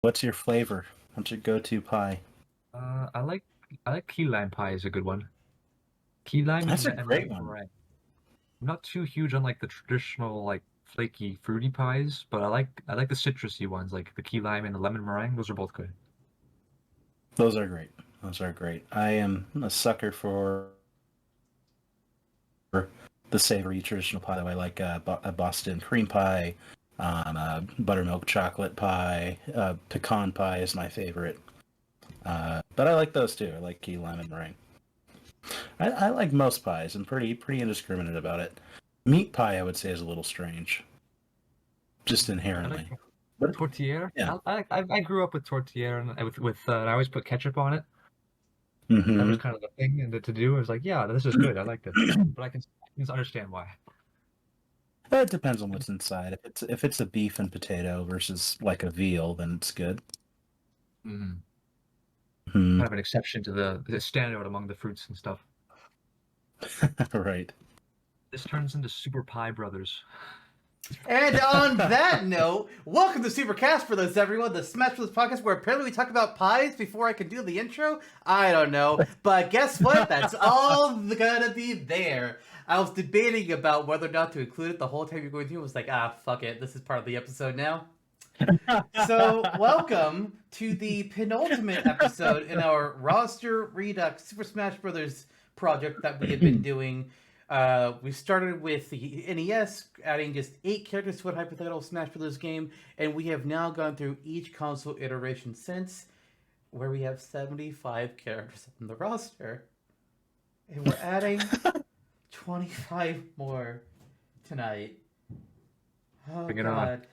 What's your flavor? What's your go-to pie? I like key lime pie is a good one. Key lime That's a and great lemon one. meringue. I'm not too huge on like the traditional like flaky fruity pies, but I like the citrusy ones like the key lime and the lemon meringue. Those are both good. Those are great. Those are great. I am a sucker for the savory traditional pie. I like a Boston cream pie, buttermilk chocolate pie, pecan pie is my favorite. But I like those too. I like key lime and meringue. I like most pies. I'm pretty indiscriminate about it. Meat pie, I would say, is a little strange, just I like inherently. But tortilla. yeah. I grew up with tortilla and I always put ketchup on it. That was Mm-hmm. kind of the thing and to do. I was like, yeah, this is good. I like this, but I can understand why. It depends on what's inside. If it's a beef and potato versus like a veal, then it's good. Mm. Hmm. Kind of an exception to the standout among the fruits and stuff. Right. This turns into Super Pie Brothers. And on that note, welcome to Super Cast Bros, everyone, the Smash Bros podcast where apparently we talk about pies before I can do the intro. I don't know, but guess what? That's all gonna be there. I was debating about whether or not to include it the whole time you're going through. I was like, fuck it, this is part of the episode now. So, welcome to the penultimate episode in our Roster Redux Super Smash Bros. Project that we have been doing. We started with the NES, adding just 8 characters to a hypothetical Smash Bros. Game, and we have now gone through each console iteration since, where we have 75 characters on the roster. And we're adding 25 more tonight. Oh, Bring it on. God.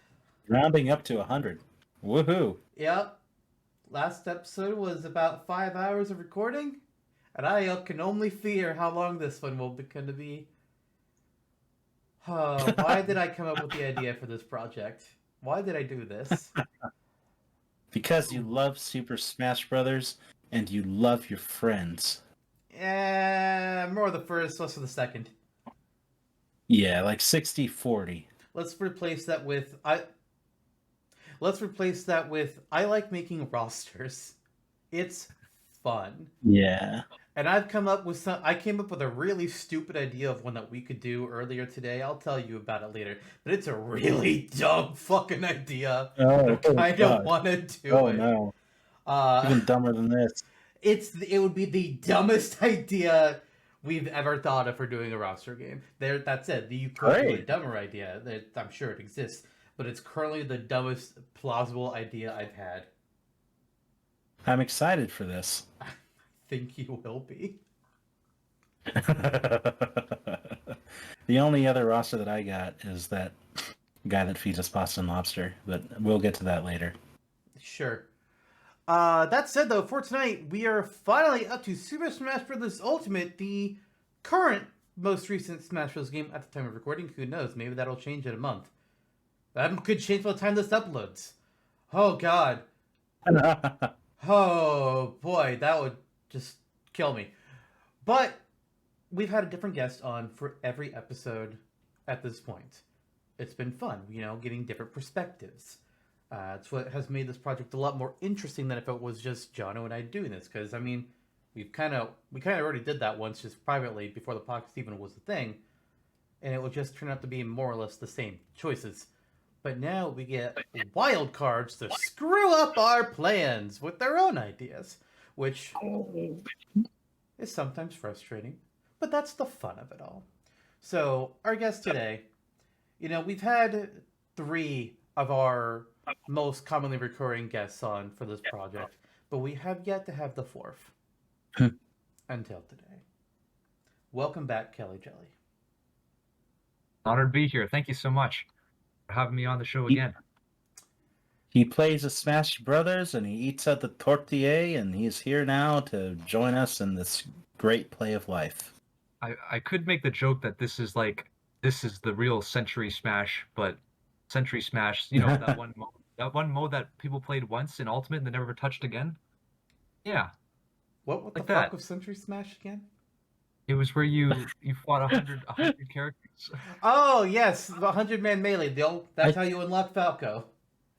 Rounding up to 100. Woohoo! Yep. Last episode was about 5 hours of recording, and I can only fear how long this one will be going to be. Oh, why did I come up with the idea for this project? Why did I do this? Because you love Super Smash Brothers and you love your friends. More the first, less of the second. Yeah, like 60-40. Let's replace that with I like making rosters. It's fun. Yeah. And I came up with a really stupid idea of one that we could do earlier today. I'll tell you about it later. But it's a really dumb fucking idea. Oh, But I don't want to do it. No. Uh, Even dumber than this. it would be the dumbest idea we've ever thought of for doing a roster game. That said, you could do a dumber idea. I'm sure it exists, but it's currently the dumbest plausible idea I've had. I'm excited for this. I think you will be. The only other roster that I got is that guy that feeds us pasta and lobster, but we'll get to that later. Sure. That said, though, for tonight, we are finally up to Super Smash Bros. Ultimate, the current most recent Smash Bros. Game at the time of recording. Who knows? Maybe that'll change in a month. That could change by the time this uploads. Oh, God. Oh, boy, that would just kill me. But we've had a different guest on for every episode at this point. It's been fun, getting different perspectives. It's what has made this project a lot more interesting than if it was just Jonno and I doing this. Because, we kind of already did that once just privately before the podcast even was a thing. And it would just turn out to be more or less the same choices. But now we get wild cards to screw up our plans with their own ideas. Which is sometimes frustrating. But that's the fun of it all. So, our guest today, we've had 3 of our most commonly recurring guests on for this project, but we have yet to have the 4th until today. Welcome back, Kellyjelly. Honored to be here. Thank you so much for having me on the show again. He plays the Smash Brothers and he eats at the tortilla, and he's here now to join us in this great play of life. I could make the joke that this is the real Century Smash, but Century Smash, that one mode that people played once in Ultimate and they never touched again. Yeah. What like the that. Fuck was Century Smash again? It was where you fought 100 characters. Oh yes, the 100-man melee. That's how you unlock Falco.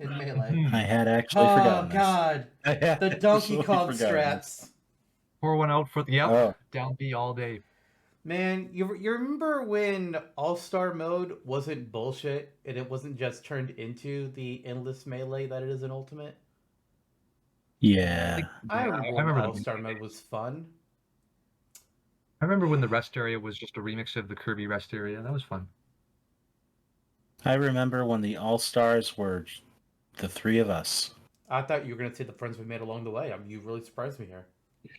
in Melee. I had actually Oh forgotten this. god, I had the Donkey actually Kong forgotten this. strats. Pour one out for the Oh. down B all day. Man, you remember when All-Star mode wasn't bullshit and it wasn't just turned into the endless melee that it is in Ultimate? Yeah. I remember when remember All-Star mode was fun. I remember when the rest area was just a remix of the Kirby rest area. That was fun. I remember when the All-Stars were the three of us. I thought you were gonna say the friends we made along the way. You really surprised me here.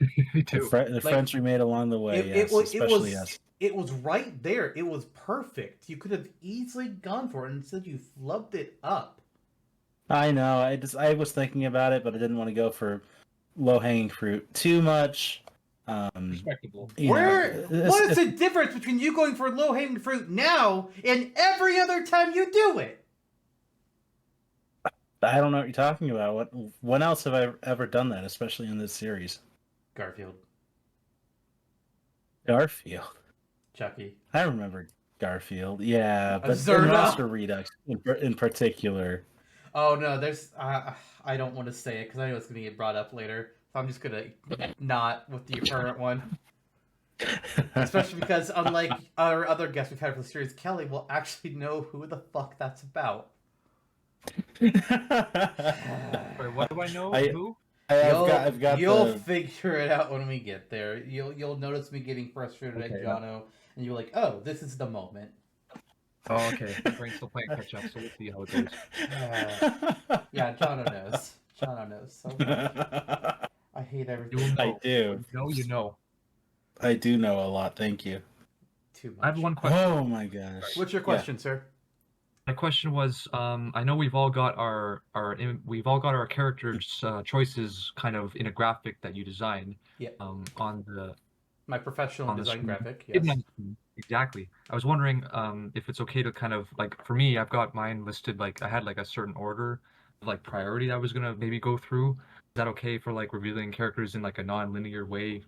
Me The, too. the friends we made along the way, especially us. It was right there. It was perfect. You could have easily gone for it. Instead, you flubbed it up. I know. I was thinking about it, but I didn't want to go for low-hanging fruit too much. Respectable. What is the difference between you going for low-hanging fruit now and every other time you do it? I don't know what you're talking about. When else have I ever done that, especially in this series? Garfield. Garfield. Chucky. I remember Garfield. Yeah, but Zerna. Roster Redux in particular. Oh no, there's. I don't want to say it because I know it's gonna get brought up later. So I'm just gonna not with the current one. Especially because, unlike our other guests we've had for the series, Kelly will actually know who the fuck that's about. Wait, what do I know? Who? I've got You'll figure it out when we get there. You'll notice me getting frustrated at Jonno, and you're like, "Oh, this is the moment." Oh, okay. My brain's still playing catch up, so we'll see how it goes. Yeah, Jonno knows. Jonno knows so much. I hate everything. I do. You know. I do know a lot. Thank you. Too much. I have one question. Oh my gosh. What's your question, sir? My question was, I know we've all got our characters' choices kind of in a graphic that you designed. Yeah. On the My professional design graphic. Yes. Yes. Exactly. I was wondering if it's okay to kind of like, for me, I've got mine listed like I had like a certain order of like priority that I was gonna maybe go through. Is that okay for like revealing characters in like a non-linear way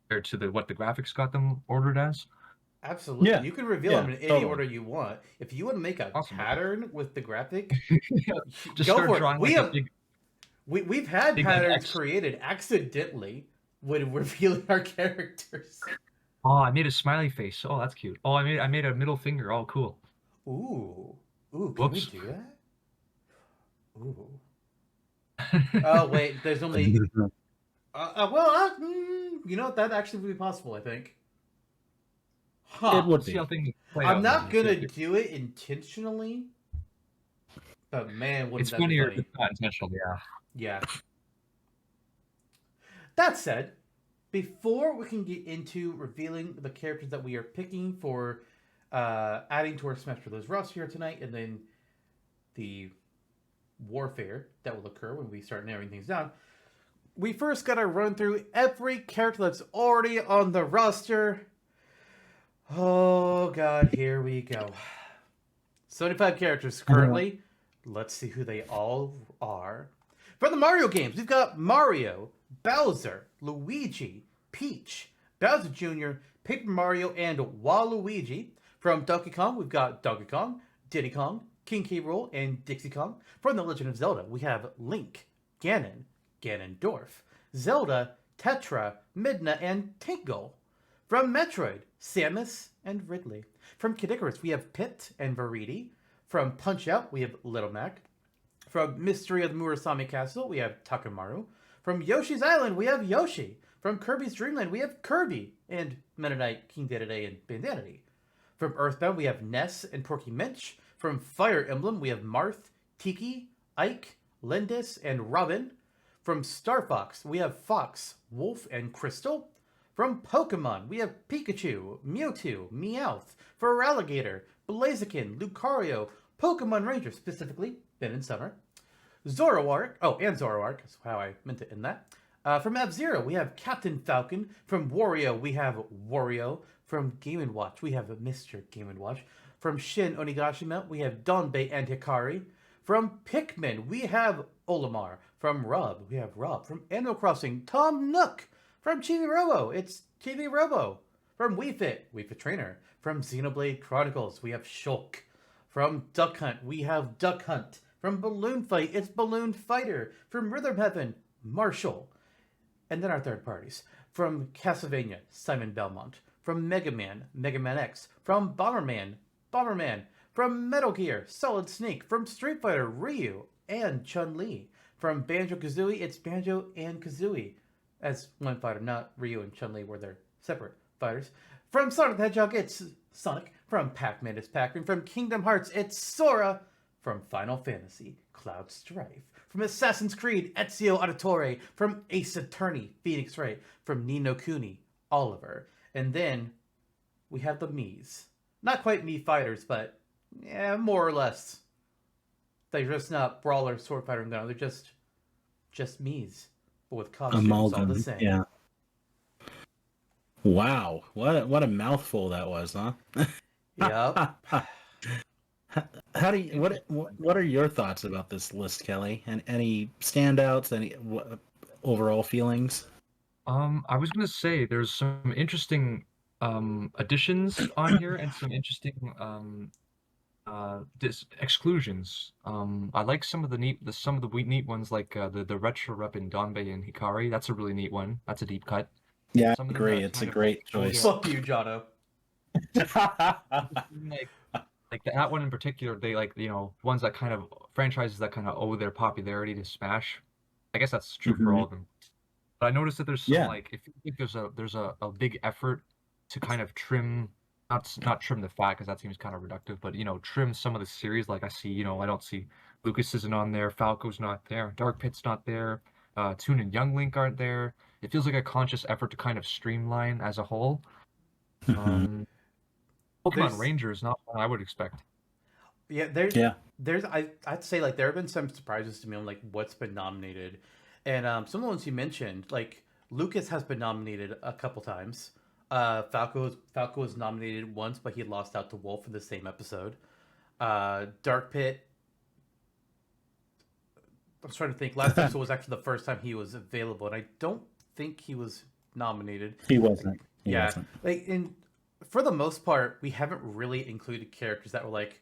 compared to what the graphics got them ordered as? Absolutely. Yeah. You can reveal them in any order you want. If you want to make a pattern with the graphic, Just go start for it. drawing We've had big patterns X. created accidentally when revealing our characters. Oh, I made a smiley face. Oh, that's cute. Oh, I made a middle finger. Oh, cool. Ooh, can Whoops. we do that? Ooh. Oh wait, there's only. You know that actually would be possible. I think. Huh. It would See be. how things play I'm out not maybe. gonna do it intentionally, but man, wouldn't It's that be funnier if funny? it's not intentional. Yeah. Yeah. That said, before we can get into revealing the characters that we are picking for adding to our Smash Bros. Roster here tonight, and then the warfare that will occur when we start narrowing things down, we first got to run through every character that's already on the roster. Oh god, here we go. 75 characters currently. Let's see who they all are. For the Mario games, we've got Mario, Bowser, Luigi, Peach, Bowser Jr., Paper Mario, and Waluigi. From Donkey Kong, we've got Donkey Kong, Diddy Kong, King K. Rool, and Dixie Kong. From The Legend of Zelda, we have Link, Ganon, Ganondorf, Zelda, Tetra, Midna, and Tingle. From Metroid, Samus and Ridley. From Kid Icarus, we have Pit and Viridi. From Punch-Out, we have Little Mac. From Mystery of the Murasame Castle, we have Takamaru. From Yoshi's Island, we have Yoshi. From Kirby's Dream Land, we have Kirby and Meta Knight, King Dedede, and Bandanity. From Earthbound, we have Ness and Porky Minch. From Fire Emblem, we have Marth, Tiki, Ike, Lindis, and Robin. From Star Fox, we have Fox, Wolf, and Crystal. From Pokemon, we have Pikachu, Mewtwo, Meowth, Feraligatr, Blaziken, Lucario, Pokemon Ranger, specifically Ben and Summer. Zoroark, and Zoroark, that's how I meant it in that. From F-Zero, we have Captain Falcon. From Wario, we have Wario. From Game & Watch, we have Mr. Game & Watch. From Shin Onigashima, we have Donbei and Hikari. From Pikmin, we have Olimar. From Rob, we have Rob. From Animal Crossing, Tom Nook. From Chibi Robo, it's Chibi Robo. From Wii Fit Trainer. From Xenoblade Chronicles, we have Shulk. From Duck Hunt, we have Duck Hunt. From Balloon Fight, it's Balloon Fighter. From Rhythm Heaven, Marshall. And then our third parties. From Castlevania, Simon Belmont. From Mega Man, Mega Man X. From Bomberman, Bomberman. From Metal Gear, Solid Snake. From Street Fighter, Ryu and Chun-Li. From Banjo-Kazooie, it's Banjo and Kazooie. As one fighter, not Ryu and Chun-Li were their separate fighters. From Sonic the Hedgehog, it's Sonic. From Pac-Man, it's Pac-Man. From Kingdom Hearts, it's Sora. From Final Fantasy, Cloud Strife. From Assassin's Creed, Ezio Auditore. From Ace Attorney, Phoenix Wright. From Ni no Kuni, Oliver. And then we have the Miis. Not quite Mii fighters, but yeah, more or less. They're just not brawler, sword fighter, and gunner. They're just Miis, but with costumes all the same. Yeah. Wow, what a mouthful that was, huh? Yep. How do you what are your thoughts about this list, Kelly? And any standouts? Any overall feelings? I was gonna say there's some interesting additions on here and some interesting exclusions. I like some of the neat ones, like the retro rep in Donbei and Hikari. That's a really neat one. That's a deep cut. Yeah, Some I of them agree. are It's a kind of great like choice. Fuck you, Jonno. like that one in particular, they ones that kind of franchises that kind of owe their popularity to Smash. I guess that's true for all of them. But I noticed that there's some if you think there's a big effort to kind of trim, not trim the fat because that seems kind of reductive, but trim some of the series. Like I see, I don't see Lucas isn't on there, Falco's not there, Dark Pit's not there, Toon and Young Link aren't there. It feels like a conscious effort to kind of streamline as a whole. Pokemon Ranger is not what I would expect. Yeah, I'd say like there have been some surprises to me on like what's been nominated, and some of the ones you mentioned, like Lucas has been nominated a couple times. Falco was nominated once, but he lost out to Wolf in the same episode. Dark Pit. I was trying to think. Last episode was actually the first time he was available, and I don't think he was nominated. He wasn't. He Yeah, wasn't. like for the most part, we haven't really included characters that were like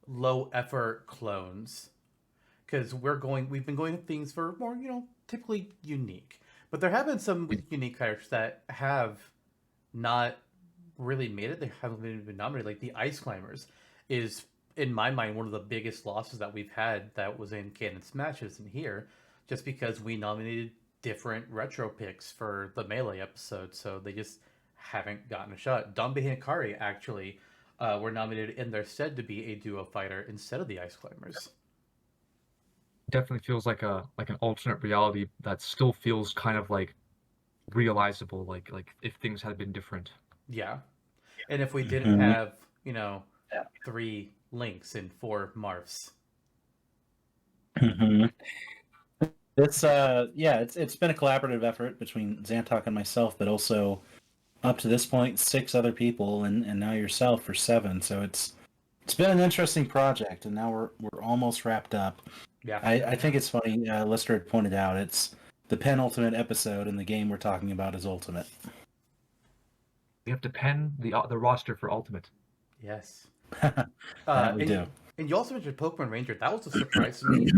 low effort clones, because we've been going with things for more typically unique. But there have been some unique characters that have not really made it. They haven't been nominated. Like the Ice Climbers is, in my mind, one of the biggest losses that we've had that was in Canon Smashes in here, just because we nominated different retro picks for the Melee episode, so they just haven't gotten a shot. Donbei and Hikari actually were nominated in their stead to be a duo fighter instead of the Ice Climbers. Definitely feels like an alternate reality that still feels kind of like realizable, like if things had been different. Yeah, and if we didn't have 3 Links and 4 Marths. It's it's been a collaborative effort between Zantok and myself, but also up to this point 6 other people and now yourself for 7. So it's been an interesting project, and now we're almost wrapped up. Yeah, I think it's funny. Lester had pointed out it's the penultimate episode, and the game we're talking about is Ultimate. We have to pen the roster for Ultimate. Yes. We do. And you also mentioned Pokemon Ranger. That was a surprise to me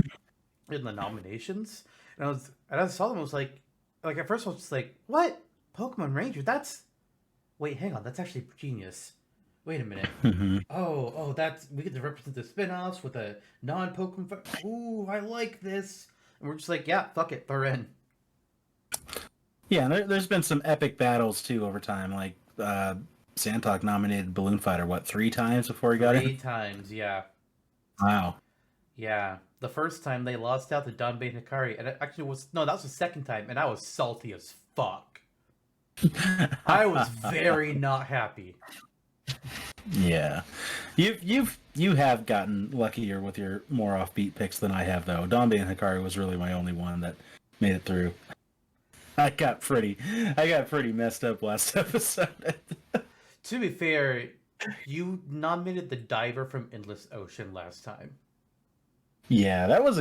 in the nominations. And I saw them. I was like at first I was just like, what? Pokemon Ranger? Wait, hang on. That's actually genius. Wait a minute. Oh, we get to represent the spin-offs with a non-Pokemon. Ooh, I like this. And we're just like, yeah, fuck it, they're in. Yeah, there's been some epic battles too over time. Like Zantok nominated Balloon Fighter 3 times before he got in? 3 times, yeah. Wow. Yeah, the first time they lost out to Donbei and Hikari, and that was the second time, and I was salty as fuck. I was very not happy. Yeah, you have gotten luckier with your more offbeat picks than I have, though. Donbei and Hikari was really my only one that made it through. I got pretty messed up last episode. To be fair, you nominated the diver from Endless Ocean last time. Yeah, that was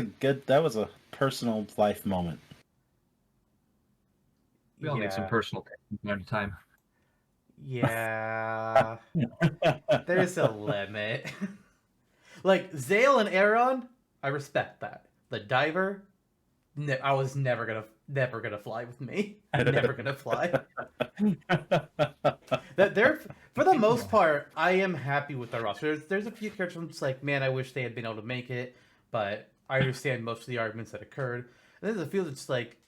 a personal life moment. We all need some personal picks from time to time. Yeah. There's a limit. Like, Zale and Aaron, I respect that. The diver, I was never gonna fly with me. Never gonna fly. That they're for the most part, I am happy with the roster. There's a few characters I'm just like, man, I wish they had been able to make it, but I understand most of the arguments that occurred. And there's a few that's like,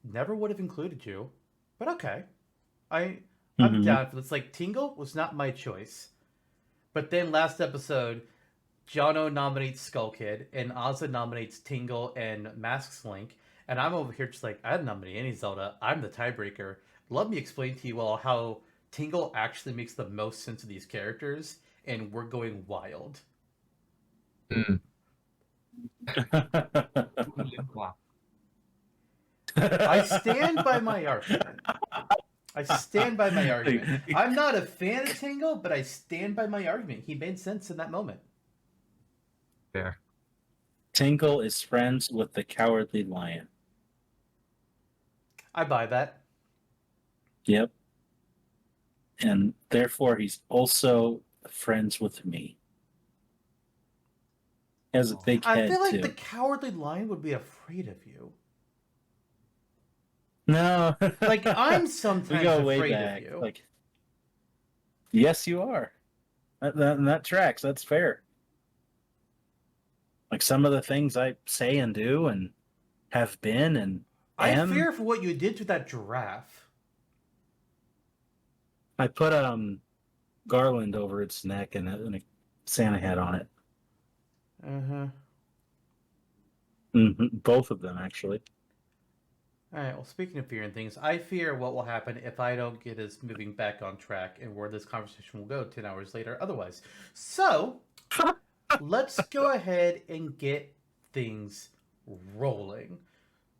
never would have included you, but okay, I'm down for this. Like Tingle was not my choice, but then last episode, Jonno nominates Skull Kid, and Ozza nominates Tingle and Masks Link, and I'm over here just like, I didn't nominate any Zelda. I'm the tiebreaker. Let me explain to you all how Tingle actually makes the most sense of these characters, and we're going wild. I stand by my argument. I'm not a fan of Tingle, but I stand by my argument. He made sense in that moment. Fair. Tingle is friends with the Cowardly Lion. I buy that. Yep. And therefore, he's also friends with me. He has a big head, I feel like too. the Cowardly Lion would be afraid of you. No. Like, I'm sometimes we go way afraid back. of you. Like, yes, you are. That tracks. That's fair. Like, some of the things I say and do and have been and I fear for what you did to that giraffe. I put garland over its neck and a Santa hat on it. Both of them, actually. All right. Well, speaking of fearing things, I fear what will happen if I don't get us moving back on track and where this conversation will go 10 hours later otherwise. So, let's go ahead and get things rolling.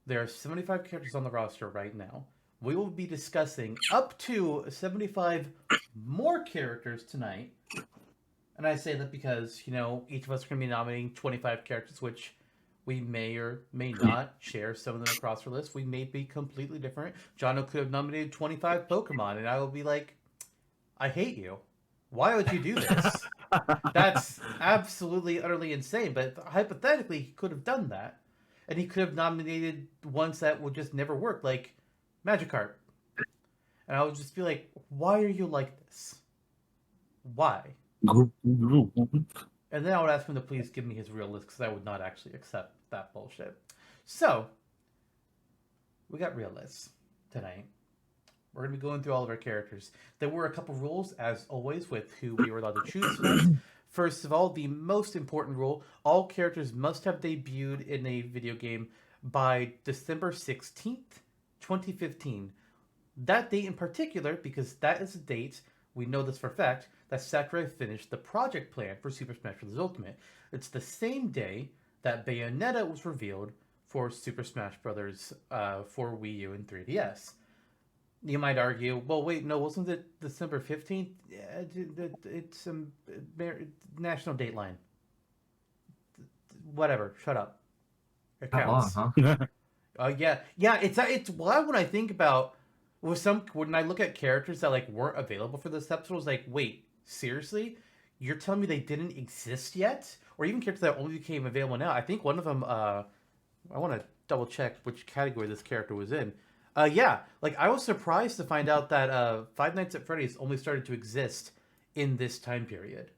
There are 75 characters on the roster right now. We will be discussing up to 75 more characters tonight. And I say that because, you know, each of us are going to be nominating 25 characters, which we may or may not share some of them across our list. We may be completely different. Jonno could have nominated 25 Pokemon, and I will be like, I hate you. Why would you do this? That's absolutely, utterly insane. But hypothetically, he could have done that. And he could have nominated ones that would just never work, like Magikarp. And I would just be like, why are you like this? Why? And then I would ask him to please give me his real list, because I would not actually accept that bullshit. So, we got real lists tonight. We're going to be going through all of our characters. There were a couple rules, as always, with who we were allowed to choose tonight. First of all, the most important rule, all characters must have debuted in a video game by December 16th, 2015. That date in particular, because that is the date, we know this for a fact, that Sakurai finished the project plan for Super Smash Bros. Ultimate. It's the same day that Bayonetta was revealed for Super Smash Bros. For Wii U and 3DS. You might argue, well, wait, no, wasn't it December 15th? Yeah, it's a national dateline. Whatever, shut up. It counts. Not long, huh? Yeah. It's why when I think about when I look at characters that like weren't available for this episode, I was like, wait, seriously? You're telling me they didn't exist yet? Or even characters that only became available now? I think one of them. I want to double check which category this character was in. Yeah, like I was surprised to find out that Five Nights at Freddy's only started to exist in this time period.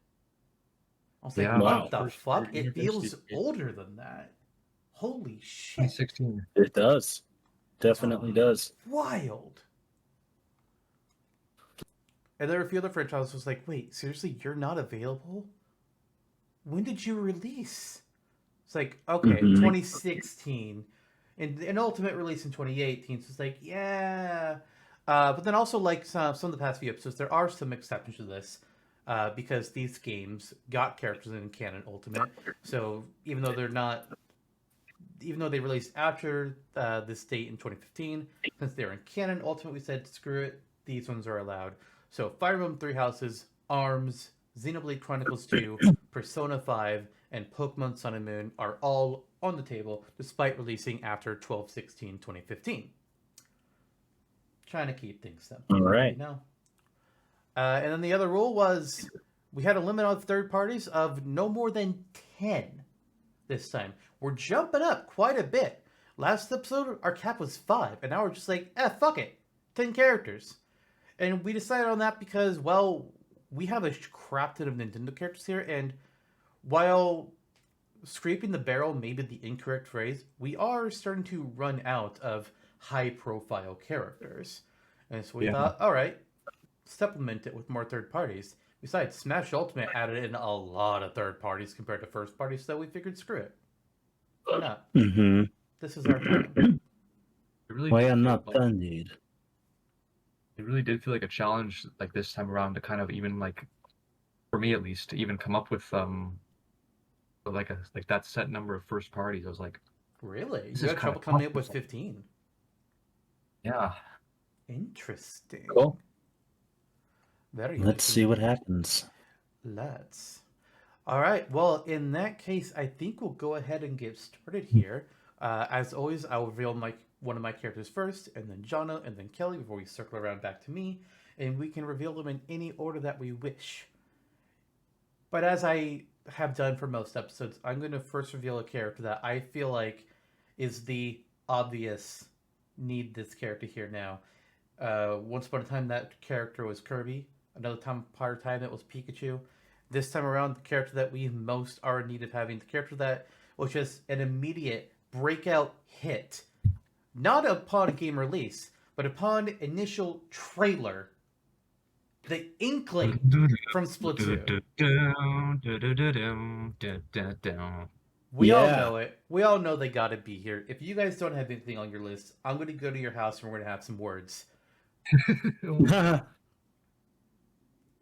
I was like, what the fuck? It feels older than that. Holy shit. 2016. It does. Definitely does. Wild. And there were a few other franchises was like, wait, seriously, you're not available? When did you release? It's like, okay, 2016. And an Ultimate release in 2018, so it's like, yeah. But then also, like some of the past few episodes, there are some exceptions to this. Because these games got characters in canon Ultimate. So even though they released after this date in 2015, since they're in canon Ultimate, we said, screw it, these ones are allowed. So Fire Emblem Three Houses, ARMS, Xenoblade Chronicles 2, Persona 5, and Pokemon Sun and Moon are all on the table, despite releasing after 12/16/2015. Trying to keep things simple. All right. You know? And then the other rule was we had a limit on third parties of no more than 10. this time. We're jumping up quite a bit. Last episode, our cap was 5, and now we're just like, fuck it. 10 characters. And we decided on that because, well, we have a crap ton of Nintendo characters here, and while scraping the barrel may be the incorrect phrase, we are starting to run out of high-profile characters. And so we thought, all right, supplement it with more third parties. Besides, Smash Ultimate added in a lot of third parties compared to first parties, so we figured, screw it. Why not? Mm-hmm. This is our time. It really Why did I'm feel not like- done, dude. It really did feel like a challenge, like this time around, to kind of even like, for me at least, to even come up with like that set number of first parties. I was like, Really? This You is had trouble kinda coming up tough. with 15. yeah, Interesting. Cool. Very Let's see what happens. Let's. All right. Well, in that case, I think we'll go ahead and get started here. As always, I'll reveal one of my characters first, and then Jonno, and then Kelly before we circle around back to me, and we can reveal them in any order that we wish. But as I have done for most episodes, I'm going to first reveal a character that I feel like is the obvious need this character here now. Once upon a time, that character was Kirby. Another part of time, it was Pikachu. This time around, the character that we most are in need of having, the character that was just an immediate breakout hit. Not upon game release, but upon initial trailer. The Inkling from Splatoon. We all Yeah. know it. We all know they gotta be here. If you guys don't have anything on your list, I'm gonna go to your house and we're gonna have some words.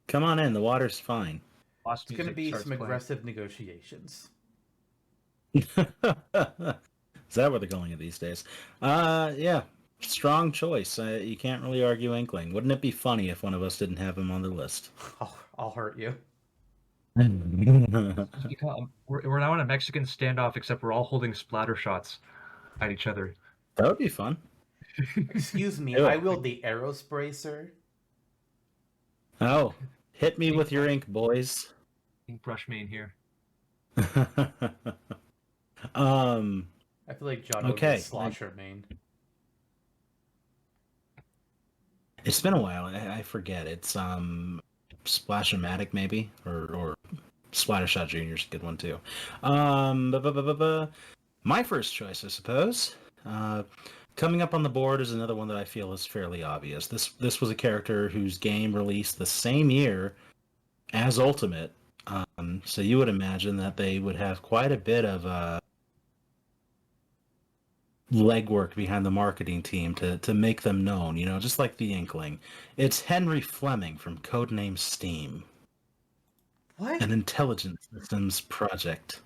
Come on in. The water's fine. Lost It's gonna music be starts some playing. aggressive negotiations. Is that what they're calling it these days? Yeah. Strong choice. You can't really argue Inkling. Wouldn't it be funny if one of us didn't have him on the list? I'll hurt you. We're now in a Mexican standoff, except we're all holding splatter shots at each other. That would be fun. Excuse me, Do it. I wield the arrow spray, sir. Oh, hit me with your ink, boys. Ink brush main here. I feel like John Okay. would slosher main. It's been a while. I forget. It's Splash-O-Matic maybe, or Splattershot Junior is a good one too. My first choice, I suppose. Coming up on the board is another one that I feel is fairly obvious. This was a character whose game released the same year as Ultimate, so you would imagine that they would have quite a bit of legwork behind the marketing team to make them known, just like the Inkling. It's Henry Fleming from Codename Steam, What? an intelligence systems project.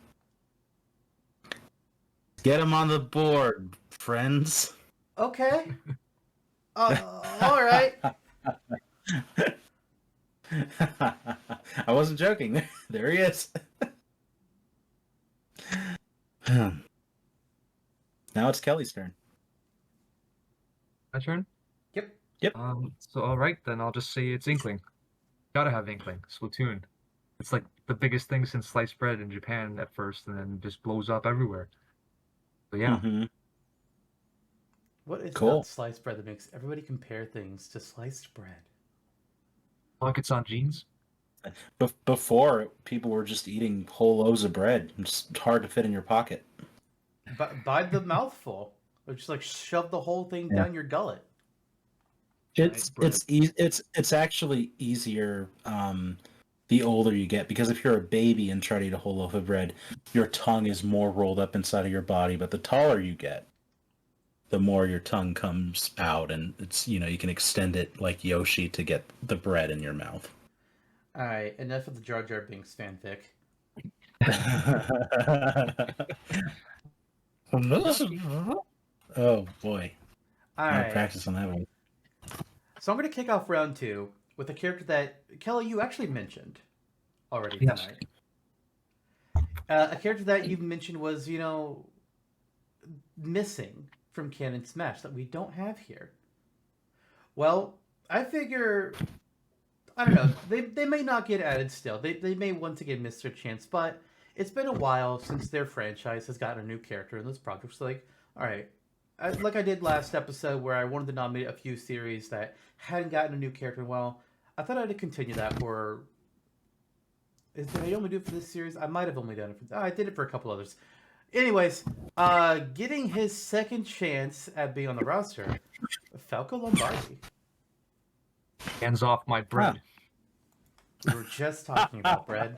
Get him on the board, friends. Okay. Alright. I wasn't joking. There he is. Now it's Kelly's turn. My turn? Yep. So all right, then I'll just say it's Inkling. Gotta have Inkling. Splatoon. It's like the biggest thing since sliced bread in Japan at first, and then just blows up everywhere. So yeah, Mhm. What is Cool. about sliced bread that makes everybody compare things to sliced bread? pockets on jeans. Before, people were just eating whole loaves of bread. It's hard to fit in your pocket. By the mouthful. Or just like shove the whole thing down your gullet. It's bread. it's actually easier the older you get, because if you're a baby and try to eat a whole loaf of bread, your tongue is more rolled up inside of your body. But the taller you get, the more your tongue comes out, and it's you can extend it like Yoshi to get the bread in your mouth. Alright, enough of the Jar Jar Binks fanfic. Oh boy, I Alright. practice on that one. So I'm going to kick off round 2 with a character that, Kelly, you actually mentioned already Yes. tonight. A character that you mentioned was, missing from Canon Smash that we don't have here. Well, I figure, I don't know, they may not get added still. They may once again miss their chance, but it's been a while since their franchise has gotten a new character in this project. So like, all right, like I did last episode where I wanted to nominate a few series that hadn't gotten a new character in a while. I thought I'd continue that for. Did I only do it for this series? I might have only done it for. I did it for a couple others. Anyways, getting his second chance at being on the roster, Falco Lombardi. Hands off my bread. We were just talking about bread.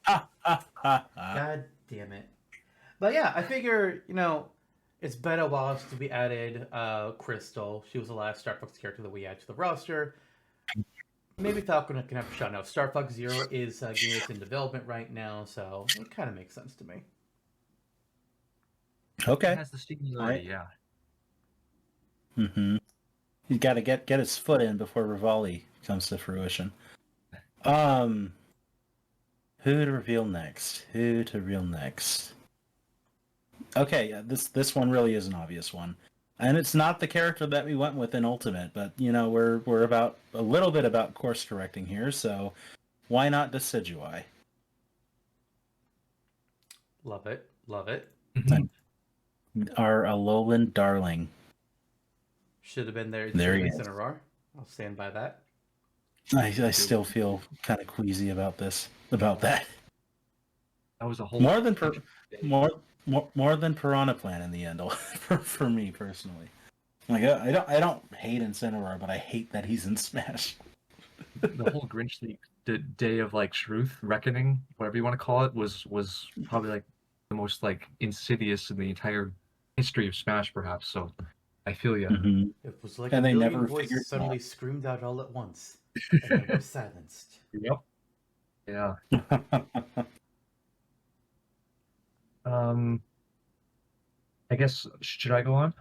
God damn it. But yeah, I figure, it's been a while since we added Crystal. She was the last Star Fox character that we added to the roster. Maybe Falcon can have a shot now. Star Fox Zero is getting this in development right now, so it kind of makes sense to me. Okay. It has the seniority, yeah. Mm-hmm. He's got to get his foot in before Rivali comes to fruition. Who to reveal next? Okay, yeah, this one really is an obvious one. And it's not the character that we went with in Ultimate, but we're about a little bit about course correcting here, so why not Decidueye? Love it. Love it. Our Alolan darling. Should have been there. There he is. In a row. I'll stand by that. I still feel kind of queasy about this. About that. That was a whole more than Piranha Plant in the end for me personally. Like I don't hate Incineroar, but I hate that he's in Smash. The whole Grinch League Day of like Truth Reckoning, whatever you want to call it, was probably like the most like insidious in the entire history of Smash, perhaps. So I feel you. Mm-hmm. It was like and a they million never voices suddenly out. screamed out all at once, and they were silenced. Yep. Yeah. I guess should I go on?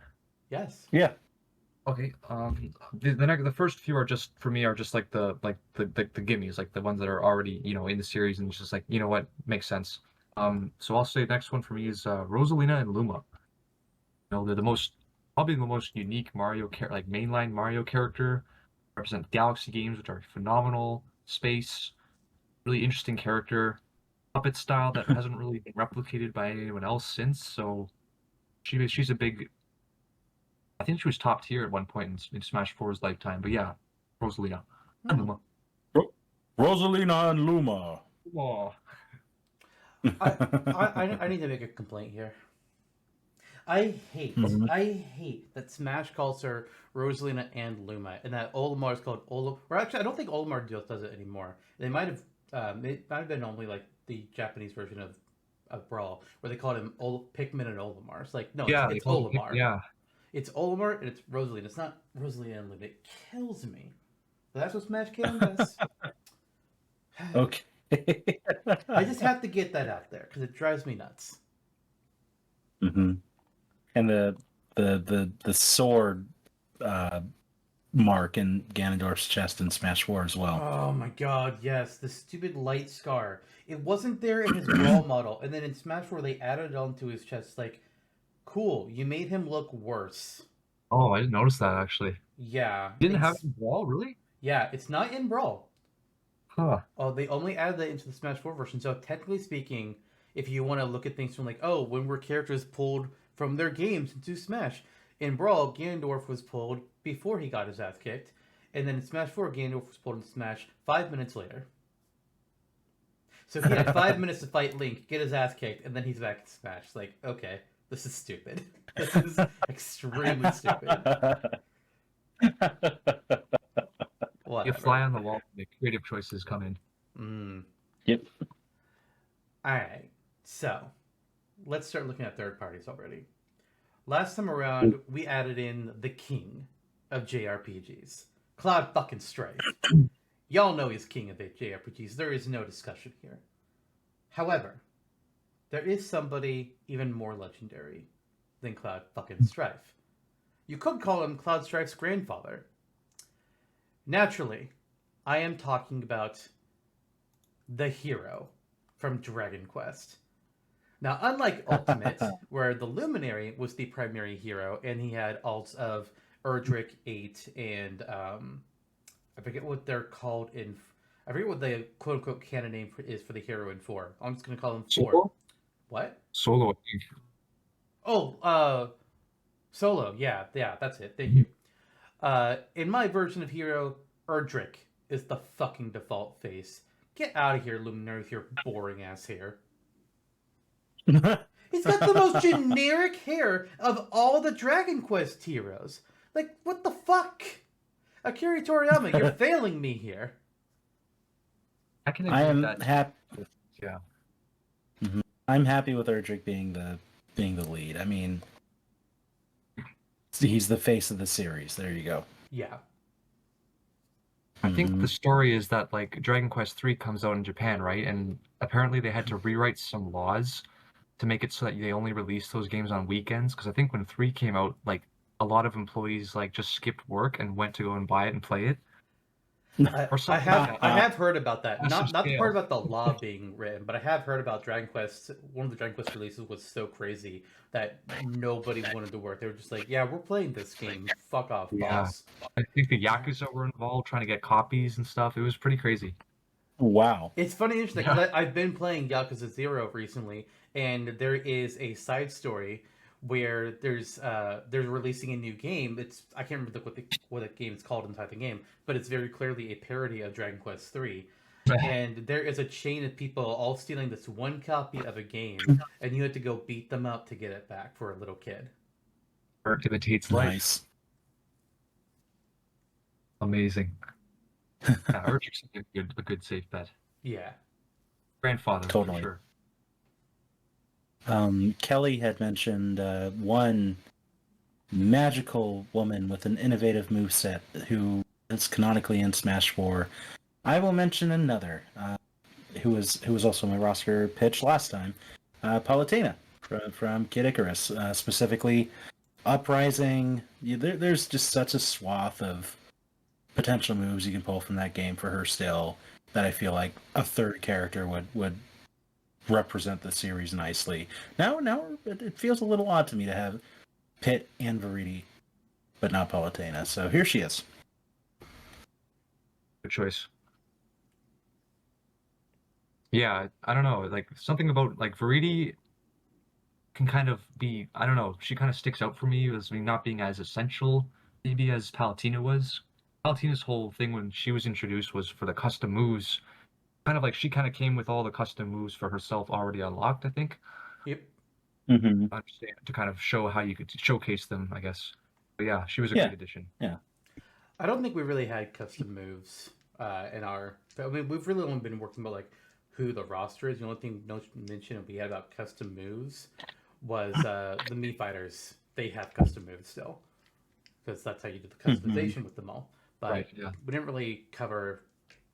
Yes. Yeah. Okay. The first few are just for me like the gimmies, like the ones that are already in the series, and it's just like what makes sense. So I'll say the next one for me is Rosalina and Luma. They're probably the most unique mainline Mario character. Represent Galaxy games, which are phenomenal. Space, really interesting character. Puppet style that hasn't really been replicated by anyone else since. So she's a big. I think she was top tier at one point in Smash 4's lifetime. But yeah, Rosalina and Luma. Rosalina and Luma. Oh. I need to make a complaint here. I hate that Smash calls her Rosalina and Luma, and that Olimar is called Olimar. Or actually, I don't think Olimar does it anymore. It might have been only like the Japanese version of Brawl, where they called him Pikmin and Olimar. It's like, no, it's Olimar. Yeah. It's Olimar and it's Rosalina. It's not Rosalina and Luma. It kills me. But that's what Smash Canon does. Okay. I just have to get that out there because it drives me nuts. Mm-hmm. And the sword mark in Ganondorf's chest in Smash 4 as well. Oh my god, yes. The stupid light scar. It wasn't there in his Brawl model. And then in Smash 4, they added it onto his chest. Like, cool. You made him look worse. Oh, I didn't notice that, actually. Yeah. Didn't have it in Brawl, really? Yeah, it's not in Brawl. Huh. Oh, they only added that into the Smash 4 version. So technically speaking, if you want to look at things from like, when were characters pulled from their games into Smash? In Brawl, Ganondorf was pulled before he got his ass kicked. And then in Smash 4, Ganondorf was pulled into Smash 5 minutes later. So he had 5 minutes to fight Link, get his ass kicked, and then he's back in Smash. It's like, okay, this is stupid. This is extremely stupid. Whatever. You fly on the wall, the creative choices come in. Yep. Alright, so let's start looking at third parties already. Last time around, we added in the king of JRPGs, Cloud fucking Strife. Y'all know he's king of JRPGs. There is no discussion here. However, there is somebody even more legendary than Cloud fucking Strife. You could call him Cloud Strife's grandfather. Naturally, I am talking about the hero from Dragon Quest. Now, unlike Ultimate, where the Luminary was the primary hero, and he had alts of Erdrick 8 and I forget what they're called in. I forget what the quote unquote canon name is for the hero in 4. I'm just gonna call him 4. Solo? What? Solo, I think. Oh, Solo. Yeah, that's it. Thank you. In my version of hero, Erdrick is the fucking default face. Get out of here, Luminar, with your boring ass hair. He's got the most generic hair of all the Dragon Quest heroes. Like, what the fuck? Akira Toriyama, you're failing me here. I can agree I am with that. happy. Yeah. I'm happy with Erdrick being the lead. I mean, he's the face of the series. There you go. Yeah. I think the story is that like Dragon Quest 3 comes out in Japan, right? And apparently they had to rewrite some laws to make it so that they only release those games on weekends. Because I think when 3 came out, like a lot of employees like just skipped work and went to go and buy it and play it. Or I something have like that. I have heard about that. Massive Not the part scale. about the law being written, but I have heard about Dragon Quest. One of the Dragon Quest releases was so crazy that nobody wanted to work. They were just like, "Yeah, we're playing this game. Fuck off, Yeah. boss." I think the Yakuza were involved trying to get copies and stuff. It was pretty crazy. Wow. It's funny and interesting because I've been playing Yakuza 0 recently, and there is a side story where they're releasing a new game. It's I can't remember what the game is called inside the game, but it's very clearly a parody of Dragon Quest 3. And there is a chain of people all stealing this one copy of a game, and you had to go beat them up to get it back for a little kid. Art imitates life. Nice. Amazing. Yeah, Erdrick's a good safe bet. Yeah. Grandfather, Totally. for sure. Kelly had mentioned one magical woman with an innovative moveset who is canonically in Smash 4. I will mention another who was also my roster pitch last time, Palutena from Kid Icarus, specifically Uprising. There's just such a swath of potential moves you can pull from that game for her still that I feel like a third character would represent the series nicely. Now it feels a little odd to me to have Pit and Viridi, but not Palutena. So here she is. good choice. Yeah, I don't know. Like something about like Viridi can kind of be, I don't know, she kind of sticks out for me as not being as essential maybe as Palutena was. Palutena's whole thing when she was introduced was for the custom moves. Kind of like she kind of came with all the custom moves for herself already unlocked, I think. Yep. Mm-hmm. Understand to kind of show how you could showcase them, I guess. But yeah, she was a great addition. Yeah. I don't think we really had custom moves in our. I mean, we've really only been working about like who the roster is. The only thing mentioned we had about custom moves was the Mii fighters. They have custom moves still because that's how you do the customization with them all. But Right, yeah. we didn't really cover.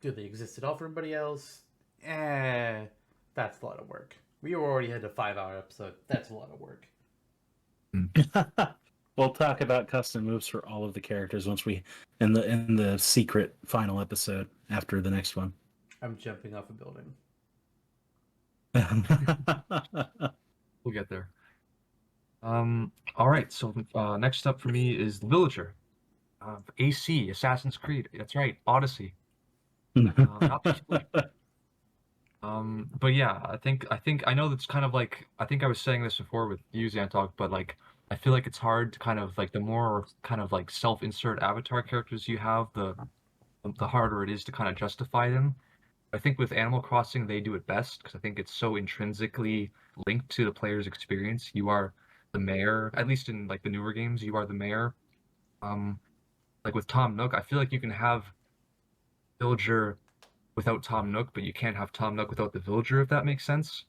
Do they exist at all for everybody else? That's a lot of work. We already had a 5-hour episode. That's a lot of work. We'll talk about custom moves for all of the characters once we in the secret final episode after the next one. I'm jumping off a building. We'll get there. All right. So next up for me is the Villager, AC Assassin's Creed. That's right, Odyssey. Not the killer. But yeah, I think I know that's kind of like I think I was saying this before with you, Zantok, but like I feel like it's hard to kind of like the more kind of like self-insert avatar characters you have, the harder it is to kind of justify them. I think with Animal Crossing they do it best because I think it's so intrinsically linked to the player's experience. You are the mayor, at least in like the newer games, you are the mayor. Like with Tom Nook, I feel like you can have Villager without Tom Nook, but you can't have Tom Nook without the Villager, if that makes sense.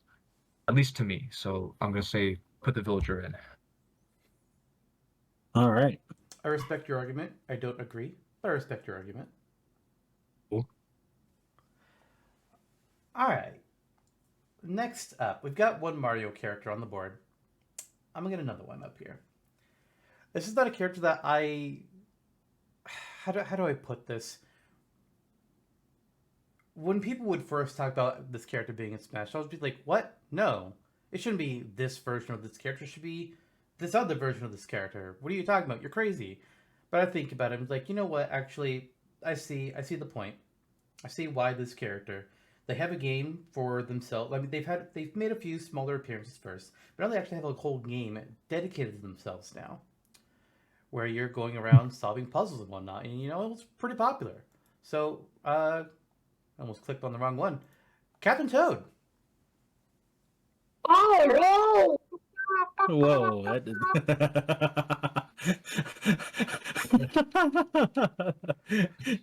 At least to me. So I'm gonna say put the Villager in. All right. I respect your argument. I don't agree, but I respect your argument. Cool. All right. Next up, we've got one Mario character on the board. I'm gonna get another one up here. This is not a character that I. How do I put this? When people would first talk about this character being in Smash, I would be like, "What? No, it shouldn't be this version of this character. It should be this other version of this character. What are you talking about? You're crazy." But I think about it, I'm like, you know what? Actually, I see the point. I see why this character. They have a game for themselves. I mean, they've made a few smaller appearances first, but now they actually have a whole game dedicated to themselves now, where you're going around solving puzzles and whatnot, and you know it was pretty popular. So, I almost clicked on the wrong one. Captain Toad. Oh Whoa, that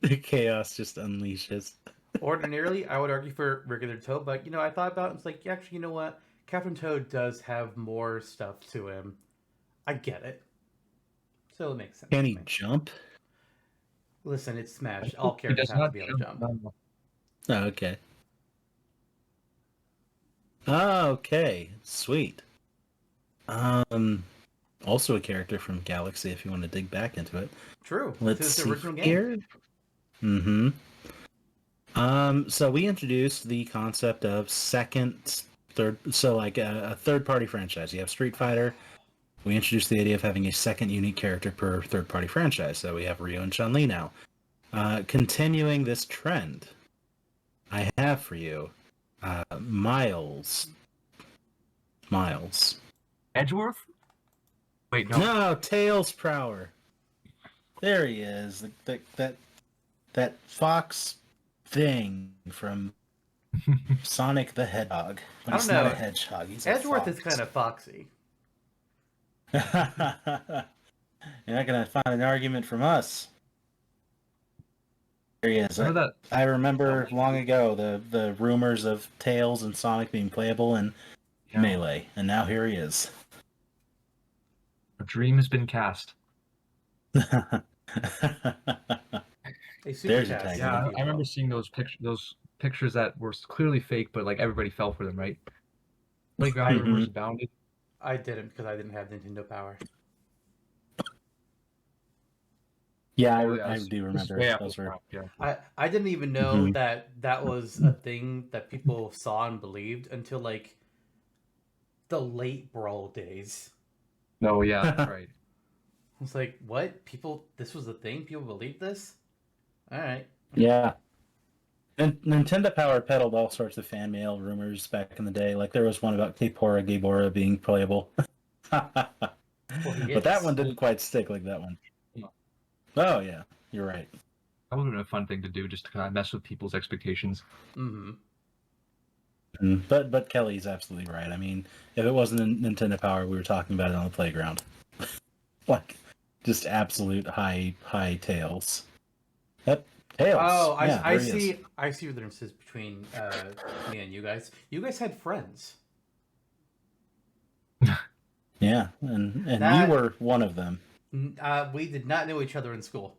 the chaos just unleashes. Ordinarily, I would argue for regular Toad, but I thought about it. It's like, actually, you know what? Captain Toad does have more stuff to him. I get it, so it makes sense. Can to he me. jump? Listen, it's Smash. All He characters does have to not be able to jump. Oh, okay. Oh, okay. Sweet. Also a character from Galaxy if you want to dig back into it. True. Let's This is see the original game. here. Mm-hmm. So we introduced the concept of second, third, so like a third-party franchise. You have Street Fighter. We introduced the idea of having a second unique character per third-party franchise. So we have Ryo and Chun-Li now. Continuing this trend, I have for you Miles. Edgeworth? Wait, no. No, Tails Prower. There he is. That fox thing from Sonic the Hedgehog. But I he's don't not know. a hedgehog. He's a Edgeworth fox. is kind of foxy. You're not gonna find an argument from us. There he is. Remember that? I remember long ago the rumors of Tails and Sonic being playable in Yeah. Melee, and now here he is. A dream has been cast. A super There's a cast, tag. Yeah, if you I remember will. seeing those pictures that were clearly fake, but like everybody fell for them, right? Playground rumors abounded. I didn't because I didn't have Nintendo Power. Yeah, Oh, yeah, I this- do this is remember. way after Those were. Sonic, yeah. I didn't even know Mhm. that was a thing that people saw and believed until like the late Brawl days. No, yeah, that's right. I was like, what? This was a thing? People believed this? Alright. Yeah. And Nintendo Power peddled all sorts of fan mail rumors back in the day. Like there was one about Gabora being playable. But that one didn't quite stick like that one. Yeah. Oh yeah, you're right. That would have been a fun thing to do, just to kind of mess with people's expectations. Mm-hmm. But Kelly's absolutely right. I mean, if it wasn't in Nintendo Power, we were talking about it on the playground. Like, just absolute high tails. Yep, tails. Oh, Yeah, I there he is. I see the differences between me and you guys. You guys had friends. Yeah, and That- you were one of them. We did not know each other in school.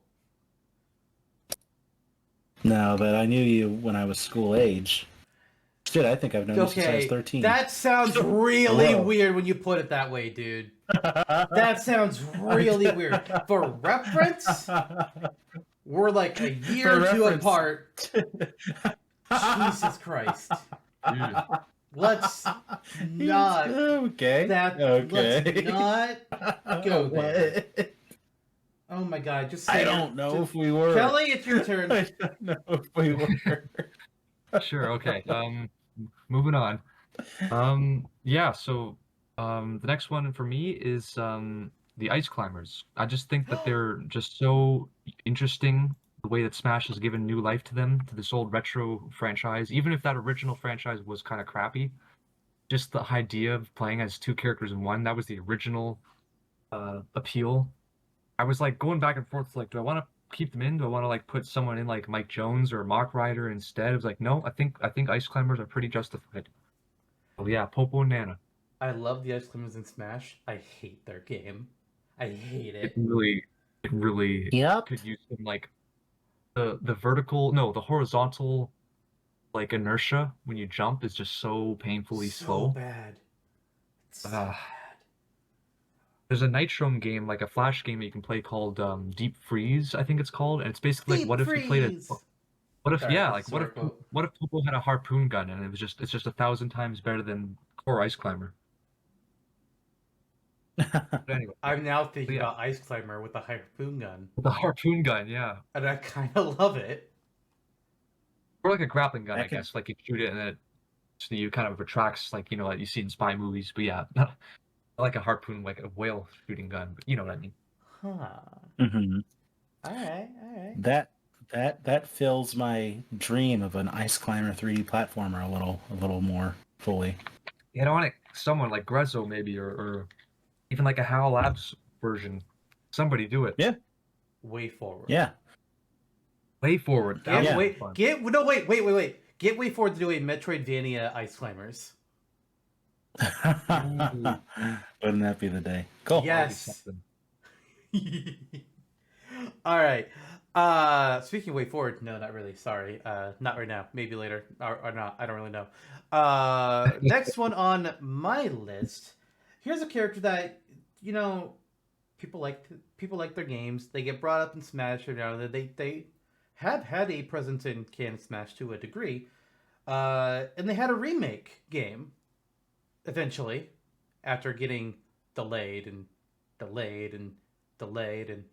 No, but I knew you when I was school age. Shit, I think I've known you since I was 13. That sounds really Whoa. weird when you put it that way, dude. That sounds really weird. For reference, we're like a year or two reference. apart. Jesus Christ. Dude, Let's not. Okay. That. Okay. Let's not go there. What? Oh my god, just say I it. don't know if we were. Kelly, it's your turn. I don't know if we were. sure, okay. Moving on. Yeah, so the next one for me is the Ice Climbers. I just think that they're just so interesting, the way that Smash has given new life to them, to this old retro franchise. Even if that original franchise was kind of crappy, just the idea of playing as two characters in one, that was the original appeal. I was like going back and forth, like, do I want to keep them in? Do I want to like put someone in like Mike Jones or Mark Ryder instead? I was like, no, I think Ice Climbers are pretty justified. Oh yeah, Popo and Nana. I love the Ice Climbers in Smash. I hate their game. I hate It it. really Yep. could use some like the horizontal like inertia when you jump is just so painfully So slow. bad. So Ah. bad. There's a Nitrom game, like a Flash game that you can play called Deep Freeze, I think it's called, and it's basically like, what if you played Freeze! what if Sorry, yeah, that's like a quote. what if Popo had a harpoon gun and it's just 1,000 times better than core Ice Climber. But anyway, I'm now thinking Yeah. about Ice Climber with a harpoon gun, the harpoon gun, yeah. and I kind of love it. Or like a grappling gun, That I could- guess. Like you shoot it and it so you kind of retracts, like like you see in spy movies. But yeah, like a harpoon, like a whale shooting gun. But you know what I mean. Huh. Mhm. All right. All right. That fills my dream of an Ice Climber 3D platformer a little more fully. You know, someone like Grezzo maybe, or even like a HAL Labs version. Somebody do it. Yeah. Way forward. Yeah. Way forward. That Get would way be fun. wait. Get way forward to do a Metroidvania Ice Climbers. Wouldn't that be the day? Cool. That'd be Yes. something. All right. Speaking of way forward, no, not really. Sorry. Not right now. Maybe later. Or not. I don't really know. Next one on my list. Here's a character that people like their games. They get brought up in Smash. They have had a presence in Can Smash to a degree. And they had a remake game eventually, after getting delayed and delayed and delayed and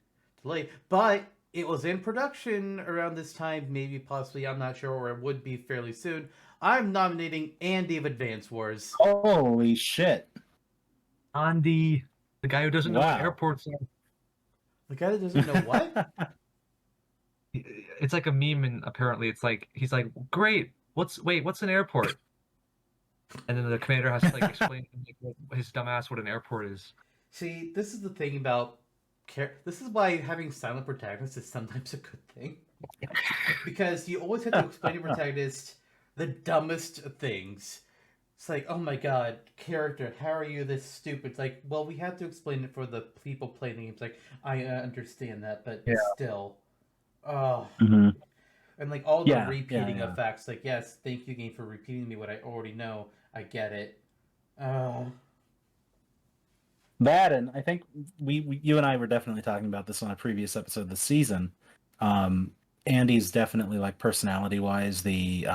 delayed. But it was in production around this time, maybe possibly, I'm not sure, or it would be fairly soon. I'm nominating Andy of Advance Wars. Holy shit. Andy, the guy who doesn't know what Wow. airports are. The guy that doesn't know what? It's like a meme, and apparently it's like he's like, "Great, what's an airport?" And then the commander has to like explain to him, like, his dumbass what an airport is. See, this is the thing about this is why having silent protagonists is sometimes a good thing. Because you always have to explain to protagonist the dumbest things. It's like, oh my god, character, how are you this stupid? It's like, well, we have to explain it for the people playing the game. It's like, I understand that, but still. Oh. Mm-hmm. And like all the Yeah, repeating yeah. of facts, like, yes, thank you, game, for repeating me what I already know. I get it. That, and I think you and I were definitely talking about this on a previous episode of the season. Andy's definitely, like, personality wise, the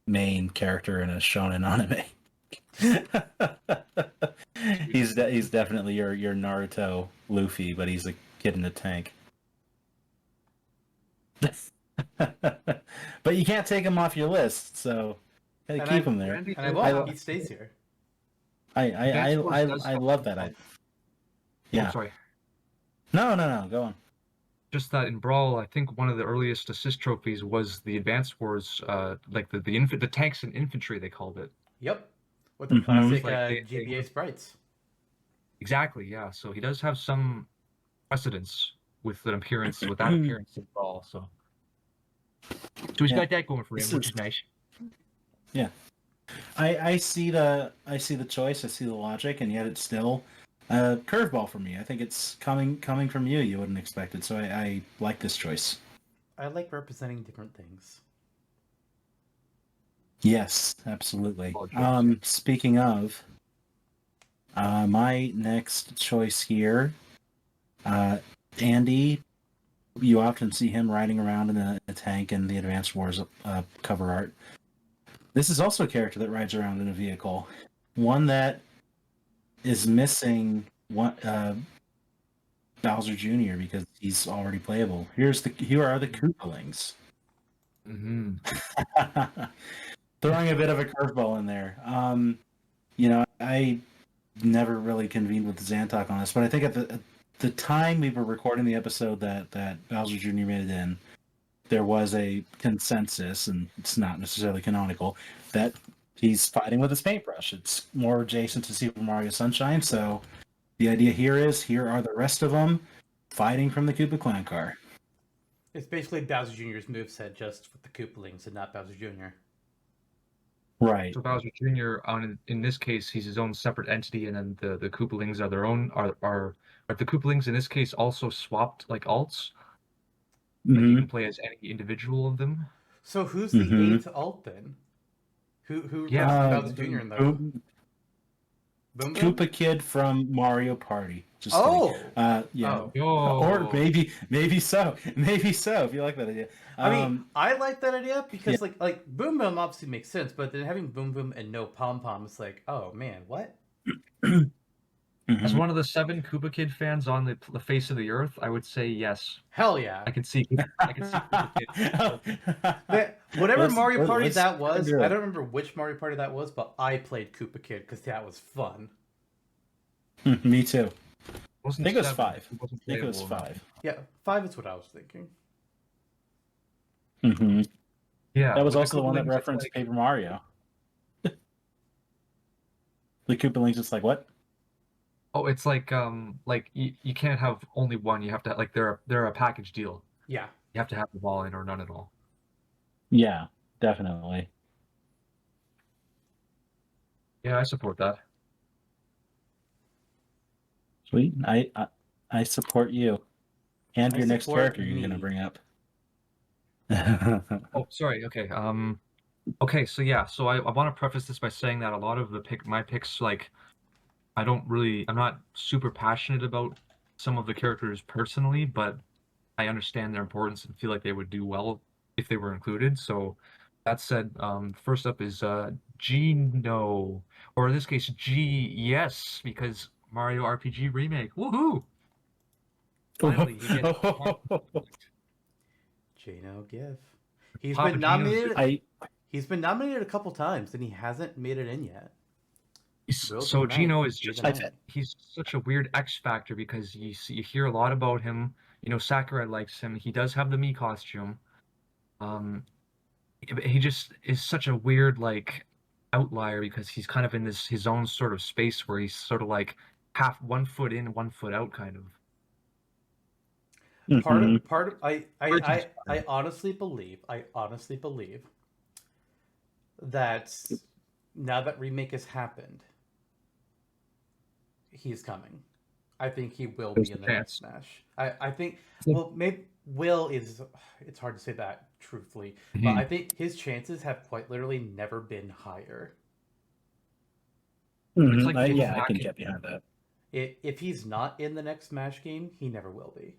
main character in a shonen anime. he's definitely your Naruto Luffy, but he's a kid in a tank. But you can't take him off your list, so gotta And keep I- him there. And I won't. He stays here. I love that. Yeah. Oh, sorry. No. Go on. Just that in Brawl, I think one of the earliest assist trophies was the Advanced Wars, like the tanks and infantry, they called it. Yep. With the Mhm. classic Like, GBA sprites. Exactly, yeah. So he does have some precedence with that appearance in Brawl. So he's got that going for him, which is nice. Yeah. I see the choice, I see the logic, and yet it's still a curveball for me. I think it's coming from you. You wouldn't expect it, so I like this choice. I like representing different things. Yes, absolutely. Oh, Speaking of, my next choice here, Andy. You often see him riding around in a tank in the Advanced Wars cover art. This is also a character that rides around in a vehicle, one that is missing Bowser Jr. because he's already playable. Here are the Koopalings. Mm-hmm. Throwing a bit of a curveball in there. I never really convened with Zantok on this, but I think at the time we were recording the episode that Bowser Jr. made it in, there was a consensus, and it's not necessarily canonical, that he's fighting with his paintbrush. It's more adjacent to Super Mario Sunshine, so the idea here are the rest of them fighting from the Koopa Clan car. It's basically Bowser Jr.'s moveset, just with the Koopalings and not Bowser Jr. Right. So Bowser Jr. in this case, he's his own separate entity, and then the Koopalings are their own but the Koopalings in this case also swapped like alts. Like you can play as any individual of them. So who's the eighth alt then? Who Bowser Jr. in those? Boom Boom? Koopa Kid from Mario Party. Just yeah. Oh. Or maybe so. Maybe so, if you like that idea. I mean, I like that idea because like Boom Boom obviously makes sense, but then having Boom Boom and no Pom Pom is like, oh man, what? As Mhm. one of the 7 Koopa Kid fans on the face of the earth, I would say yes. Hell yeah. I can see Koopa Kid. Whatever Mario Party let's that was, do I it. don't remember which Mario Party that was, but I played Koopa Kid because that was fun. Me too. I Wasn't think it was 7. 5. It wasn't I think it was playable. 5. Yeah, 5 is what I was thinking. Hmm. Yeah, That was with also the one that Koopalings, it's referenced like- Paper Mario. The Koopalings, just like what? Oh, it's like you can't have only one. You have to like they're a package deal. Yeah. You have to have them all in or none at all. Yeah, definitely. Yeah, I support that. Sweet. I support you. And I your next support character you're gonna me. bring up. Oh, sorry. Okay. Okay. So yeah. So I want to preface this by saying that a lot of my picks, like, I'm not super passionate about some of the characters personally, but I understand their importance and feel like they would do well if they were included. So that said, first up is Gino, or in this case, G, yes, because Mario RPG Remake. Woohoo! Finally, he gets Jano GIF. He's Papa been Gino's nominated. He's been nominated a couple times, and he hasn't made it in yet. Will So tonight Gino is be just the night. he's such a weird X factor because you hear a lot about him. You know, Sakurai likes him. He does have the Mii costume. He just is such a weird like outlier because he's kind of in his own sort of space where he's sort of like half 1 foot in, 1 foot out kind of. I honestly believe that now that remake has happened, he's coming. I think he will There's be a in the next Smash. I think maybe will is it's hard to say that truthfully, but I think his chances have quite literally never been higher. It's like yeah, I can get behind that. If he's not in the next Smash game, he never will be.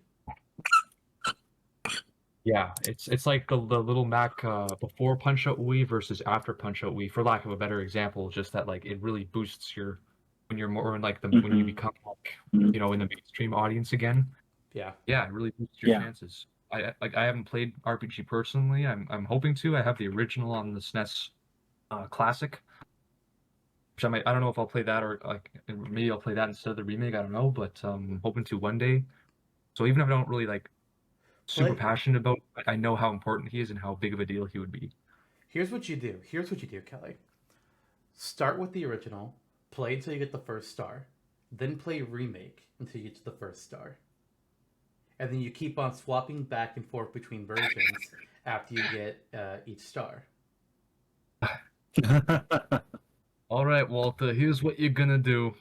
Yeah, it's like the little Mac before Punch Out Wii versus after Punch Out Wii, for lack of a better example. Just that like it really boosts when you're more in like when you become like in the mainstream audience again. Yeah, it really boosts your chances. I haven't played RPG personally. I'm hoping to. I have the original on the SNES Classic, which I don't know if I'll play that or like maybe I'll play that instead of the remake. I don't know, but I'm hoping to one day. So even if I don't really like super passionate about it, I know how important he is and how big of a deal he would be. Here's what you do, Kelly. Start with the original, play until you get the first star, then play remake until you get to the first star. And then you keep on swapping back and forth between versions after you get each star. All right, Walter, here's what you're gonna do.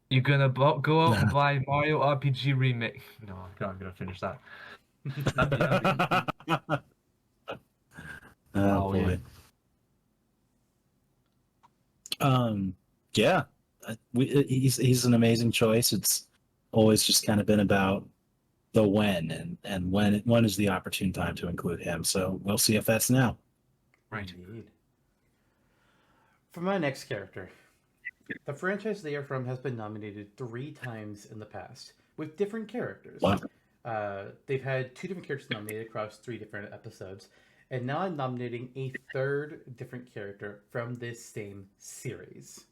You're gonna go out and buy Mario RPG Remake. No, I'm gonna finish that. Oh boy. Yeah, he's an amazing choice. It's always just kind of been about the when and when is the opportune time to include him. So we'll see if that's now. Right. Indeed. For my next character, the franchise they are from has been nominated 3 times in the past with different characters. Wow. They've had 2 different characters nominated across 3 different episodes, and now I'm nominating a 3rd different character from this same series.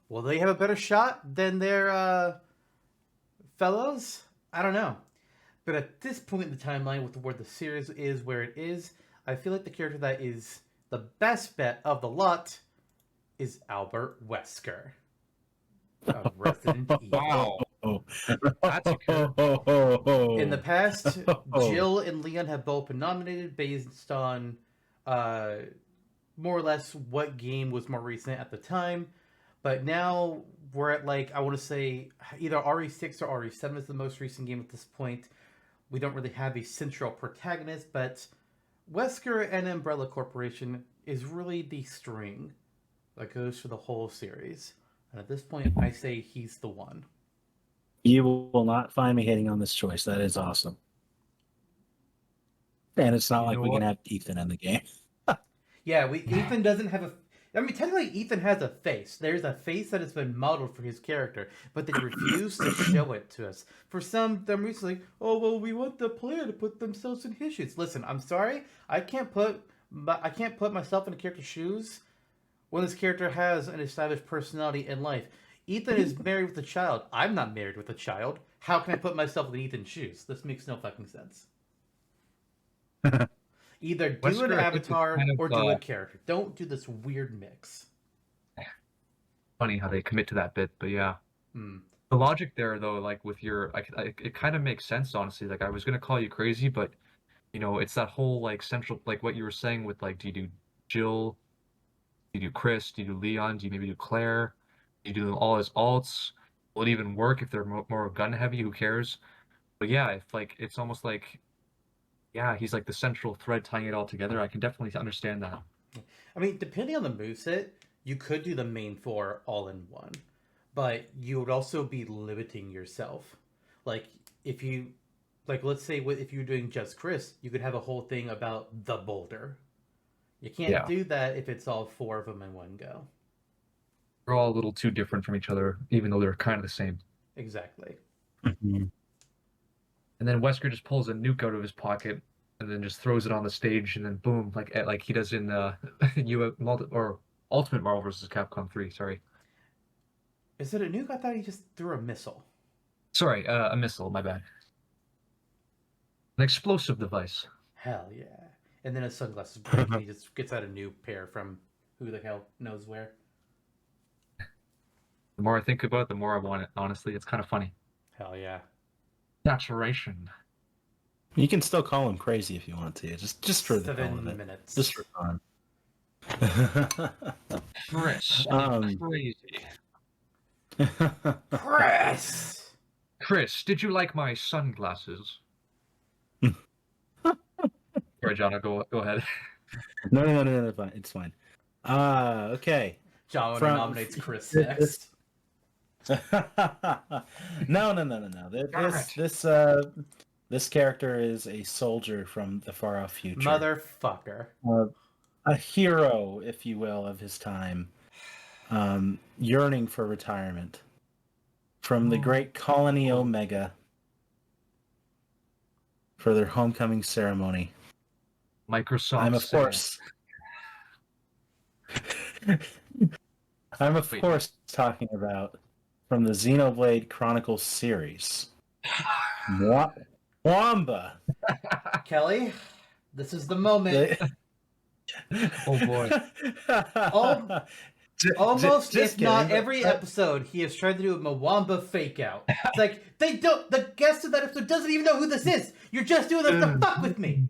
Will they have a better shot than their fellows? I don't know. But at this point in the timeline, with where the series is where it is, I feel like the character that is the best bet of the lot is Albert Wesker of Resident Evil. Wow. That's a character. In the past, Jill and Leon have both been nominated based on more or less what game was more recent at the time. But now we're at like, I want to say either RE6 or RE7 is the most recent game at this point. We don't really have a central protagonist, but Wesker and Umbrella Corporation is really the string that goes for the whole series. And at this point, I say he's the one. You will not find me hating on this choice. That is awesome. And it's not like we can have Ethan in the game. Yeah, Ethan doesn't have I mean, technically, Ethan has a face. There's a face that has been modeled for his character, but they refuse to show it to us. For some reason, like, oh, well, we want the player to put themselves in his shoes. Listen, I'm sorry. I can't put myself in a character's shoes when this character has an established personality in life. Ethan is married with a child. I'm not married with a child. How can I put myself in Ethan's shoes? This makes no fucking sense. Either do Wesker, an I think, is avatar kind of, or do a character. Don't do this weird mix. funny how they commit to that bit, but yeah. Hmm. The logic there, though, like with your, it kind of makes sense, honestly. Like, I was gonna call you crazy, but it's that whole like central, like what you were saying with like, do you do Jill, do you do Chris, do you do Leon, do you maybe do Claire, do you do them all as alts? Will it even work if they're more gun heavy? Who cares? But yeah, if like it's almost like, yeah, he's like the central thread tying it all together. I can definitely understand that. I mean, depending on the moveset, you could do the main four all in one, but you would also be limiting yourself. Like, if you, like, let's say if you're doing just Chris, you could have a whole thing about the boulder. You can't do that if it's all four of them in one go. They're all a little too different from each other, even though they're kind of the same. Exactly. Mm-hmm. And then Wesker just pulls a nuke out of his pocket and then just throws it on the stage, and then boom, like he does in Ultimate Marvel vs. Capcom 3. Sorry, Is it a nuke? I thought he just threw a missile. sorry, a missile. My bad. An explosive device. Hell yeah. And then his sunglasses break and he just gets out a new pair from who the hell knows where. The more I think about it, the more I want it. Honestly, it's kind of funny. Hell yeah. Saturation. You can still call him crazy if you want to. Just for the fun of 7 it. minutes. Just for fun. Chris, crazy. Chris! Chris, did you like my sunglasses? Sorry, Jonno, go ahead. No, fine. It's fine. Okay. Jonno nominates Chris next. No. This character is a soldier from the far off future. Motherfucker. A hero, if you will, of his time. Yearning for retirement. From the great colony Omega. For their homecoming ceremony. Microsoft. I'm of course talking about from the Xenoblade Chronicles series. Wamba. Kelly, this is the moment. Oh boy. Almost, just if not kidding, every episode, he has tried to do a Mwamba fake out. It's like, the guest of that episode doesn't even know who this is. You're just doing this to fuck with me.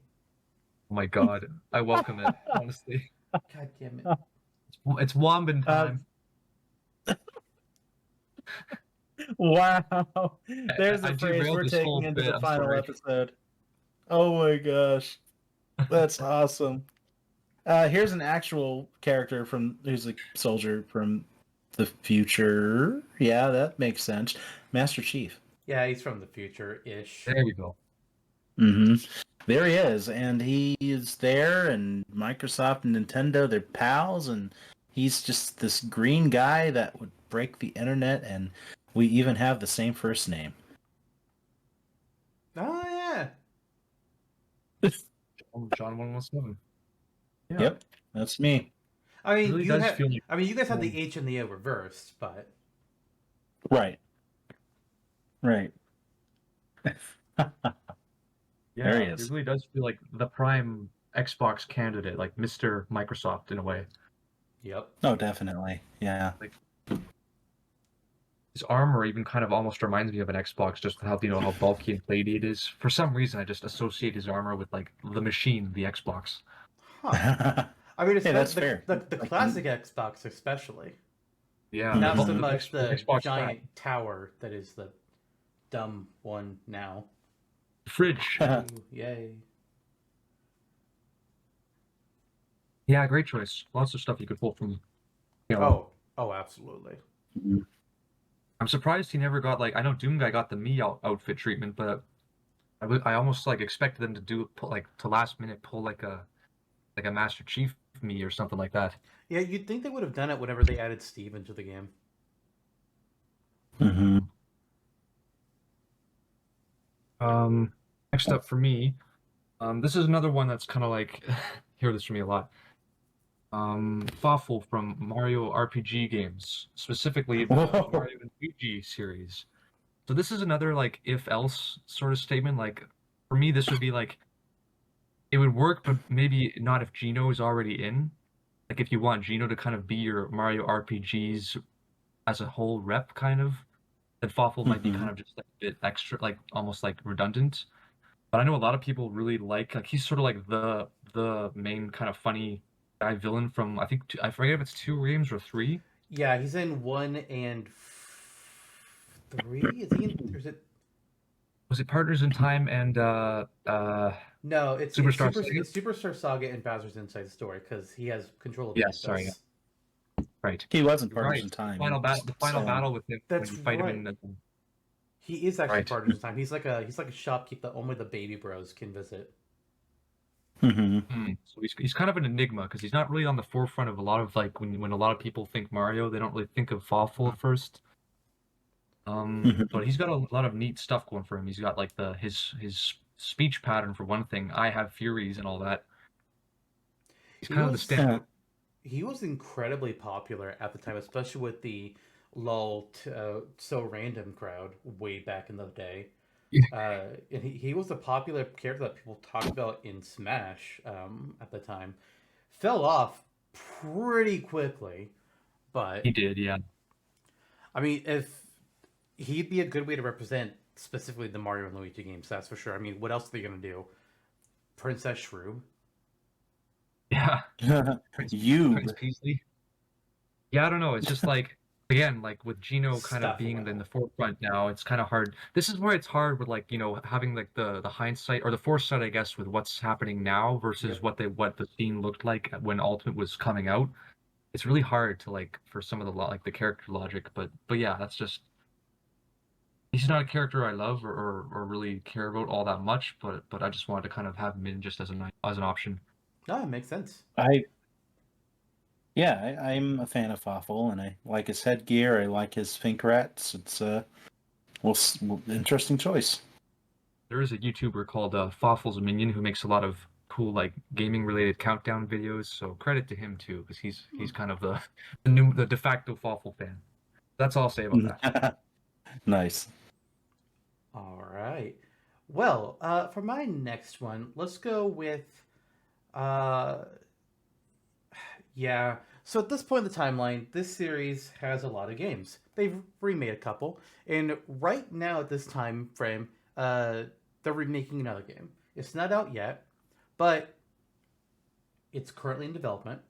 Oh my god. I welcome it, honestly. God damn it. It's Womban time. Wow. There's I a phrase derailed we're this taking whole into bit, the I'm final sorry. episode. Oh my gosh. That's awesome. Here's an actual character who's a soldier from the future. Yeah, that makes sense. Master Chief. Yeah, he's from the future-ish. There we go. Mm-hmm. There he is, and he is there, and Microsoft and Nintendo, they're pals, and he's just this green guy that would break the internet, and we even have the same first name. Oh, yeah. John 117. Yeah. Yep, that's me. I mean, It really does feel like you guys have the H and the O reversed, but... Right. Yeah, There he is. it really does feel like the prime Xbox candidate, like Mr. Microsoft in a way. Yep. Oh, definitely. Yeah. His armor even kind of almost reminds me of an Xbox, just how how bulky and plated it is. For some reason, I just associate his armor with like the machine, the Xbox. Huh. I mean, Hey, that's fair. The classic Xbox, especially. Yeah. Not so the much the Xbox giant tower that is the dumb one now. fridge. Ooh, yay. Yeah, great choice. Lots of stuff you could pull from. Oh, absolutely. I'm surprised he never got like. I know Doom Guy got the me outfit treatment, but I almost like expected them to do to last minute pull like a Master Chief me or something like that. Yeah, you'd think they would have done it whenever they added Steve into the game. Mm-hmm. Next up for me, this is another one that's kind of like hear this from me a lot. Fawful from Mario RPG games, specifically the Whoa. Mario and Luigi series. So this is another like if else sort of statement. Like for me, this would be like it would work, but maybe not if Gino is already in. Like if you want Gino to kind of be your Mario RPGs as a whole rep, kind of, then Fawful might be Mhm. kind of just like a bit extra, like almost like redundant. But I know a lot of people really like he's sort of like the main kind of funny guy villain from I think I forget if it's 2 games or 3. Yeah, he's in 1 and 3. Is he in? Or is it? Was it Partners in Time and No, it's Superstar Saga? it's Superstar Saga and Bowser's Inside Story because he has control of Yes, sorry, Memphis. right. He wasn't You're Partners right. in Time. The final battle with him That's when you fight right. him in the He is actually Right. Partners in Time. He's like a shopkeep that only the baby bros can visit. Mm-hmm. So he's kind of an enigma because he's not really on the forefront of a lot of like when a lot of people think Mario, they don't really think of Fawful at first. But he's got a lot of neat stuff going for him. He's got like his speech pattern for one thing. I have furies and all that. He's He kind of the was- standout. He was incredibly popular at the time, especially with the lol so random crowd way back in the day. And he was a popular character that people talked about in Smash at the time. Fell off pretty quickly, but He did, yeah. I mean, if he'd be a good way to represent specifically the Mario and Luigi games, that's for sure. I mean, what else are they gonna do? Princess Shroob? Yeah. You. Prince Peasley. Yeah, I don't know. It's just like again, like with Gino kind of Stuff being in well. the forefront now, it's kind of hard. This is where it's hard with like, having like the hindsight or the foresight, I guess, with what's happening now versus Yep. what the scene looked like when Ultimate was coming out. It's really hard to like for some of the like the character logic, but yeah, that's just he's not a character I love or really care about all that much, but I just wanted to kind of have him in just as an option. No, it makes sense. I'm a fan of Fawful, and I like his headgear. I like his fink rats. It's interesting choice. There is a YouTuber called Fawful's Minion who makes a lot of cool like gaming related countdown videos. So credit to him too, because he's kind of the de facto Fawful fan. That's all I'll say about that. Nice. All right. Well, for my next one, let's go with, yeah. So at this point in the timeline, this series has a lot of games. They've remade a couple, and right now at this time frame, they're remaking another game. It's not out yet, but it's currently in development,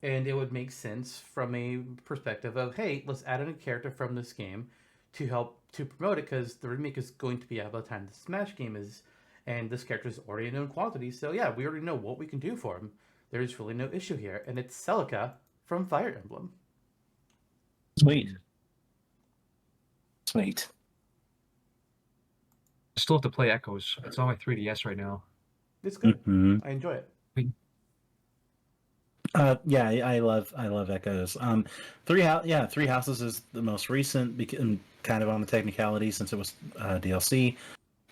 and it would make sense from a perspective of, hey, let's add in a character from this game to help to promote it because the remake is going to be out by the time the Smash game is, and this character is already a known quantity. So yeah, we already know what we can do for him. There's really no issue here, and it's Celica from Fire Emblem. Sweet. Sweet. I still have to play Echoes. It's on my 3DS right now. It's good. Mhm. I enjoy it. Yeah, I love Echoes. Three Houses is the most recent, kind of on the technicality since it was DLC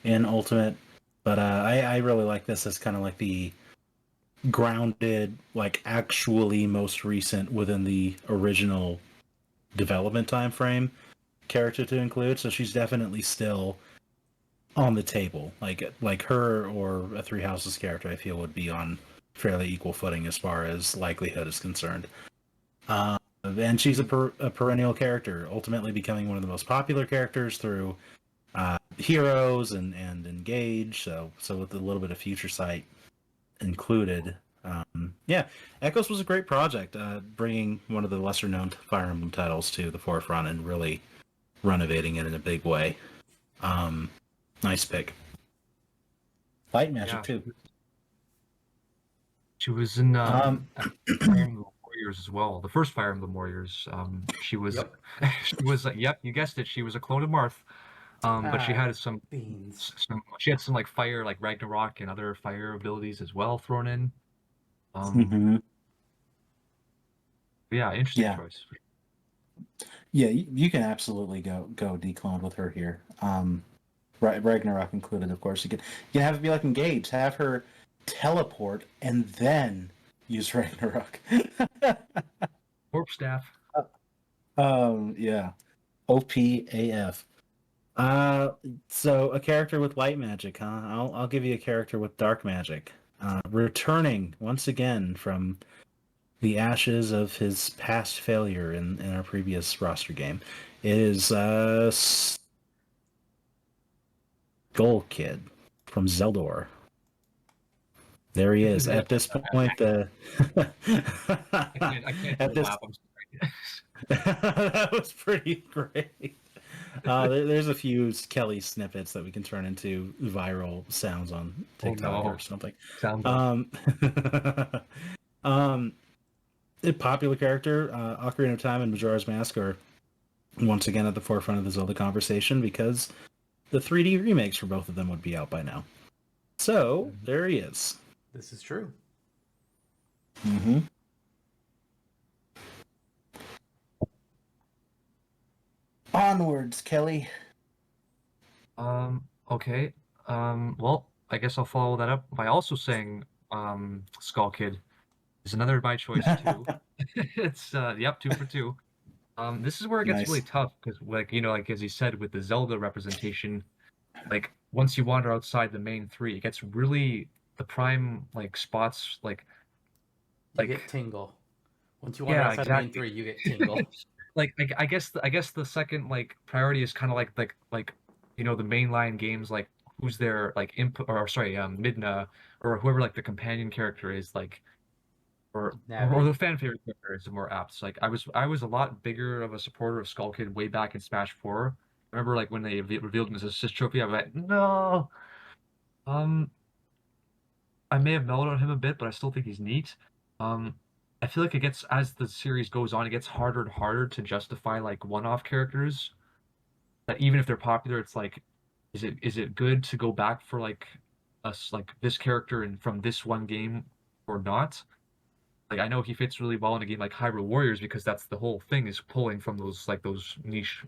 in Ultimate. But I really like this as kind of like the grounded, like actually most recent within the original development time frame character to include. So she's definitely still on the table. Like her or a Three Houses character, I feel would be on fairly equal footing as far as likelihood is concerned. And she's a perennial character, ultimately becoming one of the most popular characters through Heroes and Engage. So with a little bit of future sight included. Echoes was a great project, bringing one of the lesser known Fire Emblem titles to the forefront and really renovating it in a big way. Nice pick. Light Magic too. She was in Fire Emblem Warriors as well. The first Fire Emblem Warriors. She was Yep. she was yep, you guessed it. She was a clone of Marth. But she had some like fire, like Ragnarok and other fire abilities as well thrown in. Yeah, interesting Yeah. choice. Yeah, you can absolutely go decloned with her here. Ragnarok included, of course. You can have it be like Engage, have her teleport and then use Ragnarok. Warp staff. Yeah, OPAF. So a character with light magic, huh? I'll give you a character with dark magic. Returning once again from the ashes of his past failure in our previous roster game is Skull Kid from Zeldor. There he is. At this point, I can't at this laugh. I'm sorry. that was pretty great. There's a few Kelly snippets that we can turn into viral sounds on TikTok or something. Sounds A popular character, Ocarina of Time and Majora's Mask are once again at the forefront of the Zelda conversation because the 3D remakes for both of them would be out by now. So there he is. This is true. Mm-hmm. Onwards, Kelly. Okay. Well, I guess I'll follow that up by also saying Skull Kid is another my choice too. It's 2 for 2. This is where it gets really tough because like as you said with the Zelda representation, like once you wander outside the main 3, it gets really the prime spots you get tingle. Once you wander outside the main 3, you get tingle. I guess the second priority is kind of like the mainline games, like who's their input, or sorry, Midna, or whoever the companion character is, or the fan favorite character is more apt. So, I was a lot bigger of a supporter of Skull Kid way back in Smash 4. I remember when they revealed him as a assist trophy, I was like, no. I may have mellowed on him a bit, but I still think he's neat. I feel like as the series goes on, it gets harder and harder to justify one-off characters. That even if they're popular, it's is it good to go back for this character from this one game or not? I know he fits really well in a game like Hyrule Warriors because that's the whole thing, is pulling from those niche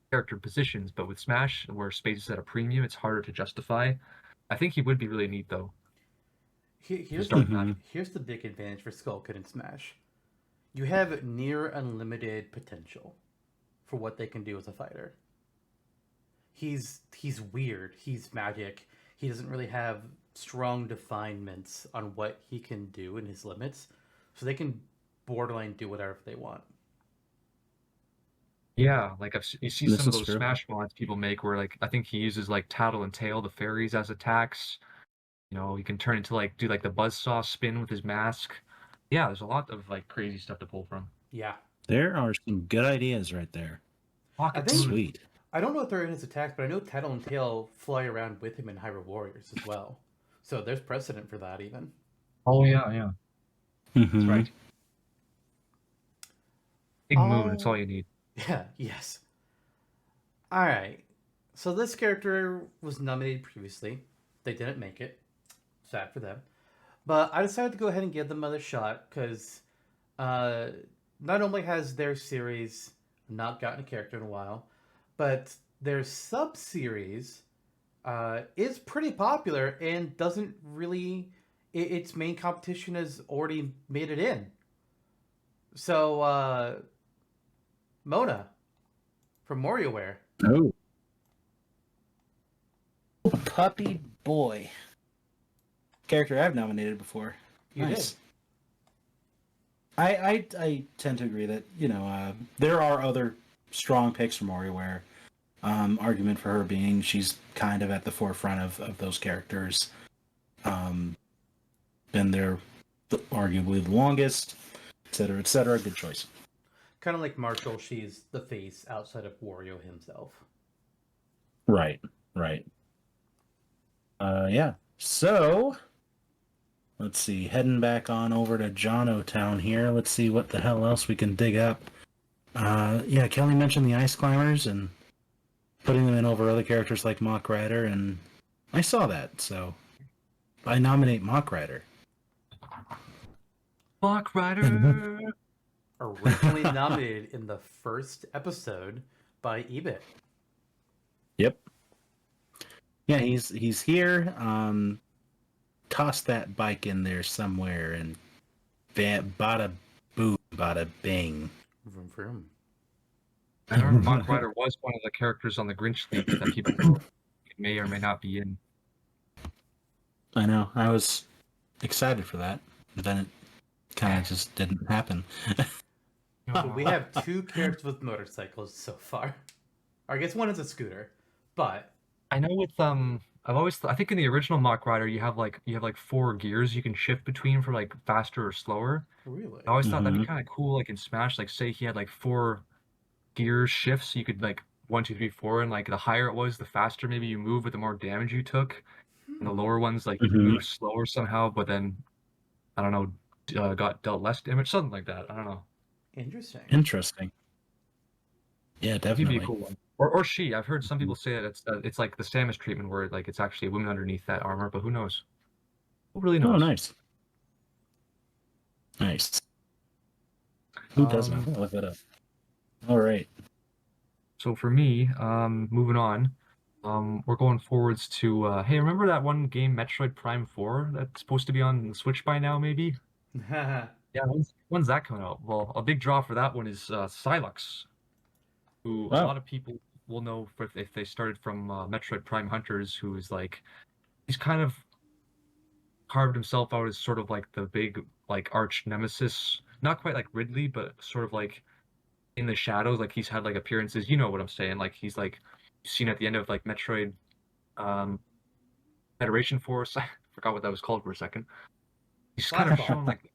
character positions. But with Smash, where space is at a premium, it's harder to justify. I think he would be really neat though. Here's the big advantage for Skull Kid in Smash. You have near unlimited potential for what they can do as a fighter. He's weird. He's magic. He doesn't really have strong definements on what he can do in his limits, so they can borderline do whatever they want. Yeah, you see some of those Smash mods people make where I think he uses Tattle and Tail, the fairies, as attacks. He can turn into do the buzzsaw spin with his mask. Yeah, there's a lot of crazy stuff to pull from. Yeah. There are some good ideas right there. Sweet. I don't know if they're in his attacks, but I know Tattle and Tail fly around with him in Hyrule Warriors as well. So there's precedent for that even. Oh yeah. Mm-hmm. That's right. Big moon, that's all you need. Yeah, yes. Alright. So this character was nominated previously. They didn't make it. Sad for them. But I decided to go ahead and give them another shot because not only has their series not gotten a character in a while, but their sub-series is pretty popular and doesn't really... Its main competition has already made it in. So, Mona from WarioWare. Oh. Puppy boy. Character I've nominated before. You did. I tend to agree that, there are other strong picks from WarioWare. Argument for her being she's kind of at the forefront of those characters. Been there arguably the longest, etc., etc. Good choice. Kind of like Marshall, she's the face outside of Wario himself. Right. Yeah. So, let's see. Heading back on over to Jonno Town here. Let's see what the hell else we can dig up. Yeah, Kelly mentioned the Ice Climbers and putting them in over other characters like Mach Rider, and I saw that, so I nominate Mach Rider. Mach Rider! Originally nominated in the first episode by eBay. Yep. Yeah, he's here. Toss that bike in there somewhere, and bada boom, bada bing. Vroom, vroom. I remember Mock Rider was one of the characters on the Grinch leak that people may or may not be in. I know. I was excited for that. Then it kind of just didn't happen. So we have 2 characters with motorcycles so far. Or I guess one is a scooter, but I know with I've always I think in the original Mock Rider you have like 4 gears you can shift between for like faster or slower. really, I always thought that'd be kind of cool, like in Smash, like say he had like 4 gear shifts, so you could like 1, 2, 3, 4, and like the higher it was, the faster maybe you move, but the more damage you took. And the lower ones like you move slower somehow, but then I don't know, got dealt less damage, something like that. I don't know. Interesting. Yeah, He'd definitely. be a cool one. Or she. I've heard some people say that it's like the Samus treatment where like it's actually a woman underneath that armor, but who knows? Who really knows? Oh, nice. Nice. Who doesn't? I'll look that up. All right. So for me, moving on, we're going forwards to hey, remember that one game Metroid Prime 4 that's supposed to be on the Switch by now, maybe? Yeah, when's that coming out? Well, a big draw for that one is Sylux, who a lot of people will know if they started from Metroid Prime Hunters, who is like he's kind of carved himself out as sort of like the big like arch nemesis, not quite like Ridley, but sort of like in the shadows. Like he's had like appearances, you know what I'm saying? Like he's like seen at the end of like Metroid Federation Force. I forgot what that was called for a second. He's kind of shown like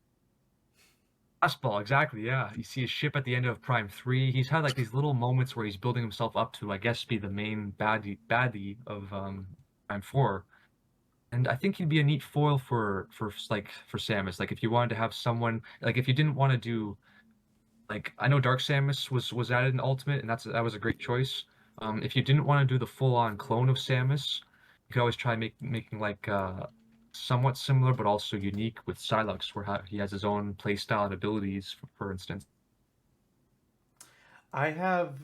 fastball, exactly, yeah. You see his ship at the end of Prime 3. He's had like these little moments where he's building himself up to, I guess, be the main baddie of Prime 4. And I think he'd be a neat foil for Samus. Like if you wanted to have someone, like if you didn't want to do, like I know Dark Samus was added in Ultimate, and that was a great choice. If you didn't want to do the full-on clone of Samus, you could always try making like somewhat similar but also unique with Sylux, where he has his own playstyle and abilities, for instance. I have,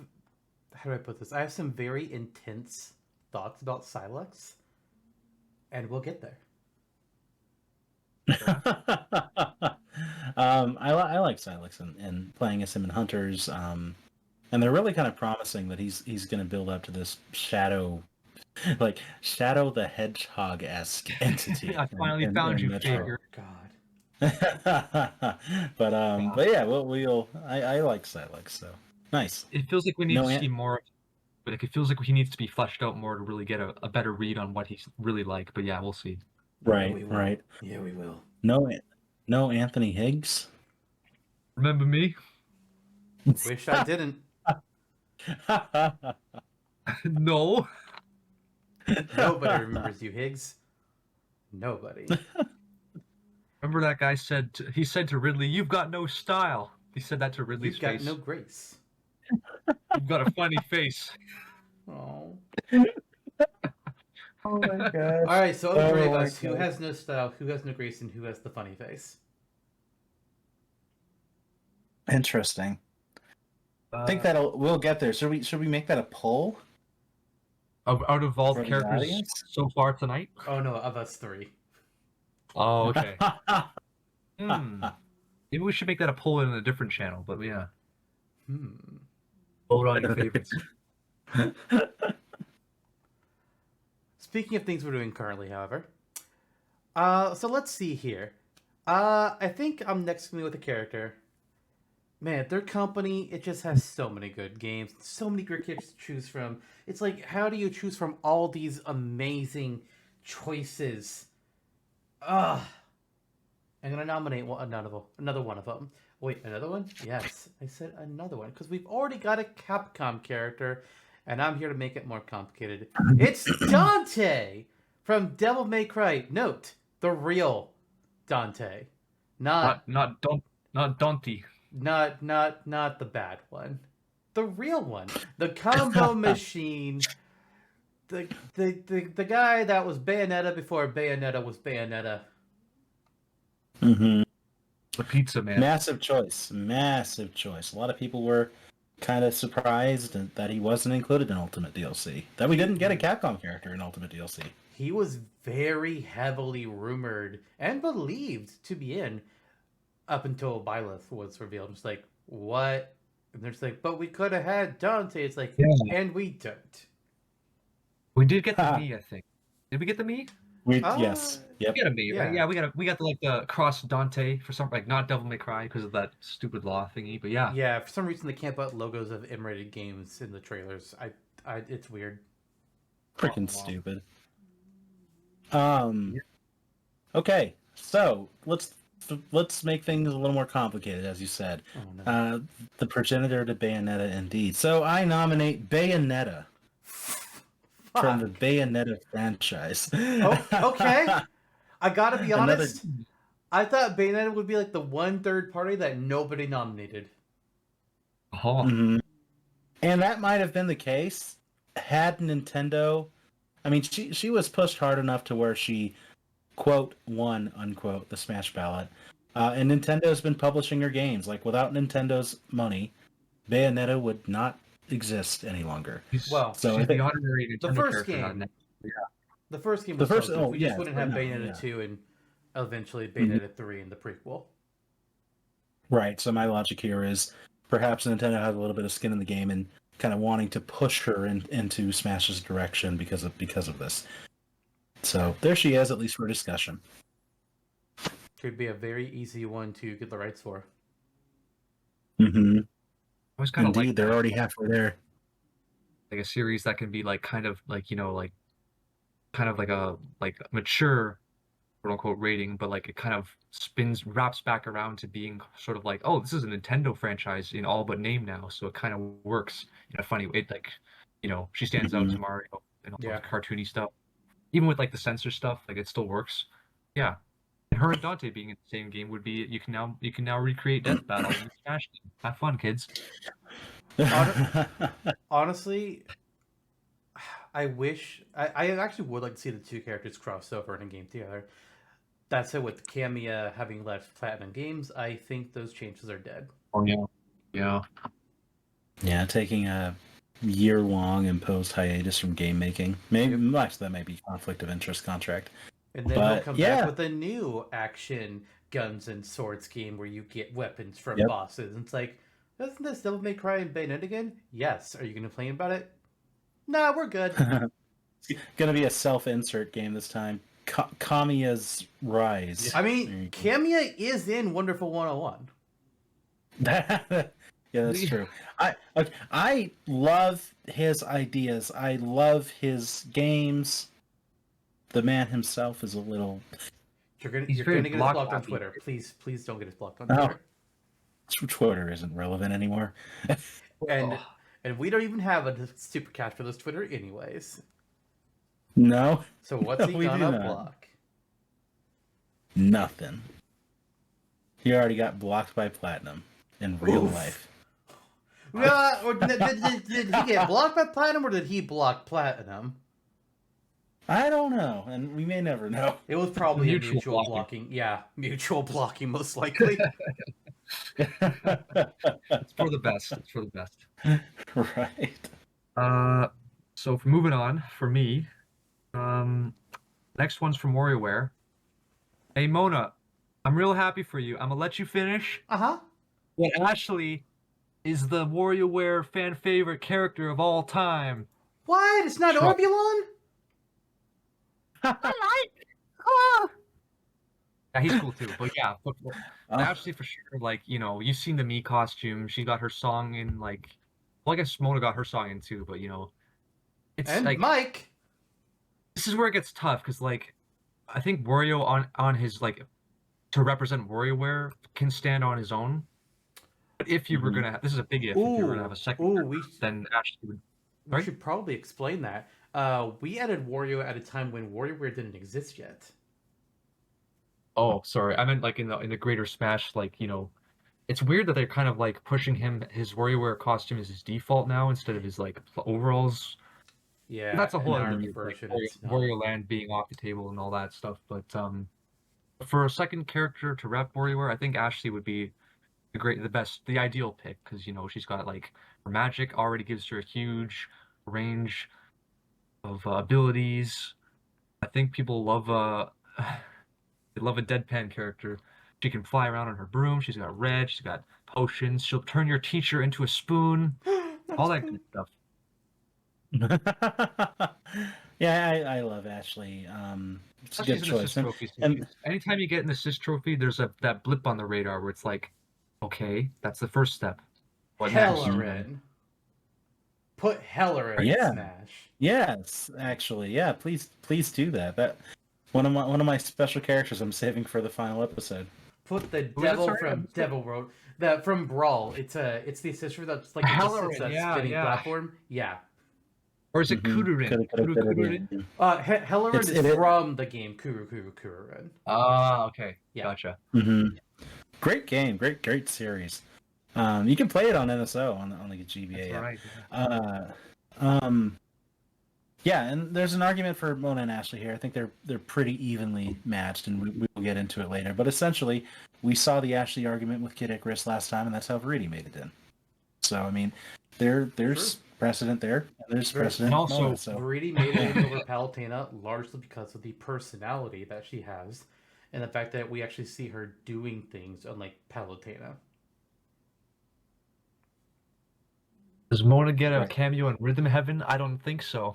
how do I put this? I have some very intense thoughts about Sylux, and we'll get there. I like Sylux and playing as him in Hunters, and they're really kind of promising that he's going to build up to this Shadow the Hedgehog-esque entity. I finally found you, Faker. Oh, God. but yeah, I like Sylux, so nice. It feels like we need to see more, but it feels like he needs to be fleshed out more to really get a better read on what he's really like. But yeah, we'll see. Right. Yeah, we will. No Anthony Higgs. Remember me? Wish I didn't. No. Nobody remembers you, Higgs. Nobody. Remember that guy said to Ridley, "You've got no style." He said that to Ridley's face. You've got no grace. You've got a funny face. Oh. Oh my gosh. All right, so the 3 of us, who has no style, who has no grace, and who has the funny face? Interesting. I think we'll get there. Should we make that a poll? Out of all the characters so far tonight? Oh no, of us 3. Oh, okay. Maybe we should make that a poll in a different channel, but yeah. Vote on your favorites. Speaking of things we're doing currently, however, so let's see here. I think I'm next to me with a character. Man, their company, it just has so many good games, so many great characters to choose from. It's like, how do you choose from all these amazing choices? I'm gonna nominate another one of them. Wait, another one? Yes, I said another one, because we've already got a Capcom character, and I'm here to make it more complicated. It's Dante from Devil May Cry. Note, the real Dante. Not Dante. Not the bad one. The real one. The combo machine. The guy that was Bayonetta before Bayonetta was Bayonetta. Mm-hmm. The pizza man. Massive choice. Massive choice. A lot of people were kind of surprised that he wasn't included in Ultimate DLC. That we didn't get a Capcom character in Ultimate DLC. He was very heavily rumored and believed to be in up until Byleth was revealed. It's like, what? And there's like, but we could have had Dante. It's like, Yeah. and we don't. We did get the Mii, I think. Did we get the Mii? Yes. Yep. We got a Mii, Yeah. right? Yeah, we got the cross Dante for some not Devil May Cry because of that stupid law thingy, but yeah. Yeah, for some reason they can't put logos of M-rated games in the trailers. It's weird. Freaking stupid. Okay, so let's make things a little more complicated, as you said. Oh, no. The progenitor to Bayonetta, indeed. So I nominate Bayonetta from the Bayonetta franchise. Oh, okay. I gotta be honest. I thought Bayonetta would be like the one third party that nobody nominated. Oh. Mm-hmm. And that might have been the case had Nintendo. I mean, she was pushed hard enough to where she, quote, won, unquote, the Smash ballot. And Nintendo's been publishing her games. Like, without Nintendo's money, Bayonetta would not exist any longer. Well, so she's the honorary Nintendo the first character game. Yeah. The first game was we just wouldn't have Bayonetta yeah. 2 and eventually Bayonetta 3 in the prequel. Right, so my logic here is perhaps Nintendo has a little bit of skin in the game and kind of wanting to push her into Smash's direction because of this. So there she is, at least for discussion. Could be a very easy one to get the rights for. Mm-hmm. I was kind of Indeed, like they're already halfway there. Like a series that can be like kind of like kind of like a mature quote unquote rating, but like it kind of wraps back around to being sort of like, oh, this is a Nintendo franchise in all but name now, so it kind of works in a funny way. Like, she stands out to Mario and all the cartoony stuff. Even with like the censor stuff, like it still works. Yeah. And her and Dante being in the same game would be you can now recreate Death Battle in the Smash game. Have fun, kids. Honestly, I wish I actually would like to see the two characters cross over in a game together. That said, with Kamiya having left Platinum Games, I think those chances are dead. Oh yeah. Yeah, taking a year-long imposed hiatus from game making. Maybe much that may be conflict of interest contract. And then he'll come back with a new action guns and swords game where you get weapons from bosses. And it's like, doesn't this Devil May Cry and Bayonetta again? Yes. Are you going to complain about it? Nah, we're good. It's going to be a self-insert game this time. Kamiya's Rise. I mean, Kamiya is in Wonderful 101. Yeah, that's true. I love his ideas. I love his games. The man himself is a little. You're gonna get us blocked on Twitter. Please don't get us blocked on Twitter. Twitter isn't relevant anymore. And we don't even have a Super Cast Bros Twitter anyways. No. So what's he gonna block? Nothing. He already got blocked by Platinum in real life. Or did he get blocked by Platinum, or did he block Platinum? I don't know, and we may never know. It was probably a mutual blocking. Yeah, mutual blocking, most likely. It's for the best. It's for the best. Right. So for moving on, for me, next one's from WarioWare. Hey Mona, I'm real happy for you. I'm gonna let you finish. But Ashley is the WarioWare fan favorite character of all time. What? It's not Orbulon? I like. Oh. Yeah, he's cool too. But yeah, Ashley for sure. Like, you've seen the Mii costume. She got her song in well, I guess Mona got her song in too. But it's and like Mike. This is where it gets tough because I think Wario on his to represent WarioWare can stand on his own. But if you were gonna have, this is a big if you were gonna have a second, then Ashley would. We should probably explain that. We added Wario at a time when WarioWare didn't exist yet. Oh, sorry. I meant in the greater Smash, it's weird that they're kind of pushing his WarioWare costume as his default now instead of his overalls. Yeah, that's a whole other version. Wario Land being off the table and all that stuff. But For a second character to rep WarioWare, I think Ashley would be the ideal pick because she's got like her magic already gives her a huge range of abilities. I think people love they love a deadpan character. She can fly around on her broom. She's got red. She's got potions. She'll turn your teacher into a spoon. All that good stuff. Yeah, I love Ashley. It's a She's good an choice. assist trophy. And Anytime you get an assist trophy, there's that blip on the radar where it's like, okay, that's the first step. What next? Hellerin. Put Hellerin in Yeah. Smash. yes, actually, yeah. Please do that. That one of my special characters I'm saving for the final episode. Put the Who is it, devil sorry? from Devil Road. From Brawl. It's the assist that's like Hellerin, that yeah, spinning yeah. platform. Yeah. Or is it Kururin? Kururin? Hellerin is from the game Kururin. Ah, okay. Yeah. Gotcha. Mm-hmm. Great game, great series. You can play it on NSO on the GBA. That's right. Yeah, and there's an argument for Mona and Ashley here. I think they're pretty evenly matched, and we will get into it later. But essentially, we saw the Ashley argument with Kid Icarus last time, and that's how Verity made it in. So I mean, there's precedent there, and there's precedent. And also, Mona, so. Verity made it over Palutena largely because of the personality that she has, and the fact that we actually see her doing things unlike Palutena. Does Mona get a cameo in Rhythm Heaven? I don't think so.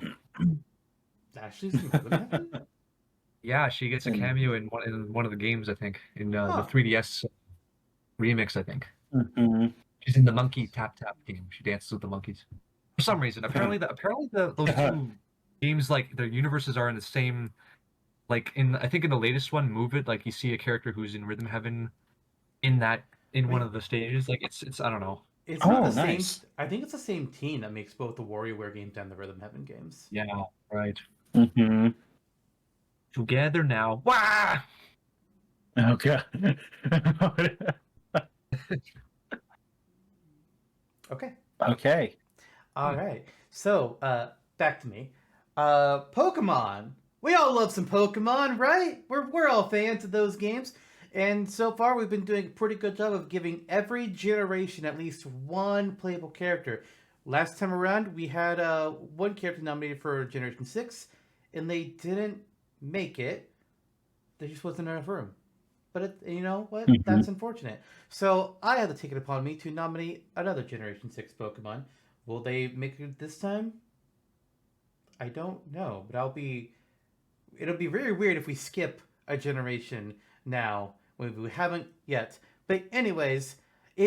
Ashley's in Rhythm Heaven? Yeah, she gets a cameo in one of the games, I think, in the 3DS remix, I think. Mm-hmm. She's in the monkey tap game. She dances with the monkeys. For some reason, apparently those two games, like their universes are in the same. Like I think in the latest one, Move It, like you see a character who's in Rhythm Heaven, in one of the stages. Like it's I don't know. It's not the nice. same. I think it's the same team that makes both the WarioWare games and the Rhythm Heaven games. Yeah, right. Mm-hmm. Together now. Wah! Oh god. Okay. Okay. All right. So, back to me. Pokemon. We all love some Pokemon, right? We're all fans of those games. And so far, we've been doing a pretty good job of giving every generation at least one playable character. Last time around, we had one character nominated for Generation 6, and they didn't make it. There just wasn't enough room. But you know what? Mm-hmm. That's unfortunate. So I had to take it upon me to nominate another Generation 6 Pokemon. Will they make it this time? I don't know, but it'll be very weird if we skip a generation now when we haven't yet. But anyways, I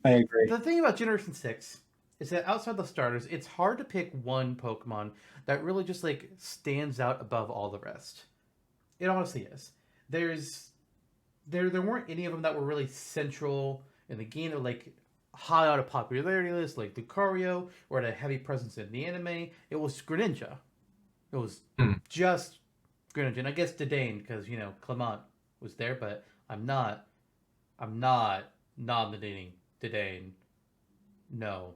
agree. The thing about Generation 6 is that outside the starters, it's hard to pick one Pokemon that really just like stands out above all the rest. It honestly is. There weren't any of them that were really central in the game or like high on a popularity list like Lucario or had a heavy presence in the anime. It was Greninja. It was just Greninja. And I guess Dedane because, Clement was there, but I'm not nominating Dedane. No.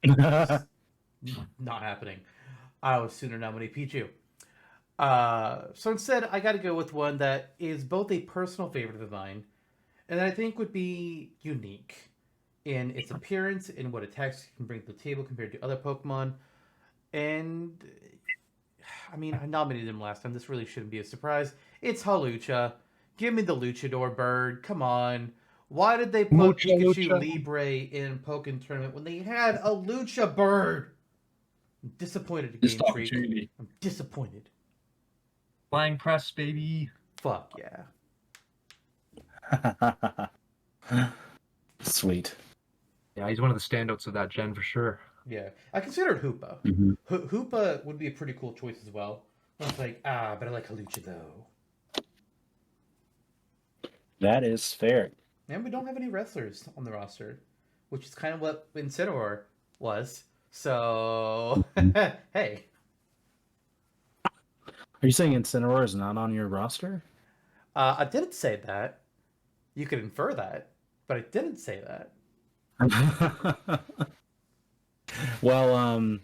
Not happening. I would sooner nominate Pichu. So instead, I got to go with one that is both a personal favorite of mine, and I think would be unique in its appearance and what attacks it can bring to the table compared to other Pokemon. And I mean, I nominated him last time. This really shouldn't be a surprise. It's Hawlucha. Give me the Luchador bird. Come on. Why did they put Pikachu Libre in Pokken Tournament when they had a Lucha bird? I'm disappointed, Game Freak. I'm disappointed. Flying press, baby. Fuck yeah. Sweet. Yeah, he's one of the standouts of that gen for sure. Yeah. I considered Hoopa. Mm-hmm. Hoopa would be a pretty cool choice as well. I was like, but I like Hawlucha though. That is fair. And we don't have any wrestlers on the roster, which is kind of what Incineroar was. So, hey. Are you saying Incineroar is not on your roster? I didn't say that. You could infer that, but I didn't say that. Well,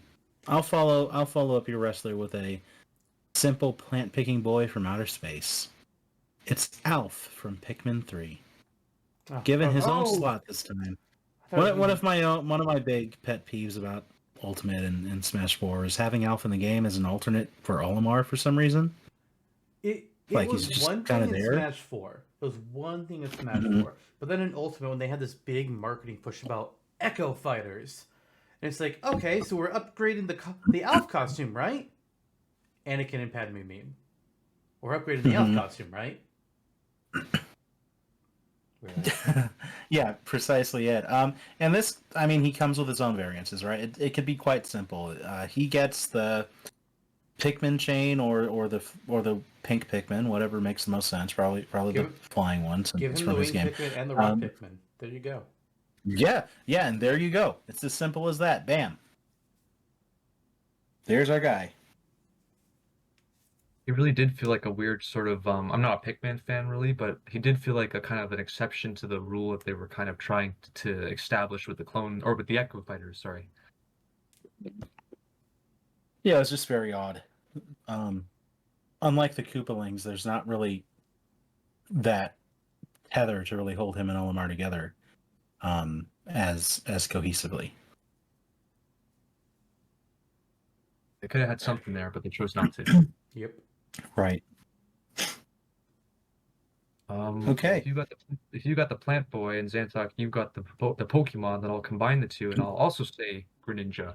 I'll follow up your wrestler with a simple plant picking boy from outer space. It's Alf from Pikmin 3. Oh, Given his own oh, slot this time. I thought One you- of my big pet peeves about Ultimate and Smash 4 is having Alf in the game as an alternate for Olimar for some reason. It Like, was he's just one kinda thing in there. Smash 4. It was one thing in Smash Mhm. 4. But then in Ultimate, when they had this big marketing push about Echo Fighters, and it's like, okay, so we're upgrading the Alf costume, right? Anakin and Padme meme. We're upgrading the Alf Mhm. costume, right? We're Yeah, precisely it. And this, I mean, he comes with his own variances, right? It could be quite simple. He gets the Pikmin chain or the pink Pikmin, whatever makes the most sense. Probably the Give- flying one since Give it's him the from his wing game. Pikmin and the rock Um, Pikmin. There you go. Yeah, and there you go. It's as simple as that. Bam. There's our guy. It really did feel like a weird sort of I'm not a Pikmin fan really, but he did feel like a kind of an exception to the rule that they were kind of trying to establish with the clone or with the Echo Fighters, sorry. Yeah, it's just very odd. Unlike the Koopalings, there's not really that tether to really hold him and Olimar together as cohesively. They could have had something there, but they chose not to. Yep. Right. Okay. If you got the Plant Boy and Zantok, you've got the Pokemon, then I'll combine the two, and I'll also say Greninja.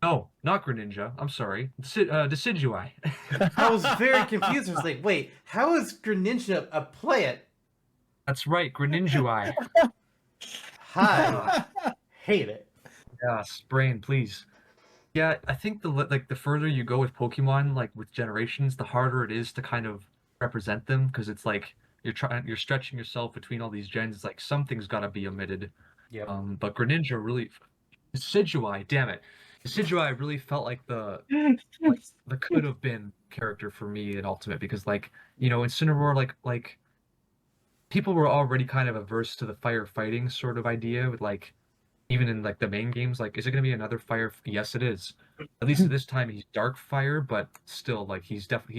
No, not Greninja. I'm sorry, Decidueye. I was very confused. I was like, wait, how is Greninja a plant? That's right, Greninjueye. Hi. Hate it. Yes, brain, please. Yeah, I think the further you go with Pokemon, like with generations, the harder it is to kind of represent them because it's like you're stretching yourself between all these gens. It's like something's got to be omitted. Yep. But Greninja really, Decidueye, damn it, Decidueye really felt like the could have been character for me in Ultimate because Incineroar like people were already kind of averse to the firefighting sort of idea with even in the main games, is it going to be another fire? Yes, it is. At least at this time he's dark fire, but still he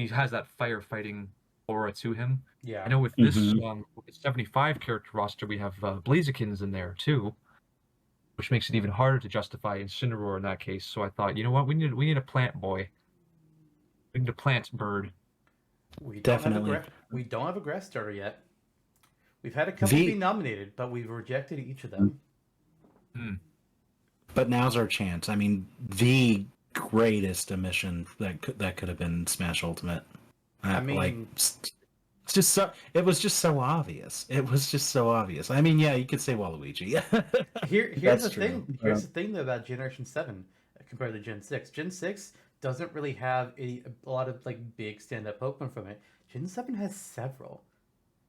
has that firefighting aura to him. Yeah. I know with this Mhm. with the 75 character roster we have Blazikins in there too, which makes it even harder to justify Incineroar in that case. So I thought, you know what, we need a plant boy. We need a plant bird. We don't Definitely. have a grass starter yet. We've had a couple The- be nominated, but we've rejected each of them. But now's our chance. I mean, the greatest omission that could have been Smash Ultimate. I mean- it's just so. It was just so obvious. It was just so obvious. I mean, yeah, you could say Waluigi. Here's That's the true. thing. Here's the thing though about Generation 7 compared to Gen 6. Gen 6 doesn't really have a lot of big stand-up Pokemon from it. Gen 7 has several.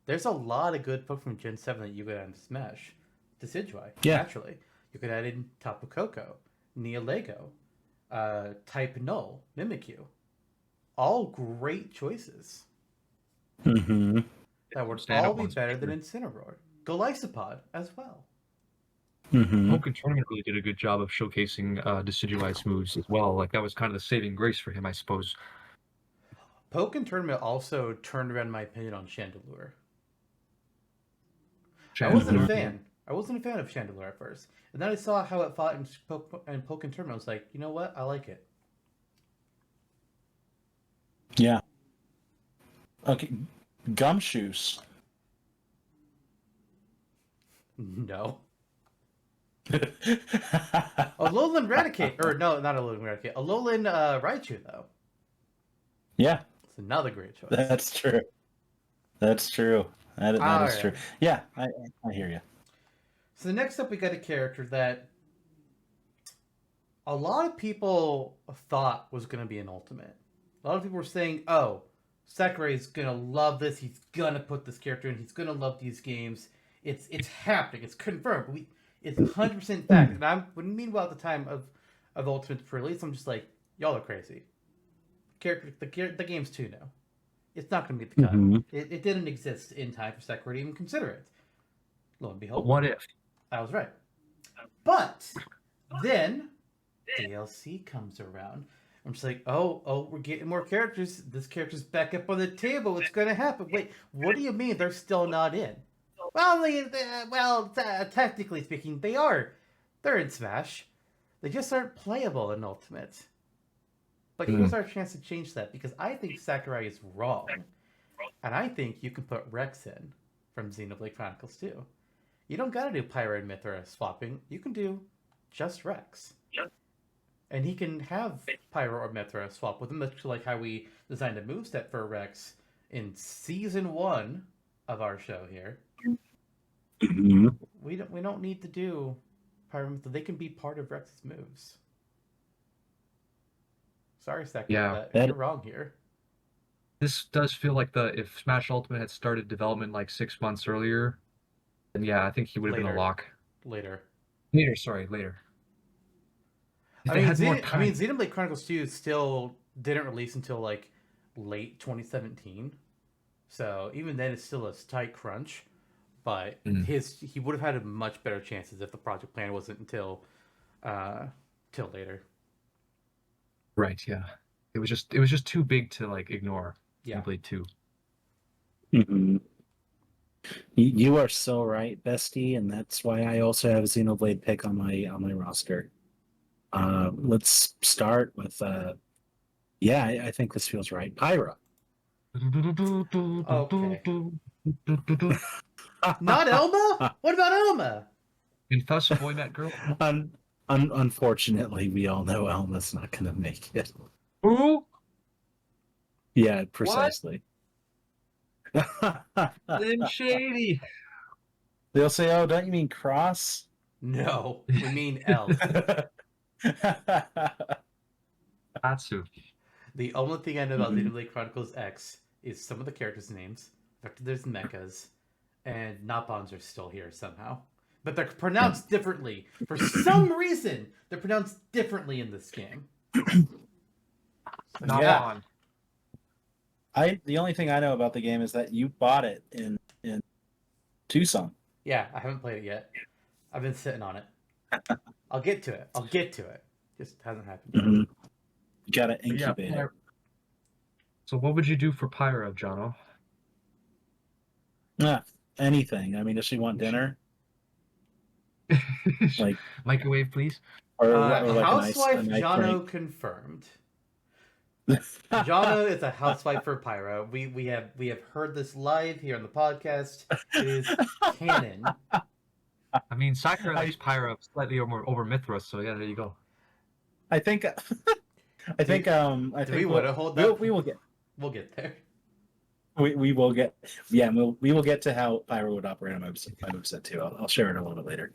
There's a lot of good Pokemon from Gen 7 that you could add into Smash. Decidueye, Yeah. naturally. You could add in Tapu Koko, Neolego, Type Null, Mimikyu. All great choices Mm-hmm. that would Stand-up all be ones, better for than Incineroar. Golisopod as well. Mm-hmm. Pokken Tournament really did a good job of showcasing Decidueye's moves as well. Like that was kind of the saving grace for him, I suppose. Pokken Tournament also turned around my opinion on Chandelure. I wasn't a fan. I wasn't a fan of Chandelure at first. And then I saw how it fought in Pokken Tournament. I was like, you know what? I like it. Yeah. Okay. Gumshoes. No. Alolan Raticate. Or no, not Alolan Raticate. Alolan Raichu, though. Yeah, It's another great choice. that's true. That's true. That is Alright. true. Yeah, I hear you. So next up, we got a character that a lot of people thought was going to be an Ultimate. A lot of people were saying, "Oh, Sakurai's going to love this. He's going to put this character in. He's going to love these games. It's happening. It's confirmed. It's 100% fact." And meanwhile, at the time of Ultimate's release, I'm just like, y'all are crazy. The game's too new. It's not going to be the cut. Mhm. It didn't exist in time for Sakurai to even consider it. Lo and But behold, what if? I was right. But then DLC comes around. I'm just like, oh, we're getting more characters. This character's back up on the table. What's going to happen? Wait, what do you mean they're still not in? Well, technically speaking, they are. They're in Smash. They just aren't playable in Ultimate. But here's our chance to change that, because I think Sakurai is wrong. And I think you can put Rex in from Xenoblade Chronicles 2. You don't gotta do Pyro and Mythra swapping. You can do just Rex. And he can have Pyro or Mythra swap with him, much like how we designed a moveset for Rex in Season 1 of our show here. Mhm. We don't need to do Pyro and Mythra. They can be part of Rex's moves. Sorry, Sakurai, Yeah. you're wrong here. This does feel like if Smash Ultimate had started development like 6 months earlier, then yeah, I think he would have been a Later. lock. Later. Later. If they had more time. Xenoblade Chronicles 2 still didn't release until like late 2017. So even then, it's still a tight crunch. But he would have had a much better chances if the project plan wasn't until till later. Right, yeah. It was just too big to like ignore. Yeah. Xenoblade 2. Mhm. You are so right, bestie, and that's why I also have a Xenoblade pick on my roster. Let's start with I think this feels right. Pyra. Okay. Not Elma? What about Elma? And thus, Boy Met Girl. Unfortunately, we all know Elma's not going to make it. Who? Yeah, precisely. Slim Shady. They'll say, "Oh, don't you mean Cross?" No, we mean Elf. Atsu. The only thing I know about Xenoblade Chronicles X is some of the characters' names. There's mechas, and Napons are still here somehow. But they're pronounced differently. For some reason, they're pronounced differently in this game. Napon. The only thing I know about the game is that you bought it in Tucson. Yeah, I haven't played it yet. I've been sitting on it. I'll get to it. Just hasn't happened yet. Mm-hmm. You gotta incubate it. So what would you do for Pyro, Jonno? Anything. I mean, does she want dinner? Like microwave, please. Or like Housewife a nice Jonno confirmed. Jonno is a housewife for Pyro. We have heard this live here on the podcast. It is canon. I mean, Sakura likes Pyro slightly over Mithras, so yeah, there you go. I think we want to hold that? We'll get there. We will get we will get to how Pyro would operate on my moveset too. I'll share it a little bit later.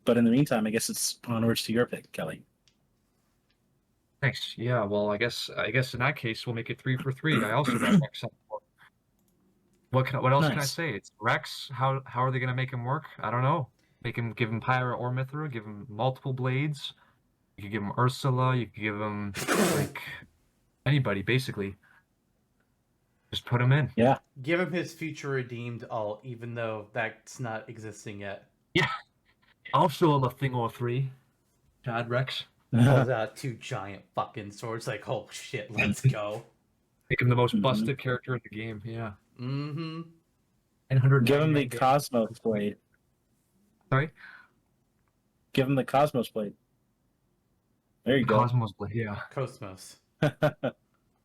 But in the meantime, I guess it's onwards to your pick, Kelly. Thanks. Yeah, well, I guess in that case we'll make it 3 for 3. I also got Rex on board. What else can I say? It's Rex. How are they gonna make him work? I don't know. Give him Pyra or Mithra. Give him multiple blades. You could give him Ursula. You could give him like anybody basically. Just put him in. Yeah. Give him his future redeemed alt, even though that's not existing yet. Yeah. I'll show him a thing or three. Chad Rex. Pulls out 2 giant fucking swords, like, oh shit, let's go. Make him the most busted character in the game, yeah. Mm-hmm. Give him the Cosmos blade. Sorry? Give him the Cosmos blade. There you go. Cosmos blade, yeah. Cosmos.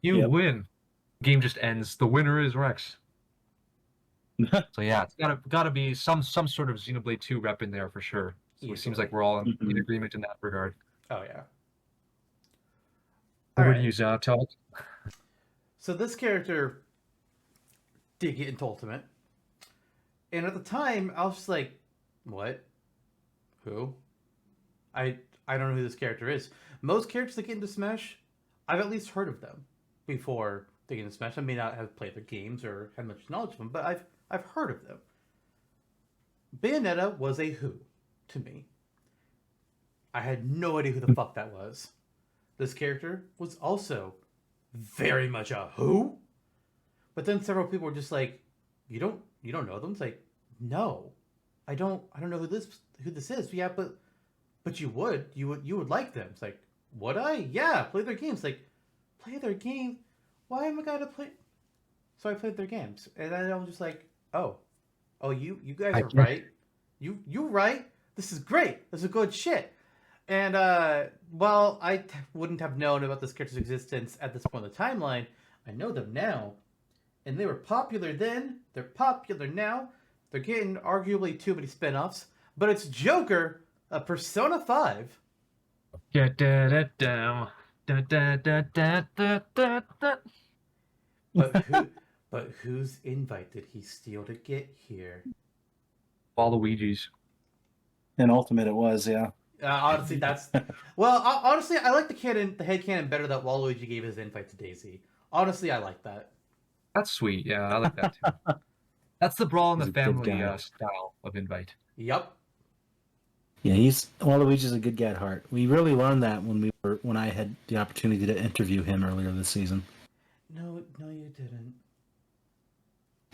You win. Game just ends. The winner is Rex. So yeah, it's gotta be some sort of Xenoblade 2 rep in there for sure. So it seems like we're all in agreement in that regard. Oh yeah. Over to you, Zantok. So this character did get into Ultimate. And at the time, I was just like, what? Who? I don't know who this character is. Most characters that get into Smash, I've at least heard of them before they get into Smash. I may not have played their games or had much knowledge of them, but I've heard of them. Bayonetta was a who to me. I had no idea who the fuck that was. This character was also very much a who. But then several people were just like, you don't know them? It's like, no. I don't know who this is. Yeah, but but you would like them. It's like, would I? Yeah, play their games. Like, play their game? Why am I gonna play? So I played their games, and then I was just like, oh, you guys are right. You right. This is great. This is good shit. And well, wouldn't have known about this character's existence at this point in the timeline. I know them now, and they were popular then. They're popular now. They're getting arguably too many spin-offs, but it's Joker, a Persona 5. Da da da da da da da da da da da. But whose invite did he steal to get here? Waluigi's. In Ultimate, it was, yeah. Honestly, that's well. Honestly, I like the headcanon better that Waluigi gave his invite to Daisy. Honestly, I like that. That's sweet. Yeah, I like that too. That's the Brawl in the He's a good Family guy. style of invite. Yep. Yeah, Waluigi's a good guy at heart. We really learned that when I had the opportunity to interview him earlier this season. No, you didn't.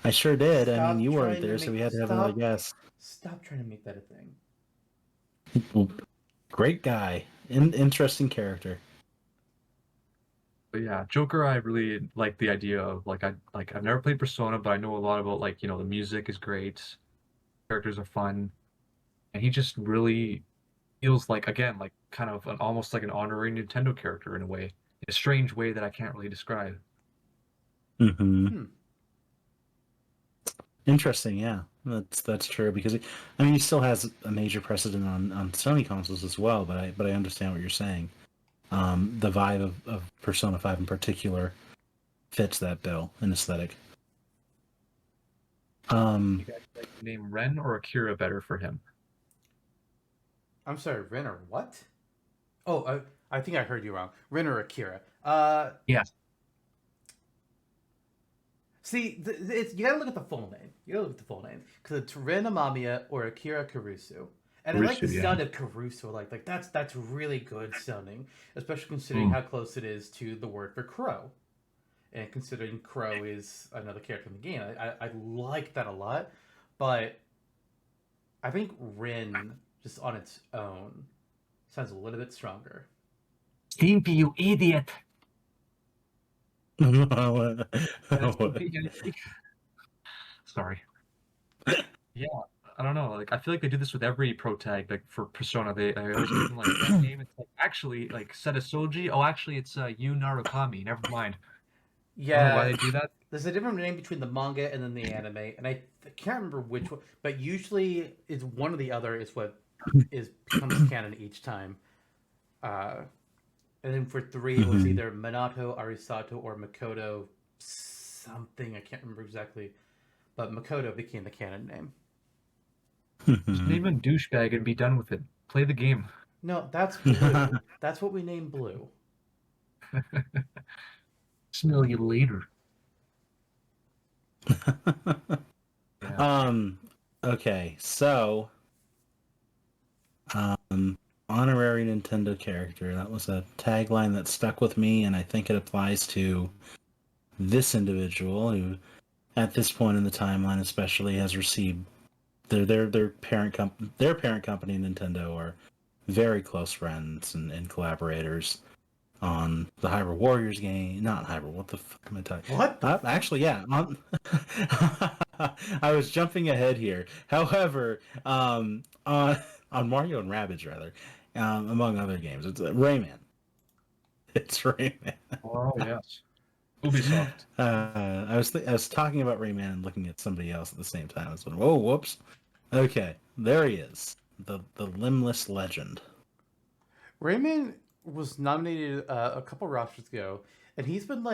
I sure did. I Stop mean, you weren't trying to there, so make- we had to have another guest. Stop trying to make that a thing. Well, great guy, interesting character. But yeah, Joker, I really like the idea of I've never played Persona, but I know a lot about the music is great, characters are fun, and he just really feels like kind of almost like an honorary Nintendo character in a way, in a strange way that I can't really describe. Mm-hmm. Interesting, yeah, that's true because he still has a major precedent on Sony consoles as well. But I understand what you're saying. The vibe of Persona 5 in particular fits that bill and aesthetic. You guys like the name Ren or Akira better for him? I'm sorry, Ren or what? Oh, I think I heard you wrong. Ren or Akira. Yes. See, you gotta look at the full name. You gotta look at the full name because it's Ren Amamiya or Akira Kurusu. And I like the Kurusu, sound of Kurusu. Like that's really good sounding, especially considering how close it is to the word for crow, and considering crow is another character in the game. I like that a lot, but I think Ren just on its own sounds a little bit stronger. Stimpy, you idiot! Sorry. Yeah, I don't know. I feel like they do this with every pro tag. Like for Persona, they always give them that name. It's actually Setasoji. Oh, actually, it's Yu Narukami. Never mind. Yeah, I don't know why they do that. There's a different name between the manga and then the anime, and I can't remember which one. But usually, it's one or the other is what becomes canon each time. And then for 3, it was either Minato, Arisato, or Makoto something. I can't remember exactly. But Makoto became the canon name. Just name him douchebag and be done with it. Play the game. No, that's Blue. That's what we named Blue. Smell you later. Yeah. Okay, so honorary Nintendo character. That was a tagline that stuck with me, and I think it applies to this individual who, at this point in the timeline, especially, has received their parent company, Nintendo, are very close friends and collaborators on the Hyrule Warriors game. Not Hyrule. What the fuck am I talking? What? Actually, yeah. I was jumping ahead here. However, on Mario and Rabbids, rather, among other games, it's Rayman. It's Rayman. Oh yes. Ubisoft. I was talking about Rayman and looking at somebody else at the same time. I was like, whoa, whoops. Okay, there he is, the limbless legend. Rayman was nominated a couple rosters ago, and he's been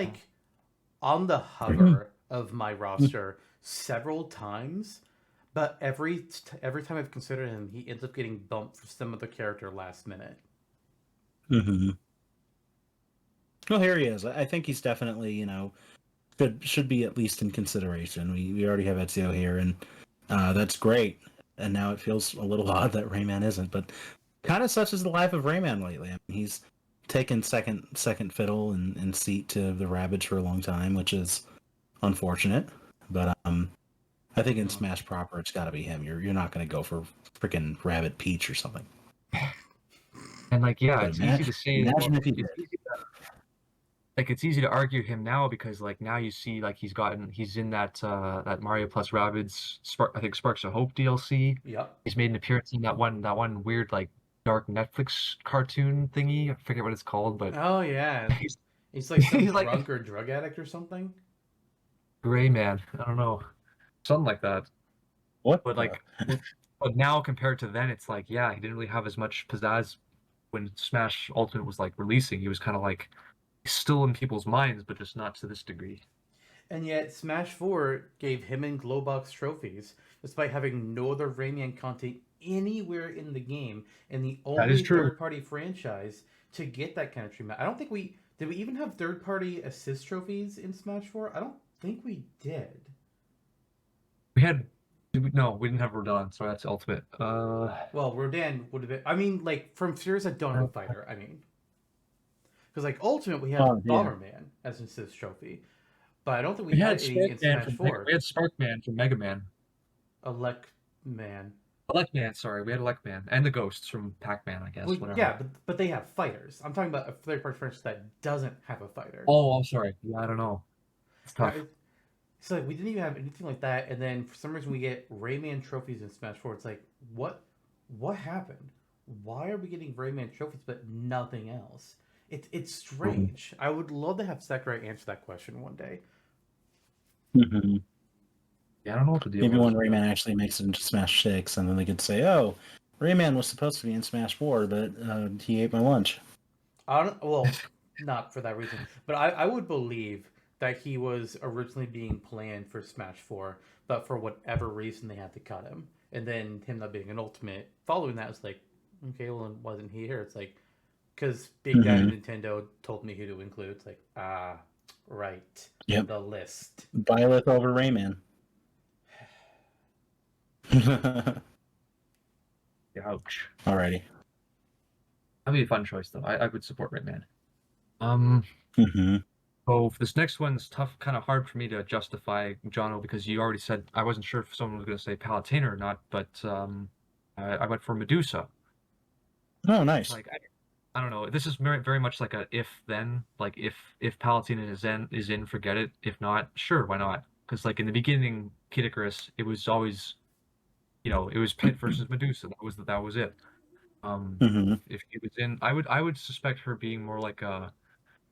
on the hover of my roster several times. But every time I've considered him, he ends up getting bumped for some other character last minute. Mm-hmm. Well, here he is. I think he's definitely, should be at least in consideration. We already have Ezio here, and that's great. And now it feels a little odd that Rayman isn't, but kind of such is the life of Rayman lately. I mean, he's taken second fiddle and seat to the Rabbids for a long time, which is unfortunate. But I think in Smash proper, it's got to be him. You're not going to go for freaking Rabbit Peach or something. And like, yeah, But it's easy to say. imagine if he did. It's easy to argue him now because like now you see like he's in that that Mario plus Rabbids I think Sparks of Hope DLC. Yep. He's made an appearance in that one weird like dark Netflix cartoon thingy. I forget what it's called, but Oh yeah. he's He's like some he's like drunk or drug addict or something. Gray Man. I don't know, something like that. What? But like, but now compared to then, it's like yeah, he didn't really have as much pizzazz when Smash Ultimate was like releasing. He was kind of like still in people's minds, but just not to this degree. And yet, Smash 4 gave him and Glowbox trophies, despite having no other Rayman content anywhere in the game, and the That is only true. third-party franchise to get that kind of treatment. I don't think did we even have third-party assist trophies in Smash 4? I don't think we did. We had no, we didn't have Rodon, so that's Ultimate. Well, Rodan would have been. I mean, like from series that don't have a fighter. I mean, because like Ultimate, we have Bomberman as an assist trophy, but I don't think we had any in Smash 4. We had Sparkman from Mega Man. Electman. Electman, sorry, we had Electman and the ghosts from Pac-Man, I guess. Well, whatever. yeah, but they have fighters. I'm talking about a third-party franchise that doesn't have a fighter. Oh, I'm sorry. Yeah, I don't know. It's tough. So like, we didn't even have anything like that, and then for some reason we get Rayman trophies in Smash 4. It's like, what happened? Why are we getting Rayman trophies but nothing else? It's strange. I would love to have Sakurai answer that question one day. Mm-hmm. Yeah, I don't know what to do. Maybe when Rayman actually makes it into Smash 6, and then they could say, "Oh, Rayman was supposed to be in Smash 4, but he ate my lunch." Well, not for that reason, but I would believe that he was originally being planned for Smash 4, but for whatever reason they had to cut him, and then him not being an Ultimate. Following that was like, okay, well, then wasn't he here? It's like, because Big Daddy Nintendo told me who to include. It's like, right, yep. The list. Byleth over Rayman. Ouch. Alrighty. That'd be a fun choice, though. I would support Rayman. So this next one's tough, kind of hard for me to justify, Jonno, because you already said I wasn't sure if someone was going to say Palutena or not, but I went for Medusa. Oh, nice. Like I don't know. This is very much like a if then. Like if Palutena is in, forget it. If not, sure, why not? Because like in the beginning, Kid Icarus, it was always, it was Pit versus Medusa. That was it. If he was in, I would suspect her being more like a,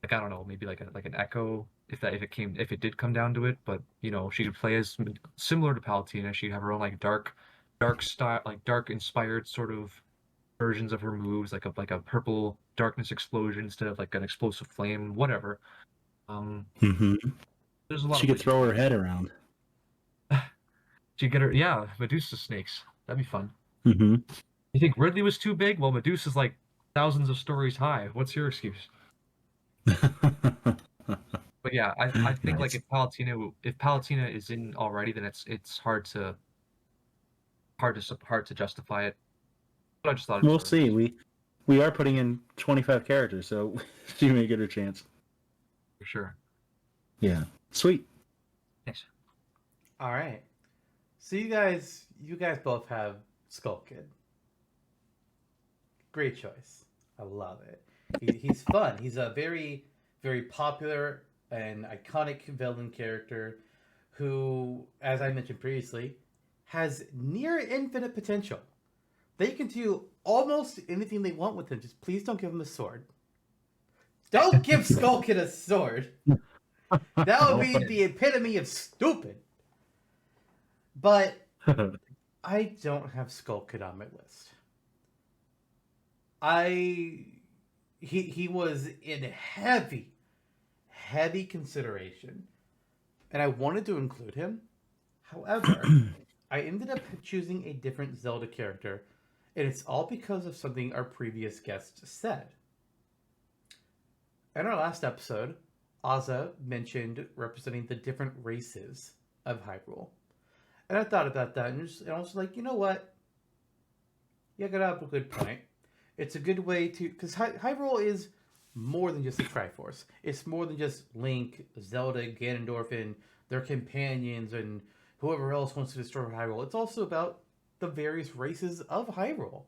like I don't know, maybe like an Echo if it did come down to it. But she could play as similar to Palutena. She'd have her own like dark style, like dark inspired sort of versions of her moves, like a purple darkness explosion instead of like an explosive flame, whatever. There's a lot. She could throw her head around. She'd get her, Medusa snakes. That'd be fun. You think Ridley was too big? Well, Medusa's like thousands of stories high. What's your excuse? But yeah, I think nice. like if Palutena is in already, then it's hard to justify it. But I just thought we'll see. We are putting in 25 characters, so she may get her chance. For sure. Yeah. Sweet. Thanks. All right. So you guys both have Skull Kid. Great choice. I love it. He's fun. He's a very, very popular and iconic villain character who, as I mentioned previously, has near infinite potential. They can do almost anything they want with him. Just please don't give him a sword. Don't give Skull Kid a sword. That would be the epitome of stupid. But I don't have Skull Kid on my list. He was in heavy consideration, and I wanted to include him. However, I ended up choosing a different Zelda character, and it's all because of something our previous guest said. In our last episode, Ozza mentioned representing the different races of Hyrule. And I thought about that, and I was like, you know what? You got up a good point. It's a good way to... Because Hyrule is more than just a Triforce. It's more than just Link, Zelda, Ganondorf, and their companions, and whoever else wants to destroy Hyrule. It's also about the various races of Hyrule.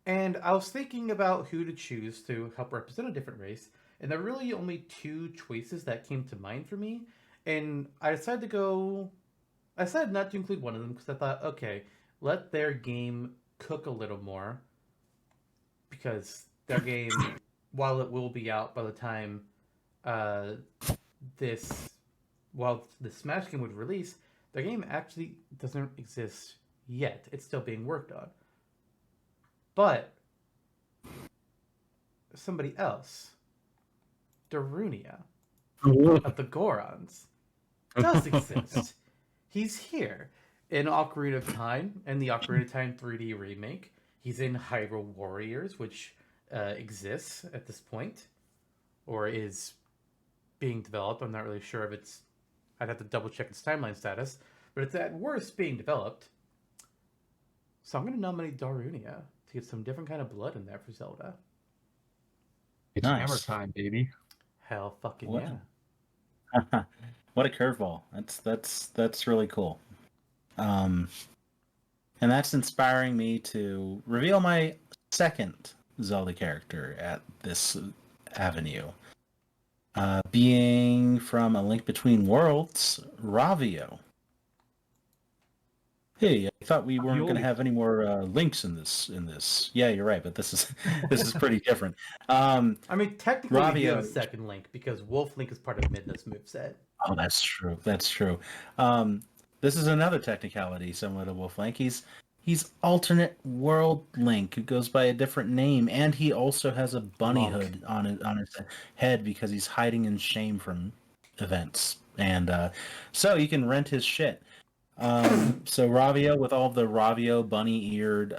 And I was thinking about who to choose to help represent a different race, and there were really only two choices that came to mind for me. And I decided to go. I decided not to include one of them because I thought, okay, let their game cook a little more, because their game, while it will be out by the time uh, this, while the Smash game would release, their game actually doesn't exist yet. It's still being worked on. But somebody else, Darunia of the Gorons, does exist. He's here in Ocarina of Time and the Ocarina of Time 3D remake. He's in Hyrule Warriors, which exists at this point, or is being developed. I'm not really sure if it's. I'd have to double check its timeline status, but it's at worst being developed. So I'm going to nominate Darunia to get some different kind of blood in there for Zelda. It's Nice. hammer time, baby. Hell fucking What? yeah. What a curveball. That's really cool. And that's inspiring me to reveal my second Zelda character at this avenue. Being from A Link Between Worlds, Ravio. Hey, I thought we weren't going to have any more links in this. Yeah, you're right, but this is pretty different. I mean, technically, we do have a Ravio. second Link because Wolf Link is part of Midna's moveset. Oh, that's true. That's true. This is another technicality similar to Wolf Link. He's alternate world Link who goes by a different name, and he also has a bunny Monk. hood on his head because he's hiding in shame from events, and so you can rent his shit. So Ravio, with all the Ravio bunny-eared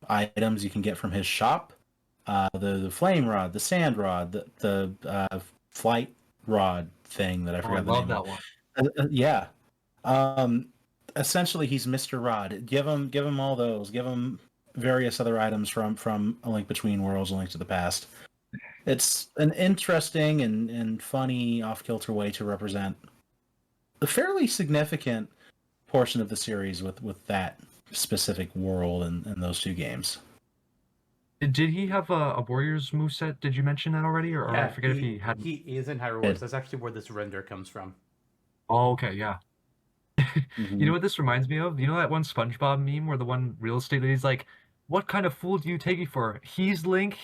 items you can get from his shop, the flame rod, the sand rod, the flight rod thing that I I forgot the love name that of. one. Yeah. Essentially, he's Mr. Rod. Give him all those. Give him various other items from A Link Between Worlds, A Link to the Past. It's an interesting and funny off-kilter way to represent a fairly significant portion of the series with that specific world and those two games. Did he have a Warriors moveset? Did you mention that already? Or I forget if he had. He is in Hyrule Wars. That's actually where this render comes from. Oh, okay, yeah. Mhm. You know what this reminds me of? You know that one SpongeBob meme where the one real estate lady's like, "What kind of fool do you take me for? He's Link,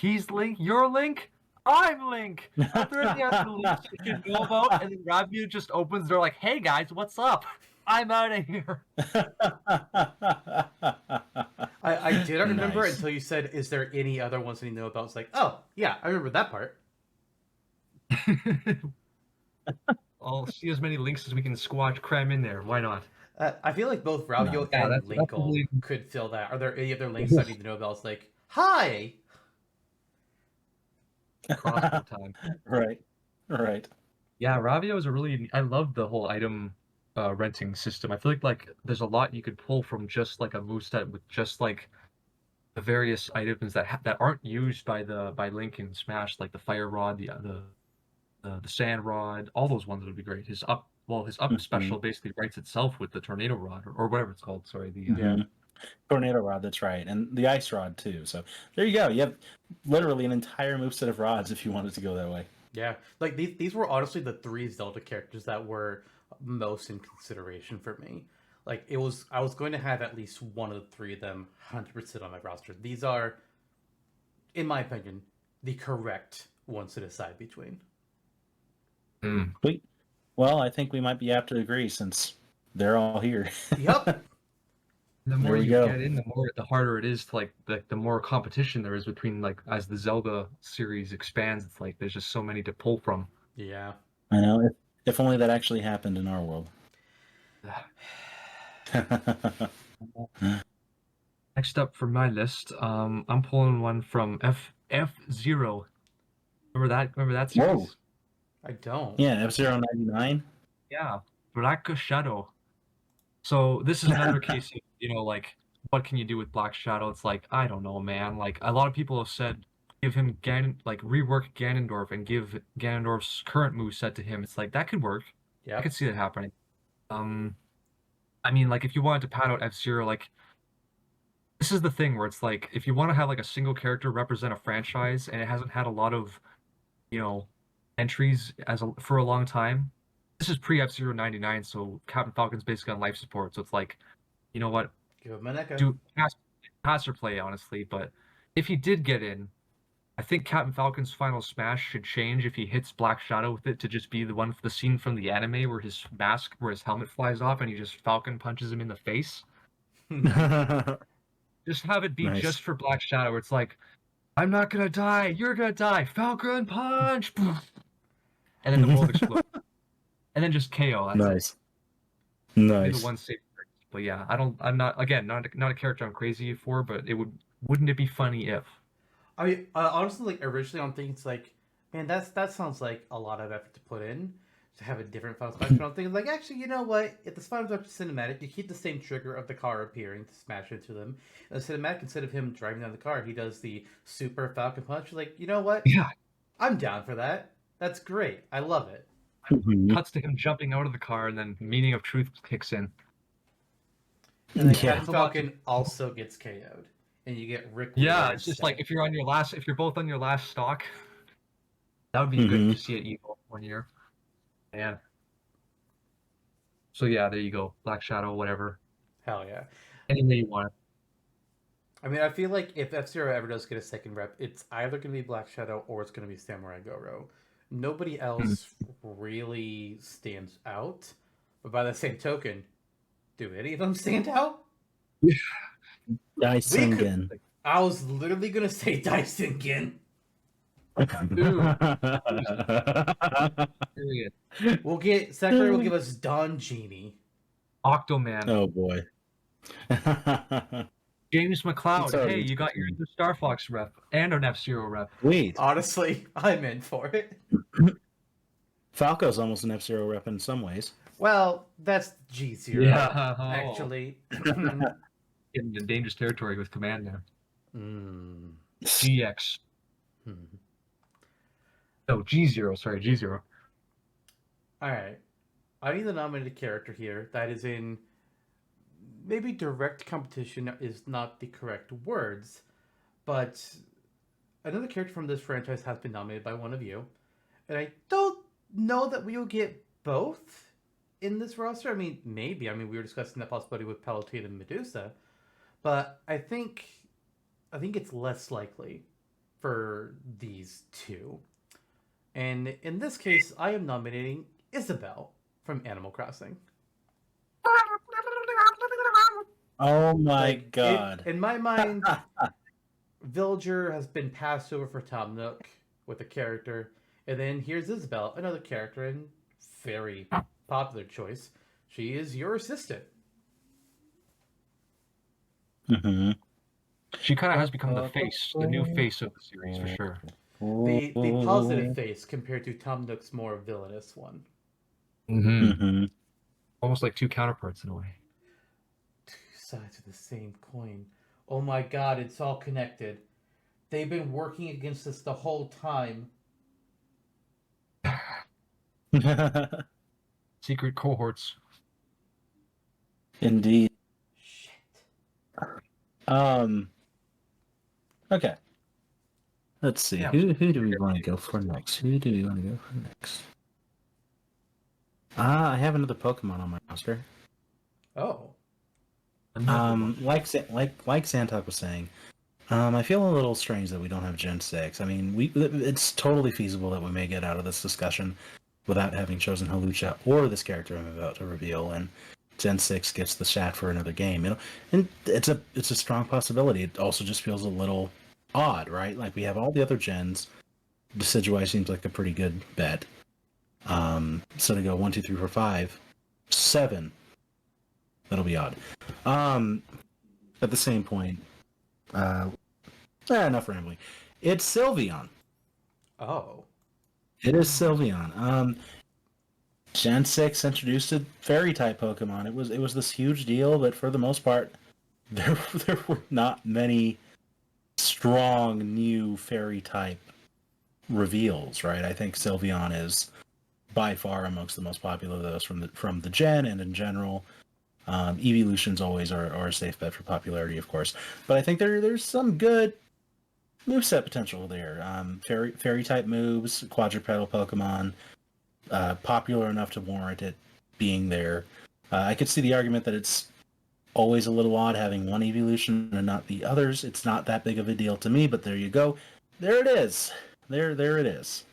you're Link, I'm Link. Are there any other Links you should know about?" And then Ravio just opens the door like, "Hey guys, what's up? I'm out of here." I didn't remember Nice. until you said, "Is there any other ones that you know about?" It's like, oh yeah, I remember that part. I'll see as many links as we can squash cram in there. Why not? I feel like both Ravio Yeah, and that's Linkle really- could fill that. Are there any other links I need to know about? It's like, hi. Crossbow time. Right. Yeah, Ravio is a really. I love the whole item renting system. I feel like there's a lot you could pull from just like a moveset with just like the various items that aren't used by Link in Smash, like the fire rod, the sand rod, all those ones would be great. His up Mhm. special basically writes itself with the tornado rod or whatever it's called. Sorry, the Mhm. Tornado rod, that's right, and the ice rod too. So there you go. You have literally an entire moveset of rods if you wanted to go that way. Yeah, like these were honestly the three Zelda characters that were most in consideration for me. Like I was going to have at least one of the three of them 100% on my roster. These are, in my opinion, the correct ones to decide between. Sweet. Well, I think we might be apt to agree since they're all here. Yep. The more There we you go. get in, the harder it is to like the more competition there is between like as the Zelda series expands. It's like there's just so many to pull from. Yeah. I know. If only that actually happened in our world. Next up for my list, I'm pulling one from F0. Remember that series? Whoa. I don't. Yeah, F-Zero 99. Yeah, Black Shadow. So this is another case of, like, what can you do with Black Shadow? It's like, I don't know, man. Like, a lot of people have said, give him rework Ganondorf and give Ganondorf's current moveset to him. It's like, that could work. Yeah. I could see that happening. I mean, like, if you wanted to pad out F-Zero, like, this is the thing where it's like, if you want to have like a single character represent a franchise and it hasn't had a lot of, you know, entries for a long time, this is pre F-Zero 99, so Captain Falcon's basically on life support. So it's like, you know what, Give him an echo. do pass or play, honestly. But if he did get in, I think Captain Falcon's final smash should change if he hits Black Shadow with it to just be the scene from the anime where his helmet flies off and he just Falcon punches him in the face. Just have it be Nice. just for Black Shadow, where it's like, I'm not gonna die, you're gonna die, Falcon punch, and then the world explodes, and then just KO. That's Nice. Be Nice. the one safe. But yeah, I'm not a character I'm crazy for, but wouldn't it be funny if? I mean, honestly, like originally, I'm thinking it's like, man, that sounds like a lot of effort to put in to have a different Final Smash. But I'm thinking like, actually, you know what? If the Final Smash is cinematic, you keep the same trigger of the car appearing to smash into them. And the cinematic, instead of him driving down the car, he does the Super Falcon Punch. Like, you know what? Yeah, I'm down for that. That's great. I love it. Mhm. cuts to him jumping out of the car, and then Meaning of Truth kicks in. And then Yeah. Captain Falcon also gets KO'd, and you get Rick. Yeah, Wheeler it's just instead. like if you're both on your last stock, that would be good Mhm. to see it equal 1 year. Yeah. So yeah, there you go. Black Shadow, whatever. Hell yeah. Any way you want it. I mean, I feel like if F-Zero ever does get a second rep, it's either going to be Black Shadow or it's going to be Samurai Goro. Nobody else really stands out. But by the same token, do any of them stand out? Daisingen. I was literally going to say Daisingen. Period. Sakurai will give us Don Genie. Octoman. Oh boy. James McLeod. It's already Hey, you got your Star Fox rep and an F-Zero rep. Wait, Honestly, I'm in for it. Falco's almost an F-Zero rep in some ways. Well, that's G0, Yeah. actually. In the dangerous territory with Command there. Mm. GX. Hmm. No, G0. Sorry, G0. Alright. I need the nominated character here that is in maybe direct competition is not the correct words, but another character from this franchise has been nominated by one of you. And I don't know that we will get both in this roster. I mean, maybe. I mean, we were discussing that possibility with Palutine and Medusa, but I think it's less likely for these two. And in this case, I am nominating Isabelle from Animal Crossing. Oh my Like, god. in my mind, Villager has been passed over for Tom Nook with a character. And then here's Isabelle, another character, and very popular choice. She is your assistant. Mm-hmm. She kind of has become the new face of the series for sure. The positive face compared to Tom Nook's more villainous one. Mm-hmm. Almost like two counterparts in a way. Two sides of the same coin. Oh my god, it's all connected. They've been working against us the whole time. Secret cohorts. Indeed. Shit. Okay. Let's see. Yeah. Who do we want to go for next? I have another Pokemon on my roster. Oh. Like Zantok was saying, I feel a little strange that we don't have Gen 6. I mean, it's totally feasible that we may get out of this discussion without having chosen Halucha or this character I'm about to reveal, and Gen 6 gets the shot for another game. You know, and it's a strong possibility. It also just feels a little odd, right? Like we have all the other gens. Decidueye seems like a pretty good bet. So to go 1, 2, 3, 4, 5, 7. That'll be odd. At the same point, enough rambling. It's Sylveon. Oh. It is Sylveon. Gen 6 introduced a fairy type Pokemon. It was this huge deal, but for the most part, there were not many strong new fairy type reveals, right? I think Sylveon is by far amongst the most popular of those from the gen and in general. Evolutions always are a safe bet for popularity, of course. But I think there's some good moveset potential there. Fairy type moves, quadrupedal Pokemon, popular enough to warrant it being there. I could see the argument that it's always a little odd having one evolution and not the others. It's not that big of a deal to me, but there you go. There it is. There it is.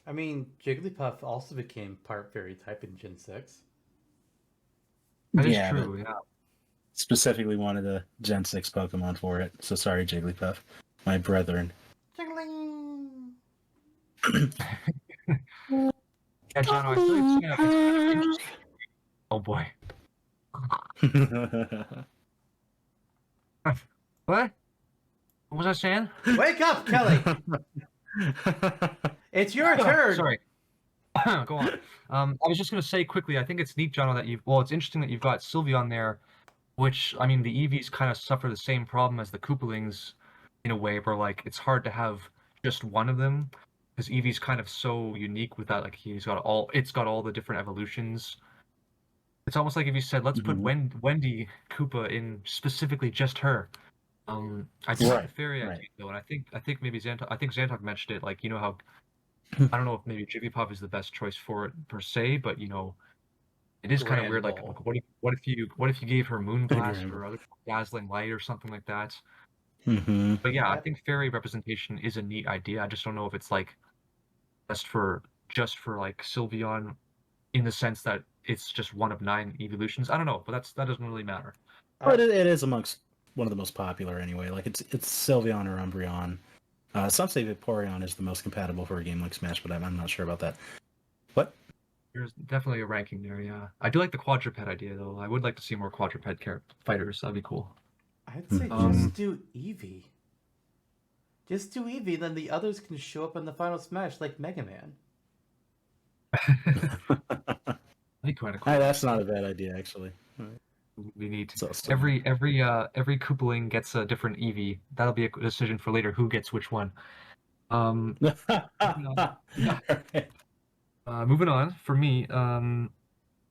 I mean, Jigglypuff also became part fairy type in Gen 6. That is Yeah, true. Yeah. specifically wanted a Gen 6 Pokemon for it. So sorry, Jigglypuff. My brethren. Jiggling! Yeah, Jonno, I feel like it's gonna be interesting. Oh boy. What? What was I saying? Wake up, Kelly! It's your turn! Sorry. Go on. I was just gonna say quickly, I think it's neat, Jonno, that it's interesting that you've got Sylveon there, which, I mean, the EVs kind of suffer the same problem as the Koopalings in a way, where, like, it's hard to have just one of them, because Eevee's kind of so unique with that, like, it's got all the different evolutions. It's almost like if you said, let's put Wendy Koopa in specifically just her. I do like the fairy idea though, and I think maybe Zantok mentioned it. Like, you know how I don't know if maybe Jigglypuff is the best choice for it per se, but you know, it is kind of weird. Like, what if you gave her Moonblast or other Dazzling Light or something like that? Mm-hmm. But yeah, I think fairy representation is a neat idea. I just don't know if it's like just for like Sylveon, in the sense that it's just one of 9 evolutions. I don't know, but that doesn't really matter. But it is amongst one of the most popular anyway. Like it's Sylveon or Umbreon. Some say Vaporeon is the most compatible for a game like Smash, but I'm not sure about that. What? There's definitely a ranking there, yeah. I do like the quadruped idea, though. I would like to see more quadruped fighters. That'd be cool. I'd say just do Eevee. Just do Eevee, then the others can show up in the final Smash like Mega Man. That'd be kind of cool. Hey, that's not a bad idea, actually. We need every Koopaling gets a different Eevee. That'll be a decision for later. Who gets which one? Moving on for me.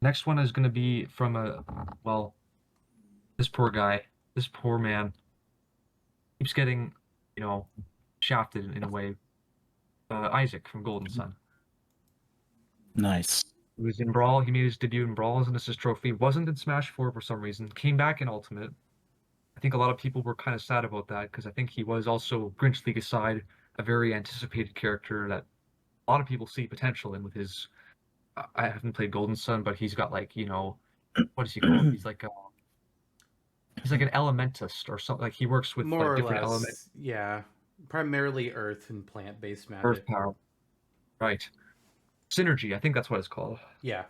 Next one is going to be from this poor guy, this poor man, keeps getting, shafted in a way. Isaac from Golden Sun. Nice. He was in Brawl. He made his debut in Brawl as an assist trophy. Wasn't in Smash 4 for some reason. Came back in Ultimate. I think a lot of people were kind of sad about that because I think he was also, Grinch League aside, a very anticipated character that a lot of people see potential in with his. I haven't played Golden Sun, but he's got like, what does he call it? He's like an elementist or something. Like he works with more like, or different less, elements. yeah, primarily Earth and plant-based magic. Earth power, right? Synergy, I think that's what it's called. Yeah,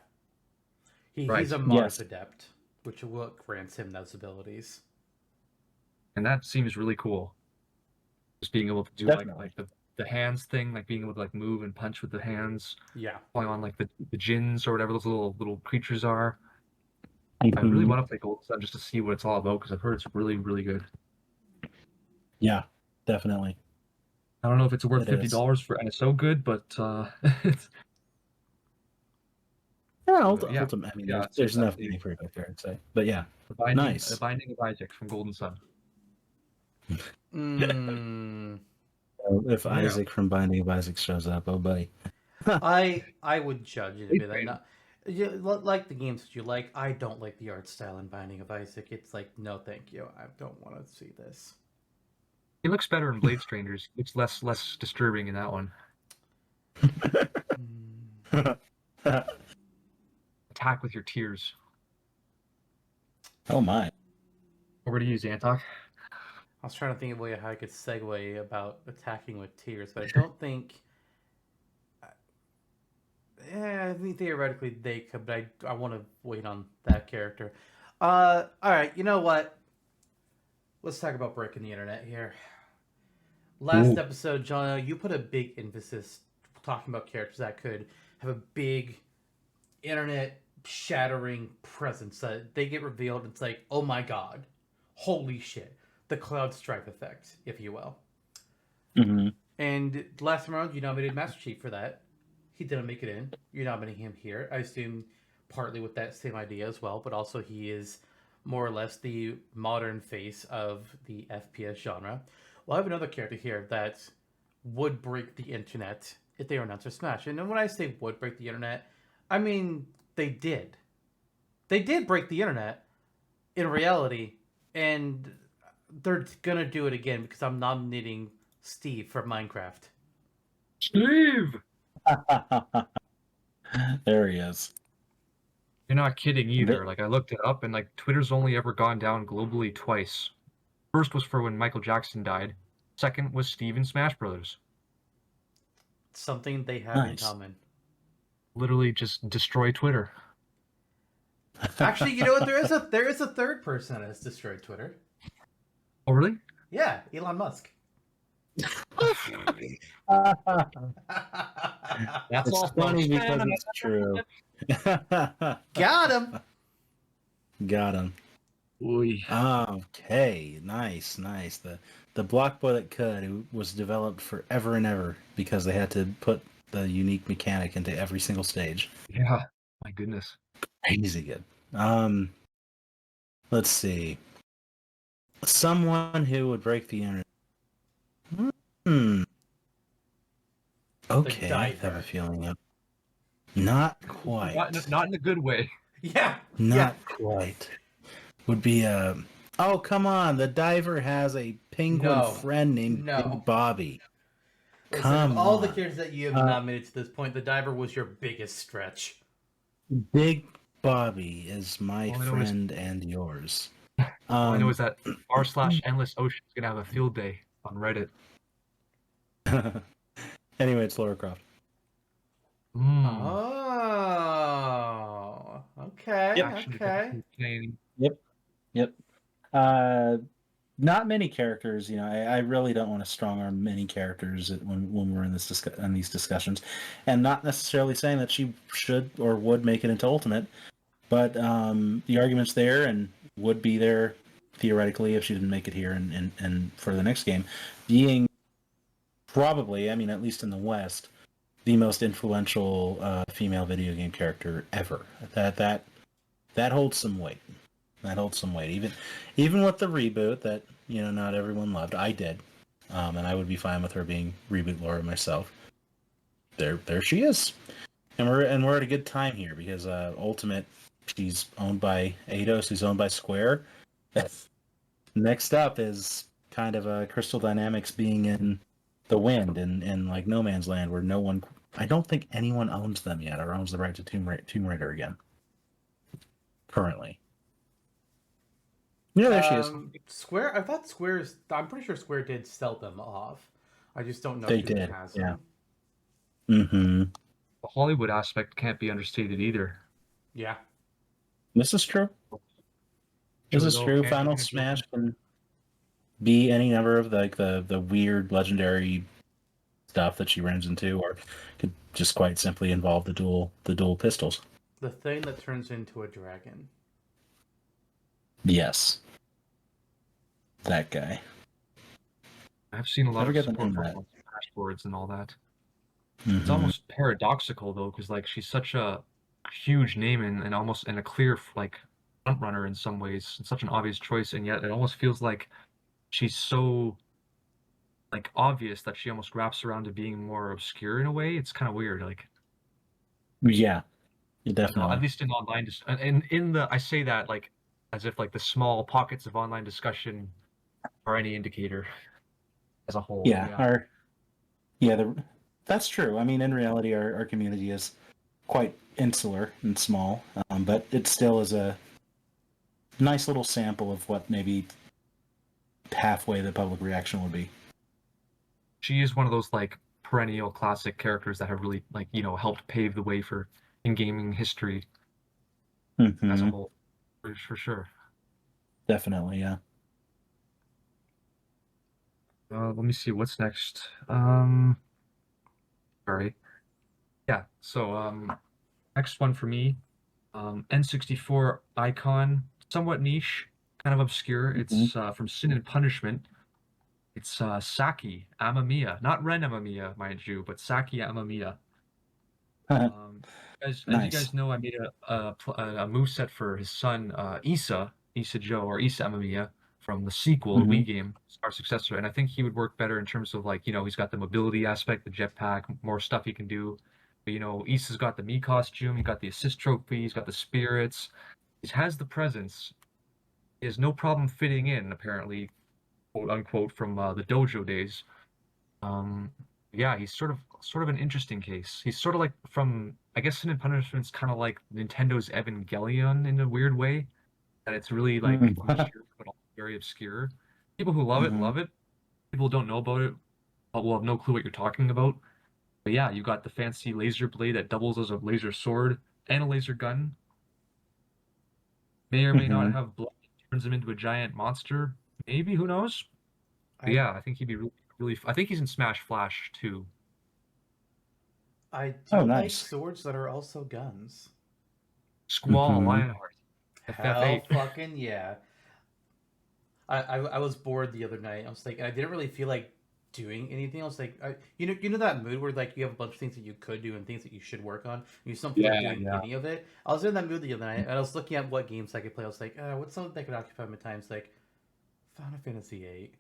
he's a Mars adept, which grants him those abilities. And that seems really cool. Just being able to do like the hands thing, like being able to like move and punch with the hands. Yeah. Playing on like the djinns or whatever those little creatures are. I really want to play Golden Sun just to see what it's all about because I've heard it's really, really good. Yeah, definitely. I don't know if it's worth $50 for, and it's so good, but it's. There's nothing for it up there, I'd say. But yeah, nice. The Binding of Isaac from Golden Sun. If Isaac from Binding of Isaac shows up, oh buddy. I would judge it a bit. Like the games that you like, I don't like the art style in Binding of Isaac. It's like, no thank you. I don't want to see this. He looks better in Blade Strangers. It's less disturbing in that one. Attack with your tears. Oh my. Over to you, Zantok. I was trying to think of a way how I could segue about attacking with tears, but I don't think. I think theoretically they could, but I want to wait on that character. All right, you know what? Let's talk about breaking the internet here. Last episode, Jonno, you put a big emphasis talking about characters that could have a big internet-shattering presence. They get revealed, it's like, oh my god, holy shit. The Cloud Strife effect, if you will. Mm-hmm. And last round, you nominated Master Chief for that. He didn't make it in. You're nominating him here. I assume partly with that same idea as well, but also he is more or less the modern face of the FPS genre. Well, I have another character here that would break the internet if they were announced for Smash. And when I say would break the internet, I mean they did. They did break the internet in reality, and they're gonna do it again because I'm nominating Steve for Minecraft. Steve! There he is. You're not kidding either. Like, I looked it up, and like Twitter's only ever gone down globally twice. First was for when Michael Jackson died. Second was Steve in Smash Brothers. Something they have in Nice. common. Literally just destroy Twitter. Actually, you know what? There is a third person that has destroyed Twitter. Oh, really? Yeah, Elon Musk. That's It's all, funny folks. because it's true. Got him. Got him. Oy. Okay, nice. The Block Boy That Could, who was developed forever and ever because they had to put the unique mechanic into every single stage. Yeah. My goodness. Crazy good. Let's see. Someone who would break the internet. Okay, I have diver. a feeling of. Not quite. Not in a good way. Yeah. Not quite. Would be Oh, come on! The diver has a penguin No. friend named No. Big Bobby. Listen, Come of all on. the characters that you have nominated to this point, the diver was your biggest stretch. Big Bobby is my All I know is- friend and yours. All I know is that r/endless ocean is gonna have a field day on Reddit. Anyway, it's Lara Croft. Oh, okay, Yep. Action okay. adventure playing. Yep. Not many characters. You know, I really don't want to strong arm many characters when we're in these discussions, and not necessarily saying that she should or would make it into Ultimate, but the argument's there and would be there theoretically if she didn't make it here and for the next game, being probably, I mean, at least in the West, the most influential female video game character ever. That holds some weight. That holds some weight. Even with the reboot that, you know, not everyone loved. I did. And I would be fine with her being reboot Laura myself. There she is. And we're at a good time here because Ultimate, she's owned by Eidos, who's owned by Square. Next up is kind of Crystal Dynamics being in the wind in like No Man's Land, where I don't think anyone owns them yet or owns the right to Tomb Raider again. Currently. Yeah, there she is. Square. I thought Square's. I'm pretty sure Square did sell them off. I just don't know They who did, has yeah. them. Mm-hmm. The Hollywood aspect can't be understated either. Yeah. This is true. This is true. Final Smash can be any number of the weird legendary stuff that she runs into, or could just quite simply involve the dual pistols. The thing that turns into a dragon. Yes. That guy. I've seen a lot Never of get the support name for of that. Smash boards and all that. Mhm. It's almost paradoxical though, because like she's such a huge name and almost and a clear like front runner in some ways. It's such an obvious choice, and yet it almost feels like she's so like obvious that she almost wraps around to being more obscure in a way. It's kind of weird. Like Yeah. at Definitely. least in online, and in the I say that like as if like the small pockets of online discussion are any indicator as a whole. That's true. I mean, in reality, our community is quite insular and small, but it still is a nice little sample of what maybe halfway the public reaction would be. She is one of those like perennial classic characters that have really like helped pave the way for in gaming history as a Mhm. whole, for sure. Definitely, yeah. Let me see what's next. Sorry. Yeah. So next one for me, N64 icon, somewhat niche, kind of obscure. It's from Sin and Punishment. It's Saki Amamiya, not Ren Amamiya, mind you, but Saki Amamiya. As you Nice. guys know, I made a moveset for his son, Issa Joe, or Issa Amamiya, from the sequel, the Wii game, our successor. And I think he would work better in terms of, like, he's got the mobility aspect, the jetpack, more stuff he can do. But, Issa's got the Mii costume, he got the assist trophy, he's got the spirits. He has the presence. He has no problem fitting in, apparently, quote unquote, from the dojo days. Yeah, he's sort of an interesting case. He's sort of like from, I guess, Sin and Punishment's kind of like Nintendo's Evangelion in a weird way, that it's really like mature but also very obscure. People who love it. People who don't know about it will have no clue what you're talking about. But yeah, you got the fancy laser blade that doubles as a laser sword and a laser gun. May or may not have blood that turns him into a giant monster. Maybe, who knows? But yeah, I think he'd be really. I think he's in Smash Flash too. I do like nice. swords that are also guns. Squall, Lionheart. Hell FF8. fucking yeah. I was bored the other night. I was like, I didn't really feel like doing anything else. Like, you know that mood where like you have a bunch of things that you could do and things that you should work on. And you just don't feel like doing any of it. I was in that mood the other night, and I was looking at what games I could play. I was like, what's something that could occupy my time? It's like Final Fantasy VIII.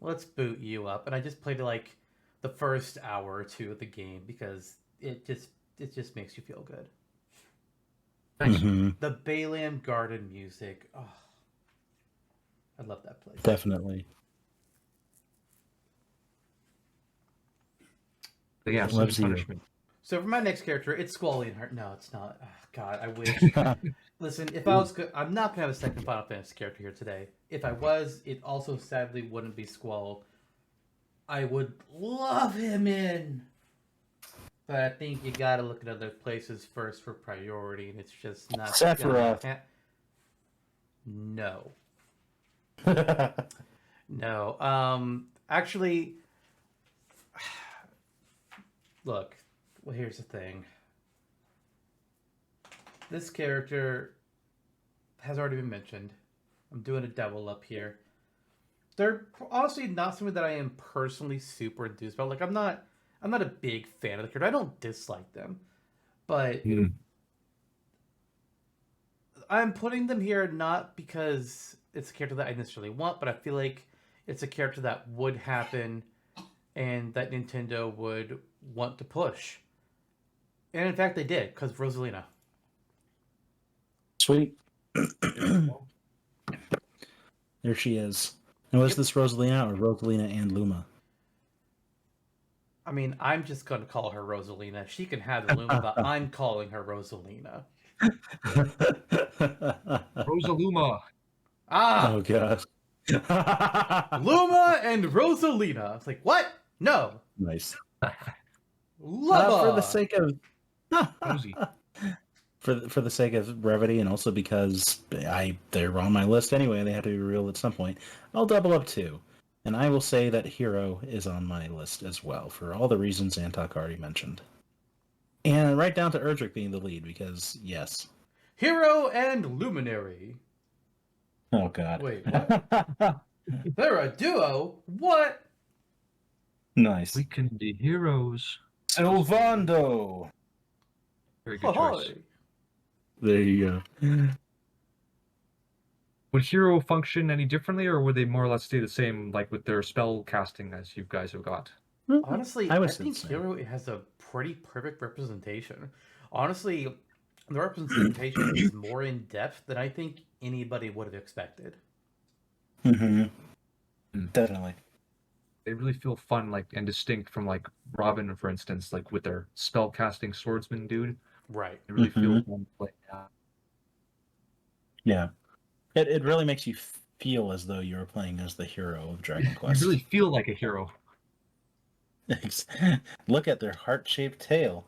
Let's boot you up, and I just played like the first hour or two of the game because it just makes you feel good. The Bayland Garden music. Oh, I love that place. Definitely. But yeah, Loves you. Punishment. So for my next character, it's Squall Lionheart. No, it's not. Oh, God, I wish. Listen, if I was good, I'm not gonna have a second Final Fantasy character here today. If I was, it also sadly wouldn't be Squall. I would love him in, but I think you gotta look at other places first for priority, and it's just not. Sephiroth. No. No. Actually, look. Well, here's the thing. This character has already been mentioned. I'm doing a double up here. They're honestly not something that I am personally super enthused about. Like, I'm not a big fan of the character. I don't dislike them, but I'm putting them here not because it's a character that I necessarily want, but I feel like it's a character that would happen and that Nintendo would want to push. And in fact, they did, because Rosalina. Sweet. There she is. And was this Rosalina or Rosalina and Luma? I mean, I'm just going to call her Rosalina. She can have the Luma, but I'm calling her Rosalina. Rosaluma. Ah! Oh, gosh. Luma and Rosalina. It's like, what? No. Nice. Luma! For the sake of... Rosie. For the sake of brevity, and also because they're on my list anyway, they have to be revealed at some point, I'll double up too. And I will say that Hero is on my list as well, for all the reasons Zantok already mentioned. And right down to Erdrick being the lead, because, yes. Hero and Luminary. Oh, God. Wait, what? They're a duo? What? Nice. We can be heroes. Sylvando! Very good choice. There you go. Would Hero function any differently, or would they more or less stay the same, like with their spell casting as you guys have got? Honestly, I think Hero has a pretty perfect representation. Honestly, the representation is more in depth than I think anybody would have expected. Definitely. They really feel fun, like, and distinct from, like, Robin, for instance, like with their spell casting swordsman dude. Right. They really feel fun to play. Yeah. It really makes you feel as though you were playing as the hero of Dragon Quest. You really feel like a hero. Look at their heart-shaped tail.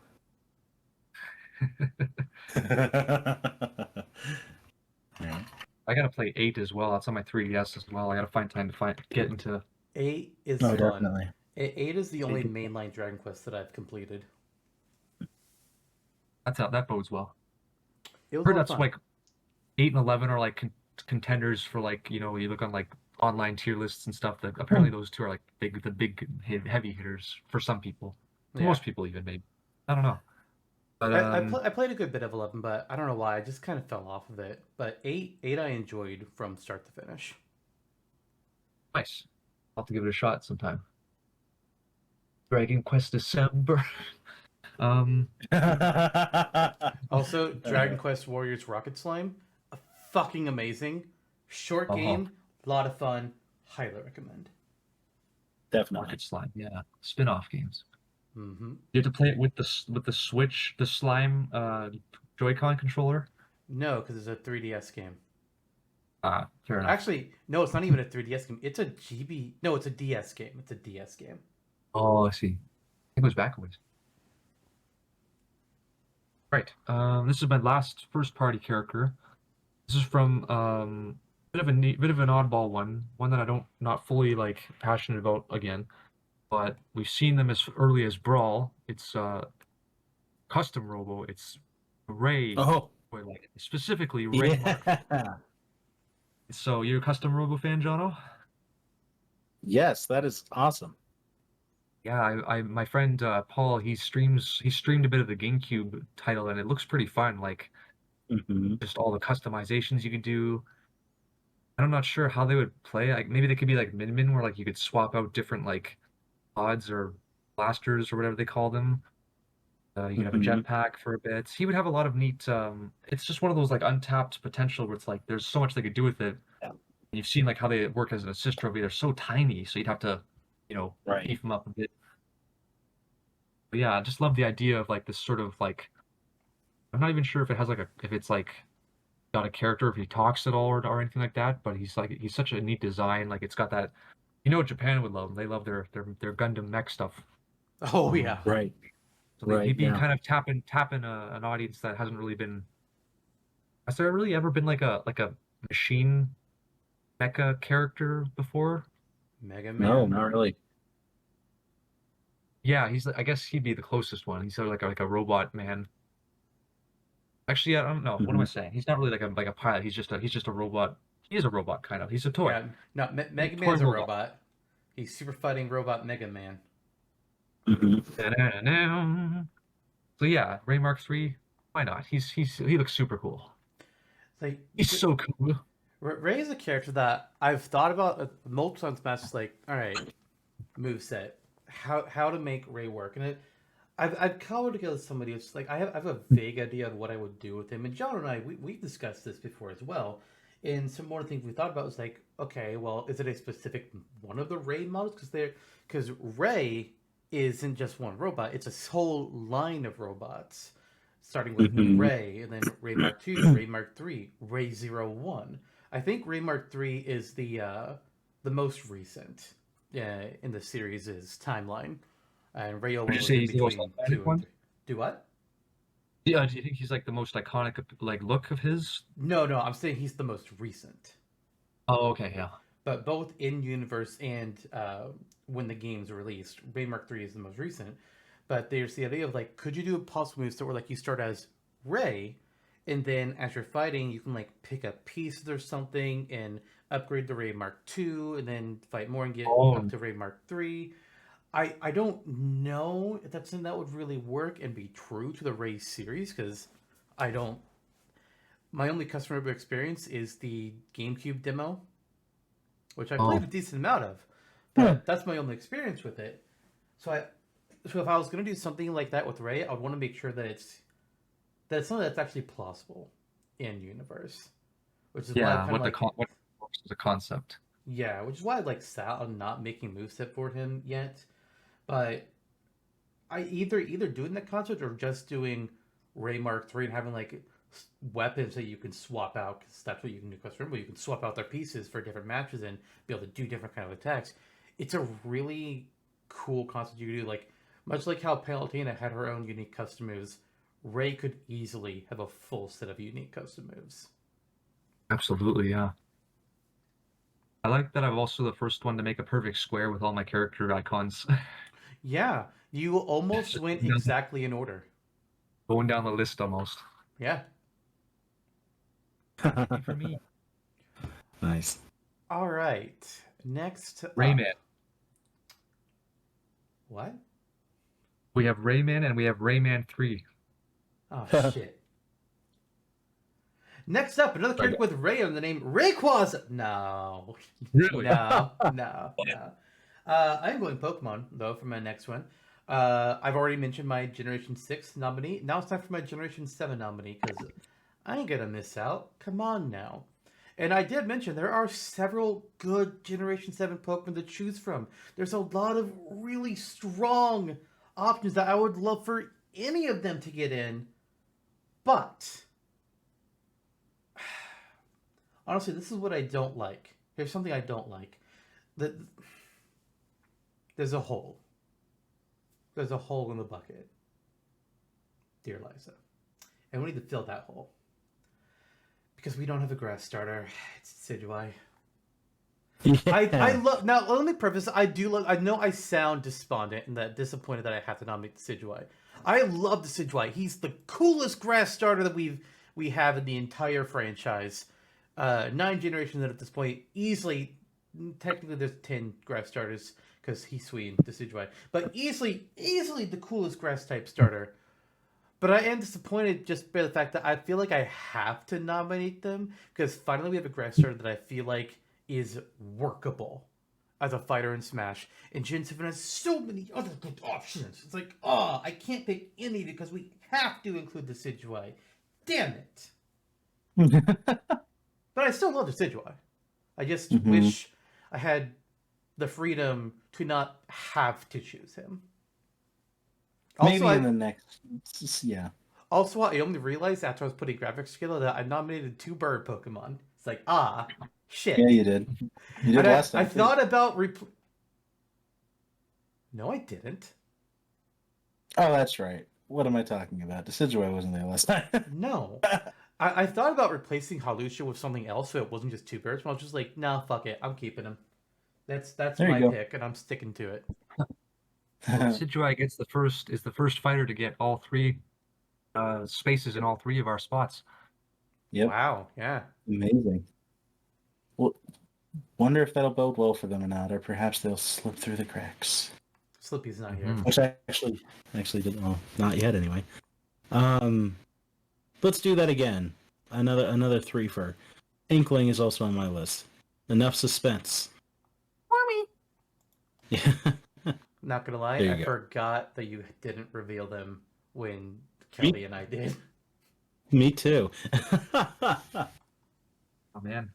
I gotta play 8 as well. That's on my 3DS as well. I gotta find time to get into 8 is fun. Definitely. 8 is the only mainline Dragon Quest that I've completed. That bodes well. It heard that's fun. Like 8 and 11 are like contenders for, like, you look on like online tier lists and stuff. That apparently those two are like the big heavy hitters for some people. For most people, even maybe. I don't know. But I played a good bit of 11, but I don't know why. I just kind of fell off of it. But 8 I enjoyed from start to finish. nice. I'll have to give it a shot sometime. Dragon Quest December. Also, Dragon Quest Warriors Rocket Slime, fucking amazing. Short game, lot of fun. Highly recommend. Definitely. Rocket Slime, yeah. Spin-off games. Mm-hmm. You have to play it with the Switch, the Slime Joy-Con controller. No, because it's a 3DS game. Ah, fair enough. Actually, no, it's not even a 3DS game. It's a GB. No, it's a DS game. It's a DS game. Oh, I see. It goes backwards. Right. This is my last first-party character. This is from bit of an oddball one that I not fully like passionate about again. But we've seen them as early as Brawl. It's custom Robo. It's Ray. Oh, Like specifically Ray. yeah. So you're a custom Robo fan, Jonno? Yes, that is awesome. Yeah, my friend Paul, he streamed a bit of the GameCube title, and it looks pretty fun. Like just all the customizations you can do. I'm not sure how they would play. Like maybe they could be like Min, where like you could swap out different like pods or blasters or whatever they call them. You could have a jetpack for a bit. He would have a lot of neat. It's just one of those like untapped potential where it's like there's so much they could do with it. Yeah. And you've seen like how they work as an assist trophy. They're so tiny, so you'd have to, Right. beef them up a bit. But yeah, I just love the idea of like this sort of like. I'm not even sure if it has if it's like got a character, if he talks at all or anything like that. But he's such a neat design. Like it's got that. Japan would love. They love their Gundam mech stuff. Oh yeah. Right. So he'd be kind of tapping an audience that hasn't really been. Has there really ever been like a machine mecha character before? Mega Man. No, not really. Yeah, I guess he'd be the closest one. He's sort of like a robot man. Actually, I don't know. What am I saying? He's not really like a pilot. He's just a robot. He is a robot kind of. He's a toy. Yeah, no, Mega Man's a robot. He's Super Fighting Robot Mega Man. So yeah, Ray Mark III. Why not? He looks super cool. Like He's so cool. Ray is a character that I've thought about multiple times. Past, like, all right, moveset, how to make Ray work, and I've cobbled together somebody. It's like I have a vague idea of what I would do with him. And John and I we've discussed this before as well. And some more things we thought about was like, okay, well, is it a specific one of the Ray models? Because Ray isn't just one robot; it's a whole line of robots, starting with Ray, and then Ray Mark II, Ray Mark III, Ray 01. I think Ray Mark III is the most recent in the series' timeline, and Ray 01 was in between 2 and 3. Do what? Yeah, do you think he's like the most iconic like look of his? No, I'm saying he's the most recent. Oh, okay, yeah. But both in universe and when the game's released, Ray Mark III is the most recent. But there's the idea of like, could you do a possible move where like you start as Ray, and then as you're fighting, you can like pick up pieces or something and upgrade to Ray Mark II, and then fight more and get up to Ray Mark III. I don't know if that's something that would really work and be true to the Ray series, because I don't. My only customer experience is the GameCube demo, which I played a decent amount of, but that's my only experience with it. So if I was going to do something like that with Ray, I would want to make sure that it's something that's actually plausible in universe, which is why what works as a concept. Yeah, which is why I like sat on not making moveset for him yet, but I either doing that concept or just doing Ray Mark III and having like weapons that you can swap out, because that's what you can do. Because remember, you can swap out their pieces for different matches and be able to do different kind of attacks. It's a really cool concept you can do. Like much like how Palutena had her own unique custom moves, Ray could easily have a full set of unique custom moves. Absolutely, yeah. I like that I'm also the first one to make a perfect square with all my character icons. Yeah, you almost went exactly in order. Going down the list almost. Yeah. For me. Nice. All right. Next. Rayman. What? We have Rayman and we have Rayman 3. Oh shit. Next up, another character with Ray on the name Rayquaza. No. Really? No. I'm going Pokemon, though, for my next one. I've already mentioned my Generation 6 nominee. Now it's time for my Generation 7 nominee, because I ain't gonna miss out. Come on now. And I did mention there are several good Generation 7 Pokemon to choose from. There's a lot of really strong options that I would love for any of them to get in. But honestly, this is what I don't like. Here's something I don't like. There's a hole. There's a hole in the bucket, dear Liza. And we need to fill that hole. Because we don't have a grass starter. It's Decidueye. I love. Now, let me preface. I know I sound despondent and that disappointed that I have to nominate Decidueye. I love Decidueye. He's the coolest grass starter that we have in the entire franchise. 9 generations at this point. Easily, technically, there's 10 grass starters because he's sweet, Decidueye. But easily the coolest grass type starter. But I am disappointed just by the fact that I feel like I have to nominate them because finally we have a grass starter that I feel like is workable as a fighter in Smash. And Gen 7 has so many other good options. It's like, I can't pick any because we have to include the Decidueye. Damn it. But I still love the Decidueye. I just wish I had the freedom to not have to choose him. Maybe in the next, yeah. Also, I only realized after I was putting graphics together that I nominated 2 bird Pokemon. It's like, shit. Yeah, you did. You did last time. I thought about No, I didn't. Oh, that's right. What am I talking about? Decidueye wasn't there last time. No. I thought about replacing Halusha with something else so it wasn't just 2 birds, but I was just like, nah, fuck it. I'm keeping him. That's my pick, and I'm sticking to it. Decidueye is the first fighter to get all 3 spaces in all 3 of our spots. Yep. Wow, yeah. Amazing. Well, wonder if that'll bode well for them or not, or perhaps they'll slip through the cracks. Slippy's not here. Which I actually didn't. Well, not yet anyway. Let's do that again. Another 3-fer. Inkling is also on my list. Enough suspense. Mommy. Yeah. Not gonna lie, I forgot that you didn't reveal them when Kelly and I did. Me too. Oh man,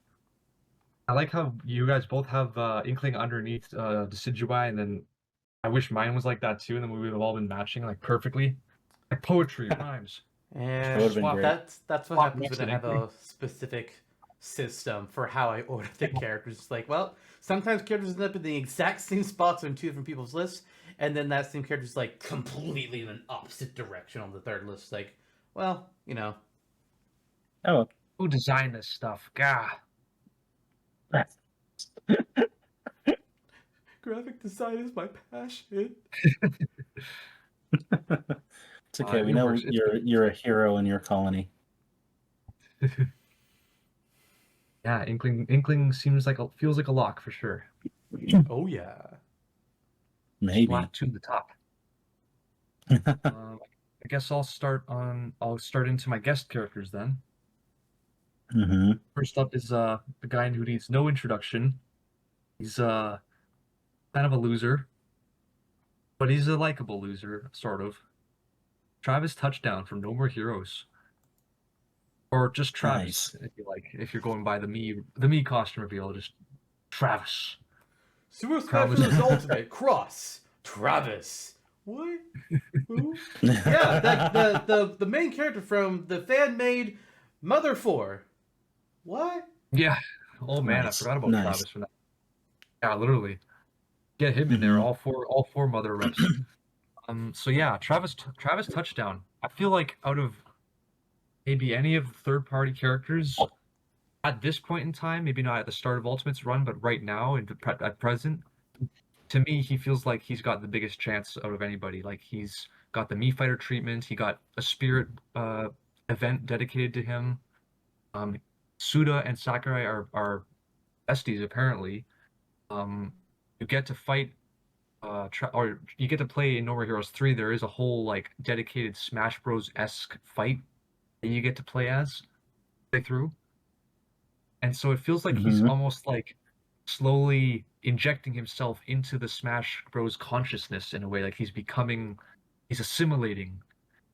I like how you guys both have Inkling underneath Decidueye, and then I wish mine was like that too, and then we would have all been matching like perfectly, like poetry rhymes. And that's what happens when I have a specific system for how I order the characters. It's like, well, sometimes characters end up in the exact same spots on 2 different people's lists, and then that same character is like completely in an opposite direction on the 3rd list. Like, well, you know. Oh, who designed this stuff? Gah. Graphic design is my passion. It's okay. We know you're a hero in your colony. Yeah, Inkling feels like a lock for sure. Oh yeah. Maybe. Flat to the top. I guess I'll start into my guest characters then. First up is the guy who needs no introduction. He's kind of a loser, but he's a likable loser, sort of. Travis Touchdown from No More Heroes, or just Travis, if you like. If you're going by the me costume reveal, just Travis. Super Smash Bros. Ultimate Cross Travis. What? Who? Yeah, the main character from the fan-made Mother 4. What? Yeah. Oh man, I forgot about Travis from that. Yeah, literally. Get him in there. All four Mother reps. So yeah, Travis Touchdown. I feel like out of maybe any of the third-party characters at this point in time, maybe not at the start of Ultimate's run, but right now at present, to me, he feels like he's got the biggest chance out of anybody. Like he's got the Mii Fighter treatment. He got a Spirit event dedicated to him. Suda and Sakurai are besties apparently. You get to fight or you get to play in No More Heroes 3. There is a whole like dedicated Smash Bros-esque fight that you get to play as play through, and so it feels like he's Mhm. almost like slowly injecting himself into the Smash Bros consciousness in a way, like he's assimilating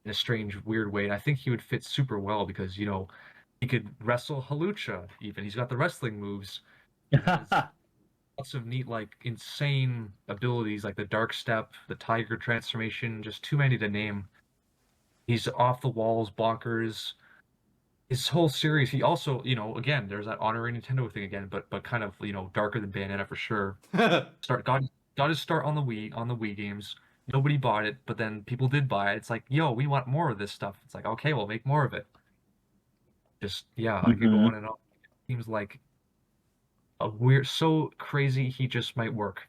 in a strange, weird way. And I think he would fit super well because he could wrestle Halucha. Even he's got the wrestling moves. He has lots of neat, like insane abilities, like the Dark Step, the Tiger transformation. Just too many to name. He's off the walls, bonkers. His whole series. He also, again, there's that honoring Nintendo thing again, but kind of darker than Bayonetta for sure. Got his start on the Wii games. Nobody bought it, but then people did buy it. It's like, yo, we want more of this stuff. It's like, okay, we'll make more of it. Just yeah, I could go Mhm. on and on. It seems like a weird, so crazy he just might work.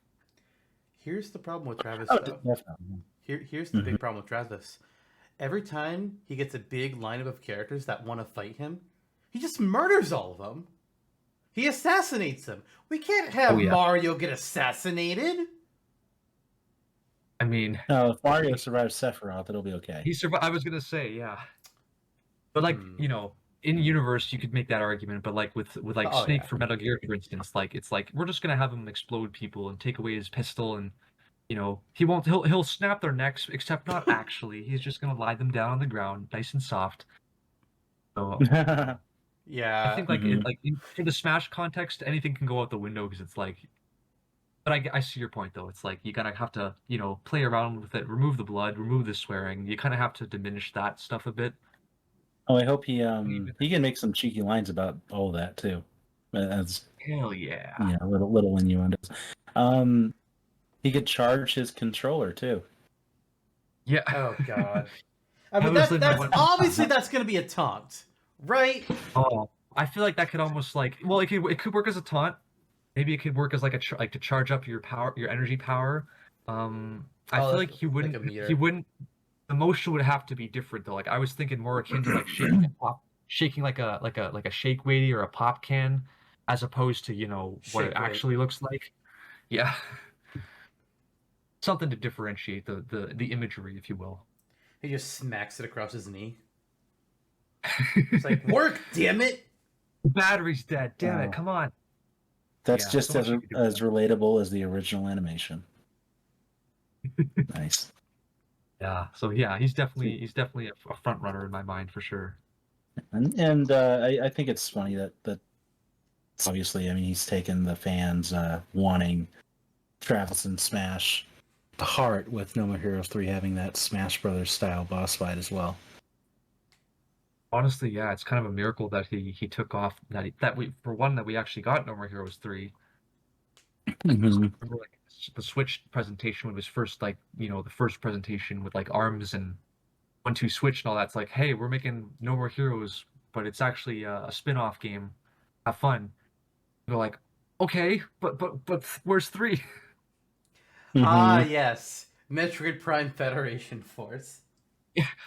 Here's the problem with Travis, Oh, though. definitely. Here's the Mhm. big problem with Travis. Every time he gets a big lineup of characters that want to fight him, he just murders all of them. He assassinates them. We can't Oh have yeah, Mario get assassinated. I mean, If Mario survives Sephiroth, it'll be okay. he survived. I was gonna say yeah, but like in universe you could make that argument, but like with like Oh, Snake yeah. for Metal Gear, for instance, like it's like we're just gonna have him explode people and take away his pistol, and he won't. He'll snap their necks, except not actually. He's just gonna lie them down on the ground, nice and soft. So I Yeah. think Mhm. for the Smash context, anything can go out the window because it's like. But I see your point though. It's like you gotta have to play around with it, remove the blood, remove the swearing. You kind of have to diminish that stuff a bit. Oh, I hope he Even he can make some cheeky lines about all that too, as hell yeah. little innuendos. Um, he could charge his controller too. Yeah. Oh God. I That mean, was like my that's one. obviously that's gonna be a taunt, right? Oh, I feel like that could almost like well, it could work as a taunt. Maybe it could work as like like to charge up your power, your energy power. I Oh, feel like like a he meter. wouldn't. The motion would have to be different though. Like I was thinking more akin to like shaking like a shake weighty or a pop can, as opposed to what it Shake weight. actually looks like. Yeah, something to differentiate the imagery, if you will. He just smacks it across his knee. It's like, work, damn it! The battery's dead. Damn it! Oh, Come on. that's Yeah, so just much you could do with as relatable as the original animation. that. Nice. Yeah. So yeah, he's definitely a front runner in my mind for sure. And I think it's funny that obviously, I mean, he's taken the fans wanting Travis and Smash to heart with No More Heroes 3 having that Smash Brothers style boss fight as well. Honestly, yeah, it's kind of a miracle that he took off that we for one that we actually got No More Heroes 3. Mhm. Remember like the Switch presentation when it was first like the first presentation with like arms and 1-2 switch and all that. It's like, hey, we're making No More Heroes, but it's actually a spin-off game. Have fun. We're like, okay, but where's 3? Ah, Mhm. yes. Metroid Prime Federation Force.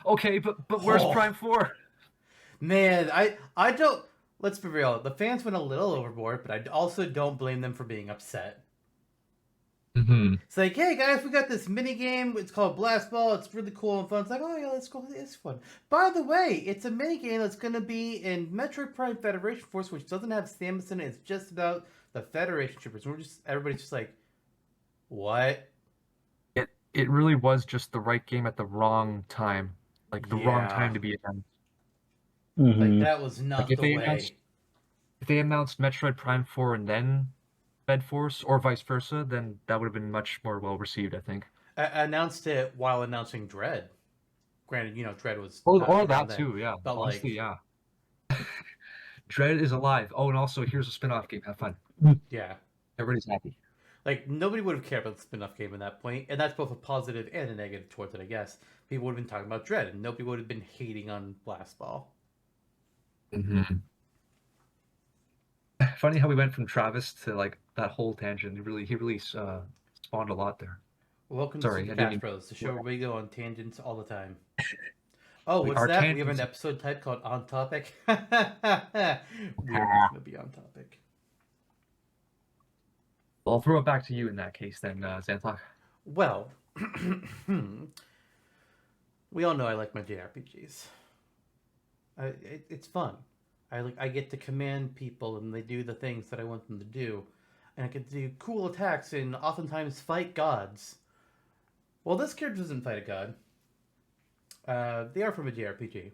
Okay, but where's Oh, Prime 4? man, I don't. Let's be real. The fans went a little overboard, but I also don't blame them for being upset. Mm-hmm. It's like, hey guys, we got this mini game. It's called Blast Ball. It's really cool and fun. It's like, oh yeah, let's go. It's fun. By the way, it's a mini game that's gonna be in Metroid Prime Federation Force, which doesn't have Samus in it. It's just about the Federation troopers. Everybody's just like, what? It really was just the right game at the wrong time. Like the wrong Yeah, time to be announced. like Mhm. that was Like not the way. if they announced Metroid Prime 4 and then Fed Force or vice versa, then that would have been much more well received, I think. Announced it while announcing Dread. Granted, Dread was Or around that then, too, yeah. but Honestly, like, yeah. Dread is alive. Oh, and also here's a spin-off game. Have fun. yeah, Everybody's happy. like nobody would have cared about the spin-off game at that point, and that's both a positive and a negative towards it, I guess. People would have been talking about Dread, and nobody would have been hating on Blast Ball. Mm-hmm. Funny how we went from Travis to like that whole tangent. He really spawned a lot there. Welcome to Sorry, Super I didn't Cast mean. Bros, the show where we go on tangents all the time. Oh, We what's our that? We have an tangents. episode type called On Topic. We are not going to be on topic. Well, I'll throw it back to you in that case then, Zantok. Well, we all know I like my JRPGs. It's fun. I get to command people and they do the things that I want them to do, and I get to do cool attacks and oftentimes fight gods. Well, this character doesn't fight a god. They are from a JRPG.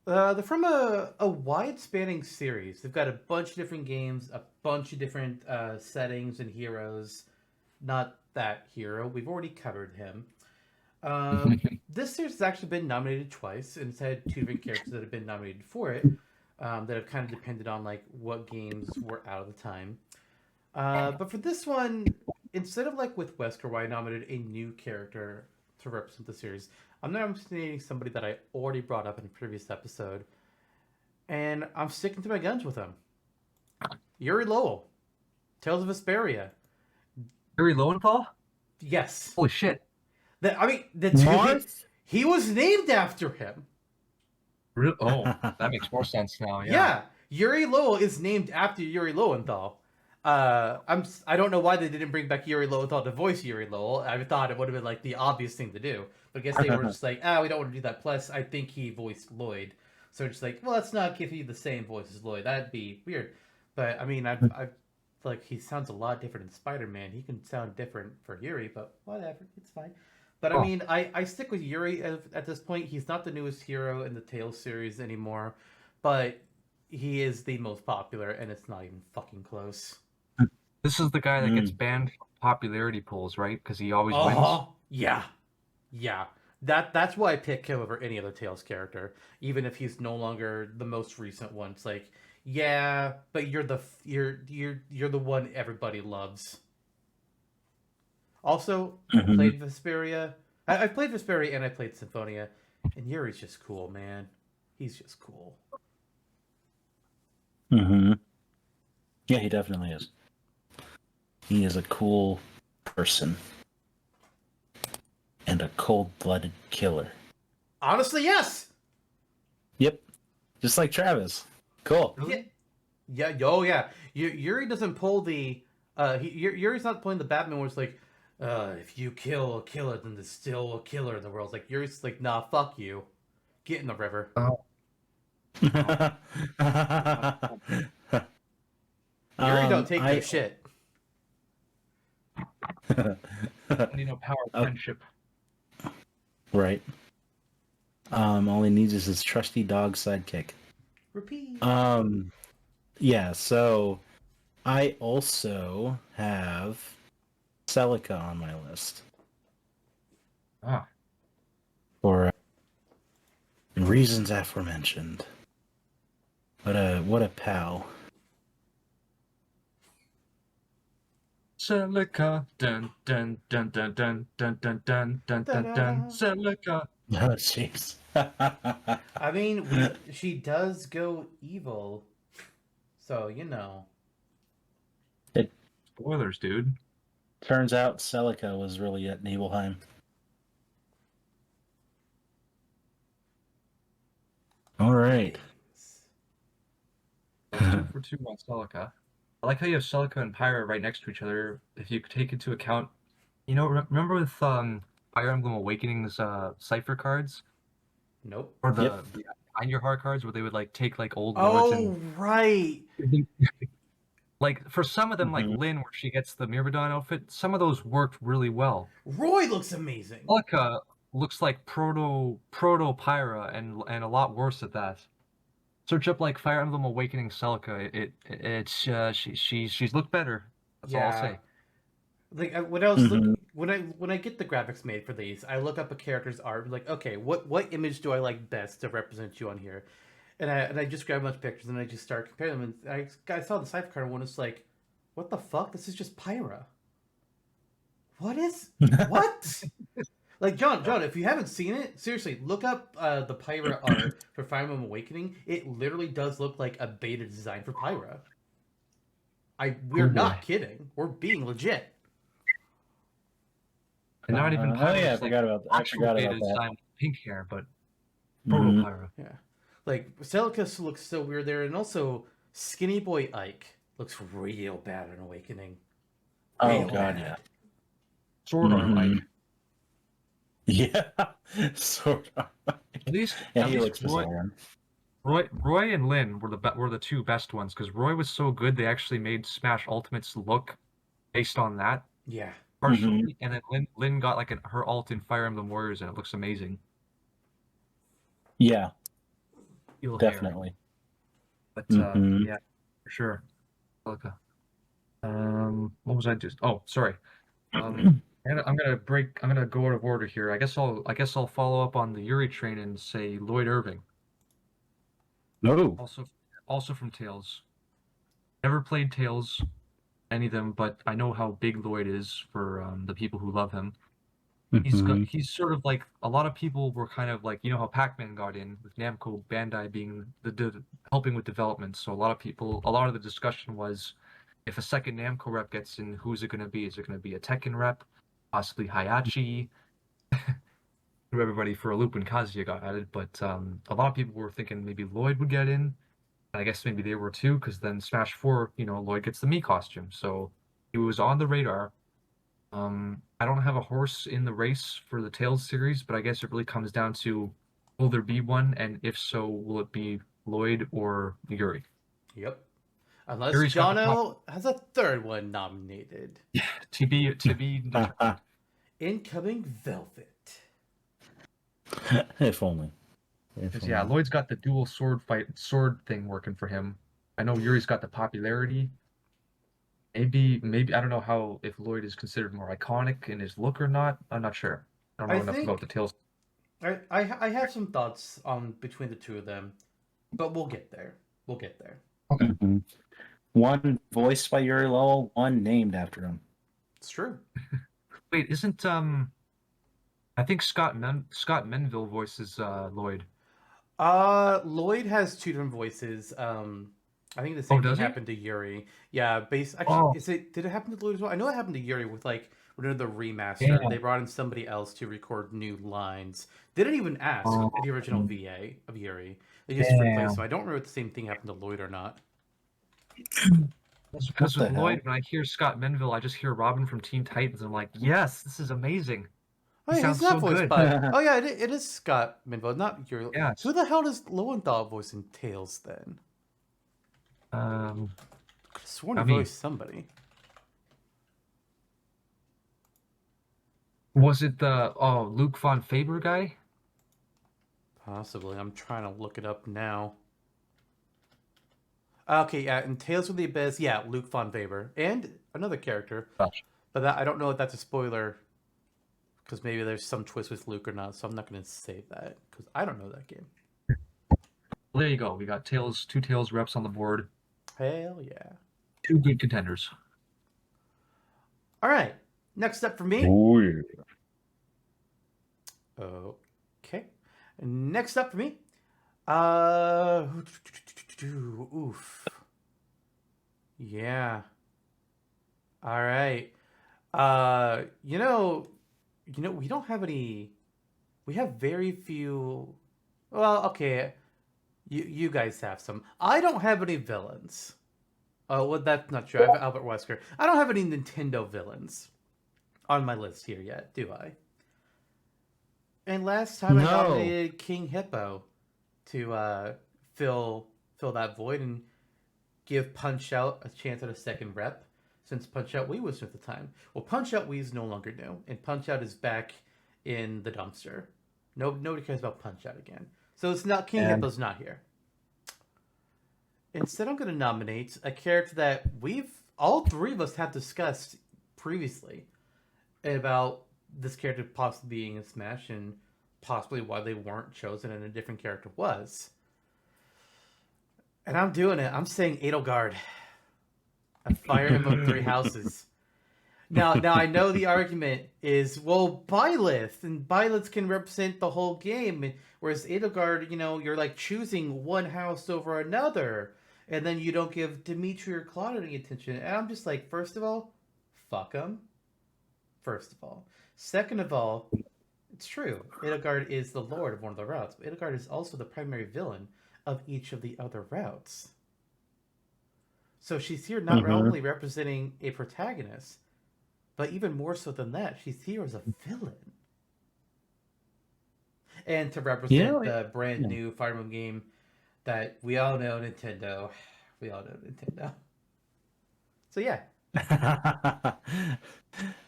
They're from a wide-spanning series. They've got a bunch of different games, a bunch of different settings and heroes. Not that hero. We've already covered him. This series has actually been nominated twice, and it's had two different characters that have been nominated for it. That have kind of depended on like what games were out at the time. But for this one, instead of like with Wesker, where I nominated a new character to represent the series, I'm nominating somebody that I already brought up in a previous episode, and I'm sticking to my guns with him. Yuri Lowell, Tales of Vesperia. Yuri Lowenthal? Yes. Holy shit. He was named after him. Really? Oh, that makes more sense now. Yeah. Yuri Lowell is named after Yuri Lowenthal. I don't know why they didn't bring back Yuri Lowenthal to voice Yuri Lowell. I thought it would have been like the obvious thing to do, but I guess they were just like, we don't want to do that. Plus, I think he voiced Lloyd, so it's like, well, let's not give you the same voice as Lloyd. That'd be weird. But I mean, I like he sounds a lot different in Spider-Man. He can sound different for Yuri, but whatever, it's fine. But I mean, I stick with Yuri at this point. He's not the newest hero in the Tales series anymore, but he is the most popular, and it's not even fucking close. This is the guy that gets banned from popularity polls, right? Because he always wins. Yeah. That's why I pick him over any other Tales character, even if he's no longer the most recent one. It's like, yeah, but you're the one everybody loves. Also, I played Vesperia. I played Vesperia and I played Symphonia, and Yuri's just cool, man. He's just cool. Yeah, he definitely is. He is a cool person. And a cold-blooded killer. Honestly, yes! Yep. Just like Travis. Cool. Yeah. Oh, yeah. Yuri doesn't pull the... Yuri's not pulling the Batman where it's like, if you kill a killer, then there's still a killer in the world. It's like, Yuri's like, nah, fuck you. Get in the river. Oh. Yuri don't take no shit. You know, power of friendship. Right. All he needs is his trusty dog sidekick. Repeat. Yeah, so I also have Celica on my list. For reasons aforementioned. What a pal. Celica, dun dun dun dun dun dun dun dun dun dun dun. Celica. Oh, jeez. I mean, she does go evil, so you know. Spoilers, dude. Turns out Celica was really at Nibelheim. All right. That's 2 for 2 on Celica. I like how you have Celica and Pyra right next to each other. If you take into account, you know, remember with Fire Emblem Awakening's cipher cards? Nope. Or the Find Your Heart cards where they would like take like old lords and... right. Like for some of them, like Lynn, where she gets the Myrmidon outfit, some of those worked really well. Roy looks amazing. Celica looks like proto Pyra and a lot worse at that. Search up like Fire Emblem Awakening Celica. She's looked better. That's all I'll say. Like when I was when I get the graphics made for these, I look up a character's art. Like, okay, what image do I like best to represent you on here? And I just grab a bunch of pictures and I just start comparing them. And I saw the cipher card one. It's like, what the fuck? This is just Pyra. What? Like, John, if you haven't seen it, seriously, look up the Pyra art for Fire Emblem Awakening. It literally does look like a beta design for Pyra. We're not kidding. We're being legit. And not even Pyra. Oh yeah, I forgot about that. Design with pink hair, but proto Pyra. Yeah. Like, Celica looks so weird there, and also Skinny Boy Ike looks real bad in Awakening. Oh god, yeah. Sword Art like. Mhm. Yeah, sort of. At least Yeah, at he least looks bizarre. Roy and Lin were the two best ones because Roy was so good they actually made Smash Ultimates look based on that Yeah. Hmm. partially, and then Lin got like her ult in Fire Emblem Warriors and it looks amazing. Yeah, Steel hair, definitely. but Hmm. yeah, for sure. Okay. What was I just? Oh, sorry. I'm gonna go out of order here. I guess I'll follow up on the Yuri train and say Lloyd Irving, No. also also from Tales. Never played Tales, any of them, but I know how big Lloyd is for the people who love him. Hmm. He's sort of like a lot of people were kind of like you know how Pac-Man got in with Namco Bandai being the helping with development. So a lot of the discussion was if a second Namco rep gets in, who's it going to be? Is it going to be a Tekken rep, possibly Hayachi? Threw everybody for a loop when Kazuya got added, but a lot of people were thinking maybe Lloyd would get in. I guess maybe they were too, because then Smash 4, you know, Lloyd gets the Mii costume, so he was on the radar. I don't have a horse in the race for the Tales series, but I guess it really comes down to will there be one, and if so, will it be Lloyd or Yuri? Yep. Unless Yuri's got the pop Jonno has a third one nominated. to be determined. Incoming Velvet. If only. If 'Cause, yeah, only. Lloyd's got the dual sword thing working for him. I know Yuri's got the popularity. Maybe I don't know how if Lloyd is considered more iconic in his look or not. I'm not sure. I don't I know enough about think the Tales. I have some thoughts on between the two of them, but we'll get there. We'll get there. Okay. Hmm. One voiced by Yuri Lowell, one named after him. It's true. Wait, isn't I think Scott Menville voices Lloyd. Lloyd has two different voices. I think the Oh, same thing does he? happened to Yuri. Yeah, actually, Oh, did it happen to Lloyd as well? I know it happened to Yuri with like when the remaster. yeah. They brought in somebody else to record new lines. They didn't even ask Oh, the original VA of Yuri. They just replaced him. damn. I don't remember if the same thing happened to Lloyd or not. What Because the with hell? Lloyd, when I hear Scott Menville, I just hear Robin from Teen Titans. And I'm like, yes, this is amazing. Oh He yeah, he's sounds not so voiced good. by. Oh yeah, it is Scott Minvo, not Yuri. Who Yes. the hell does Lowenthal voice in Tales then? Um, Could have sworn he I mean, voiced somebody. was it the Luke Von Faber guy? Possibly. I'm trying to look it up now. Okay, yeah, in Tales from the Abyss, yeah, Luke Von Faber. And another character. Gosh. But I don't know if that's a spoiler. Because maybe there's some twist with Luke or not, so I'm not going to say that. Because I don't know that game. Well, there you go. We got two Tails reps on the board. Hell yeah. Two good contenders. Alright, next up for me. Oh, yeah. Okay. Next up for me. Oof. Yeah. All right. We don't have any. We have very few. Well, okay. You guys have some. I don't have any villains. Oh, well, that's not true. I have Albert Wesker. I don't have any Nintendo villains on my list here yet, do I? And last time I No. nominated King Hippo to fill that void and give Punch Out a chance at a second rep, since Punch Out Wii was new at the time. Well, Punch Out Wii is no longer new, and Punch Out is back in the dumpster. Nobody cares about Punch Out again. So it's not King Hippo's not here. Instead, I'm going to nominate a character that all three of us have discussed previously about this character possibly being in Smash and possibly why they weren't chosen and a different character was. And I'm doing it. I'm saying Edelgard. A Fire Emblem Three Houses. Now I know the argument is, well, Byleth, and Byleth can represent the whole game, whereas Edelgard, you're like choosing one house over another, and then you don't give Dimitri or Claude any attention. And I'm just like, first of all, fuck them. First of all. Second of all, it's true. Edelgard is the lord of one of the routes, but Edelgard is also the primary villain of each of the other routes. So she's here not only representing a protagonist, But even more so than that, she's here as a villain. And to represent the brand new Fire Emblem game that we all know, Nintendo. We all know Nintendo. So yeah.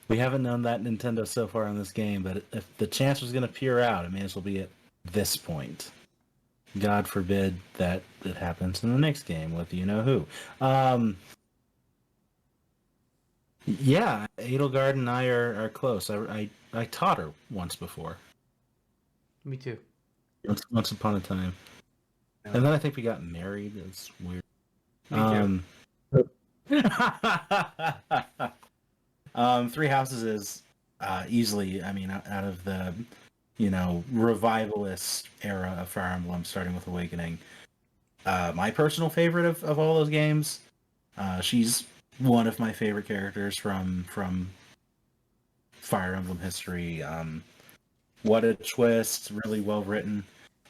We haven't known that Nintendo so far in this game, but if the chance was going to peer out, it may as well be at this point. God forbid that it happens in the next game with you know who. Yeah, Edelgard and I are close. I taught her once before. Me too. Once upon a time. Yeah. And then I think we got married. It's weird. Me too. Three Houses is easily, I mean, out of the, revivalist era of Fire Emblem, starting with Awakening, my personal favorite of all those games. She's one of my favorite characters from Fire Emblem history. What a twist! Really well written.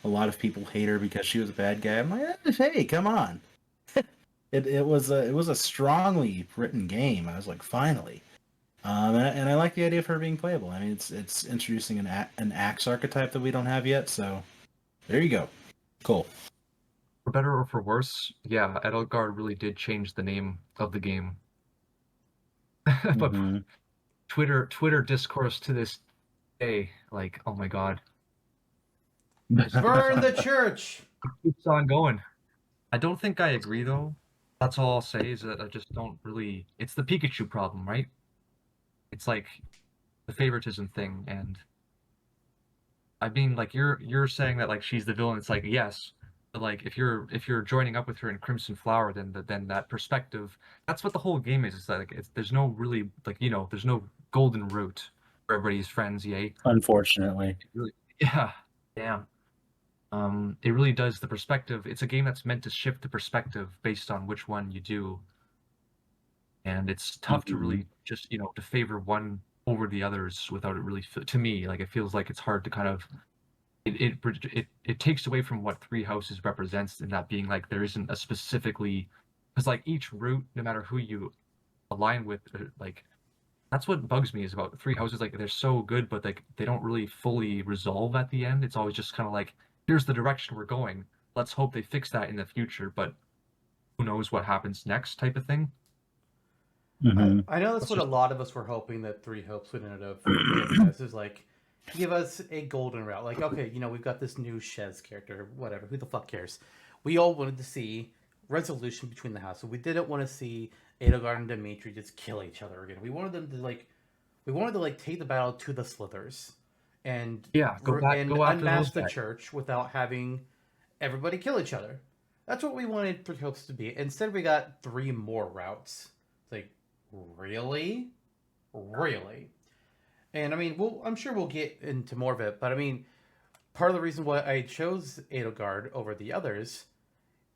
A lot of people hate her because she was a bad guy. I'm like, hey, come on. It was a strongly written game. I was like, finally. And I like the idea of her being playable. I mean, it's introducing an axe archetype that we don't have yet. So there you go. Cool. For better or for worse, yeah, Edelgard really did change the name of the game. But Twitter discourse to this day, like, oh my god, Burn the church. it keeps on going. I don't think I agree though. That's all I'll say is that I just don't really. It's the Pikachu problem, right? It's like the favoritism thing, and I mean, like you're saying that like she's the villain. It's like yes, but like if you're joining up with her in Crimson Flower, then that perspective. That's what the whole game is. It's like there's no really like there's no golden route for everybody's friends. Yay. Unfortunately. Really, yeah. Damn. It really does the perspective. It's a game that's meant to shift the perspective based on which one you do. And it's tough to really just, to favor one over the others without it really, to me, like it feels like it's hard to kind of, it takes away from what Three Houses represents in that being like, there isn't a specifically, because like each route, no matter who you align with, like, that's what bugs me is about Three Houses. Like they're so good, but like they don't really fully resolve at the end. It's always just kind of like, here's the direction we're going. Let's hope they fix that in the future, but who knows what happens next type of thing. I know that's what a lot of us were hoping that Three Hopes would end up giving us, is like, give us a golden route. Like, okay, we've got this new Shez character, whatever, who the fuck cares? We all wanted to see resolution between the houses. We didn't want to see Edelgard and Dimitri just kill each other again. We wanted them to take the battle to the Slithers and unmask the church without having everybody kill each other. That's what we wanted Three Hopes to be. Instead, we got 3 more routes. It's like, really? And I mean, I'm sure we'll get into more of it, but I mean, part of the reason why I chose Edelgard over the others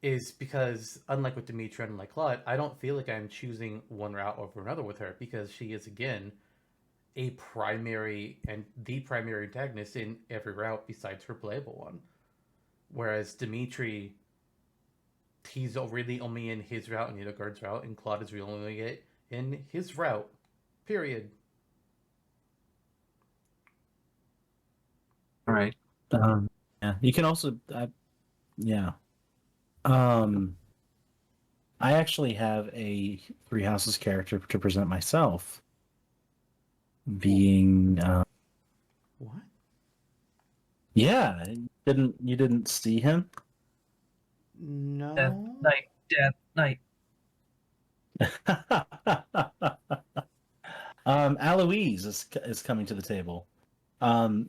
is because, unlike with Dimitri and like Claude, I don't feel like I'm choosing one route over another with her, because she is, again, the primary antagonist in every route besides her playable one. Whereas Dimitri, he's really only in his route and Edelgard's route, and Claude is really only in his route. Period. All right. Yeah. You can also, yeah. I actually have a Three Houses character to present myself, being. What? Yeah, you didn't see him? No. Death Knight. Aloise is coming to the table. No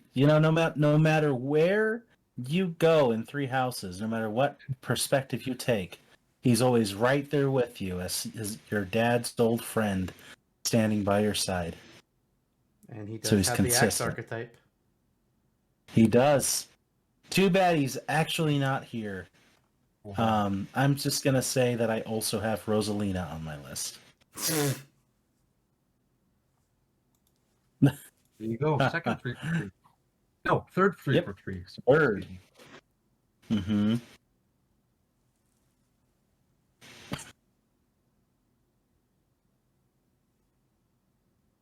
matter where you go in Three Houses, no matter what perspective you take, he's always right there with you as your dad's old friend, standing by your side. And he does have the axe archetype. He does. Too bad he's actually not here. I'm just gonna say that I also have Rosalina on my list. There you go. Second 3 for 3. No, third 3 for 3. Third. Mm-hmm.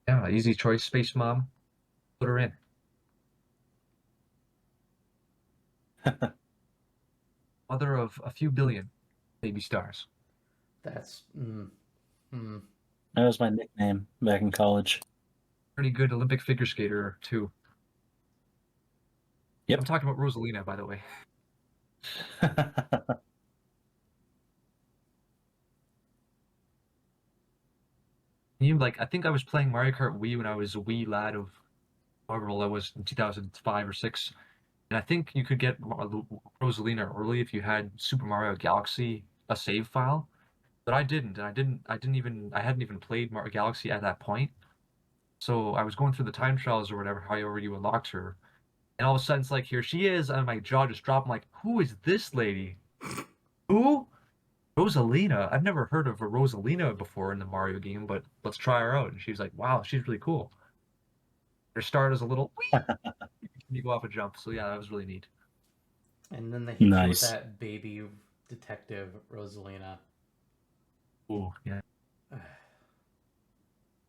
Yeah, Easy choice, Space Mom. Put her in. Mother of a few billion baby stars. That's That was my nickname back in college. Pretty good Olympic figure skater too. Yep. I'm talking about Rosalina, by the way. I think I was playing Mario Kart Wii when I was a wee lad of however old I was in 2005 or 6. And I think you could get Rosalina early if you had Super Mario Galaxy, a save file. But I didn't, and I hadn't even played Mario Galaxy at that point. So I was going through the time trials or whatever, however you unlocked her. And all of a sudden it's like, here she is, and my jaw just dropped. I'm like, who is this lady? Who? Rosalina. I've never heard of a Rosalina before in the Mario game, but let's try her out. And she was like, wow, she's really cool. Her start is a little wee. You go off a jump. So yeah, that was really neat. And then they hit you with Nice. that baby detective Rosalina. Ooh, yeah.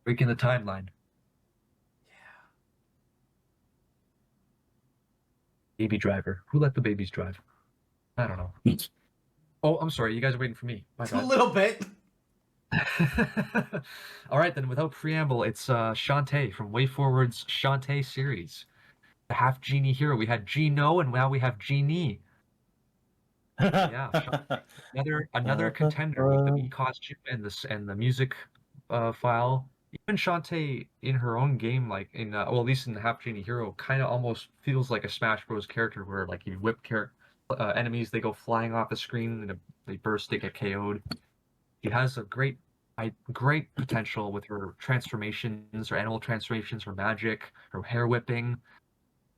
Breaking the timeline. Yeah. Baby driver. Who let the babies drive? I don't know. Oh, I'm sorry. You guys are waiting for me. My A bad. little bit. All right, then. Without preamble, it's Shantae from WayForward's Shantae series. The half genie hero. We had Gino, and now we have Genie. Yeah, another contender with the me costume and the music file. Even Shantae in her own game, like in well, at least in the Half Genie Hero, kind of almost feels like a Smash Bros. Character where like you whip enemies, they go flying off the screen and they burst, they get KO'd. She has a great potential with her transformations, her animal transformations, her magic, her hair whipping.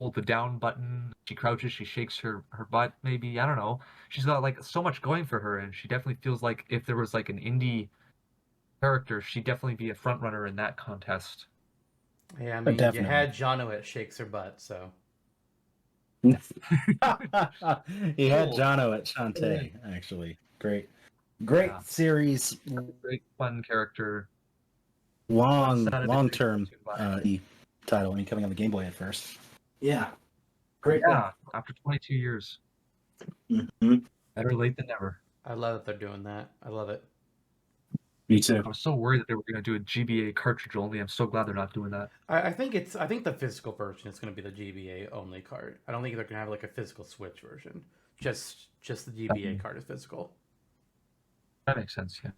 Hold the down button. She crouches, she shakes her butt. Maybe I don't know. She's got like so much going for her, and she definitely feels like if there was like an indie character, she'd definitely be a front runner in that contest. Yeah, I mean, you Definitely. had Jonno at Shakes Her Butt, so. He had Cool. Jonno at Shantae, actually. Great Yeah. series. Great fun character. Long-term title. I mean, coming on the Game Boy at first. Yeah. Great. Yeah, after 22 years. Mm-hmm. Better late than never. I love that they're doing that. I love it. Me too. I was so worried that they were going to do a GBA cartridge only. I'm so glad they're not doing that. I think the physical version is going to be the GBA only card. I don't think they're going to have like a physical Switch version. Just the GBA card is physical. That makes sense, yeah.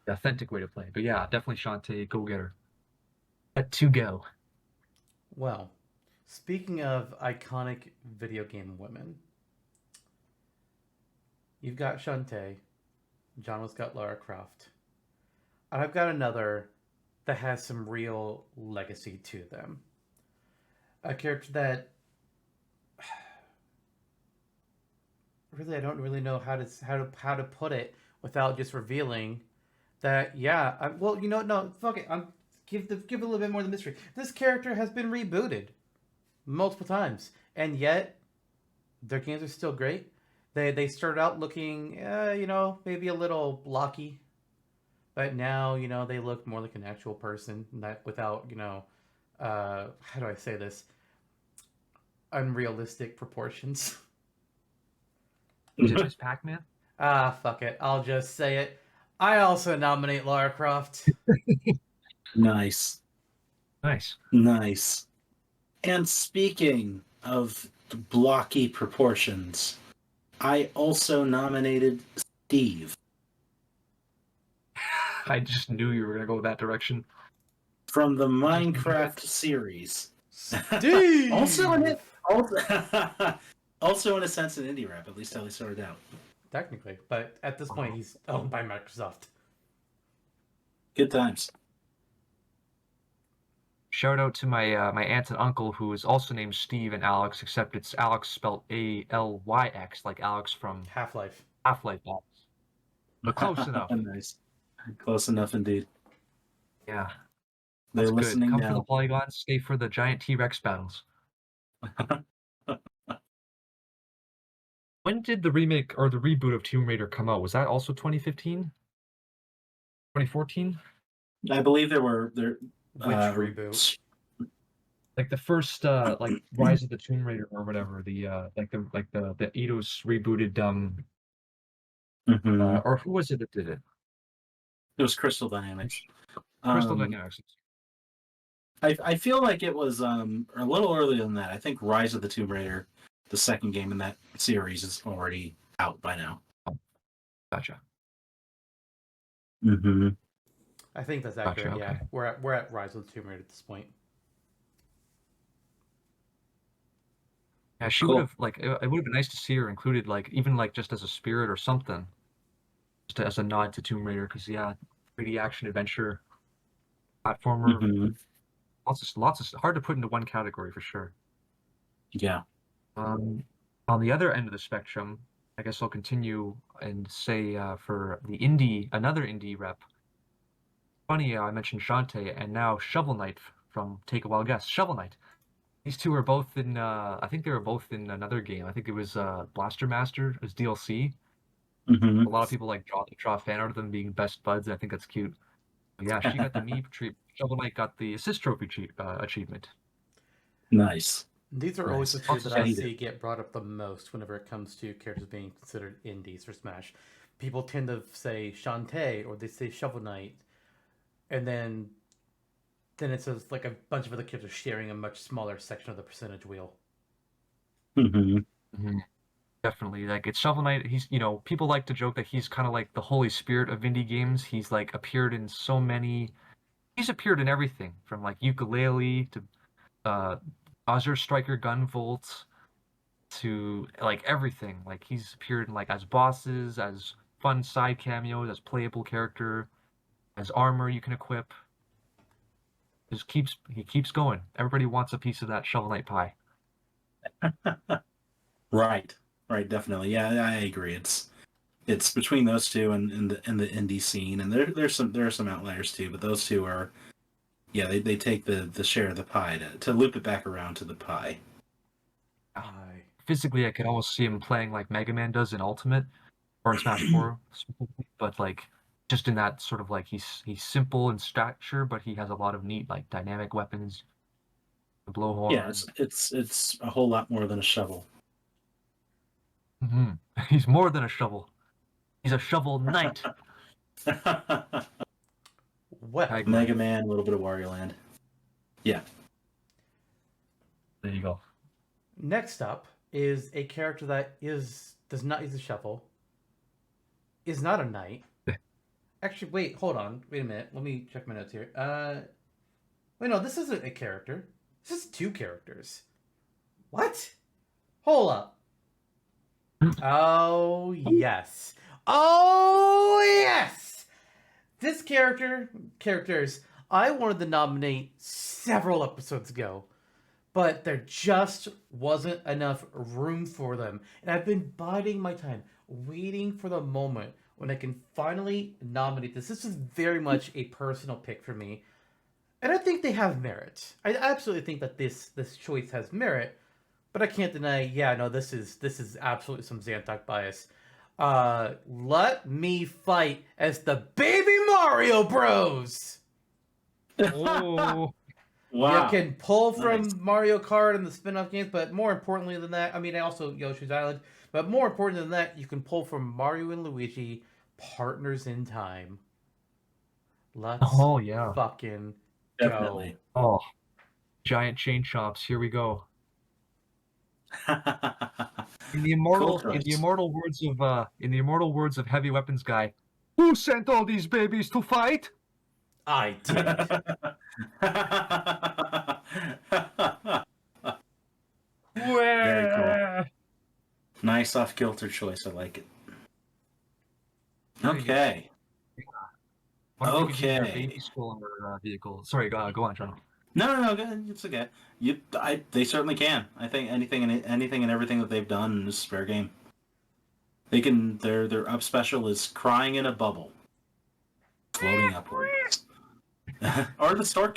The authentic way to play. But yeah, definitely Shantae, go get her. Let to go. Well, speaking of iconic video game women, you've got Shantae, Jonno's got Lara Croft, and I've got another that has some real legacy to them. A character that really I don't really know how to put it without just revealing that. Yeah, well, no, fuck it. Give a little bit more of the mystery. This character has been rebooted multiple times, and yet their games are still great. They started out looking, maybe a little blocky, but now they look more like an actual person, without how do I say this? Unrealistic proportions. Is it Miss Pac-Man? Fuck it. I'll just say it. I also nominate Lara Croft. Nice. And speaking of blocky proportions, I also nominated Steve. I just knew you were going to go that direction. From the Minecraft series. Steve! Also in a sense an indie rap, at least how he started out. Technically, but at this point he's owned by Microsoft. Good times. Shout out to my my aunt and uncle who is also named Steve and Alex, except it's Alex spelled Alyx, like Alex from Half-Life. Half-Life Alex. But close enough. Nice. Close enough indeed. Yeah. They're That's listening good. Come now. for the polygons, stay for the giant T-Rex battles. When did the remake or the reboot of Tomb Raider come out? Was that also 2015? 2014? I believe there Which reboot? Like the first like Rise of the Tomb Raider or whatever, the the Eidos rebooted or who was it that did it? It was Crystal Dynamics. Crystal Dynamics. I feel like it was a little earlier than that. I think Rise of the Tomb Raider, the second game in that series, is already out by now. Oh, gotcha. Mm-hmm. I think that's accurate. Gotcha, Yeah, okay. we're at Rise of the Tomb Raider at this point. Yeah, she would have like it would have been nice to see her included, like even like just as a spirit or something, just as a nod to Tomb Raider. Because 3D action adventure platformer, lots of hard to put into one category for sure. Yeah. On the other end of the spectrum, I guess I'll continue and say for the another indie rep. Funny, I mentioned Shantae and now Shovel Knight from Take a Wild Guess. Shovel Knight. These two are both in. I think they were both in another game. I think it was Blaster Master as DLC. A lot of people like draw a fan art of them being best buds. And I think that's cute. But yeah, she got the Meep treatment. Shovel Knight got the Assist Trophy achievement. Nice. These are always the two that I see get brought up the most whenever it comes to characters being considered indies for Smash. People tend to say Shantae or they say Shovel Knight, and then it's like a bunch of other characters sharing a much smaller section of the percentage wheel. Definitely, like it's Shovel Knight. He's people like to joke that he's kind of like the Holy Spirit of indie games. He's like appeared in so many. He's appeared in everything from like Ukulele to Azure Striker Gunvolt to like everything. Like he's appeared in like as bosses, as fun side cameos, as playable character, as armor you can equip. He keeps going. Everybody wants a piece of that Shovel Knight pie. Right, definitely. Yeah, I agree. It's between those two and the indie scene, and there are some outliers too, but those two are, yeah, they take the share of the pie to loop it back around to the pie. Physically, I could almost see him playing like Mega Man does in Ultimate or in Smash 4, but like just in that sort of like he's simple in stature, but he has a lot of neat like dynamic weapons. The blowhorn. Yeah, it's a whole lot more than a shovel. He's more than a shovel. He's a shovel knight. Well, Mega Man, a little bit of Wario Land. Yeah. There you go. Next up is a character that does not use a shovel, is not a knight. Actually, wait, hold on. Wait a minute. Let me check my notes here. Wait, no, this isn't a character. This is two characters. What? Hold up. Oh, yes. Oh, yes! This characters, I wanted to nominate several episodes ago, but there just wasn't enough room for them. And I've been biding my time, waiting for the moment when I can finally nominate this. This is very much a personal pick for me. And I think they have merit. I absolutely think that this choice has merit, but I can't deny, this is absolutely some Zantok bias. Let me fight as the Baby Mario Bros! Oh. Wow. You can pull from Mario Kart and the spin-off games, but more importantly than that, also Yoshi's Island, but more important than that, you can pull from Mario and Luigi, Partners in Time. Let's fucking definitely go. Oh, giant chain chomps. Here we go. In the immortal words of Heavy Weapons Guy, who sent all these babies to fight? I did. Very cool. Nice off-kilter choice. I like it. Okay. Okay. Baby skull or vehicle. Sorry, go on, Jonno. No, it's okay. They certainly can. I think anything and everything that they've done is fair game. They can. Their up special is crying in a bubble, floating upwards. Or the Stark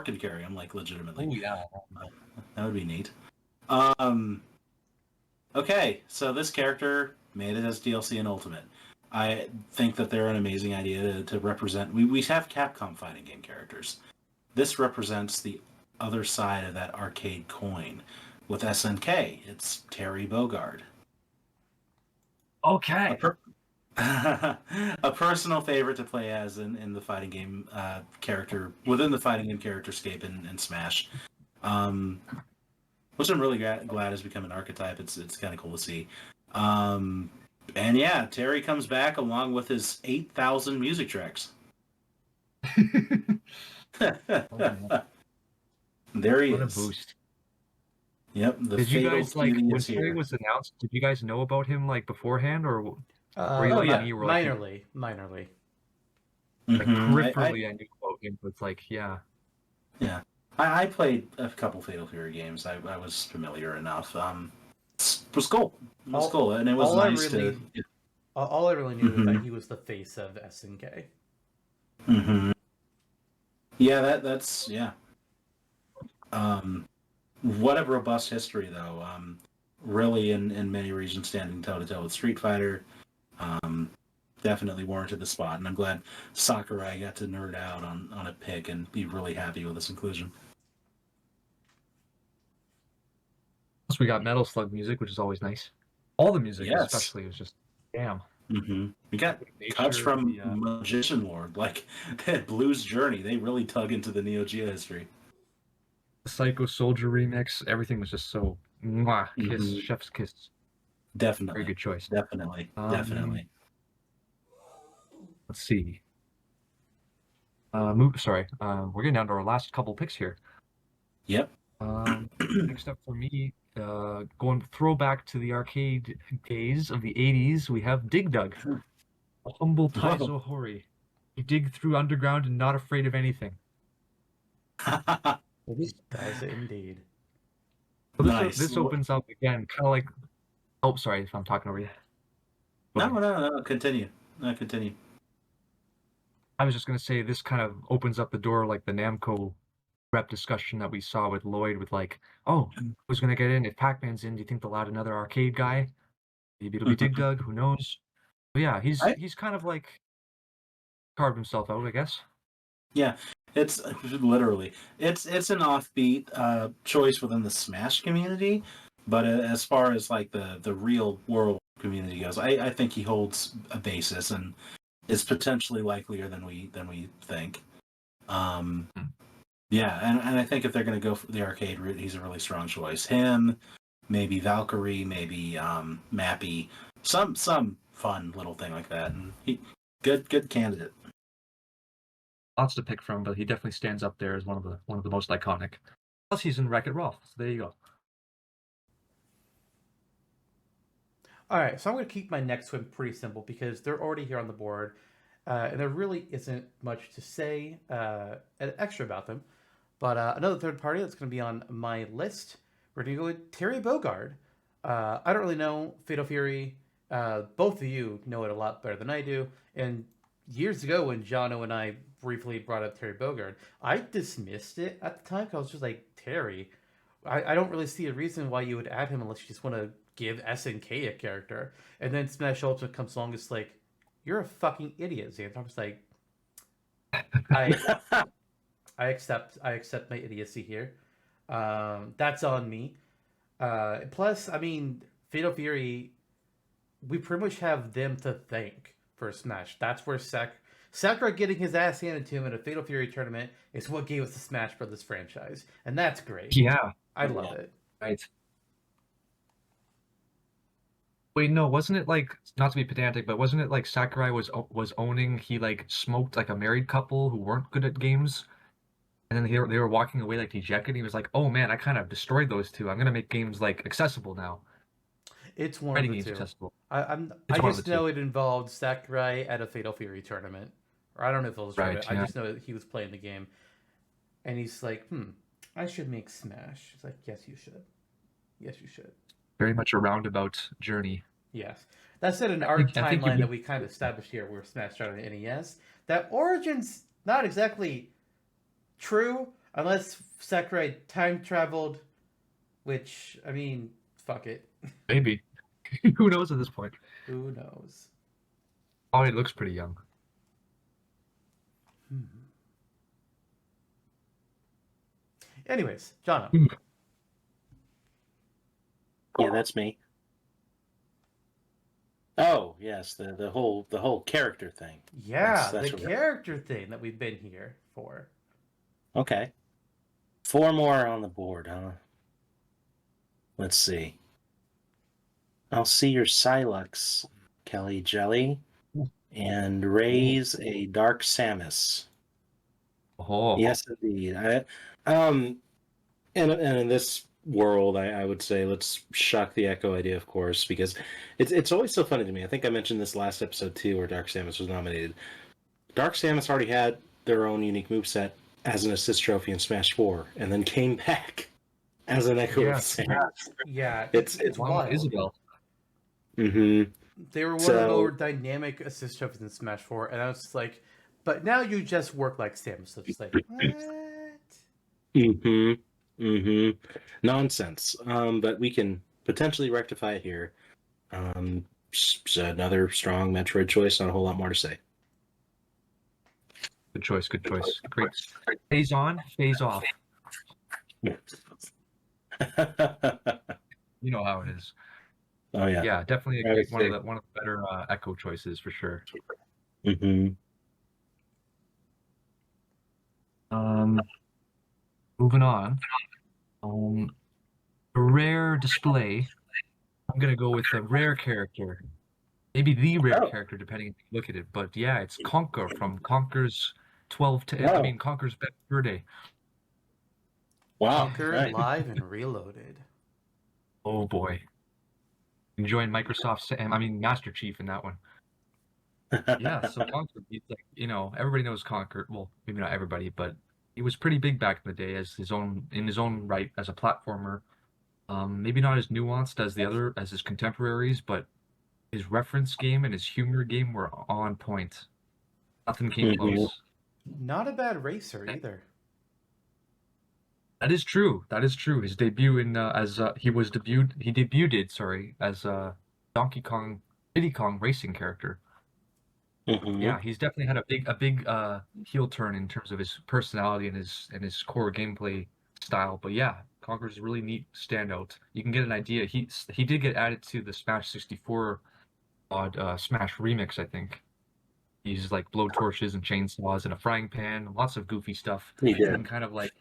can carry him, like, legitimately. Oh yeah, that would be neat. Okay, so this character made it as DLC and Ultimate. I think that they're an amazing idea to represent. We have Capcom fighting game characters. this represents the other side of that arcade coin. With SNK, it's Terry Bogard. Okay. A personal favorite to play as in the fighting game character, within the fighting game character scape in Smash. Which I'm really glad has become an archetype. It's kind of cool to see. And yeah, Terry comes back along with his 8,000 music tracks. There he What a is. boost. Yep, the Did you fatal guys, like, beauty when is Terry here. was announced, did you guys know about him, like, beforehand, or were you like yeah, me, you were like, minorly. like Mhm. peripherally I knew about him, but it's like, yeah. Yeah, I played a couple Fatal Fury games. I was familiar enough. It was cool. It was cool, and it was nice to. All I really knew is that Mhm. he was the face of SNK. Mm-hmm. Yeah, that's yeah. What a robust history, though. Really, in many regions, standing toe to toe with Street Fighter. Definitely warranted the spot, and I'm glad Sakurai got to nerd out on a pick and be really happy with this inclusion. Plus, we got Metal Slug music, which is always nice. All the music, Yes. especially, was just damn. Mm-hmm. We got Nature, cuts from the, Magician Lord, like Blues Journey. They really dug into the Neo Geo history. Psycho Soldier remix, everything was just so mwah, kiss, Mhm. chef's kiss. Definitely. Very good choice. Definitely. Definitely. Let's see. We're getting down to our last couple picks here. Yep. Next up for me, going throwback to the arcade days of the 80s, we have Dig Dug. A humble Taizo Hori. You dig through underground and not afraid of anything. Does it indeed. So Nice. this opens up again, kind of like. Oh, sorry if I'm talking over you. No. Continue. No, continue. I was just gonna say this kind of opens up the door, like the Namco rep discussion that we saw with Lloyd, with like, oh, who's gonna get in? If Pac-Man's in, do you think they'll add another arcade guy? Maybe it'll be Dig Dug. Who knows? But yeah, he's kind of like carved himself out, I guess. Yeah, it's literally it's an offbeat choice within the Smash community, but as far as like the real world community goes, I think he holds a basis and is potentially likelier than we think. Yeah, and I think if they're going to go for the arcade route, he's a really strong choice. Him, maybe Valkyrie, maybe Mappy, some fun little thing like that, and he good candidate. Lots to pick from, but he definitely stands up there as one of the most iconic. Plus, he's in Wreck-It Ralph, so there you go. All right, so I'm going to keep my next one pretty simple because they're already here on the board, and there really isn't much to say extra about them. But another third party that's going to be on my list, we're going to go with Terry Bogard. I don't really know Fatal Fury. Both of you know it a lot better than I do. And years ago, when Jonno and I briefly brought up Terry Bogard, I dismissed it at the time because I was just like, Terry, I don't really see a reason why you would add him unless you just want to give SNK a character. And then Smash Ultimate comes along, it's like, you're a fucking idiot, Zantok. I was like, I accept my idiocy here. That's on me. Plus, I mean, Fatal Fury, we pretty much have them to thank for Smash. That's where Sakurai getting his ass handed to him in a Fatal Fury tournament is what gave us the Smash Brothers franchise, and that's great. Yeah, I love it. Right. Wait, no, wasn't it like, not to be pedantic, but wasn't it like Sakurai was owning, he like smoked like a married couple who weren't good at games? And then they were walking away like dejected. And he was like, "Oh man, I kind of destroyed those two. I'm gonna make games like accessible now. It's one Writing of the games two. accessible." I just know it involved Sakurai at a Fatal Fury tournament, or I don't know if it was Right, tournament. yeah. I just know that he was playing the game, and he's like, I should make Smash." It's like, yes, you should. Yes, you should. Very much a roundabout journey. Yes. That said, in our timeline that we kind of established here, where Smash started on NES, that origin's not exactly true, unless Sakurai time traveled, which, I mean, fuck it. Maybe. Who knows at this point? Who knows? Oh, he looks pretty young. Anyways, Jonno. Yeah, that's me. Oh, yes, the whole character thing. Yeah, That's the what character thing that we've been here for. Okay. 4 more on the board, huh? Let's see. I'll see your Silux, Kellyjelly, and raise a Dark Samus. Oh, Yes, indeed. And in this world, I would say let's shock the Echo idea, of course, because it's always so funny to me. I think I mentioned this last episode too, where Dark Samus was nominated. Dark Samus already had their own unique moveset as an assist trophy in Smash 4, and then came back as an Echo of yes. Samus. Yeah, It's Along with wild. Isabel. Mm-hmm. They were one of the So- more dynamic assist trophies in Smash 4, and I was just like, but now you just work like Samus. So it's like, what? Mm-hmm. Mm-hmm. Nonsense. But we can potentially rectify it here. Another strong Metroid choice, not a whole lot more to say. Good choice. Good choice. Great. Phase on, phase off. You know how it is. Oh yeah. Yeah, definitely I would one of say- the better Echo choices for sure. Mm-hmm. Moving on. A rare display. I'm gonna go with a rare character. Maybe the rare Oh. character, depending if you look at it. But yeah, it's Conker from Conker's 12 to Wow. I mean Conker's Back Birthday. Wow. Conquer Right. Live and Reloaded. Oh boy. Enjoying Microsoft's Master Chief in that one. Yeah, so Conker, he's like, everybody knows Conker. Well, maybe not everybody, but he was pretty big back in the day as his own right as a platformer. Maybe not as nuanced as his contemporaries, but his reference game and his humor game were on point. Nothing came Mhm. close. Not a bad racer either. That is true. That is true. His debut he debuted, sorry, as Donkey Kong, Diddy Kong racing character. Mhm. Yeah, he's definitely had a big heel turn in terms of his personality and his core gameplay style. But yeah, Conker's a really neat standout. You can get an idea. He did get added to the Smash 64 Smash remix, I think. He uses like blowtorches and chainsaws and a frying pan, lots of goofy stuff. He He did. can kind of like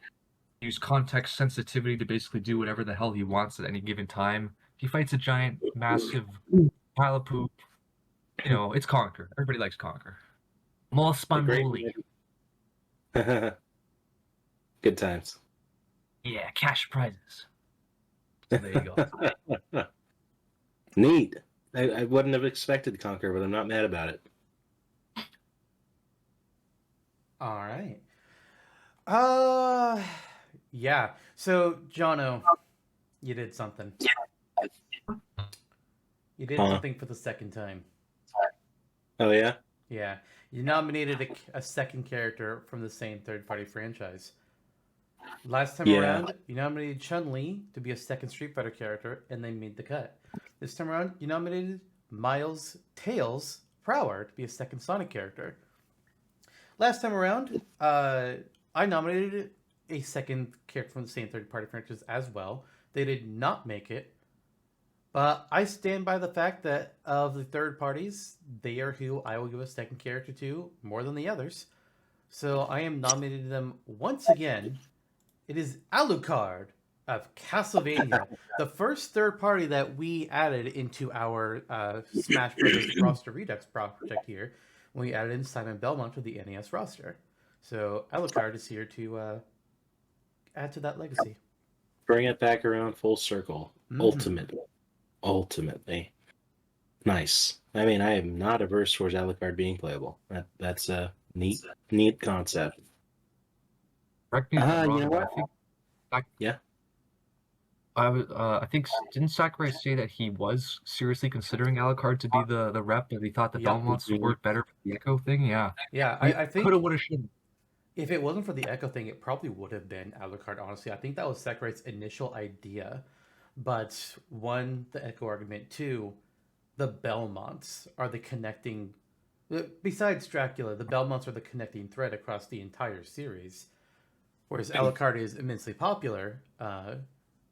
use context sensitivity to basically do whatever the hell he wants at any given time. He fights a giant, massive pile of poop. It's Conker. Everybody likes Conker. More Spandoli. Good times. Yeah, cash prizes. So there you go. Neat. I wouldn't have expected Conquer, but I'm not mad about it. All right. Yeah. So, Jonno, you did something. You did something for the second time. Oh yeah. Yeah. You nominated a second character from the same third-party franchise. Last time around, you nominated Chun-Li to be a second Street Fighter character, and they made the cut. This time around, you nominated Miles Tails Prower to be a second Sonic character. Last time around, I nominated a second character from the same third-party franchise as well. They did not make it. But I stand by the fact that of the third parties, they are who I will give a second character to more than the others. So I am nominating them once again. It is Alucard of Castlevania, the first third party that we added into our Smash Bros. Roster Redux project here when we added in Simon Belmont to the NES roster. So Alucard is here to add to that legacy. Bring it back around full circle. Mhm. Ultimately. Nice. I mean, I am not averse towards Alucard being playable. That's a neat concept. Correct me if I'm wrong, you know but what? Yeah. I think didn't Sakurai say that he was seriously considering Alucard to be the rep, but he thought the Yep. Belmonts would work better for the Echo thing? Yeah. Yeah, I think Coulda, woulda, shoulda. if it wasn't for the Echo thing, it probably would have been Alucard, honestly. I think that was Sakurai's initial idea. But one, the Echo argument. Two, the Belmonts are the connecting. Besides Dracula, the Belmonts are the connecting thread across the entire series. Whereas Alucard is immensely popular,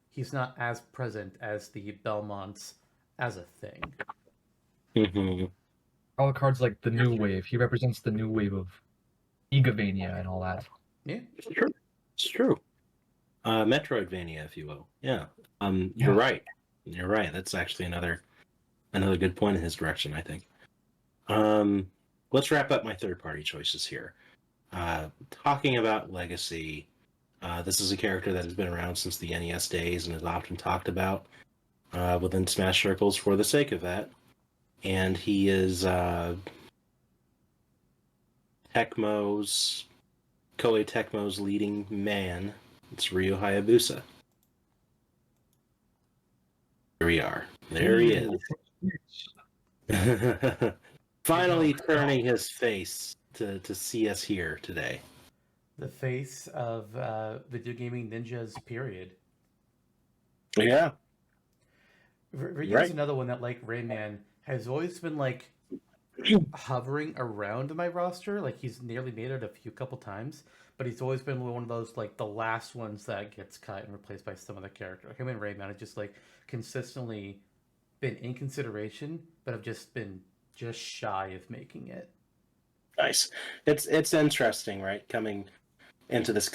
he's not as present as the Belmonts as a thing. Mm-hmm. Alucard's like the new wave. He represents the new wave of Egavania and all that. Yeah. It's true. Metroidvania, if you will. Yeah. You're right. You're right. That's actually another good point in his direction, I think. Let's wrap up my third-party choices here. Talking about Legacy, this is a character that has been around since the NES days and is often talked about within Smash circles for the sake of that. And he is Koei Tecmo's leading man. It's Ryu Hayabusa. Here we are. There he is. Finally turning his face to see us here today. The face of video gaming ninjas, period. Yeah. Ryu's Right. another one that, like Rayman, has always been like hovering around my roster. Like he's nearly made it a couple times, but he's always been one of those like the last ones that gets cut and replaced by some other character. Like him and Rayman have just like consistently been in consideration, but have just been just shy of making it. Nice. It's interesting, right? Coming into this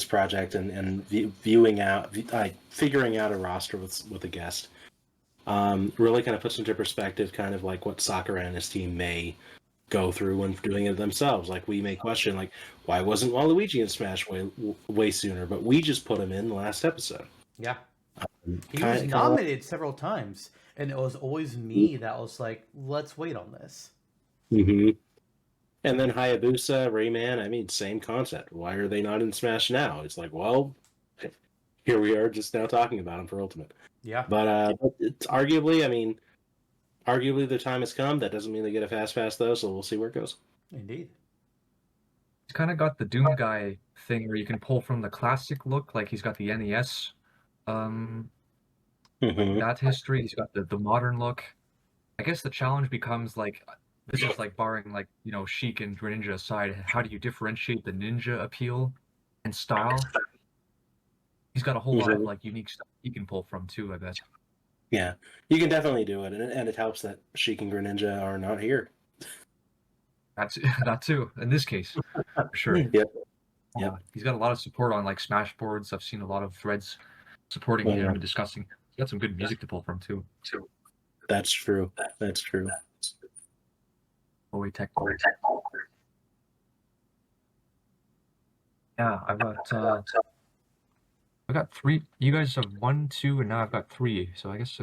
project and figuring out a roster with a guest. Really kind of puts into perspective kind of like what Sakura and his team may go through when doing it themselves. Like we may question like why wasn't Waluigi in Smash way sooner, but we just put him in the last episode. Yeah. He was nominated several times, and it was always me that was like, let's wait on this. Mm-hmm. And then Hayabusa, Rayman, I mean, same concept. Why are they not in Smash now? It's like, well, here we are just now talking about them for Ultimate. Yeah. But it's arguably the time has come. That doesn't mean they get a fast pass, though, so we'll see where it goes. Indeed. He's kind of got the Doom Guy thing where you can pull from the classic look, like he's got the NES that history. He's got the modern look. I guess the challenge becomes like, this is like barring like, you know, Sheik and Greninja aside, how do you differentiate the ninja appeal and style? He's got a whole lot of like unique stuff he can pull from too, I bet. Yeah, you can definitely do it, and it helps that Sheik and Greninja are not here. That's that too, in this case, for sure. Yep. He's got a lot of support on like Smash boards. I've seen a lot of threads supporting him and discussing. He's got some good music to pull from too. That's true. That's true. Koei Tecmo. Yeah, I've got 3. You guys have 1, 2, and now I've got 3. So I guess,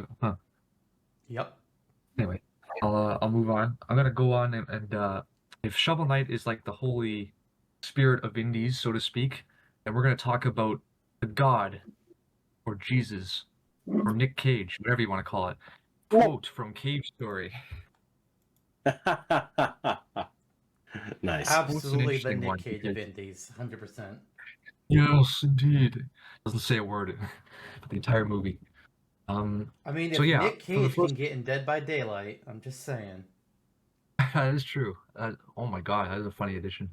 Yep. Anyway, I'll move on. I'm gonna go on and if Shovel Knight is like the holy spirit of indies, so to speak, and we're gonna talk about the God, or Jesus, or Nick Cage, whatever you want to call it. Quote from Cave Story. Nice. Absolutely the Nick Cage of indies, 100%. Yes, indeed. Doesn't say a word, but the entire movie. I mean, if so yeah, Nick Cage can get in Dead by Daylight, I'm just saying. That is true. Oh my god, that is a funny addition.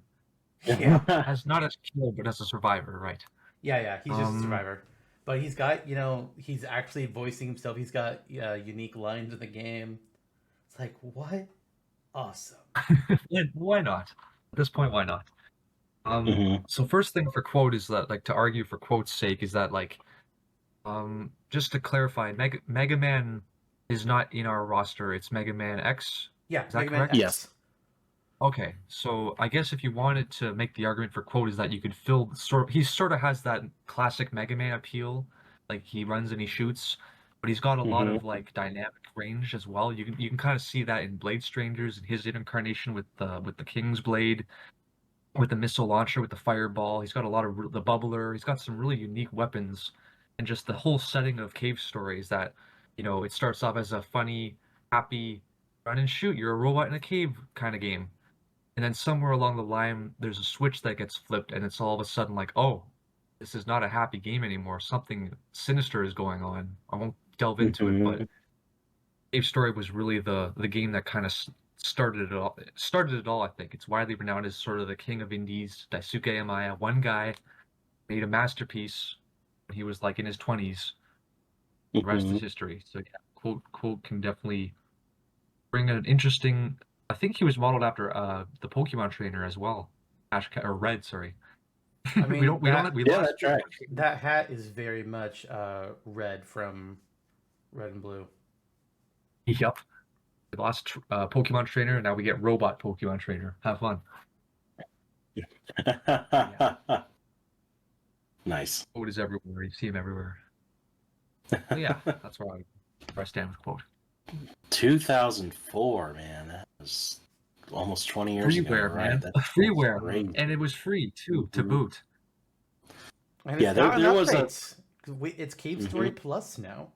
Yeah. As not as killer, but as a survivor, right? Yeah, he's just a survivor. But he's got, he's actually voicing himself. He's got unique lines in the game. It's like, what? Awesome. Why not? At this point, why not? So first thing for quote is that, like, to argue for quote's sake, is that, like, just to clarify, Mega Man is not in our roster. It's Mega Man X. Yeah, is that Mega correct? Man X. Yes. Okay, so I guess if you wanted to make the argument for quote is that you could fill he sort of has that classic Mega Man appeal, like he runs and he shoots, but he's got a lot of like dynamic range as well. You can kind of see that in Blade Strangers and his incarnation with the King's Blade, with the missile launcher, with the fireball. He's got a lot of the bubbler. He's got some really unique weapons, and just the whole setting of Cave Story is that, it starts off as a funny, happy run and shoot. You're a robot in a cave kind of game. And then somewhere along the line, there's a switch that gets flipped, and it's all of a sudden like, oh, this is not a happy game anymore. Something sinister is going on. I won't delve into it, but Cave Story was really the game that kind of started it all. I think it's widely renowned as sort of the king of indies. Daisuke Amaya, one guy, made a masterpiece when he was like in his 20s. The rest is history. So yeah, Quote can definitely bring an interesting. I think he was modeled after the Pokemon trainer as well, or Red. Sorry, I mean, we that lost. that's right. that hat is very much Red from Red and Blue. Yep, we lost Pokemon trainer, and now we get robot Pokemon trainer. Have fun. Nice. Quote is everywhere. You see him everywhere. So yeah, that's where I stand with Quote. 2004, man. That was almost 20 years ago. Freeware, Right? man. That's Freeware, great. and it was free too to boot. And Yeah, it's there gotten was updates. It's Cave Story Plus now.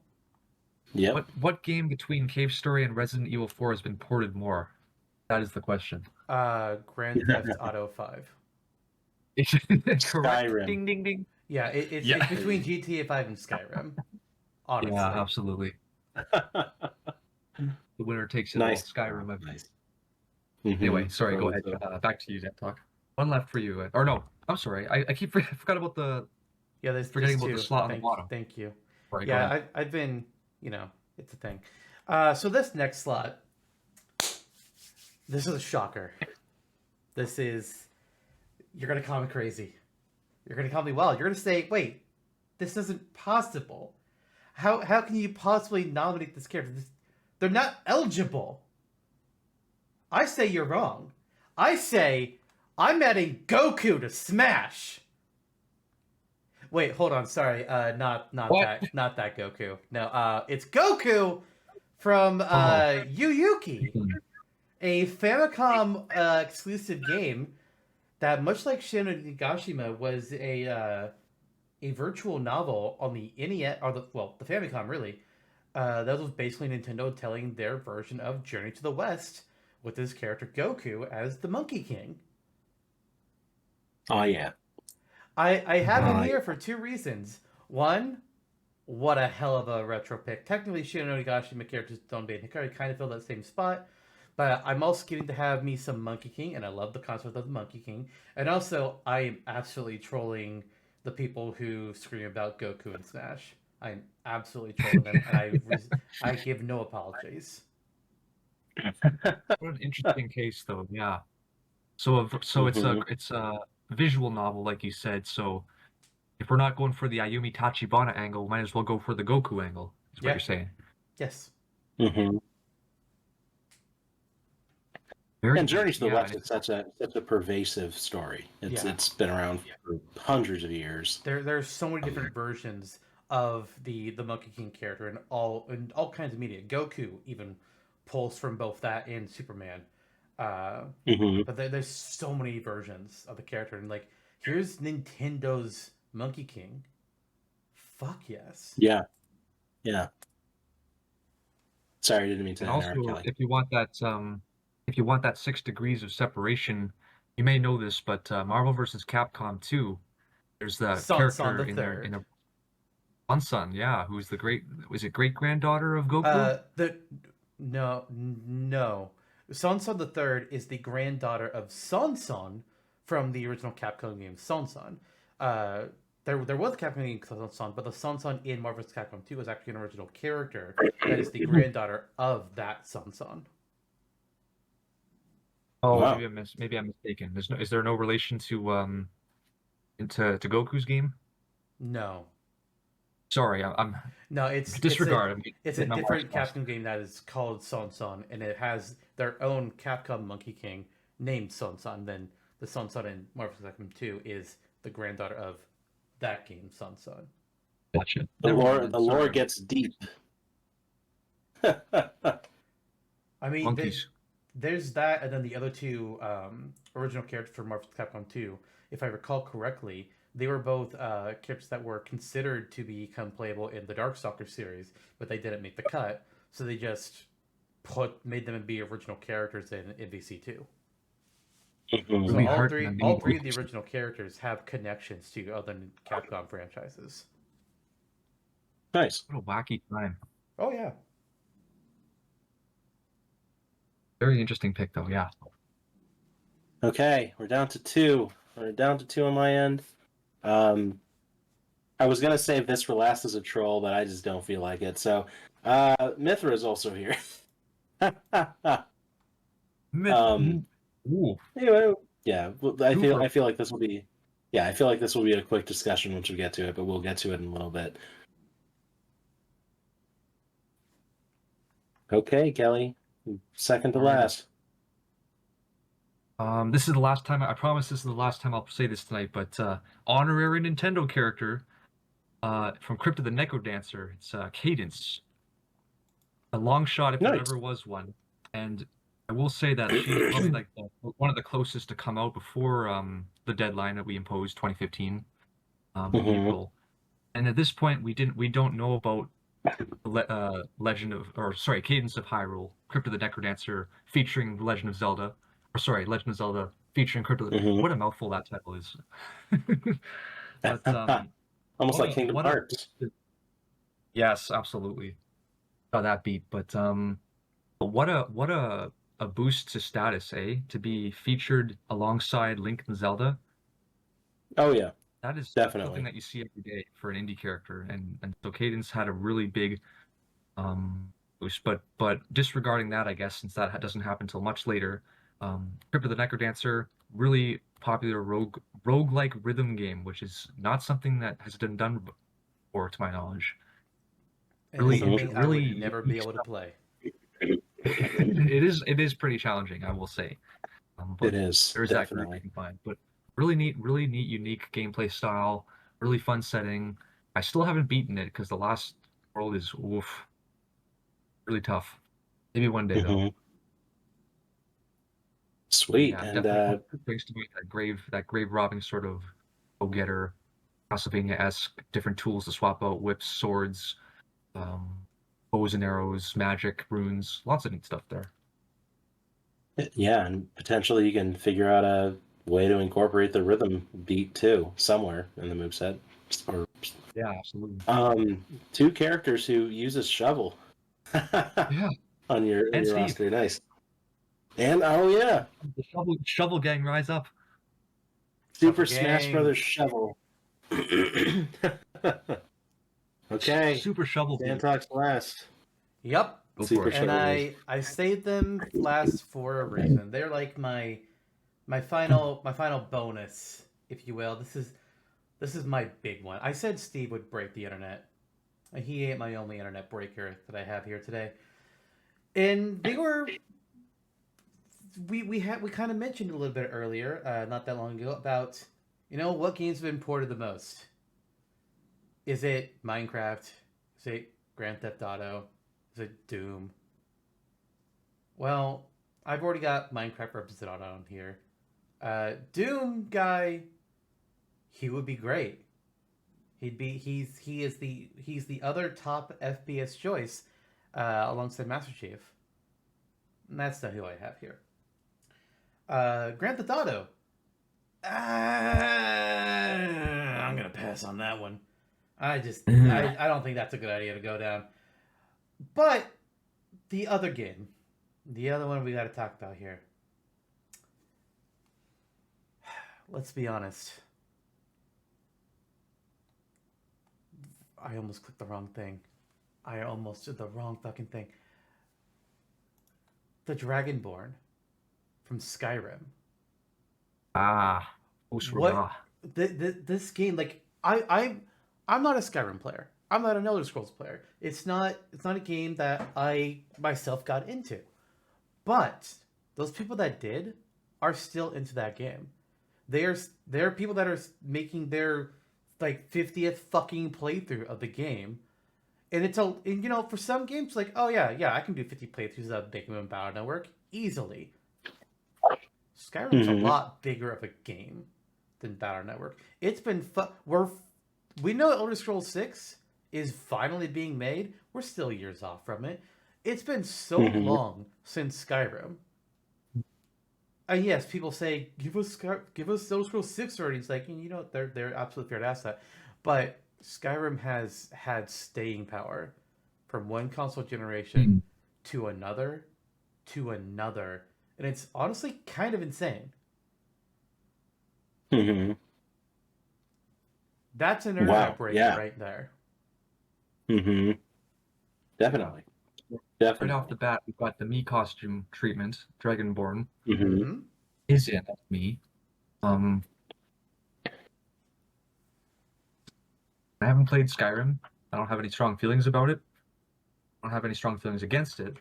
Yep. What game between Cave Story and Resident Evil 4 has been ported more? That is the question. Grand Theft Auto 5. Correct. Skyrim. Ding ding ding. Yeah, it's between GTA 5 and Skyrim. Honestly. Yeah, absolutely. The winner takes it Nice. all. Skyrim. Nice. Anyway, sorry. Go ahead. Back to you, Zantok. One left for you. Or no, I'm sorry. I keep forgot about the. Yeah, there's forgetting about two. the slot on the bottom. Thank you. Sorry, yeah, I've been, it's a thing. So this next slot, this is a shocker. You're gonna call me crazy. You're gonna call me wild. You're gonna say, wait, this isn't possible. How can you possibly nominate this character? They're not eligible. I say you're wrong. I say I'm adding Goku to Smash. Wait, hold on. Sorry, not that Goku. No, it's Goku from Yu-Yuki, a Famicom exclusive game that, much like Shin Nagashima, was a virtual novel on the NES, or the Famicom, really. That was basically Nintendo telling their version of Journey to the West with his character Goku as the Monkey King. Oh, yeah. I have him here for two reasons. One, what a hell of a retro pick. Technically, Shin Nagashima characters don't be Hikari kind of fill that same spot. But I'm also getting to have me some Monkey King, and I love the concept of the Monkey King. And also, I am absolutely trolling the people who scream about Goku and Smash. I am absolutely trolling them, and I give no apologies. What an interesting case, though. Yeah. So it's a visual novel, like you said. So if we're not going for the Ayumi Tachibana angle, might as well go for the Goku angle. Is what you're saying? Yes. And Journey to the West is such a pervasive story. It's been around for hundreds of years. There's so many different versions of the Monkey King character in all kinds of media. Goku even pulls from both that and Superman. But there's so many versions of the character, and like, here's Nintendo's Monkey King. Fuck yes. Yeah. Sorry, I didn't mean to. And also, Kelly. if you want that 6 degrees of separation, you may know this, but Marvel vs. Capcom 2, there's the character in a Son, yeah, who's the great granddaughter of Goku? No. Son the Third is the granddaughter of Son from the original Capcom game Son. There was a Capcom game Son, but the Son in Marvel vs. Capcom 2 was actually an original character that is the granddaughter of that Son. Oh, wow. Maybe I'm mistaken. Is there no relation to Goku's game? No. Sorry, I'm no. It's disregard. It's a different Capcom game that is called Son, and it has their own Capcom Monkey King named Son. Then the Son in Marvel vs. Capcom 2 is the granddaughter of that game, Son. Gotcha. The lore gets deep. I mean, monkeys. There's that, and then the other two original characters for Marvel vs. Capcom 2, if I recall correctly, they were both characters that were considered to become playable in the Darkstalker series, but they didn't make the cut, so they just made them be original characters in VC2. So all three of the original characters have connections to other Capcom franchises. Nice. What a wacky time. Oh, yeah. Very interesting pick, though, yeah. Okay, we're down to 2. We're down to 2 on my end. I was gonna save this for last as a troll, but I just don't feel like it. So, Mithra is also here. Ooh. Anyway, yeah, I Super. feel like this will be, yeah, I feel like this will be a quick discussion once we get to it, but we'll get to it in a little bit. Okay, Kelly, second to All right. last. This is the last time. I promise this is the last time I'll say this tonight. But honorary Nintendo character, from Crypt of the Necrodancer. It's Cadence. A long shot if there Nice. ever was one. And I will say that she's probably like one of the closest to come out before the deadline that we imposed, 2015, in April. And at this point, we don't know about Cadence of Hyrule, Crypt of the Necrodancer, featuring The Legend of Zelda, Legend of Zelda featuring Crypt of the. What a mouthful that title is. But Almost like Kingdom Hearts. Yes, absolutely. Got that beat, but what a boost to status, eh? To be featured alongside Link and Zelda. Oh yeah, that is definitely something that you see every day for an indie character, and so Cadence had a really big boost. But disregarding that, I guess, since that doesn't happen until much later, Crypt of the Necrodancer, really popular roguelike rhythm game, which is not something that has been done before, to my knowledge. And really, something I would never be able to play. It is pretty challenging, I will say. But it is. There's definitely. that group you can find, but really neat, unique gameplay style, really fun setting. I still haven't beaten it because the last world is really tough. Maybe one day though. Sweet, Yeah, and definitely brings to me that grave robbing sort of go-getter, Castlevania-esque, different tools to swap out, whips, swords, bows and arrows, magic, runes, lots of neat stuff there. Yeah, and potentially you can figure out a way to incorporate the rhythm beat too somewhere in the moveset. Or yeah, absolutely. Two characters who use a shovel. Yeah. On your Steve. roster, nice. And oh yeah, the shovel gang rise up. Super Smash Brothers shovel. Okay. Super shovel. Zantok's last. Yep. Super and I saved them last for a reason. They're like my final bonus, if you will. This is my big one. I said Steve would break the internet. He ain't my only internet breaker that I have here today. And they were we kind of mentioned a little bit earlier, not that long ago, about what games have been ported the most. Is it Minecraft? Is it Grand Theft Auto? Is it Doom? Well, I've already got Minecraft represented on here. Doom guy, he would be great. He's the other top FPS choice, alongside Master Chief. And that's not who I have here. Grand Theft Auto. I'm gonna pass on that one. I don't think that's a good idea to go down. But the other game, the other one we got to talk about here. Let's be honest. I almost clicked the wrong thing. I almost did the wrong fucking thing. The Dragonborn from Skyrim. What? This game, like I'm not a Skyrim player. I'm not an Elder Scrolls player. It's not a game that I myself got into. But those people that did are still into that game. There are people that are making their like 50th fucking playthrough of the game. And it's for some games like, oh yeah, I can do 50 playthroughs of Big Moon Battle Network easily. Skyrim's a lot bigger of a game than Battle Network. It's been we know Elder Scrolls 6 is finally being made. We're still years off from it. It's been so long since Skyrim. And yes, people say, give us Elder Scrolls 6 already. It's like, they're absolutely fair to ask that. But Skyrim has had staying power from one console generation to another. And it's honestly kind of insane. That's an internet Wow, breaker yeah. right there. Mm-hmm. Definitely. Right Definitely. off the bat, we've got the me costume treatment. Dragonborn Mm-hmm. is in me. I haven't played Skyrim. I don't have any strong feelings about it. I don't have any strong feelings against it.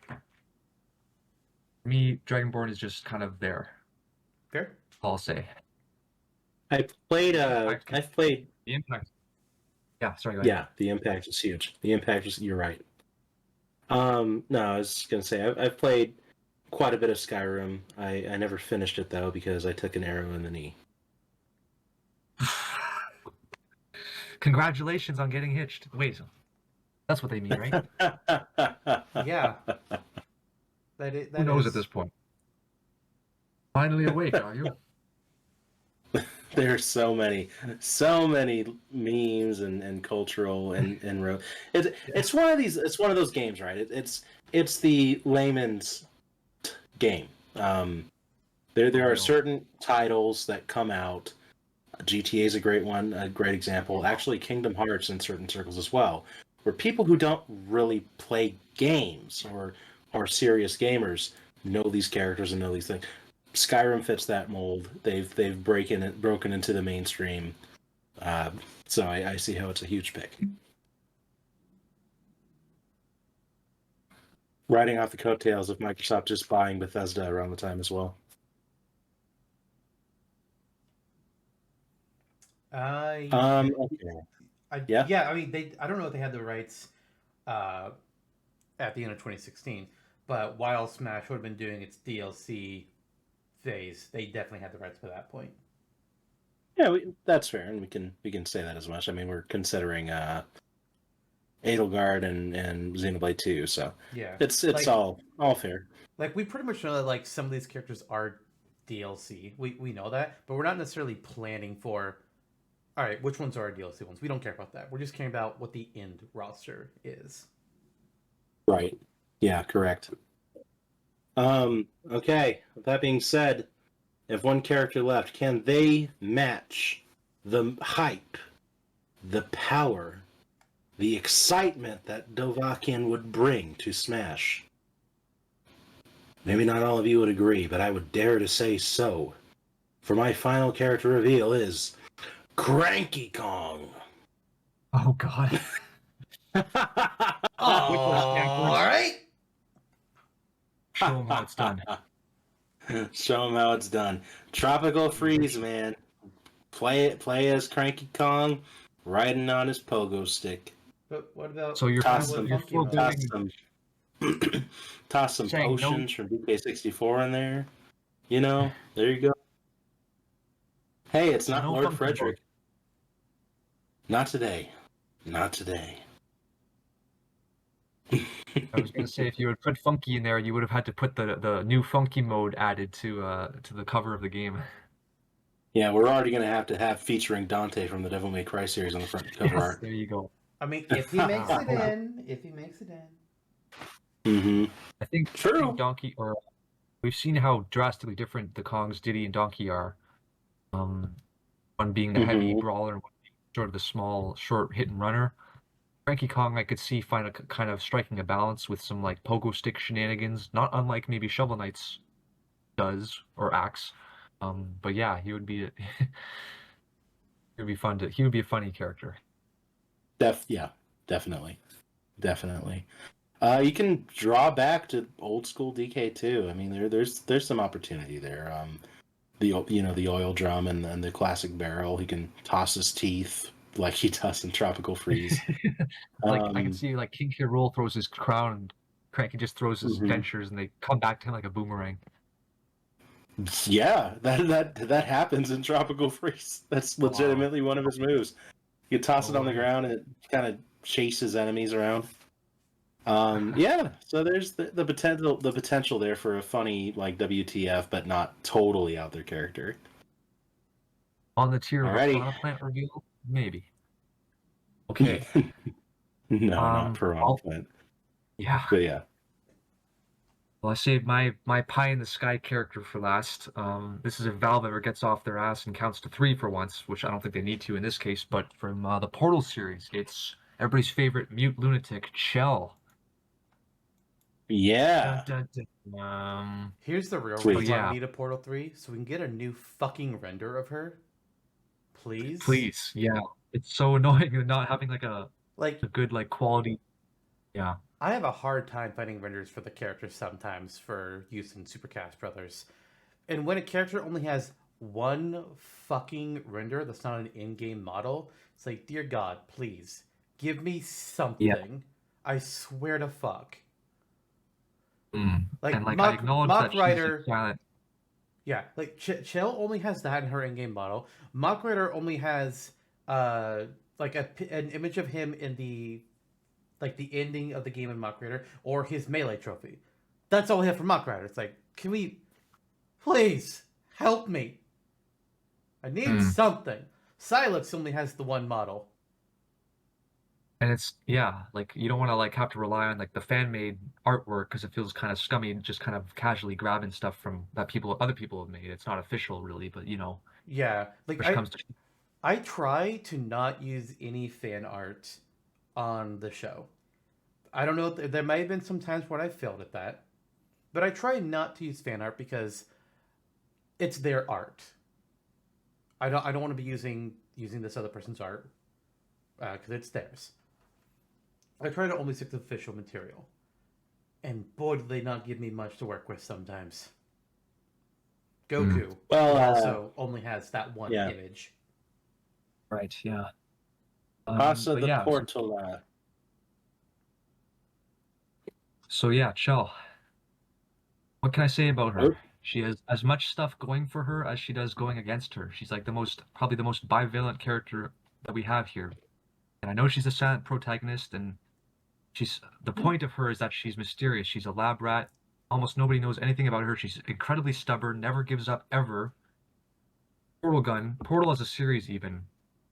For me, Dragonborn is just kind of there. Fair. I'll say. I've played. I've played. The impact. Yeah, sorry. Go ahead. Yeah, the impact is huge. The impact is. You're right. No, I was gonna say I've played quite a bit of Skyrim. I never finished it though because I took an arrow in the knee. Congratulations on getting hitched. Wait, that's what they mean, right? Yeah. Who knows at this point? Finally awake, are you? There are so many memes and cultural and it's one of these. It's one of those games, right? It's the layman's game. There are certain titles that come out. GTA is a great one, a great example. Actually, Kingdom Hearts in certain circles as well, where people who don't really play games or are serious gamers know these characters and know these things. Skyrim fits that mold. They've broken into the mainstream, so I see how it's a huge pick. Riding off the coattails of Microsoft just buying Bethesda around the time as well. Okay. Yeah. I mean, I don't know if they had the rights at the end of 2016, but while Smash would have been doing its DLC phase, they definitely had the rights by that point. Yeah, that's fair, and we can say that as much. I mean, we're considering Edelgard and Xenoblade 2, so yeah, it's like, all fair. Like, we pretty much know that like some of these characters are DLC. We know that, but we're not necessarily planning for. All right, which ones are our DLC ones? We don't care about that. We're just caring about what the end roster is. Right. Yeah, correct. Okay. With that being said, if one character left, can they match the hype, the power, the excitement that Dovahkiin would bring to Smash? Maybe not all of you would agree, but I would dare to say so. For my final character reveal is Cranky Kong. Oh God. All right. Show them how it's done. Show them how it's done. Tropical Freeze, man. Play as Cranky Kong, riding on his pogo stick. But what about So you're Toss still some doing toss some saying potions from DK64 in there. You know, there you go. Hey, it's not no Lord funky Frederick. mode. Not today. Not today. I was gonna say if you would put funky in there, you would have had to put the new funky mode added to the cover of the game. Yeah, we're already gonna have featuring Dante from the Devil May Cry series on the front cover Yes, art. there you go. I mean, if he makes it in, Mm-hmm. I think True. Donkey, or we've seen how drastically different the Kongs, Diddy, and Donkey are. One being the heavy brawler, and one being sort of the small, short hit and runner. Cranky Kong, I could see kind of striking a balance with some like pogo stick shenanigans, not unlike maybe Shovel Knight's does or Axe. But yeah, he would be he would be fun to. He would be a funny character. Yeah, definitely. You can draw back to old school DK too. I mean, there's some opportunity there. The oil drum and the classic barrel. He can toss his teeth like he does in Tropical Freeze. Like I can see like King K. Rool throws his crown and Cranky just throws his dentures and they come back to him like a boomerang. Yeah, that happens in Tropical Freeze. That's legitimately one of his moves. You toss it on the ground and it kind of chases enemies around. Yeah, so there's the potential there for a funny like WTF, but not totally out there character. On the tier of a Piranha Plant reveal, maybe. Okay. No, not Piranha Plant. Yeah. But yeah. Well, I saved my pie in the sky character for last. This is if Valve ever gets off their ass and counts to 3 for once, which I don't think they need to in this case. But from the Portal series, it's everybody's favorite mute lunatic, Chell. Yeah. Dun, dun, dun. Here's the real Sweet. reason why Yeah. we need a Portal 3, so we can get a new fucking render of her. Please? Please, yeah. It's so annoying not having like a Like, good like quality. Yeah. I have a hard time finding renders for the characters sometimes for use in Super Cast Brothers. And when a character only has one fucking render that's not an in-game model, it's like, dear God, please, give me something. I swear to fuck. Like, And like I Mock acknowledge that she's Rider... just silent. Yeah, like Chill only has that in her in-game model. Mock Rider only has like an image of him in the ending of the game in Mock Rider or his melee trophy. That's all we have for Mock Rider. It's like, can we please help me? I need something. Silex only has the one model. And it's like you don't want to like have to rely on like the fan made artwork because it feels kind of scummy just kind of casually grabbing stuff from that other people have made. It's not official really, but Yeah, like which comes to I try to not use any fan art on the show. I don't know, there might have been some times when I failed at that, but I try not to use fan art because it's their art. I don't want to be using this other person's art because it's theirs. I try to only stick to official material, and boy, do they not give me much to work with sometimes. Goku also only has that one image. right, yeah. Also, but the yeah, Portal. So yeah, Chell. What can I say about her? Oh. She has as much stuff going for her as she does going against her. She's like probably the most bivalent character that we have here. And I know she's a silent protagonist, and the point of her is that she's mysterious. She's a lab rat. Almost nobody knows anything about her. She's incredibly stubborn, never gives up ever. Portal as a series even.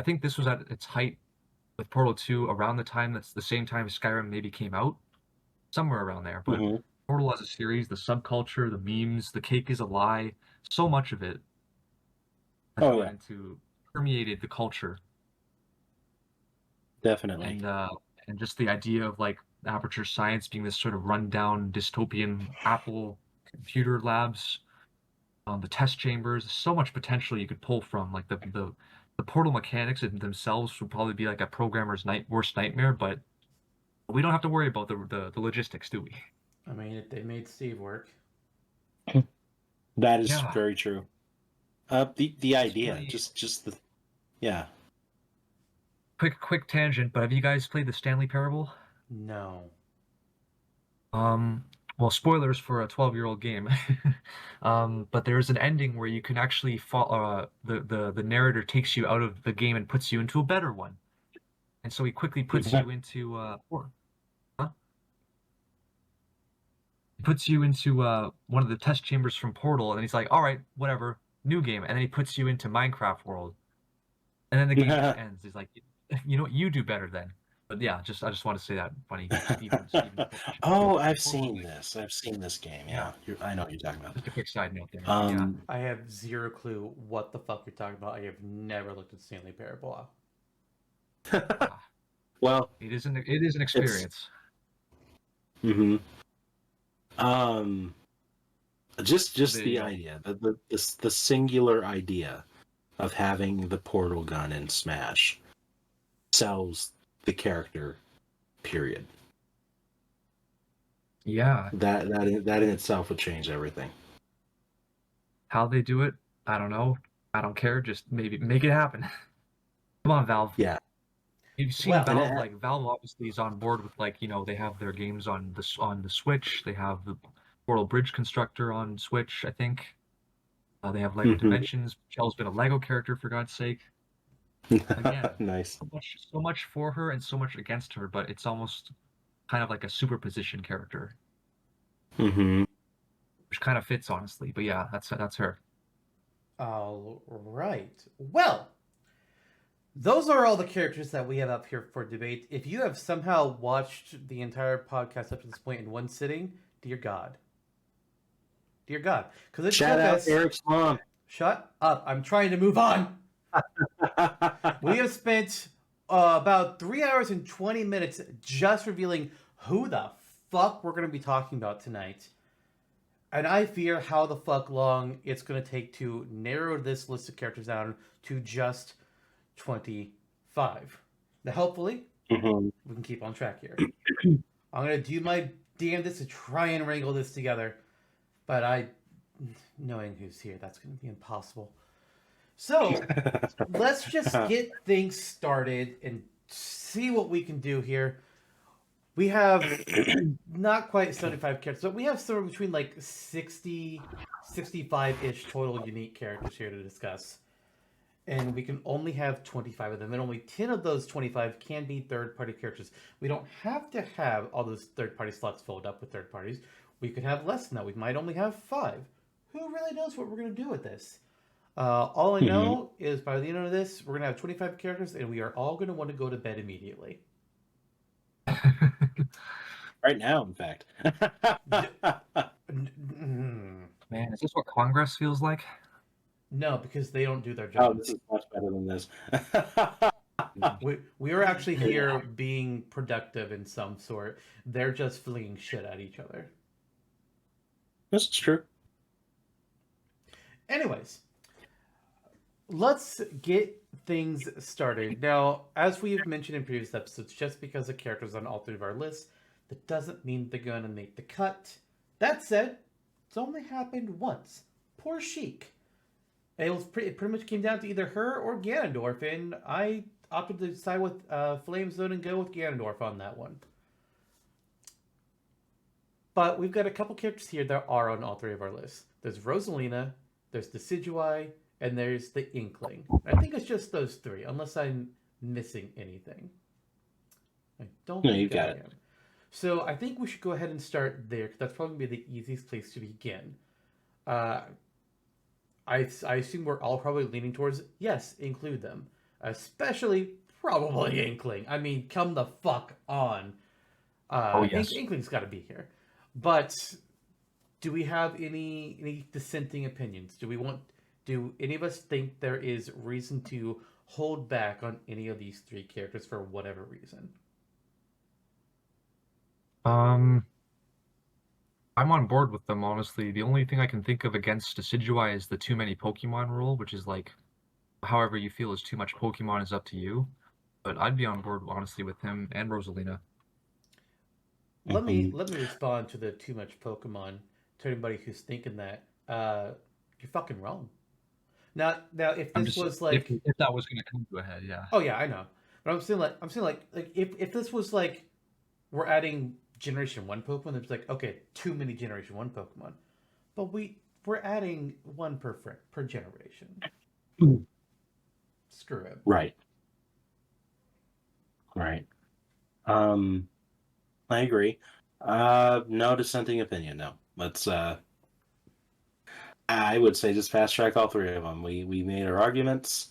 I think this was at its height with Portal 2 around that's the same time Skyrim maybe came out. Somewhere around there. But Portal as a series, the subculture, the memes, the cake is a lie, so much of it permeated the culture. Definitely. And just the idea of like Aperture Science being this sort of rundown dystopian Apple computer labs, the test chambers, so much potential you could pull from. Like the Portal mechanics themselves would probably be like a programmer's worst nightmare, but we don't have to worry about the logistics, do we? I mean, they made Steve work. That is very true. The idea, just the Quick tangent, but have you guys played the Stanley Parable? No. Well, spoilers for a 12-year-old game. But there's an ending where you can actually the narrator takes you out of the game and puts you into a better one. And so he quickly puts you into one of the test chambers from Portal, and he's like, all right, whatever, new game. And then he puts you into Minecraft world. And then the game just ends. He's like, you know what, you do better then. But yeah, I just want to say that funny. Steven I've seen this. I've seen this game. Yeah, I know what you're talking about. Just a quick side note there. I have zero clue what the fuck you're talking about. I have never looked at Stanley Parable. Well, it is an experience. Just the idea, the singular idea of having the portal gun in Smash sells the character, period. Yeah. That in itself would change everything. How they do it, I don't know. I don't care. Just maybe make it happen. Come on, Valve. Yeah. You've seen Valve. Like Valve obviously is on board with they have their games on the Switch. They have the Portal Bridge Constructor on Switch, I think. They have Lego Dimensions. Chell's been a Lego character, for God's sake. Again, nice. So much for her and so much against her, but it's almost kind of like a superposition character. Which kind of fits, honestly. But yeah, that's her. All right. Well, those are all the characters that we have up here for debate. If you have somehow watched the entire podcast up to this point in one sitting, dear God, Dear God. Because it Shout took out us... Eric's mom. Shut up. I'm trying to move on. We have spent about 3 hours and 20 minutes just revealing who the fuck we're going to be talking about tonight. And I fear how the fuck long it's going to take to narrow this list of characters down to just 25. Now, hopefully, we can keep on track here. I'm going to do my damnedest to try and wrangle this together. But knowing who's here, that's going to be impossible. So, let's just get things started and see what we can do here. We have not quite 75 characters, but we have somewhere between like 60, 65-ish total unique characters here to discuss. And we can only have 25 of them, and only 10 of those 25 can be third-party characters. We don't have to have all those third-party slots filled up with third parties. We could have less than that. We might only have 5. Who really knows what we're going to do with this? All I know is by the end of this, we're going to have 25 characters, and we are all going to want to go to bed immediately. Right now, in fact. Man, is this what Congress feels like? No, because they don't do their Oh, job. this is much better than this. We are actually here being productive in some sort. They're just flinging shit at each other. This is true. Anyways, let's get things started. Now, as we've mentioned in previous episodes, just because a character's on all 3 of our lists, that doesn't mean they're going to make the cut. That said, it's only happened once. Poor Sheik. It pretty much came down to either her or Ganondorf, and I opted to side with Flame Zone and go with Ganondorf on that one. But we've got a couple characters here that are on all 3 of our lists. There's Rosalina, there's Decidueye, and there's the Inkling. I think it's just those 3, unless I'm missing anything. I don't No, think you got I am. So I think we should go ahead and start there, because that's probably the easiest place to begin. I assume we're all probably leaning towards, yes, include them. Especially, probably Inkling. I mean, come the fuck on. Oh, yes. Inkling's got to be here. But do we have any dissenting opinions? Do any of us think there is reason to hold back on any of these 3 characters for whatever reason? I'm on board with them, honestly. The only thing I can think of against Decidueye is the too many Pokemon rule, which is like, however you feel is too much Pokemon is up to you. But I'd be on board, honestly, with him and Rosalina. Let me respond to the too much Pokemon to anybody who's thinking that. You're fucking wrong. Now, if this was like, if that was going to come to a head, yeah. Oh yeah, I know. But I'm saying like if this was like, we're adding Generation 1 Pokemon, it's like, okay, too many Generation 1 Pokemon. But we're adding 1 per generation. Screw it. Right. I agree. No dissenting opinion, no. Let's I would say just fast track all 3 of them. We made our arguments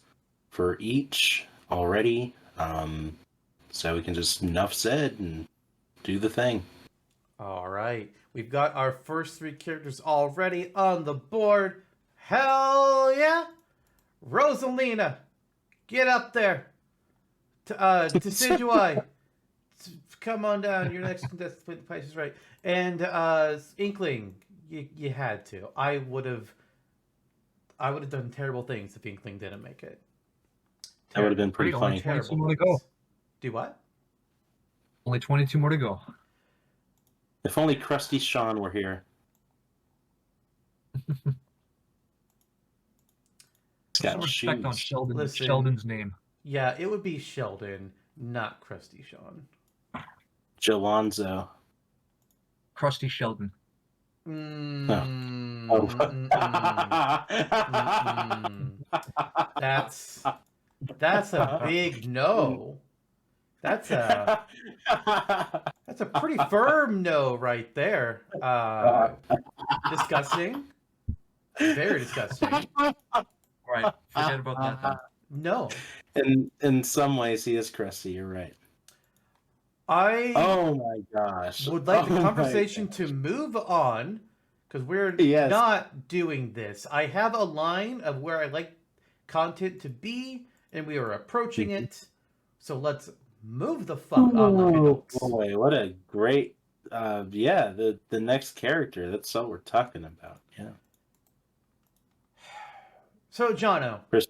for each already. So we can just enough said and do the thing. All right. We've got our first 3 characters already on the board. Hell yeah! Rosalina, get up there. Decidueye, come on down. Your next contestant played the Price is Right. And Inkling, you had to. I would have done terrible things if Inkling didn't make it. That would have been pretty funny. 22 more to go. Do what? Only 22 more to go. If only Krusty Sean were here. Some respect on Sheldon's name. Yeah, it would be Sheldon, not Krusty Sean. Jalonzo. Krusty Sheldon. That's a big no. That's a pretty firm no right there. Disgusting. Very disgusting. Right. Forget about that then. No. In some ways, he is crusty. You're right. I Oh my gosh. would like the conversation to move on because we're Yes. not doing this. I have a line of where I like content to be, and we are approaching it. So let's move the fuck on, like adults. Boy, what a great the next character. That's all we're talking about. Yeah. So Jonno, Chris,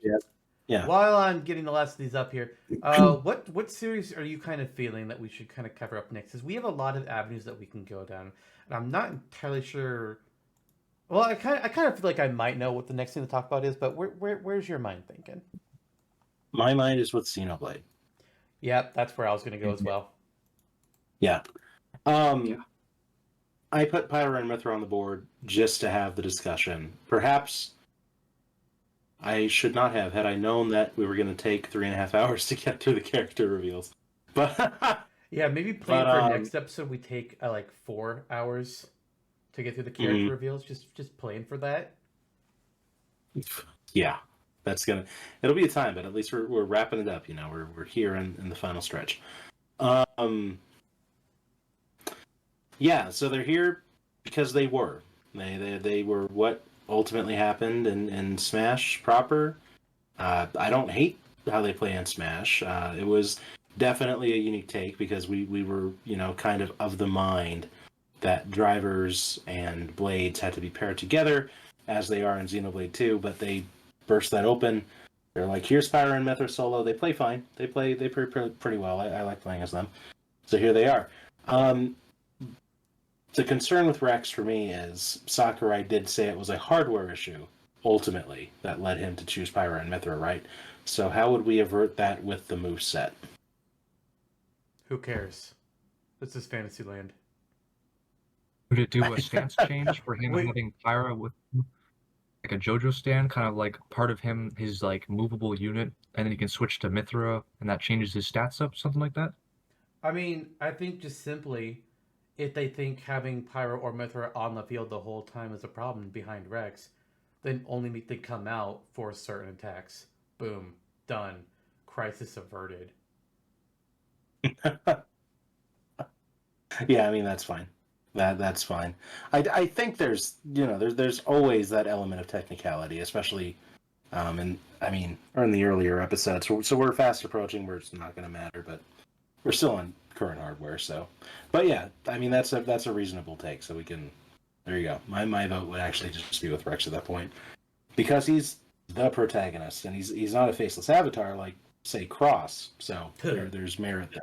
yeah. while I'm getting the last of these up here, what series are you kind of feeling that we should kind of cover up next? Because we have a lot of avenues that we can go down, and I'm not entirely sure. Well, I kind of feel like I might know what the next thing to talk about is, but where's your mind thinking? My mind is with Xenoblade. Yep, that's where I was going to go as well. Yeah. I put Pyra and Mithra on the board just to have the discussion. Perhaps I should not have, had I known that we were going to take 3.5 hours to get through the character reveals. But yeah, maybe plan for next episode we take like 4 hours to get through the character reveals. Just plan for that. Yeah, it'll be a time, but at least we're wrapping it up. You know, we're here in the final stretch. Yeah, so they're here because they were what ultimately happened in Smash proper. I don't hate how they play in Smash. It was definitely a unique take because we were, kind of the mind that drivers and blades had to be paired together as they are in Xenoblade 2, but they burst that open. They're like, here's Pyra and Mithra solo. They play fine. They play pretty well. I like playing as them. So here they are. The concern with Rex for me is Sakurai did say it was a hardware issue, ultimately, that led him to choose Pyra and Mithra, right? So how would we avert that with the moveset? Who cares? This is Fantasyland. Would it do a stance change for him having Pyra with like a JoJo stand, kind of like part of his like movable unit, and then he can switch to Mithra, and that changes his stats up, something like that? I mean, I think just simply, if they think having Pyra or Mithra on the field the whole time is a problem behind Rex, then only need to come out for certain attacks. Boom. Done. Crisis averted. Yeah, I mean, that's fine. That's fine. I think there's always that element of technicality, especially in the earlier episodes. So we're fast approaching where it's not going to matter, but we're still on current hardware. So, but yeah, I mean that's a reasonable take. So we can. There you go. My vote would actually just be with Rex at that point because he's the protagonist and he's not a faceless avatar like say Cross. So there's merit there.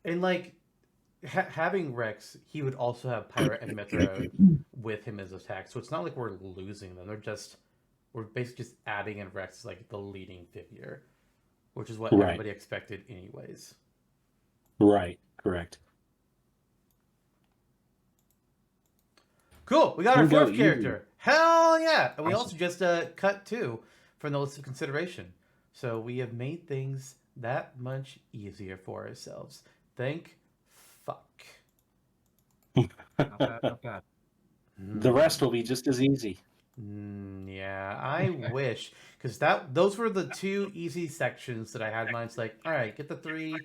And like. Having Rex, he would also have Pyra and Mithra with him as attack, so it's not like we're losing them. We're basically just adding in Rex as like the leading figure, which is what everybody expected anyways. Right, correct. Cool, we got our fourth character. Hell yeah! And we also just cut 2 from the list of consideration. So we have made things that much easier for ourselves. Thank fuck. Not bad. The rest will be just as easy. Yeah, I wish. Because those were the 2 easy sections that I had. Mine's like, alright, get the 3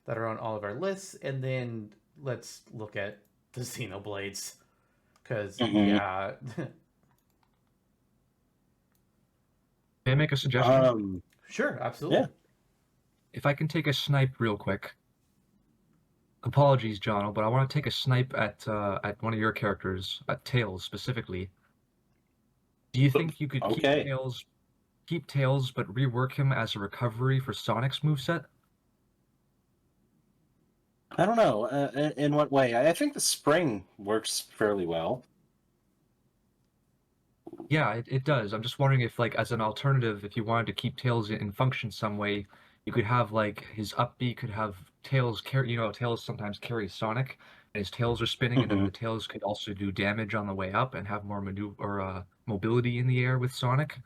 that are on all of our lists, and then let's look at the Xenoblades. Because, yeah. May I make a suggestion? Sure, absolutely. Yeah. If I can take a snipe real quick. Apologies, Jonno, but I want to take a snipe at one of your characters, at Tails specifically. Do you think you could keep Tails, but rework him as a recovery for Sonic's moveset? I don't know. In what way? I think the spring works fairly well. Yeah, it does. I'm just wondering if, like, as an alternative, if you wanted to keep Tails in function some way, you could have, like, his up B could have Tails carry, Tails sometimes carries Sonic, and his tails are spinning, and then the tails could also do damage on the way up and have more mobility in the air with Sonic.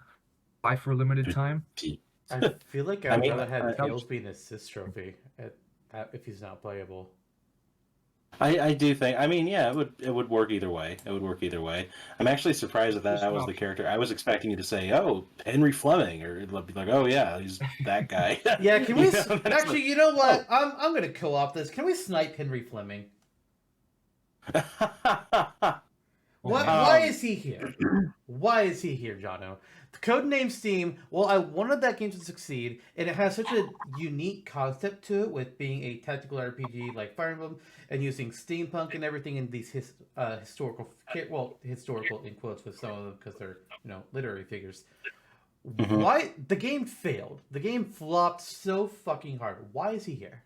Fly for a limited time. I feel like I'd rather have Tails be an assist trophy if he's not playable. I do think. I mean, yeah, it would work either way. It would work either way. I'm actually surprised that was the character. I was expecting you to say, "Oh, Henry Fleming," or it'd be like, "Oh yeah, he's that guy." Yeah, can we? Actually, you know what? I'm gonna co-op this. Can we snipe Henry Fleming? Why is he here? Why is he here, Jonno? The codename Steam. Well, I wanted that game to succeed, and it has such a unique concept to it, with being a tactical RPG like Fire Emblem, and using steampunk and everything in these historical in quotes with some of them because they're literary figures. Mhm. Why the game failed? The game flopped so fucking hard. Why is he here?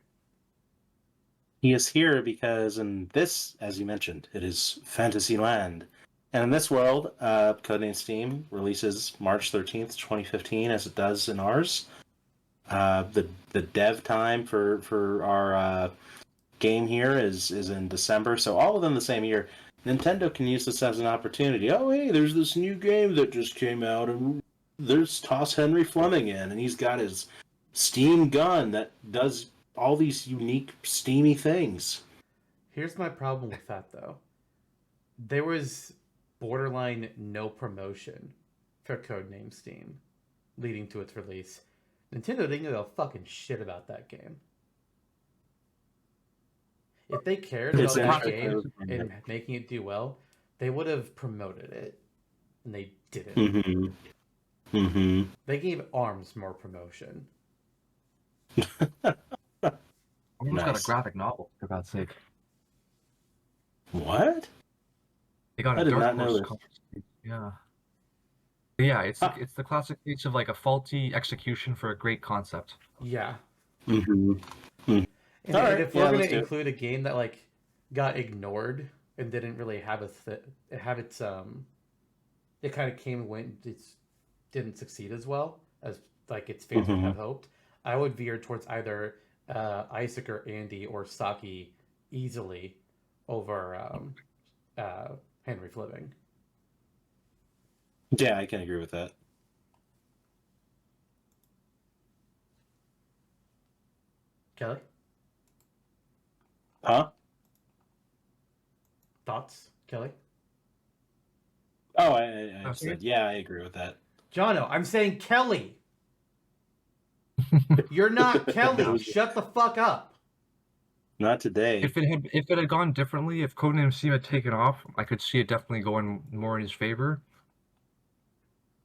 He is here because in this, as you mentioned, it is Fantasyland. And in this world, Codename Steam releases March 13th, 2015, as it does in ours. The dev time for our game here is in December, so all within the same year. Nintendo can use this as an opportunity. Oh, hey, there's this new game that just came out, and there's Toss Henry Fleming in, and he's got his Steam gun that does all these unique, steamy things. Here's my problem with that, though. There was borderline no promotion for Codename Steam leading to its release. Nintendo didn't give a fucking shit about that game. If they cared about that game and making it do well, they would have promoted it. And they didn't. Mm-hmm. Mm-hmm. They gave ARMS more promotion. Almost got a graphic novel, for God's sake. What? They got I a did not Dark know Horse this. comic. Yeah. Yeah, it's the classic case of like a faulty execution for a great concept. Yeah. Mm-hmm. And Alright, if we're yeah, going let's to do it. include a game that like got ignored and didn't really have it kind of came and went, it didn't succeed as well as like its fans would have hoped, I would veer towards either Isaac or Andy or Saki easily over Henry Fleming. Yeah, I can agree with that. Kelly? Huh? Thoughts, Kelly? Oh, I said, yeah, I agree with that. Jonno, I'm saying Kelly. You're not Kelly. Shut the fuck up. Not today. If it had gone differently, if Codename Steam had taken off, I could see it definitely going more in his favor.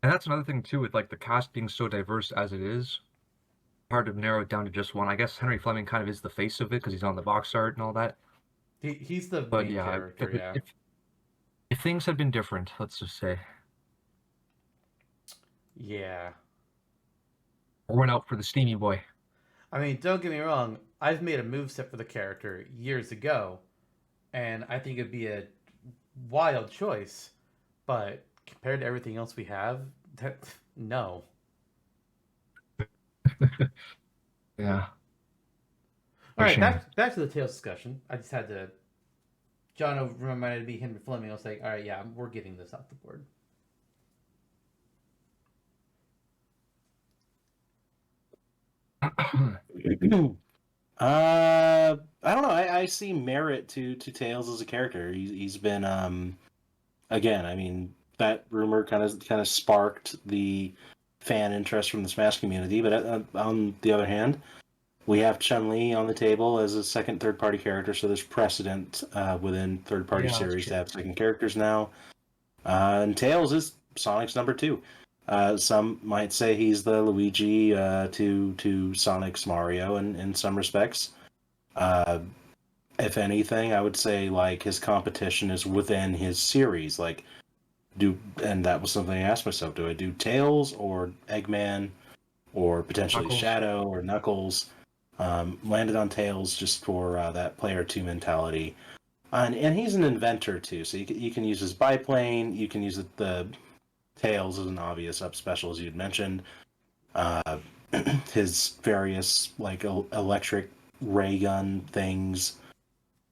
And that's another thing too, with like the cast being so diverse as it is, hard to narrow it down to just one. I guess Henry Fleming kind of is the face of it because he's on the box art and all that. He's the But main yeah, character, if things had been different, let's just say, yeah. I went out for the steamy boy. I mean, don't get me wrong. I've made a moveset for the character years ago, and I think it'd be a wild choice. But compared to everything else we have, no. Yeah. All right, back to the Tales discussion. I just had to. Jonno reminded me Henry Fleming. I was like, all right, yeah, we're getting this off the board. I don't know. I see merit to Tails as a character. He's been again. I mean, that rumor kind of sparked the fan interest from the Smash community. But on the other hand, we have Chun-Li on the table as a second third-party character, so there's precedent within third-party series to have second characters now. And Tails is Sonic's number 2. Some might say he's the Luigi to Sonic's Mario in some respects. If anything, I would say like his competition is within his series. Like, and that was something I asked myself: do I do Tails or Eggman, or potentially Knuckles. Shadow or Knuckles? Landed on Tails just for that player 2 mentality. And he's an inventor too, so you can use his biplane. You can use the Tails as an obvious up special, as you'd mentioned. His various like electric ray gun things.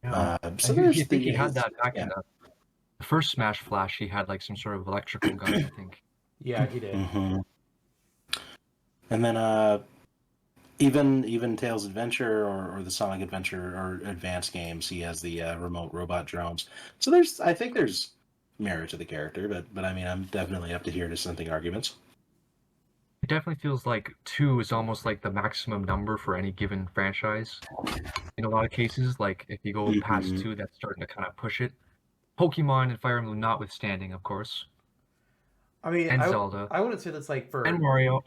Yeah. So I there's think he had that back in the first Smash Flash. He had like some sort of electrical gun, I think. Yeah, he did. Mm-hmm. And then even Tails Adventure or the Sonic Adventure or Advanced games, he has the remote robot drones. So I think there's merit to the character, but I mean, I'm definitely up to hear dissenting arguments. It definitely feels like 2 is almost like the maximum number for any given franchise. In a lot of cases, like if you go past 2, that's starting to kind of push it. Pokemon and Fire Emblem notwithstanding, of course, I mean, and Zelda I wouldn't say that's like for and Mario.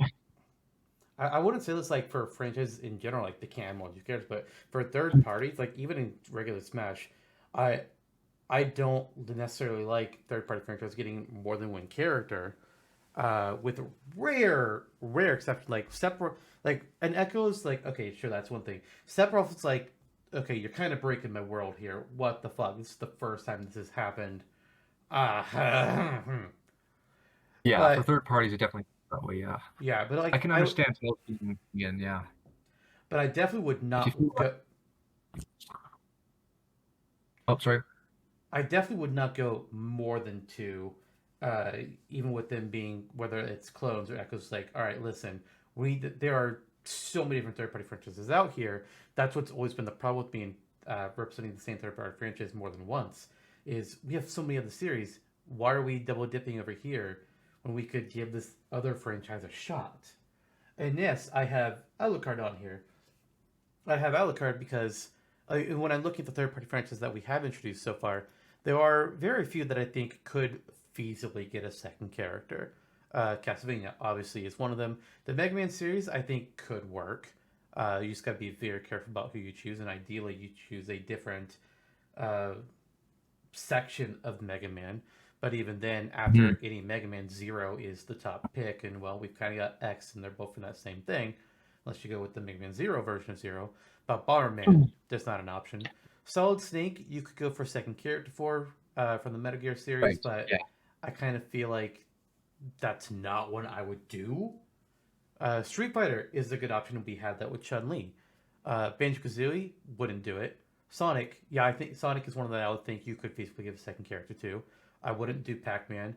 I wouldn't say this like for franchises in general, like the can more, who cares? But for third parties, like even in regular Smash, I I don't necessarily like third party franchises getting more than one character. With rare exception, like Sephiroth, like an Echo's like okay, sure that's one thing. Sephiroth is like okay, you're kind of breaking my world here. What the fuck? This is the first time this has happened. Ah, Yeah, for but third parties, it definitely that way. Yeah, yeah, but I like can understand Tails being in. Yeah, I definitely would if you not feel like, go. oh, sorry. I definitely would not go more than two, uh, even with them being whether it's clones or echoes. Like, all right, listen, there are so many different third party franchises out here. That's what's always been the problem with being representing the same third party franchise more than once. Is we have so many other series. Why are we double dipping over here when we could give this other franchise a shot? And yes, I have Alucard on here. I have Alucard because when I look at the third party franchises that we have introduced so far, there are very few that I think could feasibly get a second character. Castlevania obviously is one of them. The Mega Man series I think could work. You just gotta be very careful about who you choose, and ideally you choose a different uh, section of Mega Man. But even then, after any Mega Man, Zero is the top pick, and well, we've kind of got X, and they're both in that same thing, unless you go with the Mega Man Zero version of Zero. But Bomberman, that's not an option. Solid Snake, you could go for a second character from the Metal Gear series, Right. but Yeah. I kind of feel like that's not what I would do. Street Fighter is a good option, and we had that with Chun Li. Banjo Kazooie wouldn't do it. Sonic, yeah, I think Sonic is one of that I would think you could feasibly give a second character to. I wouldn't do Pac Man.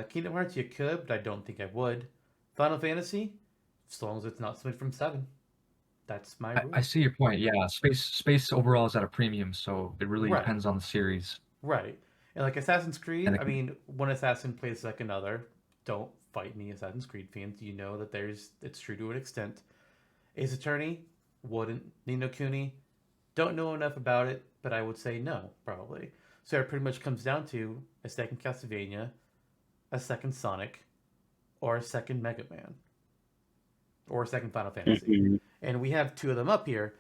Kingdom Hearts, you could, but I don't think I would. Final Fantasy, as long as it's not something from 7. That's my rule. I see your point. Yeah, space overall is at a premium, so it really Right, depends on the series. right. And like Assassin's Creed, And I mean, one assassin plays like another. Don't fight me, Assassin's Creed fans. You know that it's true to an extent. Ace Attorney, wouldn't. Ni no Kuni, don't know enough about it, but I would say no, probably. So it pretty much comes down to a second Castlevania, a second Sonic, or a second Mega Man, or a second Final Fantasy. Mhm. And we have two of them up here.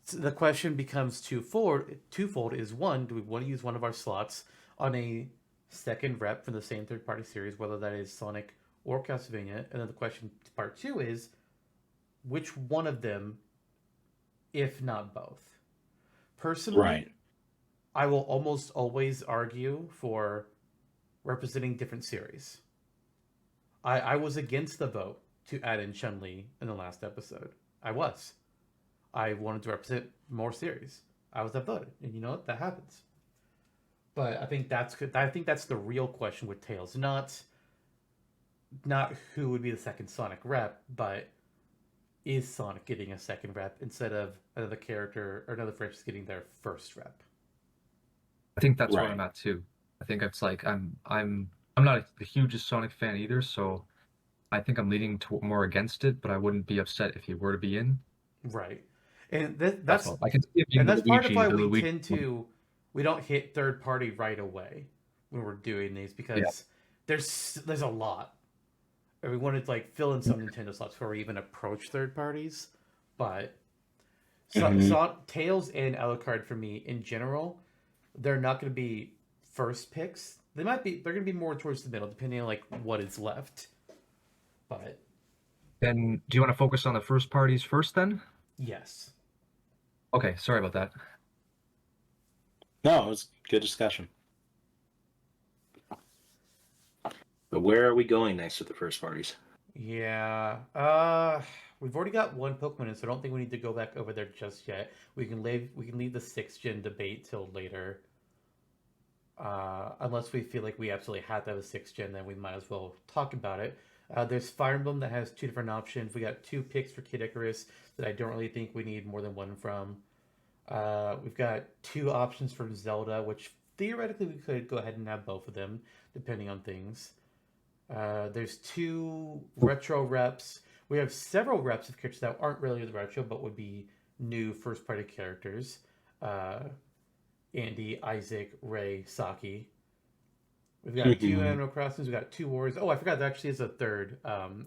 So the question becomes twofold. Twofold is one: do we want to use one of our slots on a second rep for the same third-party series, whether that is Sonic or Castlevania? And then the question part two is, which one of them, if not both? Personally, Right. I will almost always argue for representing different series. I was against the vote to add in Chun Li in the last episode. I was. I wanted to represent more series. I was outvoted, and you know what? That happens. But I think that's good. I think that's the real question with Tails, not who would be the second Sonic rep, but is Sonic getting a second rep instead of another character or another franchise getting their first rep? I think that's where Right. I'm at too. I think it's like I'm not the hugest Sonic fan either, so I think I'm leaning to more against it, but I wouldn't be upset if he were to be in. Right. And That's that's all. I can see it being that's part of why The we Luigi tend one. to we don't hit third party right away when we're doing these Yeah. because there's a lot. And we wanted to like fill in some Nintendo slots before we even approach third parties. But Mhm. Tails and Alucard for me in general, they're not going to be first picks. They're going to be more towards the middle depending on like what is left. But Then do you want to focus on the first parties first then? yes. Okay, sorry about that. No, it was good discussion. But where are we going next with the first parties? Yeah. We've already got one Pokemon in, so I don't think we need to go back over there just yet. We can leave the 6th gen debate till later. Unless we feel like we absolutely have to have a 6th gen, then we might as well talk about it. There's Fire Emblem that has two different options. We got 2 picks for Kid Icarus that I don't really think we need more than one from. We've got 2 options from Zelda, which theoretically we could go ahead and have both of them, depending on things. There's 2 retro reps. We have several reps of characters that aren't really retro, but would be new first-party characters. Andy, Isaac, Ray, Saki. We've got two Animal Crossings. We've got two Wars. Oh, I forgot there actually is a third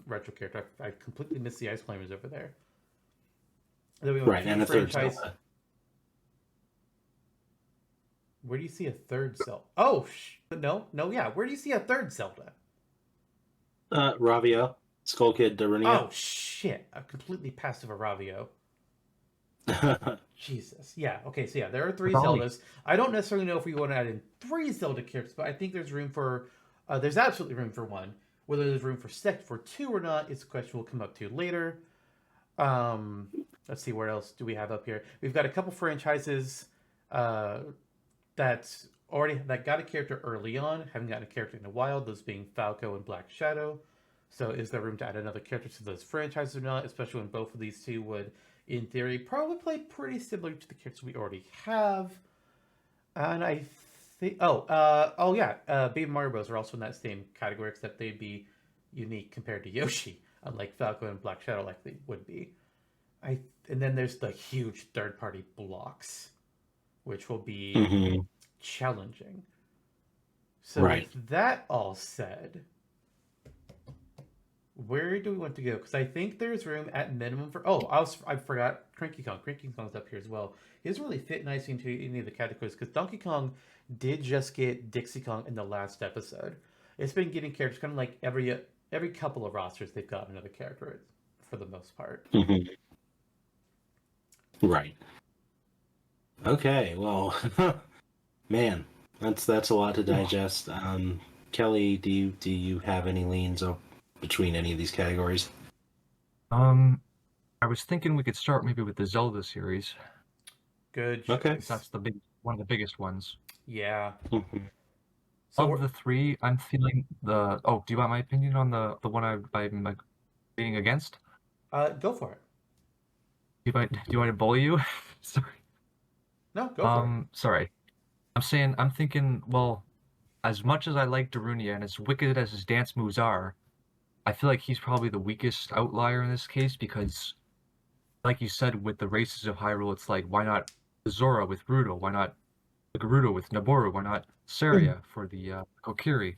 retro character. I completely missed the Ice Climbers over there. Then we have Right, and a third Zelda. Where do you see a third Zelda? Oh, no, yeah. Where do you see a third Zelda? Ravio, Skull Kid, Darunia. Oh, shit. I completely passed over Ravio. Jesus. Yeah. Okay. So yeah, there are three Zeldas. I don't necessarily know if we want to add in three Zelda characters, but I think there's room for. There's absolutely room for one. Whether there's room for two or not is a question we'll come up to later. Let's see, where else do we have up here? We've got a couple franchises that got a character early on, haven't gotten a character in a while. Those being Falco and Black Shadow. So is there room to add another character to those franchises or not? Especially when both of these two would, in theory, probably play pretty similar to the characters we already have. And I think, Baby Mario Bros. Are also in that same category, except they'd be unique compared to Yoshi, unlike Falco and Black Shadow like they would be. And then there's the huge third-party blocks, which will be challenging. So with that all said, where do we want to go? Because I think there's room at minimum for... I forgot Cranky Kong. Cranky Kong's up here as well. He doesn't really fit nicely into any of the categories because Donkey Kong did just get Dixie Kong in the last episode. It's been getting characters kind of like every couple of rosters they've got another character for the most part. Right. Okay, well, man, that's a lot to digest. Kelly, do you have any leans between any of these categories? I was thinking we could start maybe with the Zelda series. Good. Okay. That's one of the biggest ones. Yeah. So of the three, I'm feeling the. Oh, do you want my opinion on the one I'm like being against? Go for it. Do you want to bully you? Sorry. No, go for it. Sorry. I'm thinking, well, as much as I like Darunia and as wicked as his dance moves are, I feel like he's probably the weakest outlier in this case because, like you said, with the races of Hyrule, it's like, why not Zora with Ruto? Why not Gerudo with Naboru? Why not Saria for the Kokiri?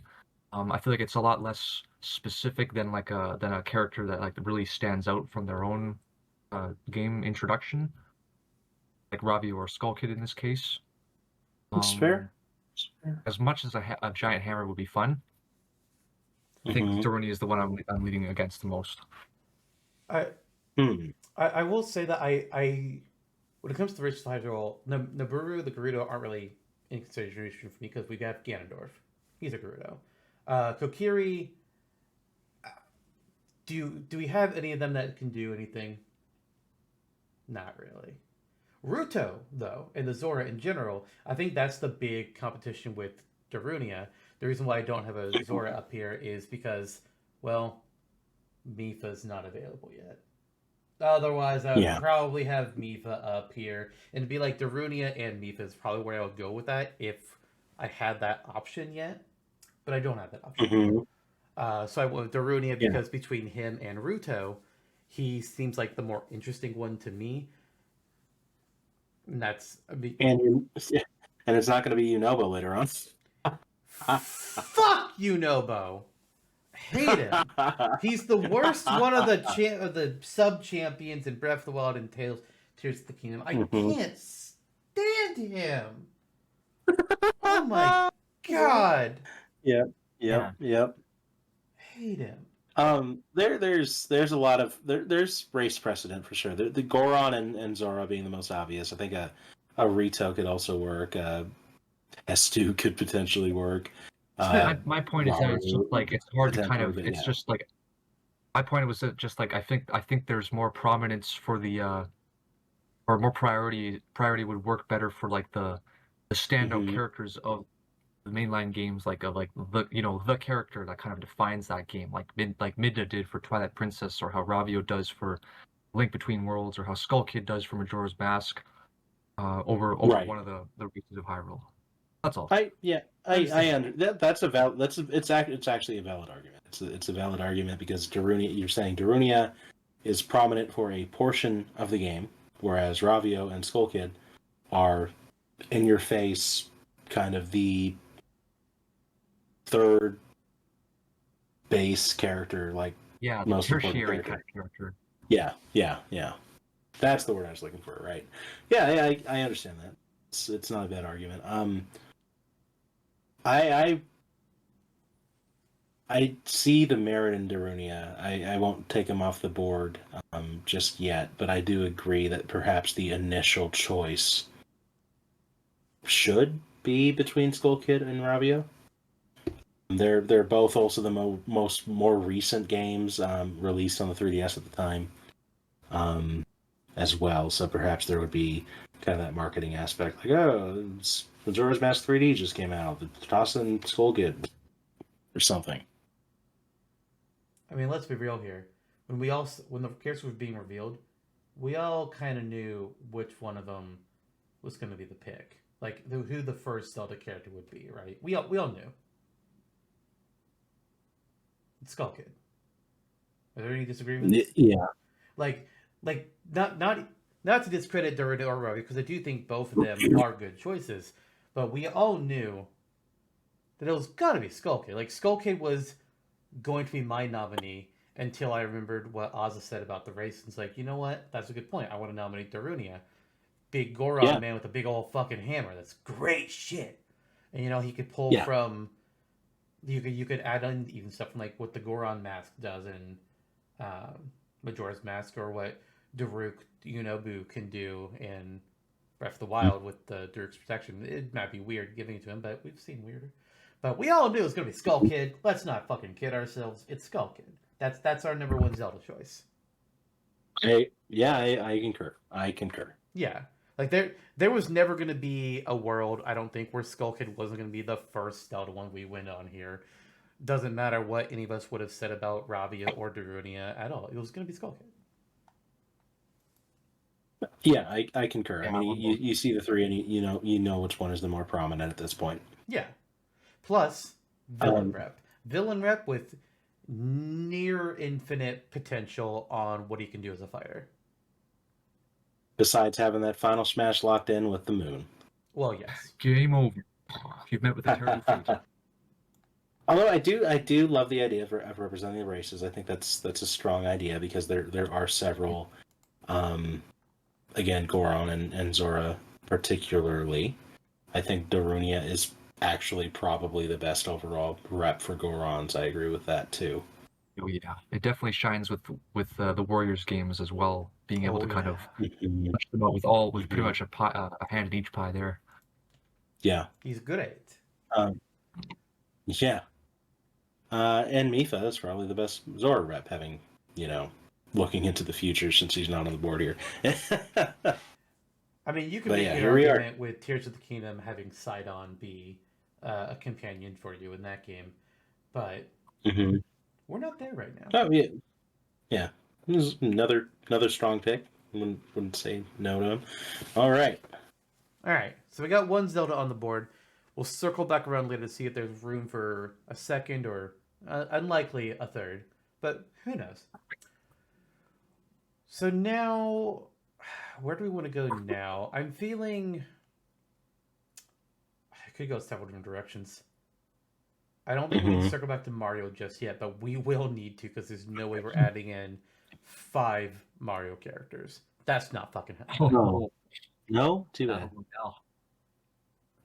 I feel like it's a lot less specific than a character that like really stands out from their own game introduction, like Ravio or Skull Kid in this case. That's fair. As much as a giant hammer would be fun, I think Darunia is the one I'm leading against the most. I will say that I when it comes to the races of Hyrule, Naboru, the Gerudo aren't really in consideration for me because we got Ganondorf. He's a Gerudo. Kokiri, do we have any of them that can do anything? Not really. Ruto, though, and the Zora in general, I think that's the big competition with Darunia. The reason why I don't have a Zora up here is because, well, Mifa's not available yet. Otherwise, I would probably have Mifa up here. And it'd be like Darunia and Mifa is probably where I would go with that if I had that option yet. But I don't have that option. So I went with Darunia because between him and Ruto, he seems like the more interesting one to me. And that's... And it's not going to be Yunobo later on. Fuck Yunobo! Hate him. He's the worst one of the sub-champions in Breath of the Wild and Tears of the Kingdom. I can't stand him. Oh my god. Yep. Hate him. There's a lot of there's race precedent for sure. The Goron and Zora being the most obvious. I think a Rito could also work. S2 could potentially work. My point is that it's just like it's hard to kind of. It's just like my point was that just like I think there's more prominence for the or more priority would work better for like the standout characters of the mainline games, like the character that kind of defines that game, like Midna did for Twilight Princess, or how Ravio does for Link Between Worlds, or how Skull Kid does for Majora's Mask, over one of the races of Hyrule. That's all. I that's actually a valid argument. It's a valid argument because you're saying Darunia is prominent for a portion of the game, whereas Ravio and Skull Kid are in your face, kind of the third base character, like Yeah, the most important tertiary character. kind of character. Yeah. That's the word I was looking for, right? Yeah, I understand that. It's not a bad argument. I see the merit in Darunia. I won't take him off the board just yet, but I do agree that perhaps the initial choice should be between Skull Kid and Rabio. They're both also the more recent games released on the 3DS at the time, as well. So perhaps there would be kind of that marketing aspect, like, oh, Majora's Mask 3D just came out, the Tucson Skull Kid, or something. I mean, let's be real here. When the characters were being revealed, we all kind of knew which one of them was going to be the pick. Like who the first Zelda character would be, right? We all knew. It's Skull Kid. Are there any disagreements? Yeah. Like not to discredit Darunia or Ravi, because I do think both of them are good choices. But we all knew that it was gotta be Skull Kid. Like Skull Kid was going to be my nominee until I remembered what Ozza said about the race. And it's like, you know what? That's a good point. I want to nominate Darunia. Big Goron man with a big old fucking hammer. That's great shit. And he could pull from. You could add in even stuff from like what the Goron mask does in Majora's Mask, or what Daruk Yunobu can do in Breath of the Wild with the Daruk's protection. It might be weird giving it to him, but we've seen weirder. But we all knew it was going to be Skull Kid. Let's not fucking kid ourselves. It's Skull Kid. That's our number one Zelda choice. I concur. I concur. Yeah. Like there was never going to be a world, I don't think, where Skull Kid wasn't going to be the first Zelda one we went on here. Doesn't matter what any of us would have said about Ravia or Darunia at all. It was going to be Skull Kid. Yeah, I concur. Yeah, I mean, you see the three, and you know which one is the more prominent at this point. Yeah. Plus, villain rep. Villain rep with near infinite potential on what he can do as a fighter. Besides having that final smash locked in with the moon. Well, yes. Game over. You've met with a terrible fate. Although I do love the idea of representing the races. I think that's a strong idea, because there are several, again, Goron and Zora particularly. I think Darunia is actually probably the best overall rep for Gorons. I agree with that too. Oh yeah, it definitely shines with the Warriors games as well. Being able to kind of touch them out with pretty much a hand in each pie there. Yeah, he's good at it. Yeah, and Mipha is probably the best Zora rep, having looking into the future, since he's not on the board here. I mean, you can make an argument with Tears of the Kingdom having Sidon be a companion for you in that game, but we're not there right now. Oh yeah. This is another strong pick. Wouldn't say no to him. All right. So we got one Zelda on the board. We'll circle back around later to see if there's room for a second, or unlikely a third, but who knows. So now, where do we want to go now? I'm feeling I could go several different directions. I don't think we can circle back to Mario just yet, but we will need to, because there's no way we're adding in 5 Mario characters. That's not fucking happening. No, too bad.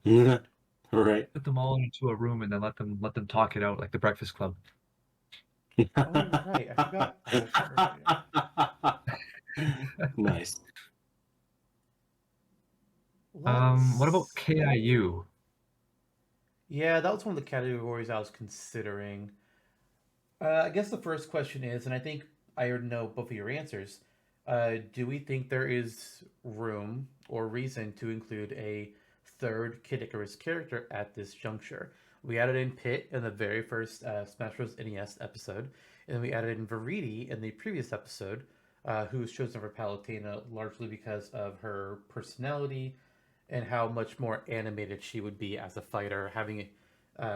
No. Right. Put them all into a room and then let them talk it out like the Breakfast Club. Oh, right. I forgot. Nice. What about KIU? Yeah, that was one of the categories I was considering. I guess the first question is, and I think I already know both of your answers, do we think there is room or reason to include a third Kid Icarus character at this juncture? We added in Pit in the very first Smash Bros. NES episode, and then we added in Veridi in the previous episode, who was chosen for Palutena largely because of her personality and how much more animated she would be as a fighter, having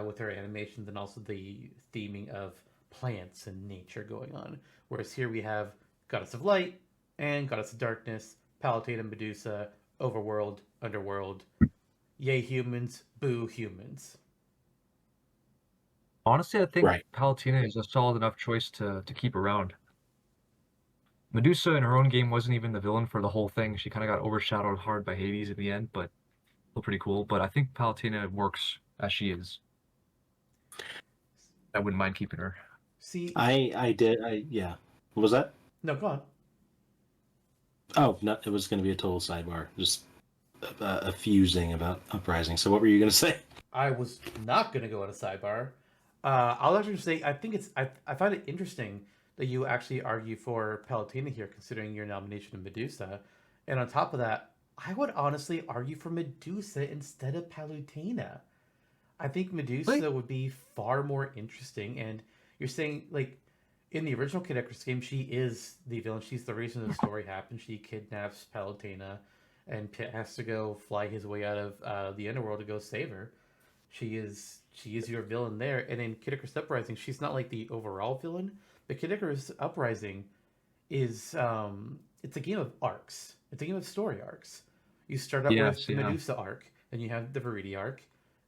with her animations, and also the theming of plants and nature going on. Whereas here we have Goddess of Light and Goddess of Darkness, Palutena, Medusa, Overworld, Underworld, Yay humans, boo humans. Honestly, I think Right. Palutena is a solid enough choice to keep around. Medusa in her own game wasn't even the villain for the whole thing. She kind of got overshadowed hard by Hades in the end, but still pretty cool. But I think Palutena works as she is. I wouldn't mind keeping her. See, Yeah. What was that? no, go on. Oh, no, it was going to be a total sidebar. Just a fusing about Uprising. So what were you going to say? I was not going to go on a sidebar. I'll actually say I find it interesting that you actually argue for Palutena here, considering your nomination of Medusa. And on top of that, I would honestly argue for Medusa instead of Palutena. I think Medusa would be far more interesting. And you're saying, like, in the original Kid Icarus game, she is the villain. She's the reason the story happened. She kidnaps Palutena, and Pit has to go fly his way out of the underworld to go save her. She is your villain there. And in Kid Icarus Uprising, she's not like the overall villain, but Kid Icarus Uprising is it's a game of arcs. It's a game of story arcs. You start out with the Medusa arc, then you have the Viridi arc,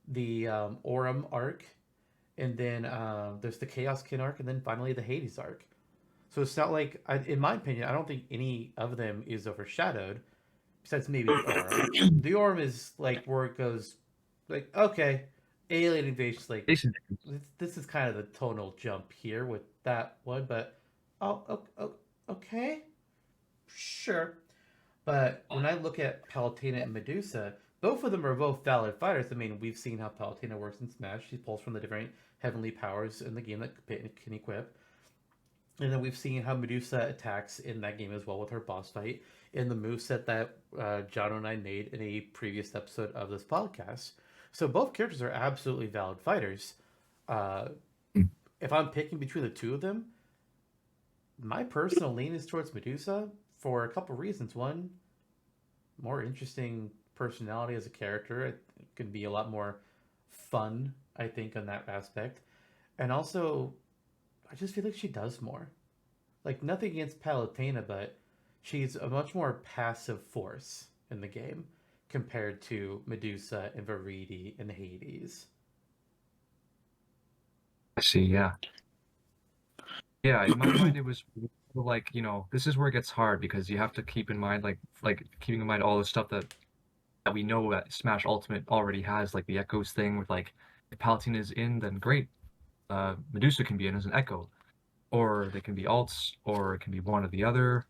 the Aurum arc, and then there's the Chaos Kin arc, and then finally the Hades arc. So it's not like, in my opinion, I don't think any of them is overshadowed, besides maybe the Aurum. The Aurum is like where it goes, like, okay, alien invasion's like, this is kind of the tonal jump here with that one, but okay, sure. But when I look at Palutena and Medusa, both of them are both valid fighters. I mean, we've seen how Palutena works in Smash. She pulls from the different heavenly powers in the game that Pit can equip. And then we've seen how Medusa attacks in that game as well with her boss fight in the moveset that Jonno and I made in a previous episode of this podcast. So both characters are absolutely valid fighters. If I'm picking between the two of them, my personal lean is towards Medusa for a couple reasons. One, more interesting personality as a character. It can be a lot more fun, I think, on that aspect. And also, I just feel like she does more. Like, nothing against Palutena, but she's a much more passive force in the game compared to Medusa and Viridi and Hades. I see, yeah. Yeah, in my mind, it was like, this is where it gets hard because you have to keep in mind, like keeping in mind all the stuff that we know that Smash Ultimate already has, like the Echoes thing with, like, if Palutena is in, then great. Medusa can be in as an Echo. Or they can be alts, or it can be one or the other.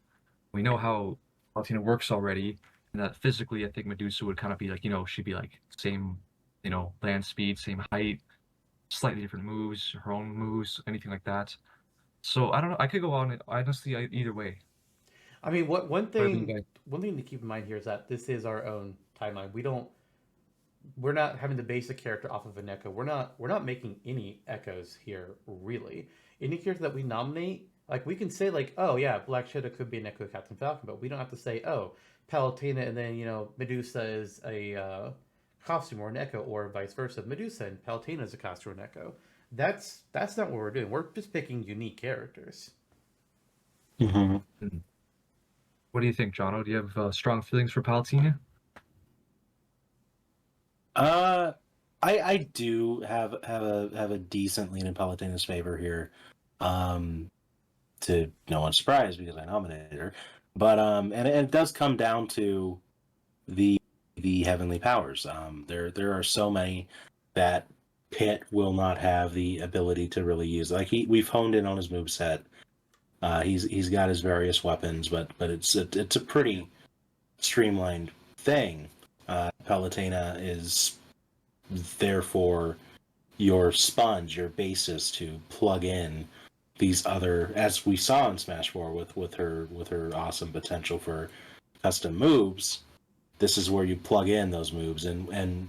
We know how Palutena works already, and that physically, I think Medusa would kind of be like, she'd be like same, land speed, same height, slightly different moves, her own moves, anything like that. So I don't know. I could go on honestly either way. I mean, one thing to keep in mind here is that this is our own timeline. We're not having to base a character off of an Echo. We're not making any Echoes here, really. Any character that we nominate, like, we can say, like, oh yeah, Black Shadow could be an Echo Captain Falcon, but we don't have to say, oh, Palutena and then Medusa is a costume or an Echo, or vice versa. Medusa and Palutena is a costume or an Echo. That's not what we're doing. We're just picking unique characters. Mm-hmm. What do you think, Jonno? Do you have strong feelings for Palutena? I do have a decent lean in Palutena's favor here. To no one's surprise because I nominated her. But and it does come down to the heavenly powers. There are so many that Pit will not have the ability to really use. Like, we've honed in on his moveset. He's got his various weapons, but it's a pretty streamlined thing. Palutena is therefore your sponge, your basis to plug in these other, as we saw in Smash 4 with her awesome potential for custom moves. This is where you plug in those moves, and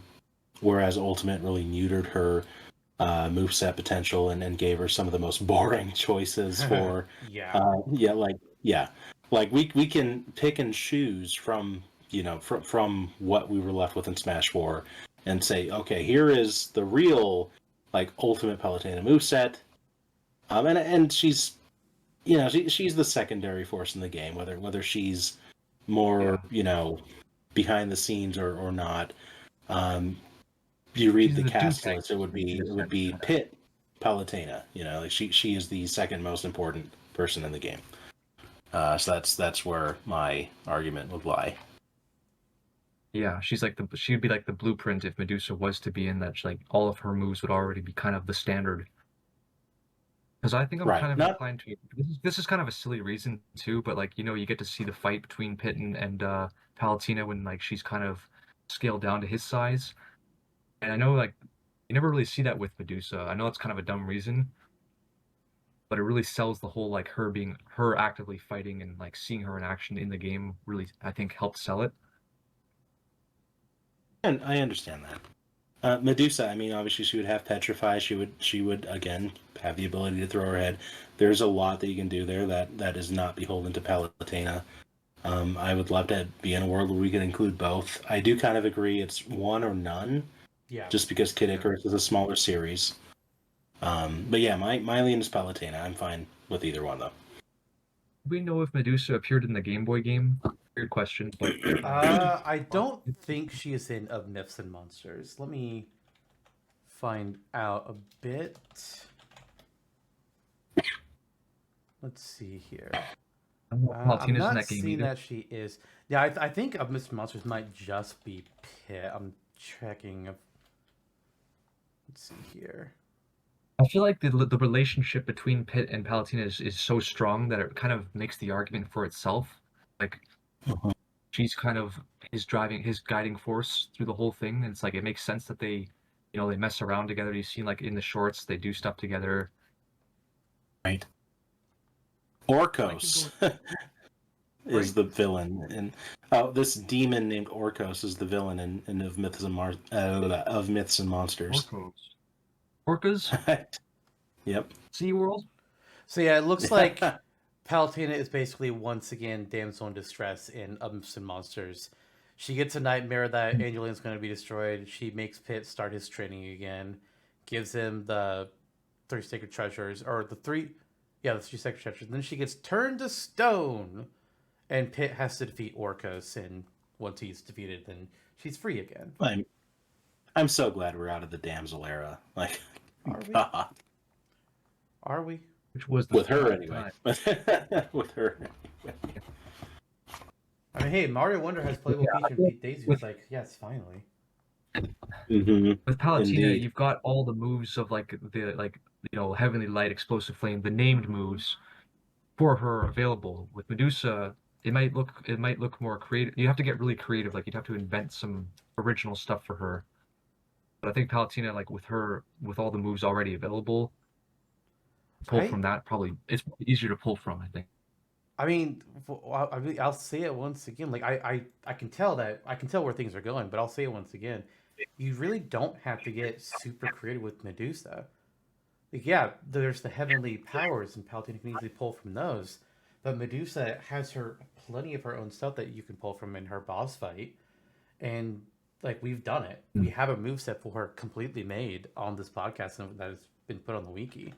whereas Ultimate really neutered her moveset potential and gave her some of the most boring choices for like we can pick and choose from from what we were left with in Smash 4 and say, okay, here is the real, like, Ultimate Palutena moveset. And she's she's the secondary force in the game, whether she's more behind the scenes or not. You read She's the the cast douchebag. list, it would be Pitt, Palutena. You know, like she is the second most important person in the game. So that's where my argument would lie. Yeah, she'd be like the blueprint if Medusa was to be in that. Like all of her moves would already be kind of the standard. Because I think I'm Right. kind of Not inclined to. This is kind of a silly reason too, but like you get to see the fight between Pitt and Palutena when like she's kind of scaled down to his size, and I know like you never really see that with Medusa. I know it's kind of a dumb reason, but it really sells the whole like her actively fighting and like seeing her in action in the game. Really, I think helped sell it. and I understand that. Medusa, I mean, obviously she would have petrify. She would again have the ability to throw her head. There's a lot that you can do there that is not beholden to Palutena. I would love to be in a world where we can include both. I do kind of agree it's one or none, Yeah. just because Kid Icarus is a smaller series. But yeah, my lean is Palutena. I'm fine with either one though. Do we know if Medusa appeared in the Game Boy game? Weird question, but I don't think she is in Of Myths and Monsters. Let me find out a bit. Let's see here. I don't know if I'm Palutena's in not that game seeing either. that she is. Yeah, I think Of Myths and Monsters might just be Pit. I'm checking. Let's see here. I feel like the relationship between Pitt and Palutena is so strong that it kind of makes the argument for itself. Like she's kind of his guiding force through the whole thing, and it's like it makes sense that they mess around together. You've seen like in the shorts they do stuff together. Right. Orcos is Right. the villain, and this demon named Orcos is the villain in Of Myths and Monsters. Orcas, Yep. SeaWorld. So yeah, it looks like Palutena is basically once again damsel in distress in Of Myths and Monsters. She gets a nightmare that Angelin's going to be destroyed. She makes Pitt start his training again, gives him the three sacred treasures, or the three sacred treasures. And then she gets turned to stone, and Pitt has to defeat Orcos. And once he's defeated, then she's free again. I'm so glad we're out of the damsel era. Like, Are we? God. Are we? Which was the With her third anyway. time. With her. I mean, hey, Mario Wonder has playable feature in Pete Daisy. It's like, yes, finally. Mm-hmm. With Palutena, Indeed. you've got all the moves of like Heavenly Light, Explosive Flame, the named moves for her available. With Medusa, it might look more creative. You have to get really creative. Like you'd have to invent some original stuff for her. But I think Palutena, like with all the moves already available, pull from that probably it's easier to pull from. I think. I mean, I'll say it once again. Like I can tell where things are going, but I'll say it once again. You really don't have to get super creative with Medusa. Like, yeah, there's the heavenly powers, and Palutena can easily pull from those. But Medusa has plenty of her own stuff that you can pull from in her boss fight, and like we've done it. We have a moveset for her completely made on this podcast, and that has been put on the wiki.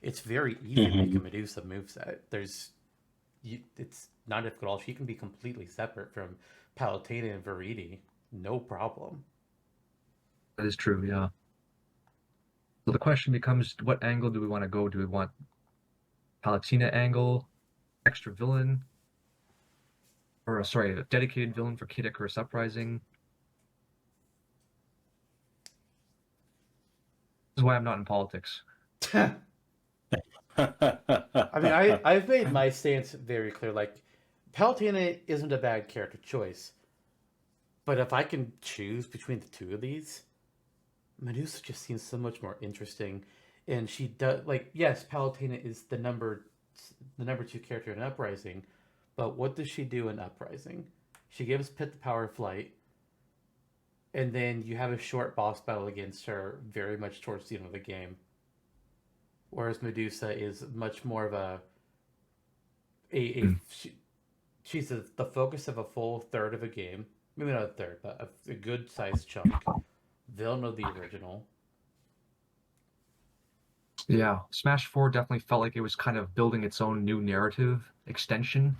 It's very easy to make a Medusa moveset. It's not difficult at all. She can be completely separate from Palutena and Viridi, no problem. That is true, yeah. So the question becomes, what angle do we want to go? Do we want Palutena angle, extra villain, or sorry, a dedicated villain for Kid Icarus Uprising? This is why I'm not in politics. I mean, I've made my stance very clear. Like, Palutena isn't a bad character choice, but if I can choose between the two of these, Medusa just seems so much more interesting. And she does, like, yes, Palutena is the number 2 character in Uprising, but what does she do in Uprising? She gives Pitt the power of flight, and then you have a short boss battle against her very much towards the end of the game. Whereas Medusa is much more of she's the focus of a full third of a game. Maybe not a third, but a good sized chunk. Villain of the original. Yeah, Smash 4 definitely felt like it was kind of building its own new narrative extension.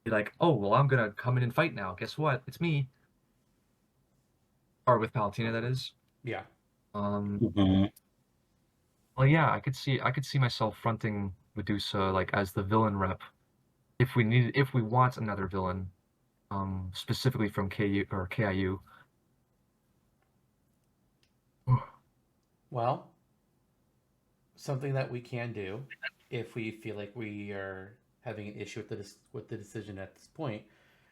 You're like, oh, well, I'm going to come in and fight now. Guess what? It's me. or with Palutena, that is. Yeah. Mhm. Well, yeah, I could see myself fronting Medusa like as the villain rep if we want another villain, specifically from KU or KIU. Well, something that we can do if we feel like we are having an issue with the decision at this point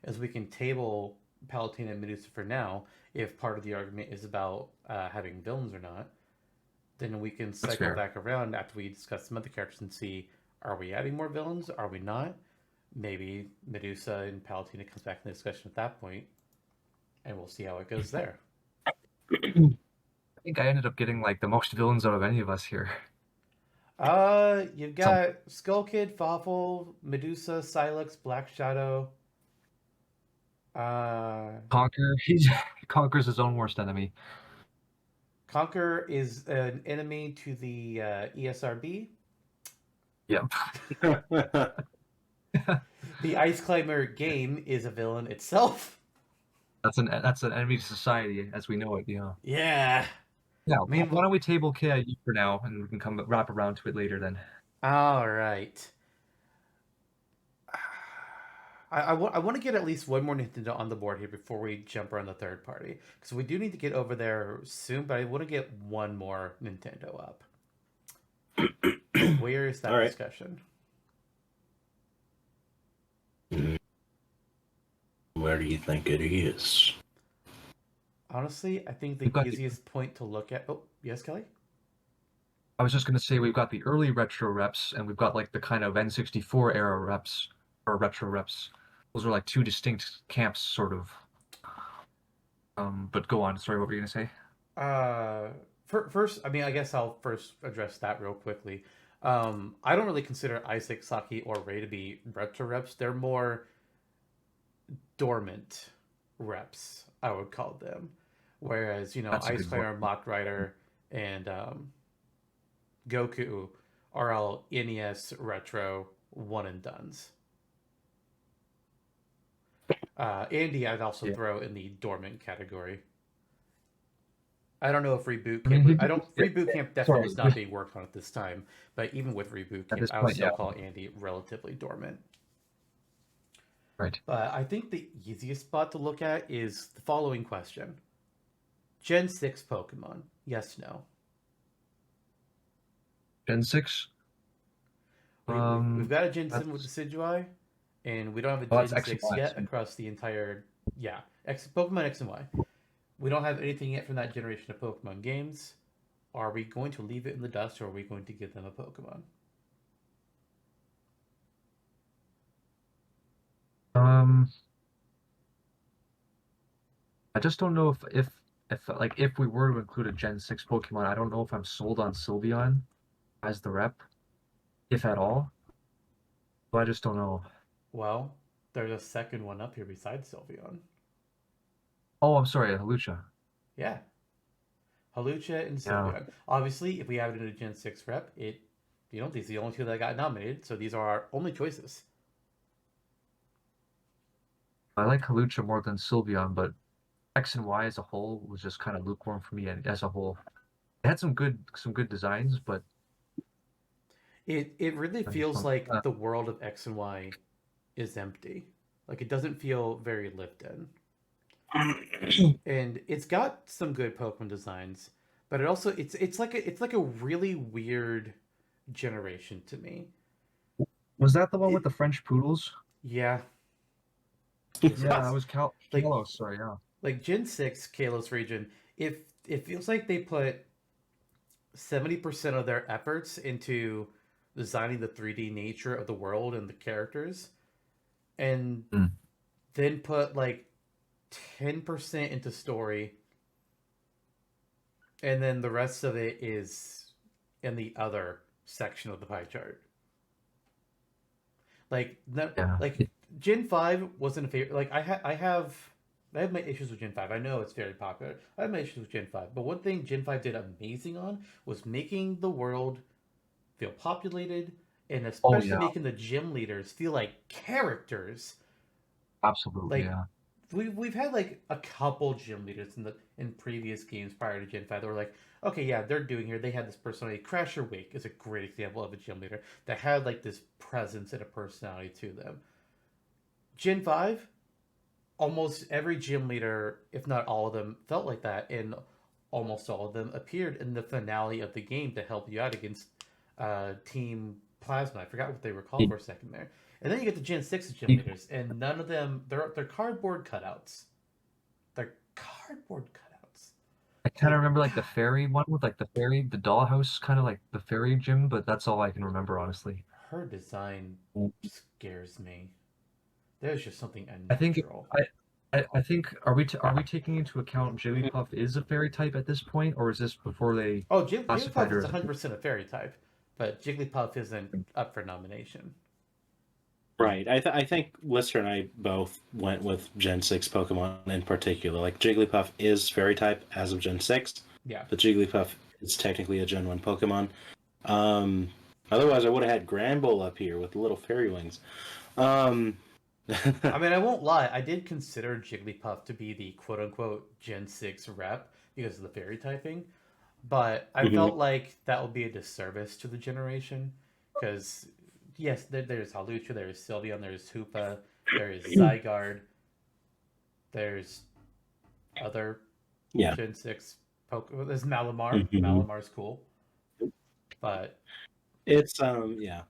is we can table Palutena and Medusa for now. If part of the argument is about having villains or not, then we can That's cycle fair. back around after we discuss some other characters and see, are we adding more villains? Are we not? Maybe Medusa and Palutena comes back in the discussion at that point, and we'll see how it goes there. I think I ended up getting like the most villains out of any of us here. You've got Skull Kid, Fawful, Medusa, Silex, Black Shadow. Conquer, Conquer's his own worst enemy. Conquer is an enemy to the ESRB. Yeah. The Ice Climber game is a villain itself. That's an enemy to society as we know it. Yeah. Yeah. Yeah. I mean, why don't we table KIU for now, and we can come wrap around to it later then. all right. I want to get at least one more Nintendo on the board here before we jump around the third party. Because we do need to get over there soon, but I want to get one more Nintendo up. Where is that All right. discussion? Where do you think it is? Honestly, I think the We've got easiest point to look at... Oh, yes, Kelly? I was just gonna say we've got the early retro reps, and we've got like the kind of N64 era reps or retro reps. Those are like two distinct camps, sort of. But go on. Sorry, what were you gonna say? First, I mean, I guess I'll first address that real quickly. I don't really consider Isaac, Saki, or Ray to be retro reps. They're more dormant reps, I would call them. Whereas, That's a Ice good Climber, one. Mock Rider, and Goku are all NES retro one and dones. Andy, I'd also Yeah. throw in the dormant category. I don't know if Reboot I mean, Camp. he- Reboot Camp definitely is sorry. not being worked on at this time. But even with Reboot At Camp, this I would point, still yeah. call Andy relatively dormant. Right. But I think the easiest spot to look at is the following question: Gen 6 Pokemon, yes, no. Gen 6. We've got a Gen 7 that's- with Decidueye, and we don't have a Oh, that's Gen X and 6 Y, yet so- across the entire Pokemon X and Y. We don't have anything yet from that generation of Pokemon games. Are we going to leave it in the dust, or are we going to give them a Pokemon? I just don't know if we were to include a Gen 6 Pokemon, I don't know if I'm sold on Sylveon as the rep, if at all. But I just don't know. Well, there's a second one up here besides Sylveon. Oh, I'm sorry, Halucha. Yeah. Halucha and Yeah. Sylveon. Obviously, if we have it in a Gen 6 rep, these are the only two that got nominated, so these are our only choices. I like Halucha more than Sylveon, but X and Y as a whole was just kind of lukewarm for me as a whole. It had some good designs, but It really I feels just like don't- the world of X and Y is empty. Like, it doesn't feel very lived in. And it's got some good Pokemon designs, but it also it's like a really weird generation to me. was that the one with the French poodles? Yeah. Yeah, that was Like- Kalos, sorry, yeah. Like Gen 6 Kalos region, it feels like they put 70% of their efforts into designing the 3D nature of the world and the characters, and then put like 10% into story, and then the rest of it is in the other section of the pie chart. Like Gen 5 wasn't a favorite. Like I have my issues with Gen 5. I know it's very popular. I have my issues with Gen 5. But one thing Gen 5 did amazing on was making the world feel populated, and especially making the gym leaders feel like characters. Absolutely, Like, yeah. we've had like a couple gym leaders in previous games prior to Gen 5 that were like, okay, yeah, they're doing here. They had this personality. Crasher Wake is a great example of a gym leader that had like this presence and a personality to them. Gen 5, almost every gym leader, if not all of them, felt like that, and almost all of them appeared in the finale of the game to help you out against Team Plasma. I forgot what they were called for a second there. And then you get the Gen 6 gym leaders, and none of them, they're cardboard cutouts. They're cardboard cutouts. I kind Like, of remember like the fairy one with like the fairy, the dollhouse, kind of like the fairy gym, but that's all I can remember, honestly. her design scares me. There's just something I think unnatural. I think are we taking into account Jigglypuff is a fairy type at this point, or is this before they Oh, classified Jigglypuff her is as a 100% a fairy type, but Jigglypuff isn't up for nomination. Right. I think Lister and I both went with Gen 6 Pokemon in particular. Like, Jigglypuff is fairy type as of Gen 6, Yeah. but Jigglypuff is technically a Gen 1 Pokemon. Otherwise, I would have had Granbull up here with the little fairy wings. I mean, I won't lie. I did consider Jigglypuff to be the quote-unquote Gen 6 rep because of the fairy typing, but I felt like that would be a disservice to the generation because, yes, there's Hawlucha, there's Sylveon, there's Hoopa, there's Zygarde, there's other Gen 6 Pokemon. There's Malamar. Malamar's cool, but it's yeah.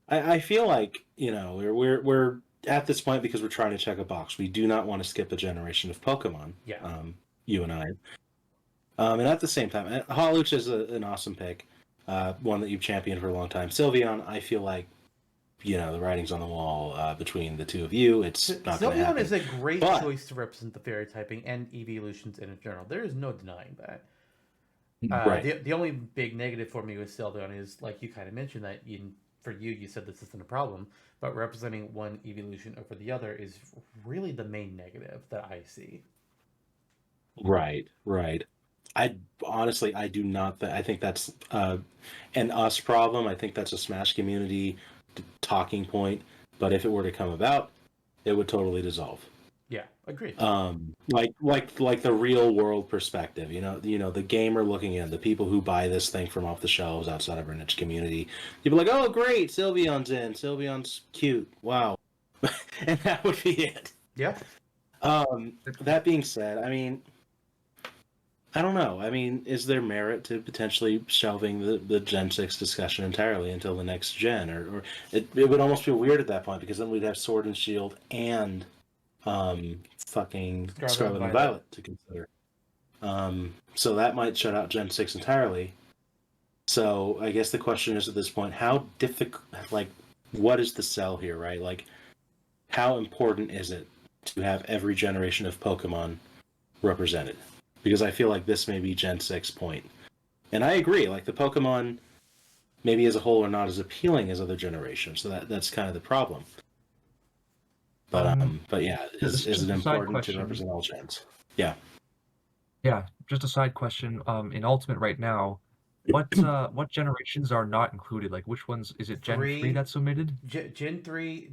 I feel like, we're at this point because we're trying to check a box. We do not want to skip a generation of Pokemon. yeah. You and I. And at the same time, Hawlucha is an awesome pick, one that you've championed for a long time. Sylveon, I feel like, the writing's on the wall between the two of you. It's not going to happen. Sylveon is a great choice to represent the fairy typing and evolutions in general. There is no denying that. Right. The only big negative for me with Sylveon is, like you kind of mentioned, that for you said this isn't a problem, but representing one evolution over the other is really the main negative that I see. Right. I honestly, I do not. I think that's an us problem. I think that's a Smash community talking point. But if it were to come about, it would totally dissolve. Yeah, agreed. Like the real world perspective. The gamer looking in, the people who buy this thing from off the shelves outside of our niche community. You'd be like, "Oh, great, Sylveon's in. Sylveon's cute. Wow," and that would be it. Yeah. That being said, I mean, I don't know. I mean, is there merit to potentially shelving the Gen 6 discussion entirely until the next gen? Or it would almost feel weird at that point because then we'd have Sword and Shield and fucking Scarlet and Violet to consider. So that might shut out Gen 6 entirely. So I guess the question is at this point, how difficult, what is the sell here, right? Like, how important is it to have every generation of Pokemon represented? Because I feel like this may be Gen 6 point. And I agree, like, the Pokemon, maybe as a whole, are not as appealing as other generations, so that's kind of the problem. But yeah, is it important to represent all gens? Yeah. Yeah, just a side question. In Ultimate right now, what generations are not included? Like, which ones is it? Gen 3 that's omitted? Gen 3,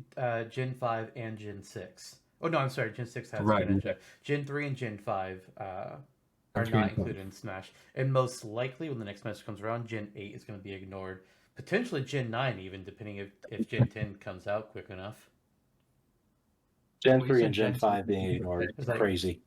Gen 5, and Gen 6. Oh no, I'm sorry. Gen 6 has Right. Greninja. Gen 3 and Gen 5 are not included in Smash, and most likely when the next Smash comes around, Gen 8 is going to be ignored. Potentially Gen 9 even, depending if Gen 10 comes out quick enough. Gen 3 and Gen 5 being ignored. It's crazy.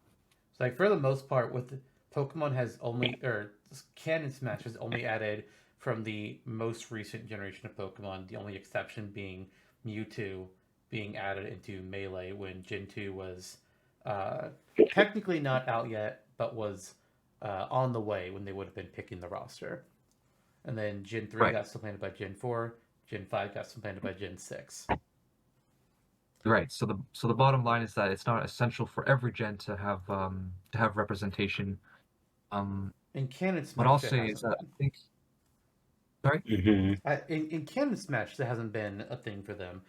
It's like, for the most part, with Pokemon has only, or Canon Smash has only added from the most recent generation of Pokemon, the only exception being Mewtwo being added into Melee when Gen 2 was technically not out yet, but was on the way when they would have been picking the roster. And then Gen 3 got supplanted by Gen 4, Gen 5 got supplanted by Gen 6. Right. So the bottom line is that it's not essential for every gen to have representation. In Canon Smash, what I'll say is that I think. Sorry. In Canon Smash, that hasn't been a thing for them.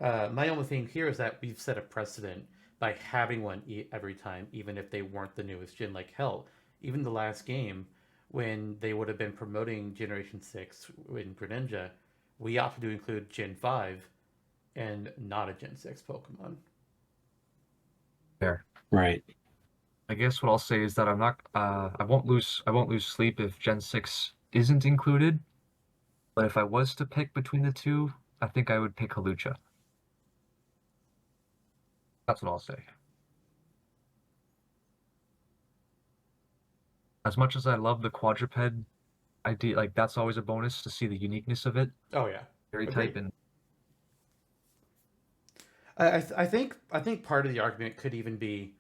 My only thing here is that we've set a precedent by having one every time, even if they weren't the newest gen. Like, hell, even the last game, when they would have been promoting Generation 6 in Greninja, we opted to include Gen 5 and not a Gen 6 Pokemon. Fair. Right. I guess what I'll say is that I'm not. I won't lose sleep if Gen 6 isn't included. But if I was to pick between the two, I think I would pick Halucha. That's what I'll say. As much as I love the quadruped idea, like that's always a bonus to see the uniqueness of it. Oh yeah, Fairy Agreed. type and I think part of the argument could even be,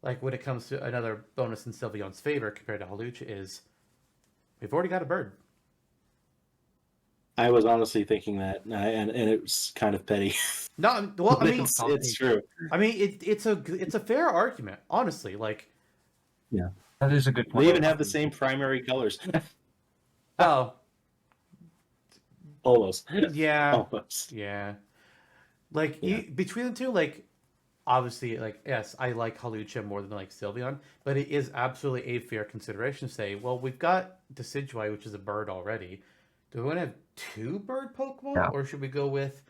like, when it comes to another bonus in Sylveon's favor compared to Halucha is, we've already got a bird. I was honestly thinking that, and it was kind of petty. No, well, I mean, it's true. I mean, it's a fair argument, honestly. Like, Yeah, that is a good point. they even have the same primary colors. oh, Almost. yeah, Almost. yeah. Like Yeah. between the two, like, obviously, like, yes, I like Halucha more than like Sylveon, but it is absolutely a fair consideration to say, well, we've got Decidueye, which is a bird already. Do we want to have two bird Pokemon, Yeah. or should we go with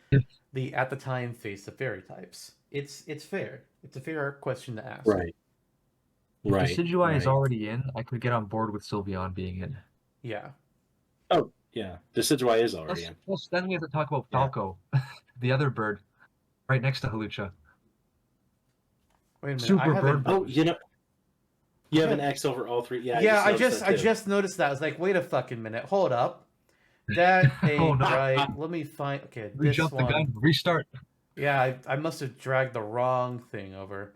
the at the time face of fairy types? It's fair. It's a fair question to ask. Right. If Right. Decidueye is right. already in, I could get on board with Sylveon being in. Yeah. Oh, yeah. Decidueye is already in. Plus, then we have to talk about Yeah. Falco, the other bird, right next to Halucha. Wait a minute. Super I haven't. bird. Oh, you know, you have an X over all three. Yeah. Yeah, I noticed that too. just noticed that. I was like, wait a fucking minute. Hold up. That ain't Oh, no. right. Let me find. Okay, We this jumped the one. gun. Restart. Yeah, I must have dragged the wrong thing over.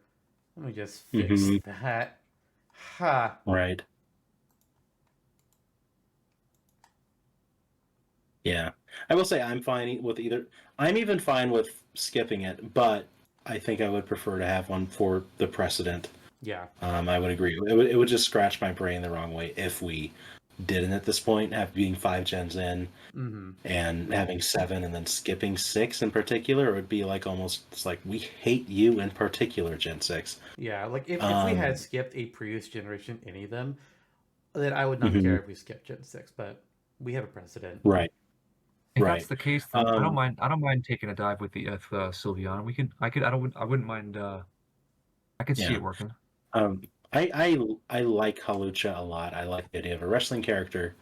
Let me just fix Mhm. that. Ha. Right. Yeah. I will say I'm fine with either. I'm even fine with skipping it, but I think I would prefer to have one for the precedent. Yeah. I would agree. It would just scratch my brain the wrong way if we didn't at this point, have being 5 gens in Mm-hmm. and having 7 and then skipping 6 in particular. It would be like almost, it's like, we hate you in particular, Gen 6. Yeah, like if we had skipped a previous generation, any of them, then I would not Mhm. care if we skipped Gen 6, but we have a precedent. Right. If Right. that's the case, then I Um, don't mind. I don't mind taking a dive with the Sylveon. I wouldn't mind. I could see Yeah. it working. I like Halucha a lot. I like the idea of a wrestling character.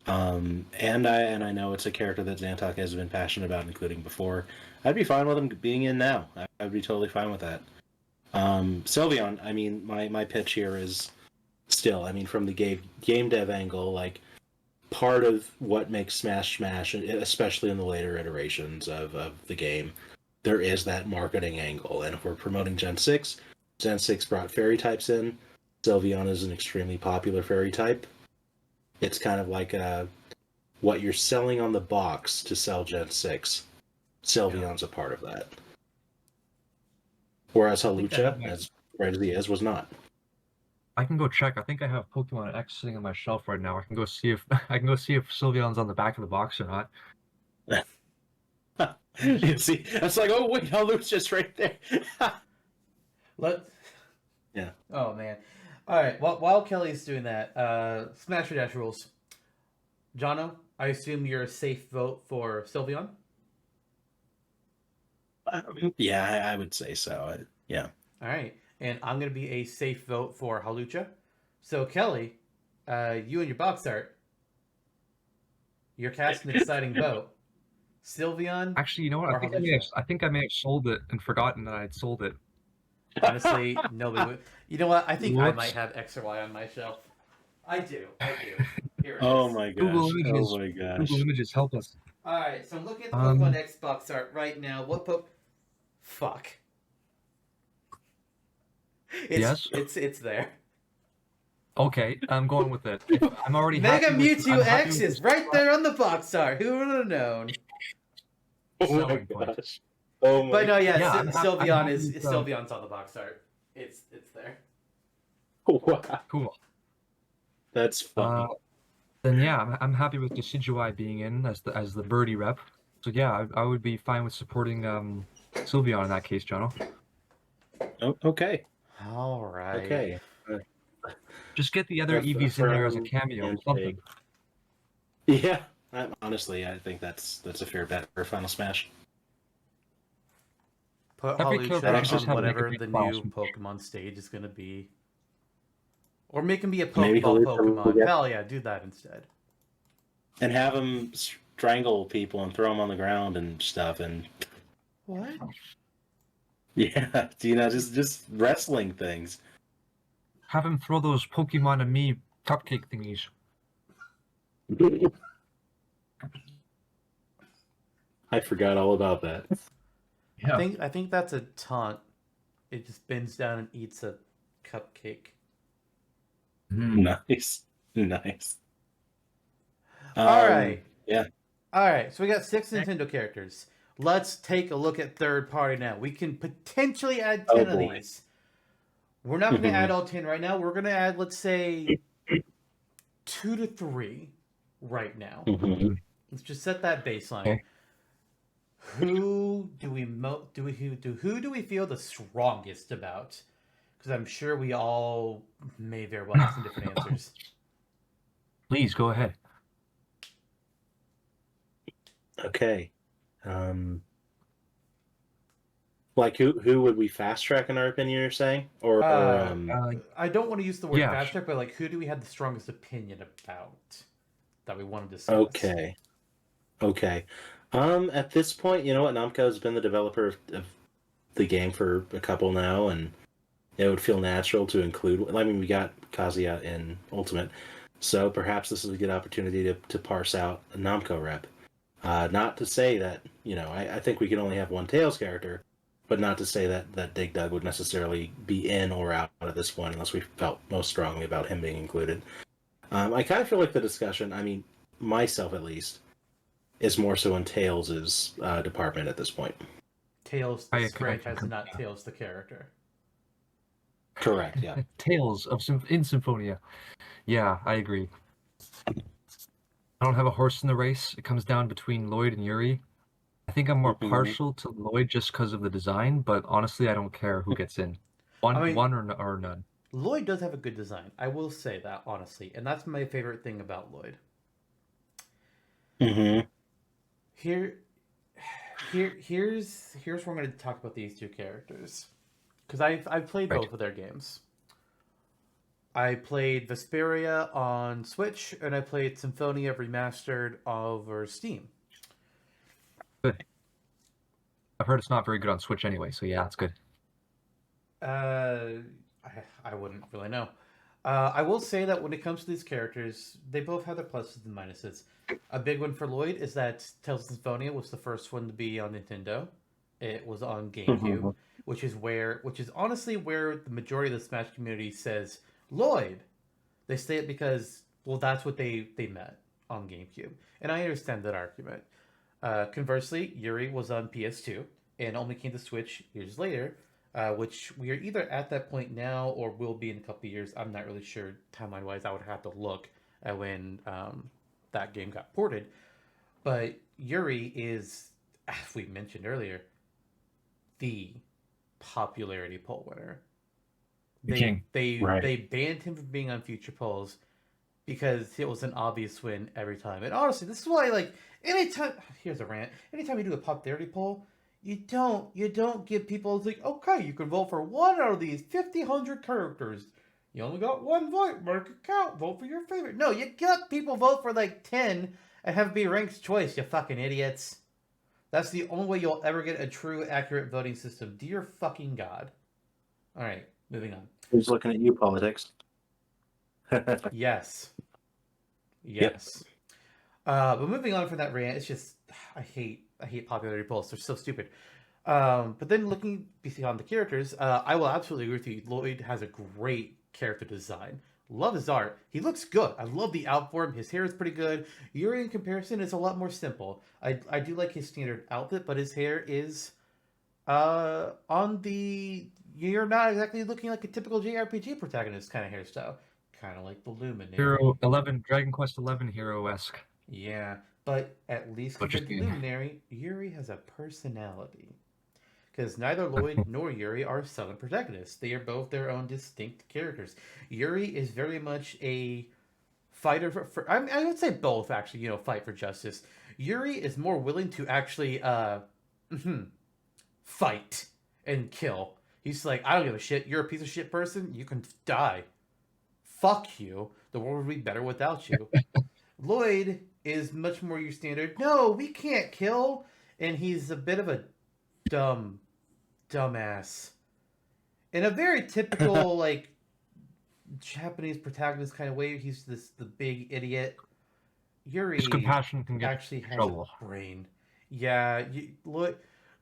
And I know it's a character that Zantok has been passionate about, including before. I'd be fine with him being in now. I'd be totally fine with that. Sylveon, I mean, my pitch here is still, I mean, from the game dev angle, like, part of what makes Smash, especially in the later iterations of the game, there is that marketing angle. And if we're promoting Gen 6 brought fairy types in. Sylveon is an extremely popular fairy type. It's kind of like what you're selling on the box to sell Gen 6. Sylveon's a part of that. Whereas Halucha, as great as he is, was not. I can go check. I think I have Pokemon X sitting on my shelf right now. I can go see if Sylveon's on the back of the box or not. You see, it's like, oh wait, Halucha's right there. Yeah. Oh man. All right. While Kelly's doing that, Smash or Dash rules. Jonno, I assume you're a safe vote for Sylveon. Yeah, I would say so. Yeah. All right, and I'm gonna be a safe vote for Halucha. So Kelly, you and your box art, you're casting an exciting vote. Sylveon. Actually, you know what? Or I think I may have sold it and forgotten that I had sold it. Honestly, nobody would. You know what? I think I Whoops. might have X or Y on my shelf. I do. Here it Oh is. my gosh. Google Images. Oh my gosh. Google Images help us. All right, so I'm looking at the Pokemon X box art right now. Fuck. Yes? It's there. Okay, I'm going with it. I'm already Mega happy with- Mewtwo I'm happy X with is this right spot. there on the box art. Who would have known? Oh my Selling point. gosh. Oh my. But no, yeah, Yeah, I'm Sylveon happy is with, Sylveon's on the box art. It's there. Wow. Cool. That's funny. Then yeah, I'm happy with Decidueye being in as the birdie rep. So yeah, I would be fine with supporting Sylveon in that case, Jonno. Oh, okay. All right. Okay. Just get the other EVs in there as a cameo or something. Yeah. Honestly, I think that's a fair bet for Final Smash. Put Every Hawlucha character should just on have, like, a whatever big the splash. new Pokemon stage is going to be. Or make him be a Maybe Pokeball Hawlucha will Pokemon. get- Hell yeah, do that instead. And have him strangle people and throw them on the ground and stuff, and What? yeah, just wrestling things. Have him throw those Pokemon and me cupcake thingies. I forgot all about that. Yeah. I think that's a taunt. It just bends down and eats a cupcake. Nice. All right. Yeah. All right. So we got 6 Nintendo characters. Let's take a look at third party now. We can potentially add 10 of boy. these. We're not going to Mhm. add all 10 right now. We're going to add, let's say, 2 to 3 right now. Mhm. Let's just set that baseline. Okay. Who do we feel the strongest about? Because I'm sure we all may very well have some different answers. Please go ahead. Okay. Like who would we fast track in our opinion? You're saying, or I don't want to use the word Yeah. fast track, but like, who do we have the strongest opinion about that we want to discuss? okay. At this point, you know what? Namco has been the developer of the game for a couple now, and it would feel natural to include. I mean, we got Kazuya in Ultimate, so perhaps this is a good opportunity to parse out a Namco rep. Not to say that, I think we can only have one Tails character, but not to say that Dig Dug would necessarily be in or out at this point unless we felt most strongly about him being included. I kind of feel like the discussion, I mean, myself at least, is more so in Tails' department at this point. Tails I the can- franchise and not Tails the character. Correct, yeah. Tales of in Symphonia. Yeah, I agree. I don't have a horse in the race. It comes down between Lloyd and Yuri. I think I'm more Mhm. partial to Lloyd just because of the design, but honestly, I don't care who gets in. One, I mean- one or none. Lloyd does have a good design. I will say that, honestly. And that's my favorite thing about Lloyd. Mm-hmm. Here's where I'm going to talk about these two characters. Because I've played Right. both of their games. I played Vesperia on Switch, and I played Symphonia Remastered over Steam. Good. I've heard it's not very good on Switch anyway, so yeah, it's good. I wouldn't really know. I will say that when it comes to these characters, they both have their pluses and minuses. A big one for Lloyd is that Tales of Symphonia was the first one to be on Nintendo. It was on GameCube, which is honestly where the majority of the Smash community says Lloyd. They say it because, well, that's what they met on GameCube, and I understand that argument. Conversely, Yuri was on PS2 and only came to Switch years later, which we are either at that point now or will be in a couple of years. I'm not really sure timeline-wise. I would have to look at when that game got ported. But Yuri is, as we mentioned earlier, the popularity poll winner. King. Right. They banned him from being on future polls because it was an obvious win every time. And honestly, this is why, like, here's a rant. Anytime you do a popularity poll, you don't give people, it's like, okay, you can vote for one out of these 100 characters. You only got one vote, mark it count, vote for your favorite. No, you got people vote for like 10 and have it be ranked choice, you fucking idiots. That's the only way you'll ever get a true, accurate voting system. Dear fucking God. Alright, moving on. Who's looking at you, politics? Yes. Yes. But moving on from that rant, it's just I hate popularity polls. They're so stupid. But then looking beyond the characters, I will absolutely agree with you. Lloyd has a great character design. Love his art. He looks good. I love the outform. His hair is pretty good. Yuri, in comparison, is a lot more simple. I do like his standard outfit, but his hair is on the... You're not exactly looking like a typical JRPG protagonist kind of hairstyle. Kind of like the Luminary. Hero 11, Dragon Quest 11 hero-esque. Yeah, but at least But compared to just being- Luminary, Yuri has a personality. Because neither Lloyd nor Yuri are silent protagonists. They are both their own distinct characters. Yuri is very much a fighter for I would say both, actually, fight for justice. Yuri is more willing to actually fight and kill. He's like, I don't give a shit. You're a piece of shit person. You can die. Fuck you. The world would be better without you. Lloyd is much more your standard. No, we can't kill. And he's a bit of a dumbass. In a very typical, like, Japanese protagonist kind of way. He's the big idiot. Yuri His compassion can get actually has trouble. a brain. Yeah,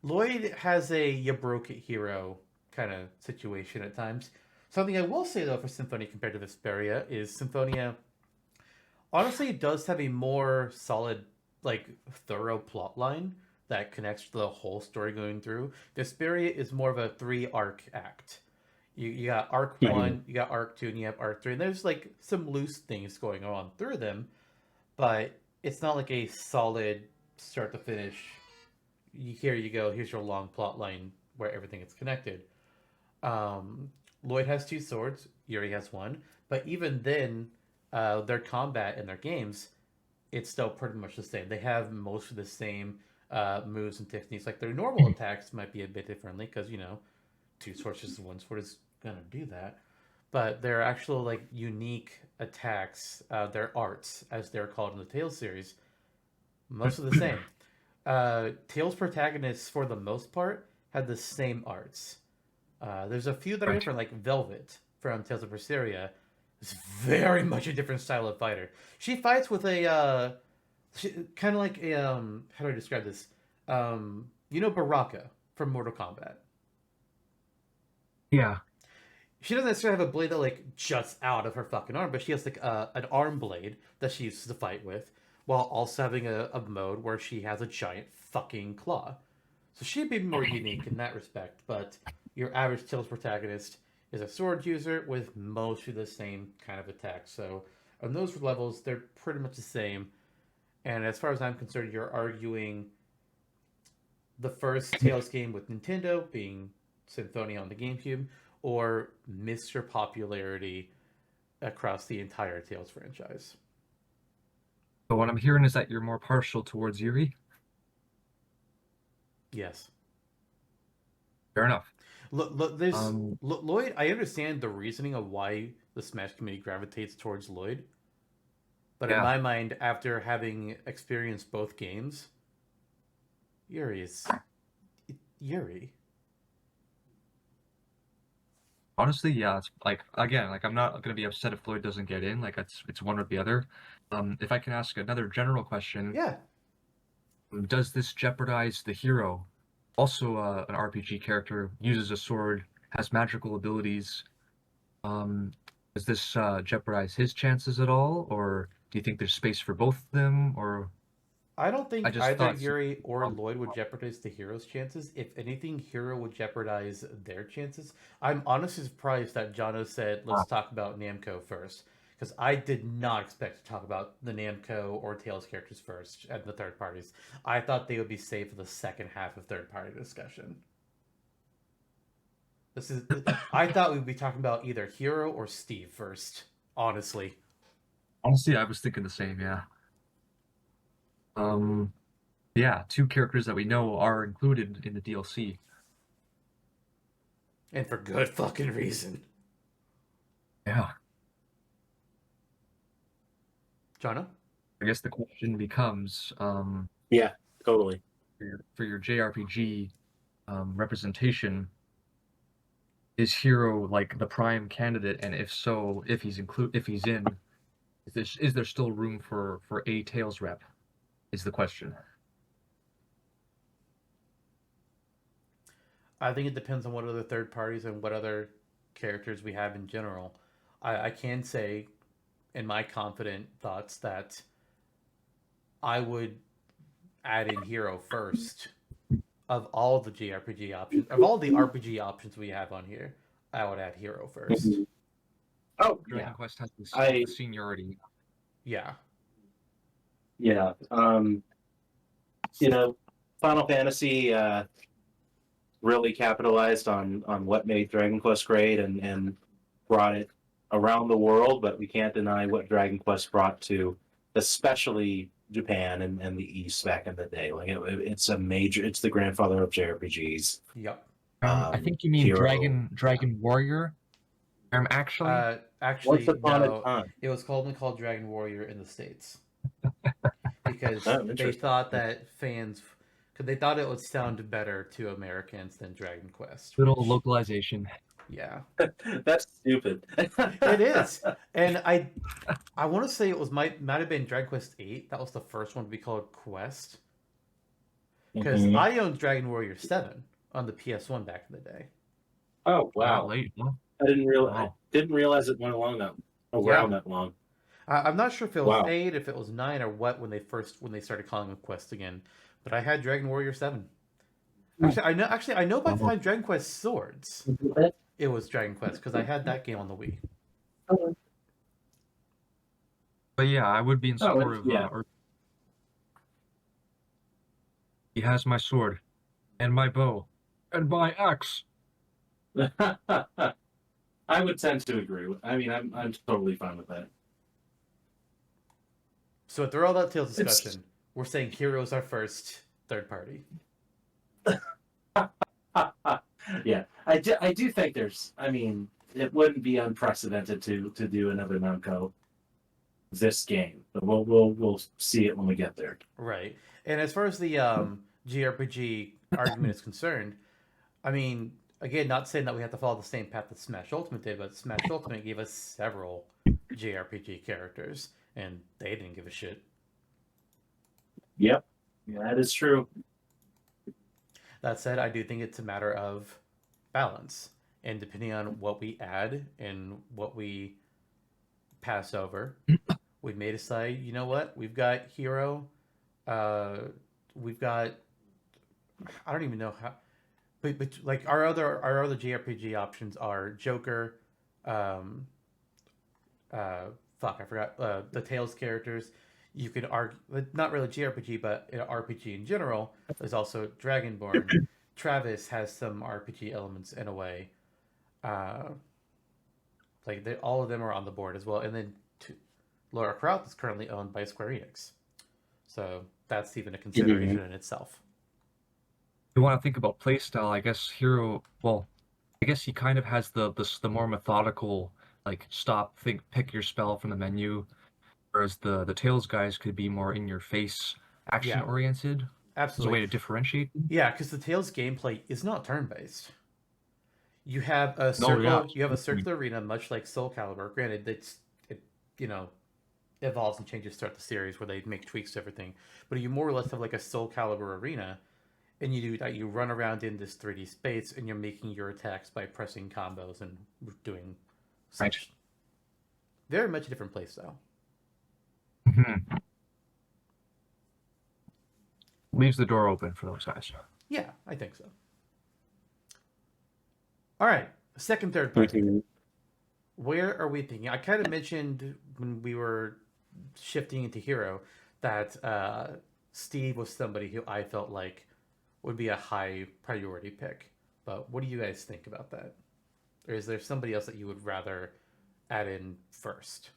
Lloyd has a you broke it hero kind of situation at times. Something I will say though for Symphonia compared to Vesperia is Symphonia honestly does have a more solid, like, thorough plot line that connects to the whole story going through. Vesperia is more of a 3-arc act. You got arc 1, you got arc 2, and you have arc 3, and there's like some loose things going on through them, but it's not like a solid start to finish. Here you go. Here's your long plot line where everything is connected. Lloyd has 2 swords. Yuri has 1. But even then, their combat in their games, it's still pretty much the same. They have most of the same moves and techniques. Like their normal attacks might be a bit differently because 2 swords versus 1 sword is gonna do that. But their actual like unique attacks, their arts as they're called in the Tales series, most of the same. Tales protagonists, for the most part, had the same arts. There's a few that are different, like Velvet from Tales of Berseria is very much a different style of fighter. She fights with a kind of like a how do I describe this? Baraka from Mortal Kombat. Yeah. She doesn't necessarily have a blade that like juts out of her fucking arm, but she has like an arm blade that she uses to fight with, while also having a mode where she has a giant fucking claw. So she'd be more unique in that respect, but your average Tales protagonist is a sword user with mostly the same kind of attack. So on those levels, they're pretty much the same. And as far as I'm concerned, you're arguing the first Tales game with Nintendo being Symphonia on the GameCube, or Mr. Popularity across the entire Tales franchise. But what I'm hearing is that you're more partial towards Yuri. Yes. Fair enough. Look, there's Lloyd. I understand the reasoning of why the Smash community gravitates towards Lloyd, but in my mind, after having experienced both games, Yuri is Yuri. Honestly, yeah. It's like, again, like I'm not gonna be upset if Lloyd doesn't get in. Like it's one or the other. If I can ask another general question, Yeah. does this jeopardize the hero? Also, an RPG character, uses a sword, has magical abilities. Does this jeopardize his chances at all, or do you think there's space for both of them? Or I don't think just either thought- Yuri or Lloyd would jeopardize the hero's chances. If anything, Hero would jeopardize their chances. I'm honestly surprised that Jonno said, let's talk about Namco first. Because I did not expect to talk about the Namco or Tales characters first and the third parties. I thought they would be saved for the second half of third party discussion. I thought we'd be talking about either Hero or Steve first, honestly. Honestly, I was thinking the same, yeah. Yeah, 2 characters that we know are included in the DLC. And for good fucking reason. Yeah. Jonno? I guess the question becomes, Yeah, totally. for your JRPG representation, is Hero like the prime candidate? And if so, if he's in, is there still room for a Tales rep? Is the question. I think it depends on what other third parties and what other characters we have in general. I can say, in my confident thoughts, that I would add in Hero first of all the JRPG options. Of all the RPG options we have on here, I would add Hero first. Oh, Dragon yeah. Quest has the seniority. Yeah. Yeah. Final Fantasy really capitalized on what made Dragon Quest great and brought it around the world, but we can't deny what Dragon Quest brought to especially Japan and the East back in the day. Like it's the grandfather of JRPGs. Yep. I think you mean Hero. Dragon Warrior. Actually, Actually, Once upon a no. time. It was only called Dragon Warrior in the States because Oh, they interesting. thought that fans, because they thought it would sound better to Americans than Dragon Quest. little Which, localization. yeah, That's stupid. it is. And I want to say it was might have been Dragon Quest 8. That was the first one to be called Quest. Because Mhm. I owned Dragon Warrior 7 on the PS1 back in the day. Oh That wow! late, huh? I didn't Wow. realize it went around Yeah. that long. I'm not sure if it was Wow. 8, if it was 9, or what when they started calling them Quest again. But I had Dragon Warrior 7. Actually, I know by the time Dragon Quest Swords, it was Dragon Quest because I had that game on the Wii. But yeah, I would be in support of. Yeah. He has my sword, and my bow, and my axe. I would tend to agree. I mean, I'm totally fine with that. So through all that Tales discussion, we're saying Hero's our first third party. Yeah, I do think there's. I mean, it wouldn't be unprecedented to do another Namco this game, but we'll see it when we get there. Right. And as far as the JRPG argument is concerned, I mean, again, not saying that we have to follow the same path that Smash Ultimate did, but Smash Ultimate gave us several JRPG characters, and they didn't give a shit. Yep, yeah, that is true. That said, I do think it's a matter of balance, and depending on what we add and what we pass over, we may decide, you know what, we've got Hero, we've got, I don't even know how, but like our other JRPG options are Joker, fuck, I forgot the Tales characters. You could argue, not really JRPG, but in RPG in general. There's also Dragonborn. Travis has some RPG elements in a way. All of them are on the board as well. And then Laura Croft is currently owned by Square Enix, so that's even a consideration in itself. If you want to think about playstyle, I guess Hero. Well, I guess he kind of has the more methodical, like stop, think, pick your spell from the menu. Whereas the Tails guys could be more in your face, action oriented. Absolutely. As a way to differentiate. Yeah, because the Tails gameplay is not turn based. You have a circle. You have a circular arena, much like Soul Calibur. Granted, it evolves and changes throughout the series where they make tweaks to everything. But you more or less have like a Soul Calibur arena, and you do that. You run around in this 3D space, and you're making your attacks by pressing combos and doing such. Right. Very much a different playstyle. Mm-hmm. Leaves the door open for those guys. Yeah, I think so. All right, third party. Where are we thinking? I kind of mentioned when we were shifting into Hero that Steve was somebody who I felt like would be a high priority pick. But what do you guys think about that? Or is there somebody else that you would rather add in first?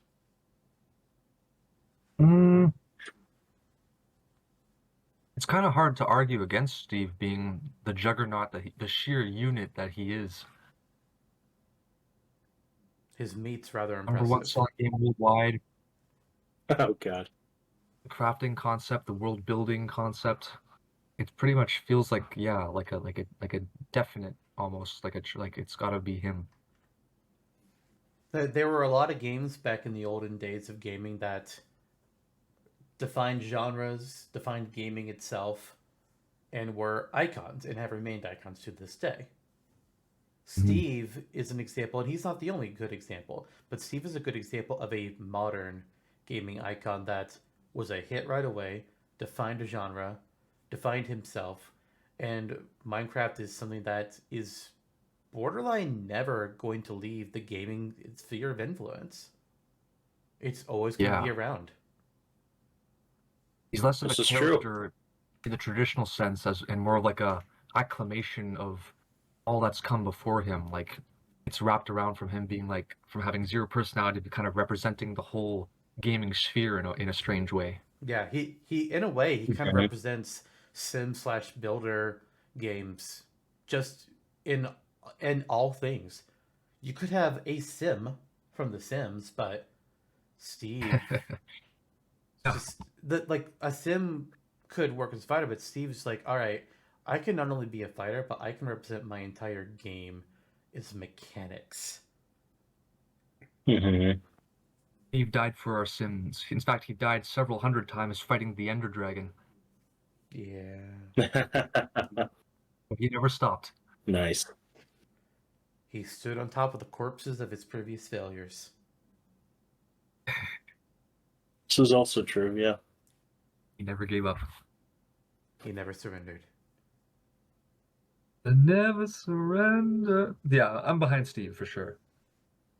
It's kind of hard to argue against Steve being the juggernaut, the sheer unit that he is. His meat's rather impressive. Number one selling game worldwide. Oh god. The crafting concept, the world building concept. It pretty much feels like like a definite almost like it's got to be him. There were a lot of games back in the olden days of gaming that defined genres, defined gaming itself, and were icons and have remained icons to this day. Steve is an example, and he's not the only good example, but Steve is a good example of a modern gaming icon that was a hit right away, defined a genre, defined himself, and Minecraft is something that is borderline never going to leave the gaming sphere of influence. It's always going to be around. He's less of a character in the traditional sense and more of like a acclamation of all that's come before him. Like it's wrapped around from him being like from having zero personality to kind of representing the whole gaming sphere in a strange way. Yeah, he in a way he kind of represents sim/builder games just in all things. You could have a sim from The Sims, but Steve just like a sim could work as a fighter, but Steve's like, all right, I can not only be a fighter, but I can represent my entire game is mechanics. Mm-hmm. Steve died for our sins. In fact, he died several hundred times fighting the Ender Dragon. Yeah. But he never stopped. Nice. He stood on top of the corpses of his previous failures. This is also true, yeah. He never gave up. He never surrendered. Never surrender. Yeah, I'm behind Steve for sure.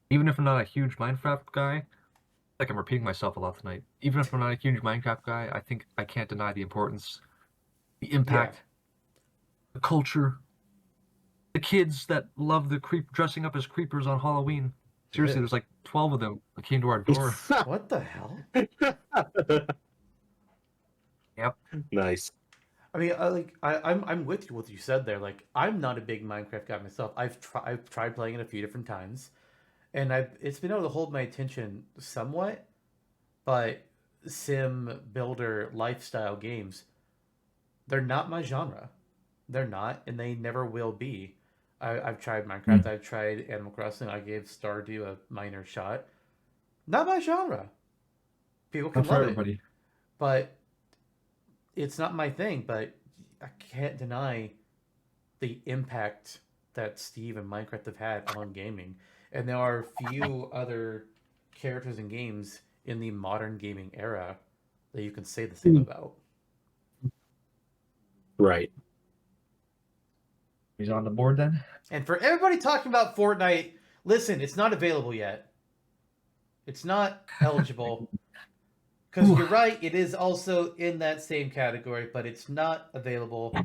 Even if I'm not a huge Minecraft guy, like I'm repeating myself a lot tonight. Even if I'm not a huge Minecraft guy, I think I can't deny the importance, the impact, the culture, the kids that love the dressing up as creepers on Halloween. Seriously, there's like 12 of them that came to our door. What the hell? Yep. Nice. I mean, I'm with you what you said there. Like, I'm not a big Minecraft guy myself. I've tried playing it a few different times, and it's been able to hold my attention somewhat. But sim builder lifestyle games, they're not my genre. They're not, and they never will be. I've tried Minecraft. I've tried Animal Crossing. I gave Stardew a minor shot. Not my genre. People can Not for love everybody. it, but it's not my thing. But I can't deny the impact that Steve and Minecraft have had on gaming. And there are few other characters and games in the modern gaming era that you can say the same about. Right. He's on the board then? And for everybody talking about Fortnite, listen, it's not available yet. It's not eligible. Because you're right, it is also in that same category, but it's not available.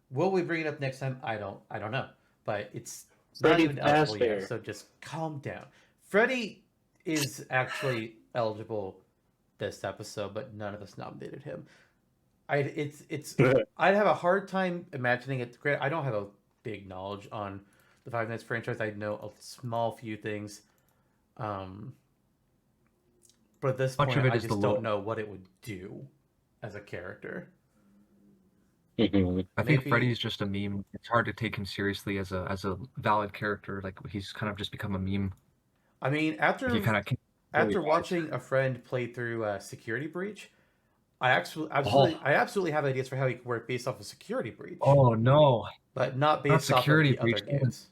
Will we bring it up next time? I don't know. But it's not even eligible yet, so just calm down. Freddy is actually eligible this episode, but none of us nominated him. I'd have a hard time imagining it. I don't have a big knowledge on the Five Nights franchise. I know a small few things. But at this point, I just don't know what it would do as a character. Mm-hmm. I think Freddy's just a meme. It's hard to take him seriously as a valid character. Like he's kind of just become a meme. I mean, after watching a friend play through Security Breach, I absolutely have ideas for how he could work based off of Security Breach. Oh no! But not based off of the other games.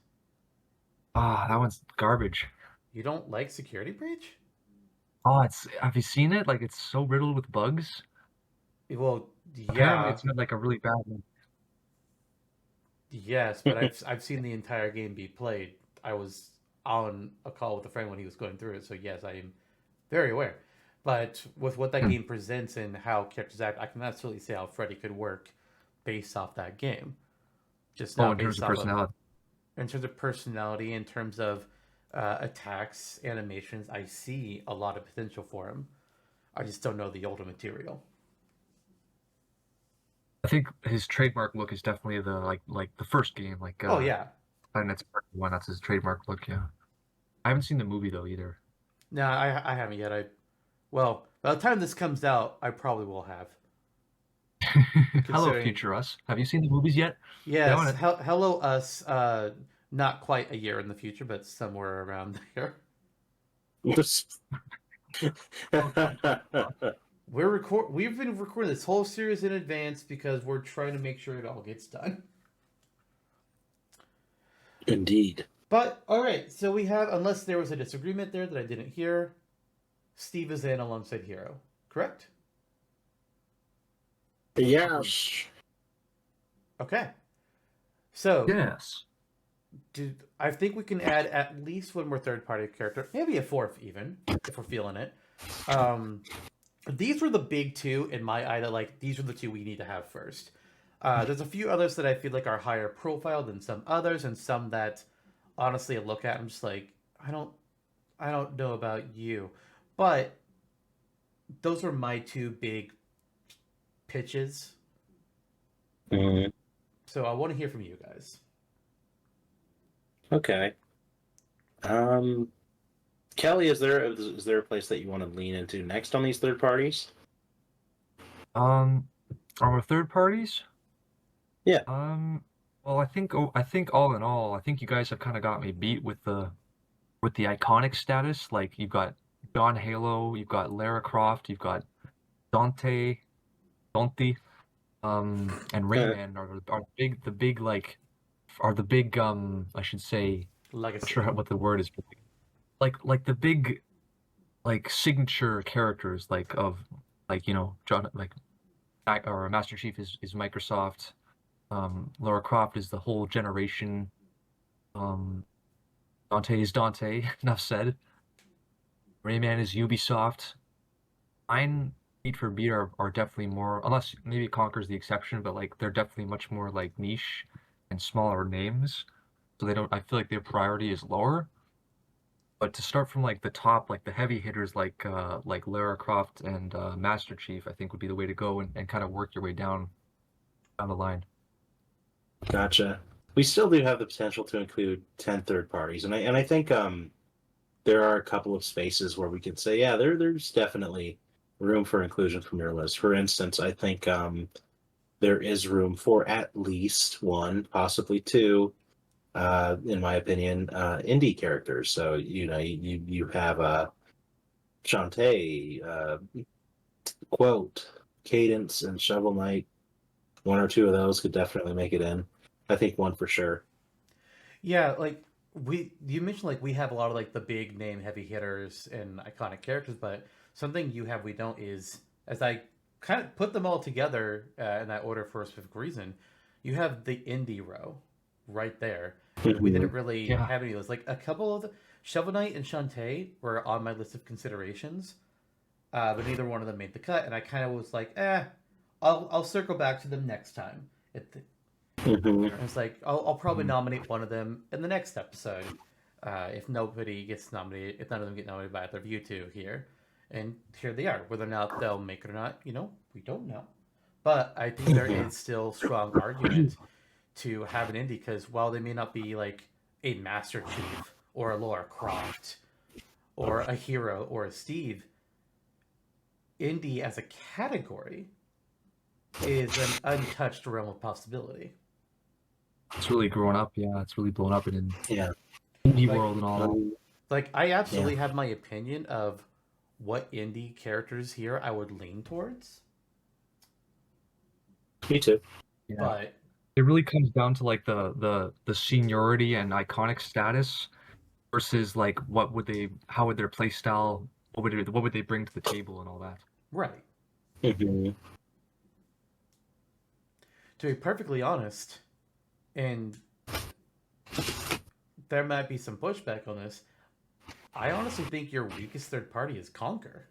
That one's garbage. You don't like Security Breach? Oh, have you seen it? Like, it's so riddled with bugs. Well, yeah. Apparently it's not like a really bad one. Yes, but I've seen the entire game be played. I was on a call with a friend when he was going through it, so yes, I am very aware. But with what that game presents and how characters act, I can absolutely see how Freddy could work based off that game. Just not in terms of personality. In terms of personality, in terms of attacks, animations, I see a lot of potential for him. I just don't know the older material. I think his trademark look is definitely the like the first game, like oh yeah, and that's one. That's his trademark look. Yeah, I haven't seen the movie though either. No, I haven't yet. Well, by the time this comes out, I probably will have. Hello, future us. Have you seen the movies yet? Yes. Hello, us. Not quite a year in the future, but somewhere around there. We've been recording this whole series in advance because we're trying to make sure it all gets done. Indeed. But all right, so we have, unless there was a disagreement there that I didn't hear, Steve is in alongside Hero, correct? Yes. Okay. So yes. I think we can add at least one more third-party character, maybe a fourth even, if we're feeling it. These were the big two in my eye that, like, these are the two we need to have first. There's a few others that I feel like are higher profile than some others, and some that, honestly, I look at, I'm just like, I don't know about you. But those are my two big pitches. Mm-hmm. So I want to hear from you guys. Okay. Kelly, is there a place that you want to lean into next on these third parties? On our third parties, Yeah. well, I think all in all, I think you guys have kind of got me beat with the iconic status. Like you've got John Halo, you've got Lara Croft, you've got Dante, and Rayman are the big I should say, not Legacy. sure what the word is, but like the big like signature characters like John or Master Chief is Microsoft. Lara Croft is the whole generation. Um, Dante is Dante. Enough said. Rayman is Ubisoft. Mine beat for beat are definitely more, unless maybe Conker's the exception, but like they're definitely much more like niche and smaller names. So they don't. I feel like their priority is lower. But to start from like the top, like the heavy hitters like Lara Croft and Master Chief, I think would be the way to go and kind of work your way down the line. Gotcha. We still do have the potential to include 10 third parties, and I think there are a couple of spaces where we could say, yeah, there's definitely room for inclusion from your list. For instance, I think there is room for at least one, possibly two, in my opinion, indie characters. So you have Shantae, Quote, Cadence, and Shovel Knight. One or two of those could definitely make it in. I think one for sure. Yeah, like you mentioned, like we have a lot of like the big name heavy hitters and iconic characters, but something you have we don't is, as I kind of put them all together in that order for a specific reason, you have the indie row right there. We didn't really Yeah. have any of those. Like a couple of Shovel Knight and Shantae were on my list of considerations, but neither one of them made the cut, and I kind of was like, I'll circle back to them next time. Mhm. And it's like I'll probably nominate one of them in the next episode, if nobody gets nominated, if none of them get nominated by their view two here, and here they are. Whether or not they'll make it or not, we don't know. But I think there is still strong argument to have an indie because while they may not be like a Master Chief or a Lara Croft or a Hero or a Steve, indie as a category is an untouched realm of possibility. It's really grown up. Yeah, it's really blown up in Yeah. indie Like, world and all that. Like I absolutely have my opinion of what indie characters here I would lean towards, Me too. Yeah. but It really comes down to like the seniority and iconic status versus like how would their play style, what would they bring to the table and all that. right. Mhm. To be perfectly honest, and there might be some pushback on this, I honestly think your weakest third party is Conquer.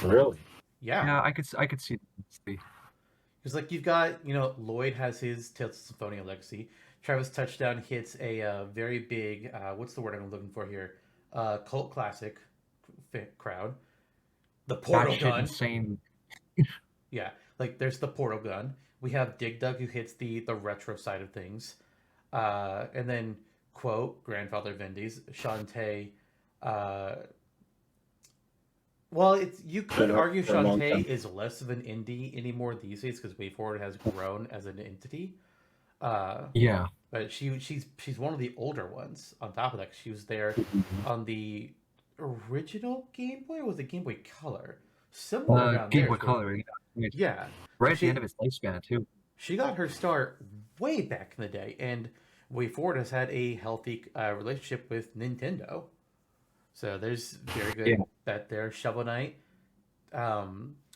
Really? Yeah. Yeah, I could see. Because like you've got, Lloyd has his Tales of Symphonia Legacy. Travis Touchdown hits a very big, what's the word I'm looking for here? Cult classic crowd. The portal Batshit gun. insane. Yeah, like there's the portal gun. We have Dig Dug who hits the retro side of things, and then quote grandfather Vendies Shantae. Uh, well, you could Been argue for a long Shantae time. is less of an indie anymore these days because WayForward has grown as an entity. Yeah. But she's one of the older ones. On top of that, she was there on the original Game Boy or was it Game Boy Color? Somewhere around Game there. Boy Color. Yeah. Yeah. Right So at the end of its lifespan too. she got her start way back in the day, and WayForward has had a healthy relationship with Nintendo. So there's very good bet there. Shovel Knight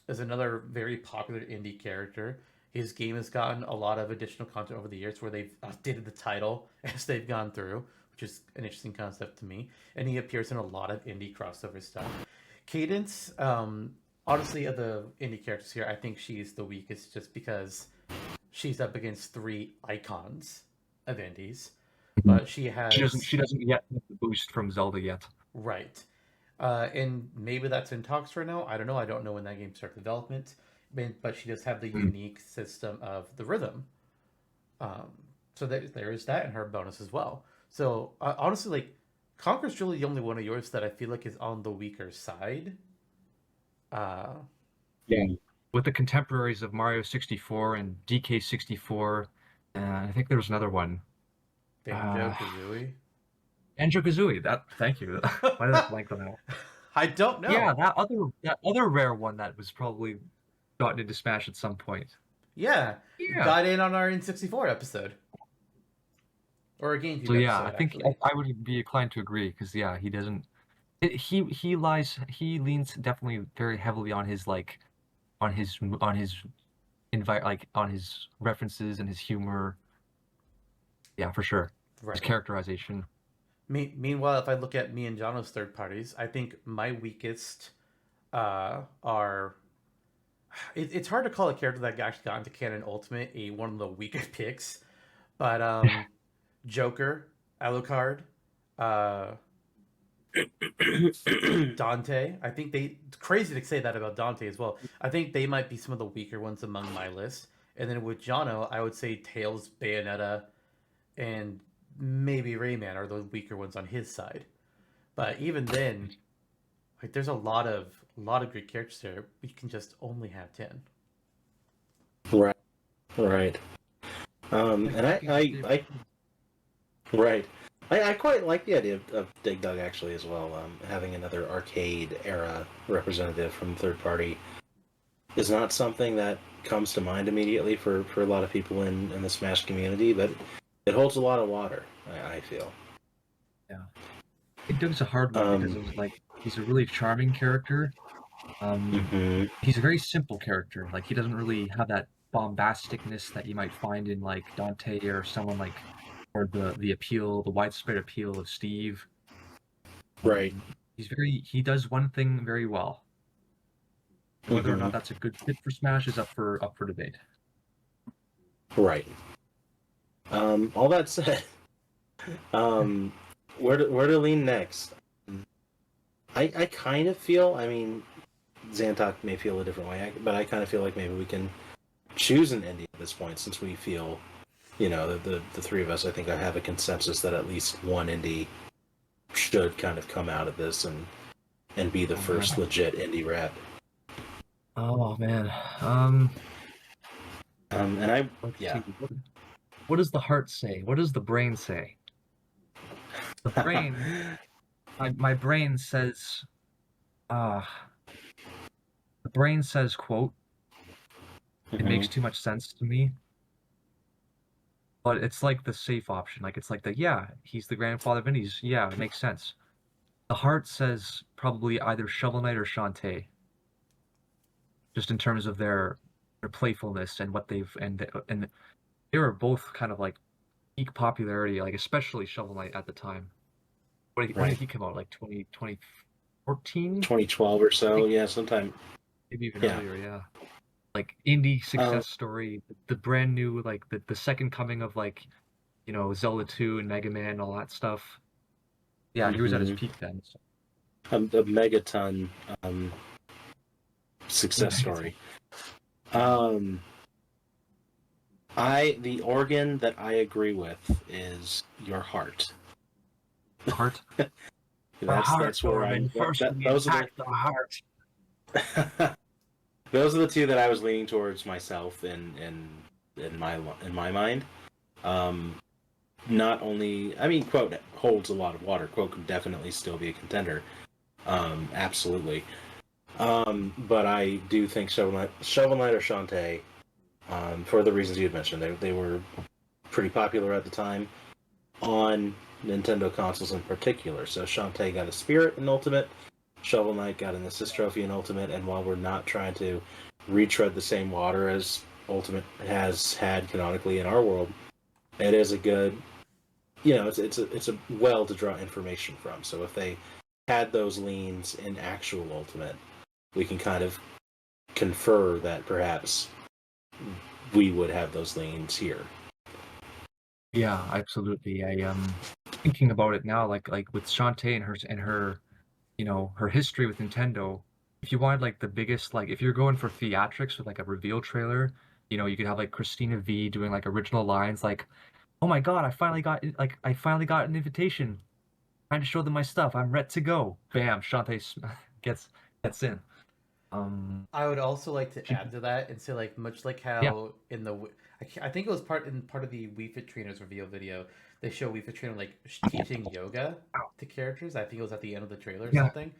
is another very popular indie character. His game has gotten a lot of additional content over the years where they've updated the title as they've gone through, which is an interesting concept to me. And he appears in a lot of indie crossover stuff. Cadence, honestly, of the indie characters here, I think she's the weakest just because she's up against three icons of indies. But she has. She doesn't yet have the boost from Zelda yet. Right. And maybe that's in talks right now. I don't know. I don't know when that game starts development. But she does have the unique system of the rhythm. So there is that in her bonus as well. So honestly, like Conker's really the only one of yours that I feel like is on the weaker side. Uh, Yeah. With the contemporaries of Mario 64 and DK 64, and I think there was another one. Banjo Kazooie. Banjo-Kazooie. Thank you. Why did I blank on that? I don't know. Yeah, that other rare one that was probably gotten into Smash at some point. Yeah, Yeah. got in on our N64 episode. Or a GameCube So yeah, episode, I think actually. I would be inclined to agree because yeah, he doesn't. He leans definitely very heavily on his like on his on his references and his humor. Yeah, for sure. Right. His characterization. Meanwhile, if I look at me and Jonno's third parties, I think my weakest are. It's hard to call a character that actually got into canon Ultimate one of the weakest picks, but Joker, Alucard, uh, Dante. I think it's crazy to say that about Dante as well. I think they might be some of the weaker ones among my list. And then with Jonno, I would say Tails, Bayonetta, and maybe Rayman are the weaker ones on his side. But even then, like there's a lot of great characters there. We can just only have 10. Right. Right. And right. I quite like the idea of Dig Dug actually as well. Having another arcade era representative from third party is not something that comes to mind immediately for a lot of people in the Smash community, but it holds a lot of water, I feel. Yeah. Dig Dug's a hard one because it was like he's a really charming character. He's a very simple character. Like he doesn't really have that bombasticness that you might find in like Dante or someone like, or the widespread appeal of Steve. Right. He does one thing very well. Whether or not that's a good fit for Smash is up for debate. Right. All that said, where to lean next? I kind of feel, I mean, Zantok may feel a different way, but I kind of feel like maybe we can choose an indie at this point, since we feel, the three of us, I think I have a consensus that at least one indie should kind of come out of this and be the first legit indie rep. Oh man. What does the heart say? What does the brain say? The brain, my brain says, the brain says, quote, it makes too much sense to me. But it's like the safe option. Like, it's like yeah, he's the grandfather of indies. Yeah, it makes sense. The heart says probably either Shovel Knight or Shantae. Just in terms of their playfulness and what they've, and they were both kind of like peak popularity, like especially Shovel Knight at the time. When did he come out? Like 2014? 2012 or so, yeah, sometime. Maybe even earlier, yeah. Like indie success story, the brand new, like the second coming of like, Zelda 2 and Mega Man and all that stuff. Yeah, he was at his peak then. So. A megaton success story. The organ that I agree with is your heart. Heart? That's where I those are the heart. Those are the two that I was leaning towards myself in my mind. Not only, I mean, quote holds a lot of water. Quote could definitely still be a contender. Absolutely. But I do think Shovel Knight or Shantae, for the reasons you had mentioned, they were pretty popular at the time on Nintendo consoles in particular. So Shantae got a Spirit in Ultimate, Shovel Knight got an Assist Trophy in Ultimate, and while we're not trying to retread the same water as Ultimate has had canonically in our world, it is a good, it's a well to draw information from. So if they had those leans in actual Ultimate, we can kind of confer that perhaps we would have those leans here. Yeah, absolutely. I thinking about it now, like with Shantae and her, her history with Nintendo. If you wanted like the biggest, like if you're going for theatrics with like a reveal trailer, you could have like Christina V doing like original lines like, oh my god, I finally got an invitation. Trying to show them my stuff. I'm ready to go. Bam, Shantae gets in. I would also like to She- add to that and say, like, much like Yeah. how in the I think it was part of the Wii Fit Trainers reveal video, they show Wii Fit Trainer like teaching yoga to characters. I think it was at the end of the trailer or Yeah. something.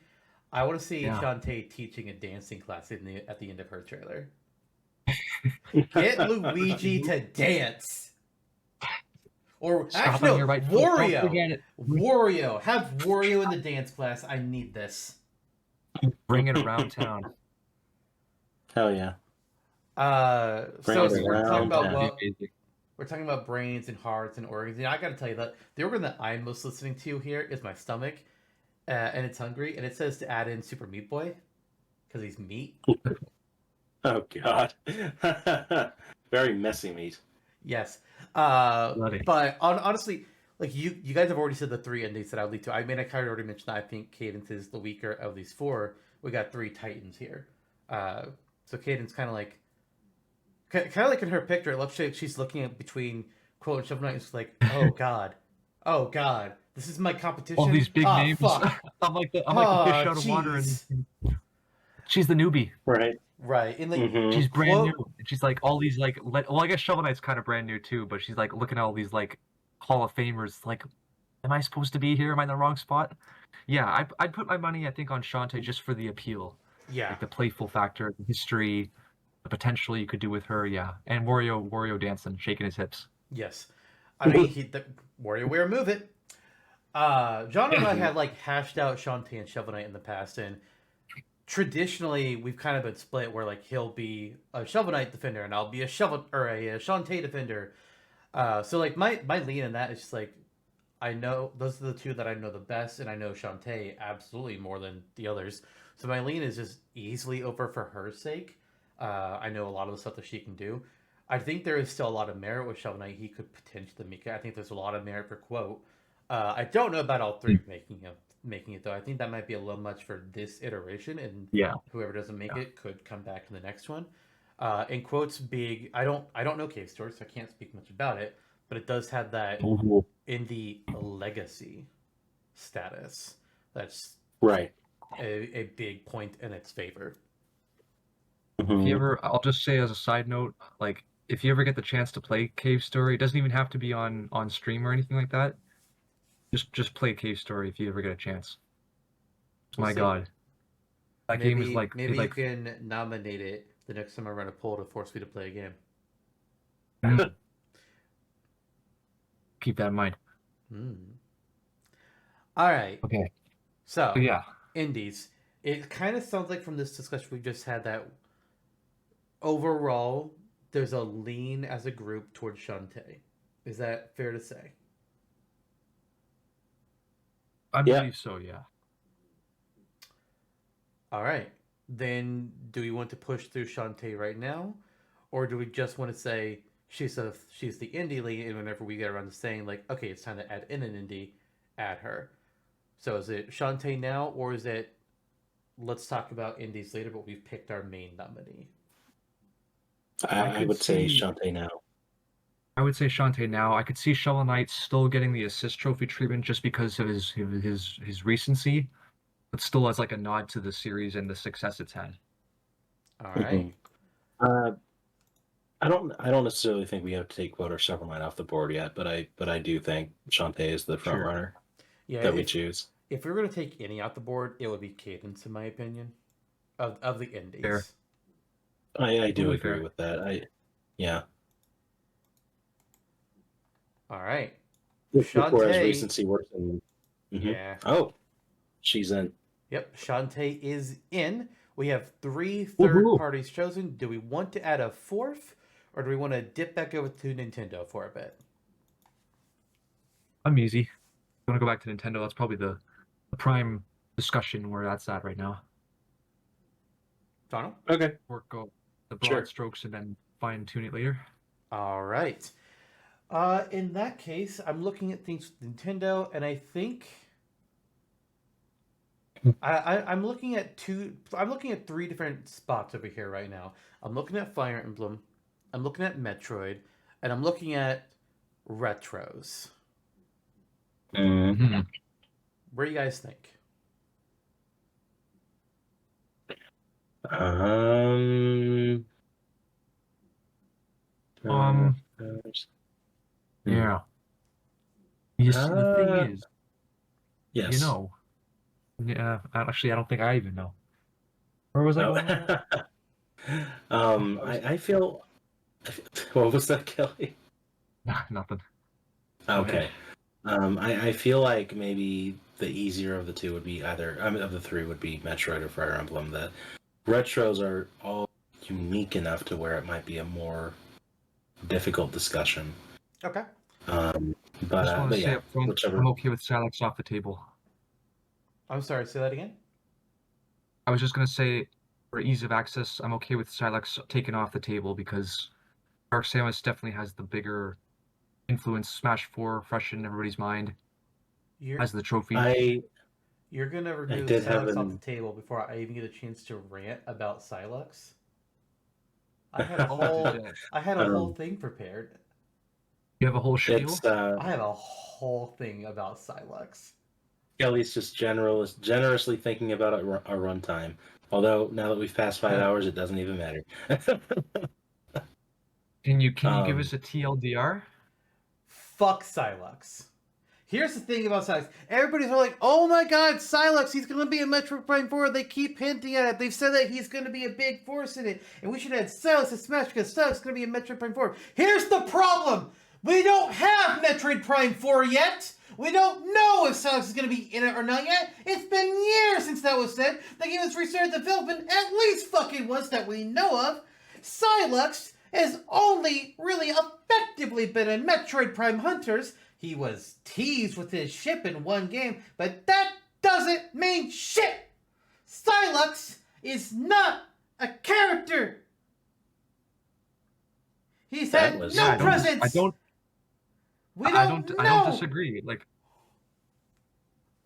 I want to see Yeah. Shantae teaching a dancing class at the end of her trailer. Get Luigi to dance. Or Stop actually, on no, your right foot. Don't Wario. forget it. Wario. Have Wario in the dance class. I need this. Bring it around town. Hell yeah. So Bring it we're talking around about town. what we're talking about brains and hearts and organs. And I gotta tell you that the organ that I'm most listening to here is my stomach, and it's hungry, and it says to add in Super Meat Boy because he's meat. Oh god. Very messy meat. Yes. Bloody. But honestly, like you guys have already said the 3 endings that I would lead to. I mean, I kind of already mentioned that I think Cadence is the weaker of these 4. We got 3 Titans here. So Cadence kind of like in her picture, it looks like she's looking at between Quote and Shovel Knight. It's like, oh god, this is my competition. All these big names. Fuck. I'm like the fish out of water, and she's the newbie. Right. Right. And like Mhm. She's brand Quote- new. And she's like all these like well, I guess Shovel Knight's kind of brand new too, but she's like looking at all these like Hall of Famers. Like, am I supposed to be here? Am I in the wrong spot? Yeah, I'd put my money, I think, on Shantae just for the appeal, yeah. like the playful factor, the history, the potential you could do with her. Yeah, and Wario dancing, shaking his hips. Yes. I mean, the WarioWare move it. Jonno and I had like hashed out Shantae and Shovel Knight in the past, and traditionally we've kind of been split where like he'll be a Shovel Knight defender and I'll be a Shantae defender. So like my lean in that is just like I know those are the 2 that I know the best, and I know Shantae absolutely more than the others. So my lean is just easily over for her sake. I know a lot of the stuff that she can do. I think there is still a lot of merit with Shovel Knight. He could potentially make it. I think there's a lot of merit for Quote. I don't know about all 3 making it though. I think that might be a little much for this iteration, and Yeah. whoever doesn't make it could come back in the next one. And Quote's big. I don't know Cave Story, so I can't speak much about it. But it does have that in the legacy status. That's Right. a big point in its favor. If Mhm. you ever, I'll just say as a side note, like if you ever get the chance to play Cave Story, it doesn't even have to be on stream or anything like that. Just play Cave Story if you ever get a chance. We'll My see. God, that game is like maybe like you can nominate it the next time I run a poll to force me to play a game. keep that in mind. All right. Okay. So So yeah, indies. It kind of sounds like from this discussion we just had that overall there's a lean as a group towards Shantae. Is that fair to say? I Yeah. believe so. Yeah. All right. Then do we want to push through Shantae right now? Or do we just want to say she's the indie lead, and whenever we get around to saying like, okay, it's time to add in an indie, add her. So is it Shantae now, or is it let's talk about indies later, but we've picked our main nominee? I could would say see- Shantae now. I would say Shantae now. I could see Shovel Knight still getting the assist trophy treatment just because of his recency, but still as like a nod to the series and the success it's had. All right. I don't necessarily think we have to take Quote or Shovel Knight off the board yet, but I do think Shantae is the front Sure. runner Yeah. that we choose. If we were going to take any off the board, it would be Cadence, in my opinion, of the indies. Fair. I do Totally agree fair. with that. Yeah. All right. Whereas Shantae- recency works in. Mhm. Yeah. Oh, she's in. Yep. Shantae is in. We have 3 Woohoo. third parties chosen. Do we want to add a 4th, or do we want to dip back over to Nintendo for a bit? I'm easy. If you want to go back to Nintendo, that's probably the prime discussion where that's at right now. Donald? Okay. Work go the broad Sure. strokes and then fine tune it later. All right. In that case, I'm looking at things with Nintendo, and I think I'm looking at 3 different spots over here right now. I'm looking at Fire Emblem, I'm looking at Metroid, and I'm looking at retros. Mm-hmm. What do you guys think? Yeah. You see, the thing is, yes. you know, yeah. Actually, I don't think I even know. Where was I going with that? I feel. What was that, Kelly? Nothing. Okay. I feel like maybe the easier of the two would be either. Of the three would be Metroid or Fire Emblem. The retros are all unique enough to where it might be a more difficult discussion. Okay. I just want to say yeah, up front, whichever. I'm okay with Silex off the table. I'm sorry, say that again? I was just going to say, for ease of access, I'm okay with Silex taken off the table because Dark Samus definitely has the bigger influence. Smash 4, fresh in everybody's mind, has the trophy. You're gonna remove did have Silex off the table before I even get a chance to rant about Silex? I had a whole thing prepared. You have a whole spiel? I have a whole thing about Silex. Kelly's just generously thinking about our runtime. Although now that we've passed 5 hours, it doesn't even matter. Can you give us a TLDR? Fuck Silex. Here's the thing about Silex. Everybody's all like, oh my god, Silex, he's going to be in Metroid Prime 4. They keep hinting at it. They've said that he's going to be a big force in it. And we should add Silex to Smash because Silex is going to be in Metroid Prime 4. Here's the problem. We don't have Metroid Prime 4 yet. We don't know if Silex is going to be in it or not yet. It's been years since that was said. The game has restarted development at least fucking once that we know of. Silex has only really effectively been in Metroid Prime Hunters. He was teased with his ship in one game, but that doesn't mean shit! Silex is not a character! He's had no presence! I don't disagree. Like,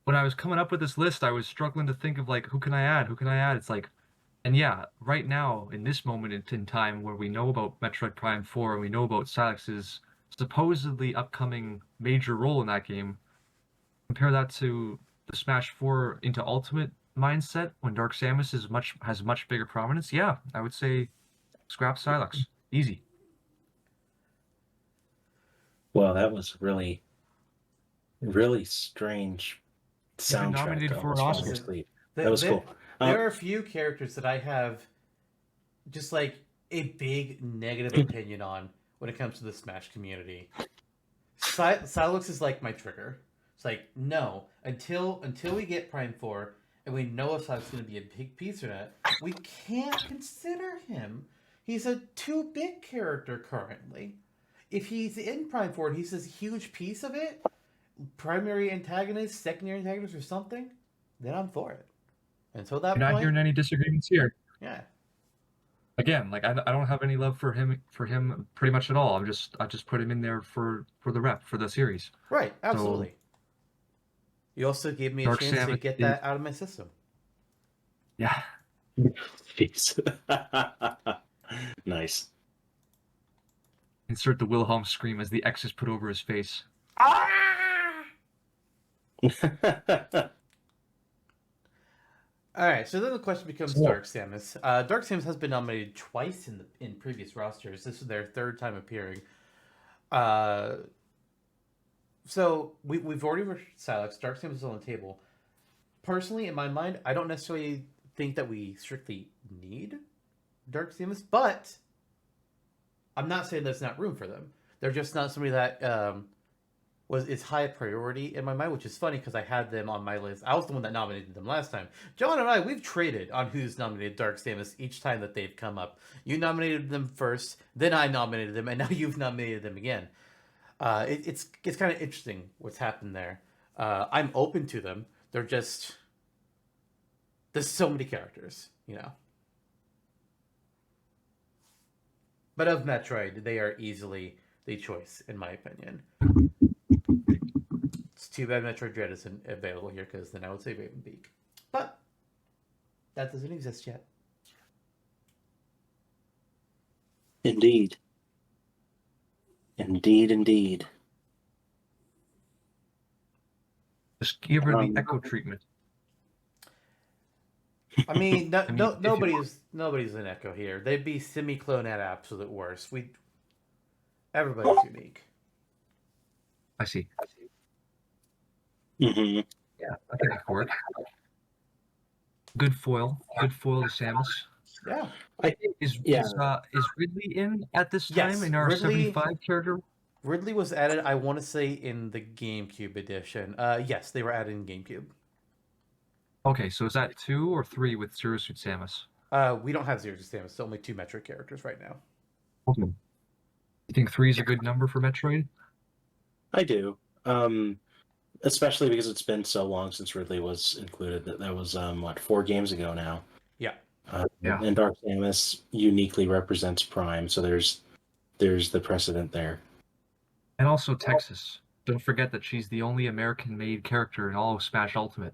when I was coming up with this list, I was struggling to think of, like, who can I add? It's like, and yeah, right now, in this moment in time where we know about Metroid Prime 4 and we know about Silex's supposedly upcoming major role in that game, compare that to the Smash 4 into Ultimate mindset when Dark Samus has much bigger prominence. Yeah, I would say scrap Silex. Easy. Well, that was really, really strange soundtrack. Nominated for an Oscar. That was cool. There are a few characters that I have just like a big negative opinion on when it comes to the Smash community. Silex is like my trigger. It's like, no, until we get Prime 4 and we know if Silex is going to be a big piece or not, we can't consider him. He's a too big character currently. If he's in Prime 4 and he's this huge piece of it, primary antagonist, secondary antagonist, or something, then I'm for it. Until that point, you're not hearing any disagreements here. Yeah. Again, like I don't have any love for him pretty much at all. I just put him in there for the rep for the series. Right, absolutely. So, you also gave me a chance to get that out of my system. Yeah. Jeez. Nice. Insert the Wilhelm scream as the X is put over his face. Alright, so then the question becomes Dark Samus. Dark Samus has been nominated twice in previous rosters. This is their third time appearing. So we've already reached Silex. Dark Samus is on the table. Personally, in my mind, I don't necessarily think that we strictly need Dark Samus, but I'm not saying there's not room for them. They're just not somebody that is high priority in my mind, which is funny because I had them on my list. I was the one that nominated them last time. John and I, we've traded on who's nominated Dark Samus each time that they've come up. You nominated them first, then I nominated them, and now you've nominated them again. It's kind of interesting what's happened there. I'm open to them. They're just... There's so many characters, you know. But of Metroid, they are easily the choice, in my opinion. It's too bad Metroid Dread isn't available here, because then I would say Ravenbeak. But that doesn't exist yet. Indeed. Indeed, indeed. Just give her the echo treatment. I mean, I mean, if you- nobody's an Echo here. They'd be semi-clone at absolute worst. Everybody's unique. I see. Mm-hmm. Yeah, I think it could work. Good foil to Samus. Yeah. I think Is Ridley in at this time Yes, in our Ridley- 75 character? Ridley was added, I want to say, in the GameCube edition. Yes, they were added in GameCube. Okay, so is that 2 or 3 with Zero Suit Samus? We don't have Zero to Samus. It's only 2 Metroid characters right now. Okay. You think 3 is a good number for Metroid? I do. Especially because it's been so long since Ridley was included. That was 4 games ago now. Yeah. Yeah. And Dark Samus uniquely represents Prime, so there's the precedent there. And also Texas. Don't forget that she's the only American-made character in all of Smash Ultimate.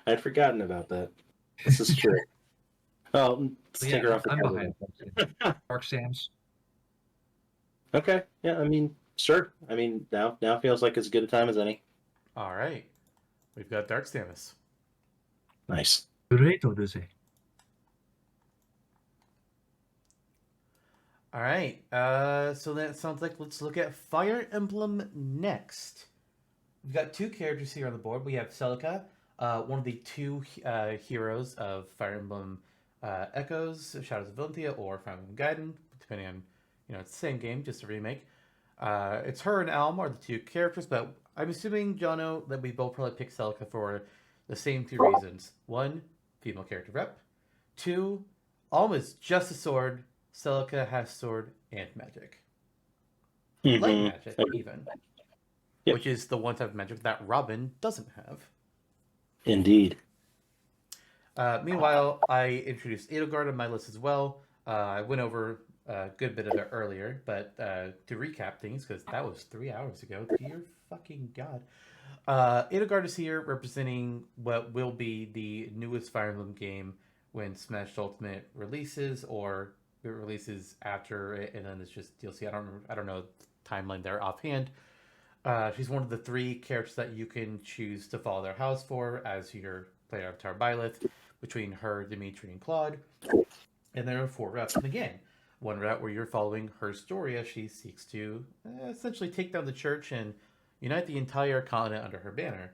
I'd forgotten about that. This is true. Oh, let's take her off the I'm cover behind. then. Dark Samus. Okay. Yeah, I mean, sure. I mean, now feels like as good a time as any. All right. We've got Dark Samus. Nice. Greato does it. All right. So then it sounds like let's look at Fire Emblem next. We've got 2 characters here on the board. We have Celica, one of the 2 heroes of Fire Emblem Echoes, Shadows of Valentia, or Fire Emblem Gaiden, depending on, it's the same game, just a remake. It's her and Alm are the 2 characters, but I'm assuming, Jonno, that we both probably picked Celica for the same 2 reasons. 1, female character rep. 2, Alm is just a sword. Celica has sword and magic. Mm-hmm. Light magic, even. Yep. Which is the one type of magic that Robin doesn't have. Indeed. Meanwhile, I introduced Edelgard on my list as well. I went over a good bit of it earlier, but to recap things, because that was 3 hours ago, dear fucking god. Edelgard is here representing what will be the newest Fire Emblem game when Smash Ultimate releases, or it releases after it, and then it's just DLC. I don't know the timeline there offhand. She's one of the 3 characters that you can choose to follow their house for as your player avatar Byleth, between her, Dimitri, and Claude. And there are 4 routes in the game. One route where you're following her story as she seeks to essentially take down the church and unite the entire continent under her banner.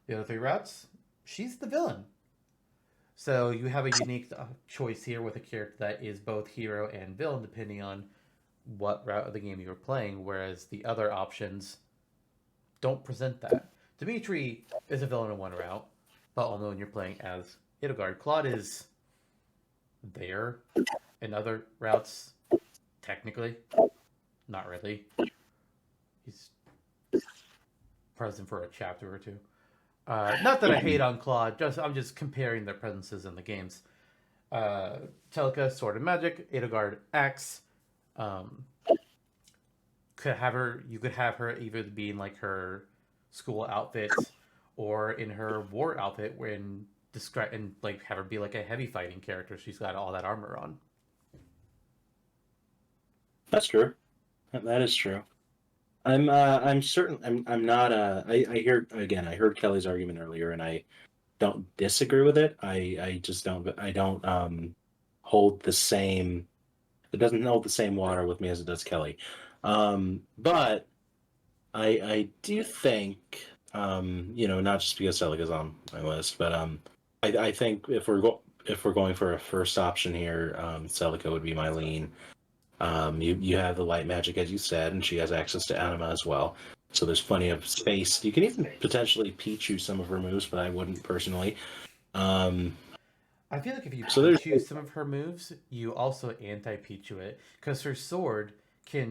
The other 3 routes, she's the villain. So you have a unique choice here with a character that is both hero and villain, depending on what route of the game you're playing, whereas the other options don't present that. Dimitri is a villain in one route, but only when you're playing as Edelgard. Claude is there in other routes, technically. Not really. He's present for a chapter or 2. Not that I hate on Claude, I'm just comparing their presences in the games. Celica, Sword and Magic, Edelgard, Axe. You could have her either be in like her school outfit or in her war outfit and like have her be like a heavy fighting character. She's got all that armor on. That's true. That is true. I'm certain. I'm not. I heard Kelly's argument earlier, and I don't disagree with it. I just don't. I don't hold the same. It doesn't hold the same water with me as it does Kelly. But I do think, not just because Celica's on my list, but I think if we're going for a first option here, Celica would be my lean. You have the light magic, as you said, and she has access to anima as well. So there's plenty of space. You can even potentially Pichu some of her moves, but I wouldn't personally. I feel like if you So there's- choose some of her moves, you also anti-Pichu it, because her sword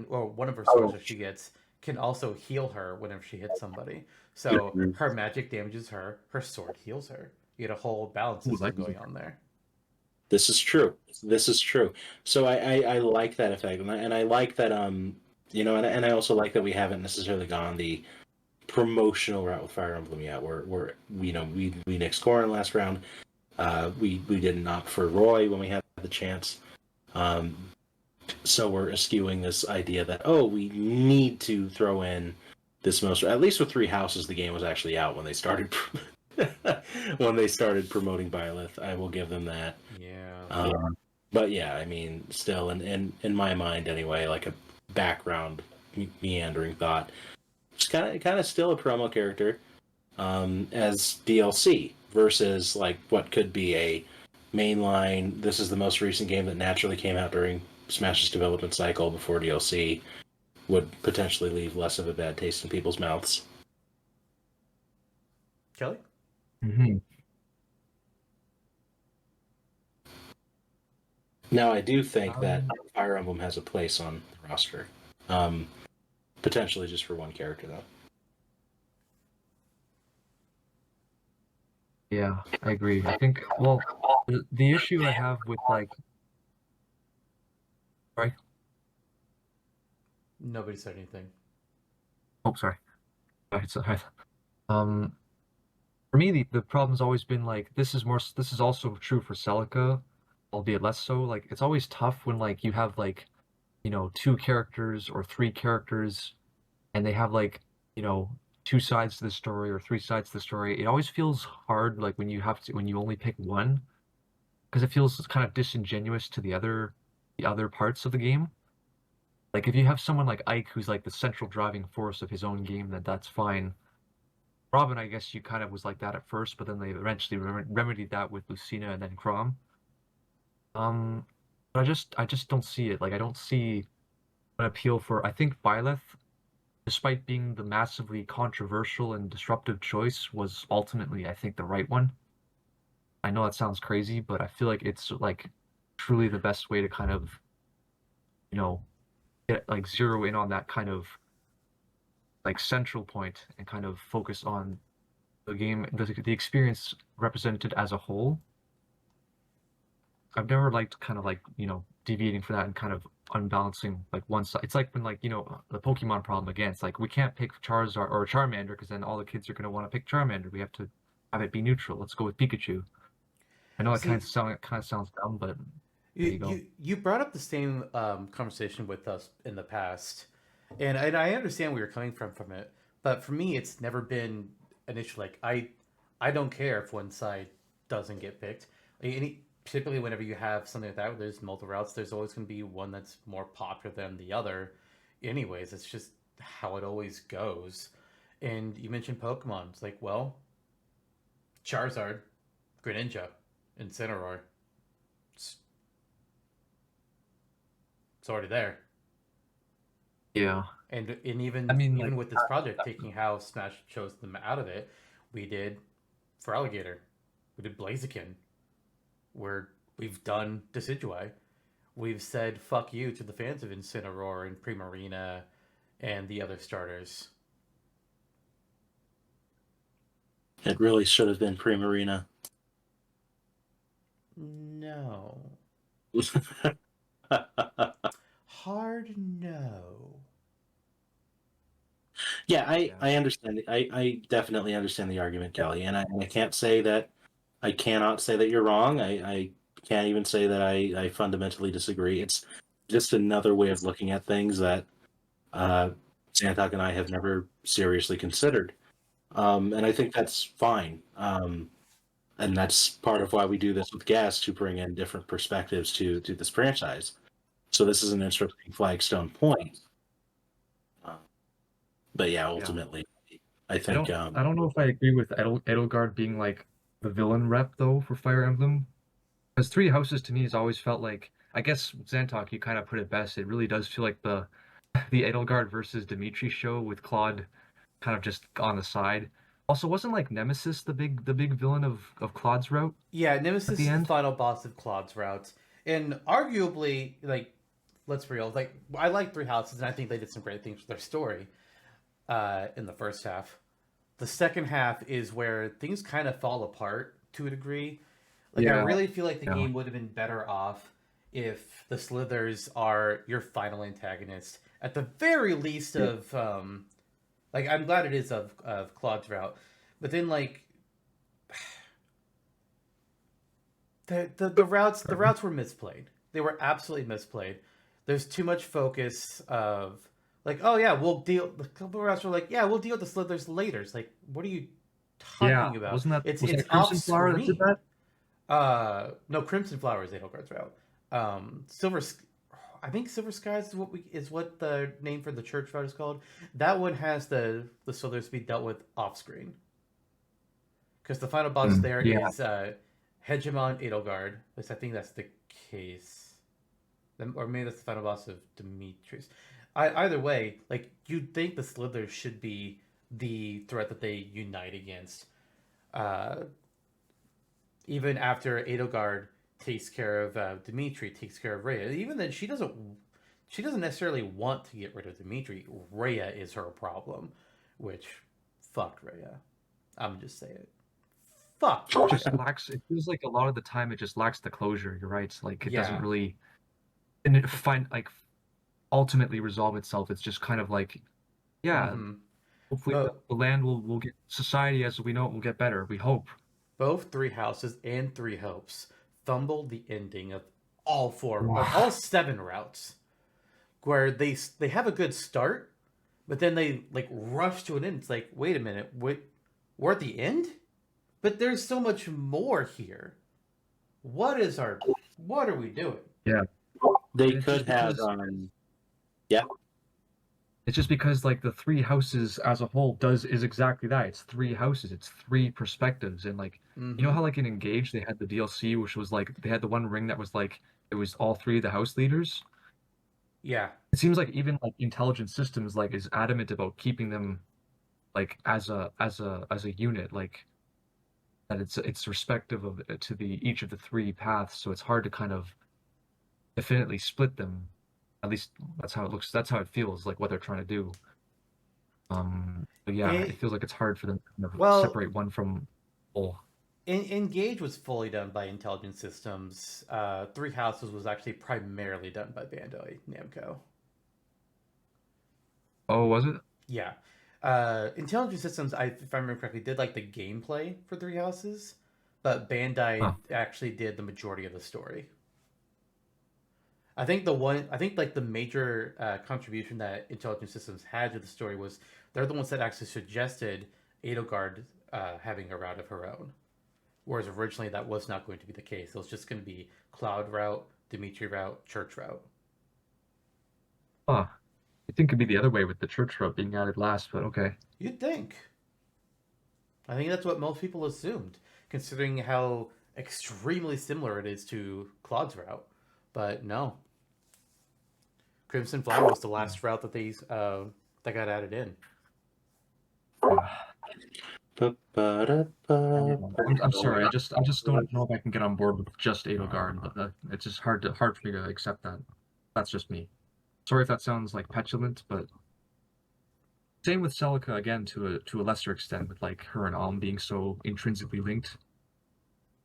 one of her swords that she gets can also heal her whenever she hits somebody. So Mhm. her magic damages her, her sword heals her. You get a whole balance system going on there. This is true. So I like that effect, and I like that and I also like that we haven't necessarily gone the promotional route with Fire Emblem yet. We're we nixed Corrin last round. We didn't opt for Roy when we had the chance. So we're eschewing this idea that we need to throw in this most, at least with Three Houses, the game was actually out when they started when they started promoting Byleth. I will give them that. Yeah. But yeah, I mean, still, in my mind anyway, like a background meandering thought, it's kind of still a promo character as DLC versus like what could be a mainline. This is the most recent game that naturally came out during Smash's development cycle before DLC would potentially leave less of a bad taste in people's mouths. Kelly? Mm-hmm. Now, I do think that Fire Emblem has a place on the roster. Potentially just for one character, though. Yeah, I agree. I think, well, the issue I have with, like... Sorry? Nobody said anything. Oh, sorry. Sorry. For me, the problem's always been, like, this is also true for Celica, albeit less so. Like, it's always tough when, like, you have, like, 2 characters or 3 characters, and they have, like, 2 sides to the story or 3 sides to the story. It always feels hard, like, when you only pick one, because it feels kind of disingenuous to the other parts of the game. Like, if you have someone like Ike who's like the central driving force of his own game, then that's fine. Robin, I guess you kind of was like that at first, but then they eventually remedied that with Lucina and then Chrom. But I just don't see it. Like, I don't see an appeal for. I think Byleth, despite being the massively controversial and disruptive choice, was ultimately, I think, the right one. I know that sounds crazy, but I feel like it's like truly the best way to kind of, get like zero in on that kind of like central point and kind of focus on the game, the experience represented as a whole. I've never liked kind of like, deviating for that and kind of unbalancing like one side. It's like when like, the Pokemon problem again. It's like we can't pick Charizard or Charmander because then all the kids are going to want to pick Charmander. We have to have it be neutral. Let's go with Pikachu. I know it kind of sounds dumb, but there you go. You brought up the same conversation with us in the past, and I understand where you're coming from it. But for me, it's never been an issue. Like I don't care if one side doesn't get picked. Typically, whenever you have something like that, where there's multiple routes, there's always going to be one that's more popular than the other. Anyways, it's just how it always goes. And you mentioned Pokemon. It's like, well, Charizard, Greninja, Incineroar. It's already there. Yeah. And even I mean, even like, with this project, taking how Smash chose them out of it, we did for Alligator, we did Blaziken, where we've done Decidueye. We've said fuck you to the fans of Incineroar and Primarina and the other starters. It really should have been Primarina. No. Hard no. Yeah, I understand. I definitely understand the argument, Kelly, and I can't say that I cannot say that you're wrong. I can't even say that I fundamentally disagree. It's just another way of looking at things that Zantok and I have never seriously considered, and I think that's fine. And that's part of why we do this with guests to bring in different perspectives to this franchise. So this is an interesting flagstone point. But yeah, ultimately, I think I don't know if I agree with Edelgard being like the villain rep though for Fire Emblem. Because Three Houses to me has always felt like, I guess Zantok, you kind of put it best. It really does feel like the Edelgard versus Dimitri show with Claude kind of just on the side. Also, wasn't like Nemesis the big villain of Claude's route Yeah, at Nemesis the is the end? final boss of Claude's route. And arguably, like, let's be real, like, I like Three Houses, and I think they did some great things with their story in the first half. The second half is where things kind of fall apart to a degree. Like, I Yeah, really feel like the yeah. game would have been better off if the Slithers are your final antagonist. At the very least of, like, I'm glad it is of Claude's route. But then, like, the routes were misplayed. They were absolutely misplayed. There's too much focus of Like, oh yeah, we'll deal. The couple routes were like, yeah, we'll deal with the Slithers later. It's like, what are you Yeah, talking about? wasn't that It's was it's that off Crimson Flower that did screen. that? No, Crimson Flower is Edelgard's route. Silver, I think Silver Skies is what the name for the church route is called. That one has the Slithers be dealt with off screen because the final boss there Yeah. is Hegemon Edelgard. At least I think that's the case. Or maybe that's the final boss of Demetrius. Either way, like you'd think the Slithers should be the threat that they unite against. Uh, Even after Edelgard takes care of Dimitri, takes care of Rhea. Even then, she doesn't necessarily want to get rid of Dimitri. Rhea is her problem, which fuck Rhea. I'm just saying, fuck. It just lacks. It feels like a lot of the time it just lacks the closure. You're right. Like it doesn't Yeah. really, and it ultimately resolve itself. It's just kind of like, yeah. Mhm. Hopefully But the land will get society as we know it will get better. We hope. both Three Houses and Three Hopes fumbled the ending of all 7 routes, where they have a good start, but then they like rush to an end. It's like, wait a minute, we're at the end, but there's so much more here. What are we doing? Yeah. They And it's could just have. because- It's just because like the 3 houses as a whole is exactly that. It's 3 houses. It's 3 perspectives, and like you know how like in Engage they had the DLC, which was like they had the one ring that was like it was all 3 of the house leaders. Yeah. It seems like even like Intelligent Systems like is adamant about keeping them like as a unit, like that it's respective of to the each of the 3 paths, so it's hard to kind of definitely split them. At least that's how it looks. That's how it feels like what they're trying to do. But yeah, it feels like it's hard for them to kind of separate one from all. Engage was fully done by Intelligent Systems. Three Houses was actually primarily done by Bandai Namco. Oh, was it? Yeah. Intelligent Systems, if I remember correctly, did like the gameplay for Three Houses, but Bandai actually did the majority of the story. I think like the major contribution that Intelligent Systems had to the story was they're the ones that actually suggested Edelgard having a route of her own. Whereas originally that was not going to be the case. It was just going to be Cloud route, Dimitri route, Church route. I think it'd be the other way with the church route being added last, but okay. You'd think. I think that's what most people assumed, considering how extremely similar it is to Claude's route. But no. Crimson Flower was the last route that that got added in. I'm sorry. I just don't know if I can get on board with just Edelgard, but it's just hard for me to accept that. That's just me. Sorry if that sounds like petulant, but same with Celica again to a lesser extent, with like her and Alm being so intrinsically linked.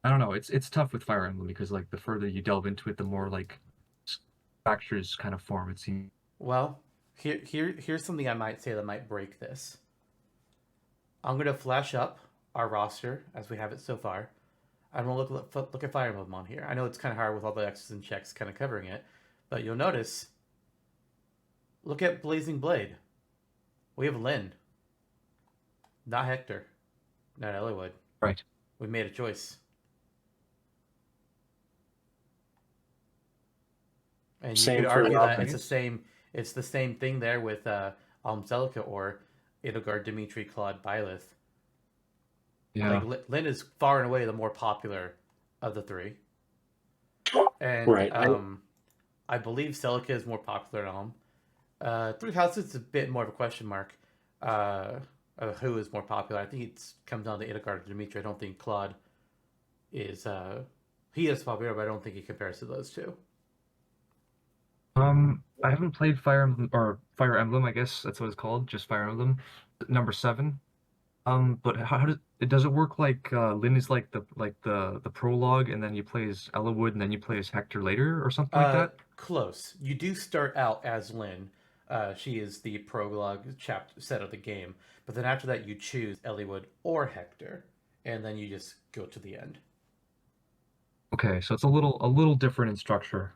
I don't know. It's tough with Fire Emblem because like the further you delve into it, the more like factors kind of form. It seems. Well, here's something I might say that might break this. I'm gonna flash up our roster as we have it so far. I'm gonna look at Fire Emblem on here. I know it's kind of hard with all the X's and checks kind of covering it, but you'll notice. Look at Blazing Blade. We have Lyn, not Hector, not Eliwood. Right. We made a choice. And you could argue that it's the same thing there with Celica or Edelgard, Dimitri, Claude, Byleth. Yeah. Like Lyn is far and away the more popular of the 3. And Right. I believe Celica is more popular than Alm. Three Houses is a bit more of a question mark. Who is more popular? I think it comes down to Edelgard and Dimitri. I don't think Claude is he is popular, but I don't think he compares to those 2. I haven't played Fire Emblem, I guess that's what it's called, just Fire Emblem, number 7. But how does it work? Like Lyn is like the prologue, and then you play as Eliwood, and then you play as Hector later, or something like that. Close. You do start out as Lyn. She is the prologue set of the game, but then after that you choose Eliwood or Hector, and then you just go to the end. Okay, so it's a little different in structure.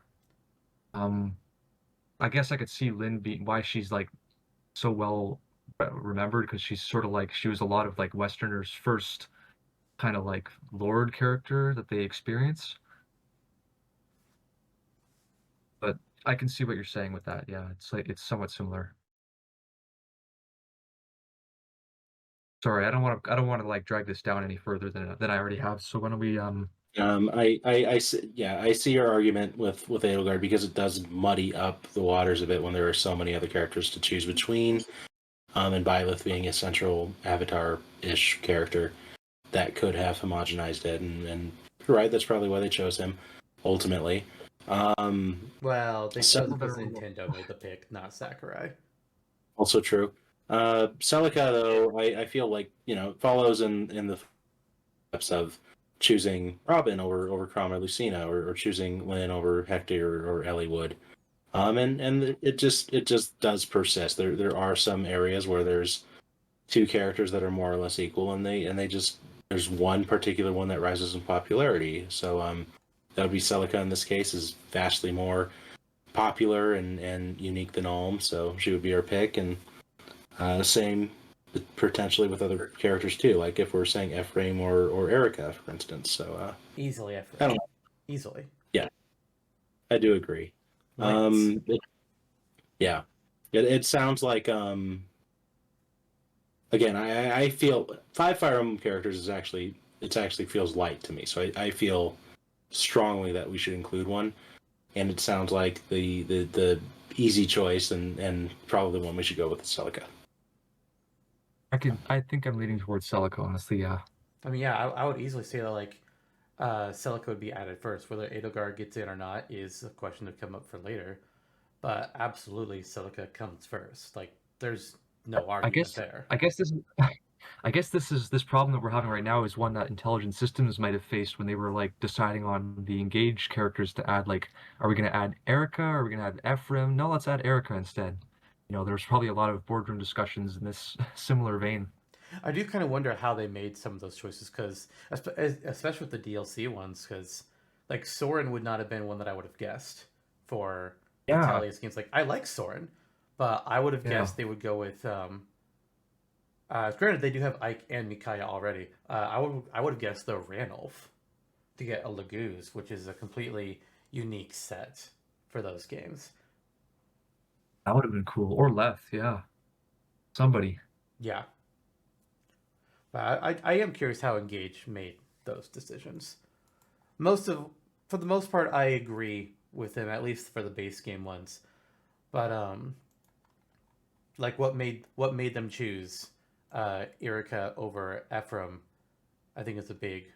I guess I could see Lyn why she's like so well remembered because she's sort of like she was a lot of like Westerners' first kind of like Lord character that they experience. But I can see what you're saying with that. Yeah, it's like it's somewhat similar. Sorry, I don't want to like drag this down any further than I already have. So why don't we I see your argument with Edelgard because it does muddy up the waters a bit when there are so many other characters to choose between. And Byleth being a central avatar-ish character that could have homogenized it, and you're right, that's probably why they chose him ultimately. Well, they So- chose because Nintendo made the pick, not Sakurai. Also true. Celica, though, I feel like follows in the steps of choosing Robin over Crom or Lucina, or choosing Lynn over Hector or Ellie would. And it just does persist. There are some areas where there's two characters that are more or less equal, and they just there's one particular one that rises in popularity. So that would be Celica in this case, is vastly more popular and unique than Ulm, so she would be our pick. And same potentially with other characters too, like if we're saying Ephraim or Erica, for instance. So Easily, I don't know. Easily. Yeah, I do agree. Lance. Yeah, it sounds like again, I feel 5 Fire Emblem characters is actually feels light to me. So I feel strongly that we should include one, and it sounds like the easy choice and probably the one we should go with is Celica. I think I'm leaning towards Celica, honestly, yeah. I mean, yeah, I would easily say that like Celica would be added first. Whether Edelgard gets in or not is a question to come up for later. But absolutely, Celica comes first. Like, there's no argument there. I guess this I guess this problem that we're having right now is one that intelligent systems might have faced when they were like deciding on the engaged characters to add. Like, are we going to add Erica? Are we going to add Ephraim? No, let's add Erica instead. There's probably a lot of boardroom discussions in this similar vein. I do kind of wonder how they made some of those choices, because especially with the DLC ones, because like Soren would not have been one that I would have guessed for Yeah. Italia's games. Like, I like Soren, but I would have Yeah. guessed they would go with. Granted, they do have Ike and Micaiah already. I would have guessed the Ranulf to get a Laguz, which is a completely unique set for those games. That would have been cool. Or Leth, yeah. Somebody. Yeah. But I am curious how Engage made those decisions. For the most part, I agree with him, at least for the base game ones. But like what made them choose Erica over Ephraim, I think it's a big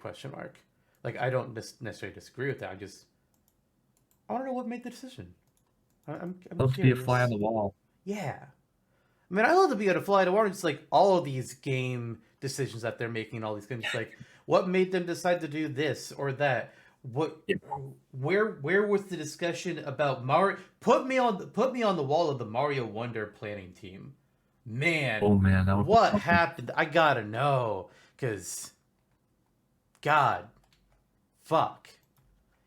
question mark. Like, I don't necessarily disagree with that. I want to know what made the decision. I'm Love to be a fly on the wall. Yeah. I mean, I love to be able to fly to war. Just like all of these game decisions that they're making, all these things. Like, what made them decide to do this or that? What? Yeah. Where was the discussion about Mario? Put me on the wall of the Mario Wonder planning team. Man, Oh man, that would be what something. happened? I gotta know, cause God, fuck.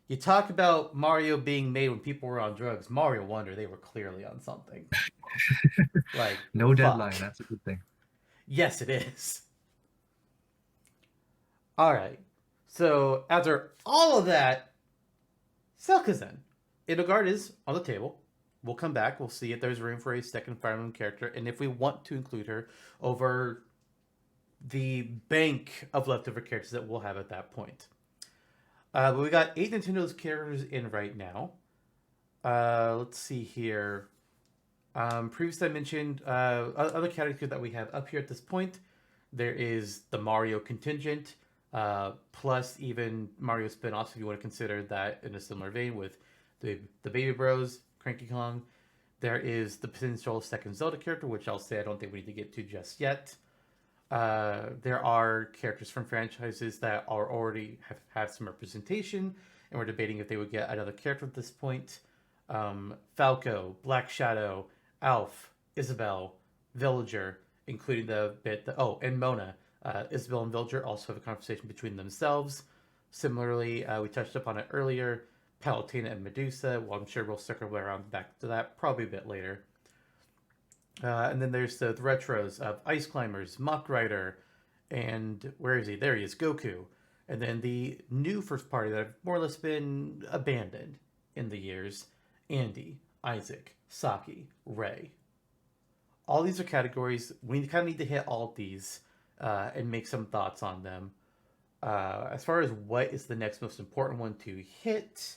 You talk about Mario being made when people were on drugs. Mario Wonder, they were clearly on something. Like, No fuck. deadline, that's a good thing. Yes, it is. All right. So after all of that, Selka's in. Edelgard is on the table. We'll come back. We'll see if there's room for a second Fire Emblem character, and if we want to include her over the bank of leftover characters that we'll have at that point. But we got 8 Nintendo's characters in right now. Let's see here. Previously I mentioned other categories that we have up here at this point. There is the Mario contingent, plus even Mario spin-offs if you want to consider that in a similar vein with the Baby Bros, Cranky Kong. There is the potential second Zelda character, which I'll say I don't think we need to get to just yet. There are characters from franchises that are already have some representation, and we're debating if they would get another character at this point. Falco, Black Shadow, Alf, Isabelle, Villager, including and Mona. Isabelle and Villager also have a conversation between themselves. Similarly, we touched upon it earlier, Palutena and Medusa. Well, I'm sure we'll circle around back to that probably a bit later. And then there's the retros of Ice Climbers, Mock Rider, and where is he? There he is, Goku. And then the new first party that have more or less been abandoned in the years: Andy, Isaac, Saki, Ray. All these are categories. We kind of need to hit all of these and make some thoughts on them. As far as what is the next most important one to hit,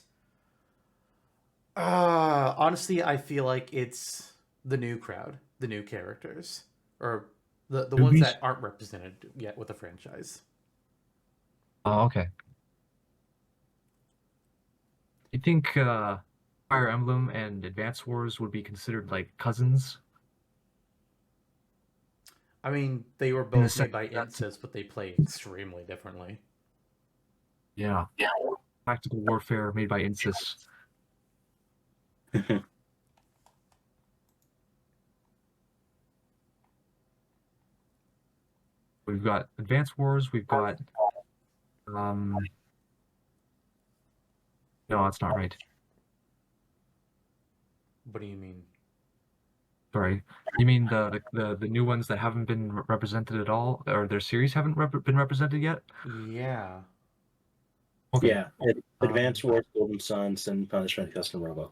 honestly, I feel like it's the new crowd, the new characters, or the ones that aren't represented yet with the franchise. Oh, okay. You think Fire Emblem and Advance Wars would be considered like cousins? I mean, they were In the both made sense by that, Insys, but they play extremely differently. yeah, tactical warfare made by Insys. We've got Advance Wars. We've got no, that's not right. What do you mean? Sorry, you mean the new ones that haven't been represented at all, or their series haven't been represented yet? Yeah. Okay. Yeah, Advance Wars, Golden Suns, and Punishment Custom Robo.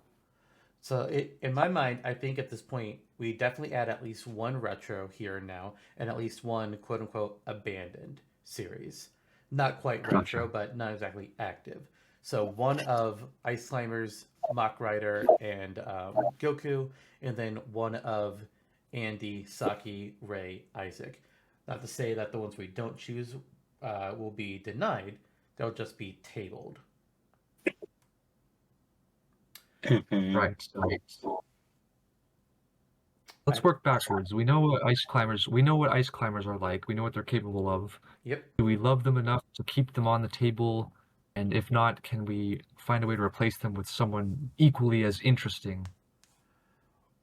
So in my mind, I think at this point we definitely add at least one retro here and now, and at least one quote unquote abandoned series. Not quite retro, Gotcha. but not exactly active. So one of Ice Climbers, Mach Rider, and Goku, and then one of Andy, Saki, Ray, Isaac. Not to say that the ones we don't choose will be denied; they'll just be tabled. Right. So let's work backwards. We know what ice climbers. We know what ice climbers are like. We know what they're capable of. Yep. Do we love them enough to keep them on the table? And if not, can we find a way to replace them with someone equally as interesting?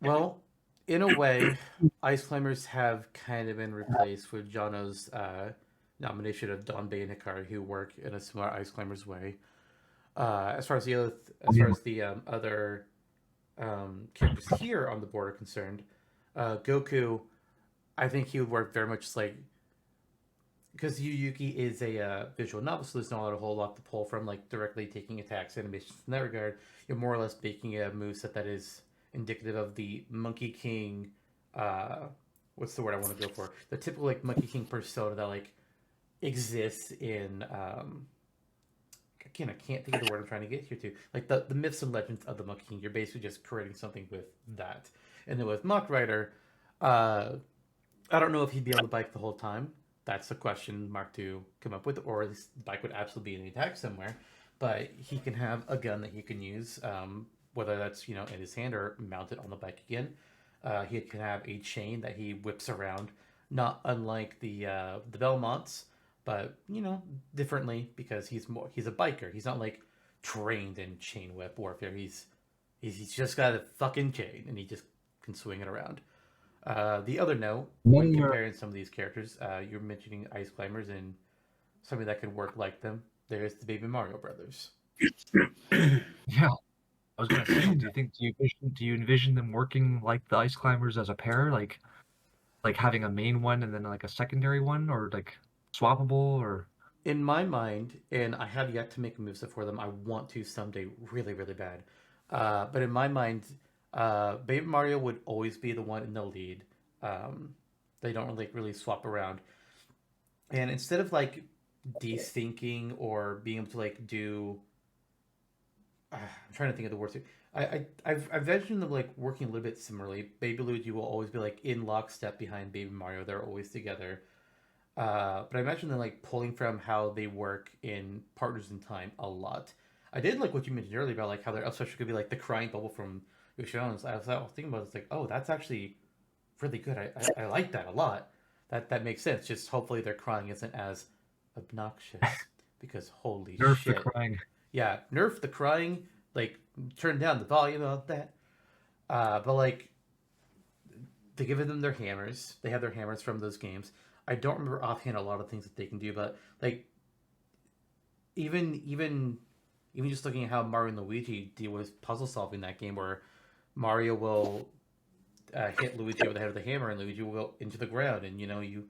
Well, in a way, Ice Climbers have kind of been replaced with Jonno's nomination of Donbei and Hikari, who work in a similar Ice Climbers way. As far as the other characters here on the board are concerned, Goku, I think he would work very much like, because Yu Yuki is a visual novel, so there's not a whole lot to pull from, like directly taking attacks, animations in that regard. You're more or less making a moveset that is indicative of the Monkey King. What's the word I want to go for? The typical like Monkey King persona that like exists in. Again, I can't think of the word I'm trying to get here to. Like the myths and legends of the Monkey King. You're basically just creating something with that. And then with Mock Rider, I don't know if he'd be on the bike the whole time. That's a question mark to come up with, or this bike would absolutely be in the attack somewhere. But he can have a gun that he can use, whether that's in his hand or mounted on the bike again. He can have a chain that he whips around, not unlike the Belmonts, but differently because he's a biker. He's not like trained in chain whip warfare. He's just got a fucking chain and he just can swing it around. The other note, when comparing some of these characters, you're mentioning Ice Climbers and something that can work like them. There's the Baby Mario Brothers. Yeah, I was gonna say, do you envision them working like the ice climbers as a pair, like having a main one and then like a secondary one, or like swappable, or In my mind, and I have yet to make a moveset for them. I want to someday, really, really bad. But in my mind, Baby Mario would always be the one in the lead. They don't really swap around. And instead of like desyncing or being able to like do, I'm trying to think of the words. I've envisioned them like working a little bit similarly. Baby Luigi will always be like in lockstep behind Baby Mario. They're always together. But I imagine them like pulling from how they work in Partners in Time a lot. I did like what you mentioned earlier about like how their upspecial could be like the crying bubble from Yoshions. I was thinking about it, it's like, oh, that's actually really good. I like that a lot. That makes sense. Just hopefully their crying isn't as obnoxious because holy nerf shit. the crying. Yeah, nerf the crying. Like turn down the volume of that. But like they give them their hammers. They have their hammers from those games. I don't remember offhand a lot of things that they can do, but like even just looking at how Mario and Luigi deal with puzzle solving in that game, where Mario will hit Luigi over the head with a hammer, and Luigi will go into the ground, and you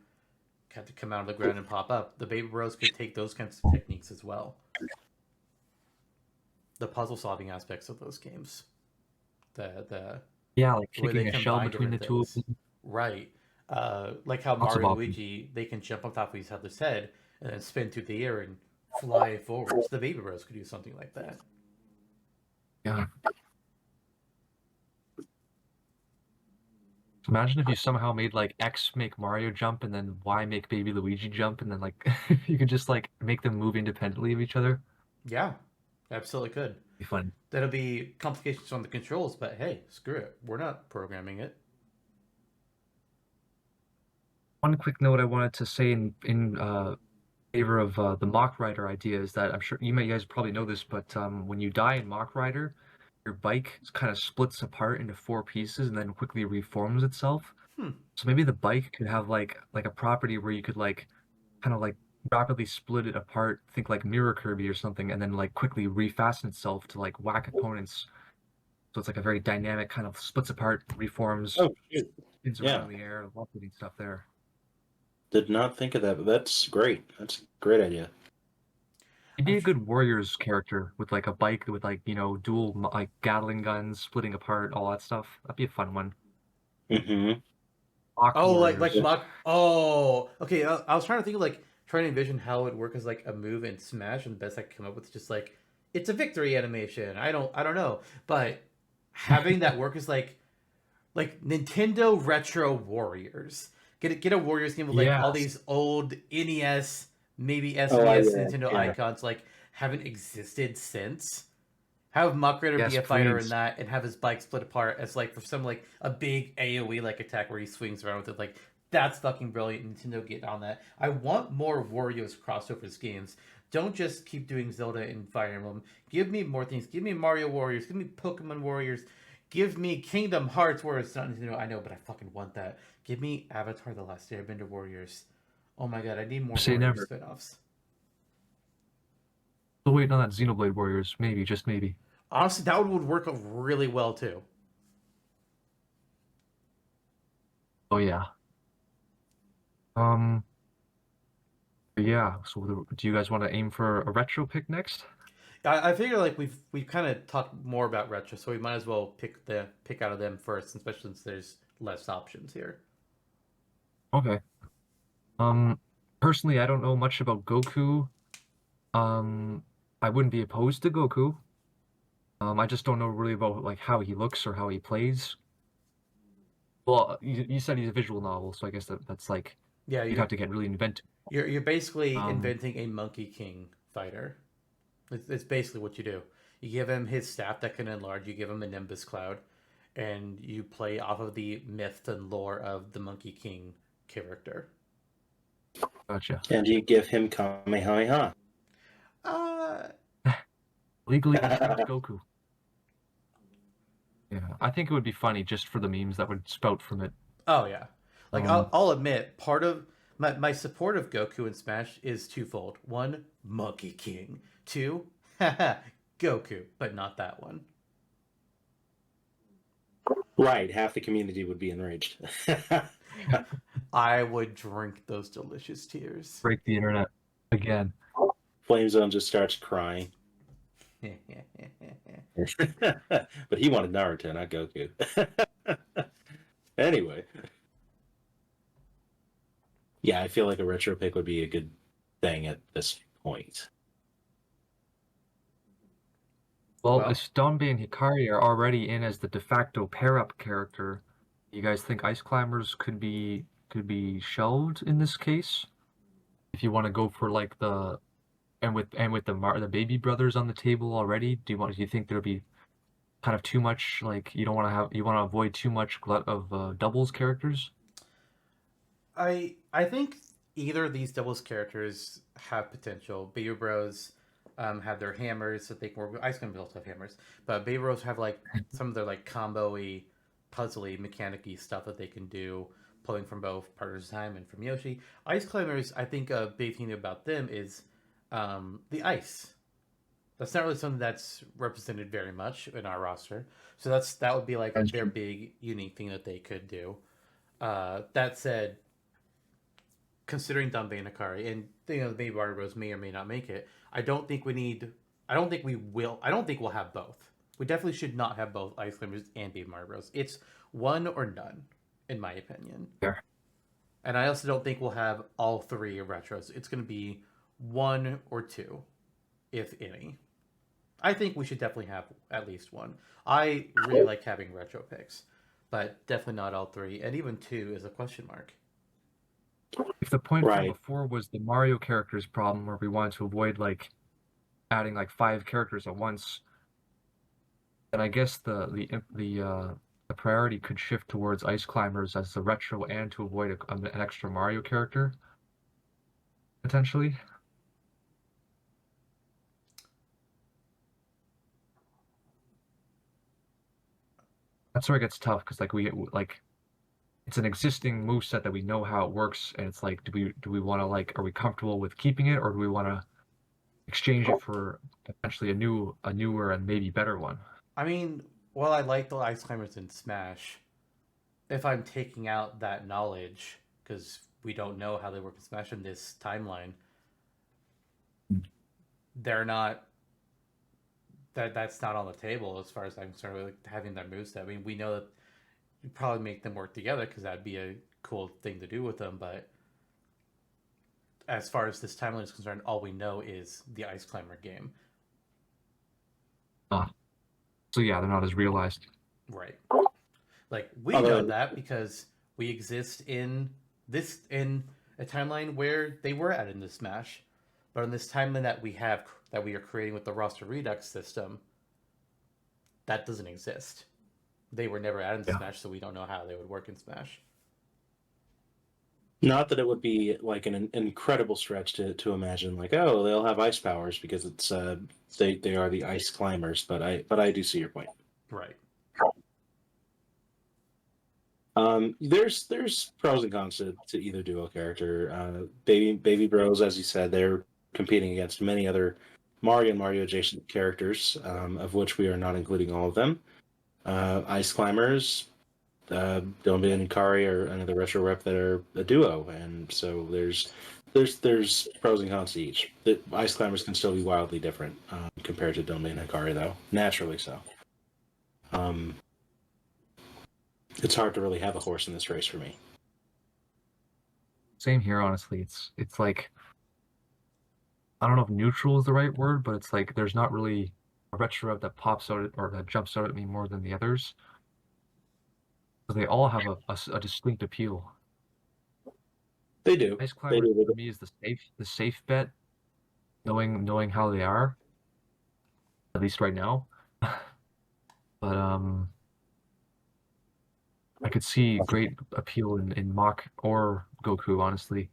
have to come out of the ground and pop up. The Baby Bros could take those kinds of techniques as well. The puzzle solving aspects of those games, the Yeah, like way they shaking a shell combine between the different two of things. them. Right. Like how Lots of Mario and options. Luigi, they can jump on top of each other's head and then spin through the air and fly forwards. The Baby Bros could do something like that. Yeah. Imagine if you somehow made like X make Mario jump and then Y make Baby Luigi jump, and then like you could just like make them move independently of each other. Yeah, absolutely could. It'd be fun. That'll be complications on the controls, but hey, screw it. We're not programming it. One quick note I wanted to say in favor of the Mach Rider idea is that I'm sure you guys probably know this, but when you die in Mach Rider, your bike kind of splits apart into 4 pieces and then quickly reforms itself. Hmm. So maybe the bike could have like a property where you could like kind of like rapidly split it apart, think like Mirror Kirby or something, and then like quickly refasten itself to like whack opponents. So it's like a very dynamic kind of splits apart, reforms, Oh, shit. spins Yeah. around in the air, lots of neat stuff there. Did not think of that, but that's great. That's a great idea. It'd be a good Warriors character with like a bike with like, dual like Gatling guns splitting apart, all that stuff. That'd be a fun one. Mm-hmm. Mach Oh, like Warriors. Mach. Oh, okay. I was trying to think of trying to envision how it would work as like a move in Smash, and the best I could come up with is just like it's a victory animation. I don't know, but having that work is like Nintendo Retro Warriors. Get a Warriors game with like all Yes. these old NES, maybe SNES, yeah, Nintendo yeah. icons like haven't existed since. Have Muck Rider Yes, be a fighter please. in that, and have his bike split apart as like for some like a big AOE like attack where he swings around with it. Like that's fucking brilliant. Nintendo, get on that. I want more Warriors crossovers games. Don't just keep doing Zelda and Fire Emblem. Give me more things. Give me Mario Warriors. Give me Pokemon Warriors. Give me Kingdom Hearts Warriors. It's not Nintendo, I know, but I fucking want that. Give me Avatar: The Last Airbender Warriors. Oh my god, I need more Say Warriors never. spin-offs. Still waiting on that Xenoblade Warriors. Maybe, just maybe. Honestly, that would work really well too. Oh yeah. Yeah. So do you guys want to aim for a retro pick next? I figure like we've kind of talked more about retro, so we might as well pick out of them first, especially since there's less options here. Okay. Personally, I don't know much about Goku. I wouldn't be opposed to Goku. I just don't know really about like how he looks or how he plays. Well, you said he's a visual novel, so I guess that's like Yeah, you'd have to get really inventive. you're basically Um, inventing a Monkey King fighter. It's basically what you do. You give him his staff that can enlarge. You give him a Nimbus Cloud, and you play off of the myth and lore of the Monkey King character. Gotcha. And you give him Kamehameha. Uh, Legally distinct Goku. Yeah, I think it would be funny just for the memes that would spout from it. oh yeah. Like Um, I'll admit, part of my support of Goku in Smash is twofold. One, Monkey King. Two, haha, Goku, but not that one. Right, half the community would be enraged. I would drink those delicious tears. break the internet again. Flamezone just starts crying. But he wanted Naruto, not Goku. Anyway. Yeah, I feel like a retro pick would be a good thing at this point. Well, Well- if Stonebay and Hikari are already in as the de facto pair-up character, you guys think Ice Climbers could be shelved in this case? If you want to go for like the with the baby brothers on the table already, do you think there'll be kind of too much like you want to avoid too much glut of doubles characters? I think either of these doubles characters have potential. Baby Bros have their hammers that they can work with. Ice Climbers also have hammers, but Baby Bros have like some of their like combo-y, puzzly, mechanic-y stuff that they can do, pulling from both Partners in Time and from Yoshi. Ice Climbers, I think a big thing about them is the ice. That's not really something that's represented very much in our roster. So that would be like That's their true. big unique thing that they could do. That said, considering Dunbay and Akari, and maybe Mario Bros may or may not make it, I don't think we need. I don't think we will. I don't think we'll have both. We definitely should not have both Ice Climbers and Baby Mario Bros. It's one or none, in my opinion. Fair. And I also don't think we'll have all three retros. It's going to be one or two, if any. I think we should definitely have at least one. I really like having retro picks, but definitely not all three. And even two is a question mark. If the point from Right. before was the Mario characters problem, where we wanted to avoid like adding like 5 characters at once, then I guess the priority could shift towards Ice Climbers as the retro and to avoid an extra Mario character, potentially. That's where it gets tough because like it's an existing move set that we know how it works, and it's like, do we want to like, are we comfortable with keeping it, or do we want to exchange it for potentially a newer and maybe better one? I mean, while I like the Ice Climbers in Smash, if I'm taking out that knowledge, because we don't know how they work in Smash in this timeline, they're not. That's not on the table as far as I'm concerned with having that moveset. I mean, we know that you probably make them work together because that'd be a cool thing to do with them. But as far as this timeline is concerned, all we know is the Ice Climber game. So yeah, they're not as realized. Right. Like we Although- know that because we exist in a timeline where they were added into Smash, but in this timeline that we are creating with the Roster Redux system, that doesn't exist. They were never added into Yeah. Smash, so we don't know how they would work in Smash. Not that it would be like an incredible stretch to imagine, like, oh, they'll have ice powers because it's they are the ice climbers. But I do see your point. Right. There's pros and cons to either duo character. Baby Bros, as you said, they're competing against many other Mario and Mario adjacent characters, of which we are not including all of them. Ice Climbers, Donbin and Kari are another retro rep that are a duo, and so there's pros and cons to each. The Ice Climbers can still be wildly different compared to Donbin and Kari, though, naturally so. It's hard to really have a horse in this race for me. Same here, honestly. It's like, I don't know if neutral is the right word, but it's like there's not really a retro rep that pops out or that jumps out at me more than the others. So they all have a distinct appeal. They do. Ice They Climbers do. for me is the safe bet, knowing how they are, at least right now. But I could see great appeal in Mach or Goku, honestly.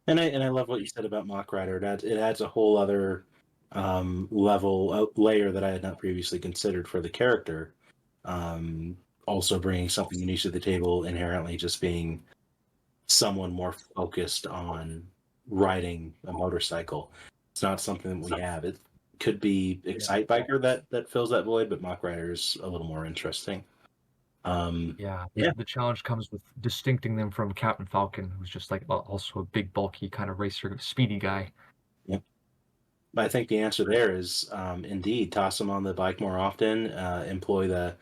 And I love what you said about Mach Rider. It adds a whole other layer that I had not previously considered for the character. Also bringing something unique to the table, inherently just being someone more focused on riding a motorcycle. It's not something that we have. It could be Excite Biker that fills that void, but Mach Rider is a little more interesting. Yeah, the challenge comes with distincting them from Captain Falcon, who's just like also a big, bulky kind of racer, speedy guy. I think the answer there is indeed toss them on the bike more often. Employ the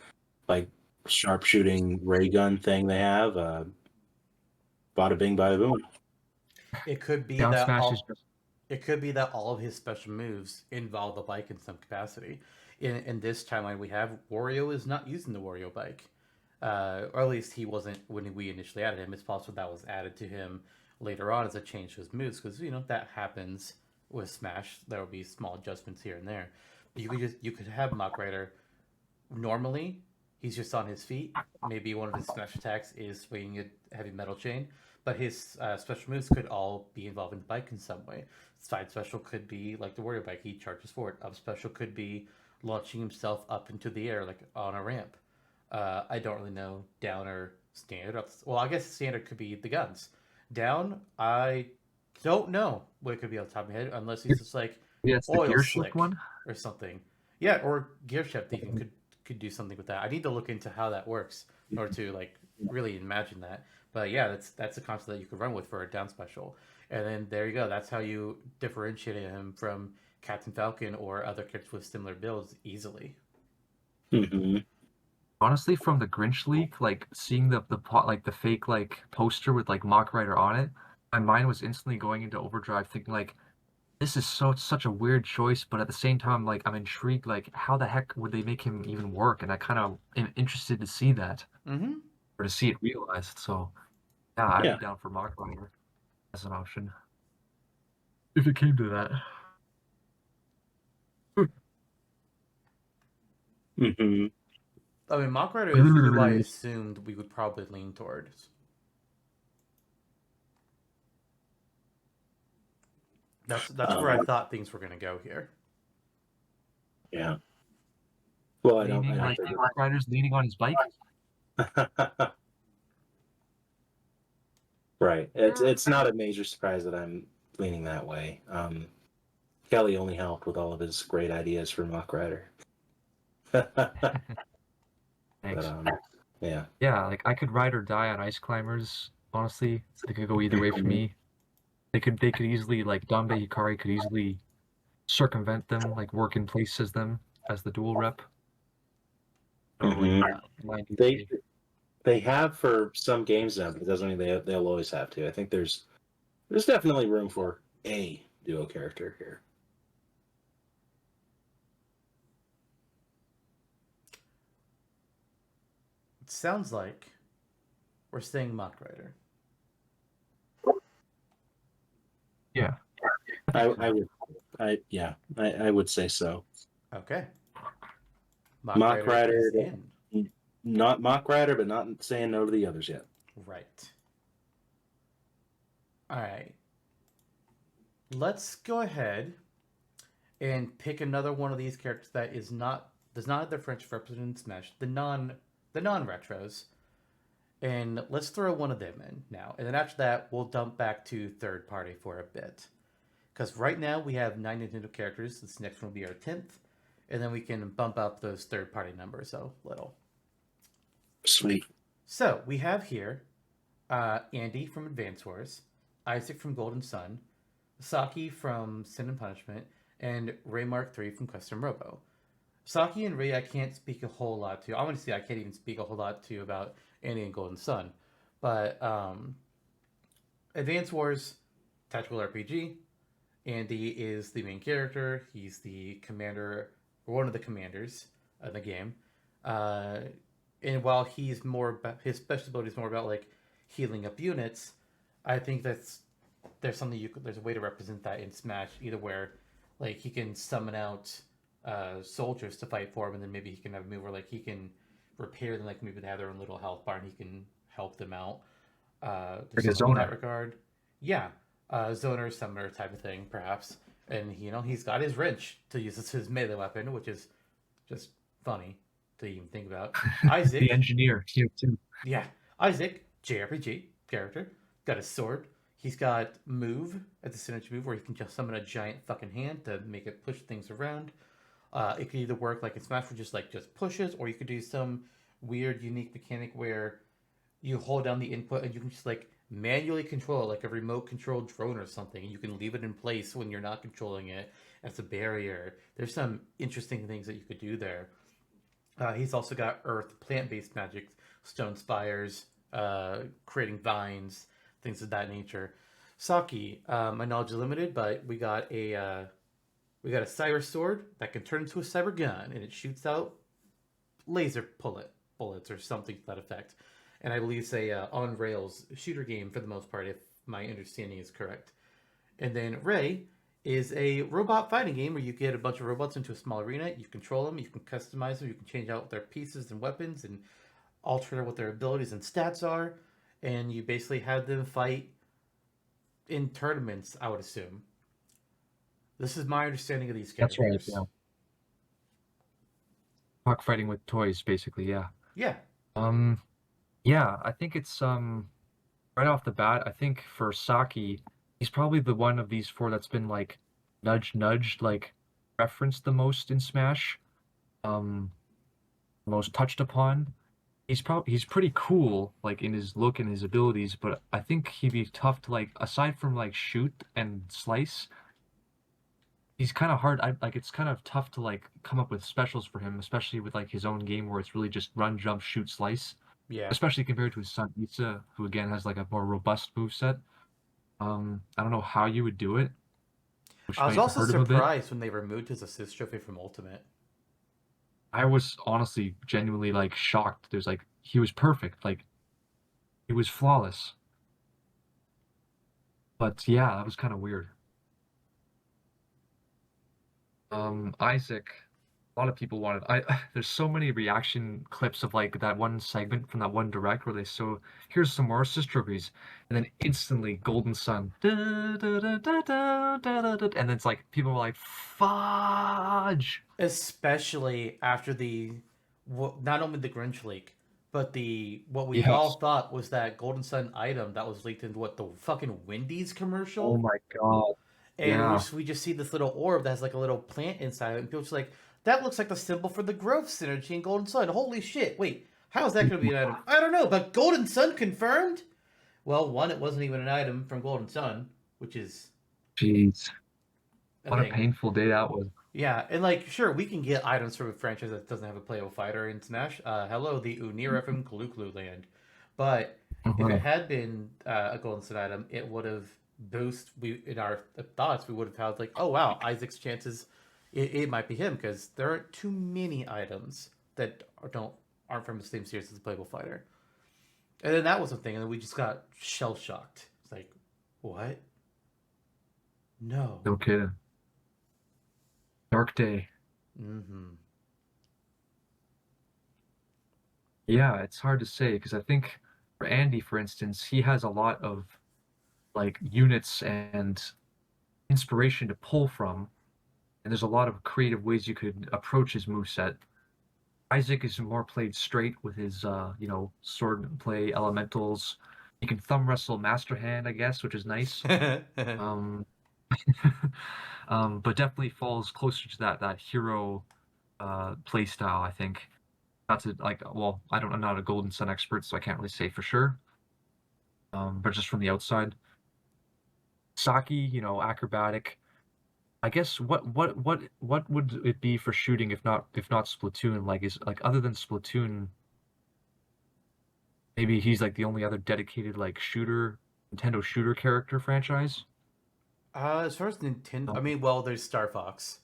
like sharpshooting ray gun thing they have. Bada bing, bada boom. It could be Down that smash is just it could be that all of his special moves involve the bike in some capacity. In this timeline, we have Wario is not using the Wario bike, or at least he wasn't when we initially added him. It's possible that was added to him later on as a change to his moves, because that happens with Smash. There will be small adjustments here and there. But you could have Mach Rider. Normally, he's just on his feet. Maybe one of his Smash attacks is swinging a heavy metal chain, but his special moves could all be involving the bike in some way. Side special could be like the Warrior Bike, he charges forward. Up special could be launching himself up into the air, like on a ramp. I don't really know down or standard. Well, I guess standard could be the guns. Down, I don't know what it could be on the top of my head, unless he's just like Yeah, it's the oil gear shift slick one. or something. Yeah, or gear shift even could do something with that. I need to look into how that works in order to like really imagine that. But yeah, that's a concept that you could run with for a down special. And then there you go. That's how you differentiate him from Captain Falcon or other characters with similar builds easily. Hmm. Honestly, from the Grinch leak, like seeing the fake like poster with like Mock Rider on it, my mind was instantly going into overdrive, thinking like, this is such a weird choice, but at the same time, like I'm intrigued, like how the heck would they make him even work? And I kind of am interested to see that Mm-hmm. or to see it realized. So yeah, I'd Yeah. be down for Mock Rider as an option if it came to that. Hmm. I mean, Mock Rider is who I assumed we would probably lean towards. That's where I thought things were going to go here. Yeah. Well, I don't. Leaning like Mock Rider's leaning on his bike. Right. It's not a major surprise that I'm leaning that way. Kelly only helped with all of his great ideas for Mock Rider. But Thanks. yeah. Yeah, like I could ride or die on ice climbers. Honestly, they could go either way for me. They could easily like Dambe Hikari could easily circumvent them, like work in place as them as the dual rep. Totally. They have for some games now, but it doesn't mean they'll always have to. I think there's definitely room for a duo character here. It sounds like we're staying Mock Rider. Yeah. I would say so. Okay. Mock Rider is in. Not Mock Rider, but not saying no to the others yet. Right. All right. Let's go ahead and pick another one of these characters that does not have their French represented in Smash, the non retros, and let's throw one of them in now. And then after that, we'll dump back to third party for a bit, because right now we have 9 Nintendo characters. This next one will be our 10th, and then we can bump up those third party numbers a little. Sweet. So we have here Andy from Advance Wars, Isaac from Golden Sun, Saki from Sin and Punishment, and Ray Mark III from Custom Robo. Saki and Ray I can't speak a whole lot to. Honestly, I can't even speak a whole lot to about Andy and Golden Sun. But Advance Wars, tactical RPG. Andy is the main character. He's the commander, or one of the commanders of the game. And while he's his special ability is more about like healing up units, I think there's a way to represent that in Smash, either where like he can summon out soldiers to fight for him, and then maybe he can have a move where like he can repair them, like maybe they have their own little health bar and he can help them out. There's something in that regard. Yeah. Zoner, summoner type of thing, perhaps. And he's got his wrench to use as his melee weapon, which is just funny to even think about. Isaac, the engineer here too. Yeah, Isaac, JRPG character, got a sword. He's got move at the signature move where he can just summon a giant fucking hand to make it push things around. It could either work like in Smash where just pushes, or you could do some weird, unique mechanic where you hold down the input and you can just like manually control it like a remote controlled drone or something, and you can leave it in place when you're not controlling it as a barrier. There's some interesting things that you could do there. He's also got earth, plant-based magic, stone spires, creating vines, things of that nature. Saki, my knowledge is limited, but we got a cyber sword that can turn into a cyber gun, and it shoots out laser bullets or something to that effect. And I believe it's a on rails shooter game for the most part, if my understanding is correct. And then Ray is a robot fighting game where you get a bunch of robots into a small arena. You control them, you can customize them, you can change out their pieces and weapons and alter what their abilities and stats are. And you basically have them fight in tournaments, I would assume. This is my understanding of these characters. That's right, yeah. Fighting with toys, basically, yeah. Yeah. Yeah, I think it's right off the bat, I think for Saki, he's probably the one of these four that's been like nudge like referenced the most in Smash, most touched upon. He's pretty cool like in his look and his abilities, but I think he'd be tough to like aside from like shoot and slice. He's kind of hard. Like it's kind of tough to like come up with specials for him, especially with like his own game where it's really just run, jump, shoot, slice. Yeah. Especially compared to his son Issa, who again has like a more robust moveset. I don't know how you would do it, which I was might also hurt him a bit. surprised when they removed his assist trophy from Ultimate. I was honestly genuinely like shocked. There's like he was perfect, like he was flawless. But yeah, that was kind of weird. Isaac, a lot of people wanted. There's so many reaction clips of like that one segment from that one direct where they show here's some more assist trophies, and then instantly Golden Sun, and then it's like people were like fudge. Especially after not only the Grinch leak, but what we Yes. all thought was that Golden Sun item that was leaked into the fucking Wendy's commercial. Oh my god. And Yeah. we just see this little orb that has like a little plant inside it, and people just like, that looks like the symbol for the growth synergy in Golden Sun. Holy shit! Wait, how is that going to be an item? I don't know, but Golden Sun confirmed. Well, one, it wasn't even an item from Golden Sun, which is Jeez. a What a thing. painful day that was. Yeah, and like, sure, we can get items from a franchise that doesn't have a playable fighter in Smash. Hello, the Unira from Clue Clue Land. But if it had been a Golden Sun item, it would have in our thoughts. We would have had like, oh wow, Isaac's chances, it might be him because there aren't too many items that aren't from the same series as a playable fighter. And then that was the thing, and then we just got shell shocked. It's like, what? No. No kidding. Dark day. Mm-hmm. Yeah, it's hard to say because I think for Andy, for instance, he has a lot of like units and inspiration to pull from, and there's a lot of creative ways you could approach his moveset. Isaac is more played straight with his sword play elementals. You can thumb wrestle Master Hand, I guess, which is nice. Um, but definitely falls closer to that hero play style, I think. Not to like, well, I'm not a Golden Sun expert, so I can't really say for sure. But just from the outside, Saki, acrobatic. I guess what would it be for shooting if not Splatoon? Like is like other than Splatoon, maybe he's like the only other dedicated like Nintendo shooter character franchise. As far as Nintendo, I mean, well, there's Star Fox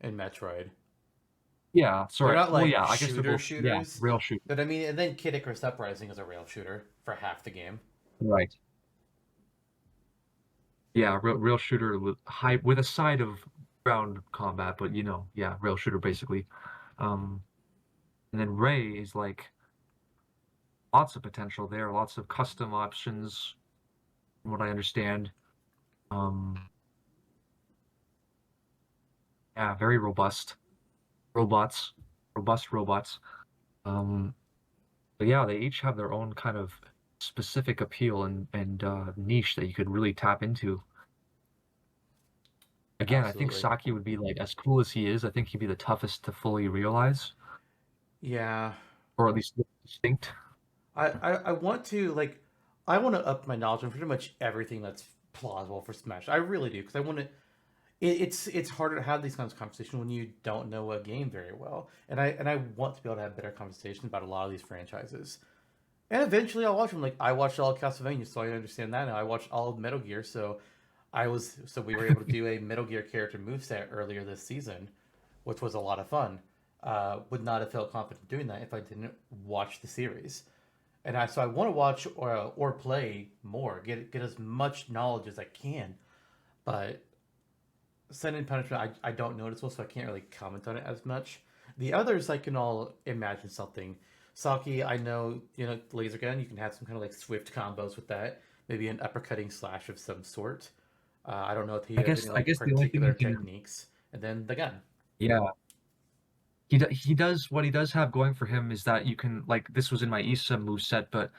and Metroid. Yeah, sorry. They're not Well, like yeah, I guess they're both shooters. real shooter. But I mean, and then Kid Icarus Uprising is a rail shooter for half the game. Right. Yeah, real shooter with a side of ground combat, but yeah, rail shooter basically. And then Ray is like lots of potential there, lots of custom options, from what I understand. Yeah, very robust robust robots. But yeah, they each have their own kind of specific appeal and niche that you could really tap into. Again, I think Absolutely. Saki would be like as cool as he is. I think he'd be the toughest to fully realize, Yeah. or at least distinct. I want to I want to up my knowledge on pretty much everything that's plausible for Smash. I really do because I want to. It's harder to have these kinds of conversations when you don't know a game very well, and I want to be able to have better conversations about a lot of these franchises. And eventually, I'll watch them. Like I watched all of Castlevania, so I understand that now. I watched all of Metal Gear, so we were able to do a Metal Gear character moveset earlier this season, which was a lot of fun. Would not have felt confident doing that if I didn't watch the series. And so I want to watch or play more, get as much knowledge as I can. But Sin and Punishment, I don't know it as well, so I can't really comment on it as much. The others, I can all imagine something. Saki, I know, laser gun, you can have some kind of like swift combos with that. Maybe an uppercutting slash of some sort. I don't know if he has any I guess the only thing particular you can, techniques. And then the gun. yeah, he does what he does have going for him is that you can like this was in my Issa moveset, but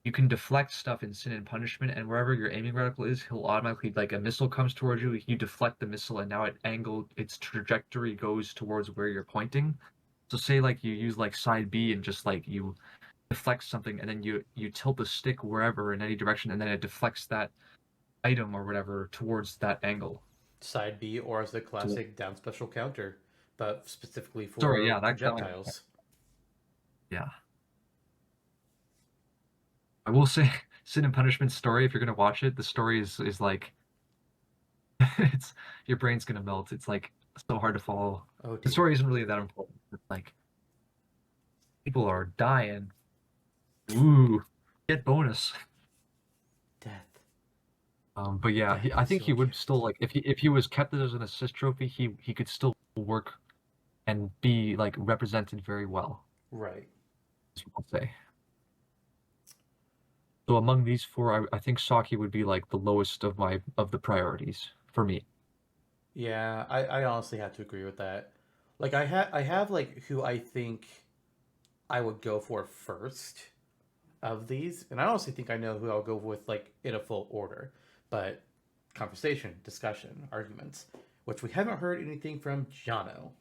you can deflect stuff in Sin and Punishment, and wherever your aiming reticle is, he'll automatically, like, a missile comes towards you, you deflect the missile, and now its trajectory goes towards where you're pointing. So say, like, you use, like, side B and just, like, you deflect something, and then you tilt the stick wherever in any direction, and then it deflects that item or whatever towards that angle. Side B, or as the classic down special counter, but specifically for Sorry, yeah, that one. projectiles. Yeah. I will say, Sin and Punishment story, if you're gonna watch it, the story is like, it's your brain's gonna melt. It's like so hard to follow. Oh, The dear. story isn't really that important. It's like people are dying. Ooh, get bonus. Death. But yeah, Death I is think so he would cute. still, like, if he was kept as an assist trophy, he could still work and be, like, represented very well. Right. Is what I'll say. So among these four, I think Saki would be, like, the lowest of the priorities for me. Yeah, I honestly have to agree with that. Like I have like who I think I would go for first of these, and I honestly think I know who I'll go with, like, in a full order. But conversation, discussion, arguments, which we haven't heard anything from Jonno.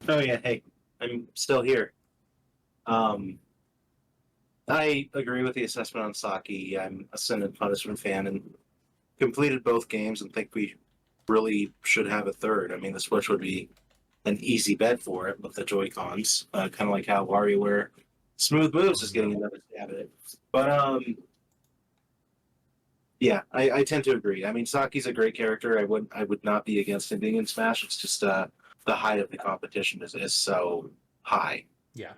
Oh yeah, hey, I'm still here. I agree with the assessment on Saki. I'm a Sin and Punishment fan and completed both games and think we really should have a third. I mean, the Switch would be an easy bet for it with the Joy-Cons, kind of like how WarioWare Smooth Moves is getting another stab at it. But yeah, I tend to agree. I mean, Saki's a great character. I would not be against him being in Smash. It's just the height of the competition is so high. Yeah.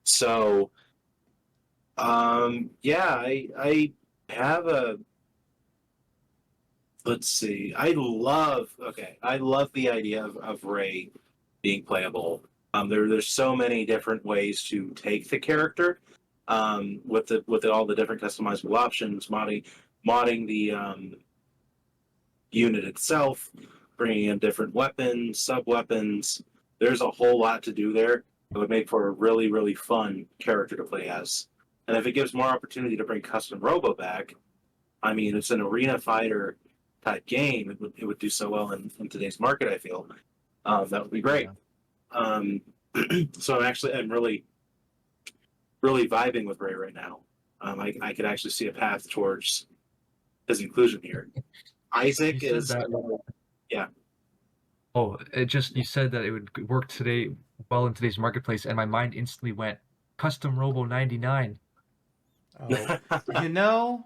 So yeah, I have a, let's see. I love the idea of Ray being playable. There's so many different ways to take the character. With all the different customizable options, modding the unit itself, bringing in different weapons, sub weapons. There's a whole lot to do there. It would make for a really, really fun character to play as. And if it gives more opportunity to bring custom Robo back, I mean, it's an arena fighter type game. It would do so well in today's market, I feel. That would be great. Yeah. So I'm really, really vibing with Ray right now. I could actually see a path towards his inclusion here. Isaac You said is that- yeah. Oh, you said that it would work today, well, in today's marketplace, and my mind instantly went Custom Robo 99 Oh, you know,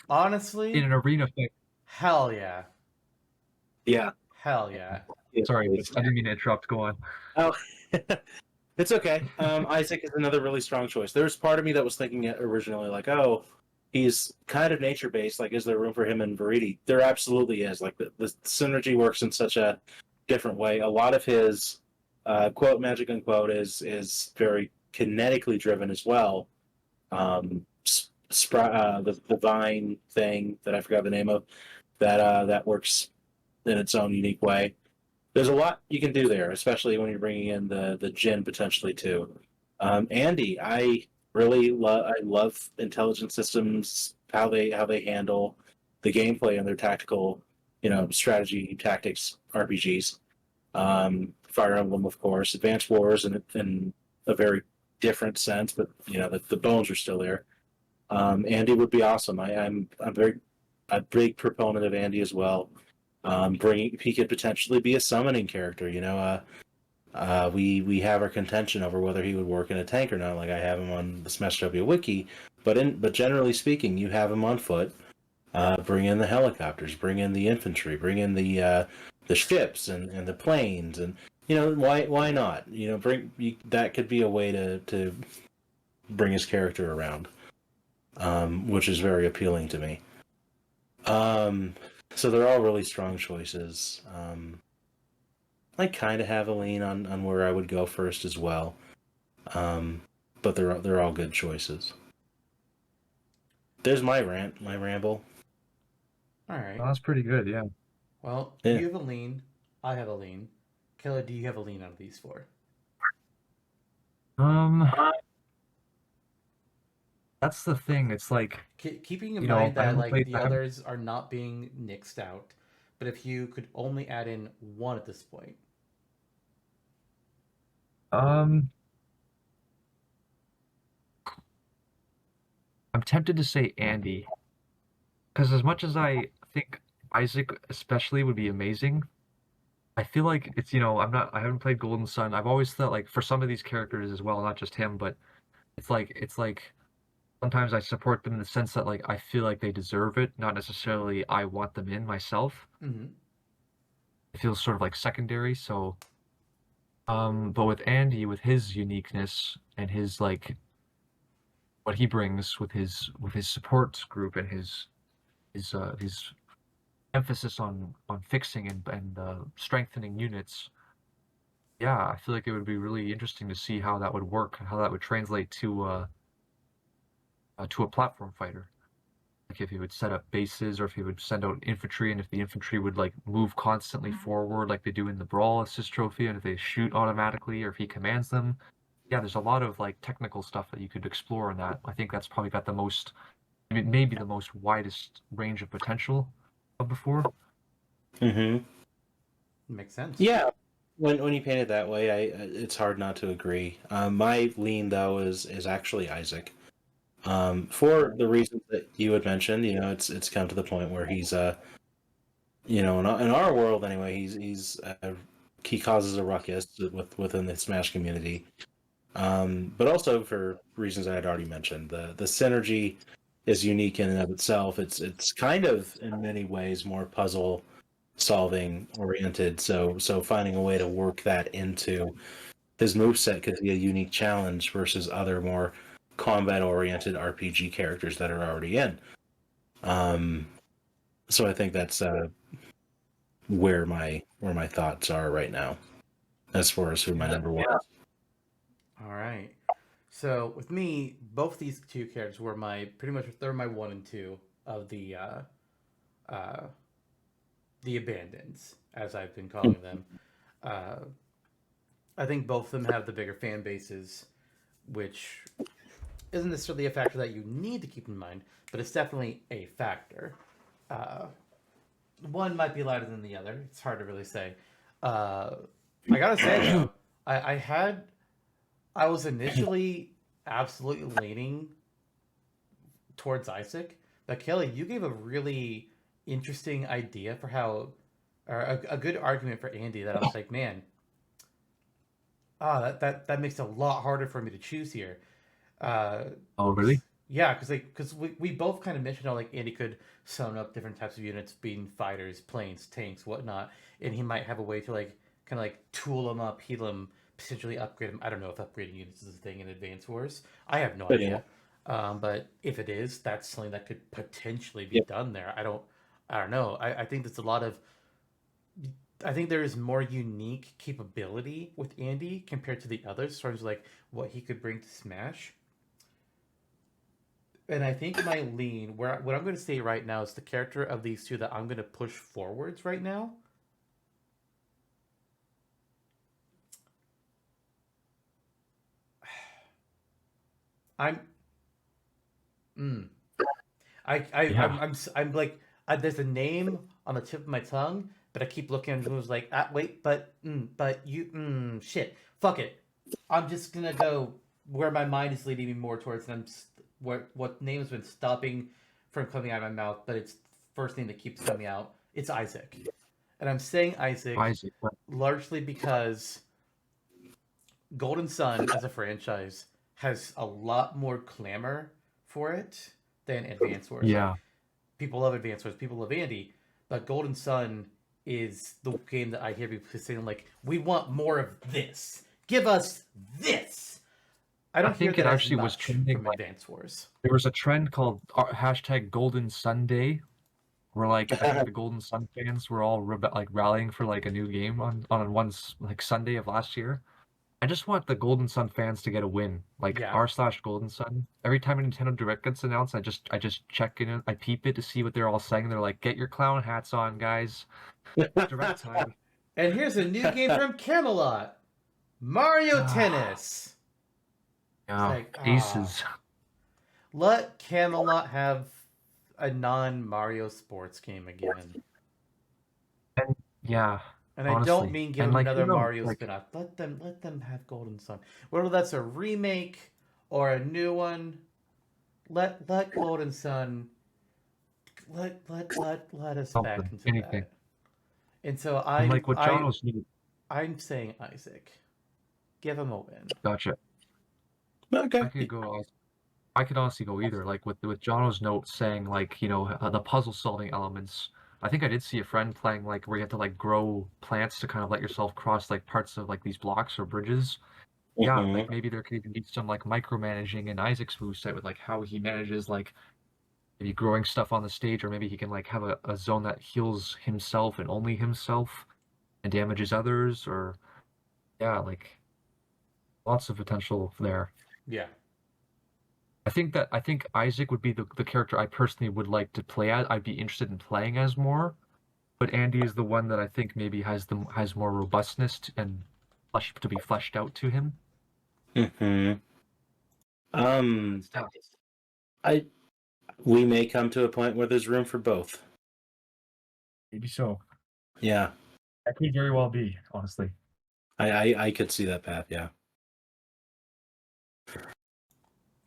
honestly, in an arena fight. hell yeah, Yeah. hell yeah. Sorry, I didn't mean to interrupt. Go on. Oh, it's okay. Isaac is another really strong choice. There's part of me that was thinking originally, like, oh, he's kind of nature based. Like, is there room for him in Veridi? There absolutely is. Like, the synergy works in such a different way. A lot of his quote magic unquote is very kinetically driven as well. The vine thing that I forgot the name of that works in its own unique way. There's a lot you can do there, especially when you're bringing in the Jin potentially too. Andy, I love intelligent systems, how they handle the gameplay and their tactical, strategy tactics RPGs. Fire Emblem, of course, Advanced Wars in a very different sense, but the bones are still there. Andy would be awesome. I'm a big proponent of Andy as well. He could potentially be a summoning character. We have our contention over whether he would work in a tank or not. Like, I have him on the SmashW wiki, but generally speaking, you have him on foot. Bring in the helicopters, bring in the infantry, bring in the ships and the planes, and why not? That could be a way to bring his character around, which is very appealing to me. So they're all really strong choices. I kind of have a lean on where I would go first as well, but they're all good choices. There's my rant, my ramble. All right. Well, that's pretty good, yeah. Well, Yeah. you have a lean. I have a lean. Kelly, do you have a lean out of these four? That's the thing. It's like, Keeping in you know, mind I that haven't like played. the others are not being nixed out, but if you could only add in one at this point. I'm tempted to say Andy, because as much as I think Isaac especially would be amazing, I feel like it's, I haven't played Golden Sun. I've always thought like for some of these characters as well, not just him, but it's like sometimes I support them in the sense that like I feel like they deserve it, not necessarily I want them in myself. Mm-hmm. It feels sort of like secondary. So, but with Andy, with his uniqueness and his like what he brings with his support group and his emphasis on fixing and strengthening units. Yeah, I feel like it would be really interesting to see how that would work and how that would translate to a platform fighter. Like if he would set up bases or if he would send out infantry and if the infantry would like move constantly forward like they do in the Brawl Assist Trophy and if they shoot automatically or if he commands them. Yeah, there's a lot of like technical stuff that you could explore in that. I think that's probably got the most, I mean, maybe the most widest range of potential of the four. Mm-hmm. Makes sense. Yeah, when you paint it that way, it's hard not to agree. My lean though is actually Isaac. For the reasons that you had mentioned, it's come to the point where he's in our world anyway, he causes a ruckus within the Smash community. But also for reasons I had already mentioned, the synergy is unique in and of itself. It's kind of in many ways more puzzle solving oriented. So finding a way to work that into his moveset could be a unique challenge versus other more combat oriented RPG characters that are already in. So I think that's where my thoughts are right now as far as who my number one is. All right. So with me, both these two characters were pretty much they're my 1 and 2 of the abandons, as I've been calling them. I think both of them have the bigger fan bases, which isn't necessarily a factor that you need to keep in mind, but it's definitely a factor. One might be louder than the other. It's hard to really say. I gotta say though, I was initially absolutely leaning towards Isaac, but Kelly, you gave a really interesting idea for how, or a good argument for Andy that I was like, man, that makes it a lot harder for me to choose here. Oh, really? Yeah, because we both kind of mentioned how like Andy could summon up different types of units, being fighters, planes, tanks, whatnot, and he might have a way to like kind of like tool them up, heal them, potentially upgrade them. I don't know if upgrading units is a thing in Advance Wars. I have no idea. But if it is, that's something that could potentially be done there. I don't know. I think there's a lot of. I think there is more unique capability with Andy compared to the others, as far as like what he could bring to Smash. And I think my lean, what I'm going to say right now, is the character of these two that I'm going to push forwards right now. I'm I'm like there's a name on the tip of my tongue, but I keep looking and it was like wait, but you shit, fuck it. I'm just gonna go where my mind is leading me more towards, and what name has been stopping from coming out of my mouth, but it's first name that keeps coming out. It's Isaac, and I'm saying Isaac largely because Golden Sun as a franchise has a lot more clamor for it than Advance Wars. Yeah. Like, people love Advance Wars, people love Andy, but Golden Sun is the game that I hear people saying like, we want more of this. Give us this. I think it actually was trending from Advance Wars. There was a trend called hashtag Golden Sunday, where like I think the Golden Sun fans were all like rallying for like a new game on one like Sunday of last year. I just want the Golden Sun fans to get a win. Like r/Golden Sun. Every time a Nintendo Direct gets announced, I just check in, I peep it to see what they're all saying. They're like, "Get your clown hats on, guys." Direct time. And here's a new game from Camelot, Mario Tennis. Yeah, like, aces. let Camelot have a non-Mario sports game again. And yeah, And I don't honestly. mean give And them like, another Mario like spin-off. Let them have Golden Sun. Whether that's a remake or a new one, let Golden Sun let us back something, into anything. that. And so And like what Jonno's need. I'm saying Isaac. Give him a win. Gotcha. Okay. I could go. I could honestly go either. Like with Jonno's note saying like the puzzle solving elements. I think I did see a friend playing like where you have to like grow plants to kind of let yourself cross like parts of like these blocks or bridges. Yeah, like maybe there could even be some like micromanaging in Isaac's moveset with like how he manages like maybe growing stuff on the stage, or maybe he can like have a zone that heals himself and only himself and damages others, or yeah, like lots of potential there. Yeah. I think Isaac would be the character I personally would like to play as. I'd be interested in playing as more, but Andy is the one that I think maybe has more robustness and to be fleshed out to him. It's tough. We may come to a point where there's room for both. Maybe so. Yeah. That could very well be, honestly. I could see that path, yeah.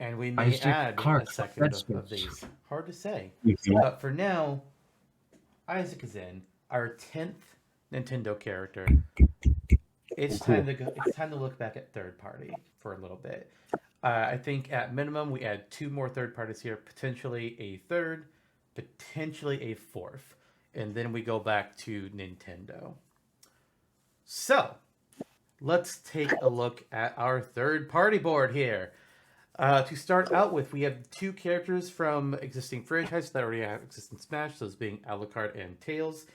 And we may Isaac add Clarke, a second Red of Spirits. these. Hard to say. Mhm. But for now, Isaac is in. Our 10th Nintendo character. It's time to go. It's time to look back at third party for a little bit. I think at minimum we add 2 more third parties here, potentially a third, potentially a fourth, and then we go back to Nintendo. So let's take a look at our third party board here. To start out with, we have 2 characters from existing franchises that already have existing Smash, those being Alucard and Tails.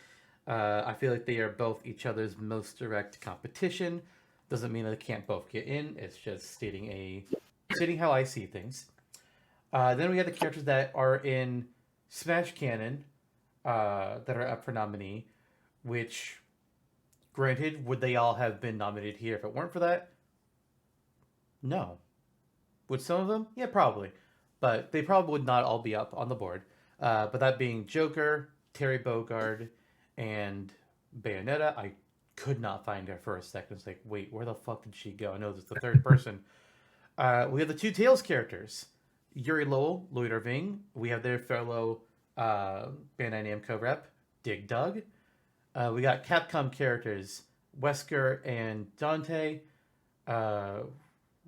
I feel like they are both each other's most direct competition. Doesn't mean that they can't both get in. It's just stating how I see things. Then we have the characters that are in Smash canon that are up for nominee. Which, granted, would they all have been nominated here if it weren't for that? No. Would some of them? Yeah, probably. But they probably would not all be up on the board. But that being Joker, Terry Bogard, and Bayonetta. I could not find her for a second. It's like, wait, where the fuck did she go? I know there's the third person. We have the 2 Tails characters. Yuri Lowell, Louis Irving. We have their fellow Bandai Namco rep, Dig Dug. We got Capcom characters, Wesker and Dante.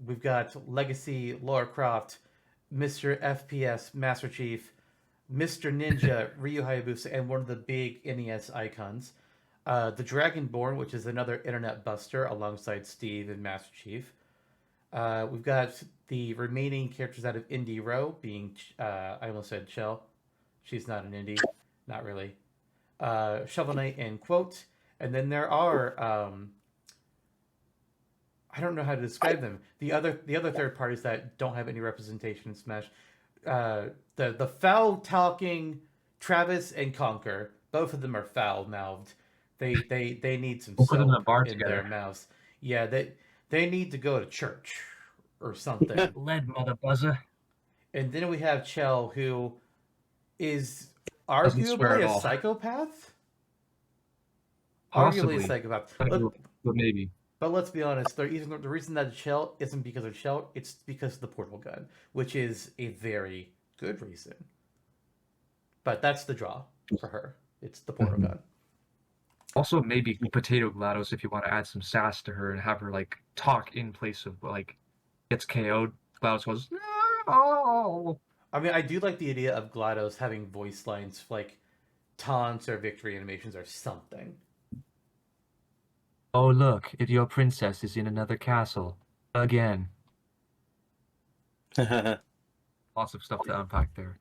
We've got Legacy Lara Croft, Mr. FPS Master Chief, Mr. Ninja Ryu Hayabusa, and one of the big NES icons, the Dragonborn, which is another internet buster alongside Steve and Master Chief. We've got the remaining characters out of Indie Row, being I almost said Shell. She's not an indie, not really. Shovel Knight and Quote, and then there are I don't know how to describe them. The other third parties that don't have any representation in Smash. The foul talking Travis and Conker. Both of them are foul mouthed. They need some We'll put them in a soap bar in together. their mouths. Yeah, they need to go to church or something. Lead mother buzzer. And then we have Chell, who is Doesn't swear arguably at a all. psychopath. Possibly. Arguably a psychopath. But maybe. But let's be honest, the reason that Shell isn't because of Shell, it's because of the portal gun, which is a very good reason. But that's the draw for her. It's the portal gun. Also, maybe Potato GLaDOS if you want to add some sass to her and have her like talk in place of like gets KO'd. GLaDOS goes, no. I mean, I do like the idea of GLaDOS having voice lines like taunts or victory animations or something. Oh look, your princess is in another castle again. Lots of stuff to unpack there.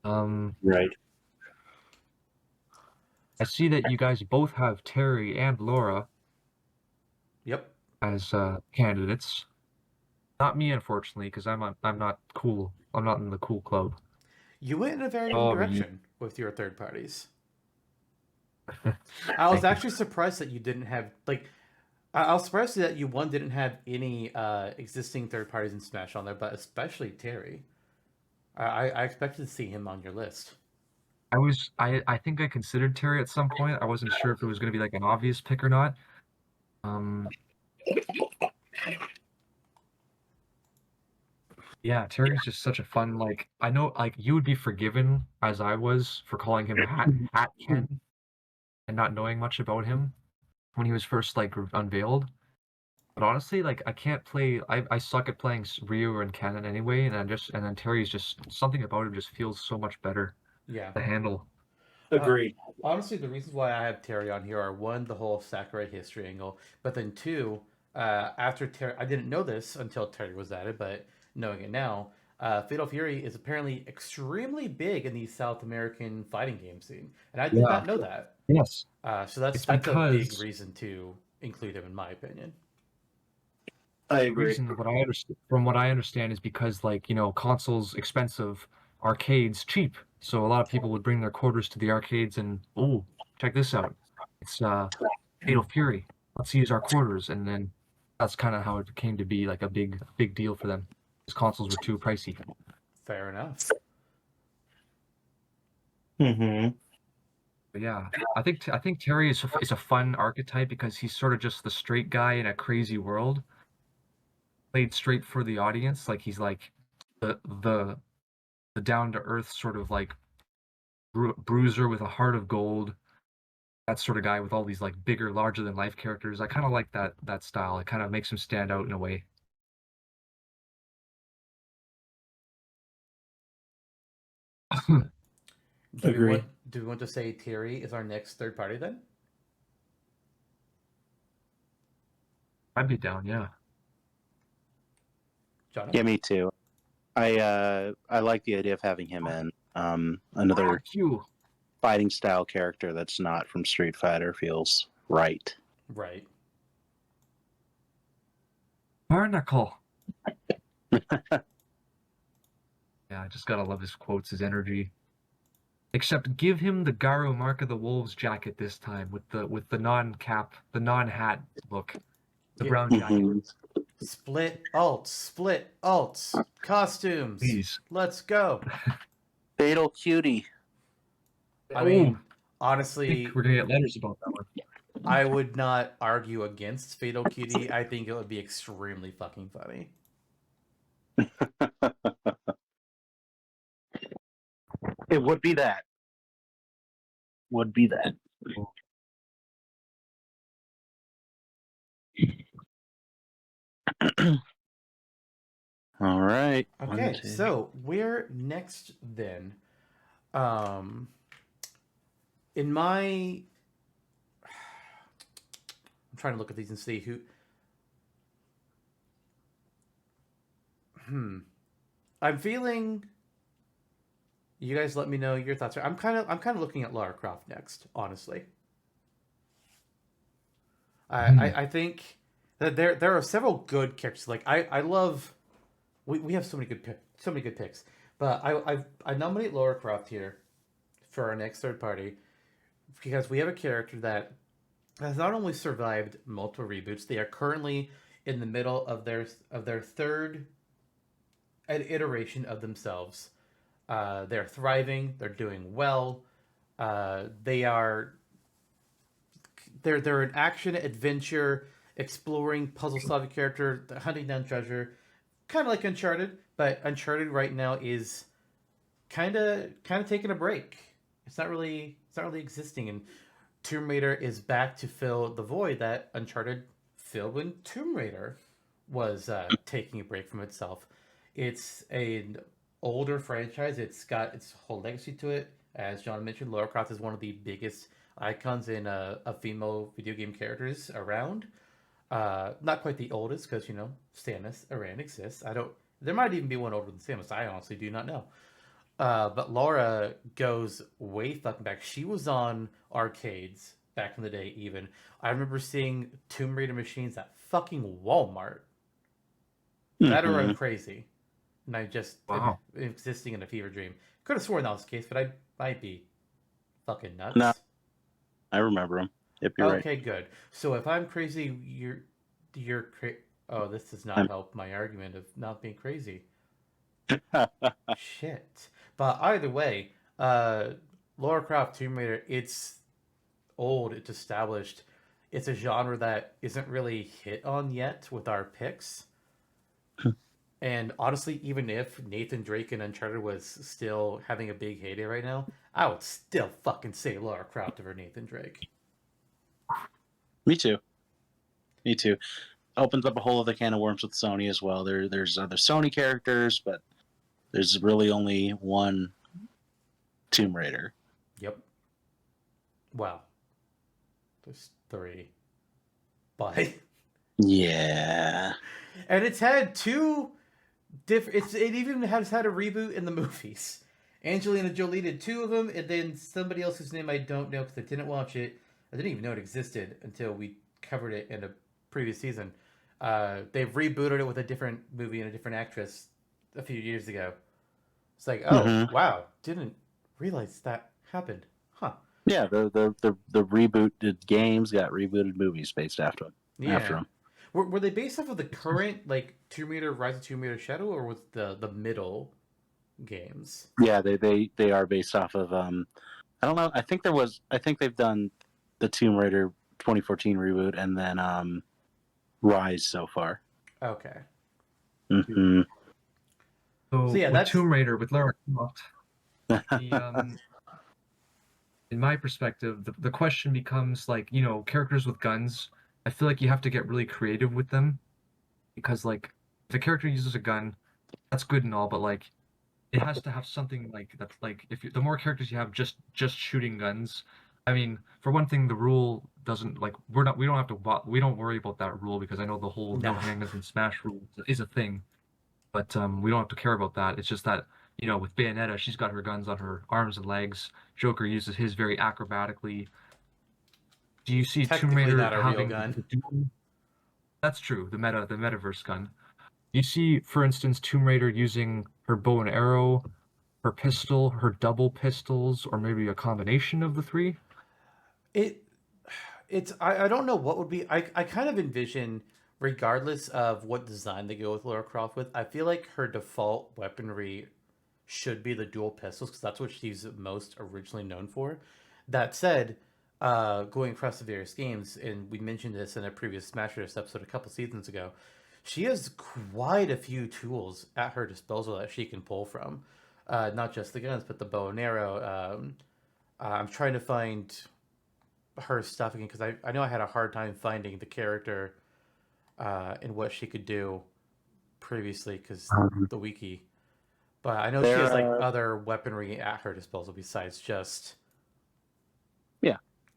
Right. I see that you guys both have Terry and Laura. Yep. As candidates. Not me, unfortunately, because I'm not cool. I'm not in the cool club. You went in a very different direction with your third parties. I was actually surprised that you didn't have like. I was surprised that you didn't have any existing third parties in Smash on there, but especially Terry. I expected to see him on your list. I think I considered Terry at some point. I wasn't sure if it was going to be like an obvious pick or not. Yeah, Terry's just such a fun, like, I know, like, you would be forgiven, as I was, for calling him Hat Ken and not knowing much about him when he was first, like, unveiled. But honestly, like, I can't play, I suck at playing Ryu and Ken anyway, and then Terry's just, something about him just feels so much better Yeah. to handle. Agreed. Honestly, the reasons why I have Terry on here are one, the whole Sakurai history angle, but then two, after Terry, I didn't know this until Terry was added, but knowing it now, Fatal Fury is apparently extremely big in the South American fighting game scene, and I did Yeah. not know that. Yes. So that's It's a big because- reason to include him, in my opinion. I The agree. reason from what I understand is because, like, you know, consoles expensive, arcades cheap. So a lot of people would bring their quarters to the arcades and, oh, check this out. It's Fatal Fury. Let's use our quarters, and then that's kind of how it came to be like a big deal for them. Because consoles were too pricey. Fair enough. Mm-hmm. But yeah, I think Terry is a fun archetype because he's sort of just the straight guy in a crazy world. Played straight for the audience, like he's like the down to earth sort of like bruiser with a heart of gold. That sort of guy with all these like bigger, larger than life characters. I kind of like that style. It kind of makes him stand out in a way. Agree. Do we want to say Terry is our next third party then? I'd be down, yeah. Jonno? Yeah, me too. I like the idea of having him in. Another You. fighting style character that's not from Street Fighter feels right. Right. Barnacle. Yeah, I just gotta love his quotes, his energy. Except give him the Garo Mark of the Wolves jacket this time with the non-cap, the non-hat look. The Yeah. brown jacket. Mhm. Split alts, costumes. Please. Let's go. Fatal Cutie. I mean, I honestly, think we're gonna get letters about that one. I would not argue against Fatal Cutie. I think it would be extremely fucking funny. It would be that. Would be that. All right. Okay, so we're next then. In my, I'm trying to look at these and see who. I'm feeling. You guys, let me know your thoughts. I'm kind of looking at Lara Croft next, honestly. I think that there are several good characters. Like I love. We have so many good picks. But I nominate Lara Croft here for our next third party because we have a character that has not only survived multiple reboots, they are currently in the middle of their third iteration of themselves. They're thriving. They're doing well. They're an action adventure exploring puzzle solving character, hunting down treasure, kind of like Uncharted. But Uncharted right now is kind of taking a break. It's not really existing, and Tomb Raider is back to fill the void that Uncharted filled when Tomb Raider was taking a break from itself. It's an older franchise. It's got its whole legacy to it. As John mentioned, Lara Croft is one of the biggest icons in a female video game characters around. Not quite the oldest, because Samus Aran exists. There might even be one older than Samus. I honestly do not know. But Laura goes way fucking back. She was on arcades back in the day. Even I remember seeing Tomb Raider machines at fucking Walmart. That or I'm crazy, and I just am existing in a fever dream. Could have sworn that was the case, but I might be fucking nuts. No. I remember him. Yep, you're Okay, good. So if I'm crazy, you're Oh, this does not I'm- help my argument of not being crazy. right. Shit. But either way, Lara Croft Tomb Raider, it's old, it's established. It's a genre that isn't really hit on yet with our picks. And honestly, even if Nathan Drake and Uncharted was still having a big heyday right now, I would still fucking say Lara Croft over Nathan Drake. Me too. Me too. Opens up a whole other can of worms with Sony as well. There's other Sony characters, but there's really only one Tomb Raider. Yep. Well, there's 3. But Yeah. and it's had 2 different. It even has had a reboot in the movies. Angelina Jolie did 2 of them, and then somebody else whose name I don't know because I didn't watch it. I didn't even know it existed until we covered it in a previous season. They've rebooted it with a different movie and a different actress a few years ago. It's like, oh wow, didn't realize that happened, huh? Yeah, the rebooted games got rebooted movies based after them. Yeah. After them. Were they based off of the current like Tomb Raider, Rise of Tomb Raider Shadow, or was the middle games? Yeah, they are based off of I don't know. I think they've done the Tomb Raider 2014 reboot and then Rise so far. Okay. Mm-hmm. So yeah, with that's- Tomb Raider with Lara Croft, in my perspective, the question becomes like, characters with guns. I feel like you have to get really creative with them because like if a character uses a gun, that's good and all, but like it has to have something like that's like the more characters you have just shooting guns. I mean, for one thing, the rule doesn't like we don't worry about that rule because I know the whole no No. handguns in Smash rule is a thing, but we don't have to care about that. It's just that with Bayonetta, she's got her guns on her arms and legs. Joker uses his very acrobatically. Do you see Tomb Technically Raider not a real having gun. the dual? That's true. The metaverse gun. You see, for instance, Tomb Raider using her bow and arrow, her pistol, her double pistols, or maybe a combination of the 3. I don't know what would be. I kind of envision, regardless of what design they go with Lara Croft with, I feel like her default weaponry should be the dual pistols because that's what she's most originally known for. That said, going across the various games, and we mentioned this in a previous Smash Bros. Episode a couple seasons ago, she has quite a few tools at her disposal that she can pull from. Not just the guns, but the bow and arrow. I'm trying to find her stuff again because I know I had a hard time finding the character and what she could do previously because the wiki. But I know she has like other weaponry at her disposal besides just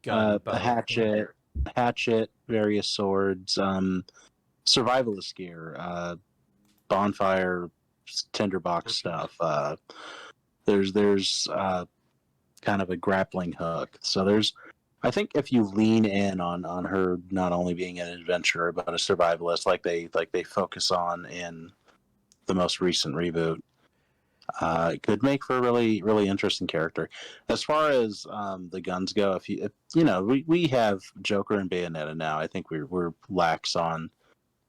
gun, bow. A hatchet, various swords, survivalist gear, bonfire, tinderbox stuff. There's kind of a grappling hook. So I think if you lean in on her not only being an adventurer but a survivalist, like they focus on in the most recent reboot, it could make for a really really interesting character. As far as the guns go, if we have Joker and Bayonetta now. I think we're lax on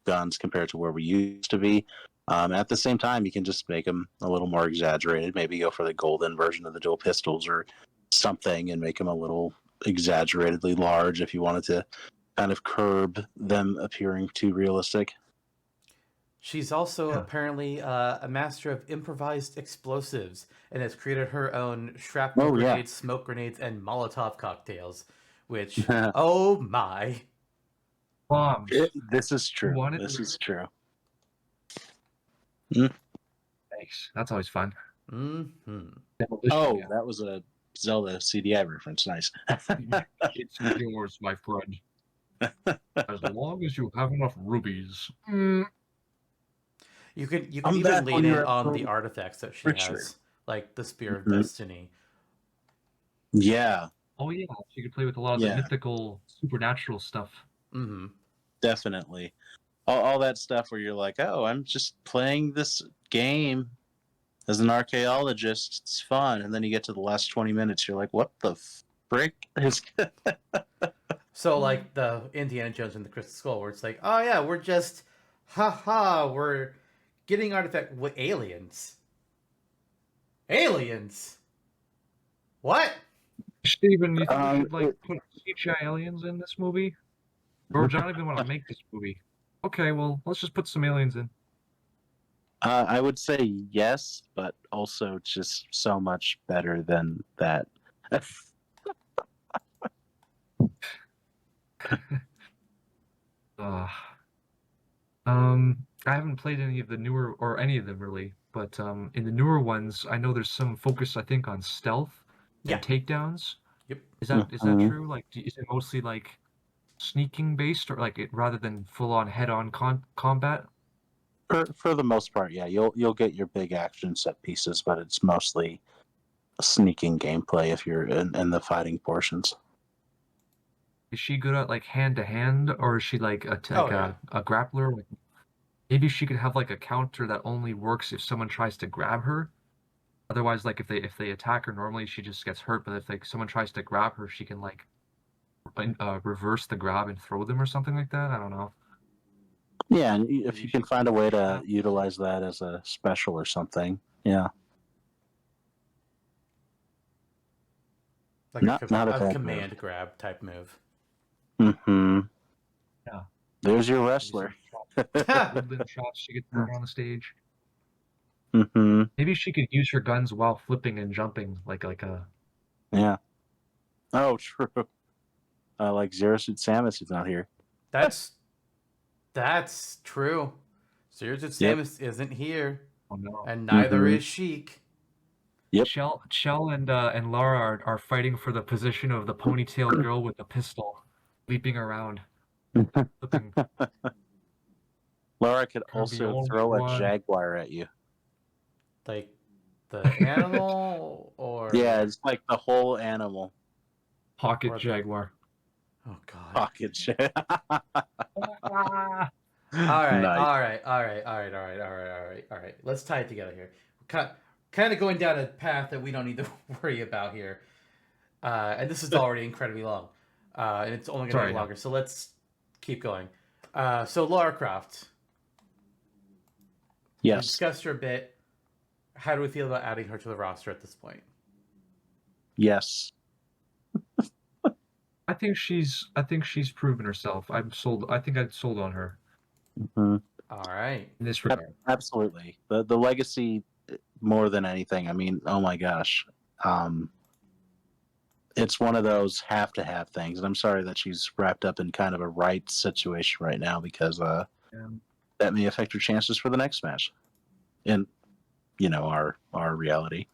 guns compared to where we used to be. At the same time, you can just make them a little more exaggerated. Maybe go for the golden version of the dual pistols or something, and make them a little exaggeratedly large if you wanted to kind of curb them appearing too realistic. She's also apparently a master of improvised explosives and has created her own shrapnel grenades, smoke grenades, and Molotov cocktails. Which, oh my! Bombs. This is true. This is true. Thanks. That's always fun. Mm-hmm. Oh, that was a Zelda CDI reference. Nice. It's yours, my friend. As long as you have enough rubies. You can I'm even back lean on in your on episode. the artifacts that she Richard. has, like the Spear of Mhm. Destiny. Yeah, Oh yeah, you could play with a lot of the mythical, supernatural stuff. Mm-hmm. definitely. All that stuff where you're like, oh, I'm just playing this game as an archaeologist. It's fun. And then you get to the last 20 minutes, you're like, what the frick is So like the Indiana Jones and the Crystal Skull, where it's like, oh yeah, we're just, haha, we're getting artifact with aliens. Aliens. What? Steven, you think we should like It- put CGI aliens in this movie? Or would you not even want to make this movie? Okay, well, let's just put some aliens in. I would say yes, but also just so much better than that. Uh, I haven't played any of the newer, or any of them really, but in the newer ones, I know there's some focus, I think, on stealth Yeah. and takedowns. Yep. Is that Mhm. true? Like, is it mostly like sneaking based, or like it rather than full on head on combat? For the most part, yeah, you'll get your big action set pieces, but it's mostly sneaking gameplay if you're in the fighting portions. Is she good at like hand to hand, or is she like Oh, yeah. a grappler? Like, maybe she could have like a counter that only works if someone tries to grab her. Otherwise, like if they attack her normally, she just gets hurt. But if like someone tries to grab her, she can like reverse the grab and throw them or something like that. I don't know. Yeah, and if Maybe you she can find a way to Yeah. utilize that as a special or something, yeah, Like not a a bad command move. grab type move. Mm-hmm. Yeah. There's your Maybe wrestler. some woodland shots she could throw on the stage. Mm-hmm. Maybe she could use her guns while flipping and jumping, like a. Yeah. Oh, true. Like Zero Suit Samus is not here. That's true. Serious Yep. Samus isn't here, Oh no. and neither Mhm. is Sheik. Yep. Chell and Lara are fighting for the position of the ponytailed girl with the pistol, leaping around, flipping. Laura could I'm the also only throw a one. jaguar at you. Like the animal, or Yeah, it's like the whole animal Pocket Or the- jaguar. oh god. pocket shit. Ah! All right, Nice. all right, all right, all right, all right, all right, all right, all right. Let's tie it together here. Kind of going down a path that we don't need to worry about here. And this is already incredibly long, and it's only going to Sorry, get yeah. longer. So let's keep going. So Lara Croft, we Yes. discussed her a bit. How do we feel about adding her to the roster at this point? Yes. I think she's proven herself. I'm sold. I think I'd sold on her Mhm. All right. in this regard. Absolutely. The legacy more than anything. I mean, oh my gosh. It's one of those have to have things. And I'm sorry that she's wrapped up in kind of a right situation right now because that may affect her chances for the next match. In our reality.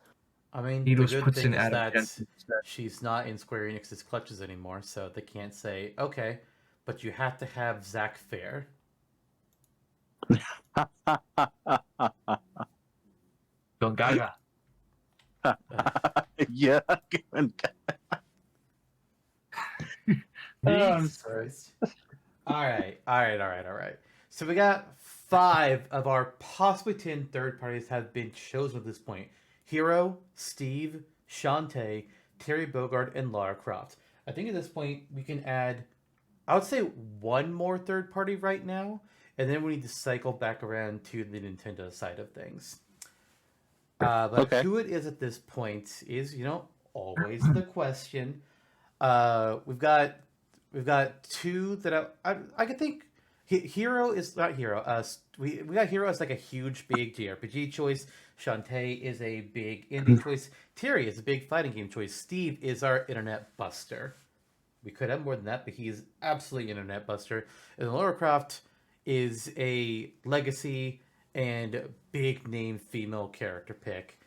I mean, Eidos the good puts thing in is Adam that Jensen instead. she's not in Square Enix's clutches anymore, so they can't say, okay, but you have to have Zach Fair. Gongaga. Yeah. Jesus Christ. All right. So we got 5 of our possibly 10 third parties have been chosen at this point. Hero, Steve, Shantae, Terry Bogard, and Lara Croft. I think at this point we can add, I would say, one more third party right now, and then we need to cycle back around to the Nintendo side of things. But Okay. who it is at this point is, always the question. We've got 2 that I could think. Hero is not Hero. We got Hero as like a huge big JRPG choice. Shantae is a big indie choice. Terry is a big fighting game choice. Steve is our internet buster. We could have more than that, but he's absolutely internet buster. And Lara Croft is a legacy and big name female character pick.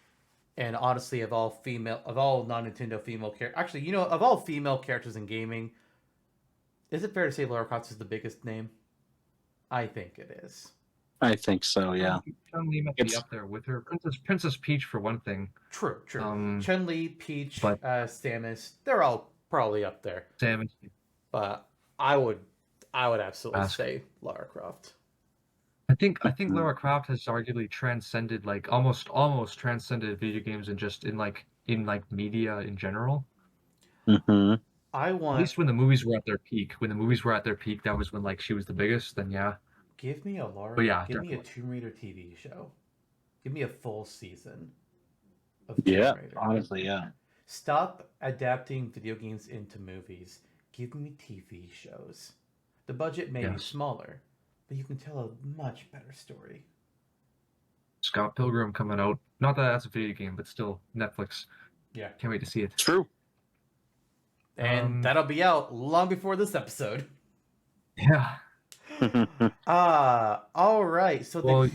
And honestly, of all non-Nintendo female characters, actually, of all female characters in gaming, is it fair to say Lara Croft is the biggest name? I think it is. I think so, yeah. Chun-Li might be up there with her. Princess Peach for one thing. True. Um, Chun-Li, Peach, but- Samus, they're all probably up there. Samus. But I would absolutely Ask. say Lara Croft. I think Lara Croft has arguably transcended, like almost transcended video games and just in media in general. Mm-hmm. I At want least when the movies were at their peak. When the movies were at their peak, that was when like she was the biggest. Then yeah. give me a Laura, But yeah, give me a definitely. Tomb Raider TV show. Give me a full season of Tomb Yeah, Raider. honestly, yeah. Stop adapting video games into movies. Give me TV shows. The budget may be Yes. smaller, but you can tell a much better story. Scott Pilgrim coming out. Not that that's a video game, but still Netflix. Yeah. Can't wait to see it. True. And that'll be out long before this episode. Yeah. All right. So Well, then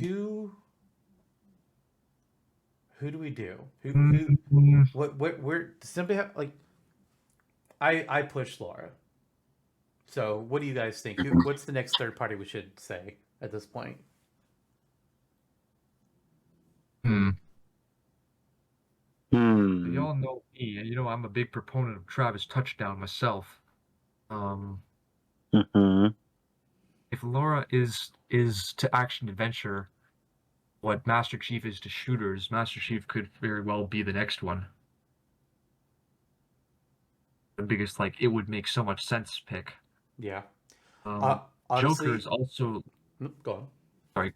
who do we do? Who mm, what where does somebody have like I push Laura. So what do you guys think? What's the next third party we should say at this point? Y'all know me. You know I'm a big proponent of Travis Touchdown myself. If Laura is to action adventure what Master Chief is to shooters, Master Chief could very well be the next one. The biggest, like, it would make so much sense pick. Yeah. Honestly, Joker's also. Go on. Sorry.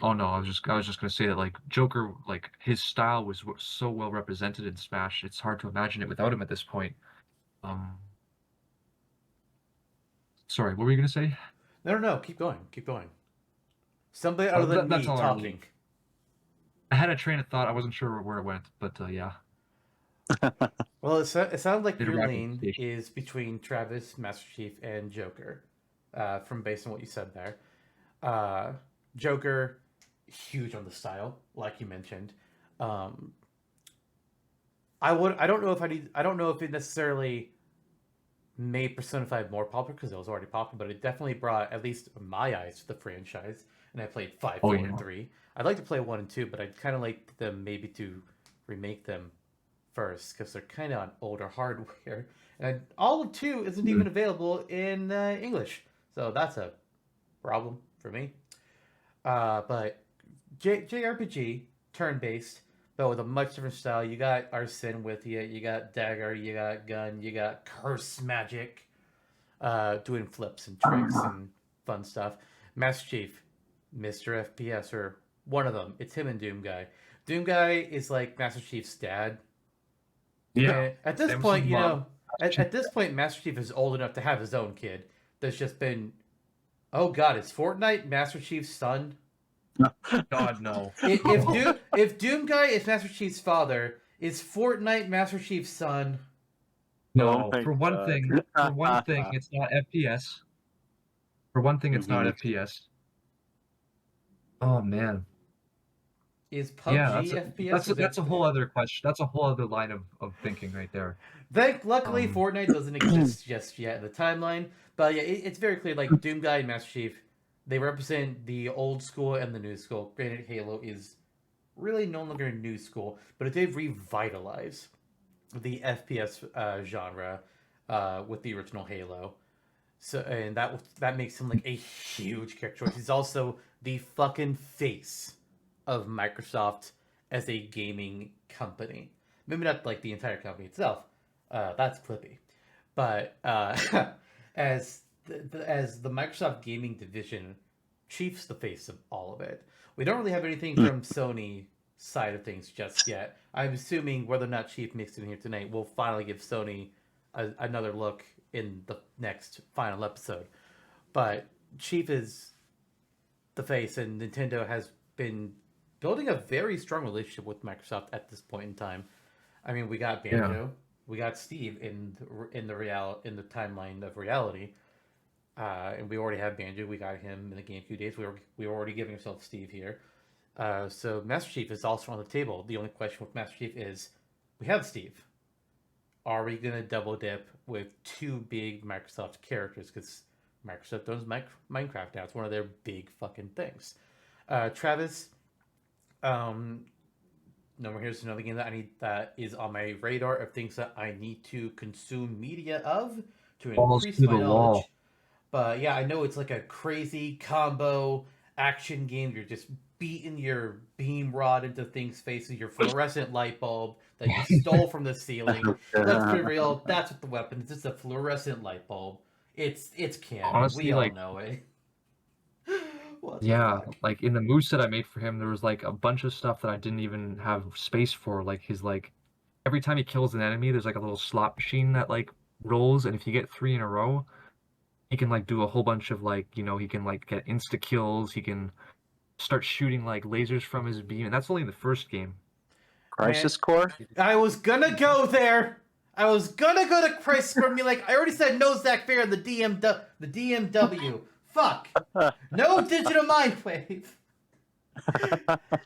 Oh no, I was just gonna say that like Joker, like his style was so well represented in Smash. It's hard to imagine it without him at this point. Sorry, what were you gonna say? No. Keep going. Somebody other than me talking. I had a train of thought. I wasn't sure where it went, but yeah. Well, it sounds like Did a your rapid lane station. is between Travis, Master Chief, and Joker. From based on what you said there, Joker, huge on the style, like you mentioned. I don't know if it necessarily made Persona 5 more popular because it was already popular, but it definitely brought at least my eyes to the franchise. And I played 5, 4, and 3. I'd like to play 1 and 2, but I'd kind of like them maybe to remake them first because they're kind of on older hardware. And all of 2 isn't even available in English, so that's a problem for me. But JRPG, turn-based, but with a much different style. You got Arsene with you got dagger, you got gun, you got curse magic, doing flips and tricks and fun stuff. Master Chief, Mr. FPS, or one of them. It's him and Doom Guy. Doom Guy is like Master Chief's dad. Yeah. And at this point, at this point, Master Chief is old enough to have his own kid. There's just been, oh god, is Fortnite Master Chief's son? God no. If Doom Guy is Master Chief's father, is Fortnite Master Chief's son? No. For one thing, it's not FPS. For one thing, it's not FPS. Oh man. Is PUBG FPS? That's a whole other question. That's a whole other line of thinking right there. Luckily, Fortnite doesn't exist just yet in the timeline. But yeah, it's very clear. Like Doom Guy and Master Chief, they represent the old school and the new school. Granted, Halo is really no longer new school, but it did revitalize the FPS genre with the original Halo. So, and that makes him like a huge character choice. He's also the fucking face of Microsoft as a gaming company. Maybe not like the entire company itself. That's Clippy, but as the Microsoft gaming division, Chief's the face of all of it. We don't really have anything from Sony side of things just yet. I'm assuming whether or not Chief makes it in here tonight, we'll finally give Sony another look in the next final episode. But Chief is the face, and Nintendo has been building a very strong relationship with Microsoft at this point in time. I mean, we got Banjo, we got Steve in the timeline of reality, and we already have Banjo. We got him in the GameCube days. We were already giving ourselves Steve here. So Master Chief is also on the table. The only question with Master Chief is, we have Steve. Are we gonna double dip with 2 big Microsoft characters? Because Microsoft owns Minecraft now. It's one of their big fucking things. Travis, No More Heroes is another game that is on my radar of things that I need to consume media of to increase my knowledge. But yeah, I know it's like a crazy combo action game, you're just beating your beam rod into things' faces, your fluorescent light bulb that you stole from the ceiling. Let's be real, that's what the weapon is. It's a fluorescent light bulb. It's canon. Honestly, we all like, know it. What the yeah, fuck? like in the moveset I made for him, there was like a bunch of stuff that I didn't even have space for. Like his like every time he kills an enemy, there's like a little slot machine that like rolls, and if you get 3 in a row, he can like do a whole bunch of like, you know, he can like get insta kills, he can start shooting like lasers from his beam, and that's only in the first game. Crisis Core. I was gonna go there. I was gonna go to Crisis Core and be like, I already said no Zach Fair, the DMW. Fuck. No digital mind wave.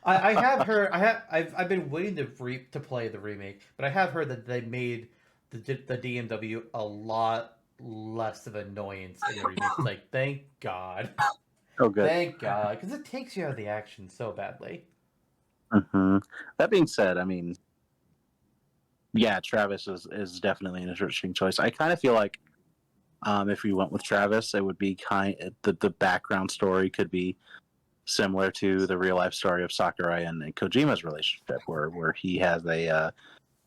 I have heard. I've been waiting to play the remake, but I have heard that they made the DMW a lot less of an annoyance in the remake. It's like, thank God. Oh, good. Thank God, because it takes you out of the action so badly. Mm-hmm. That being said, I mean, yeah, Travis is definitely an interesting choice. I kind of feel like if we went with Travis, it would be the background story could be similar to the real life story of Sakurai and Kojima's relationship, where he has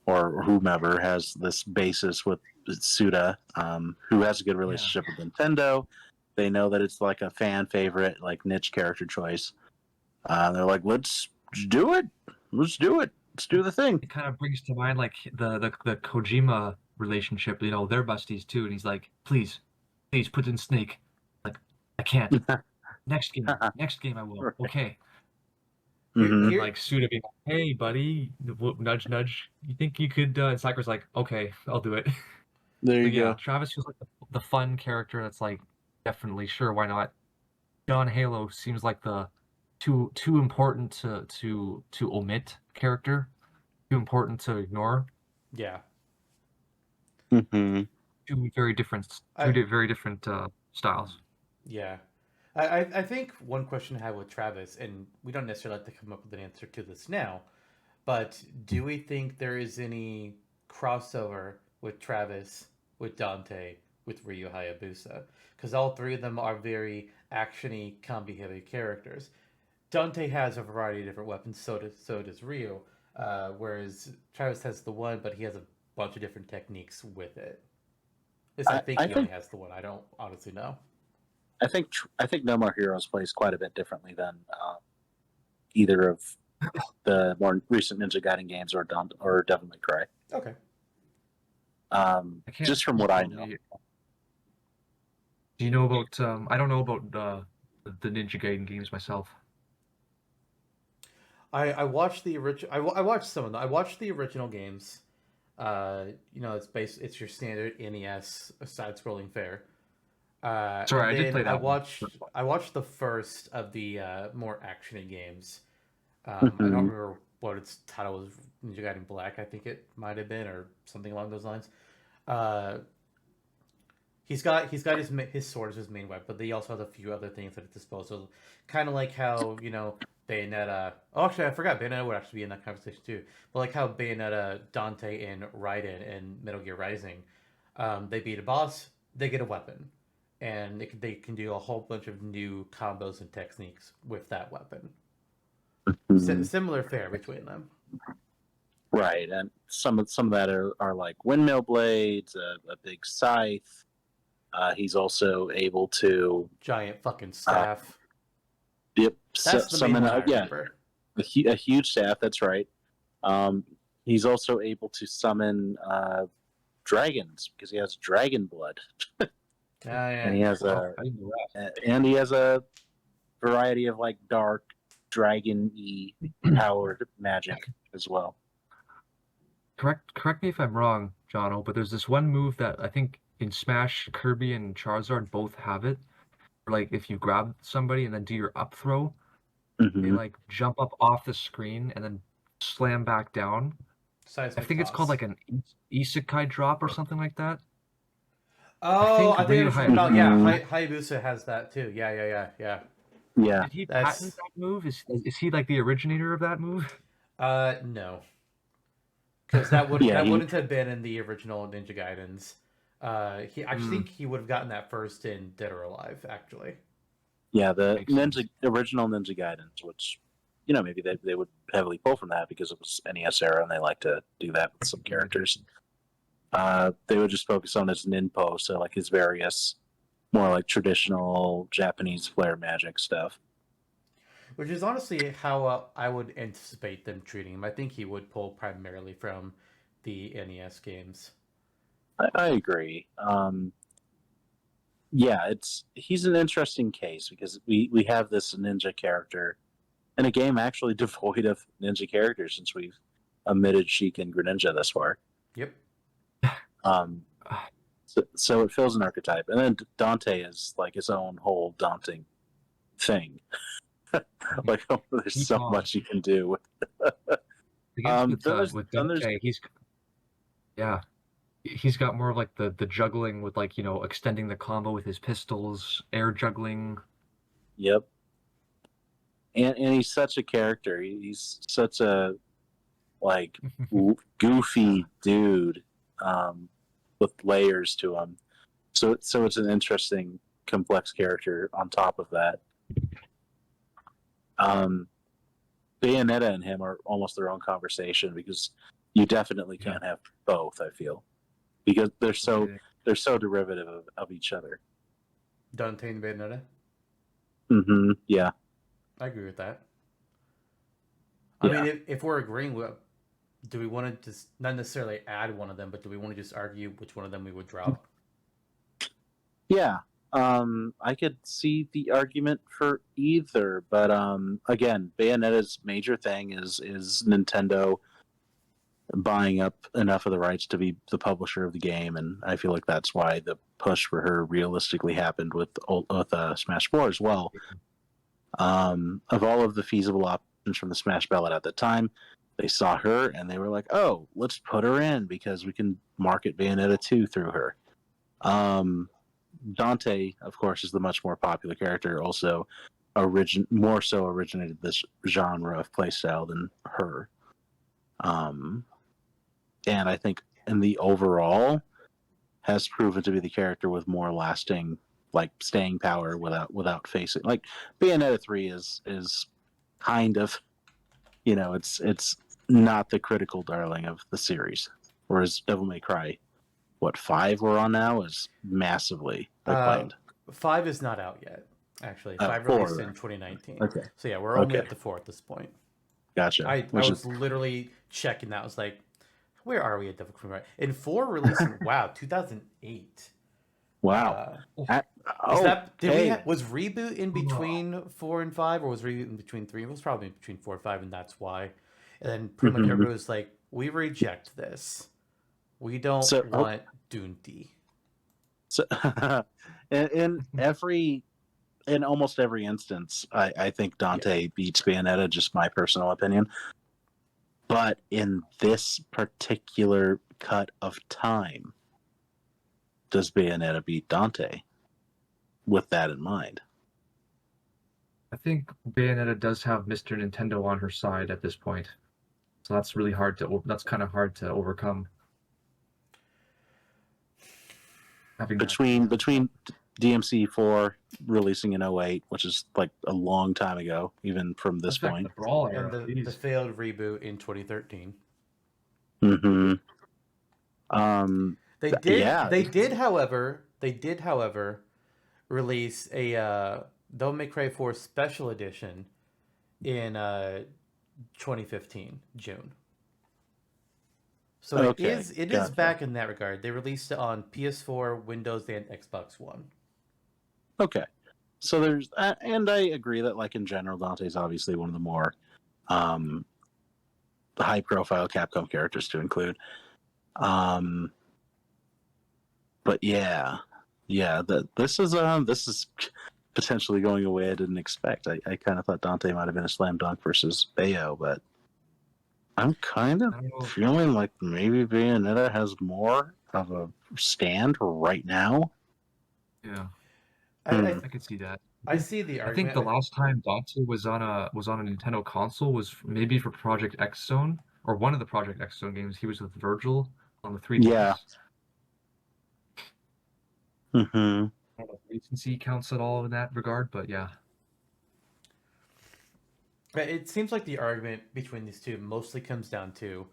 or whomever has this basis with Suda, who has a good relationship with Nintendo. They know that it's like a fan favorite, like niche character choice. They're like, let's do it. Let's do it. Let's do the thing. It kind of brings to mind like the Kojima relationship. You know, they're besties too, and he's like, please put in Snake. Like, I can't. Next game I will. Okay. Mhm. And like Suda being like, hey buddy, nudge nudge. You think you could? And Sakurai's like, okay, I'll do it. There you But yeah, go. Travis feels like the fun character that's like definitely sure, why not? John Halo seems like the too important to omit character, too important to ignore. Yeah. Mm-hmm. Two very different styles. Yeah. I think one question I have with Travis, and we don't necessarily have to come up with an answer to this now, but do we think there is any crossover with Travis, with Dante, with Ryu Hayabusa? Because all three of them are very actiony, combi-heavy characters. Dante has a variety of different weapons, so does Ryu, whereas Travis has the one, but he has a bunch of different techniques with it. I think he only has the one. I don't honestly know. I think No More Heroes plays quite a bit differently than either of the more recent Ninja Gaiden games or Devil May Cry. Okay. Just from what I know. Do you know about? I don't know about the Ninja Gaiden games myself. I watched the original. I watched some of them. I watched the original games. You know, it's your standard NES side-scrolling fare. Sorry, I did play that. I watched the first of the more actiony games. I don't remember what its title was. Ninja Gaiden Black, I think it might have been, or something along those lines. He's got his sword as his main weapon, but he also has a few other things at his disposal. Kind of like how, you know, Bayonetta. Oh, actually, I forgot Bayonetta would actually be in that conversation too. But like how Bayonetta, Dante, and Raiden in Metal Gear Rising, they beat a boss, they get a weapon, and they can do a whole bunch of new combos and techniques with that weapon. Similar fare between them. Right, and some of that are like windmill blades, a big scythe. He's also able to giant fucking staff. Yep, That's the main one I remember. A huge staff. That's right. He's also able to summon dragons because he has dragon blood. Yeah. And he has a variety of like dark dragon-y powered magic as well. Correct me if I'm wrong, Jonno, but there's this one move that I think in Smash, Kirby and Charizard both have it. Like if you grab somebody and then do your up throw, they like jump up off the screen and then slam back down. I think it's called like an isekai drop or something like that. Oh, I think it's about Hayabusa has that too. Yeah. Did he patent that move? Is he like the originator of that move? No. Because that wouldn't have been in the original Ninja Gaidens. I think he would have gotten that first in Dead or Alive, actually. Yeah, the Makes sense. original Ninja Gaidens, which, you know, maybe they would heavily pull from that because it was NES era and they like to do that with some characters. They would just focus on his ninpo, so like his various more like traditional Japanese flare magic stuff. Which is honestly how I would anticipate them treating him. I think he would pull primarily from the NES games. I agree. Yeah, he's an interesting case because we have this ninja character in a game actually devoid of ninja characters since we've omitted Sheik and Greninja thus far. Yep. So it fills an archetype, and then Dante is like his own whole daunting thing. Like there's so much you can do. I guess Then with there's Dante, he's got more of like the juggling with like, you know, extending the combo with his pistols, air juggling. yep, and he's such a character. He's such a like goofy dude with layers to him. So it's an interesting, complex character on top of that. Bayonetta and him are almost their own conversation because you definitely can't have both. I feel because they're so derivative of each other. Dante and Bayonetta. Mm-hmm. Yeah. I agree with that. Yeah. I mean, if we're agreeing, do we want to just not necessarily add one of them, but do we want to just argue which one of them we would drop? Yeah. I could see the argument for either, but again, Bayonetta's major thing is Nintendo buying up enough of the rights to be the publisher of the game, and I feel like that's why the push for her realistically happened with Smash 4 as well. Of all of the feasible options from the Smash ballot at the time, they saw her and they were like, "Oh, let's put her in because we can market Bayonetta 2 through her." Dante, of course, is the much more popular character. Also, more so originated this genre of playstyle than her. And I think in the overall has proven to be the character with more lasting, like staying power without facing. Like Bayonetta 3 is kind of, you know, it's not the critical darling of the series, whereas Devil May Cry, what 5 we're on now, is massively acclaimed. 5 is not out yet, actually. 5 4, released in 2019. Okay. So yeah, we're only at the 4 at this point. Gotcha. I was literally checking that. I was like, where are we at Devil May Cry? And 4 released in 2008. Wow. Was Reboot in between 4 and 5, or was Reboot in between 3? It was probably in between 4 and 5, and that's why. And then pretty much everybody was like, we reject this. We don't want Doonty. So, in almost every instance, I think Dante beats Bayonetta, just my personal opinion. But in this particular cut of time, does Bayonetta beat Dante? With that in mind, I think Bayonetta does have Mr. Nintendo on her side at this point, so that's really hard to. That's kind of hard to overcome. Between DMC 4 releasing in 2008, which is like a long time ago, even from this point, and the failed Reboot in 2013. Mm-hmm. They did, however, release a Devil May Cry 4 Special Edition in 2015 June. So it is back in that regard. They released it on PS4, Windows, and Xbox One. Okay, so there's and I agree that like in general, Dante's obviously one of the more high-profile Capcom characters to include. But yeah, this is potentially going away I didn't expect. I kind of thought Dante might have been a slam dunk versus Bayo, but I'm kind of feeling like maybe Bayonetta has more of a stand right now. Yeah, I could see that. I see the argument. I think the last time Dante was on a Nintendo console was maybe for Project X Zone, or one of the Project X Zone games. He was with Virgil on the 3DS. Yeah. Mm-hmm. I don't know if recency counts at all in that regard, but yeah. It seems like the argument between these two mostly comes down to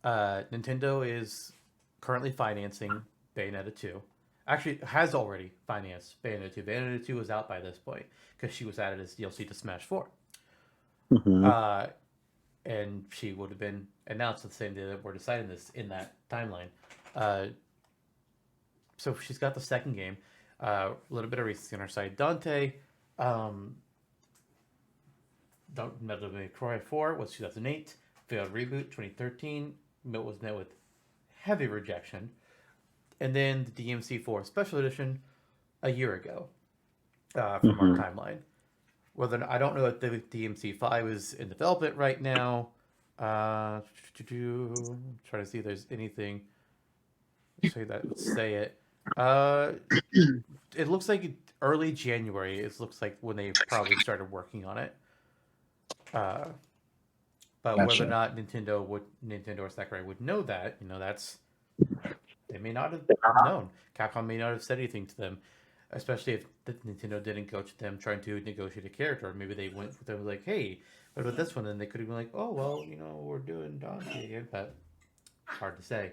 Nintendo is currently financing Bayonetta 2. Actually, has already financed Bayonetta 2. Bayonetta 2 was out by this point because she was added as DLC to Smash 4. Mhm. And she would have been announced the same day that we're deciding this in that timeline. So she's got the second game. A little bit of recency on her side. Dante, Metal May Cry 4 was 2008. Failed reboot 2013. It was met with heavy rejection. And then the DMC4 Special Edition a year ago from our timeline. Whether I don't know if the DMC5 is in development right now. Try to see if there's anything say it. It looks like early January. It looks like when they probably started working on it. But Gotcha. whether or not Nintendo or Sakurai would know that, that's they may not have known. Capcom may not have said anything to them, especially if Nintendo didn't go to them trying to negotiate a character. Maybe they went with them like, "Hey, what about this one?" And they could have been like, "Oh, well, we're doing Donkey again," but hard to say.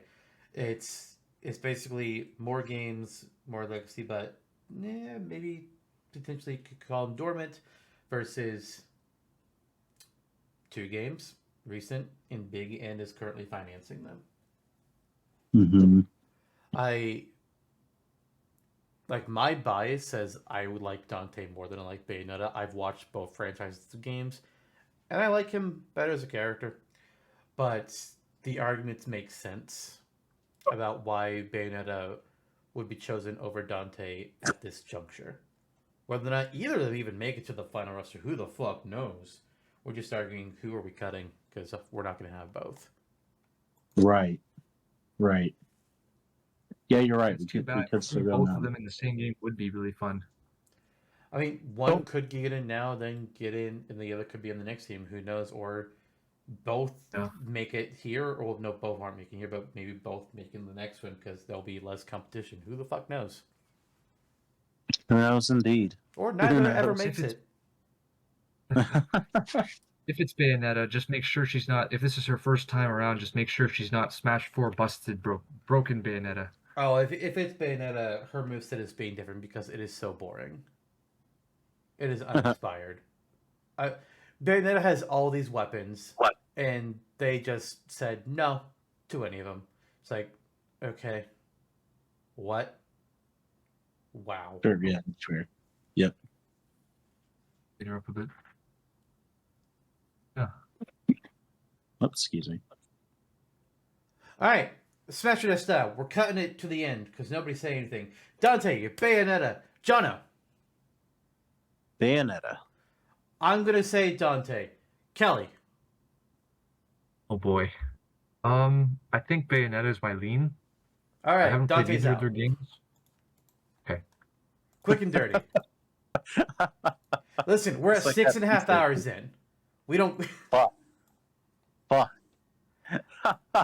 It's basically more games, more legacy, but maybe potentially could call them dormant versus 2 games, recent and big, and is currently financing them. Mhm. My bias says I would like Dante more than I like Bayonetta. I've watched both franchises of games, and I like him better as a character. But the arguments make sense about why Bayonetta would be chosen over Dante at this juncture. Whether or not either of them even make it to the final roster, who the fuck knows? We're just arguing who are we cutting, because we're not going to have both. Right. Yeah, you're right. It's too bad. could still go Both now. of them in the same game would be really fun. I mean, one could get in now, then get in, and the other could be in the next team. Who knows? Or both make it here, or no, both aren't making here, but maybe both making the next one because there'll be less competition. Who the fuck knows? Who knows, indeed. Or neither ever knows? makes it. If it's Bayonetta, just make sure she's not. If this is her first time around, just make sure she's not Smash 4 busted, broken Bayonetta. Oh, if it's Bayonetta, her moveset is being different because it is so boring. It is uninspired. Bayonetta has all these weapons, and they just said no to any of them. It's like, okay, what? Wow. Sure, yeah, sure. Yep. Interrupt a bit. Yeah. Oops, excuse me. All right, Smash Redux style. We're cutting it to the end because nobody's saying anything. Dante, Bayonetta, Jonno. Bayonetta. I'm gonna say Dante. Kelly. Oh boy. I think Bayonetta is my lean. All I right, haven't played Dante's either out. of their games. Okay. Quick and dirty. Listen, we're at It's like 6.5 hours in. We don't. Fuck. All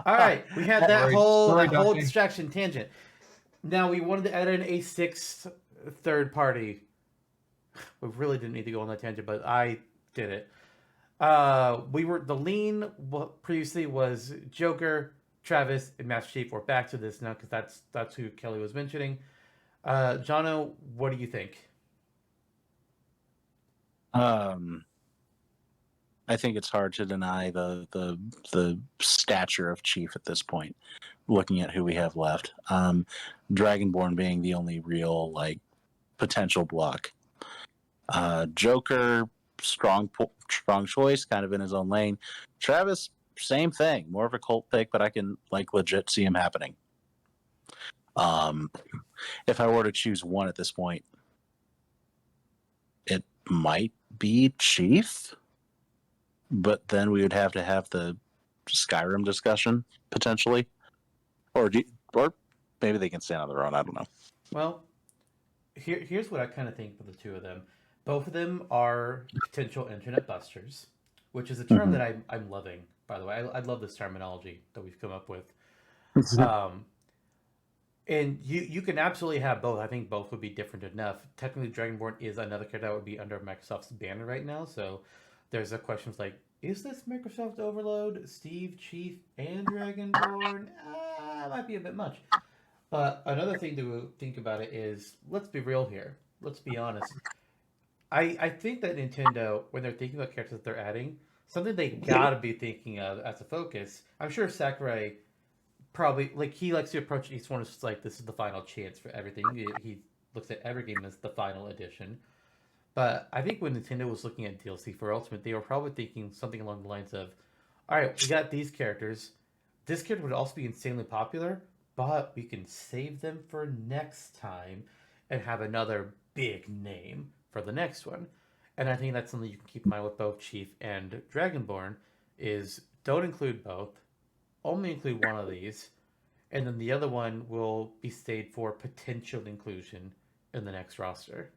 right, we had that Sorry, whole Dante. distraction tangent. Now we wanted to add in a 6th third party. We really didn't need to go on that tangent, but I did it. The lean previously was Joker, Travis, and Master Chief. We're back to this now because that's who Kelly was mentioning. Jonno, what do you think? I think it's hard to deny the stature of Chief at this point, looking at who we have left. Dragonborn being the only real potential block. Joker, strong choice, kind of in his own lane. Travis, same thing, more of a cult pick, but I can legit see him happening. If I were to choose one at this point, it might be Chief, but then we would have to have the Skyrim discussion potentially, or maybe they can stand on their own. I don't know. Well, here's what I kind of think for the two of them. Both of them are potential internet busters, which is a term that I'm loving, by the way. I love this terminology that we've come up with. And you can absolutely have both. I think both would be different enough. Technically, Dragonborn is another character that would be under Microsoft's banner right now, so There's a question like, is this Microsoft Overload, Steve, Chief, and Dragonborn? It might be a bit much. But another thing to think about it is, let's be real here. Let's be honest. I think that Nintendo, when they're thinking about characters that they're adding, something they gotta be thinking of as a focus. I'm sure Sakurai probably, like, he likes to approach each one as just like, this is the final chance for everything. He looks at every game as the final edition. But I think when Nintendo was looking at DLC for Ultimate, they were probably thinking something along the lines of, all right, we got these characters. This character would also be insanely popular, but we can save them for next time and have another big name for the next one. And I think that's something you can keep in mind with both Chief and Dragonborn is don't include both, only include one of these, and then the other one will be stayed for potential inclusion in the next roster.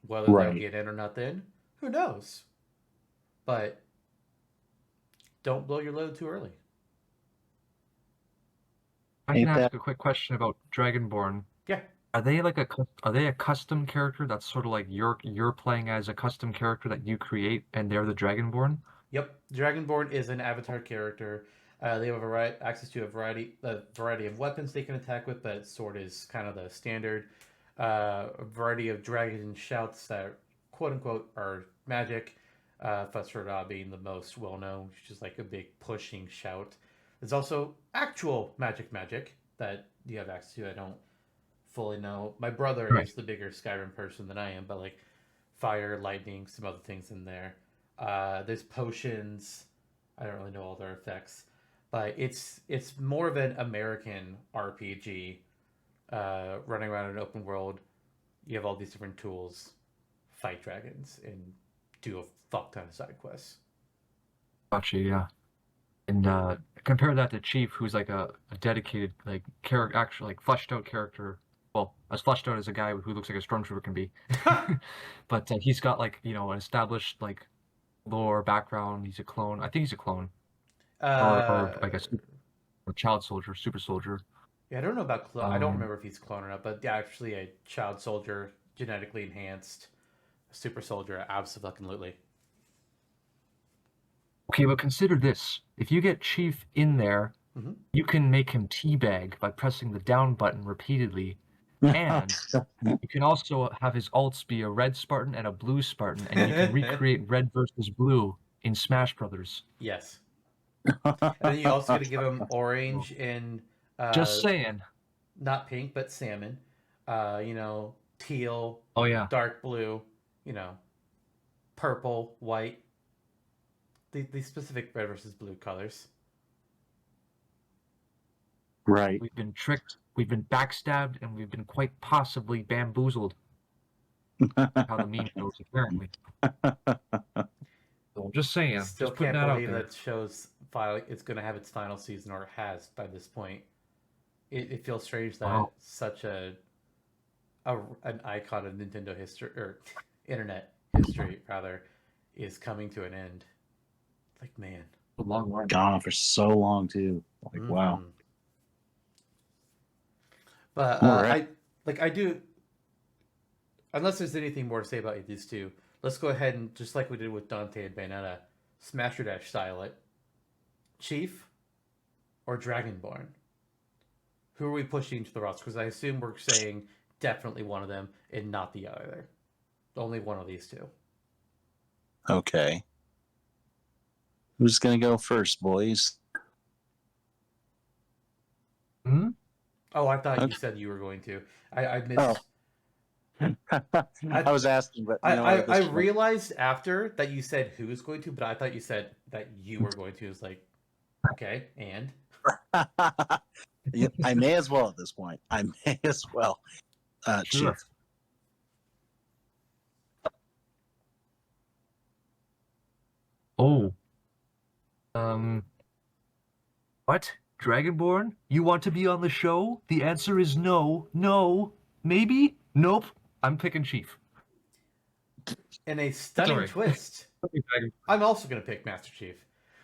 Whether they'll get in or not then, who knows? But don't blow your load too early. I can ask a quick question about Dragonborn. Yeah. Are they like a custom character that's sort of like you're playing as a custom character that you create and they're the Dragonborn? Yep, Dragonborn is an avatar character. They have access to a variety of weapons they can attack with, but sword is kind of the standard. A variety of dragon shouts that quote unquote are magic. Futsura being the most well known, which is like a big pushing shout. There's also actual magic that you have access to. I don't fully know. My brother is the bigger Skyrim person than I am, but like fire, lightning, some other things in there. There's potions. I don't really know all their effects, but it's more of an American RPG. Running around an open world, you have all these different tools, fight dragons, and do a fuck ton of side quests. Gotcha, yeah. And compare that to Chief, who's like a dedicated like character, actually like fleshed out character. Well, as fleshed out as a guy who looks like a stormtrooper can be, but he's got like an established like lore background. He's a clone. I think he's a clone, or like a child soldier, super soldier. Yeah, I don't know about clone. I don't remember if he's clone or not, but yeah, actually a child soldier, genetically enhanced, super soldier, absolutely. Okay, but consider this. If you get Chief in there, you can make him teabag by pressing the down button repeatedly. And you can also have his alts be a red Spartan and a blue Spartan, and you can recreate red versus blue in Smash Brothers. Yes. And then you also got to give him orange and... just saying. Not pink, but salmon. Teal. Oh, yeah. Dark blue. Purple, white. The specific red versus blue colors. Right. We've been tricked, we've been backstabbed, and we've been quite possibly bamboozled. How the meme goes, apparently. So I'm just saying. Still just can't believe that show's it's going to have its final season, or it has by this point. It feels strange that such an icon of Nintendo history, or internet history rather, is coming to an end. Like, man, a long run. Gone on for so long too. Like, wow. But right. I do. Unless there's anything more to say about these two, let's go ahead and, just like we did with Dante and Bayonetta, Smash or Dash style it. Chief or Dragonborn? Who are we pushing to the roster? Because I assume we're saying definitely one of them and not the other. Only one of these two. Okay. Who's going to go first, boys? Oh, I thought you said you were going to. I missed. I was asking, but I realized after that you said who was going to, but I thought you said that you were going to. It's like, okay, and I may as well at this point. I may as well. Sure. Chief. Oh. What? Dragonborn? You want to be on the show? The answer is no. No. Maybe? Nope. I'm picking Chief. In a stunning twist, I'm also going to pick Master Chief.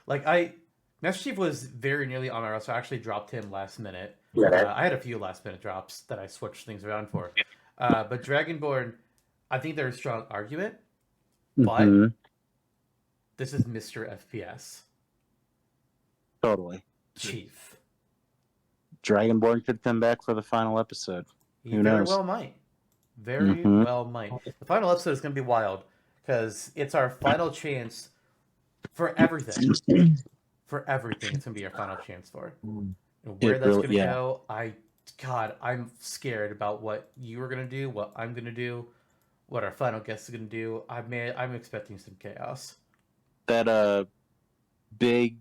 Master Chief was very nearly on my roster. I actually dropped him last minute. I had a few last minute drops that I switched things around for. But Dragonborn, I think there's a strong argument. But This is Mr. FPS. Totally. Chief. Dragonborn could come back for the final episode. He Who very knows? well might. Very Mhm. well might. The final episode is going to be wild because it's our final chance for everything. For everything, it's going to be our final chance for. And where It that's really- going to yeah. go, I'm scared about what you are going to do, what I'm going to do, what our final guest is going to do. I'm expecting some chaos. That big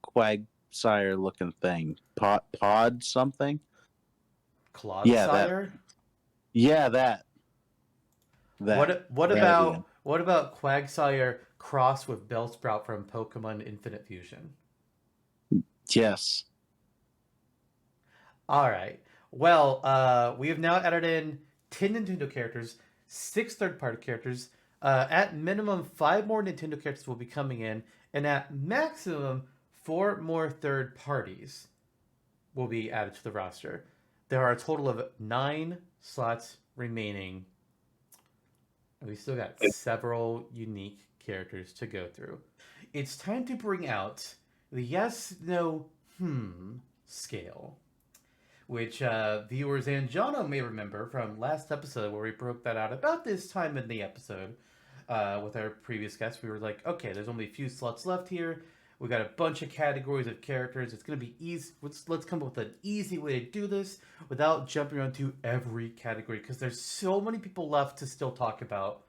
quagsire looking thing. Pod something? Claude Yeah, Sire? Yeah, that. What Guardian. about Quagsire crossed with Bellsprout from Pokemon Infinite Fusion? Yes. All right. Well, we have now added in 10 Nintendo characters, 6 third-party characters. At minimum, 5 more Nintendo characters will be coming in, and at maximum, 4 more third parties will be added to the roster. There are a total of 9 slots remaining. And we still got several unique characters to go through. It's time to bring out the yes, no, scale, which viewers and Jonno may remember from last episode where we broke that out about this time in the episode with our previous guest. We were like, okay, there's only a few slots left here. We got a bunch of categories of characters. It's going to be easy. Let's come up with an easy way to do this without jumping onto every category because there's so many people left to still talk about.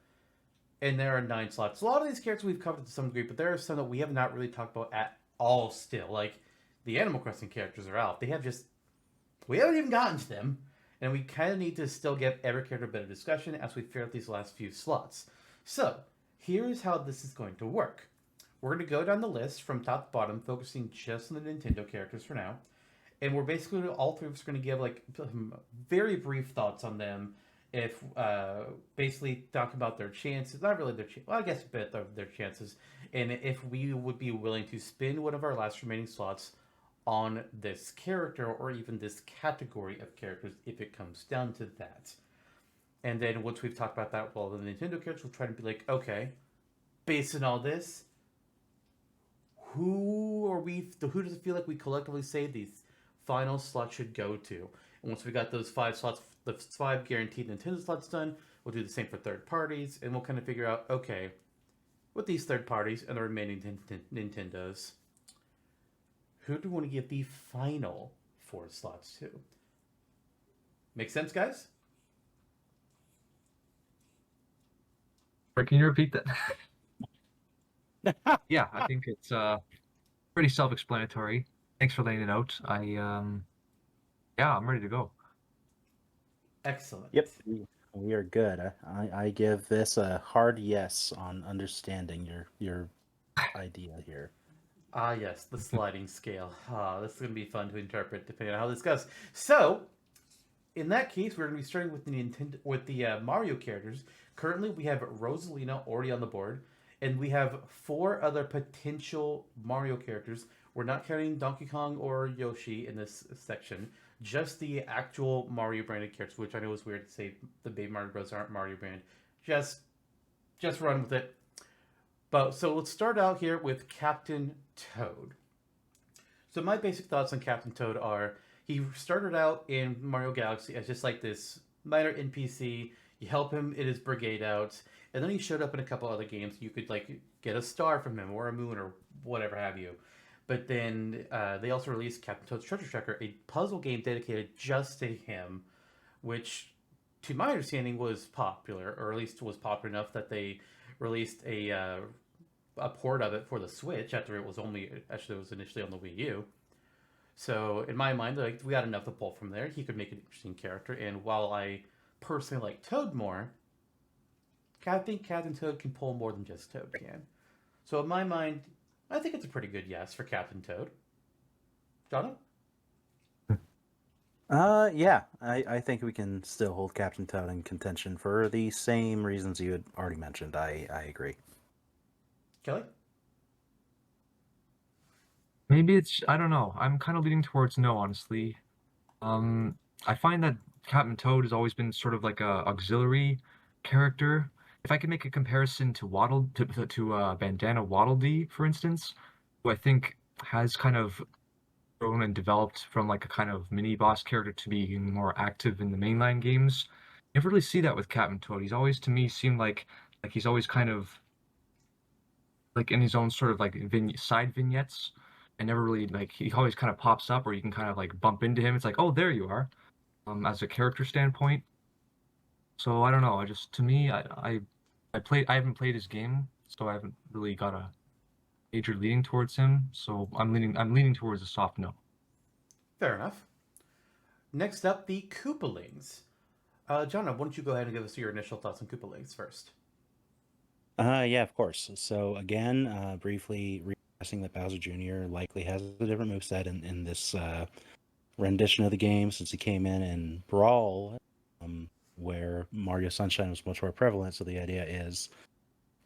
And there are 9 slots. A lot of these characters we've covered to some degree, but there are some that we have not really talked about at all still. Like, the Animal Crossing characters are out. We haven't even gotten to them. And we kind of need to still give every character a bit of discussion as we figure out these last few slots. So, here's how this is going to work. We're going to go down the list from top to bottom, focusing just on the Nintendo characters for now. And we're basically, all 3 of us are going to give like very brief thoughts on them. If basically talk about their chances, not really their chances, well, I guess a bit of their chances, and if we would be willing to spend one of our last remaining slots on this character or even this category of characters if it comes down to that. And then once we've talked about that, well, the Nintendo characters will try to be like, okay, based on all this, who does it feel like we collectively say these final slots should go to? And once we got those 5 slots, the 5 guaranteed Nintendo slots done, we'll do the same for third parties, and we'll kind of figure out, okay, with these third parties and the remaining Nintendos, who do we want to give the final 4 slots to? Make sense, guys? Can you repeat that? Yeah, I think it's pretty self-explanatory. Thanks for laying it out. I'm ready to go. Excellent. Yep, we are good. I give this a hard yes on understanding your idea here. Ah, yes, the sliding scale. This is going to be fun to interpret depending on how this goes. So, in that case, we're going to be starting with the Mario characters. Currently, we have Rosalina already on the board, and we have 4 other potential Mario characters. We're not counting Donkey Kong or Yoshi in this section, just the actual Mario branded characters, which I know is weird to say the Baby Mario Bros. Aren't Mario brand. Just run with it. But so let's start out here with Captain Toad. So my basic thoughts on Captain Toad are he started out in Mario Galaxy as just like this minor NPC. You help him in his brigade out, and then he showed up in a couple other games. You could like get a star from him or a moon or whatever have you. But then they also released Captain Toad's Treasure Tracker, a puzzle game dedicated just to him, which, to my understanding, was popular, or at least was popular enough that they released a port of it for the Switch after it was initially on the Wii U. So in my mind, like we got enough to pull from there. He could make an interesting character, and while I personally like Toad more, I think Captain Toad can pull more than just Toad can. So in my mind, I think it's a pretty good yes for Captain Toad. Jonno? Yeah, I think we can still hold Captain Toad in contention for the same reasons you had already mentioned. I agree. Kelly? Maybe I don't know. I'm kind of leaning towards no, honestly. I find that Captain Toad has always been sort of like a auxiliary character. if I could make a comparison to Bandana Waddle Dee, for instance, who I think has kind of grown and developed from like a kind of mini boss character to being more active in the mainline games. You never really see that with Captain Toad. He's always to me seemed like he's always kind of like in his own sort of like side vignettes, and never really like he always kind of pops up, or you can kind of like bump into him. It's like, oh, there you are, as a character standpoint. So I don't know. I just to me, I haven't played his game, so I haven't really got a major leaning towards him. So I'm leaning towards a soft no. Fair enough. Next up, the Koopalings. Jonno, why don't you go ahead and give us your initial thoughts on Koopalings first? Yeah, of course. So again, briefly reinforcing that Bowser Jr. likely has a different moveset in this rendition of the game since he came in Brawl, where Mario Sunshine was much more prevalent. So the idea is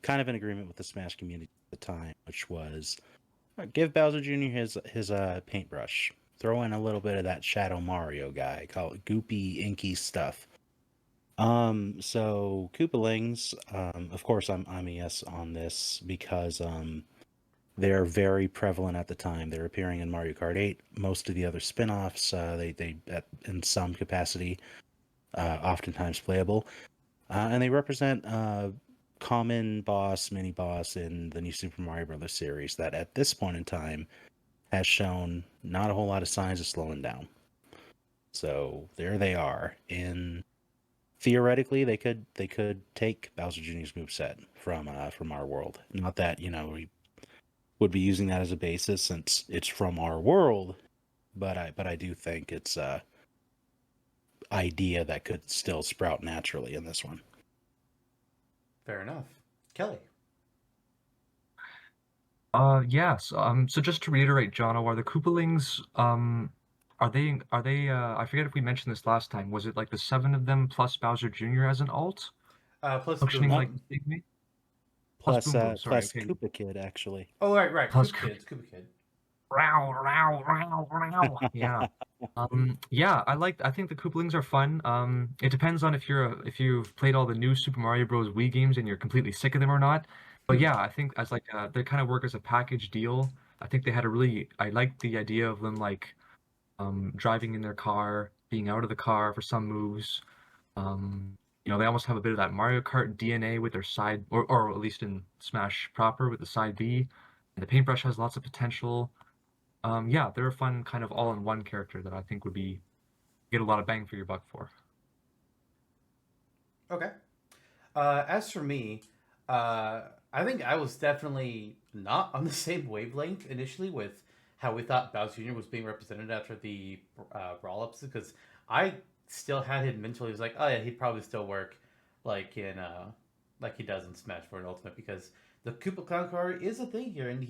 kind of in agreement with the Smash community at the time, which was give Bowser Jr. his paintbrush, throw in a little bit of that Shadow Mario guy, call it goopy, inky stuff. So Koopalings, of course I'm a yes on this because they're very prevalent at the time. They're appearing in Mario Kart 8, most of the other spin-offs, they in some capacity, oftentimes playable. And they represent common boss, mini boss in the new Super Mario Bros. Series that at this point in time has shown not a whole lot of signs of slowing down. So there they are. Theoretically, they could take Bowser Jr.'s moveset from our world. Not that we would be using that as a basis since it's from our world, but I do think it's a idea that could still sprout naturally in this one. Fair enough. Kelly. Yes. So just to reiterate, John, are the Koopalings, are they I forget if we mentioned this last time. Was it like the 7 of them plus Bowser Jr. as an alt? Plus Functioning Boom like Boom. the Pygmy? Plus Boom Boom, sorry, plus okay. Koopa Kid actually. Oh, right. Plus Koopa Kid. Row, row, row, row. Yeah. Yeah, I think the Koopalings are fun. It depends on if you've played all the new Super Mario Bros. Wii games and you're completely sick of them or not. But yeah, I think as like they kind of work as a package deal. I think they had I liked the idea of them like driving in their car, being out of the car for some moves. They almost have a bit of that Mario Kart DNA with their side, or at least in Smash proper with the side B. And the paintbrush has lots of potential. Yeah, they're a fun kind of all-in-one character that I think would be get a lot of bang for your buck for. Okay. As for me, I think I was definitely not on the same wavelength initially with how we thought Bowser Jr. was being represented after the Brawl episode, because I still had him mentally. Was like, oh yeah, he'd probably still work like in like he does in Smash 4 and Ultimate, because the Koopa Clown car is a thing here, and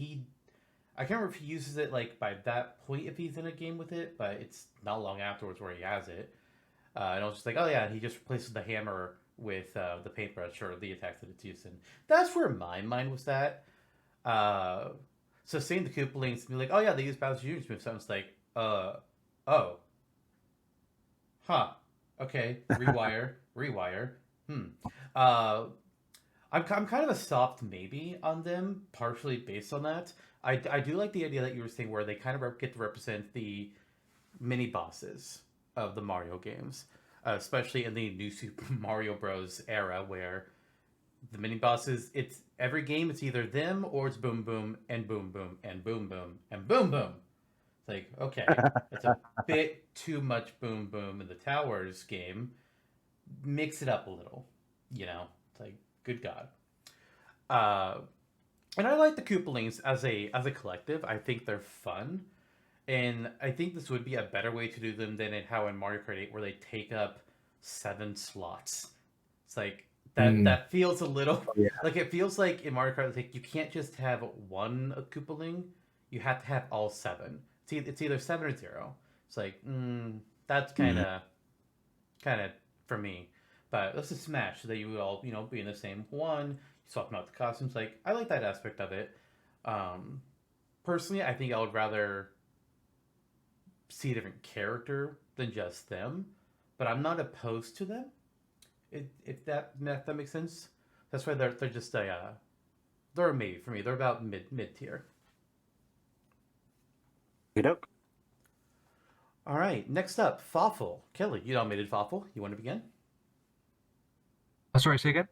I can't remember if he uses it like by that point if he's in a game with it, but it's not long afterwards where he has it. And I was just like, oh yeah, he just replaces the hammer with the paintbrush or the attack that it's used in. That's where my mind was at. So seeing the Koopalings and be like, oh yeah, they use Bowser Jr.'s move, so I was like, oh, huh, okay, rewire. I'm kind of a soft maybe on them, partially based on that. I do like the idea that you were saying where they kind of get to represent the mini bosses of the Mario games, especially in the new Super Mario Bros. Era, where the mini bosses, it's every game, it's either them or it's Boom Boom and Boom Boom and Boom Boom and Boom Boom. It's like, okay, it's a bit too much Boom Boom in the Towers game. Mix it up a little, It's like, good God. And I like the Koopalings as a collective. I think they're fun. And I think this would be a better way to do them than how in Mario Kart 8 where they take up 7 slots. It's like that feels a little like it feels like in Mario Kart like you can't just have one Koopaling. You have to have all 7. It's either 7 or 0. It's like that's kind of for me. But let's just Smash so that you would all be in the same one. You swap out the costumes. Like I like that aspect of it. Personally, I think I would rather see a different character than just them, but I'm not opposed to them. If that makes sense. That's why they're just they're a maybe for me. They're about mid tier. Doke. All right, next up, Fawful. Kelly, you nominated Fawful. You want to begin? Oh, sorry, say again?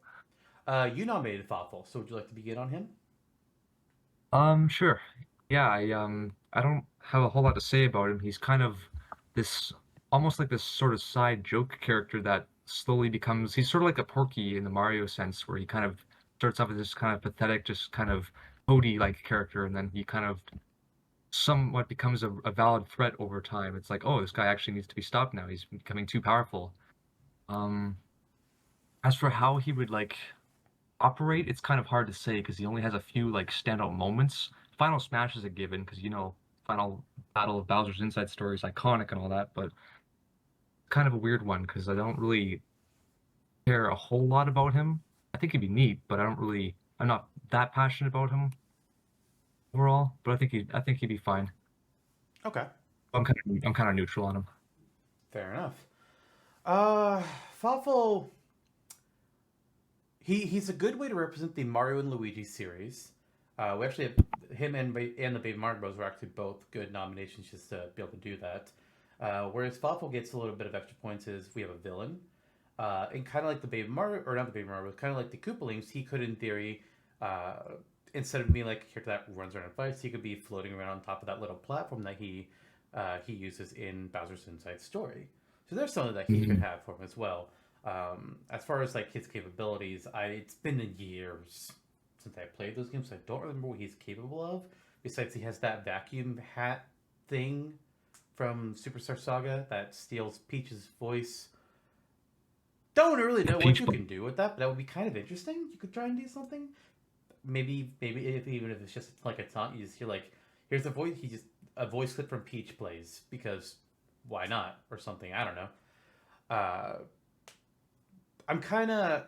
You nominated Fawful, so would you like to begin on him? Sure. Yeah, I don't have a whole lot to say about him. He's kind of this almost like this sort of side joke character that slowly becomes he's sort of like a Porky in the Mario sense, where he kind of starts off as this kind of pathetic, just kind of Cody like character, and then he kind of somewhat becomes a valid threat over time. It's like, oh, this guy actually needs to be stopped now. He's becoming too powerful. Um, as for how he would like operate, it's kind of hard to say because he only has a few like standout moments. Final Smash is a given because Final Battle of Bowser's Inside Story is iconic and all that, but kind of a weird one because I don't really care a whole lot about him. I think he'd be neat, but I'm not that passionate about him overall. But I think he'd be fine. Okay, I'm kind of neutral on him. fair enough. Fawful. He's a good way to represent the Mario and Luigi series. We actually have him and the Baby Mario Bros were actually both good nominations just to be able to do that. Whereas Fawful gets a little bit of extra points is we have a villain. And kind of like the Baby Mario, or not the Baby Mario, but kind of like the Koopalings, he could in theory, instead of being like a character that runs around and fights, he could be floating around on top of that little platform that he uses in Bowser's Inside Story. So there's something that he could have for him as well. As far as like his capabilities, it's been years since I played those games, so I don't remember what he's capable of. Besides, he has that vacuum hat thing from Superstar Saga that steals Peach's voice. Don't really know what you can do with that, but that would be kind of interesting. You could try and do something. Maybe even if it's just like a taunt, you just hear like, here's a voice. A voice clip from Peach plays because why not or something. I don't know. I'm kind of,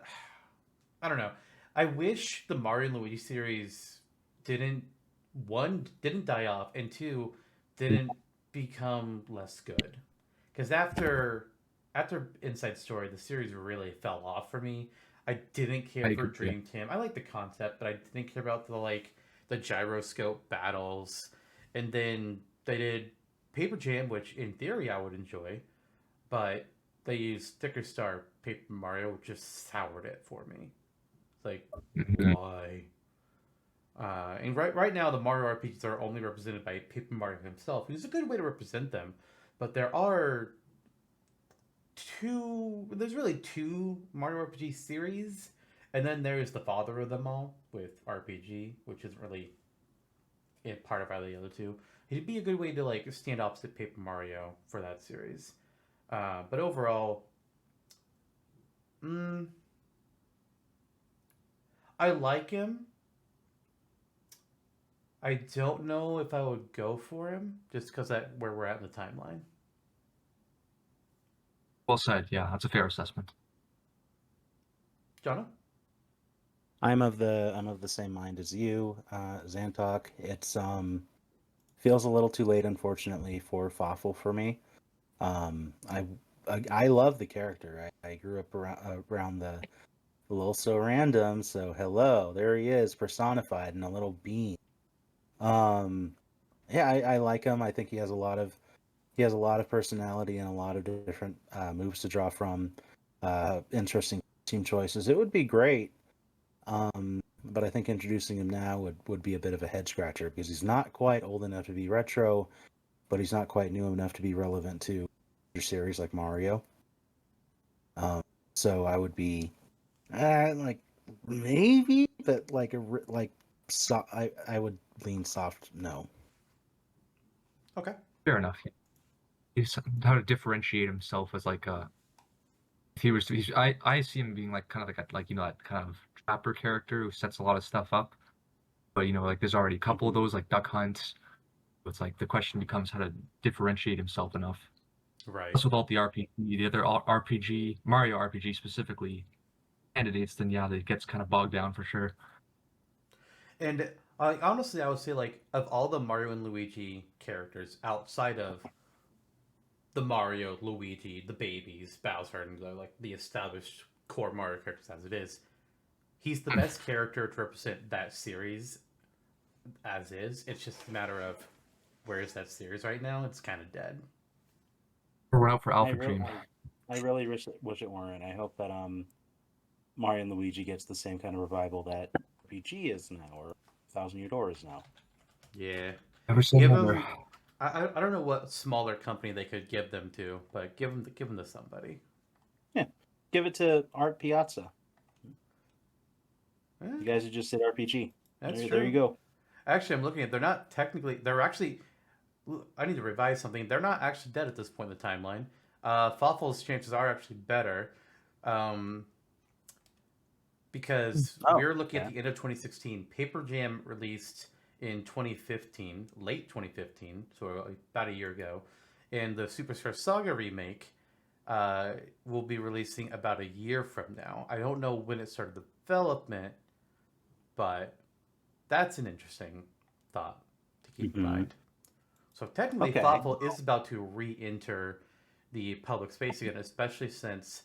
I don't know. I wish the Mario and Luigi series didn't die off, and two, didn't become less good. Because after Inside Story, the series really fell off for me. I didn't care for Dream Team. I like the concept, but I didn't care about the gyroscope battles. And then they did Paper Jam, which in theory I would enjoy, but they used Sticker Star Paper Mario, which just soured it for me. It's like, why? And right now, the Mario RPGs are only represented by Paper Mario himself, who's a good way to represent them. But there's really two Mario RPG series, and then there's the father of them all with RPG, which isn't really part of either of the other two. It'd be a good way to like stand opposite Paper Mario for that series. But overall, I like him. I don't know if I would go for him just because that's where we're at in the timeline. Well said. Yeah, that's a fair assessment. Jonno? I'm of the same mind as you, Zantok. It's feels a little too late, unfortunately, for Fawful for me. I love the character. I grew up around the little so random. So hello, there he is, personified in a little bean. Yeah, I like him. I think he has a lot of personality and a lot of different moves to draw from. Interesting team choices. It would be great. But I think introducing him now would be a bit of a head scratcher because he's not quite old enough to be retro, but he's not quite new enough to be relevant to a series like Mario. So I would be like maybe, but I would lean soft no. Okay. Fair enough. He's how to differentiate himself as like if he was to I see him being like kind of like that kind of trapper character who sets a lot of stuff up, but like there's already a couple of those like Duck Hunt. It's like the question becomes how to differentiate himself enough. Right. Plus with all the other RPG, Mario RPG specifically candidates, then yeah, it gets kind of bogged down for sure. And honestly, I would say like of all the Mario and Luigi characters outside of the Mario, Luigi, the babies, Bowser, and the established core Mario characters as it is, he's the best character to represent that series as is. It's just a matter of where is that series right now? It's kind of dead. We're out for I Alpha really, Dream. I really wish it weren't. I hope that Mario and Luigi gets the same kind of revival that RPG is now, or Thousand Year Door is now. Yeah. Never say Give never. him. I don't know what smaller company they could give them to, but give them to somebody. Yeah, give it to Art Piazza. Eh, You guys just did RPG. that's true. There you go. Actually, I'm looking at. They're not technically. They're actually. I need to revise something. They're not actually dead at this point in the timeline. Fawful's chances are actually better, because we're looking at the end of 2016. Paper Jam released in 2015, late 2015, so about a year ago, and the Superstar Saga remake will be releasing about a year from now. I don't know when it started development, but that's an interesting thought to keep in mind. So technically, Okay. Fawful is about to re-enter the public space again, especially since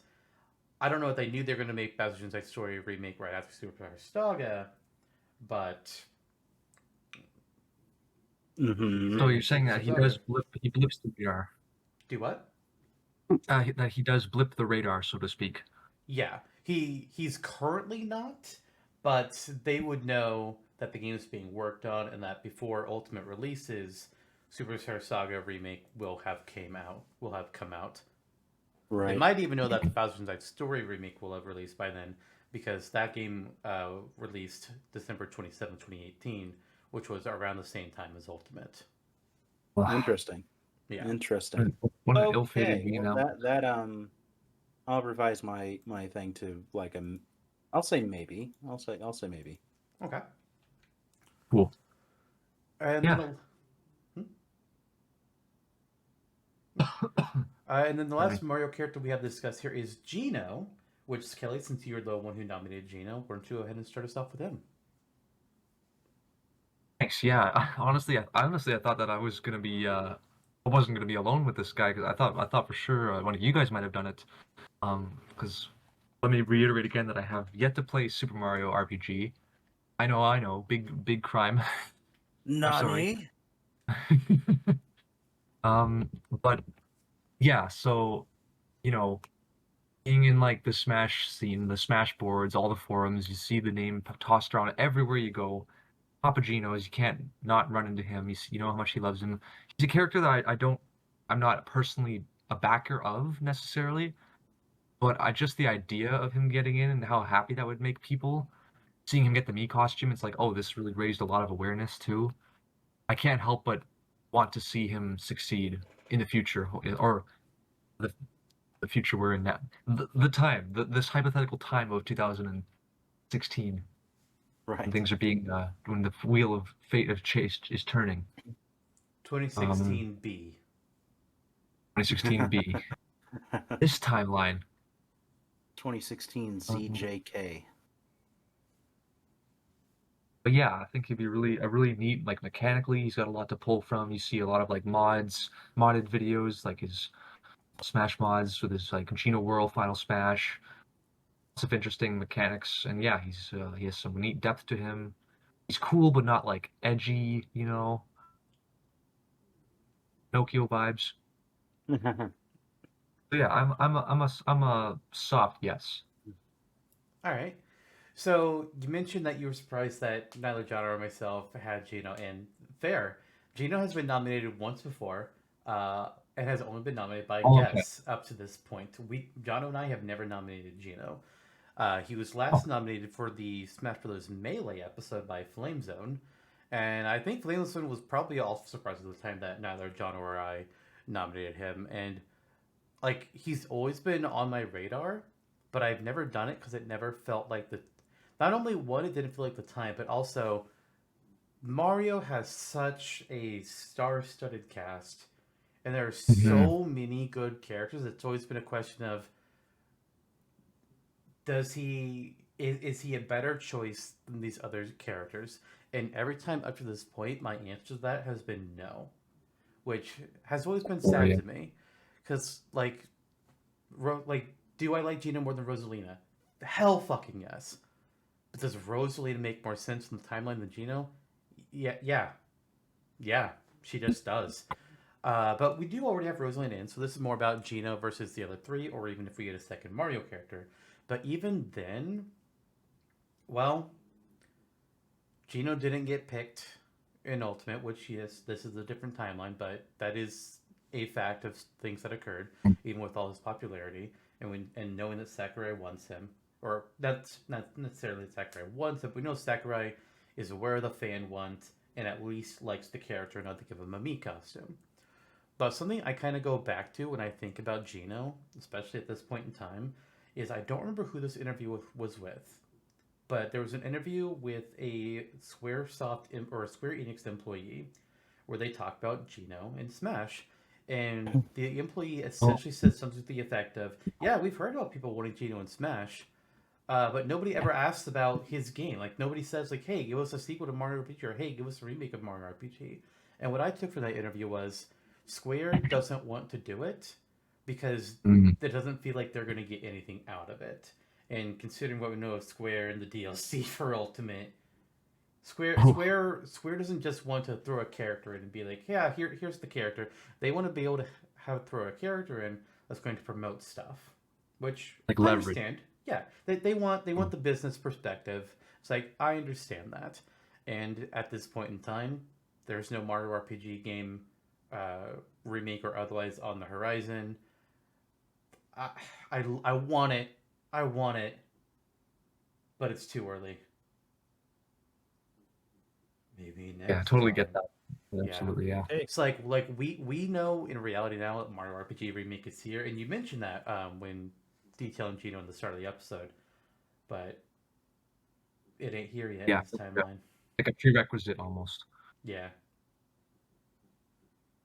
I don't know if they knew they were going to make Bowser's Inside Story remake right after Super Saga, but So you're saying that he blips the radar. do what? That he does blip the radar, so to speak. Yeah, he's currently not, but they would know that the game is being worked on and that before ultimate releases, Superstar Saga remake will have come out. Right. They might even know that the Bowser's Inside Story remake will have released by then, because that game released December 27, 2018, which was around the same time as Ultimate. Interesting. Yeah. Interesting. What an ill-fated game well, now. that I'll revise my thing to like I'll say maybe. I'll say maybe. Okay. Cool. And Yeah. And then the last Mario character we have to discuss here is Gino, which, Kelly, since you're the one who nominated Gino, why don't you go ahead and start us off with him? Thanks. Yeah. Honestly, I thought that I was gonna be I wasn't gonna be alone with this guy, because I thought for sure one of you guys might have done it. Because let me reiterate again that I have yet to play Super Mario RPG. I know, big crime. I'm sorry. But yeah, so being in like the Smash scene, the Smash boards, all the forums, you see the name tossed around everywhere you go. Papa Gino's, you can't not run into him. You know how much he loves him. He's a character that I'm not personally a backer of necessarily, but just the idea of him getting in and how happy that would make people. Seeing him get the Mii costume, it's like, oh, this really raised a lot of awareness too. I can't help but want to see him succeed in the future, or the future we're in now. This hypothetical time of 2016. Right. When things are being, when the wheel of fate of chase is turning. 2016B. 2016B. This timeline. 2016 ZJK. But yeah, I think he'd be a really neat, like mechanically, he's got a lot to pull from. You see a lot of like modded videos, like his Smash mods with his like Gino World, Final Smash. Lots of interesting mechanics, and yeah, he has some neat depth to him. He's cool, but not like edgy, Pinocchio vibes. So yeah, I'm a soft yes. All right. So you mentioned that you were surprised that neither John or myself had Gino, and fair. Gino has been nominated once before, and has only been nominated by guests up to this point. John and I have never nominated Gino. He was last nominated for the Smash Bros. Melee episode by Flamezone, and I think Flamezone was probably also surprised at the time that neither John or I nominated him. And like, he's always been on my radar, but I've never done it because it never felt like not only one, it didn't feel like the time, but also Mario has such a star-studded cast, and there are so many good characters. It's always been a question of, is he a better choice than these other characters? And every time up to this point, my answer to that has been no, which has always been sad to me. Because do I like Gino more than Rosalina? Hell fucking yes. But does Rosalie make more sense in the timeline than Gino? Yeah, she just does. But we do already have Rosalind in, so this is more about Gino versus the other three, or even if we get a second Mario character. But even then, well, Gino didn't get picked in Ultimate, which, yes, this is a different timeline, but that is a fact of things that occurred, even with all his popularity, and knowing that Sakurai wants him, or that's not necessarily that Sakurai wants him, but we know Sakurai is aware of the fan want, and at least likes the character enough to give him a Mii costume. But something I kind of go back to when I think about Gino, especially at this point in time, is I don't remember who this interview was with, but there was an interview with a Squaresoft or a Square Enix employee where they talked about Gino in Smash, and the employee essentially said something to the effect of, "Yeah, we've heard about people wanting Gino in Smash, but nobody ever asks about his game. Like nobody says like, hey, give us a sequel to Mario RPG, or hey, give us a remake of Mario RPG." And what I took from that interview was Square doesn't want to do it because it doesn't feel like they're going to get anything out of it. And considering what we know of Square and the DLC for Ultimate, Square doesn't just want to throw a character in and be like, yeah, here's the character. They want to be able to throw a character in that's going to promote stuff, which Like I leverage. understand. Yeah, they want the business perspective. It's like I understand that, and at this point in time, there's no Mario RPG game remake or otherwise on the horizon. I want it. I want it, but it's too early. Maybe next. Yeah, I totally time. get that. Absolutely, yeah. It's like we know in reality now that Mario RPG remake is here, and you mentioned that when detailing Gino in the start of the episode, but it ain't here yet in this timeline. Like a prerequisite almost. Yeah.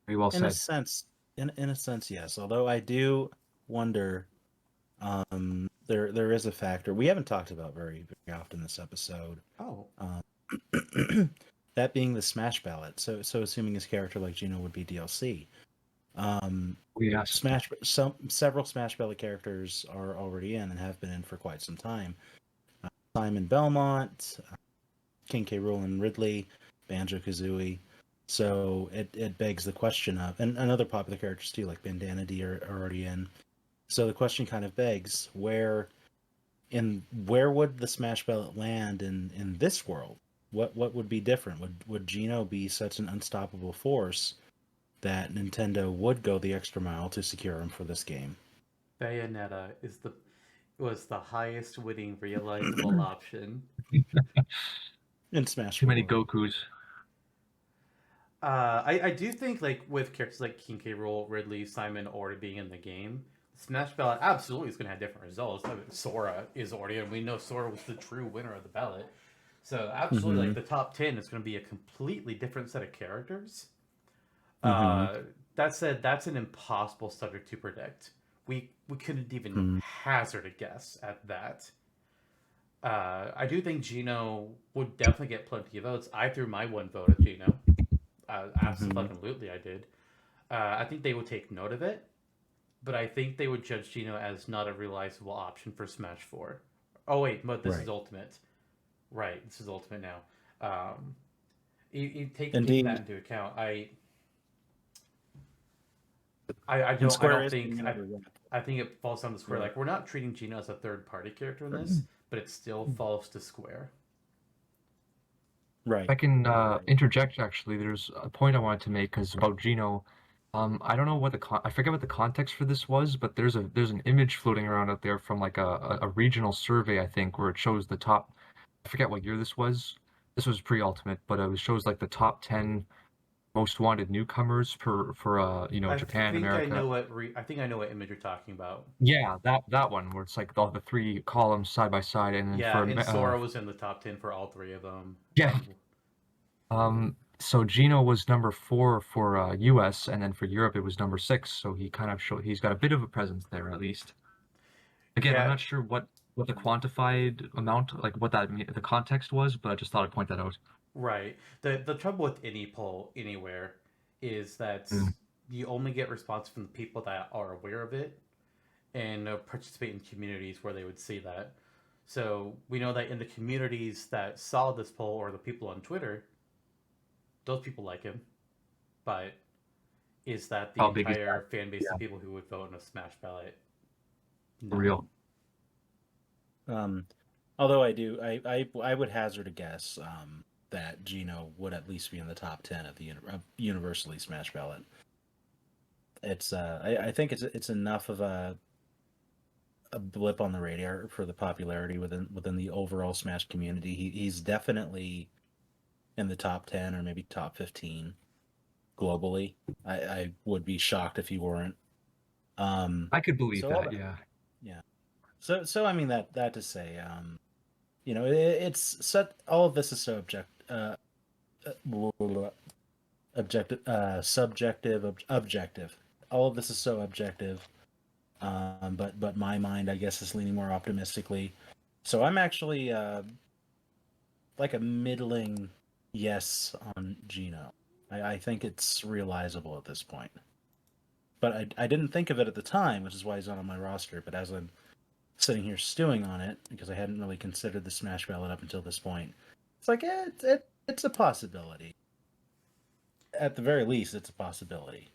Very well In said. a sense, yes. Although I do wonder, there is a factor we haven't talked about very often this episode. Oh. That being the Smash ballot. So assuming his character like Gino would be DLC. Yes. Several Smash ballot characters are already in and have been in for quite some time. Simon Belmont, King K. Rool and Ridley, Banjo-Kazooie. So it begs the question of, and other popular characters too, like Bandana D are already in. So the question kind of begs, where would the Smash ballot land in this world? What would be different? Would Gino be such an unstoppable force that Nintendo would go the extra mile to secure him for this game? Bayonetta was the highest winning realizable option. In Smash. Too many Gokus. I do think like with characters like King K. Rool, Ridley, Simon already being in the game, Smash ballot absolutely is going to have different results. I mean, Sora is already, and we know Sora was the true winner of the ballot. So absolutely, like the top 10 is going to be a completely different set of characters. That said, that's an impossible subject to predict. We couldn't even hazard a guess at that. I do think Gino would definitely get plenty of votes. I threw my one vote at Gino. Absolutely, I did. I think they would take note of it, but I think they would judge Gino as not a realizable option for Smash 4. Oh wait, but this is Ultimate. Right, this is Ultimate now. You take that into account. I think it falls on the Square. Like we're not treating Gino as a third-party character in this, but it still falls to Square. Right. I can interject. Actually, there's a point I wanted to make because about Gino. I don't know what I forget what the context for this was, but there's an image floating around out there from like a regional survey, I think, where it shows the top. I forget what year this was. This was pre-Ultimate, but it shows like the top 10 most wanted newcomers for Japan, America. I think I know what image you're talking about. Yeah, that one where it's like all the three columns side by side, and then and Sora was in the top 10 for all three of them. Yeah. So Gino was number 4 for US, and then for Europe it was number 6. So he kind of he's got a bit of a presence there at least. Again, I'm not sure what the quantified amount, like what the context was, but I just thought I'd point that out. Right. The trouble with any poll anywhere is that you only get response from the people that are aware of it and participate in communities where they would see that. So we know that in the communities that saw this poll or the people on Twitter, those people like him. But is that the How big is entire that? fan base Yeah. of people who would vote in a Smash ballot? For real. Although I would hazard a guess that Gino would at least be in the top 10 of the universally Smash ballot. It's I think it's enough of a blip on the radar for the popularity within the overall Smash community. He's definitely in the top 10 or maybe top 15 globally. I would be shocked if he weren't. I could believe so that, yeah. Yeah. So I mean that to say, you know, it's such, all of this is so objective. All of this is so objective. But my mind, I guess, is leaning more optimistically. So I'm actually like a middling yes on Gino. I think it's realizable at this point. But I didn't think of it at the time, which is why he's not on my roster. But as I'm sitting here stewing on it, because I hadn't really considered the Smash ballot up until this point, it's like it's a possibility. At the very least, it's a possibility.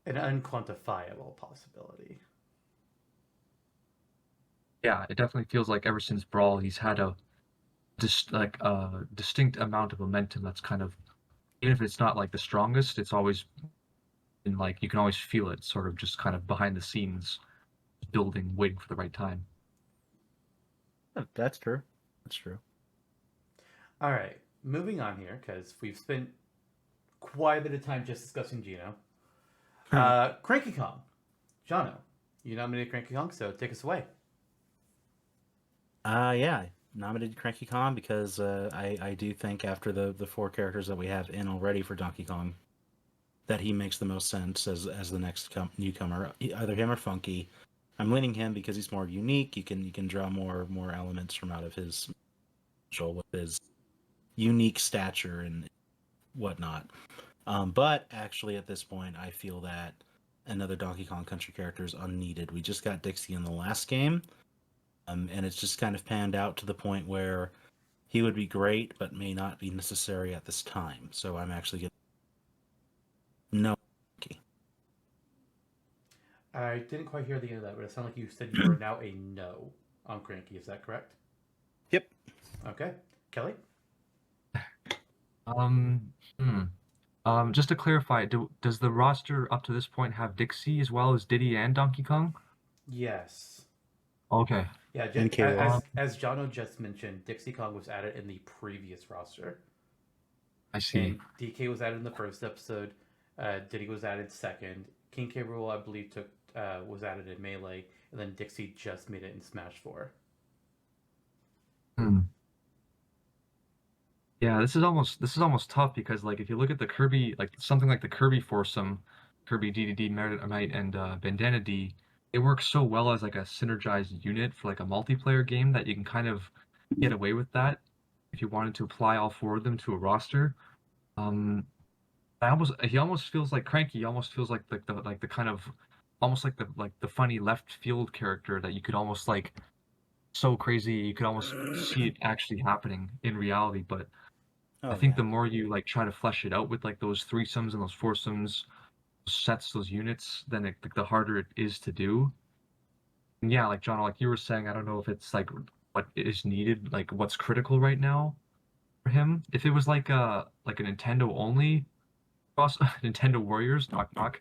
An unquantifiable possibility. Yeah, it definitely feels like ever since Brawl, he's had a distinct amount of momentum that's kind of, even if it's not like the strongest, it's always been like, you can always feel it sort of just kind of behind the scenes building, waiting for the right time. That's true. That's true. All right, moving on here because we've spent quite a bit of time just discussing Gino. Cranky Kong, Jonno, you nominated Cranky Kong, so take us away. Yeah, nominated Cranky Kong because I do think after the four characters that we have in already for Donkey Kong, that he makes the most sense as the next newcomer, either him or Funky. I'm leaning him because he's more unique. You can draw more elements from out of his with his unique stature and whatnot. But actually, at this point, I feel that another Donkey Kong Country character is unneeded. We just got Dixie in the last game, and it's just kind of panned out to the point where he would be great, but may not be necessary at this time. So I'm actually going no. I didn't quite hear the end of that, but it sounded like you said you were now a no on Cranky. Is that correct? Yep. Okay. Kelly? Just to clarify, does the roster up to this point have Dixie as well as Diddy and Donkey Kong? Yes. Okay. Yeah, as Jonno just mentioned, Dixie Kong was added in the previous roster. I see. And DK was added in the first episode. Diddy was added second. King K. Rool, I believe, was added in Melee, and then Dixie just made it in Smash 4. Yeah, this is almost tough because like if you look at the Kirby, like something like the Kirby foursome, Kirby DDD, Merit and Bandana D, it works so well as like a synergized unit for like a multiplayer game that you can kind of get away with that if you wanted to apply all four of them to a roster. He almost feels like Cranky. He almost feels like the kind of almost like the funny left field character that you could almost like so crazy you could almost see it actually happening in reality. But I think the more you like try to flesh it out with like those threesomes and those foursomes, sets, those units, then the harder it is to do. And yeah, like John, like you were saying, I don't know if it's like what is needed, like what's critical right now for him. If it was like a Nintendo only Nintendo Warriors knock knock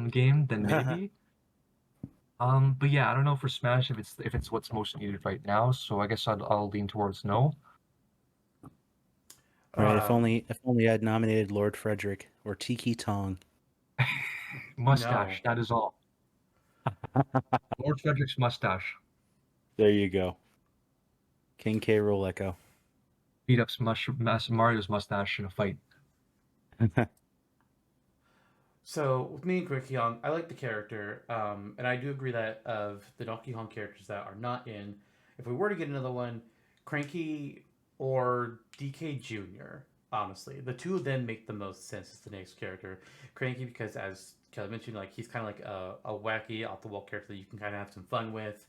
game, then maybe. But yeah, I don't know for Smash if it's what's most needed right now. So I guess I'll lean towards no. Right. If only I'd nominated Lord Frederick or Tiki Tong. Mustache. No. That is all. Lord Frederick's mustache. There you go. King K. Rool Echo. Beat up Mario's mustache in a fight. So with me and Cranky Kong, I like the character, and I do agree that of the Donkey Kong characters that are not in, if we were to get another one, Cranky or DK Jr., honestly. The two of them make the most sense as the next character. Cranky because, as Kelly mentioned, like he's kind of like a wacky, off-the-wall character that you can kind of have some fun with.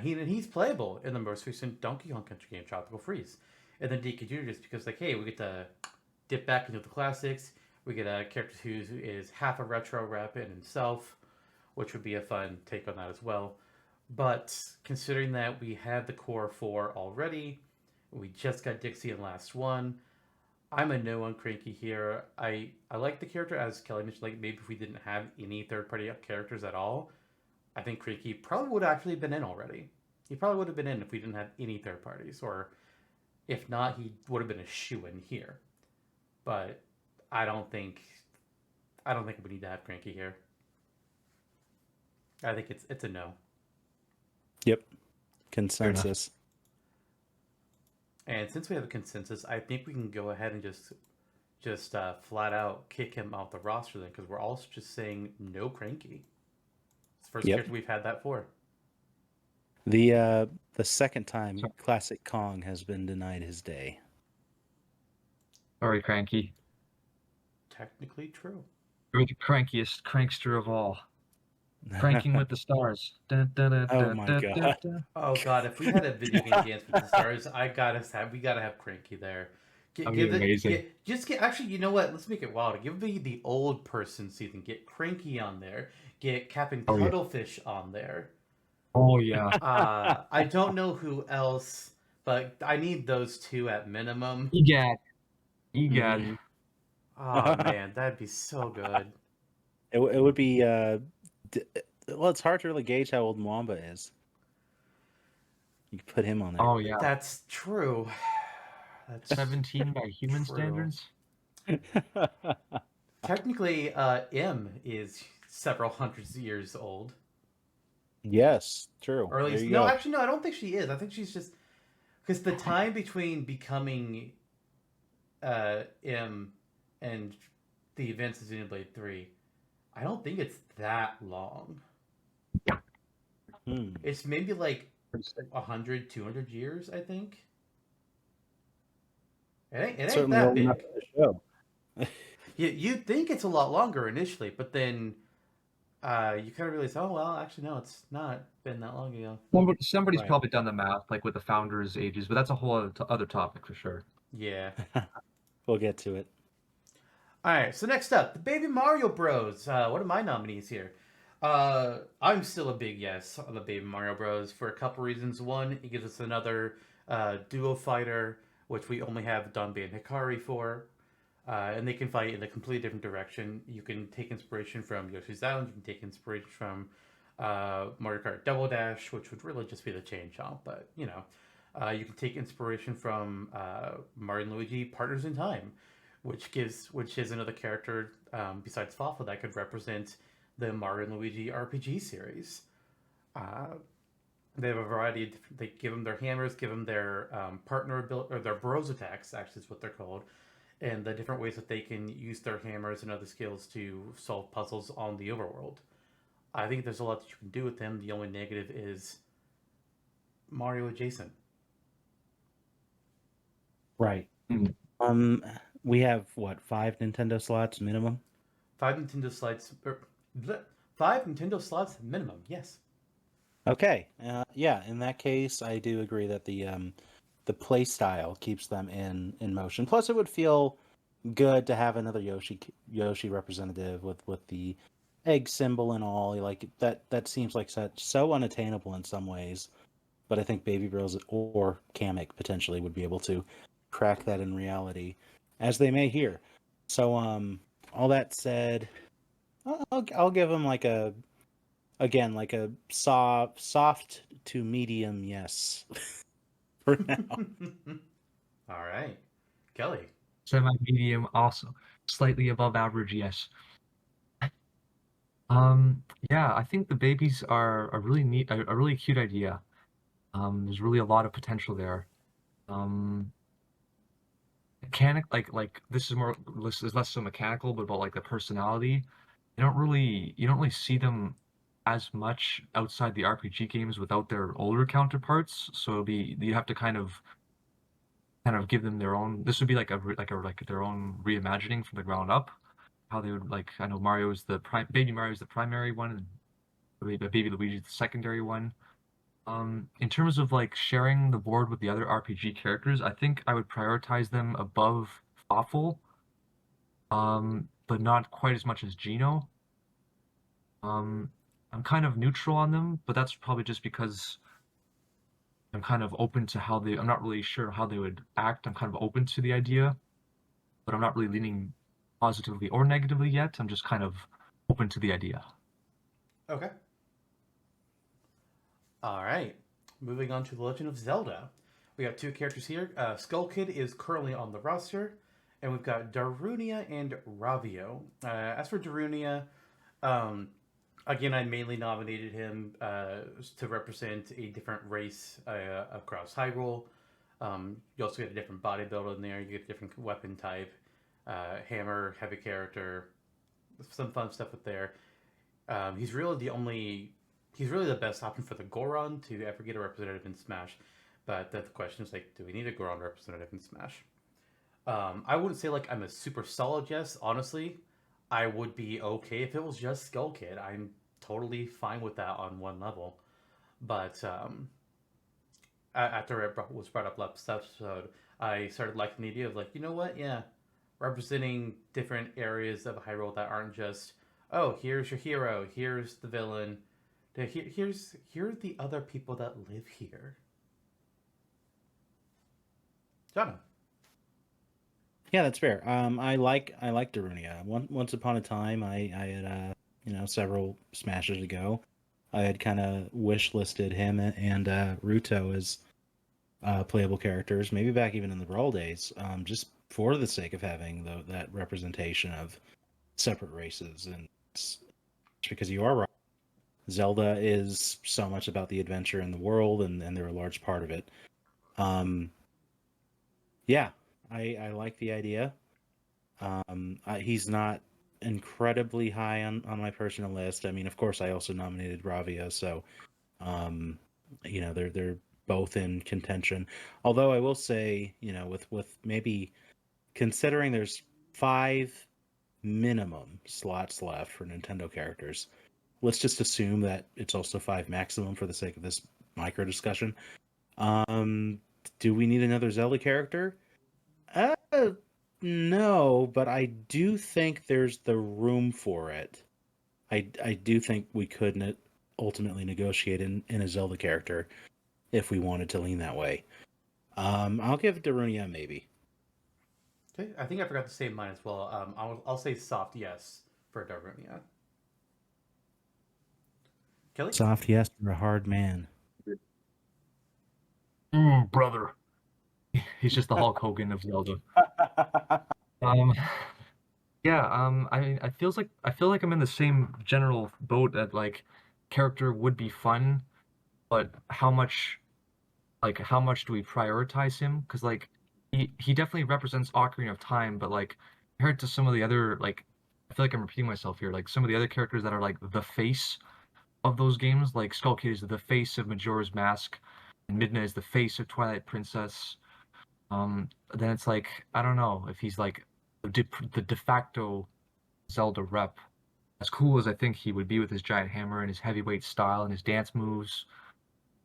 He's playable in the most recent Donkey Kong Country game, Tropical Freeze. And then DK Jr. just because, like, hey, we get to dip back into the classics. We get a character who is half a retro rep in himself, which would be a fun take on that as well. But considering that we have the core 4 already, we just got Dixie in last one, I'm a no on Cranky here. I like the character, as Kelly mentioned, like maybe if we didn't have any third-party characters at all, I think Cranky probably would have actually been in already. He probably would have been in if we didn't have any third parties, or if not, he would have been a shoo-in here. But I don't think we need to have Cranky here. I think it's a no. Yep. Consensus. And since we have a consensus, I think we can go ahead and just flat out kick him off the roster then, because we're all just saying no Cranky. It's the first character we've had that for. The second time Classic Kong has been denied his day. Sorry, Cranky. Technically true. You're the crankiest prankster of all. Pranking with the stars. Dun, dun, dun, Oh dun, my dun, God. dun, dun. Oh God! If we had a video game dance with the stars, we gotta have Cranky there. That'd be amazing. Actually, you know what? Let's make it wild. Give me the old person season. Get Cranky on there. Get Captain Cuttlefish on there. Oh yeah. I don't know who else, but I need those two at minimum. Egad. Oh man, that'd be so good. It would be well, it's hard to really gauge how old Mwamba is. You could put him on there. Oh yeah. That's true. That's 17 by human true. standards. Technically, M is several hundreds of years old. Yes, true. Or at least, no, actually, no, I don't think she is. I think she's just because the time between becoming M and the events of Xenoblade 3, I don't think it's that long. It's maybe like 100, 200 years, I think. It ain't that big. Show. You'd think it's a lot longer initially, but then you kind of realize, oh, well, actually, no, it's not been that long ago. Somebody's probably done the math, like with the founders' ages, but that's a whole other topic for sure. Yeah. We'll get to it. All right, so next up, the Baby Mario Bros. What are my nominees here? I'm still a big yes on the Baby Mario Bros. For a couple reasons. One, it gives us another duo fighter, which we only have Danbei and Hikari for. And they can fight in a completely different direction. You can take inspiration from Yoshi's Island. You can take inspiration from Mario Kart Double Dash, which would really just be the chain chomp. But, you know, you can take inspiration from Mario and Luigi Partners in Time, which is another character besides Fafa that could represent the Mario and Luigi RPG series. They have a variety of different, they give them their hammers, give them their partner ability, or their bros attacks, actually is what they're called, and the different ways that they can use their hammers and other skills to solve puzzles on the overworld. I think there's a lot that you can do with them. The only negative is Mario adjacent. Right. We have what, 5 Nintendo slots minimum? 5 Nintendo slots minimum. Yes. Okay. Yeah. In that case, I do agree that the play style keeps them in motion. Plus, it would feel good to have another Yoshi representative with the egg symbol and all. Like that seems like so unattainable in some ways. But I think Baby Bros or Kamek potentially would be able to crack that in reality, as they may here. So, all that said, I'll give them like a soft to medium yes for now. All right, Kelly. Semi-medium, also slightly above average, yes. Yeah, I think the babies are a really neat, a really cute idea. There's really a lot of potential there. Mechanic, like this is less so mechanical, but about like the personality. You don't really see them as much outside the RPG games without their older counterparts. So you have to kind of give them their own. This would be like their own reimagining from the ground up. How they would like. I know Baby Mario is the primary one, and Baby Luigi is the secondary one. In terms of like sharing the board with the other RPG characters, I think I would prioritize them above Fawful, but not quite as much as Gino. I'm kind of neutral on them, but that's probably just because I'm kind of open to how they. I'm not really sure how they would act. I'm kind of open to the idea, but I'm not really leaning positively or negatively yet. I'm just kind of open to the idea. Okay. All right. Moving on to The Legend of Zelda. We got two characters here. Skull Kid is currently on the roster, and we've got Darunia and Ravio. As for Darunia, um, again, I mainly nominated him to represent a different race across Hyrule. You also get a different body build in there. You get a different weapon type, hammer, heavy character, some fun stuff with there. He's really the only. He's really the best option for the Goron to ever get a representative in Smash. But the question is like, do we need a Goron representative in Smash? I wouldn't say like I'm a super solid yes. Honestly, I would be okay if it was just Skull Kid. I'm totally fine with that on one level. But after it was brought up last episode, I started liking the idea of like, you know what? Yeah, representing different areas of Hyrule that aren't just, oh, here's your hero, here's the villain, here are the other people that live here. Jonno. Yeah, that's fair. I like Darunia. Once upon a time, I had several smashes ago, I had kind of wish listed him and Ruto as playable characters, maybe back even in the Brawl days, just for the sake of having that representation of separate races, and it's because you are right. Zelda is so much about the adventure in the world, and they're a large part of it. Yeah, I like the idea. He's not incredibly high on my personal list. I mean, of course, I also nominated Ravia, so they're both in contention. Although I will say, with maybe considering there's 5 minimum slots left for Nintendo characters, let's just assume that it's also 5 maximum for the sake of this micro discussion. Do we need another Zelda character? No, but I do think there's the room for it. I do think we could ultimately negotiate in a Zelda character if we wanted to lean that way. I'll give Darunia maybe. Okay, I think I forgot to say mine as well. I'll say soft yes for Darunia. Kelly? Soft yes for a hard man. Brother. He's just the Hulk Hogan of Zelda. Um, yeah. I mean, I feel like I'm in the same general boat that like character would be fun, but how much do we prioritize him? Because like he definitely represents Ocarina of Time, but like compared to some of the other like I feel like I'm repeating myself here. Like some of the other characters that are like the face of those games, like Skull Kid is the face of Majora's Mask, and Midna is the face of Twilight Princess. Then it's like I don't know if he's like the de facto Zelda rep. As cool as I think he would be with his giant hammer and his heavyweight style and his dance moves,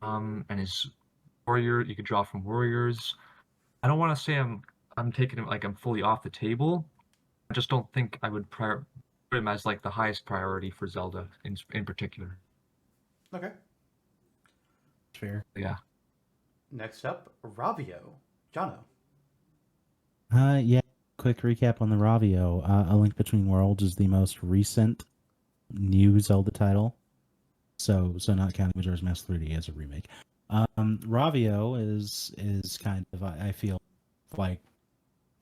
and his warrior, you could draw from warriors. I don't want to say I'm taking him like I'm fully off the table. I just don't think I would put him as like the highest priority for Zelda in particular. Okay. Fair. Yeah. Next up, Ravio. Jonno. Yeah. Quick recap on the Ravio. A Link Between Worlds is the most recent new Zelda title. So not counting Majora's Mask 3D as a remake. Ravio is kind of, I feel like,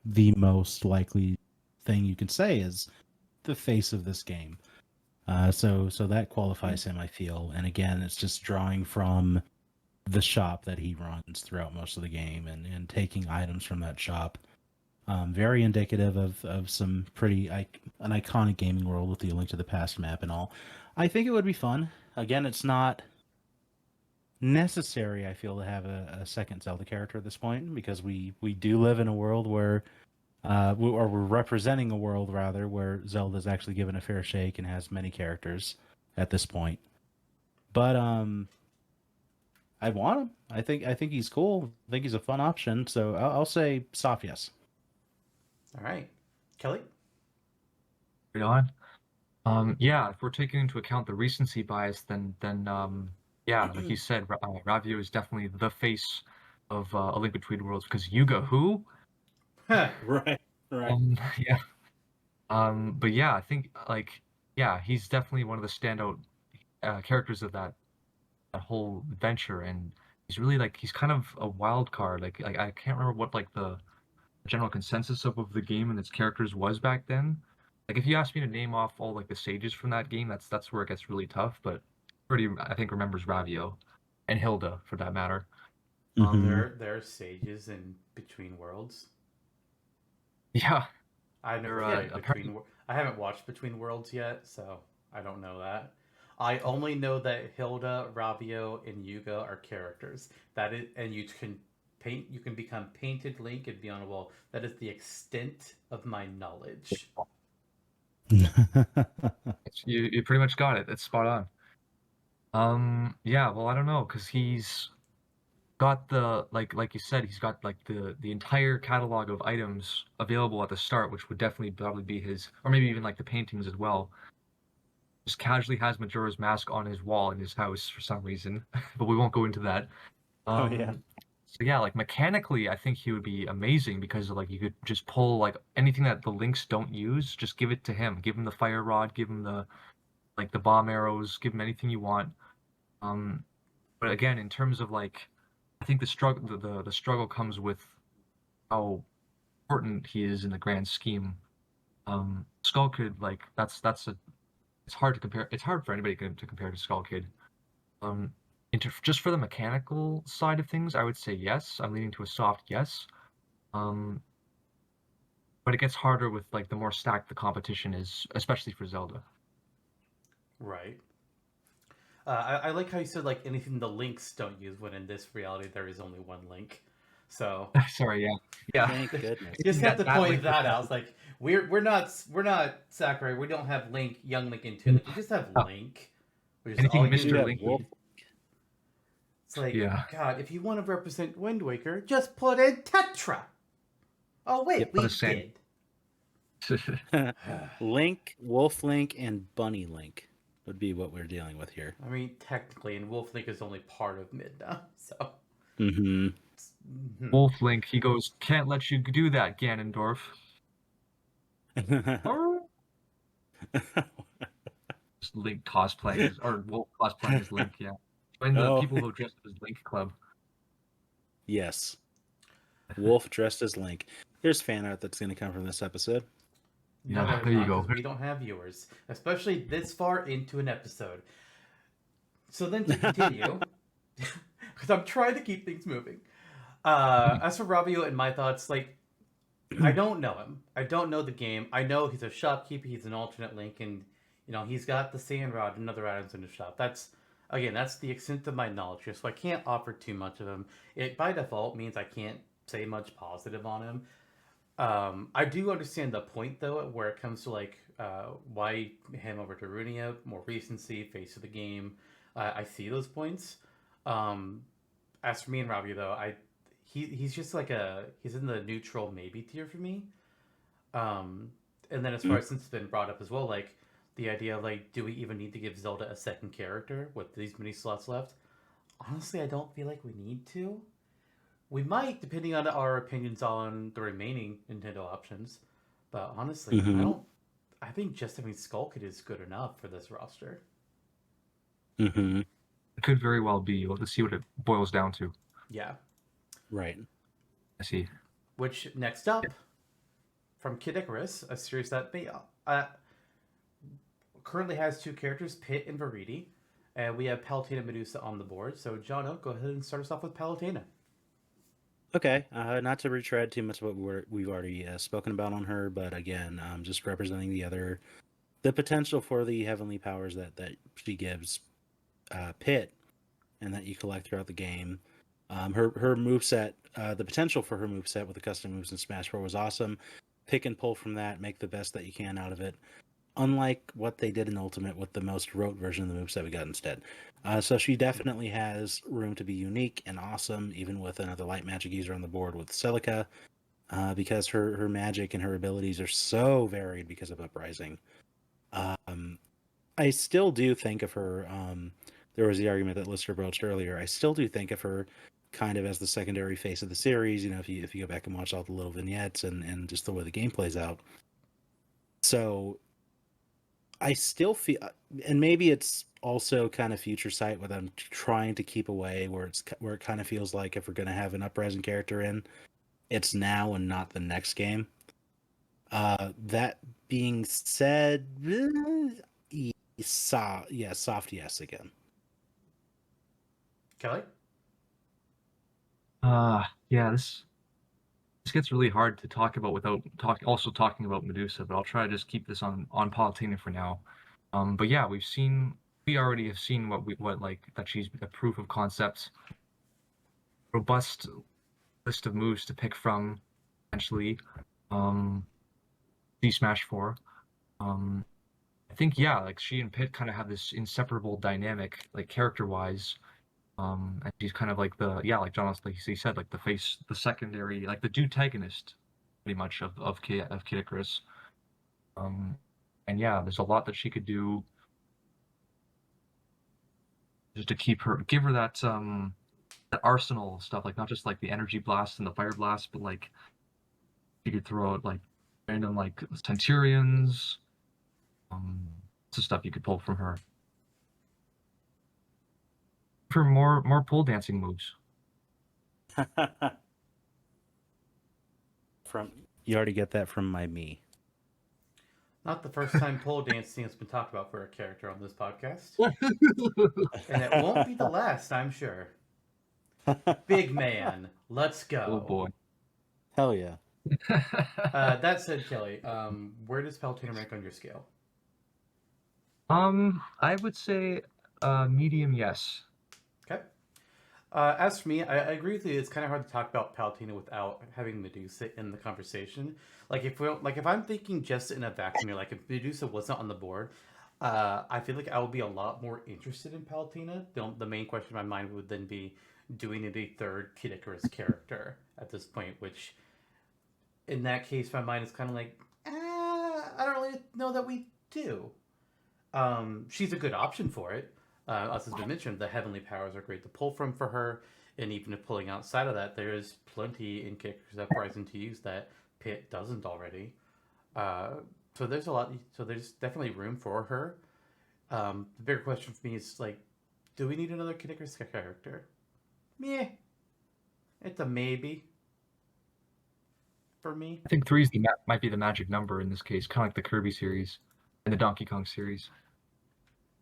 the most likely thing you can say is the face of this game. So that qualifies him, I feel. And again, it's just drawing from the shop that he runs throughout most of the game and taking items from that shop. Very indicative of some an iconic gaming world with the Link to the Past map and all. I think it would be fun. Again, it's not necessary, I feel, to have a second Zelda character at this point, because we do live in a world where we're representing a world, rather, where Zelda's actually given a fair shake and has many characters at this point. But I want him. I think he's cool. I think he's a fun option. So I'll say soft yes. All right, Kelly. Right on. Yeah, if we're taking into account the recency bias, then yeah, like you said, Ravio is definitely the face of A Link Between Worlds because Yuga who? Right. Yeah. But yeah, I think like yeah, he's definitely one of the standout characters of that whole adventure, and he's really like he's kind of a wild card. Like I can't remember what like the general consensus of the game and its characters was back then. Like if you ask me to name off all like the sages from that game, that's where it gets really tough. But pretty I think remembers Ravio and Hilda for that matter. Mhm. There are sages in Between Worlds. Yeah, I've never they're played apparently I haven't watched Between Worlds yet, so I don't know that. I only know that Hilda, Rabio, and Yuga are characters. That is, and you can paint. You can become painted Link and be on a wall. That is the extent of my knowledge. you pretty much got it. It's spot on. Yeah, well I don't know because he's got the like you said he's got like the entire catalog of items available at the start, which would definitely probably be his, or maybe even like the paintings as well. Just casually has Majora's Mask on his wall in his house for some reason, but we won't go into that. Oh yeah. So yeah, like mechanically, I think he would be amazing because like you could just pull like anything that the Links don't use, just give it to him. Give him the fire rod, give him the like the bomb arrows, give him anything you want. Um, but again, in terms of like, I think the struggle comes with how important he is in the grand scheme. Skull Kid, like that's a it's hard to compare. It's hard for anybody to compare to Skull Kid. Um, just for the mechanical side of things, I would say yes. I'm leaning to a soft yes. Um, but it gets harder with like the more stacked the competition is, especially for Zelda. Right. I like how you said like anything the Links don't use. When in this reality there is only one Link. So Sorry, yeah, Thank goodness. you just have to point Link that out. It's like we're not Sakurai. We don't have Link, young Link, and two Link. We just have Oh, Link, which is anything all you Mr. need. Link. Wolf. It's like Yeah. God, if you want to represent Wind Waker, just put in Tetra. Oh wait, Yep, we put a sand. did. Link, Wolf Link, and Bunny Link would be what we're dealing with here. I mean, technically, and Wolf Link is only part of Mid now, so. Mm-hmm. Mhm. Wolf Link, he goes, can't let you do that, Ganondorf. Or just Link cosplaying, or Wolf cosplaying as Link, yeah. Join the Oh. people who dress as Link club. Yes. Wolf dressed as Link. There's fan art that's going to come from this episode. No, Yeah, there's there you not, go. 'cause we don't have viewers, especially this far into an episode. So then to continue, because I'm trying to keep things moving. As for Rabio and my thoughts, like, I don't know him. I don't know the game. I know he's a shopkeeper. He's an alternate Link, and he's got the sand rod and other items in the shop. That's the extent of my knowledge here. So I can't offer too much of him. It by default means I can't say much positive on him. I do understand the point though, where it comes to like why him over to Runia, more recency, face of the game. I see those points. As for me and Robbie though, he's just like he's in the neutral maybe tier for me. And then as far as since it's been brought up as well, like the idea of like, do we even need to give Zelda a second character with these many slots left? Honestly, I don't feel like we need to. We might, depending on our opinions on the remaining Nintendo options. But honestly, I think just having Skull Kid is good enough for this roster. Mm-hmm. It could very well be. Let's see what it boils down to. Yeah. Right. I see. Which, next up, from Kid Icarus, a series that currently has two characters, Pit and Veridi. And we have Palutena Medusa on the board. So, Jonno, go ahead and start us off with Palutena. Okay, not to retread too much of what we've already spoken about on her, but again, just representing the potential for the heavenly powers that she gives Pit, and that you collect throughout the game. Her moveset, the potential for her moveset with the custom moves in Smash 4 was awesome. Pick and pull from that, make the best that you can out of it. unlike what they did in Ultimate with the most rote version of the moveset we got instead. So she definitely has room to be unique and awesome, even with another light magic user on the board with Celica, because her magic and her abilities are so varied because of Uprising. I still do think of her. There was the argument that Lister broached earlier. I still do think of her kind of as the secondary face of the series. You know, if you go back and watch all the little vignettes and just the way the game plays out. So I still feel, and maybe it's also kind of future sight, what I'm trying to keep away, where it kind of feels like if we're going to have an Uprising character in, it's now and not the next game. That being said, soft yes again. Kelly? Yeah, this gets really hard to talk about without talking about Medusa, but I'll try to just keep this on Palutena for now. But yeah, we already have seen what like that she's a proof of concept, robust list of moves to pick from, essentially. D Smash 4. I think yeah, like she and Pit kind of have this inseparable dynamic, like character-wise. And she's kind of like like Jonno, like he said, like the secondary, like the deutagonist, pretty much of Kid Icarus. And yeah, there's a lot that she could do just to give her that that arsenal of stuff, like not just like the energy blast and the fire blast, but like you could throw out like random like Centurions, some stuff you could pull from her. For more pole dancing moves. You already get that from my me. Not the first time pole dancing has been talked about for a character on this podcast. And it won't be the last, I'm sure. Big man, let's go. Oh boy. Hell yeah. That said, Kelly, where does Palutena rank on your scale? I would say medium yes. Okay. As for me, I agree with you. It's kind of hard to talk about Palutena without having Medusa in the conversation. Like if I'm thinking just in a vacuum, like if Medusa wasn't on the board, I feel like I would be a lot more interested in Palutena. The main question in my mind would then be, do we need a third Kid Icarus character at this point? Which, in that case, my mind is kind of like, I don't really know that we do. She's a good option for it. As has been mentioned, the heavenly powers are great to pull from for her, and even if pulling outside of that, there is plenty in Kickers Uprising to use that Pit doesn't already. So there's a lot. So there's definitely room for her. The bigger question for me is like, do we need another Kid Icarus character? Meh. It's a maybe. For me, I think 3 might be the magic number in this case, kind of like the Kirby series and the Donkey Kong series.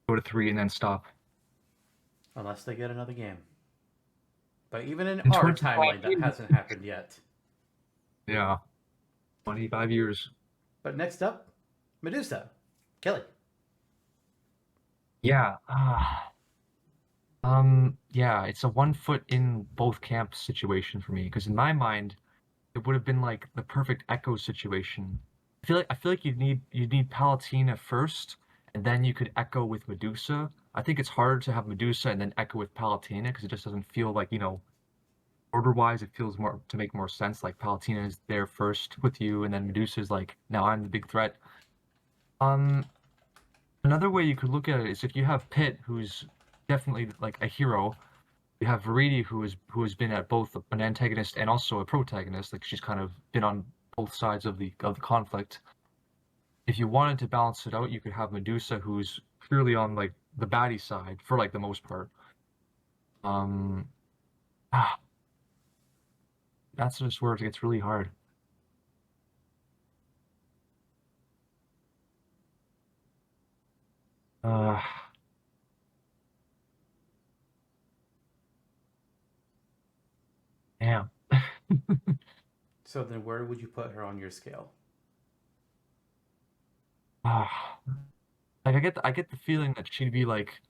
Go to 3 and then stop. unless they get another game. But even in In our 25 timeline, that years. hasn't happened yet. Yeah. 25 years. But next up, Medusa. Kelly. Yeah. Yeah, it's a 1 foot in both camps situation for me, because in my mind, it would have been like the perfect Echo situation. I feel like you'd need Palutena first, and then you could Echo with Medusa. I think it's harder to have Medusa and then Echo with Palutena, because it just doesn't feel like, order-wise, it feels more to make more sense. Like Palutena is there first with you, and then Medusa is like, now I'm the big threat. Another way you could look at it is if you have Pit, who's definitely like a hero. You have Veridi, who has been at both an antagonist and also a protagonist. Like she's kind of been on both sides of the conflict. If you wanted to balance it out, you could have Medusa, who's purely on like the baddie side for like the most part. That's just where it gets really hard. Damn. So then where would you put her on your scale? Like I get the feeling that she'd be like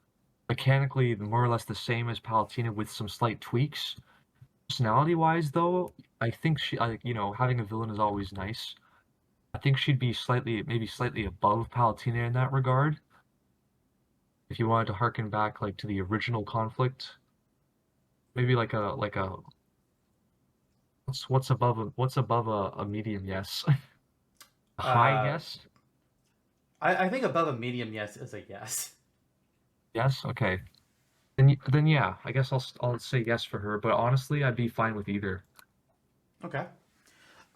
mechanically more or less the same as Palutena with some slight tweaks. Personality wise though, I think having a villain is always nice. I think she'd be maybe slightly above Palutena in that regard. If you wanted to harken back like to the original conflict, maybe like a what's above a medium yes, a high Uh, yes. I think above a medium yes is a yes. Yes, okay. Then yeah, I guess I'll say yes for her. But honestly, I'd be fine with either. Okay.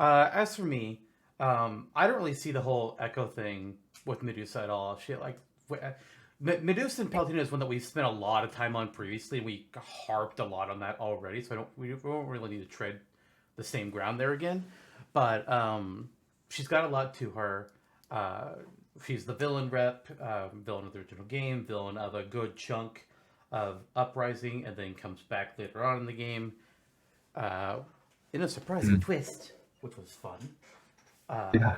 As for me, I don't really see the whole Echo thing with Medusa at all. She like Medusa and Palutena is one that we've spent a lot of time on previously. We harped a lot on that already, so we don't really need to tread the same ground there again. But she's got a lot to her. She's the villain rep, villain of the original game, villain of a good chunk of Uprising, and then comes back later on in the game in a surprising twist, which was fun. Yeah.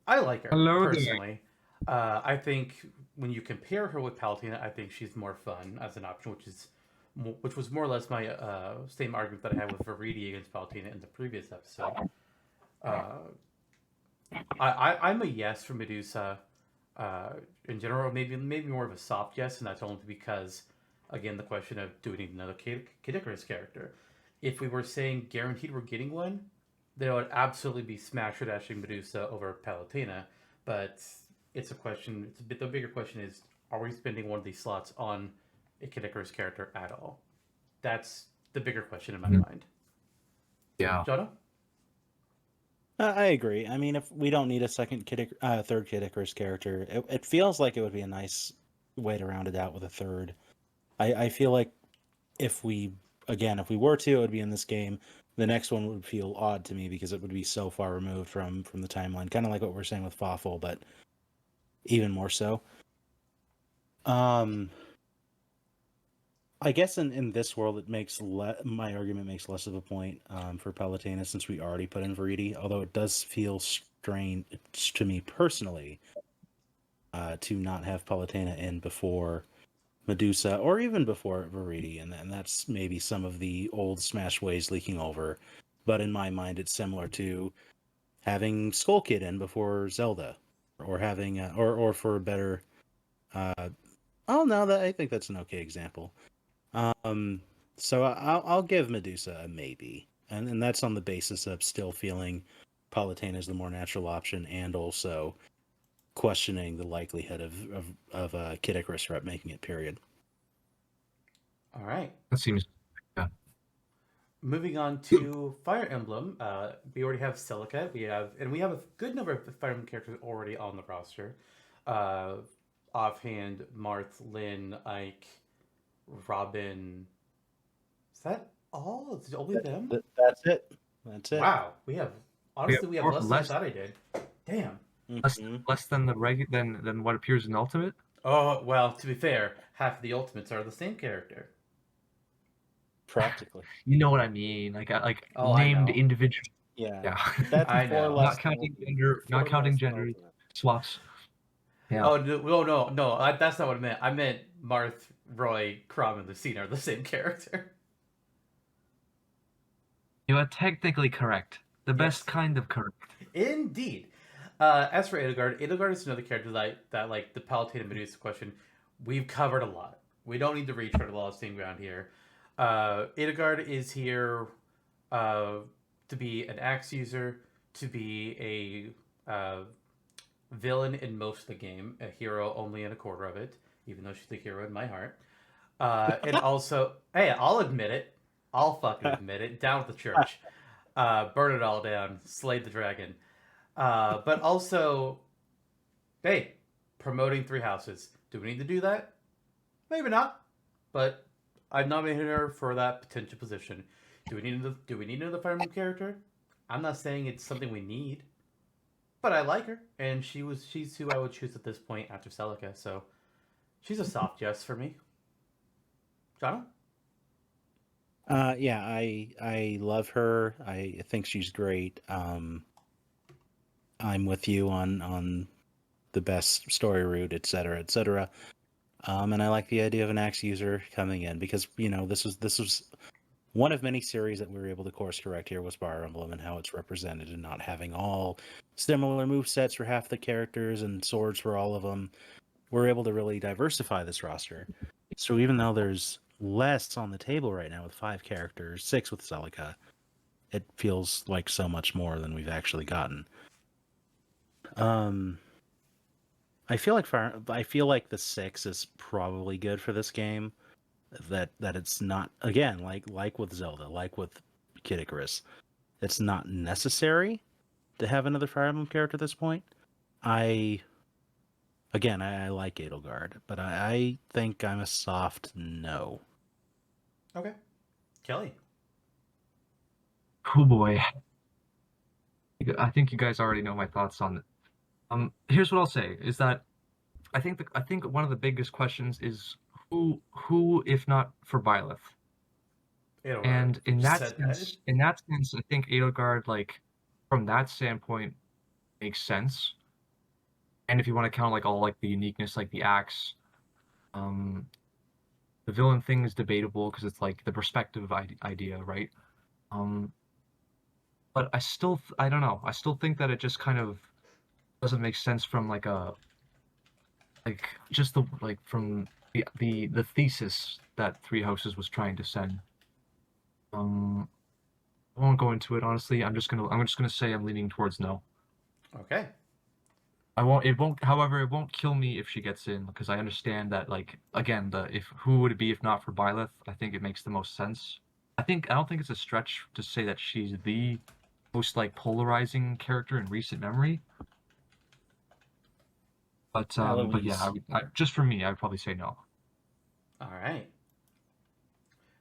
I like her Hello there. personally. I think when you compare her with Palutena, I think she's more fun as an option, which was more or less my same argument that I had with Veridi against Palutena in the previous episode. I'm a yes for Medusa in general, maybe more of a soft yes, and that's only because, again, the question of do we need another Kid Icarus character? If we were saying guaranteed we're getting one, then it would absolutely be smash or dashing Medusa over Palutena. But it's a question. The bigger question is: are we spending one of these slots on a Kid Icarus character at all? That's the bigger question in my mind. Yeah. Jonno? I agree. I mean, if we don't need a third Kid Icarus character, it feels like it would be a nice way to round it out with a third. I feel like if we were to, it would be in this game. The next one would feel odd to me because it would be so far removed from the timeline, kind of like what we're saying with Fawful, but even more so. I guess in this world, it makes my argument makes less of a point for Palutena since we already put in Veridi, although it does feel strange to me personally to not have Palutena in before Medusa or even before Veridi, and that's maybe some of the old Smash ways leaking over. But in my mind, it's similar to having Skull Kid in before Zelda, or having or for a better. I think that's an okay example. So I'll give Medusa a maybe, and that's on the basis of still feeling Palutena is the more natural option, and also questioning the likelihood of Kid Icarus rep making it. Period. All right. That seems. Yeah. Moving on to Fire Emblem, we already have Celica. We have a good number of Fire Emblem characters already on the roster. Offhand, Marth, Lynn, Ike, Robin. Is that all? It's only them? That's it. That's it. Wow, we have less than I thought I did. Damn. Less than than what appears in Ultimate. Oh well, to be fair, half of the Ultimates are the same character. Practically. You know what I mean? Like Oh, I named know. individual. Yeah. Yeah. That's I know. less Not counting gender. Not counting gender swaps. Yeah. Oh no! That's not what I meant. I meant Marth, Roy, Crom, and Lucina are the same character. You are technically correct. The best Yes. kind of correct. Indeed. As for Edelgard is another character that like the Palutena Medusa question, we've covered a lot. We don't need to retread a lot of same ground here. Edelgard is here to be an axe user, to be a villain in most of the game, a hero only in a quarter of it, even though she's the hero in my heart. And also, hey, I'll admit it. I'll fucking admit it. Down with the church. Burn it all down. Slay the dragon. But also, hey, promoting 3 houses. Do we need to do that? Maybe not. But I've nominated her for that potential position. Do we need another Fire Emblem character? I'm not saying it's something we need. But I like her, and she's who I would choose at this point after Celica, so she's a soft yes for me. Jonno? Yeah, I love her. I think she's great. I'm with you on the best story route, etc., etc. And I like the idea of an axe user coming in because this was one of many series that we were able to course correct here was Fire Emblem and how it's represented, and not having all similar movesets for half the characters and swords for all of them. We're able to really diversify this roster. So even though there's less on the table right now with 5 characters, 6 with Celica, it feels like so much more than we've actually gotten. I feel like the 6 is probably good for this game. That it's not, again, like with Zelda, like with Kid Icarus, it's not necessary to have another Fire Emblem character at this point. I like Edelgard, but I think I'm a soft no. Okay. Kelly. Oh boy. I think you guys already know my thoughts on it. Here's what I'll say is that I think one of the biggest questions is who if not for Byleth? Edelgard. And in You that said sense, I think Edelgard, like, from that standpoint, makes sense. And if you want to count like all like the uniqueness, like the axe, the villain thing is debatable because it's like the perspective idea, right? But I don't know. I still think that it just kind of doesn't make sense from like just the like from the thesis that Three Houses was trying to send. I won't go into it honestly. I'm just gonna say I'm leaning towards no. Okay. However, it won't kill me if she gets in, because I understand that, like, again, who would it be if not for Byleth? I think it makes the most sense. I don't think it's a stretch to say that she's the most like polarizing character in recent memory. But yeah, just for me, I would probably say no. All right.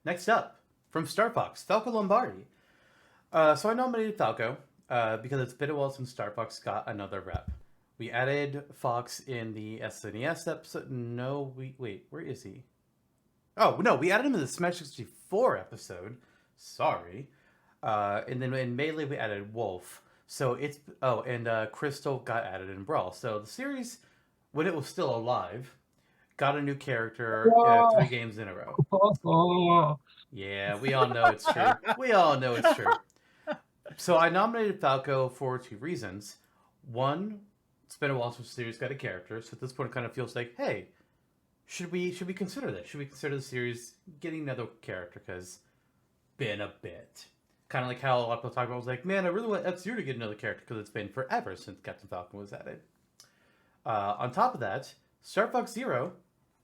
Next up, from Star Fox, Falco Lombardi. So I nominated Falco because it's been a while since Star Fox got another rep. We added Fox in the SNES episode. No, wait, where is he? Oh, no, we added him in the Smash 64 episode. Sorry. And then in Melee, we added Wolf. So it's... Oh, and Crystal got added in Brawl. So the series, when it was still alive, got a new character 3 games in a row. Yeah, we all know it's true. We all know it's true. So I nominated Falco for 2 reasons. One, it's been a while since the series got a character, so at this point it kind of feels like, hey, should we consider this? Should we consider the series getting another character? Because been a bit. Kind of like how a lot of people talk about, I was like, man, I really want F-Zero to get another character because it's been forever since Captain Falcon was added. On top of that, Star Fox Zero,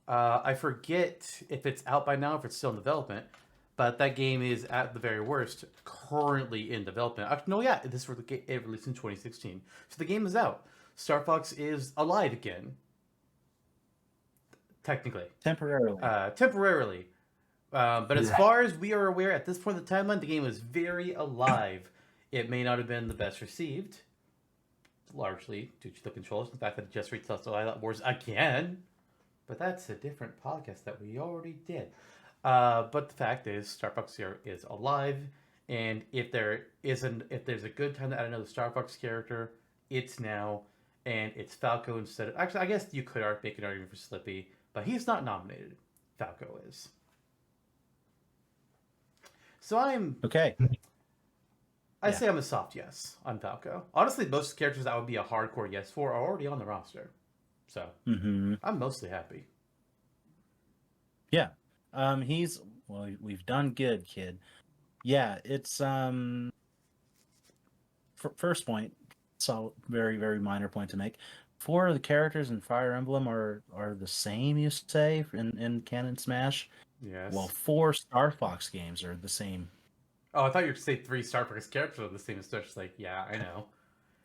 I forget if it's out by now, if it's still in development, but that game is, at the very worst, currently in development. No, yeah, it released in 2016. So the game is out. Star Fox is alive again. Technically. Temporarily. Temporarily. But as far as we are aware, at this point in the timeline, the game is very alive. It may not have been the best received, largely due to the controls, the fact that it just retells the Light Wars again. But that's a different podcast that we already did. But the fact is, Star Fox Zero is alive, and if there's a good time to add another Star Fox character, it's now, and it's Falco instead of... Actually, I guess you could make an argument for Slippy, but he's not nominated. Falco is. So I'm... Okay. I say I'm a soft yes on Falco. Honestly, most characters that would be a hardcore yes for are already on the roster. So, I'm mostly happy. Yeah. We've done good, kid. Yeah, it's first point, so very, very minor point to make. 4 of the characters in Fire Emblem are the same, you say, in Canon Smash? Yes. Well, 4 Star Fox games are the same. Oh, I thought you were going to say 3 Star Fox characters are the same. It's just like, yeah, I know.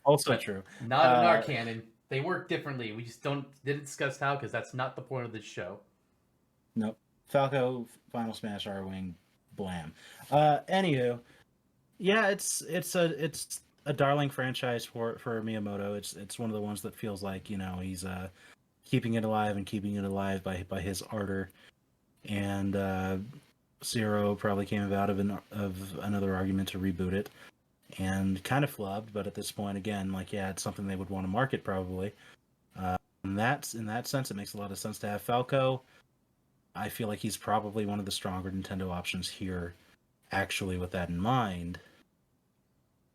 Also but true. Not in our canon. They work differently. We just didn't discuss how, because that's not the point of this show. Nope. Falco, Final Smash, R-Wing, blam. Anywho, yeah, it's a darling franchise for Miyamoto. It's one of the ones that feels like, he's keeping it alive and keeping it alive by his ardor. And Zero probably came about of another argument to reboot it, and kind of flubbed. But at this point, again, it's something they would want to market probably. In that sense, it makes a lot of sense to have Falco. I feel like he's probably one of the stronger Nintendo options here actually with that in mind.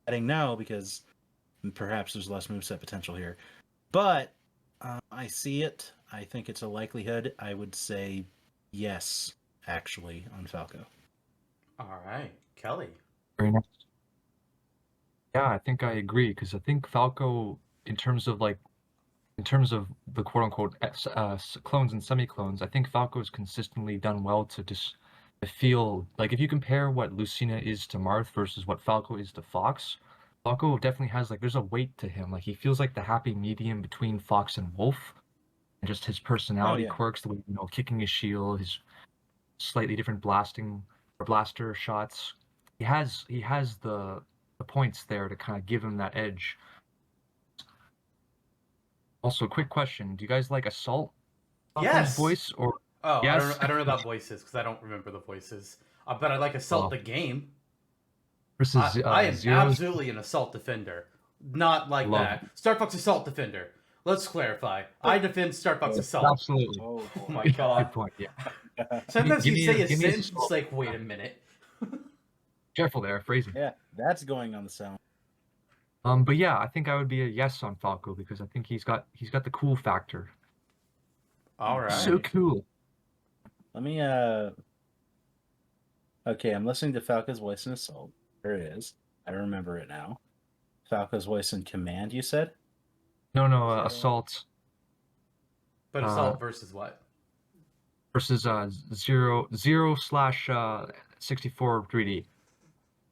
Adding no because perhaps there's less moveset potential here. But I see it. I think it's a likelihood. I would say yes, actually, on Falco. All right, Kelly. Very nice. Yeah, I think I agree because I think Falco, in terms of the quote unquote clones and semi-clones, I think Falco's consistently done well to just to feel like if you compare what Lucina is to Marth versus what Falco is to Fox, Falco definitely has like there's a weight to him. Like he feels like the happy medium between Fox and Wolf, and just his personality quirks, the way kicking his shield, his slightly different blaster shots. He has the points there to kind of give him that edge. Also, quick question: do you guys like Assault? Yes. Voice or yes? I don't know about voices because I don't remember the voices. But I like Assault the game. Versus I am Zero's... absolutely an Assault defender. Not like that. Star Fox Assault defender. Let's clarify. I defend Star Fox Assault. Absolutely. Oh my god. Good point. Yeah. Sometimes you say a sentence, it's like, wait a minute. Careful there, phrasing. Yeah, that's going on the sound. But yeah, I think I would be a yes on Falco because I think he's got the cool factor. All right. So cool. Let me Okay, I'm listening to Falco's voice in Assault. There it is. I remember it now. Falco's voice in Command, you said? No, Assault. But Assault versus what? Versus 0/64 3D.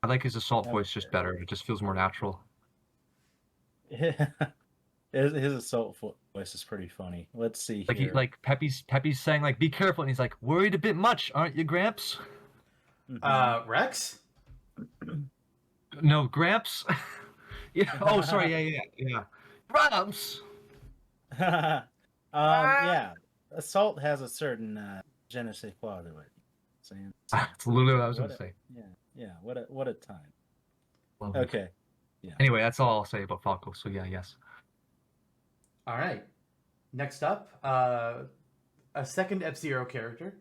I like his Assault voice just better. It just feels more natural. His Assault voice is pretty funny. Let's see like here. Pepe's saying like, "Be careful," and he's like, "Worried a bit much, aren't you, Gramps?" Rex? No, Gramps. Yeah. Oh, sorry. Yeah. Gramps. Yeah. Assault has a certain je ne sais quoi to it. That's literally what I was going to say. Yeah. What a time. Love Okay. It. Yeah. Anyway, that's all I'll say about Falco. So yeah, yes. All right. Next up, a second F-Zero character.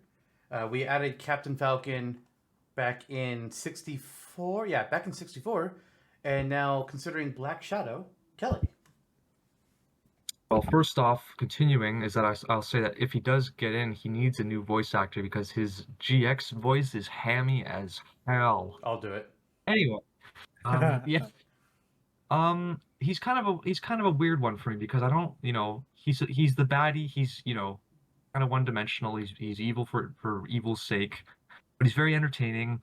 We added Captain Falcon back in 64. Yeah, back in 64. And now considering Black Shadow, Kelly. Well, first off, continuing is that I'll say that if he does get in, he needs a new voice actor because his GX voice is hammy as hell. I'll do it. Anyway, yeah. He's kind of a weird one for me because I don't, he's the baddie. He's, kind of one-dimensional. He's evil for evil's sake, but he's very entertaining.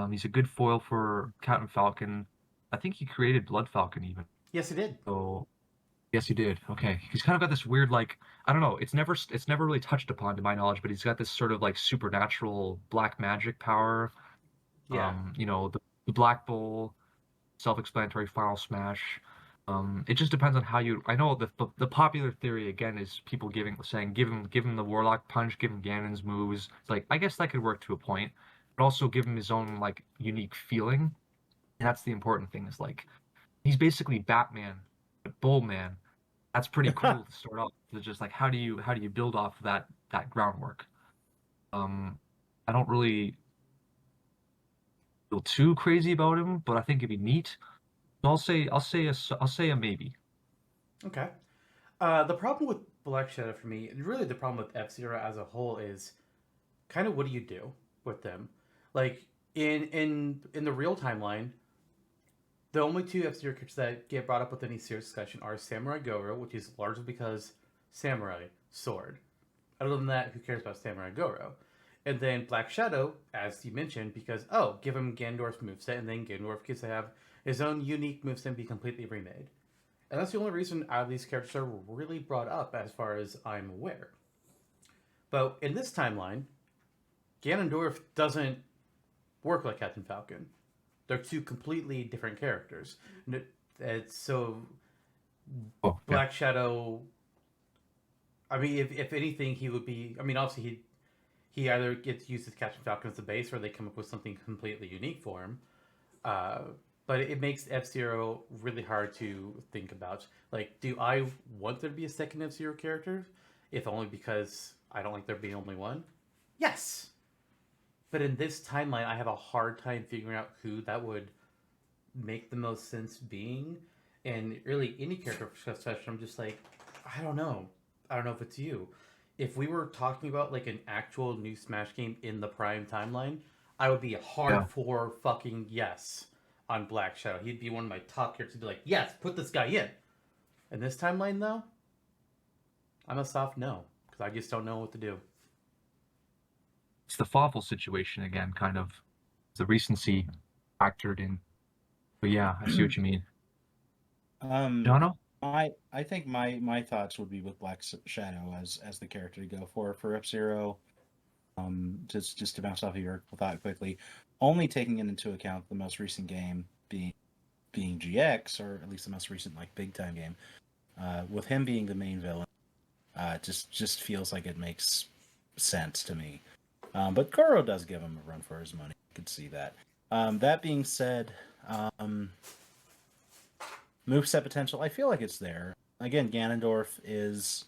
He's a good foil for Captain Falcon. I think he created Blood Falcon even. Yes, he did. So, yes, he did. Okay, he's kind of got this weird, like, I don't know. It's never really touched upon to my knowledge, but he's got this sort of like supernatural black magic power. Yeah. The Black Bull, self-explanatory Final Smash. It just depends on how you. I know the popular theory again is people saying give him the Warlock Punch, give him Ganon's moves. It's like I guess that could work to a point, but also give him his own like unique feeling. And that's the important thing. Is like he's basically Batman, but Bullman. That's pretty cool to start off. It's just like how do you build off that groundwork? I don't really feel too crazy about him, but I think it'd be neat. I'll say a maybe. Okay. The problem with Black Shadow for me, and really the problem with F-Zero as a whole, is kind of what do you do with them? Like in the real timeline, the only two F-Zero characters that get brought up with any serious discussion are Samurai Goro, which is largely because Samurai sword. Other than that, who cares about Samurai Goro? And then Black Shadow, as you mentioned, because give him Ganondorf's moveset, and then Ganondorf gets to have his own unique moveset and be completely remade. And that's the only reason out of these characters are really brought up, as far as I'm aware. But in this timeline, Ganondorf doesn't work like Captain Falcon. They're two completely different characters. Black Shadow, I mean, if anything, he would be... I mean, obviously, he either gets used as Captain Falcon as the base, or they come up with something completely unique for him. But it makes F-Zero really hard to think about. Like, do I want there to be a second F-Zero character? If only because I don't like there being only one? Yes! But in this timeline, I have a hard time figuring out who that would make the most sense being. And really, any character session, I'm just like, I don't know. I don't know if it's you. If we were talking about like an actual new Smash game in the Prime timeline, I would be a hardcore fucking yes on Black Shadow. He'd be one of my top characters. Be like, yes, put this guy in. In this timeline, though, I'm a soft no because I just don't know what to do. It's the Fawful situation again, kind of. The recency factored in. But yeah, I see what you mean. Jonno? I think my thoughts would be with Black Shadow as the character to go for F-Zero. Just to bounce off of your thought quickly, only taking into account the most recent game being GX, or at least the most recent like big time game, with him being the main villain, just feels like it makes sense to me. But Goro does give him a run for his money. I could see that. That being said, moveset potential, I feel like it's there. Again, Ganondorf is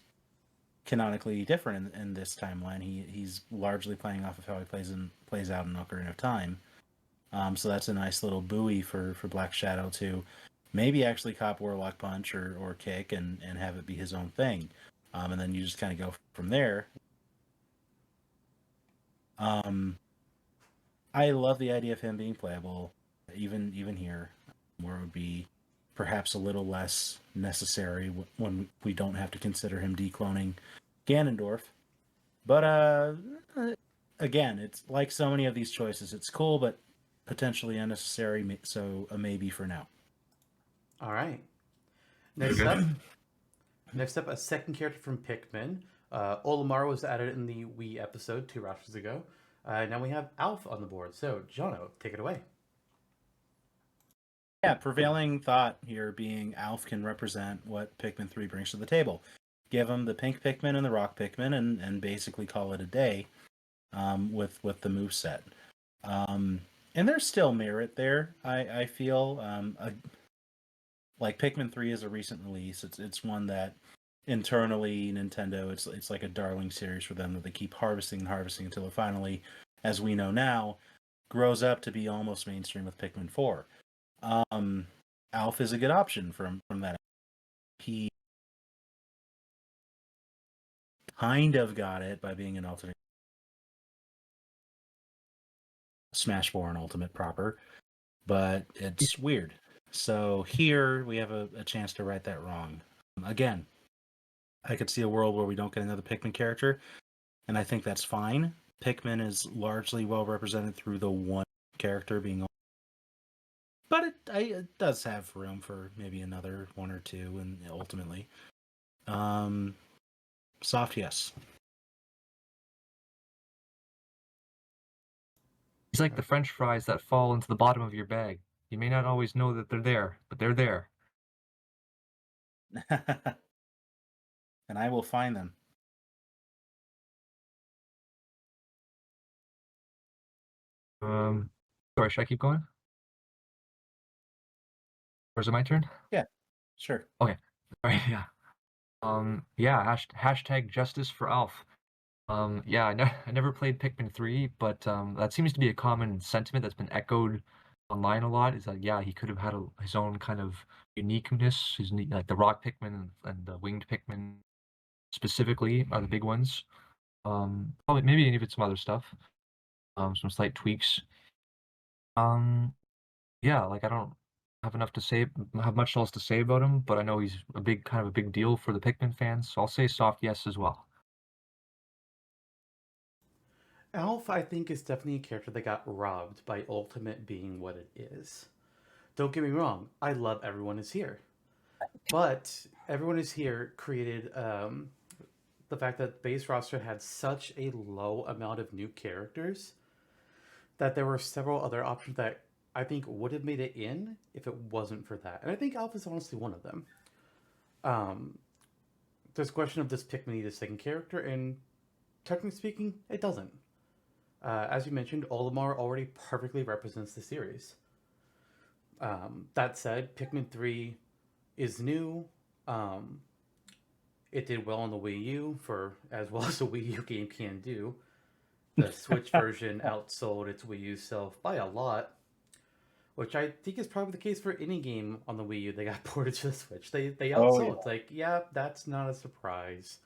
canonically different in this timeline. He's largely playing off of how he plays out in Ocarina of Time. So that's a nice little buoy for Black Shadow to maybe actually cop Warlock Punch or Kick and have it be his own thing. And then you just kind of go from there. I love the idea of him being playable, even here, where it would be perhaps a little less necessary when we don't have to consider him decloning Ganondorf. But again, it's like so many of these choices. It's cool, but potentially unnecessary. So a maybe for now. All right. Next up, a second character from Pikmin. Olimar was added in the Wii episode 2 rosters ago. Now we have Alf on the board. So, Jonno, take it away. Yeah, prevailing thought here being Alf can represent what Pikmin 3 brings to the table. Give him the pink Pikmin and the rock Pikmin and basically call it a day with the moveset. And there's still merit there, I feel. Like Pikmin 3 is a recent release. It's one that internally Nintendo, it's like a darling series for them that they keep harvesting and harvesting until it finally, as we know now, grows up to be almost mainstream with Pikmin 4. Alf is a good option from that. He kind of got it by being an alternate Smashborn Ultimate proper, but it's weird. So here we have a chance to right that wrong. Again, I could see a world where we don't get another Pikmin character, and I think that's fine. Pikmin is largely well represented through the one character being, but it does have room for maybe another one or two, and ultimately, soft yes. He's like the French fries that fall into the bottom of your bag. You may not always know that they're there, but they're there. And I will find them. Sorry, should I keep going? Or is it my turn? Yeah, sure. Okay. All right, yeah. Yeah, hashtag justice for Alf. Yeah, I never played Pikmin 3, but that seems to be a common sentiment that's been echoed online a lot. Is that yeah, he could have had his own kind of uniqueness. Like the rock Pikmin and the winged Pikmin specifically are the big ones. Probably maybe even some other stuff. Some slight tweaks. Yeah, like I don't have much else to say about him, but I know he's a big deal for the Pikmin fans, so I'll say soft yes as well. Alf, I think, is definitely a character that got robbed by Ultimate being what it is. Don't get me wrong, I love Everyone Is Here. But Everyone Is Here created the fact that base roster had such a low amount of new characters that there were several other options that I think would have made it in if it wasn't for that. And I think Alf is honestly one of them. There's a question of does Pikmin need a second character, and technically speaking, it doesn't. As you mentioned, Olimar already perfectly represents the series. That said, Pikmin 3 is new. It did well on the Wii U, for as well as a Wii U game can do. The Switch version outsold its Wii U self by a lot, which I think is probably the case for any game on the Wii U that got ported to the Switch. They outsold. yeah. Like, yeah, that's not a surprise.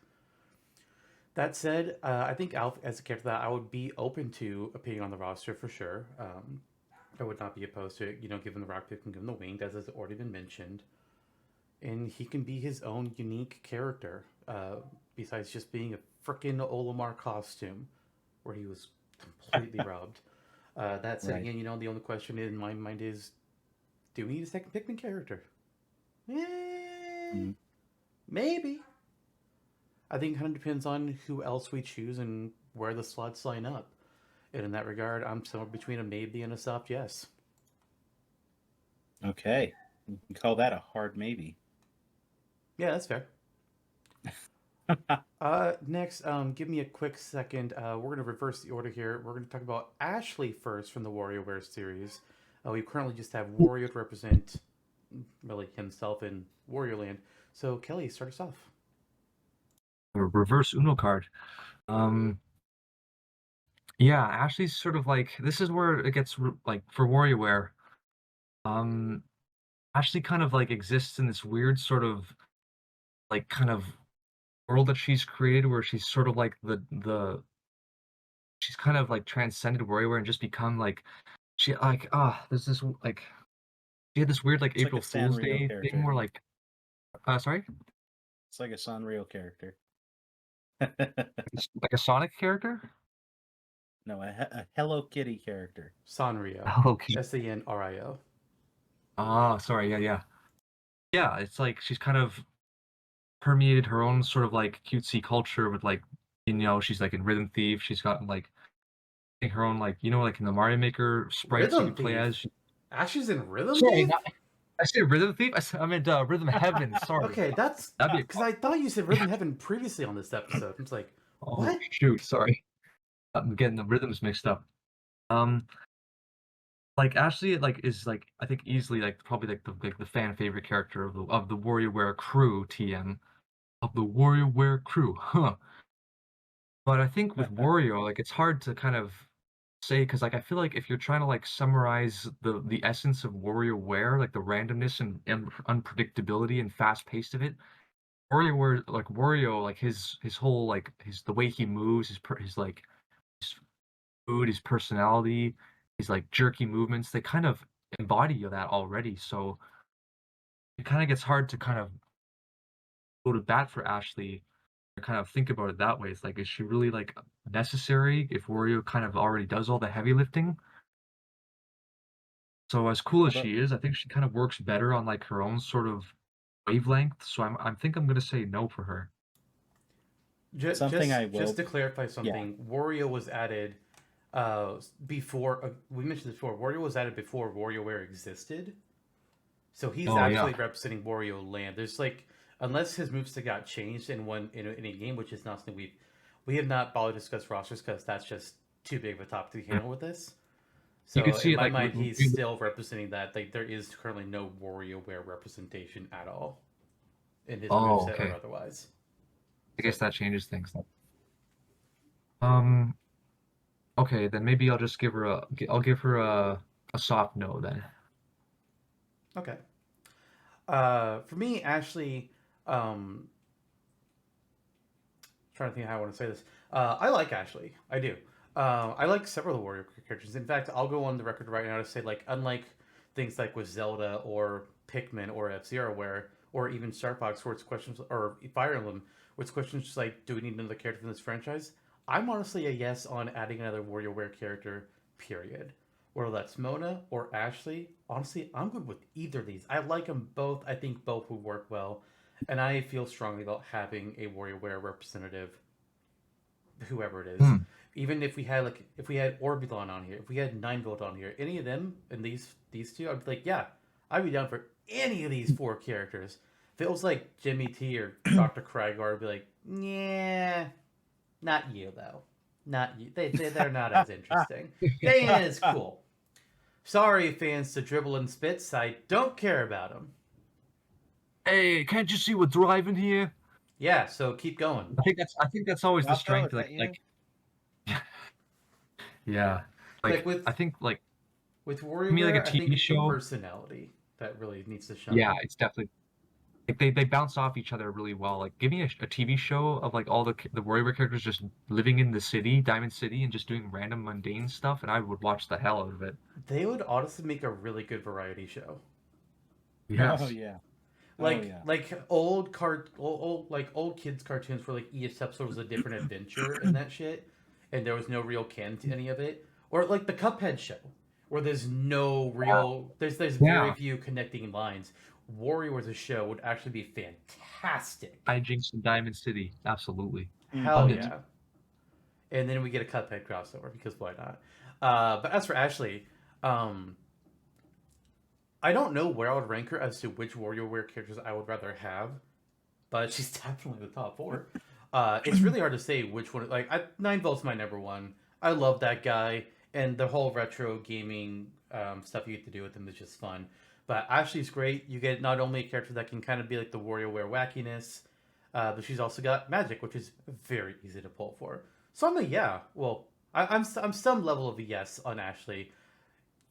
That said, I think Alf, as a character that I would be open to appearing on the roster for sure. I would not be opposed to it, given the rock pick and given the winged, as has already been mentioned. And he can be his own unique character, besides just being a frickin' Olimar costume, where he was completely robbed. That said, Right. again, the only question in my mind is, do we need a second Pikmin character? Maybe. I think it kind of depends on who else we choose and where the slots line up. And in that regard, I'm somewhere between a maybe and a soft yes. Okay. You can call that a hard maybe. Yeah, that's fair. Next, give me a quick second. We're going to reverse the order here. We're going to talk about Ashley first from the WarioWare series. We currently just have Wario to represent really himself in Wario Land. So, Kelly, start us off. A reverse Uno card. Yeah, Ashley's sort of like, this is where it gets like for WarioWare. Ashley kind of like exists in this weird sort of like kind of world that she's created, where she's sort of like she's kind of like transcended WarioWare and just become like there's this like she had this weird like It's like April a Fool's Sanrio Day character. thing where like sorry, It's like a Sanrio character. it's like a Sonic character. No, a Hello Kitty character. Sanrio. Okay. Sanrio. Sorry, yeah. It's like she's kind of permeated her own sort of like cutesy culture with like, she's like in Rhythm Thief. She's got like her own like like in the Mario Maker sprites you Rhythm can play Thief? as. Ashley's in Rhythm Sorry, Thief? I said Rhythm Thief. I meant Rhythm Heaven. Sorry. Okay, that's That'd be because I thought you said Rhythm Heaven previously on this episode. I was like, what? Shoot, sorry. I'm getting the rhythms mixed up. Like Ashley, like is like I think easily like probably like the fan favorite character of the WarioWare crew. Of the WarioWare crew, huh? But I think with Wario, like it's hard to kind of say because like I feel like if you're trying to like summarize the essence of WarioWare, like the randomness and unpredictability and fast pace of it, Wario, like his whole like the way he moves, his like his food, his personality, his like jerky movements, they kind of embody that already. So it kind of gets hard to kind of go to bat for Ashley or kind of think about it that way. It's like, is she really like necessary if Wario kind of already does all the heavy lifting? So as cool as she is, I think she kind of works better on like her own sort of wavelength. So I think I'm gonna say no for her. Just to clarify something, yeah. Wario was added before we mentioned this before. Wario was added before WarioWare existed, so he's actually representing Wario Land. There's like, unless his moveset got changed in a game, which is not something we have not bothered to discuss rosters because that's just too big of a topic to handle with this. So you can see in my mind, he's still representing that. Like there is currently no WarioWare representation at all in his moveset or otherwise. I guess that changes things then. Okay, then maybe I'll just give her a soft no then. Okay. For me, Ashley, trying to think how I want to say this. I like Ashley. I do. I like several of the Wario characters. In fact, I'll go on the record right now to say, like, unlike things like with Zelda or Pikmin or F-Zero, or even Star Fox, where it's questions, or Fire Emblem, where it's questions just like, do we need another character from this franchise? I'm honestly a yes on adding another WarioWare character, period. Whether that's Mona or Ashley, honestly, I'm good with either of these. I like them both. I think both would work well. And I feel strongly about having a WarioWare representative, whoever it is. Even if we had Orbulon on here, if we had 9-Volt on here, any of them and these two, I'd be like, yeah, I'd be down for any of these 4 characters. If it was like Jimmy T or Dr. Krygar, I'd be like, yeah, not you though. Not you. They're not as interesting. They ain't as cool. Sorry, fans to Dribble and Spits. I don't care about them. Hey, can't you see we're driving here? Yeah, so keep going. I think that's always the strength. Like Yeah. Like with I think with to me like a WarioWare, I think TV it's the show. personality that really needs to shine. Yeah, it's definitely like they bounce off each other really well. Like give me a TV show of like all the WarioWare characters just living in the city, Diamond City, and just doing random mundane stuff, and I would watch the hell out of it. They would honestly make a really good variety show. Oh Yes. yeah. Like Oh yeah. like old kids cartoons where like each episode was a different adventure and that shit, and there was no real canon to any of it, or like the Cuphead show where there's no real there's very Yeah. few connecting lines. Warrior as a show would actually be fantastic. Hijinks in Diamond City. Absolutely. Hell Love it. yeah! And then we get a Cuphead crossover because why not? But as for Ashley, um, I don't know where I would rank her as to which WarioWare characters I would rather have, but she's definitely the top four. It's really hard to say which one. Like, 9Volt's my number one. I love that guy, and the whole retro gaming stuff you get to do with him is just fun. But Ashley's great. You get not only a character that can kind of be like the WarioWare wackiness, but she's also got magic, which is very easy to pull for. So I'm a yeah. Well, I'm some level of a yes on Ashley.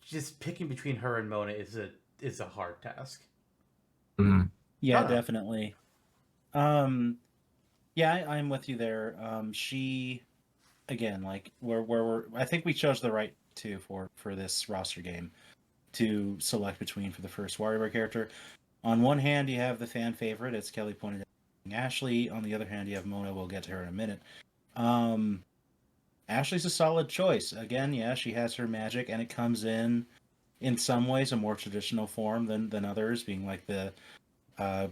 Just picking between her and Mona is a hard task. Mm. Yeah, Jonno. definitely. Yeah, I'm with you there. She, again, like we're I think we chose the right two for this roster game to select between for the first WarioWare character. On one hand, you have the fan favorite, as Kelly pointed out, Ashley. On the other hand, you have Mona. We'll get to her in a minute. Ashley's a solid choice. Again, yeah, she has her magic, and it comes in some ways a more traditional form than others, being like the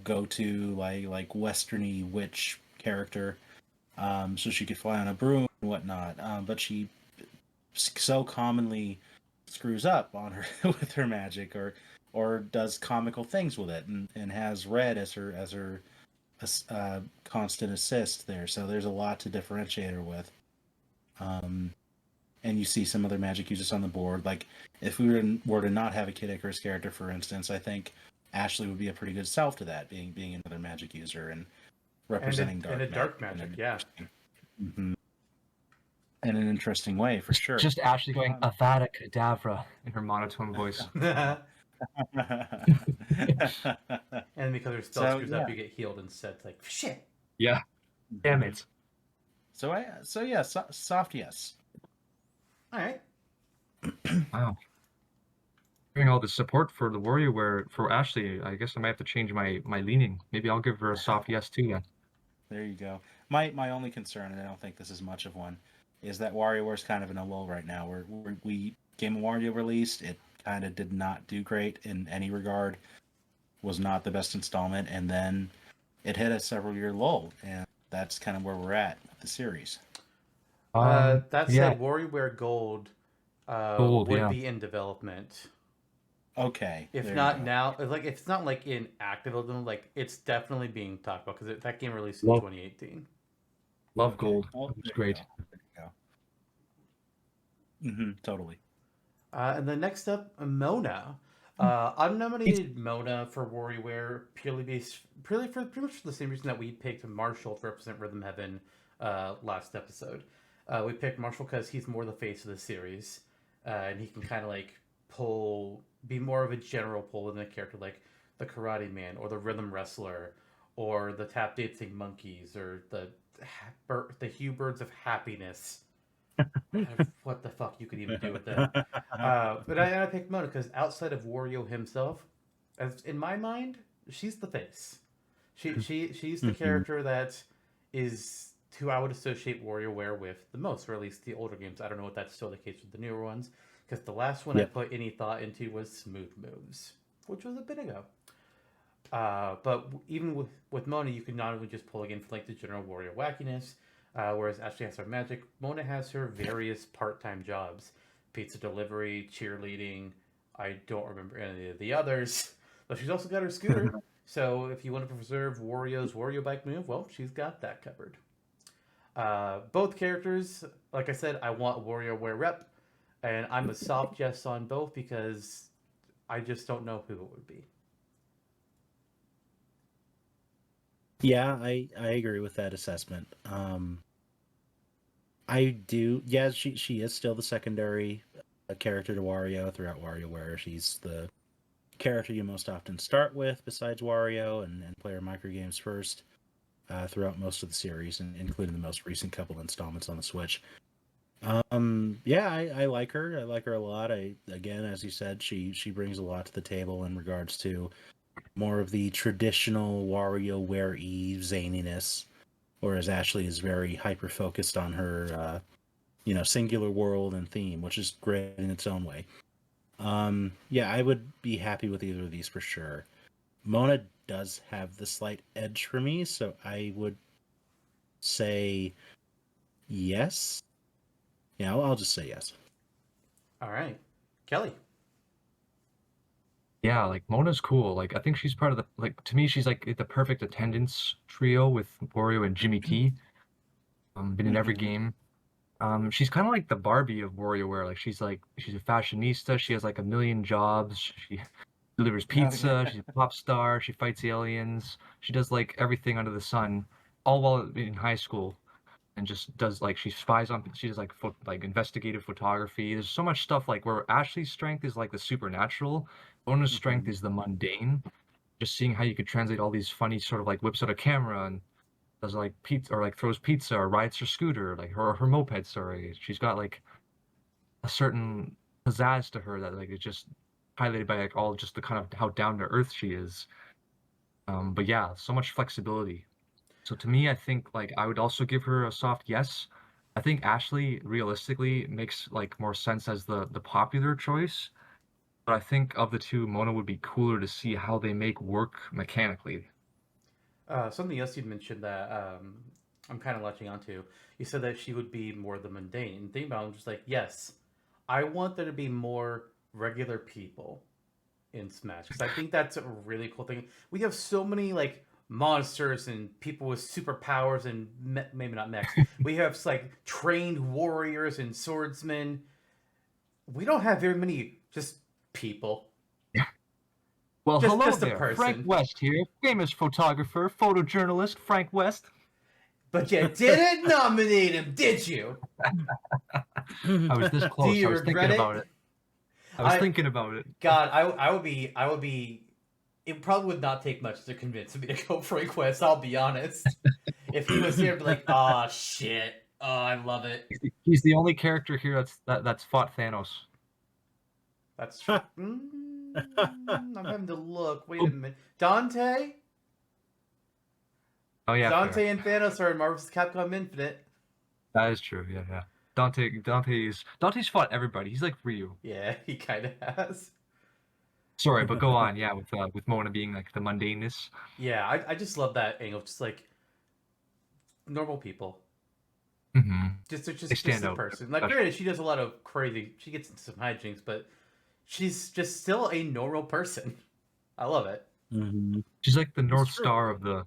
go-to like westerny witch character. So she could fly on a broom and whatnot. But she so commonly screws up on her with her magic, or does comical things with it, and has Red as her constant assist there. So there's a lot to differentiate her with. And you see some other magic uses on the board. Like if we were to not have a Kid Icarus character, for instance, I think Ashley would be a pretty good self to that, being another magic user and representing dark magic, yeah. Mm-hmm. In an interesting way, for sure. Just Ashley going Avada Kedavra in her monotone voice. And because her spell screws up, you get healed instead. It's like shit. Yeah. Damn it. So yeah, soft yes. All right. Wow. Hearing all the support for the WarioWare for Ashley, I guess I might have to change my leaning. Maybe I'll give her a soft yes too then. There you go. My only concern, and I don't think this is much of one, is that WarioWare's kind of in a lull right now. We Game of Wario released, it kind of did not do great in any regard, was not the best installment, and then it hit a several-year lull, and that's kind of where we're at with the series. That yeah. said, WarioWare Gold, Gold, would yeah. be in development. Okay. If there not you go. now, like if it's not like in active development, like it's definitely being talked about because that game released in Love- 2018. Love Okay. Gold. Well, It was there you great. go. There you go. Totally. And then next up, Mona. I've nominated Mona for WarioWare purely for pretty much the same reason that we picked Marshall to represent Rhythm Heaven last episode. We picked Marshall because he's more the face of the series, and he can kind of like be more of a general pull than a character like the Karate Man or the Rhythm Wrestler or the Tap Dancing Monkeys or the Hugh Birds of Happiness. What the fuck you could even do with that? But I picked Mona because outside of Wario himself, as in my mind, she's the face. She's the character that is who I would associate WarioWare with the most, or at least the older games. I don't know if that's still the case with the newer ones, because the last one I put any thought into was Smooth Moves, which was a bit ago. But even with Mona, you can not only just pull again for like the general Wario wackiness, whereas Ashley has her magic. Mona has her various part-time jobs: pizza delivery, cheerleading. I don't remember any of the others, but she's also got her scooter. So if you want to preserve Wario's Wario bike move, well, she's got that covered. Both characters, like I said, I want WarioWare rep, and I'm a soft yes on both because I just don't know who it would be. Yeah, I agree with that assessment. I do. Yeah, she is still the secondary character to Wario throughout WarioWare. She's the character you most often start with, besides Wario, and play her microgames first throughout most of the series, and including the most recent couple installments on the Switch. Yeah, I like her. I like her a lot. Again, as you said, she brings a lot to the table in regards to more of the traditional WarioWare-y zaniness, whereas Ashley is very hyper focused on her, singular world and theme, which is great in its own way. Yeah, I would be happy with either of these for sure. Mona does have the slight edge for me, so I would say yes. Yeah, I'll just say yes. All right, Kelly. Yeah, like Mona's cool. Like I think she's part of the like to me she's like the perfect attendance trio with Wario and Jimmy T. Been in every Mhm. game. She's kind of like the Barbie of WarioWare. Like she's a fashionista. She has like a million jobs. She delivers pizza. She's a pop star. She fights aliens. She does like everything under the sun, all while in high school, and just does like she does like like investigative photography. There's so much stuff like where Ashley's strength is like the supernatural. Mona's strength Mhm. is the mundane. Just seeing how you could translate all these funny sort of like whips out a camera and does like pizza or like throws pizza or rides her scooter, like her moped, sorry. She's got like a certain pizzazz to her that like it's just highlighted by like all just the kind of how down to earth she is. But yeah, so much flexibility. So to me, I think like I would also give her a soft yes. I think Ashley realistically makes like more sense as the popular choice. But I think of the two, Mona would be cooler to see how they make work mechanically. Something else you mentioned that I'm kind of latching onto. You said that she would be more the mundane. And think about it, I'm just like, yes, I want there to be more regular people in Smash because I think that's a really cool thing. We have so many like monsters and people with superpowers and maybe not mechs. We have like trained warriors and swordsmen. We don't have very many just people. Well, Just hello just a there. Frank person. West here, famous photographer, photojournalist Frank West. But you didn't nominate him, did you? I was this Do close. I you was thinking regret it? about it. I was I thinking about it. God, I would be. It probably would not take much to convince me to go Frank West. I'll be honest. If he was here, I'd be like, oh shit, oh I love it. He's the only character here that's fought Thanos. That's true. I'm having to look. Wait a minute, Dante. Oh yeah, Dante fair. and Thanos are in Marvel's Capcom Infinite. That is true. Yeah, yeah. Dante's fought everybody. He's like Ryu. Yeah, he kind of has. Sorry, but go on. Yeah, with Mona being like the mundaneness. Yeah, I just love that angle. Just like normal people. Mm-hmm. They Just stand a out. person. Like, Special. granted, she does a lot of crazy. She gets into some hijinks, but she's just still a normal person. I love it. Mhm. She's like the North true. Star of the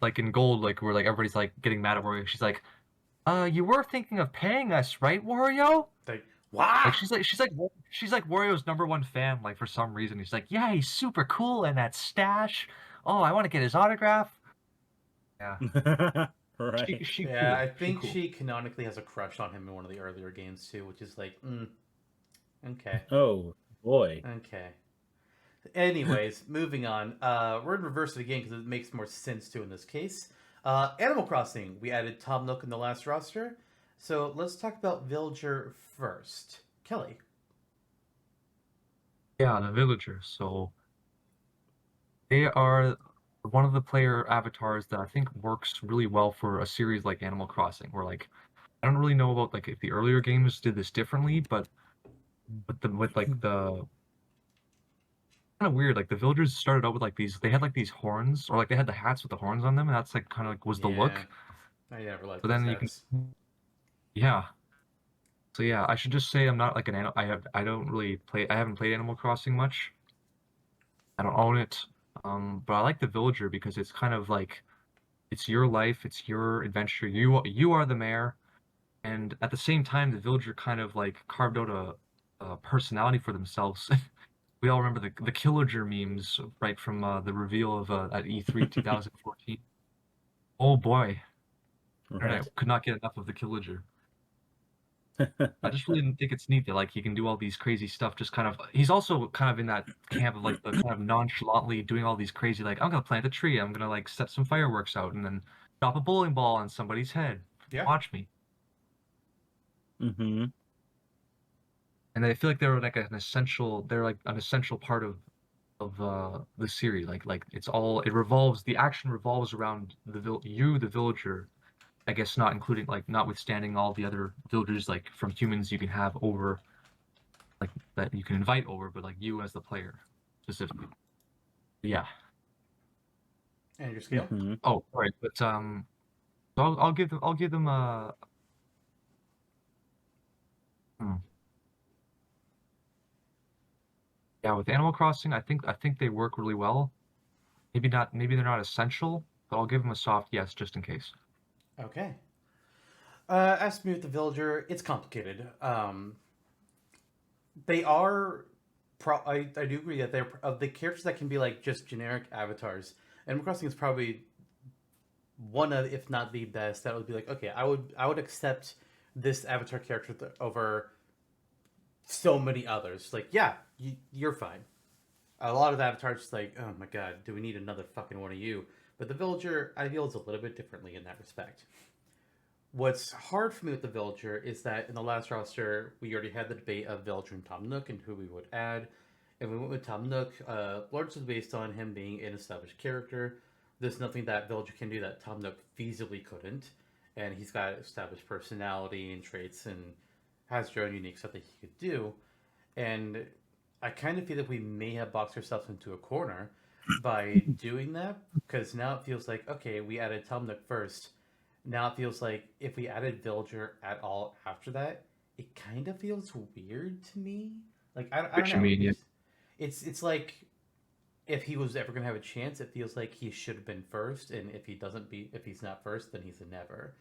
like in Gold, like where like everybody's like getting mad at Wario. She's like, you were thinking of paying us, right, Wario? Like, wow. Like she's like Wario's #1 fan. Like for some reason, he's like, yeah, he's super cool and that stash. Oh, I want to get his autograph. Yeah, Right. she Yeah, cool. I think Cool. she canonically has a crush on him in one of the earlier games too, which is like, okay, Oh boy. okay. Anyways, moving on. We're in reverse it again because it makes more sense too in this case. Animal Crossing. We added Tom Nook in the last roster, so let's talk about Villager first. Kelly. Yeah, the villagers. So they are one of the player avatars that I think works really well for a series like Animal Crossing, where like I don't really know about like if the earlier games did this differently, but with like the kind of weird, like the villagers started out with like these they had like these horns or like they had the hats with the horns on them, and that's like kind of like was the Yeah, look. I never liked But those then you can hats. yeah. So yeah, I should just say I'm not like I haven't played Animal Crossing much. I don't own it. But I like the villager because it's kind of like it's your life, it's your adventure. You are the mayor, and at the same time, the villager kind of like carved out a personality for themselves. We all remember the Killager memes right from the reveal of at E3 2014. Oh boy, Right. internet could not get enough of the Killager. I just really think it's neat that like he can do all these crazy stuff. Just kind of, he's also kind of in that camp of like the kind of nonchalantly doing all these crazy like I'm gonna plant a tree, I'm gonna like set some fireworks out, and then drop a bowling ball on somebody's head. Yeah. Watch me. Mm-hmm. And I feel like they're like an essential. They're like an essential part of the series. Like it's all it revolves. The action revolves around the villager. I guess not including like notwithstanding all the other villagers like from humans you can have over, like that you can invite over, but like you as the player specifically. Yeah. And your scale? Mm-hmm. Oh, right. But so I'll give them a. Yeah, with Animal Crossing, I think they work really well. Maybe not. Maybe they're not essential, but I'll give them a soft yes just in case. Okay. As for me with the villager, it's complicated. They are. I do agree that they're of the characters that can be like just generic avatars. Animal Crossing is probably one of, if not the best. That would be like, okay, I would accept this avatar character over so many others. Like, yeah, you're fine. A lot of the avatars, like, oh my god, do we need another fucking one of you? But the villager, I feel, is a little bit differently in that respect. What's hard for me with the villager is that in the last roster, we already had the debate of villager and Tom Nook and who we would add. And we went with Tom Nook, largely based on him being an established character. There's nothing that villager can do that Tom Nook feasibly couldn't. And he's got established personality and traits and has your own unique stuff that he could do. And I kind of feel that we may have boxed ourselves into a corner by doing that, because now it feels like, okay, we added Tom Nook first. Now it feels like if we added Villager at all after that, it kind of feels weird to me. Like, I don't know. Mean, yeah. It's like if he was ever gonna have a chance, it feels like he should have been first, and if he's not first, then he's a never.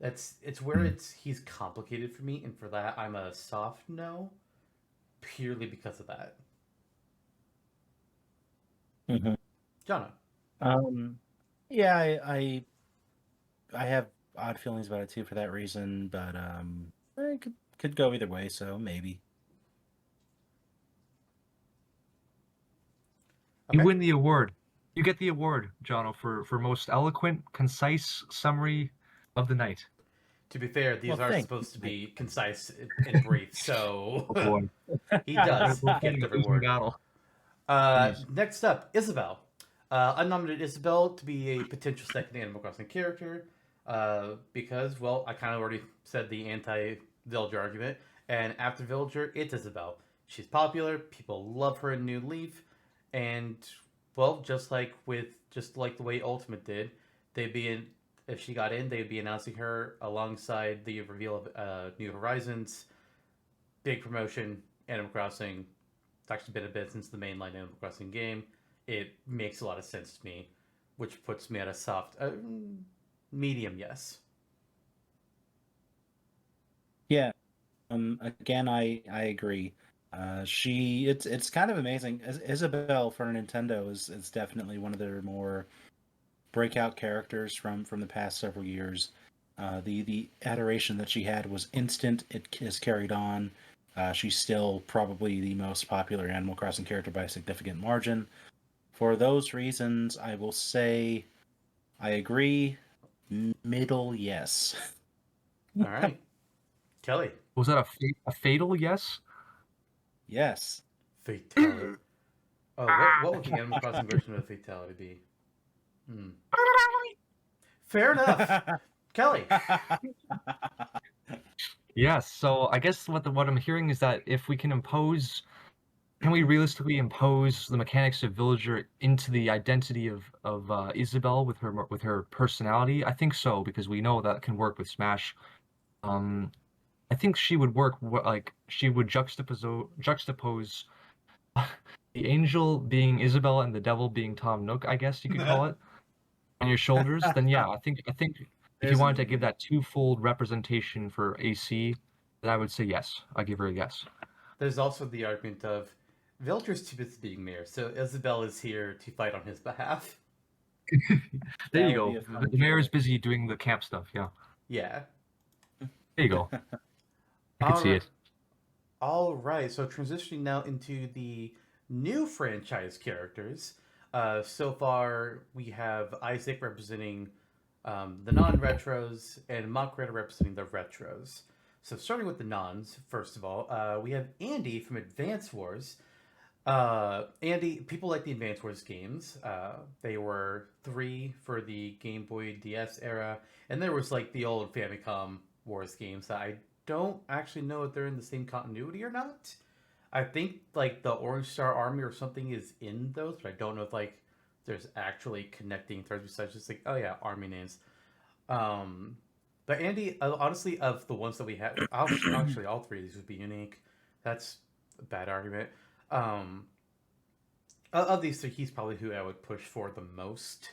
It's where he's complicated for me, and for that I'm a soft no, purely because of that. Mm-hmm. Jonno. Yeah, I have odd feelings about it too for that reason, but it could go either way, so maybe. Okay. You win the award. You get the award, Jonno, for most eloquent, concise summary of the night. To be fair, these Well, are thank supposed to be concise and brief, so Oh boy. he does We're get fighting the a losing reward. battle. Next up, Isabel. I nominated Isabel to be a potential second Animal Crossing character because, well, I kind of already said the anti-Villager argument, and after Villager, it's Isabel. She's popular, people love her in New Leaf, and, well, just like the way Ultimate did, if she got in, they'd be announcing her alongside the reveal of New Horizons, big promotion, Animal Crossing. It's actually been a bit since the mainline Animal Crossing game. It makes a lot of sense to me, which puts me at a soft, medium yes. Yeah. Again, I agree. It's kind of amazing. Isabel for Nintendo is definitely one of their more breakout characters from the past several years. The adoration that she had was instant. It has carried on. She's still probably the most popular Animal Crossing character by a significant margin. For those reasons, I will say I agree. Middle yes. All right. Kelly. Was that a fatal yes? Yes. Fatality. Oh, what would the Animal Crossing version of fatality be? Fair enough. Kelly. Yes. So I guess what I'm hearing is that if we can we realistically impose the mechanics of Villager into the identity of Isabel with her personality? I think so, because we know that can work with Smash. I think she would work like she would juxtapose the angel being Isabel and the devil being Tom Nook, I guess you could call it, on your shoulders. Then yeah, I think if you wanted to give that twofold representation for AC, then I would say yes. I give her a yes. There's also the argument of Villager's too busy being mayor, so Isabel is here to fight on his behalf. There That you would go. be a fun The mayor's choice. busy doing the camp stuff. Yeah. Yeah. There you go. I could see it. All right, so transitioning now into the new franchise characters. So far, we have Isaac representing the non-retros and Makreta representing the retros. So starting with the nons, first of all, we have Andy from Advance Wars. Andy, people like the Advance Wars games. They were 3 for the Game Boy DS era, and there was like the old Famicom Wars games that I don't actually know if they're in the same continuity or not. I think like the Orange Star Army or something is in those, but I don't know if like there's actually connecting threads besides just like, oh yeah, army names. But Andy, honestly, of the ones that we have, actually all 3 of these would be unique. That's a bad argument. Of these 3, he's probably who I would push for the most.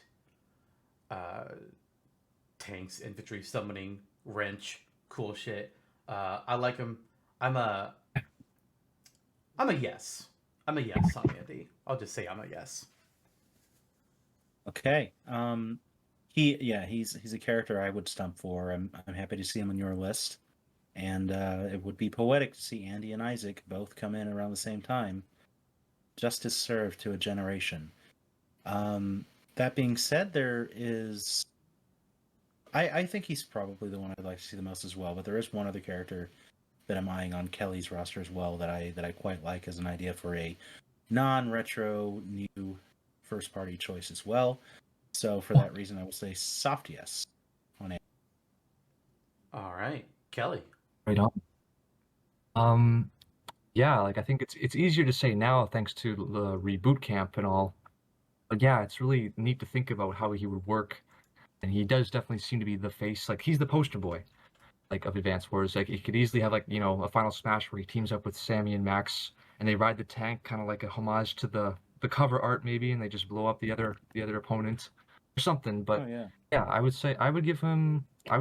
Tanks, infantry, summoning, wrench, cool shit. I like him. I'm a yes. I'm a yes on Andy. I'll just say I'm a yes. Okay. He's a character I would stump for. I'm happy to see him on your list, and it would be poetic to see Andy and Isaac both come in around the same time. Justice served to a generation. That being said, there is. I think he's probably the one I'd like to see the most as well. But there is one other character that I'm eyeing on Kelly's roster as well that I quite like as an idea for a non-retro new first-party choice as well. So for that reason, I will say soft yes on it. All right, Kelly. Right on. Yeah, like I think it's easier to say now thanks to the reboot camp and all. But yeah, it's really neat to think about how he would work, and he does definitely seem to be the face. Like he's the poster boy, like of Advance Wars. Like he could easily have like a final smash where he teams up with Sammy and Max, and they ride the tank, kind of like a homage to the cover art maybe, and they just blow up the other opponent or something. But yeah, I would say I would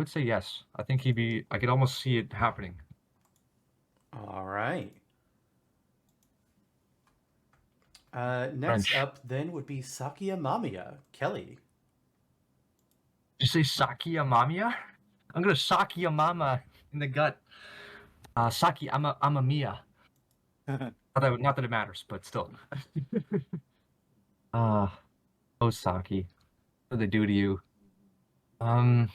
say yes. I think he'd be. I could almost see it happening. All right. Next French. up then would be Sakia Mamiya. Kelly. Did you say Saki Amamiya? I'm gonna Saki Amama in the gut. Saki Amamiya. Not that it matters, but still. Oh Saki. What do they do to you? My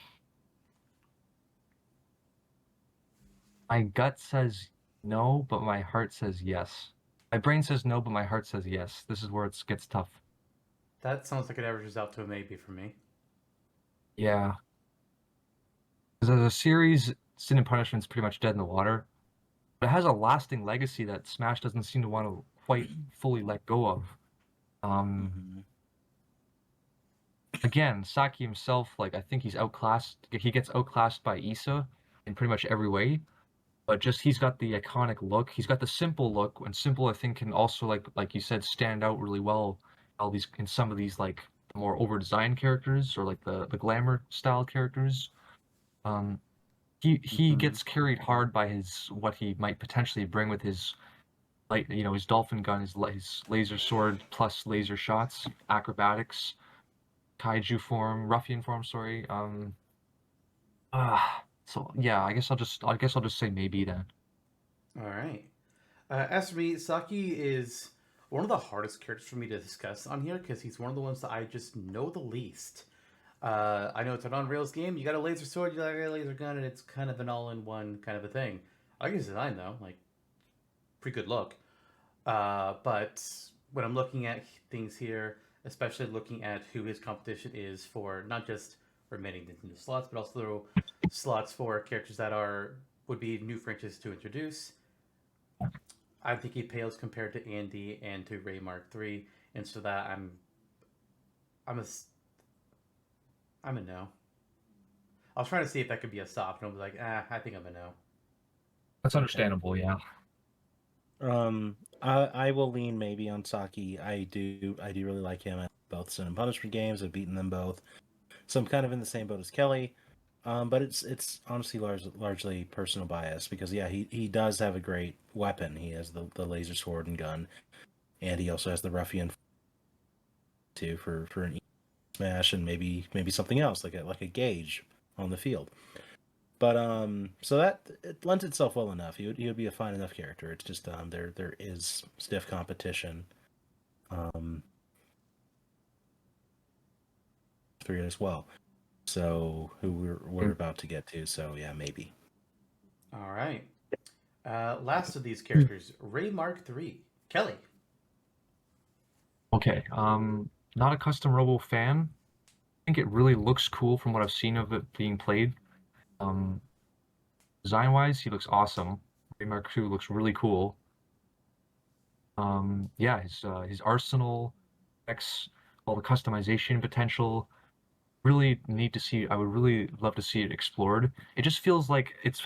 gut says no, but my heart says yes. My brain says no, but my heart says yes. This is where it gets tough. That sounds like it averages out to a maybe for me. Yeah. Because as a series, Sin and Punishment's pretty much dead in the water. But it has a lasting legacy that Smash doesn't seem to want to quite fully let go of. Again, Saki himself, like I think he's outclassed. He gets outclassed by Issa in pretty much every way. But just he's got the iconic look. He's got the simple look, and simple I think can also like you said stand out really well. All these in some of these like more over designed characters or like the glamour style characters. He gets carried hard by his what he might potentially bring with his his dolphin gun, his laser sword plus laser shots, acrobatics, kaiju form, ruffian form. Sorry. So yeah, I guess I'll just say maybe then. All right. As for me, Saki is one of the hardest characters for me to discuss on here because he's one of the ones that I just know the least. I know it's an on-rails game. You got a laser sword, you got a laser gun, and it's kind of an all-in-one kind of a thing. I like his design though, like pretty good look. But when I'm looking at things here, especially looking at who his competition is for not just remaining Nintendo slots, but also slots for characters that would be new franchises to introduce. I think he pales compared to Andy and to Ray Mark III, and so that I'm a no. I was trying to see if that could be a soft, and I was like, I think I'm a no. That's understandable, yeah. I will lean maybe on Saki. I do really like him. Both Sin and Punishment games. I've beaten them both, so I'm kind of in the same boat as Kelly. But it's honestly largely personal bias because he does have a great weapon. He has the laser sword and gun, and he also has the ruffian too for an smash and maybe something else like a gauge on the field. But so that it lends itself well enough. He would be a fine enough character. It's just there is stiff competition for it as well. So who we're about to get to. So yeah, maybe. All right. Last of these characters, Ray Mark III. Kelly. Okay. Not a custom robo fan. I think it really looks cool from what I've seen of it being played. Design-wise, he looks awesome. Ray Mark II looks really cool. Yeah, his arsenal, all the customization potential. Really need to see. I would really love to see it explored. It just feels like it's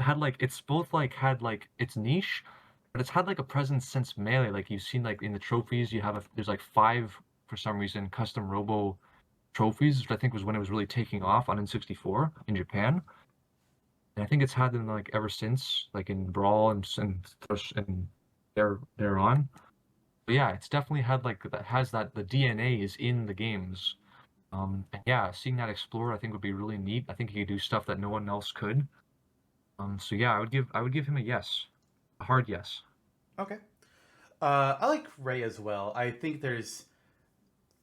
both had its niche, but it's had like a presence since Melee. Like you've seen like in the trophies, there's like 5 for some reason custom robo trophies, which I think was when it was really taking off on N64 in Japan. And I think it's had them like ever since, like in Brawl and thereon. But yeah, it's definitely had the DNA is in the games. And yeah, seeing that explored, I think would be really neat. I think he could do stuff that no one else could. So yeah, I would give him a yes, a hard yes. Okay. I like Ray as well. I think there's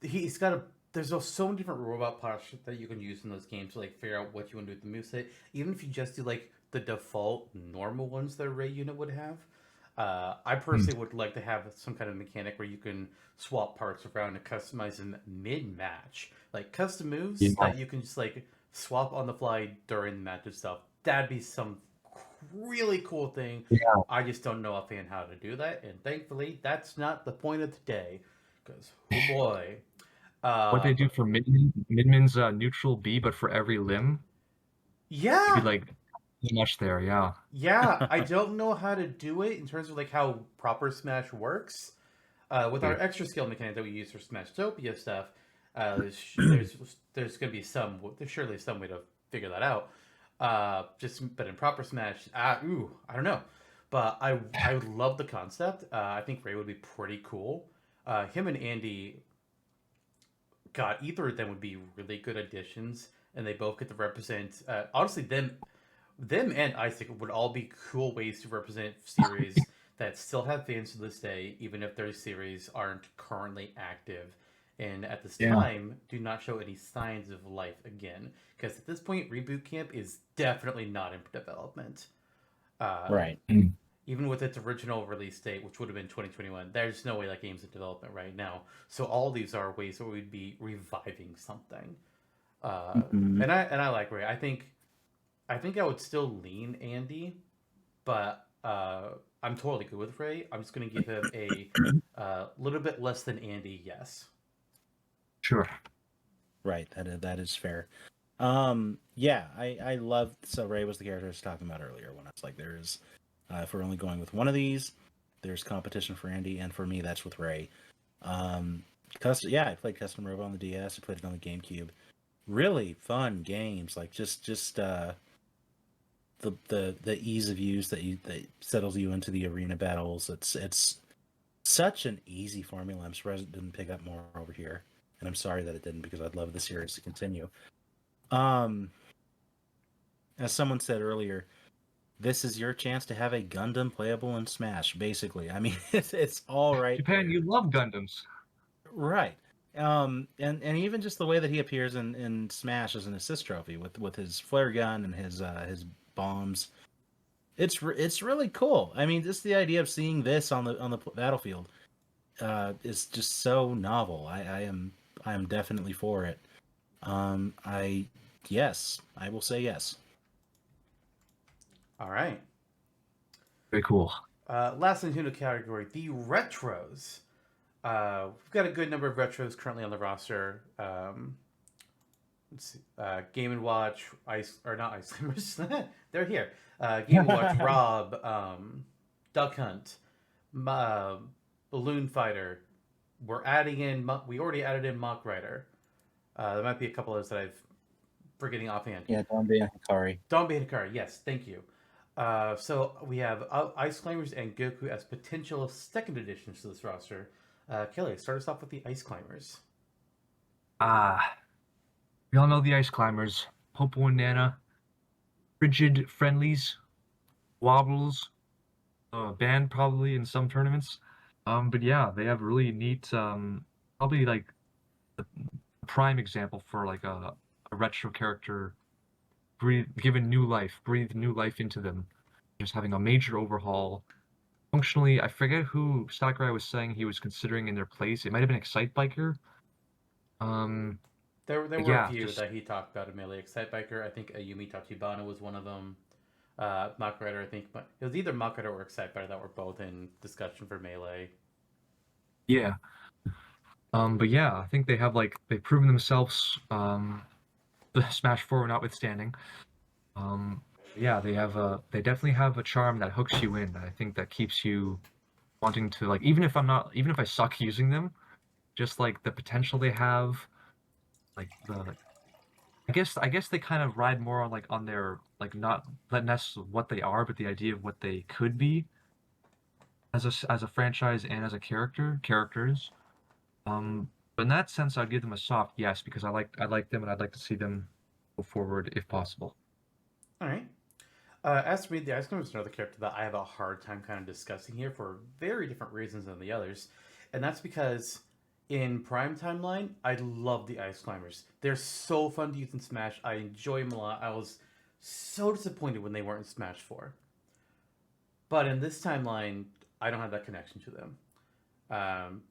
so many different robot parts that you can use in those games to like figure out what you want to do with the moveset. Even if you just do like the default normal ones that a Ray unit would have. I personally would like to have some kind of mechanic where you can swap parts around and customize them mid-match. Like custom moves that you can just like swap on the fly during the match and stuff. That'd be some really cool thing. Yeah. I just don't know offhand how to do that, and thankfully that's not the point of today. Because oh boy. What they do for Midman's neutral B, but for every limb, Yeah. you could like so much there, yeah. Yeah, I don't know how to do it in terms of like how proper Smash works. With our extra skill mechanic that we use for Smashtopia stuff, there's surely some way to figure that out. But in proper Smash, I don't know. But I would love the concept. I think Ray would be pretty cool. Him and Andy, God, either of them would be really good additions, and they both get to represent. Honestly, them and Isaac would all be cool ways to represent series that still have fans to this day, even if their series aren't currently active, and at this time do not show any signs of life again. Because at this point, Reboot Camp is definitely not in development. Right. Even with its original release date, which would have been 2021, there's no way that game's in development right now. So all these are ways that we'd be reviving something. And I like Ray. I think I would still lean Andy, but I'm totally good with Ray. I'm just going to give him a little bit less than Andy, yes. Sure. Right, that is fair. Yeah, I love. So Ray was the character I was talking about earlier when I was like, there's, if we're only going with one of these, there's competition for Andy, and for me, that's with Ray. I played Custom Robo on the DS. I played it on the GameCube. Really fun games, like just the ease of use that settles you into the arena battles. It's such an easy formula. I'm surprised it didn't pick up more over here, and I'm sorry that it didn't, because I'd love the series to continue. As someone said earlier, this is your chance to have a Gundam playable in Smash. Basically, I mean, it's all right. Japan, you love Gundams, right? And even just the way that he appears in Smash as an assist trophy with his flare gun and his bombs, it's really cool. I mean, just the idea of seeing this on the battlefield is just so novel. I am definitely for it. I will say yes. All right. very cool. Last Nintendo category, the retros. We've got a good number of retros currently on the roster. Let's see. Game & Watch, not Ice Climbers. They're here. Game & Watch, Rob, Duck Hunt, Balloon Fighter. We already added in Mock Rider. There might be a couple of those that I'm forgetting offhand. Yeah, Donbe and Hikari. Donbe and Hikari, yes, thank you. So we have Ice Climbers and Goku as potential second additions to this roster. Kelly, start us off with the Ice Climbers. We all know the Ice Climbers. Popo and Nana. frigid friendlies, wobbles, banned probably in some tournaments. But yeah, they have really neat, probably like a prime example for like a retro character breathe new life into them, just having a major overhaul. Functionally, I forget who Sakurai was saying he was considering in their place. It might have been Excite Biker. There But were a yeah, few just that he talked about in Melee. Excite Biker, I think Ayumi Tachibana was one of them. Mach Rider, I think, but it was either Mach Rider or Excite Biker that were both in discussion for Melee. yeah. But yeah, I think they've proven themselves. The Smash 4 notwithstanding. Yeah, they definitely have a charm that hooks you in. I think that keeps you wanting to like even if I suck using them, just like the potential they have, like I guess they kind of ride more on like on their like not less what they are, but the idea of what they could be as a franchise and as a characters. But in that sense, I'd give them a soft yes because I like them and I'd like to see them go forward if possible. All right. As for me, the Ice Climber is another character that I have a hard time kind of discussing here for very different reasons than the others. And that's because in Prime Timeline, I love the Ice Climbers. They're so fun to use in Smash. I enjoy them a lot. I was so disappointed when they weren't in Smash 4. But in this timeline, I don't have that connection to them.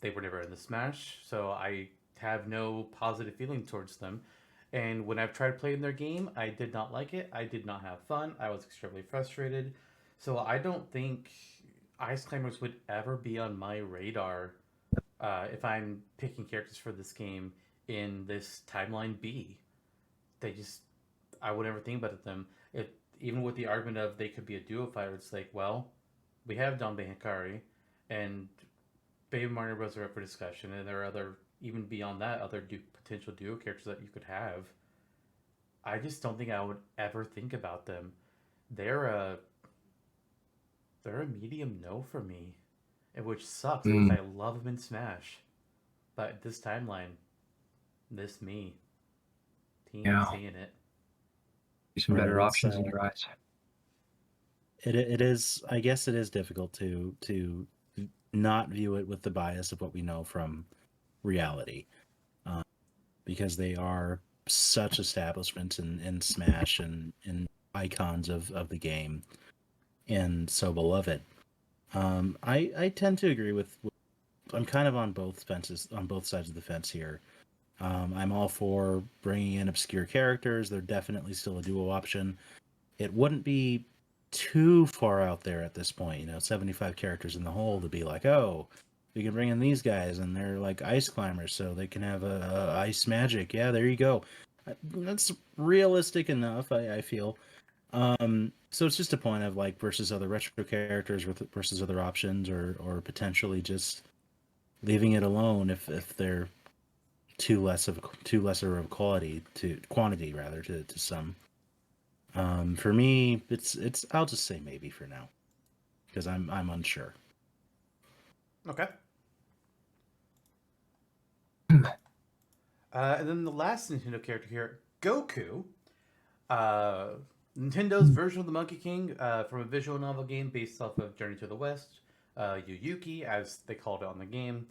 They were never in the Smash, so I have no positive feeling towards them. And when I've tried playing their game, I did not like it. I did not have fun. I was extremely frustrated. So I don't think Ice Climbers would ever be on my radar if I'm picking characters for this game in this timeline B. They just, I would never think about them. Even with the argument of they could be a duo fighter, it's like, well, we have Danbei Hikari, and Baby Mario Bros. Are up for discussion, and there are other, even beyond that, other potential duo characters that you could have. I just don't think I would ever think about them. They're a they're a medium no for me, and which sucks because I love them in Smash, but this timeline, this me, team Yeah. seeing it. Some Right, better it's, options in your eyes. It is, I guess it is difficult to not view it with the bias of what we know from reality, because they are such establishments in Smash and icons of the game, and so beloved. I tend to agree with. I'm kind of on both sides of the fence here. I'm all for bringing in obscure characters. They're definitely still a duo option. It wouldn't be too far out there at this point, 75 characters in the whole to be like, oh, we can bring in these guys and they're like ice climbers, so they can have a ice magic. Yeah, there you go. That's realistic enough, I feel. So it's just a point of like versus other retro characters versus other options, or potentially just leaving it alone if they're too lesser of quantity rather to some. For me, it's I'll just say maybe for now, because I'm unsure. Okay. And then the last Nintendo character here, Goku. Nintendo's version of the Monkey King from a visual novel game based off of Journey to the West, Yuyuki, as they called it on the game.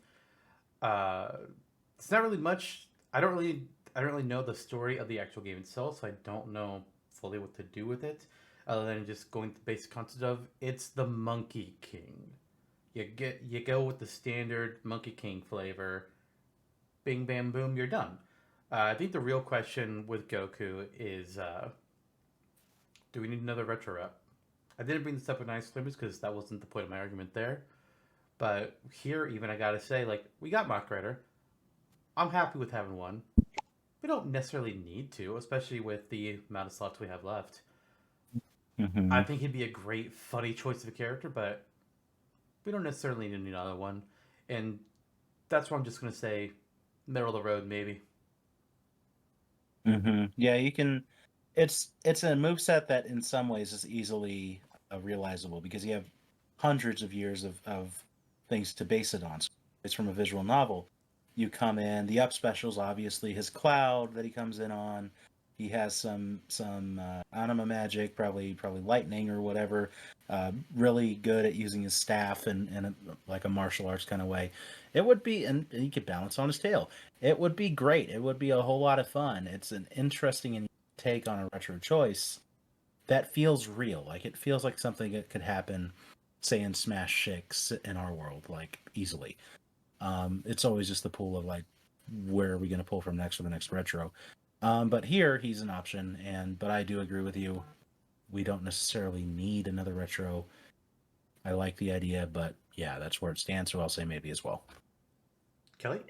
It's not really much. I don't really know the story of the actual game itself, so I don't know fully what to do with it, other than just going to the basic concept of it's the Monkey King. You go with the standard Monkey King flavor. Bing, bam, boom, you're done. I think the real question with Goku is, do we need another retro rep? I didn't bring this up in Ice Climbers because that wasn't the point of my argument there. But here, even I gotta say, like, we got Mach Rider. I'm happy with having one. We don't necessarily need to, especially with the amount of slots we have left. Mm-hmm. I think he'd be a great, funny choice of a character, but we don't necessarily need another one. And that's why I'm just gonna say middle of the road, maybe. Mm-hmm. Yeah, you can. It's a moveset that in some ways is easily realizable because you have hundreds of years of things to base it on. So it's from a visual novel. You come in, the up specials, obviously his cloud that he comes in on. He has some anima magic, probably lightning or whatever. Really good at using his staff in like a martial arts kind of way. It would be, and he could balance on his tail. It would be great. It would be a whole lot of fun. It's an interesting take on a retro choice that feels real. Like it feels like something that could happen, say in Smash 6 in our world, like easily. It's always just the pool of like, where are we going to pull from next for the next retro? But here he's an option, but I do agree with you. We don't necessarily need another retro. I like the idea, but yeah, that's where it stands. So I'll say maybe as well. Kelly?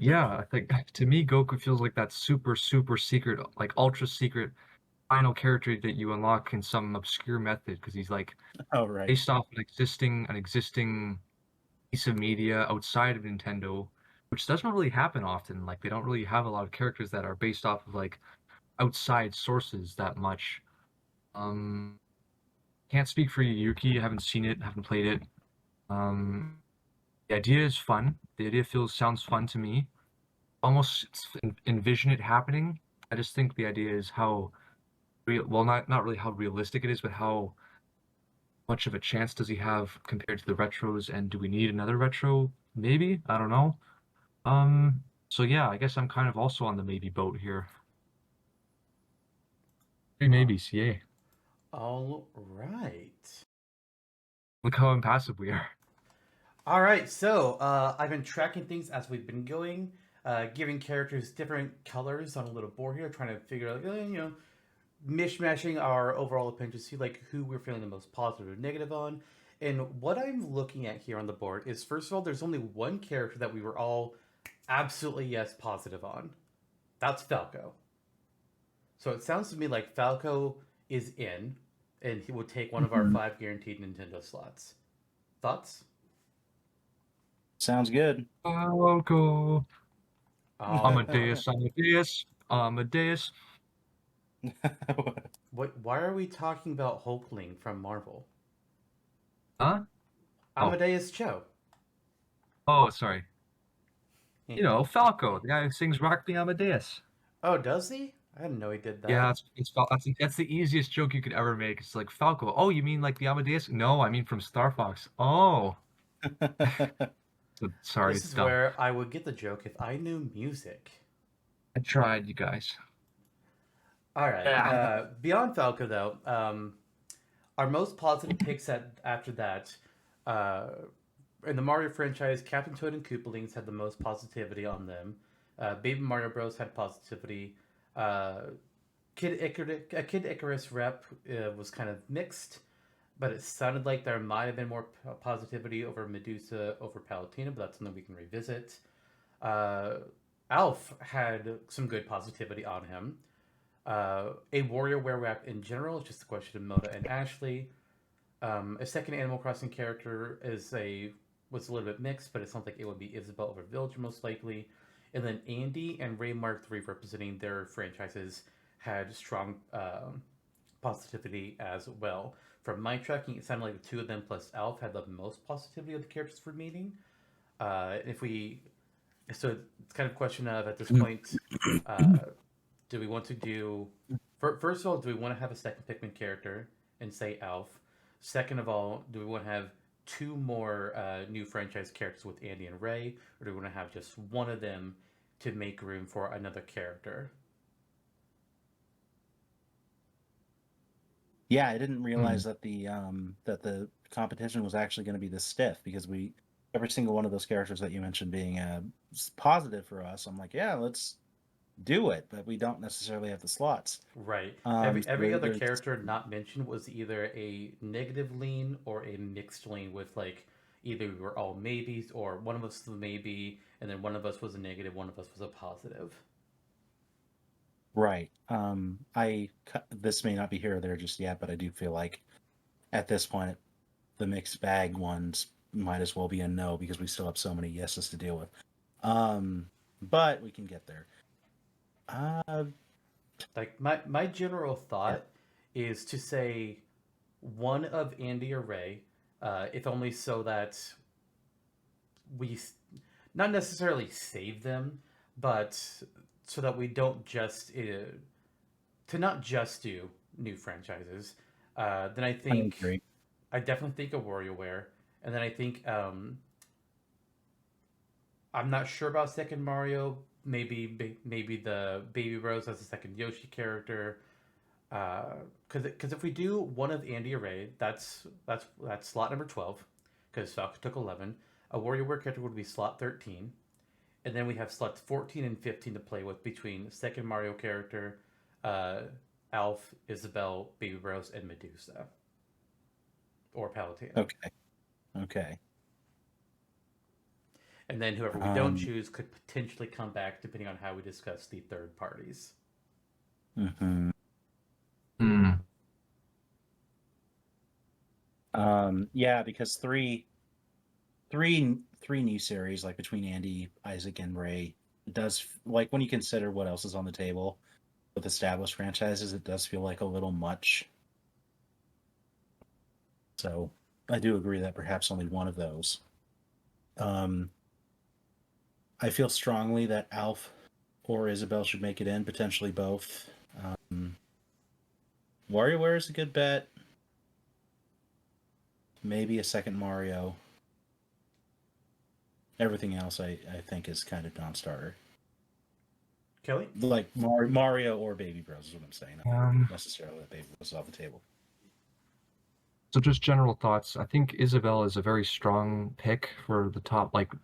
Yeah, I think to me, Goku feels like that super secret, like ultra secret final character that you unlock in some obscure method because he's like Oh right. based off an existing piece of media outside of Nintendo, which doesn't really happen often. Like they don't really have a lot of characters that are based off of like outside sources that much. Can't speak for Yuki. I haven't seen it, haven't played it. The idea is fun. The idea sounds fun to me. Almost envision it happening. I just think the idea is how real, well, not really how realistic it is, but how much of a chance does he have compared to the retros, and do we need another retro? Maybe, I don't know. So yeah, I guess I'm kind of also on the maybe boat here. 3 maybes, yay. All right. Look how impassive we are. All right, so I've been tracking things as we've been going, giving characters different colors on a little board here, trying to figure out, mishmashing our overall opinion to see like who we're feeling the most positive or negative on. And what I'm looking at here on the board is, first of all, there's only one character that we were all absolutely yes positive on. That's Falco. So it sounds to me like Falco is in, and he would take one of our 5 guaranteed Nintendo slots. Thoughts? Sounds good. Falco. Oh, Amadeus. why are we talking about Hulkling from Marvel? Huh? Oh. Amadeus Cho. Oh, sorry. Falco, the guy who sings Rock Me Amadeus. Oh, does he? I didn't know he did that. Yeah, that's the easiest joke you could ever make. It's like Falco. Oh, you mean like the Amadeus? No, I mean from Star Fox. Oh. Sorry, This it's is dumb. where I would get the joke if I knew music. I tried, you guys. All right. Beyond Falco, though, our most positive picks after that, in the Mario franchise, Captain Toad and Koopalings had the most positivity on them. Baby Mario Bros. Had positivity. Kid Icarus rep was kind of mixed, but it sounded like there might have been more positivity over Medusa over Palutena, but that's something we can revisit. Alf had some good positivity on him. A WarioWare rep in general is just a question of Moda and Ashley. A second Animal Crossing character was a little bit mixed, but it sounds like it would be Isabelle over Villager most likely. And then Andy and Ray Mark III representing their franchises had strong positivity as well. From my tracking, it sounded like the 2 of them plus Alf had the most positivity of the characters for meeting. So it's kind of a question of, at this point, do we want to do... First of all, do we want to have a second Pikmin character and say Alf? Second of all, do we want to have 2 more new franchise characters with Andy and Ray, or do we want to have just one of them to make room for another character? Yeah, I didn't realize that the competition was actually going to be this stiff, because every single one of those characters that you mentioned being positive for us, I'm like, yeah, let's do it, but we don't necessarily have the slots. Right. Every other character not mentioned was either a negative lean or a mixed lean, with like either we were all maybes or one of us was a maybe, and then one of us was a negative, one of us was a positive. Right. This may not be here or there just yet, but I do feel like at this point, the mixed bag ones might as well be a no, because we still have so many yeses to deal with. But we can get there. Like my general thought is to say one of Andy or Ray, if only so that we not necessarily save them, but so that we don't just to not just do new franchises, then I think agree. I definitely think of WarioWare, and then I think I'm not sure about second Mario. Maybe the Baby Bros as a second Yoshi character. Because if we do one of Andy Array, that's slot number 12. Because Falcon took 11. A WarioWare character would be slot 13, and then we have slots 14 and 15 to play with between second Mario character, Alf, Isabelle, Baby Bros, and Medusa, or Palutena. Okay. And then whoever we don't choose could potentially come back depending on how we discuss the third parties. Mm-hmm. Yeah, because three new series, like between Andy, Isaac, and Ray, does, like, when you consider what else is on the table with established franchises, it does feel like a little much. So I do agree that perhaps only one of those. I feel strongly that Alf or Isabelle should make it in, potentially both. WarioWare is a good bet. Maybe a second Mario. Everything else I think is kind of non-starter. Kelly? Like Mario or Baby Bros is what I'm saying. Not necessarily that Baby Bros is off the table. So just general thoughts. I think Isabelle is a very strong pick for the top. Like, I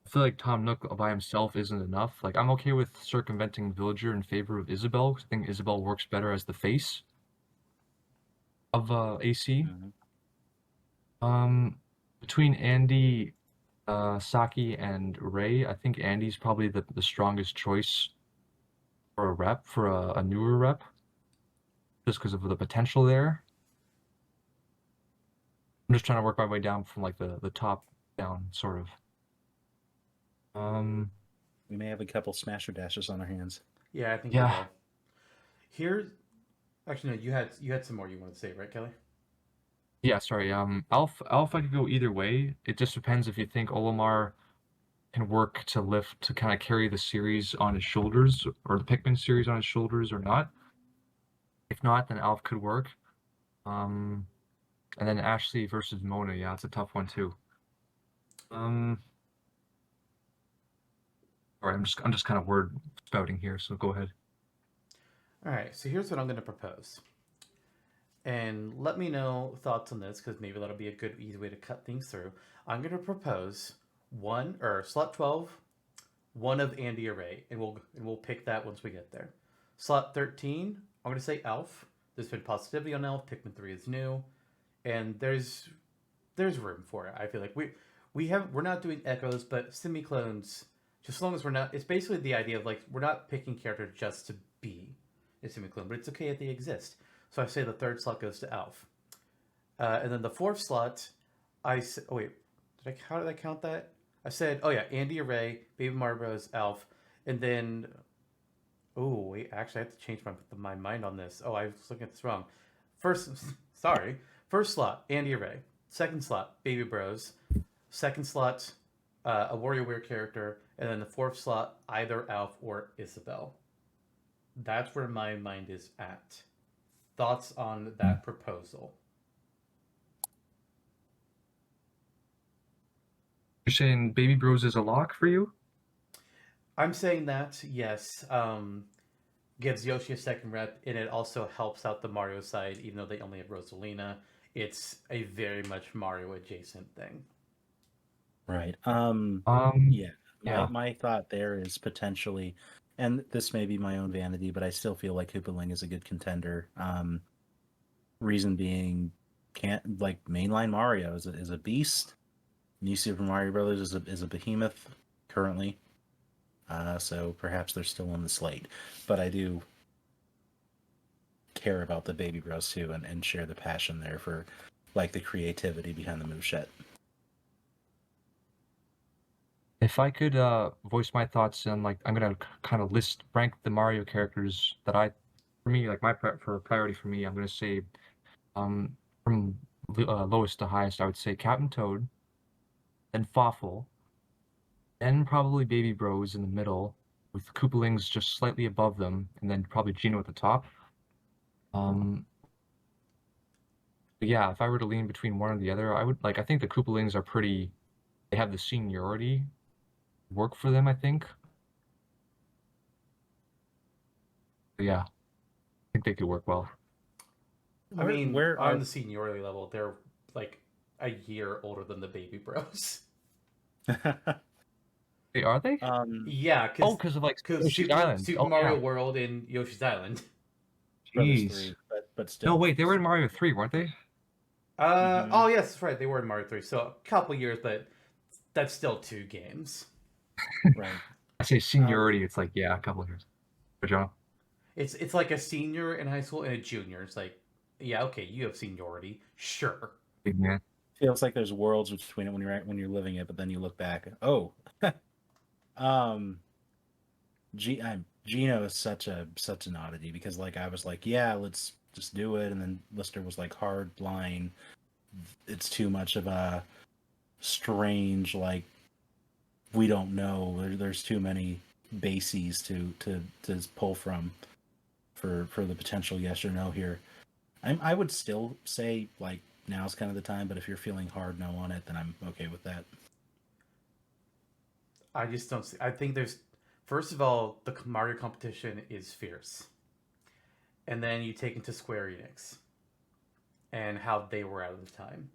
feel like Tom Nook by himself isn't enough. Like, I'm okay with circumventing Villager in favor of Isabelle. I think Isabelle works better as the face of AC. Mm-hmm. Between Andy, Saki, and Ray, I think Andy's probably the strongest choice for a rep, for a newer rep, just because of the potential there. I'm just trying to work my way down from like the top down, sort of. We may have a couple Smasher Dashes on our hands. Yeah, I think we will. Here, actually, no. You had some more you wanted to say, right, Kelly? Yeah, sorry. Alf I could go either way. It just depends if you think Olimar can work to kind of carry the series on his shoulders, or the Pikmin series on his shoulders, or not. If not, then Alf could work. And then Ashley versus Mona, yeah, it's a tough one too. All right, I'm just kind of word spouting here, so go ahead. All right, so here's what I'm going to propose. And let me know thoughts on this, because maybe that'll be a good, easy way to cut things through. I'm going to propose slot 12, one of Andy Array, and we'll pick that once we get there. Slot 13, I'm going to say Elf. There's been positivity on Elf. Pikmin 3 is new, and there's room for it. I feel like we're not doing echoes, but semi-clones, just as long as we're not, it's basically the idea of like, we're not picking characters just to be a semi-clone, but it's okay if they exist. So I say the third slot goes to Alf. And then the fourth slot, how did I count that? I said, Andy Array, Baby Mario Bros, Alf, and then, actually I have to change my mind on this. I was looking at this wrong. First slot, Andy Array. Second slot, Baby Bros. Second slot, a WarioWare character, and then the fourth slot, either Alf or Isabelle. That's where my mind is at. Thoughts on that proposal? You're saying Baby Bros is a lock for you? I'm saying that, yes. Gives Yoshi a second rep, and it also helps out the Mario side, even though they only have Rosalina. It's a very much Mario adjacent thing. Right. Yeah. My thought there is potentially, and this may be my own vanity, but I still feel like Hoopaling is a good contender. Reason being, mainline Mario is a beast. New Super Mario Brothers is a behemoth currently. So perhaps they're still on the slate. But I do care about the Baby Bros too, and share the passion there for like the creativity behind the moveset. If I could voice my thoughts on, like, I'm gonna kind of rank the Mario characters that for me, like priority for me, I'm gonna say, from lowest to highest, I would say Captain Toad, then Fawful, then probably Baby Bros in the middle, with Koopalings just slightly above them, and then probably Gino at the top. But yeah, if I were to lean between one or the other, I would like. I think the Koopalings are pretty. They have the seniority work for them. I think. But yeah, I think they could work well. I mean, where on are the seniority level, they're like a year older than the Baby Bros. Hey, are they? Yeah, Oh, because of like Yoshi's Super, Island. Super Oh, Mario yeah. World and Yoshi's Island. Brothers Jeez. 3, but still. No, wait, they were in Mario 3, weren't they? Oh yes, that's right. They were in Mario 3, so a couple years, but that's still 2 games. Right. I say seniority, it's like, yeah, a couple of years. Good job. It's like a senior in high school and a junior. It's like, yeah, okay, you have seniority, sure. Big man. Feels like there's worlds between it when you're living it, but then you look back. Oh, Gino is such an oddity because like I was like, yeah, let's just do it, and then Lister was like, hard line. It's too much of a strange like we don't know. There's too many bases to pull from for the potential yes or no here. I would still say like now's kind of the time, but if you're feeling hard no on it, then I'm okay with that. I just don't see. I think there's, first of all, the Mario competition is fierce, and then you take into Square Enix and how they were at the time.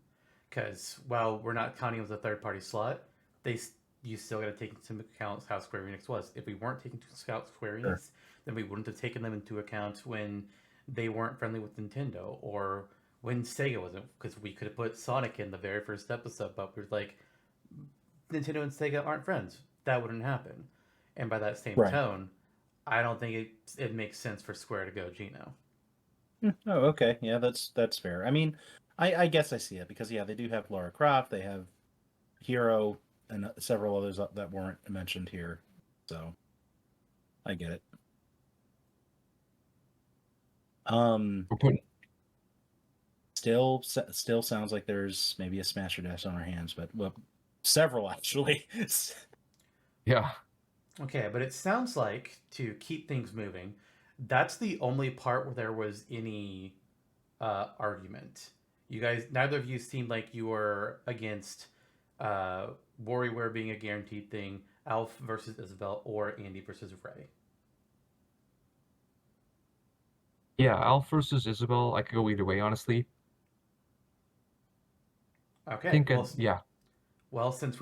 Because while we're not counting it as a third-party slot, you still got to take into account how Square Enix was. If we weren't taking into account Square Enix, Sure. then we wouldn't have taken them into account when they weren't friendly with Nintendo or when Sega wasn't. Because we could have put Sonic in the very first episode, but we were like, Nintendo and Sega aren't friends. That wouldn't happen. And by that same Right. tone, I don't think it makes sense for Square to go Gino. Oh, okay. Yeah, that's fair. I mean, I guess I see it because yeah, they do have Lara Croft, they have Hero, and several others that weren't mentioned here. So I get it. We're putting Still sounds like there's maybe a Smash or Dash on our hands, but well, several actually. yeah. Okay, but it sounds like, to keep things moving, that's the only part where there was any argument. You guys, neither of you seemed like you were against WarioWare being a guaranteed thing, Alf versus Isabel, or Andy versus Ray. Yeah, Alf versus Isabel, I could go either way, honestly. Okay, I think, well, yeah. well, since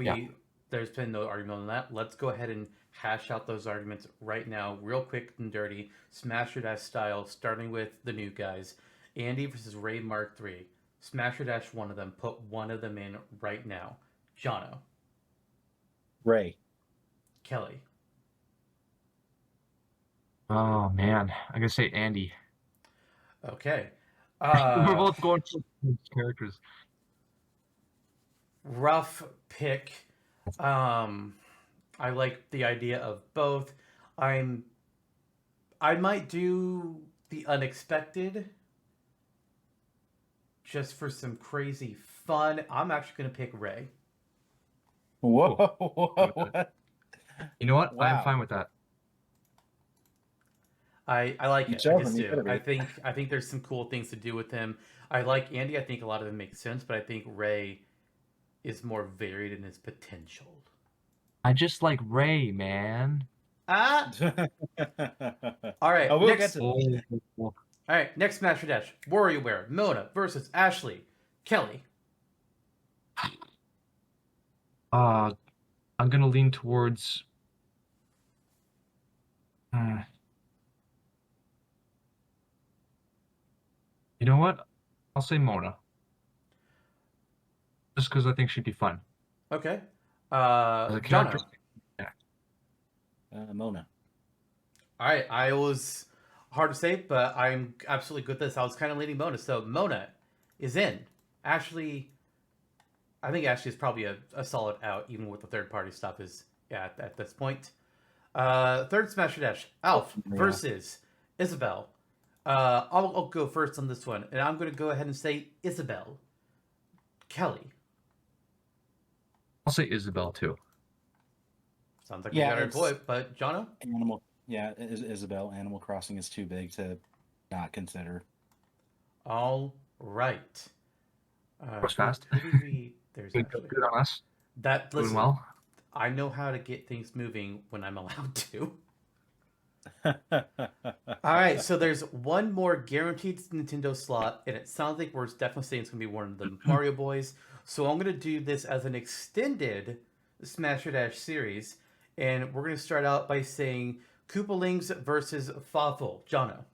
there's been no argument on that, let's go ahead and hash out those arguments right now, real quick and dirty, Smash or Dash style, starting with the new guys. Andy versus Ray Mark III. Smash or Dash one of them. Put one of them in right now. Jonno. Ray. Kelly. Oh, man. I'm going to say Andy. Okay. We're both going for characters. Rough pick. I like the idea of both. I might do the unexpected just for some crazy fun. I'm actually going to pick Ray. Whoa! What? You know what? Wow. I'm fine with that. I like it. Each I of just them, you do. better be. I think there's some cool things to do with him. I like Andy. I think a lot of them make sense, but I think Ray is more varied in his potential. I just like Ray, man. Ah. All right. Oh, we'll next, get to that. All right. Next Smash or Dash. WarioWare. Mona versus Ashley. Kelly. I'm gonna lean towards. You know what? I'll say Mona. Just because I think she'd be fun. Okay. As a character. Jonno. Mona. All right. I was hard to say, but I'm absolutely good at this. I was kind of leaning Mona. So Mona is in. Ashley, I think Ashley is probably a solid out, even with the third party stuff is at this point. Third Smash or Dash. Alf versus Isabel. I'll go first on this one, and I'm going to go ahead and say Isabel. Kelly. I'll say Isabel too. Sounds like we Yeah, got our it's- boy, but Jonno? Isabel, Animal Crossing is too big to not consider. All right. Was fast. Who did we? There's Good, actually good on us. that. Doing Listen, well. I know how to get things moving when I'm allowed to. All right, so there's one more guaranteed Nintendo slot, and it sounds like we're definitely saying it's going to be one of the Mario Boys. So I'm going to do this as an extended Smash or Dash series, and we're going to start out by saying Koopalings versus Fawful. Jonno.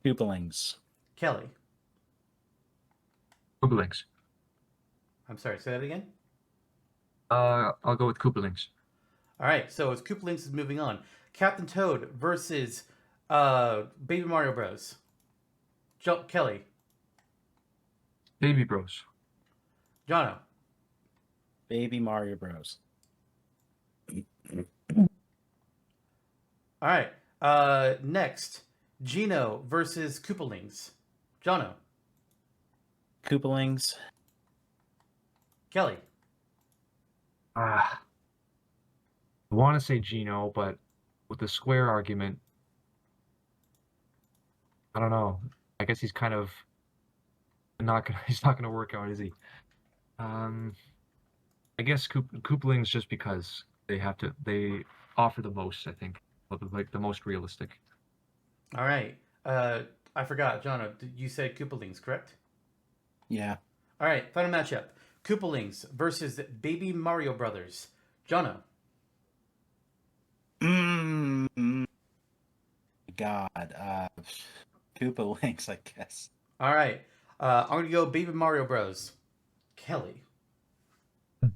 Koopalings. Kelly. Koopalings. I'm sorry, say that again? I'll go with Koopalings. All right, so it's Koopalings is moving on. Captain Toad versus Baby Mario Bros. Kelly. Baby Bros. Jonno. Baby Mario Bros. All right. Next, Gino versus Koopalings. Jonno. Koopalings. Kelly. I want to say Gino, but with the square argument, I don't know. I guess he's kind of not gonna. He's not gonna work out, is he? I guess Koopalings just because they have to. They offer the most. I think, like the most realistic. All right. I forgot, Jonno. You said Koopalings, correct? Yeah. All right. Final matchup: Koopalings versus Baby Mario Brothers. Jonno. God. Koopalings, I guess. All right. I'm gonna go Baby Mario Bros. Kelly.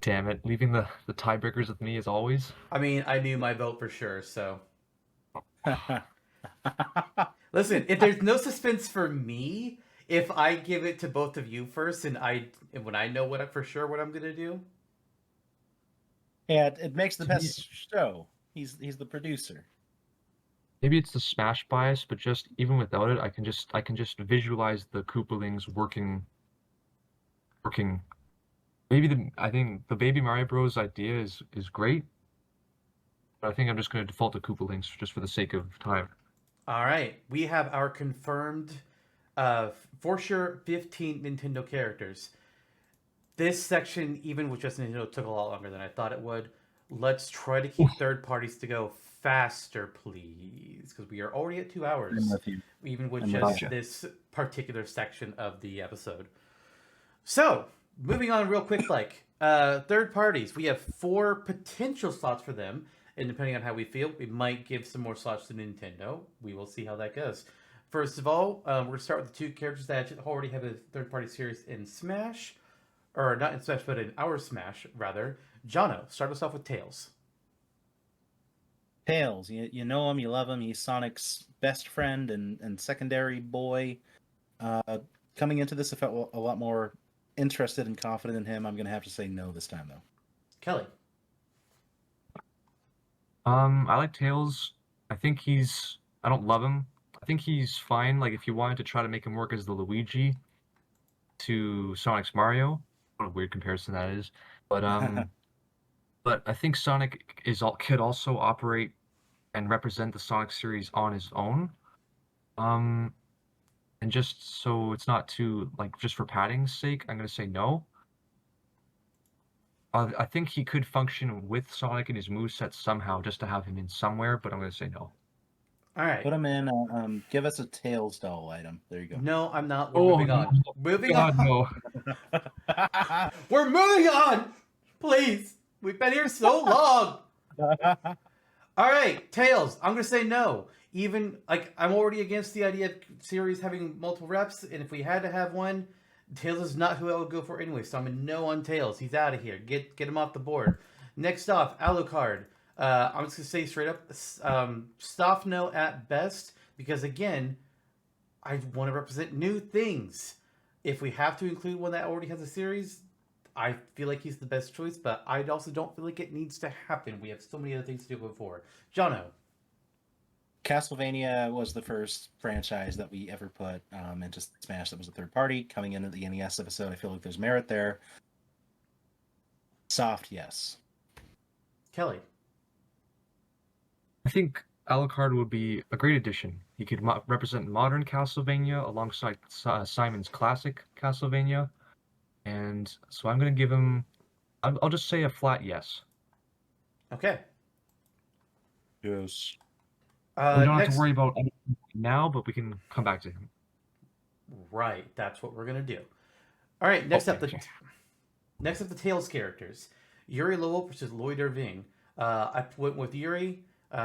Damn it! Leaving the tiebreakers with me as always. I mean, I knew my vote for sure. So listen, if there's no suspense for me, if I give it to both of you first, and when I know for sure what I'm gonna do. Yeah, it makes the best show. He's the producer. Maybe it's the Smash bias, but just even without it, I can just visualize the Koopalings working. Maybe I think the Baby Mario Bros idea is great, but I think I'm just going to default to Koopalings just for the sake of time. All right, we have our confirmed, for sure, 15 Nintendo characters. This section, even with just Nintendo, took a lot longer than I thought it would. Let's try to keep third parties to go faster, please, because we are already at 2 hours. I'm with you. Even with I'm just with you. this particular section of the episode. So, moving on real quick, third parties. We have 4 potential slots for them, and depending on how we feel, we might give some more slots to Nintendo. We will see how that goes. First of all, we're going to start with the 2 characters that already have a third-party series in Smash. Or not in Smash, but in our Smash, rather. Jonno, start us off with Tails. Tails, you know him, you love him. He's Sonic's best friend and secondary boy. Coming into this, I felt a lot more interested and confident in him. I'm going to have to say no this time, though. Kelly. I like Tails. I don't love him. I think he's fine. Like if you wanted to try to make him work as the Luigi to Sonic's Mario, what a weird comparison that is. But but I think Sonic could also operate and represent the Sonic series on his own. And just so it's not too just for padding's sake, I'm gonna say no. I think he could function with Sonic and his moveset somehow, just to have him in somewhere, but I'm gonna say no. All right. Put him in. Give us a Tails doll item. There you go. No, I'm not. We're moving on. Moving God, on. no. We're moving on. Please. We've been here so long. All right, Tails. I'm gonna say no. Even I'm already against the idea of series having multiple reps, and if we had to have one, Tails is not who I would go for anyway. So I'm a no on Tails. He's out of here. Get him off the board. Next off, Alucard. I'm just gonna say straight up, soft no at best, because again, I want to represent new things. If we have to include one that already has a series, I feel like he's the best choice, but I also don't feel like it needs to happen. We have so many other things to do before. Jonno. Castlevania was the first franchise that we ever put into Smash that was a third party. Coming into the NES episode, I feel like there's merit there. Soft, yes. Kelly. I think Alucard would be a great addition. He could represent modern Castlevania alongside Simon's classic Castlevania, and so I'm going to give him. I'll just say a flat yes. Okay. Yes. We don't have Next, to worry about anything now, but we can come back to him. right, that's what we're gonna do. All right, next up Okay. the Tails characters. Yuri Lowell versus Lloyd Irving. I went with Yuri.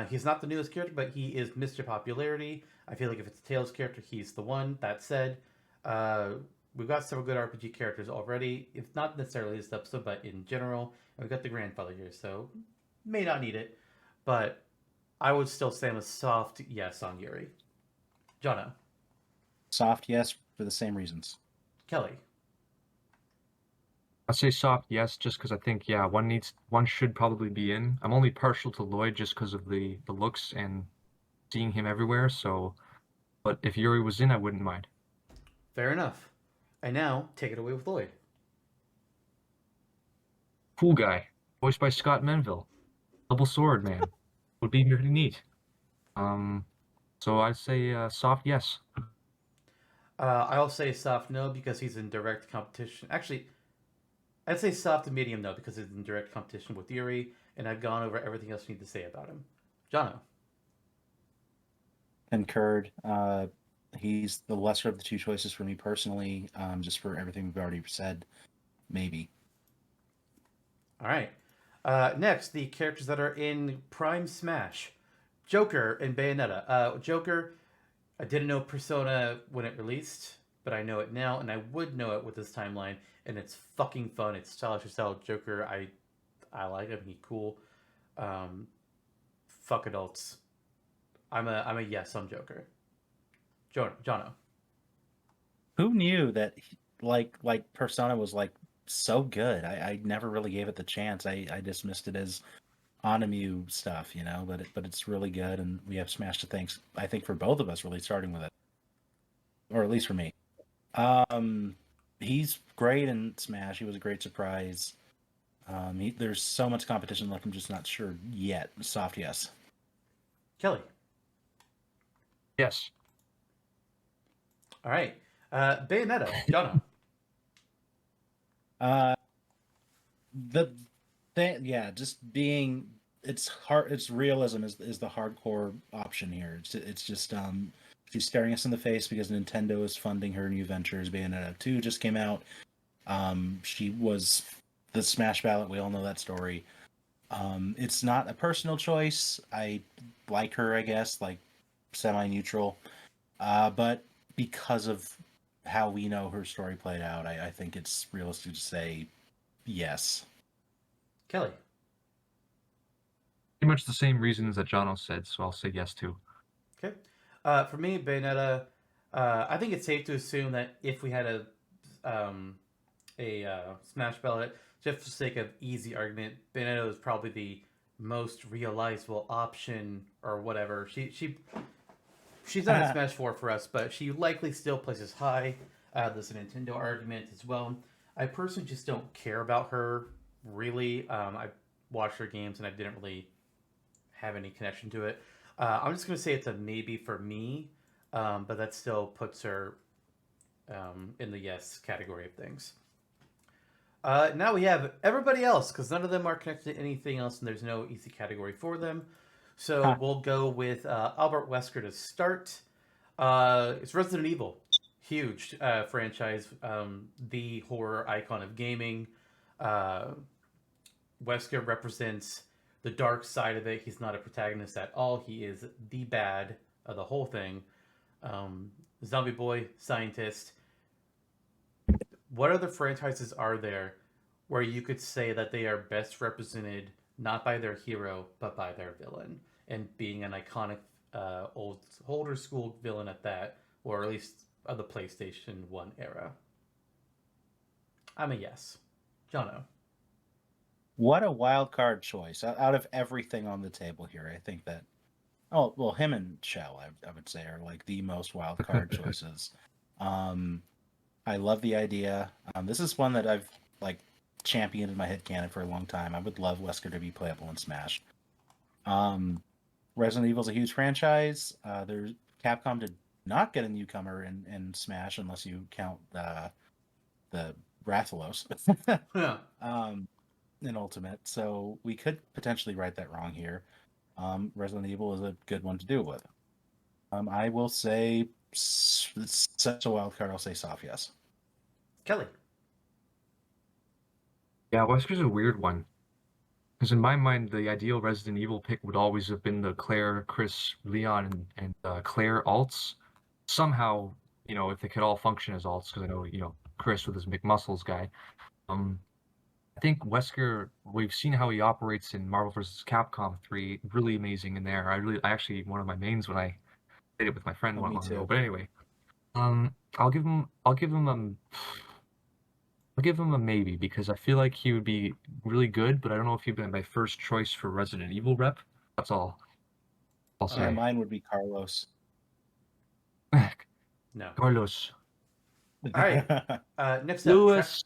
He's not the newest character, but he is Mr. Popularity. I feel like if it's a Tails character, he's the one. That said, we've got several good RPG characters already. If not necessarily this episode, but in general. And we've got the grandfather here, so may not need it. But I would still say I'm a soft yes on Yuri. Jonno. Soft yes for the same reasons. Kelly. I'd say soft yes, just because I think one should probably be in. I'm only partial to Lloyd just because of the looks and seeing him everywhere. So, but if Yuri was in, I wouldn't mind. Fair enough. And now, take it away with Lloyd. Cool guy, voiced by Scott Menville. Double sword man, would be pretty neat. So I'd say soft yes. I'll say soft no because he's in direct competition. Actually, I'd say soft to medium no because he's in direct competition with Yuri, and I've gone over everything else you need to say about him. Jonno. Concurred. He's the lesser of the two choices for me personally, just for everything we've already said. Maybe. All right. Next, the characters that are in Prime Smash. Joker and Bayonetta. Joker, I didn't know Persona when it released, but I know it now, and I would know it with this timeline, and it's fucking fun. It's stylish as hell. Joker, I like him. He's cool. Fuck adults. I'm a yes on Joker. Jonno. Who knew that like Persona was like so good? I never really gave it the chance. I dismissed it as Onemu stuff, you know, but it's really good, and we have Smash to thank, I think, for both of us really starting with it, or at least for me. He's great in Smash. He was a great surprise. There's so much competition, like I'm just not sure yet. Soft yes. Kelly. Yes. All right. Bayonetta. Jonno. Just being it's hard. It's realism is the hardcore option here. It's just she's staring us in the face because Nintendo is funding her new ventures. Bayonetta 2 just came out. She was the Smash ballot. We all know that story. It's not a personal choice. I like her, I guess, like semi-neutral. But because of how we know her story played out, I think it's realistic to say yes. Kelly. Pretty much the same reasons that Jonno said, so I'll say yes too. Okay. For me, Bayonetta, I think it's safe to assume that if we had a Smash ballot, just for the sake of easy argument, Bayonetta is probably the most realizable option or whatever. She's not in Smash 4 for us, but she likely still places high. There's a Nintendo argument as well. I personally just don't care about her, really. I watched her games and I didn't really have any connection to it. I'm just going to say it's a maybe for me, but that still puts her in the yes category of things. Now we have everybody else, because none of them are connected to anything else, and there's no easy category for them. So we'll go with Albert Wesker to start. It's Resident Evil. Huge franchise. The horror icon of gaming. Wesker represents the dark side of it. He's not a protagonist at all. He is the bad of the whole thing. Zombie boy, scientist. What other franchises are there where you could say that they are best represented not by their hero, but by their villain, and being an iconic older school villain at that, or at least of the PlayStation 1 era? I'm a yes. Jonno. What a wild card choice. Out of everything on the table here, I think that him and Shell, I would say, are like the most wild card choices. I love the idea. This is one that I've like championed in my headcanon for a long time. I would love Wesker to be playable in Smash. Resident Evil is a huge franchise. There's Capcom did not get a newcomer in Smash unless you count the Rathalos Yeah. in Ultimate. So we could potentially right that wrong here. Resident Evil is a good one to do it with. I will say, such a wild card. I'll say soft yes. Kelly. Yeah, Wesker's a weird one. Because in my mind, the ideal Resident Evil pick would always have been the Claire, Chris, Leon, and Claire alts. Somehow, if they could all function as alts, because I know, Chris with his McMuscles guy. I think Wesker, we've seen how he operates in Marvel vs. Capcom 3. Really amazing in there. I actually, one of my mains when I did it with my friend Oh, one me long ago. too. But anyway, I'll give him a maybe, because I feel like he would be really good, but I don't know if he'd be my first choice for Resident Evil rep. That's all I'll Yeah, say. mine would be Carlos. No. Carlos. All right. Next up. Lewis.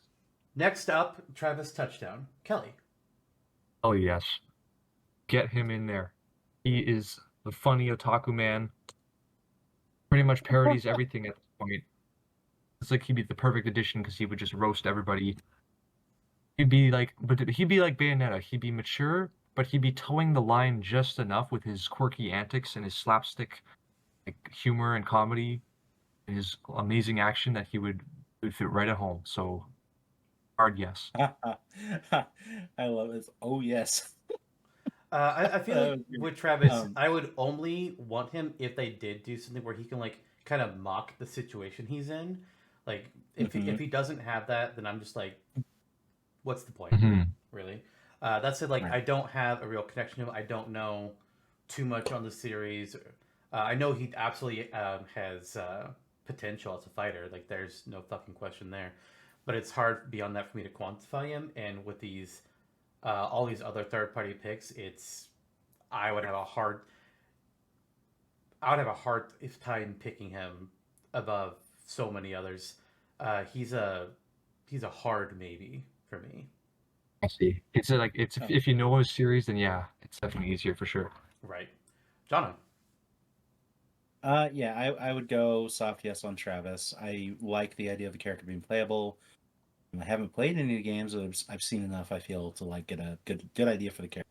Next up, Travis Touchdown. Kelly. Oh yes. Get him in there. He is the funny otaku man. Pretty much parodies everything at this point. It's like he'd be the perfect addition because he would just roast everybody. He'd be like Bayonetta. He'd be mature, but he'd be towing the line just enough with his quirky antics and his slapstick humor and comedy and his amazing action that he would fit right at home. So hard yes. I love this. Oh yes. I feel like with Travis, I would only want him if they did do something where he can kind of mock the situation he's in. Like if he doesn't have that, then I'm just like, what's the point, really? That's it. Like Right. I don't have a real connection to him. I don't know too much on the series. I know he absolutely has potential as a fighter. Like there's no fucking question there. But it's hard beyond that for me to quantify him. And with these all these other third party picks, I would have a hard time picking him above so many others. He's a hard maybe for me. I see. It's if you know his series, then yeah, it's definitely easier for sure. Right. Jonno. Yeah, I would go soft yes on Travis. I like the idea of the character being playable. I haven't played any of the games, but I've seen enough, I feel, to get a good idea for the character.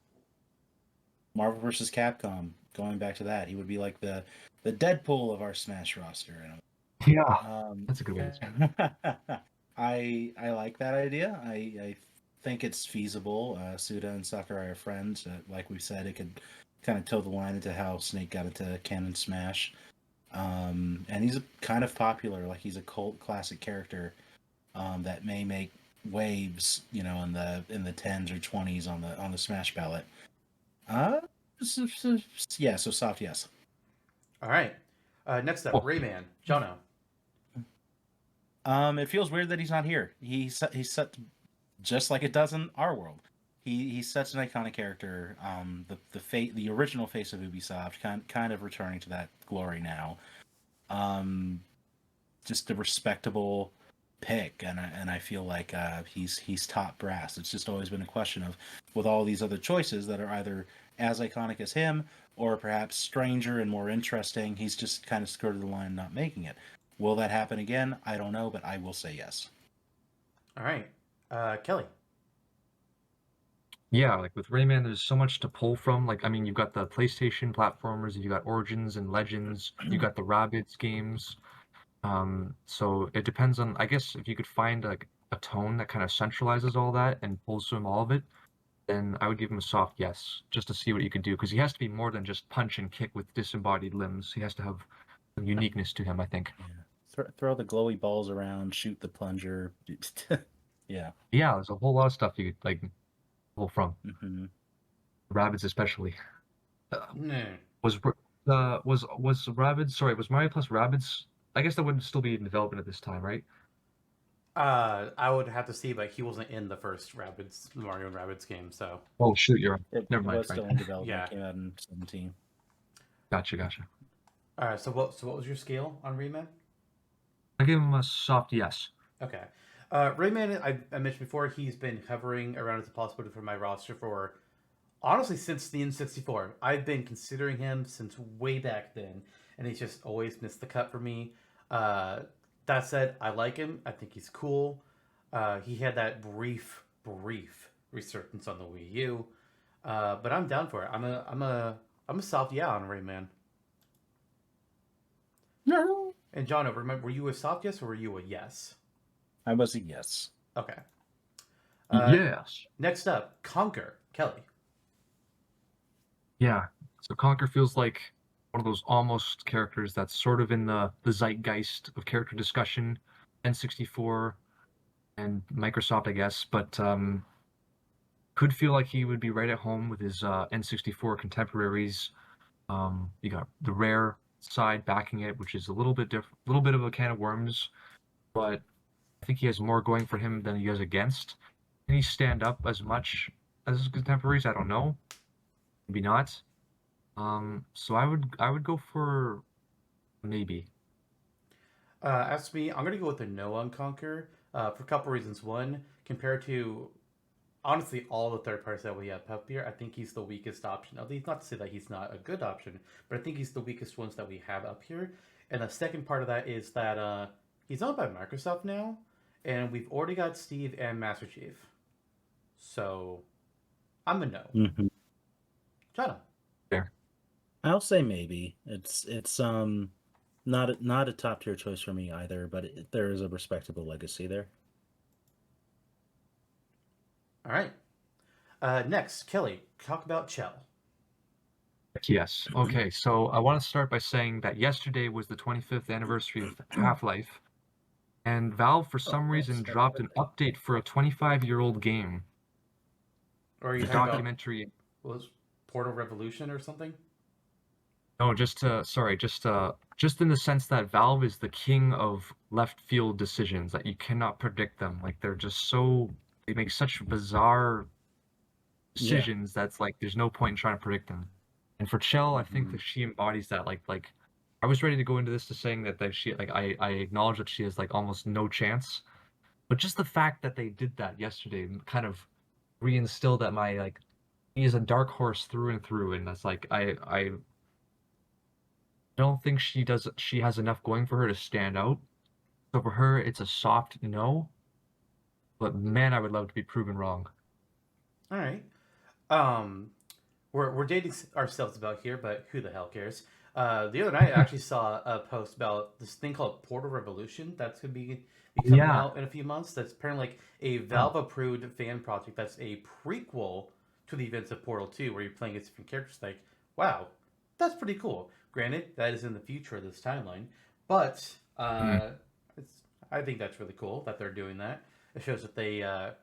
Marvel vs. Capcom, going back to that, he would be like the Deadpool of our Smash roster. Yeah, that's a good way to say it. I like that idea. I think it's feasible. Suda and Sakurai are friends. Like we said, it could kind of toe the line into how Snake got into canon Smash. And he's kind of popular. Like he's a cult classic character that may make waves, in the 10s or 20s on the Smash ballot. Yeah, so soft yes. All right. Next up, Rayman. Jonno. It feels weird that he's not here. He's set just like it does in our world. He's such an iconic character. The original face of Ubisoft, kind of returning to that glory now. Just a respectable pick, and I feel like he's top brass. It's just always been a question of, with all these other choices that are either as iconic as him or perhaps stranger and more interesting, he's just kind of skirted the line, not making it. Will that happen again? I don't know, but I will say yes. All right. Kelly. Yeah, like with Rayman, there's so much to pull from. Like, I mean, you've got the PlayStation platformers, you got Origins and Legends, you got the Rabbids games. So it depends on, I guess, if you could find a tone that kind of centralizes all that and pulls from all of it, then I would give him a soft yes, just to see what you could do, because he has to be more than just punch and kick with disembodied limbs. He has to have some uniqueness to him, I think. Yeah. Throw the glowy balls around, shoot the plunger. Yeah. Yeah, there's a whole lot of stuff you could pull from. Mm-hmm. Rabbids especially. No. Was Rabbids? Sorry, was Mario plus Rabbids? I guess that wouldn't still be in development at this time, right? I would have to see, but he wasn't in the first Mario and Rabbids game, so. Oh shoot, you're It never mind. was still in development. Yeah. It came out in 2017. Gotcha. All right. So what was your scale on Rayman? I give him a soft yes. Okay. Rayman, I mentioned before, he's been hovering around as a possibility for my roster for honestly since the N64. I've been considering him since way back then, and he's just always missed the cut for me. Uh, that said, I like him. I think he's cool. He had that brief resurgence on the Wii U, but I'm down for it. I'm a soft yeah on Rayman. No. And John, remember, were you a soft yes or were you a yes? I was a yes. Okay. Yes. Next up, Conquer, Kelly. Yeah. So Conker feels like one of those almost characters that's sort of in the zeitgeist of character discussion, N64 and Microsoft, I guess, but could feel like he would be right at home with his N64 contemporaries. You got the rare side backing it, which is a little bit different, a little bit of a can of worms, but I think he has more going for him than he has against. Can he stand up as much as his contemporaries? I don't know. Maybe not. So I would go for maybe. As for me, I'm gonna go with the no on Conquer for a couple reasons. One, compared to honestly all the third parties that we have up here, I think he's the weakest option. At least not to say that he's not a good option, but I think he's the weakest ones that we have up here. And the second part of that is that he's owned by Microsoft now, and we've already got Steve and Master Chief. So I'm a no. Mm-hmm. Jonno. I'll say maybe. It's not a top tier choice for me either, but there is a respectable legacy there. All right. Next, Kelly, talk about Chell. Yes. Okay. So I want to start by saying that yesterday was the 25th anniversary of Half-Life, and Valve for some reason dropped an update for a 25-year-old game. Or are you The talking documentary. about was Portal Revolution or something? No, just in the sense that Valve is the king of left field decisions, that you cannot predict them. Like they're just they make such bizarre decisions that's like there's no point in trying to predict them. And for Chell, I think that she embodies that. Like I was ready to go into this to saying that she like I acknowledge that she has like almost no chance, but just the fact that they did that yesterday kind of reinstilled that my like he is a dark horse through and through, and that's like I don't think she has enough going for her to stand out. So for her, it's a soft no. But man, I would love to be proven wrong. All right. We're dating ourselves about here, but who the hell cares? The other night, I actually saw a post about this thing called Portal Revolution that's going to be coming out in a few months. That's apparently like a Valve-approved fan project that's a prequel to the events of Portal 2, where you're playing as different characters. Like, wow, that's pretty cool. Granted, that is in the future of this timeline, but I think that's really cool that they're doing that. It shows that they, I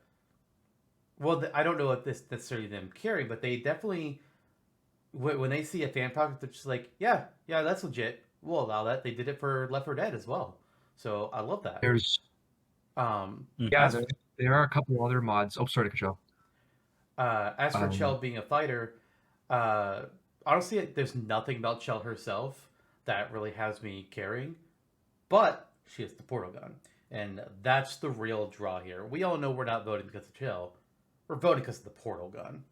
don't know if this necessarily them caring, but they definitely, when they see a fan project, they're just like, yeah, that's legit. We'll allow that. They did it for Left 4 Dead as well, so I love that. There's, there are a couple other mods. Oh, sorry to cut you off. As for Chell being a fighter, honestly, there's nothing about Chell herself that really has me caring, but she has the portal gun, and that's the real draw here. We all know we're not voting because of Chell. We're voting because of the portal gun,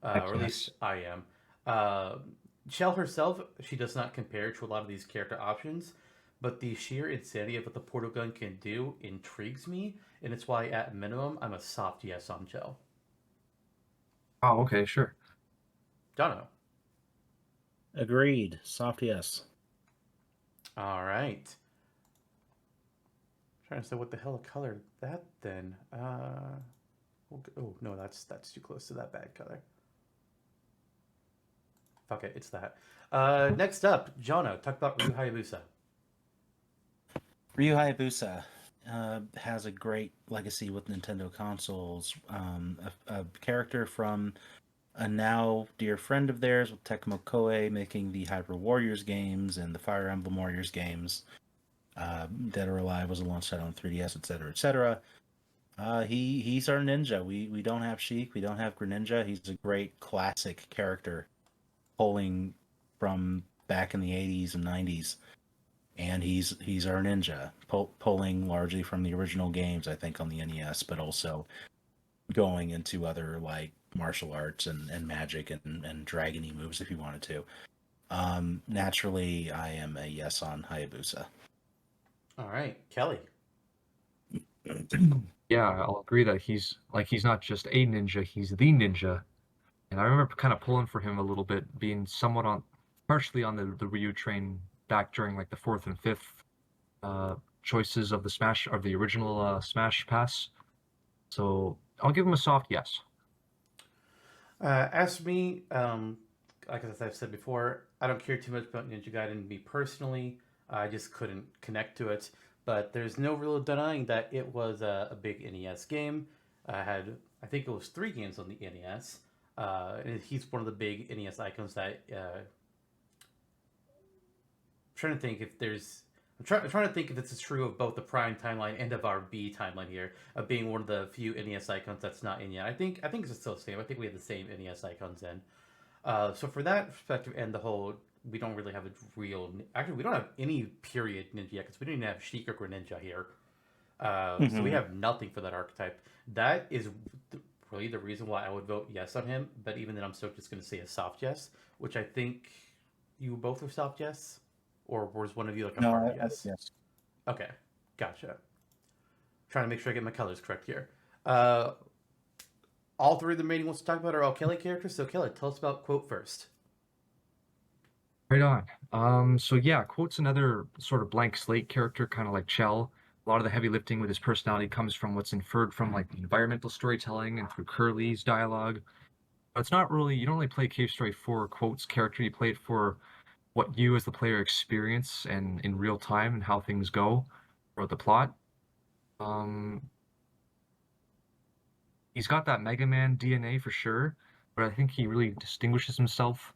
or at least I am. Chell herself, she does not compare to a lot of these character options, but the sheer insanity of what the portal gun can do intrigues me, and it's why, at minimum, I'm a soft yes on Chell. Oh, okay, sure. Jonno. Agreed. Soft yes. All right. Trying to say what the hell color that then. Oh no, that's too close to that bad color. Fuck it, it's that. Next up, Jonno, talk about Ryu Hayabusa. Ryu Hayabusa has a great legacy with Nintendo consoles. A character from a now dear friend of theirs with Tecmo Koei, making the Hyrule Warriors games and the Fire Emblem Warriors games. Dead or Alive was a launch title on 3DS, etc., etc. He's our ninja. We don't have Sheik, we don't have Greninja. He's a great classic character, pulling from back in the 80s and 90s. and he's our ninja, pulling largely from the original games, I think, on the NES, but also going into other like martial arts and magic and dragony moves if you wanted to. Naturally, I am a yes on Hayabusa. All right, Kelly. Yeah, I'll agree that he's not just a ninja, he's the ninja. And I remember kind of pulling for him a little bit, being somewhat partially on the Ryu train back during like the fourth and fifth choices of the original Smash Pass. So I'll give him a soft yes. As for me, like as I've said before, I don't care too much about Ninja Gaiden. Me personally, I just couldn't connect to it. But there's no real denying that it was a big NES game. I think it was 3 games on the NES. And he's one of the big NES icons that. Trying to think if there's. I'm trying to think if this is true of both the Prime timeline and of our B timeline here, of being one of the few NES icons that's not in yet. I think it's still the same. I think we have the same NES icons in. So for that perspective and the whole, we don't really have a real. Actually, we don't have any period ninja yet because we don't even have Sheik or Greninja here. So we have nothing for that archetype. That is really the reason why I would vote yes on him. But even then, I'm still just going to say a soft yes, which I think you both are soft yes. Or was one of you like a hard yes? Yes. Okay, gotcha. Trying to make sure I get my colors correct here. All 3 of the remaining ones to talk about are all Kelly characters. So Kelly, tell us about Quote first. Right on. So yeah, Quote's another sort of blank slate character, kind of like Chell. A lot of the heavy lifting with his personality comes from what's inferred from like the environmental storytelling and through Curly's dialogue. But it's not really, you don't really play Cave Story for Quote's character, you play it for what you as the player experience and in real time and how things go or the plot. He's got that Mega Man DNA for sure, but I think he really distinguishes himself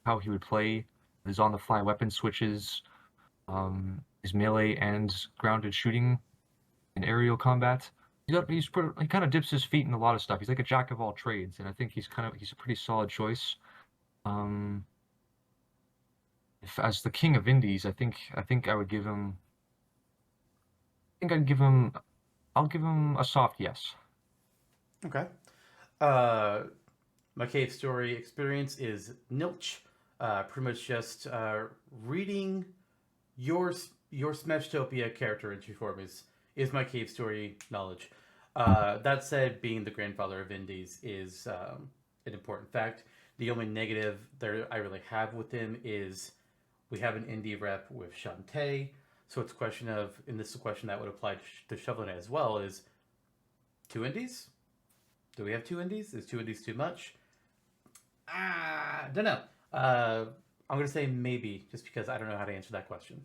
how he would play his on-the-fly weapon switches, his melee and grounded shooting and aerial combat. He kind of dips his feet in a lot of stuff. He's like a jack of all trades, and I think he's a pretty solid choice. As the king of indies, I think I would give him. I'll give him a soft yes. Okay. My Cave Story experience is nilch. Pretty much just reading your Smashtopia character entry form is my Cave Story knowledge. That said, being the grandfather of indies is an important fact. The only negative there I really have with him is we have an indie rep with Shantae, so it's a question of, and this is a question that would apply to Shovel Knight as well, is 2 indies? Do we have 2 indies? Is 2 indies too much? Don't know. I'm going to say maybe, just because I don't know how to answer that question.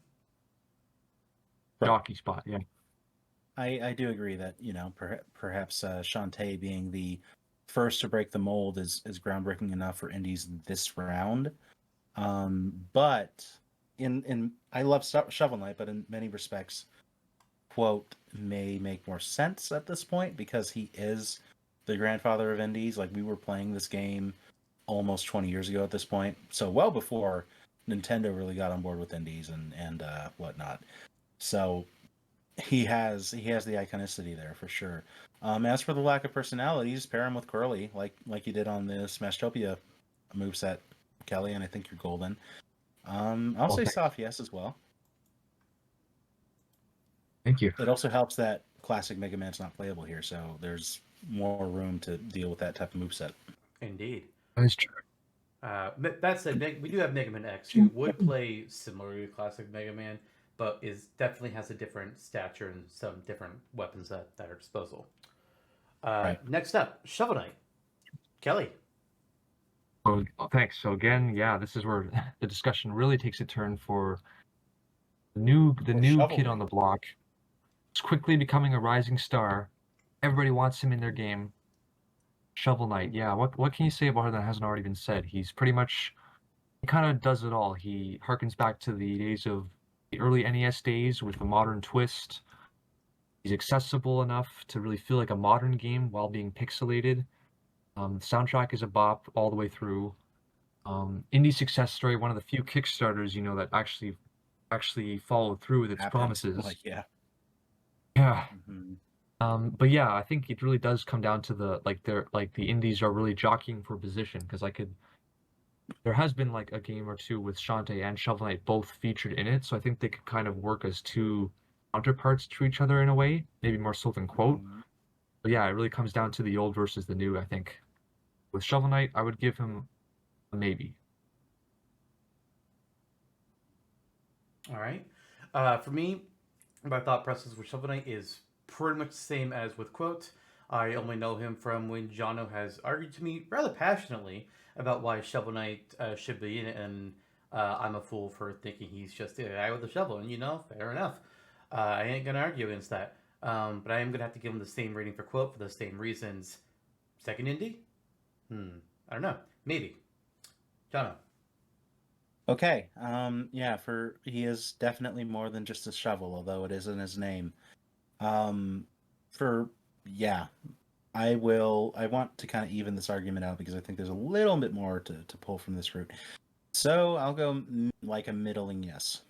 Jockey spot, yeah. I do agree that, perhaps Shantae being the first to break the mold is groundbreaking enough for indies this round. But I love Shovel Knight, but in many respects, Quote may make more sense at this point because he is the grandfather of indies. Like, we were playing this game almost 20 years ago at this point, so well before Nintendo really got on board with indies and whatnot. So he has the iconicity there for sure. As for the lack of personality, just pair him with Curly, like you did on the Smashtopia moveset, Kelly, and I think you're golden. I'll say soft yes as well. Thank you. It also helps that classic Mega Man's not playable here, so there's more room to deal with that type of moveset. Indeed. That is true. That said, we do have Mega Man X, who would play similarly to classic Mega Man, but definitely has a different stature and some different weapons at our disposal. Right. Next up, Shovel Knight. Kelly. Oh, thanks. So again, yeah, this is where the discussion really takes a turn for the new kid on the block. He's quickly becoming a rising star. Everybody wants him in their game. Shovel Knight, yeah. What can you say about him that hasn't already been said? He's pretty much, he kind of does it all. He harkens back to the days of the early NES days with a modern twist. He's accessible enough to really feel like a modern game while being pixelated. The soundtrack is a bop all the way through. Indie success story, one of the few Kickstarters, that actually actually followed through with its Happened. promises. Like, yeah. Yeah. Mm-hmm. But yeah, I think it really does come down to the indies are really jockeying for position, because there has been like a game or two with Shantae and Shovel Knight both featured in it, so I think they could kind of work as two counterparts to each other in a way, maybe more so than quote. Mhm. But yeah, it really comes down to the old versus the new, I think. With Shovel Knight, I would give him a maybe. All right. For me, my thought process with Shovel Knight is pretty much the same as with Quote. I only know him from when Jonno has argued to me rather passionately about why Shovel Knight should be in it, and I'm a fool for thinking he's just a guy with a shovel, and fair enough. I ain't gonna argue against that. But I am gonna have to give him the same rating for Quote for the same reasons. Second indie? I don't know. Maybe. Jonno. Okay. Yeah, he is definitely more than just a shovel, although it is in his name. Yeah, I want to kind of even this argument out because I think there's a little bit more to pull from this route. So I'll go like a middling yes.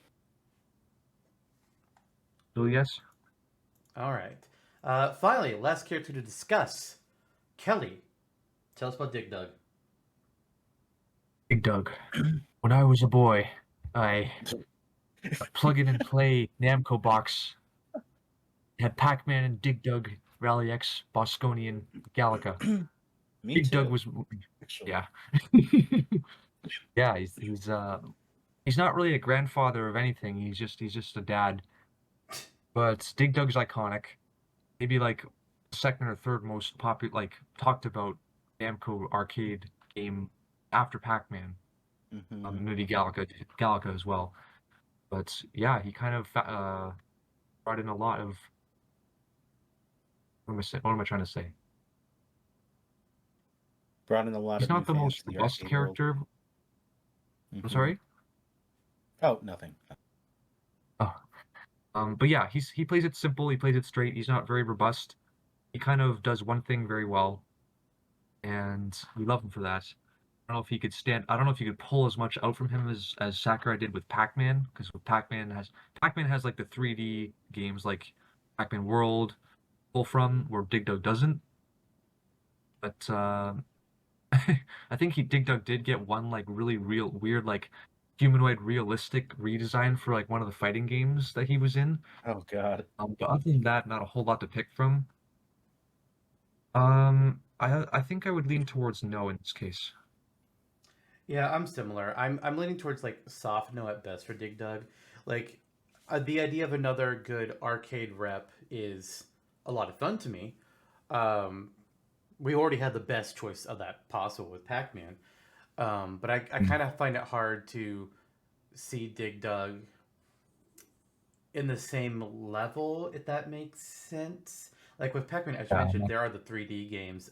So yes. All right. Finally, last character to discuss. Kelly. Tell us about Dig Dug. Dig Dug. When I was a boy, I plug in and play Namco box. Had Pac-Man and Dig Dug, Rally X, Bosconian, Galaga. Me Dig too. Dug was Actually. yeah. Yeah, he's not really a grandfather of anything. He's just a dad. But Dig Dug's iconic. Maybe like second or third most popular, like talked about Namco arcade game after Pac-Man. Mm-hmm. Maybe Galaga as well. But yeah, he kind of brought in a lot of. What am I trying to say? Brought in a lot He's of new not the fans most to the robust arcade world. character. Mhm. I'm sorry. Oh, nothing. Oh, but yeah, he plays it simple. He plays it straight. He's not very robust. He kind of does one thing very well, and we love him for that. I don't know if you could pull as much out from him as Sakurai did with Pac-Man, because with Pac-Man has like the 3D games like Pac-Man World, pull from where Dig Dug doesn't. But I think Dig Dug did get one like really real weird like humanoid realistic redesign for like one of the fighting games that he was in. Oh God. But other than that, not a whole lot to pick from. I think I would lean towards no in this case. Yeah, I'm similar. I'm leaning towards like soft no at best for Dig Dug. Like the idea of another good arcade rep is a lot of fun to me. Um, we already had the best choice of that possible with Pac-Man. But I kind of find it hard to see Dig Dug in the same level, if that makes sense. Like with Pac-Man, as you mentioned, there are the 3D games.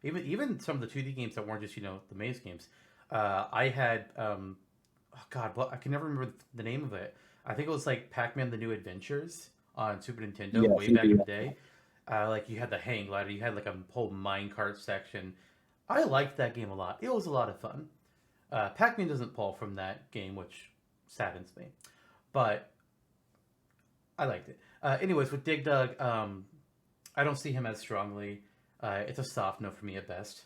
Even some of the 2D games that weren't just the maze games. I had oh God, I can never remember the name of it. I think it was like Pac-Man: The New Adventures on Super Nintendo way back in the day. Like you had the hang glider, you had like a whole minecart section. I liked that game a lot. It was a lot of fun. Pac-Man doesn't pull from that game, which saddens me, but I liked it. Anyways, with Dig Dug, I don't see him as strongly. It's a soft no for me at best.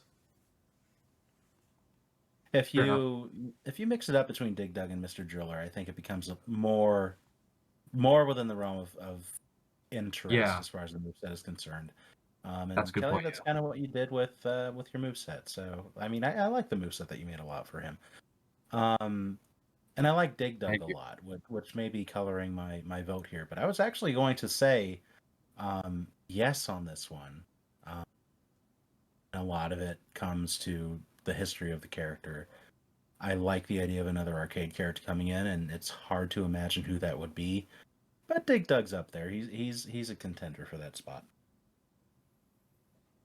If you mix it up between Dig Dug and Mr. Driller, I think it becomes more within the realm of interest as far as the moveset is concerned. And That's a good Kelly, point. that's kind of what you did with your moveset. So I mean, I like the moveset that you made a lot for him. And I like Dig Dug a lot, which may be coloring my vote here. But I was actually going to say yes on this one. A lot of it comes to the history of the character. I like the idea of another arcade character coming in, and it's hard to imagine who that would be. But Dig Dug's up there. He's a contender for that spot.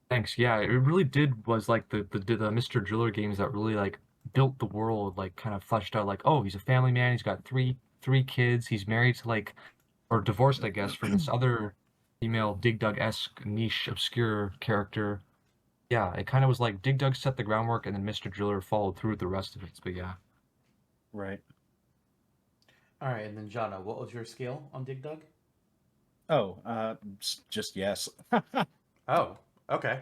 Thanks. Yeah, it really was like the Mr. Driller games that really like built the world, like kind of fleshed out like, oh, he's a family man, he's got three kids, he's married to like, or divorced, I guess, from this other female Dig Dug-esque niche obscure character. Yeah, it kind of was like Dig Dug set the groundwork, and then Mr. Driller followed through with the rest of it. But yeah. Right. All right, and then Jonno, what was your scale on Dig Dug? Oh, just yes. Oh, okay.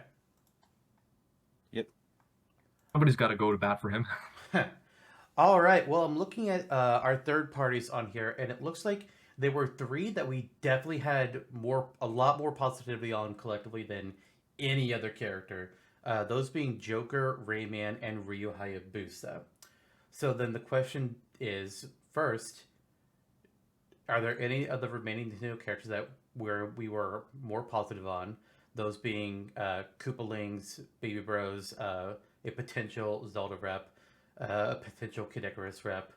Yep. Somebody's got to go to bat for him. All right. Well, I'm looking at our third parties on here, and it looks like there were three that we definitely had a lot more positivity on collectively than any other character. Those being Joker, Rayman, and Ryu Hayabusa. So then the question is, first, are there any of the remaining Nintendo characters that we were more positive on? Those being Koopalings, Baby Bros, a potential Zelda rep, a potential Kid Icarus rep,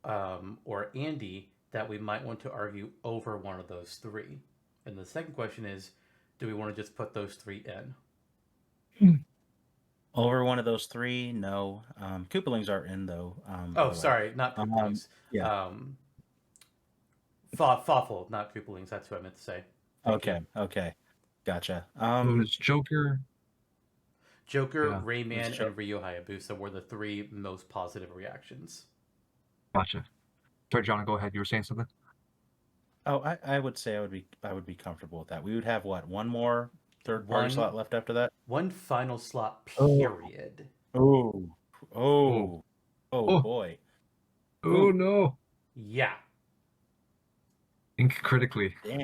or Andy that we might want to argue over one of those three. And the second question is, do we want to just put those three in? Over one of those three, no. Koopalings are in though. Oh, sorry, not Koopalings. Yeah. Fawful, not Koopalings. That's what I meant to say. Thank you. Okay. Gotcha. There's Joker. Joker, Yeah. Rayman, and Ryu Hayabusa were the three most positive reactions. Gotcha. Sorry, John, go ahead. You were saying something? Oh, I would say I would be comfortable with that. We would have what, one more third party slot left after that? One final slot, period. Oh Oh. boy. Oh no. Yeah. Think critically. Damn.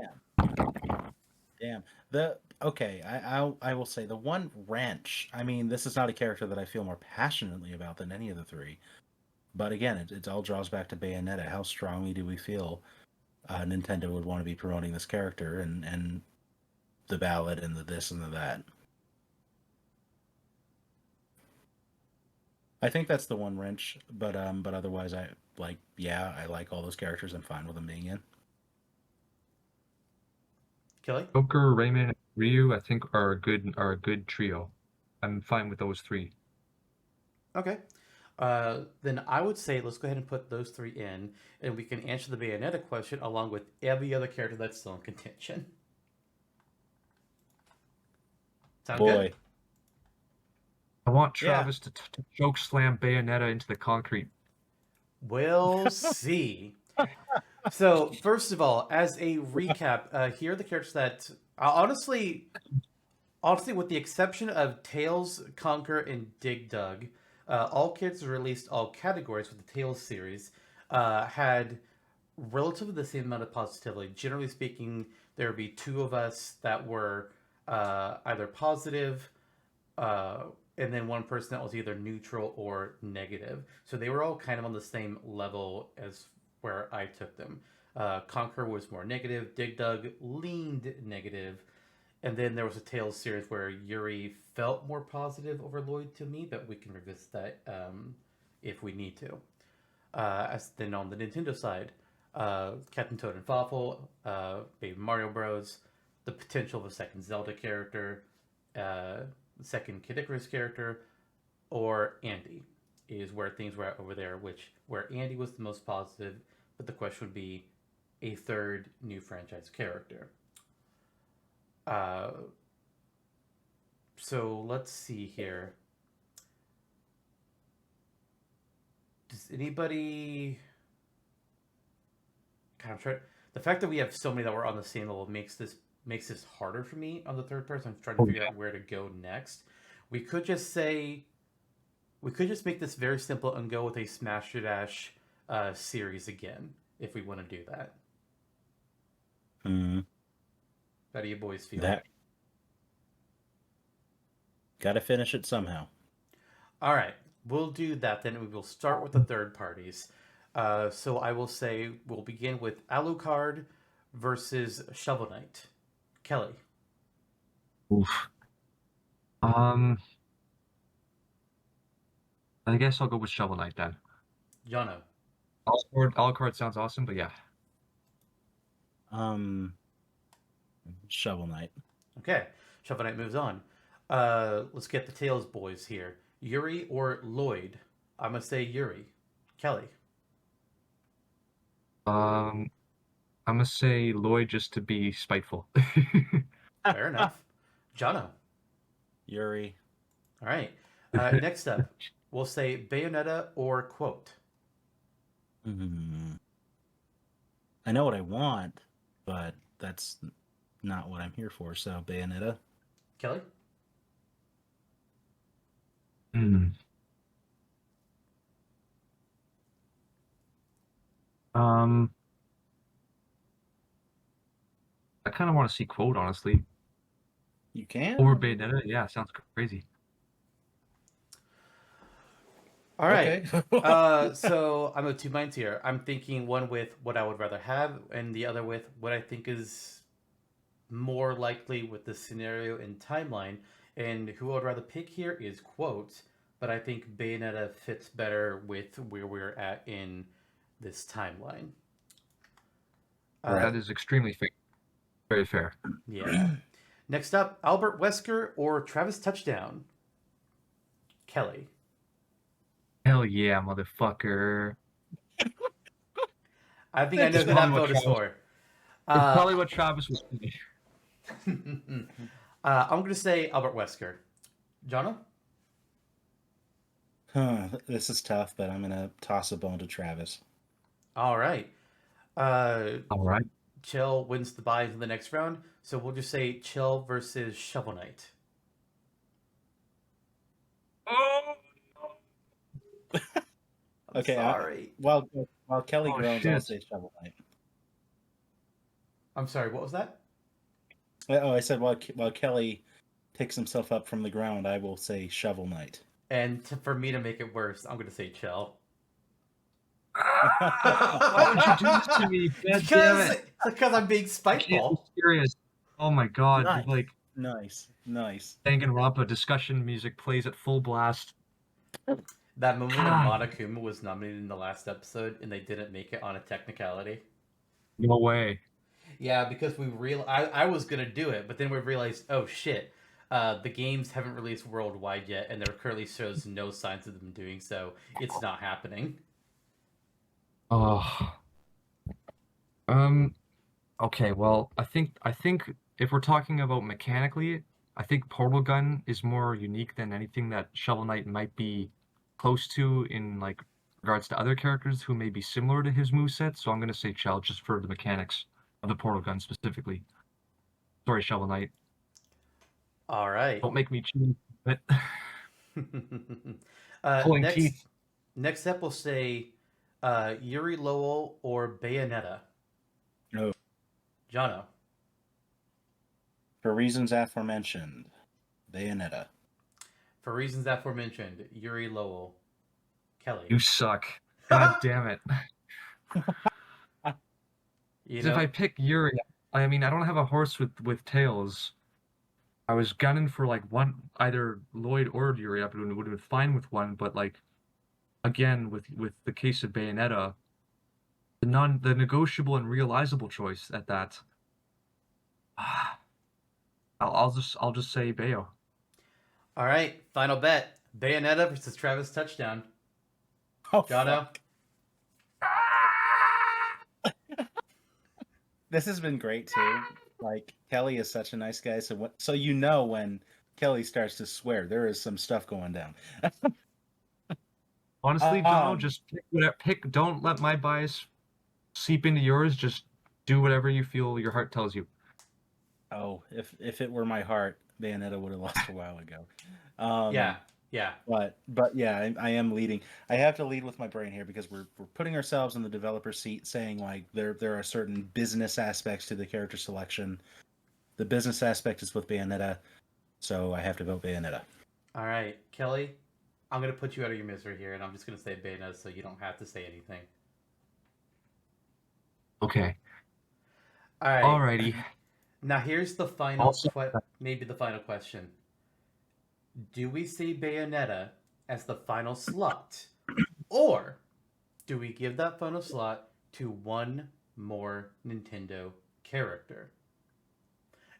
I will say the one wrench. I mean, this is not a character that I feel more passionately about than any of the three. But again, it all draws back to Bayonetta. How strongly do we feel Nintendo would want to be promoting this character and the ballad and the this and the that? I think that's the one wrench, but otherwise I like all those characters. I'm fine with them being in. Kelly? Joker, Rayman, and Ryu, I think are a good trio. I'm fine with those three. Okay. Then I would say let's go ahead and put those three in, and we can answer the Bayonetta question along with every other character that's still in contention. Sound good? I want Travis to choke slam Bayonetta into the concrete. We'll see. So, first of all, as a recap, here are the characters that honestly, with the exception of Tails, Conquer, and Dig Dug, all characters released all categories with the Tails series had relatively the same amount of positivity. Generally speaking, there would be two of us that were either positive, and then one person that was either neutral or negative. So they were all kind of on the same level as where I took them. Conquer was more negative, Dig Dug leaned negative, and then there was a Tails series where Yuri felt more positive over Lloyd to me, but we can revisit that if we need to. Then on the Nintendo side, Captain Toad and Fawful, Baby Mario Bros, the potential of a second Zelda character, the second Kid Icarus character, or Andy is where things were at over there, where Andy was the most positive, but the question would be a third new franchise character. So let's see here. Does anybody kind of try? The fact that we have so many that were on the same level makes this harder for me on the third person. I'm trying to figure out where to go next. We could just make this very simple and go with a Smash or Dash series again if we want to do that. How do you boys feel? Gotta finish it somehow. All right, we'll do that then. We will start with the third parties. So I will say we'll begin with Alucard versus Shovel Knight. Kelly. Oof. I guess I'll go with Shovel Knight then. Jonno. Alucard sounds awesome, but yeah. Shovel Knight. Okay, Shovel Knight moves on. Let's get the Tails boys here. Yuri or Lloyd? I'm gonna say Yuri. Kelly. I'm gonna say Lloyd just to be spiteful. Fair enough. Jonno. Yuri. All right. Next up, we'll say Bayonetta or Quote. I know what I want, but that's not what I'm here for. So Bayonetta. Kelly? Hmm. Um, I kind of want to see Quote, honestly. You can. Over Bayonetta, yeah, sounds crazy. All right. Okay. So I'm of two minds here. I'm thinking one with what I would rather have, and the other with what I think is more likely with the scenario and timeline. And who I would rather pick here is Quote, but I think Bayonetta fits better with where we're at in this timeline. Right. That is extremely fair. Very fair. Yeah. Next up, Albert Wesker or Travis Touchdown? Kelly. Hell yeah, motherfucker. I think I know It's who that probably what vote is Travis. for. It's probably what Travis was thinking. I'm going to say Albert Wesker. Jonno? This is tough, but I'm gonna toss a bone to Travis. All right. All right. Chill wins the bye into the next round, so we'll just say Chill versus Shovel Knight. Oh. I'm Okay. sorry. While Kelly Oh, groans, shit. I'll say Shovel Knight. I'm sorry, what was that? Oh, I said while Kelly picks himself up from the ground, I will say Shovel Knight. And for me to make it worse, I'm going to say Chill. Why would you do this to me? God damn it. Because I'm being I can't be spiteful. serious. Oh my god. Nice. Like, Nice. Danganronpa discussion music plays at full blast. That moment when God. Monokuma was nominated in the last episode and they didn't make it on a technicality. No way. Yeah, because I was gonna do it, but then we realized, oh shit, the games haven't released worldwide yet, and there currently shows no signs of them doing so. It's not happening. Oh. Okay, well, I think if we're talking about mechanically, I think Portal Gun is more unique than anything that Shovel Knight might be close to in like regards to other characters who may be similar to his moveset. So I'm gonna say Chell just for the mechanics of the Portal Gun specifically. Sorry, Shovel Knight. All right. Don't make me choose it. Pulling teeth. Next up, we'll say Yuri Lowell or Bayonetta. No. Jonno. For reasons aforementioned, Bayonetta. For reasons aforementioned, Yuri Lowell. Kelly. You suck. God damn it. You If know? I pick Yuri, I mean, I don't have a horse with tails. I was gunning for like one, either Lloyd or Yuri. I would have been fine with one, but like again, with the case of Bayonetta, the negotiable and realizable choice at that. I'll just say Bayo. All right, final bet. Bayonetta versus Travis Touchdown. Oh, Jonno. This has been great too. Like Kelly is such a nice guy, so you know when Kelly starts to swear, there is some stuff going down. Honestly, Jonno, just pick. Don't let my bias seep into yours. Just do whatever you feel your heart tells you. Oh, if it were my heart, Bayonetta would have lost a while ago. Yeah. But yeah, I am leading. I have to lead with my brain here because we're putting ourselves in the developer seat, saying like there are certain business aspects to the character selection. The business aspect is with Bayonetta, so I have to vote Bayonetta. All right, Kelly. I'm gonna put you out of your misery here, and I'm just gonna say Bayonetta, so you don't have to say anything. Okay. All right. Alrighty. Now here's the final, maybe the final question. Do we see Bayonetta as the final slot, or do we give that final slot to one more Nintendo character?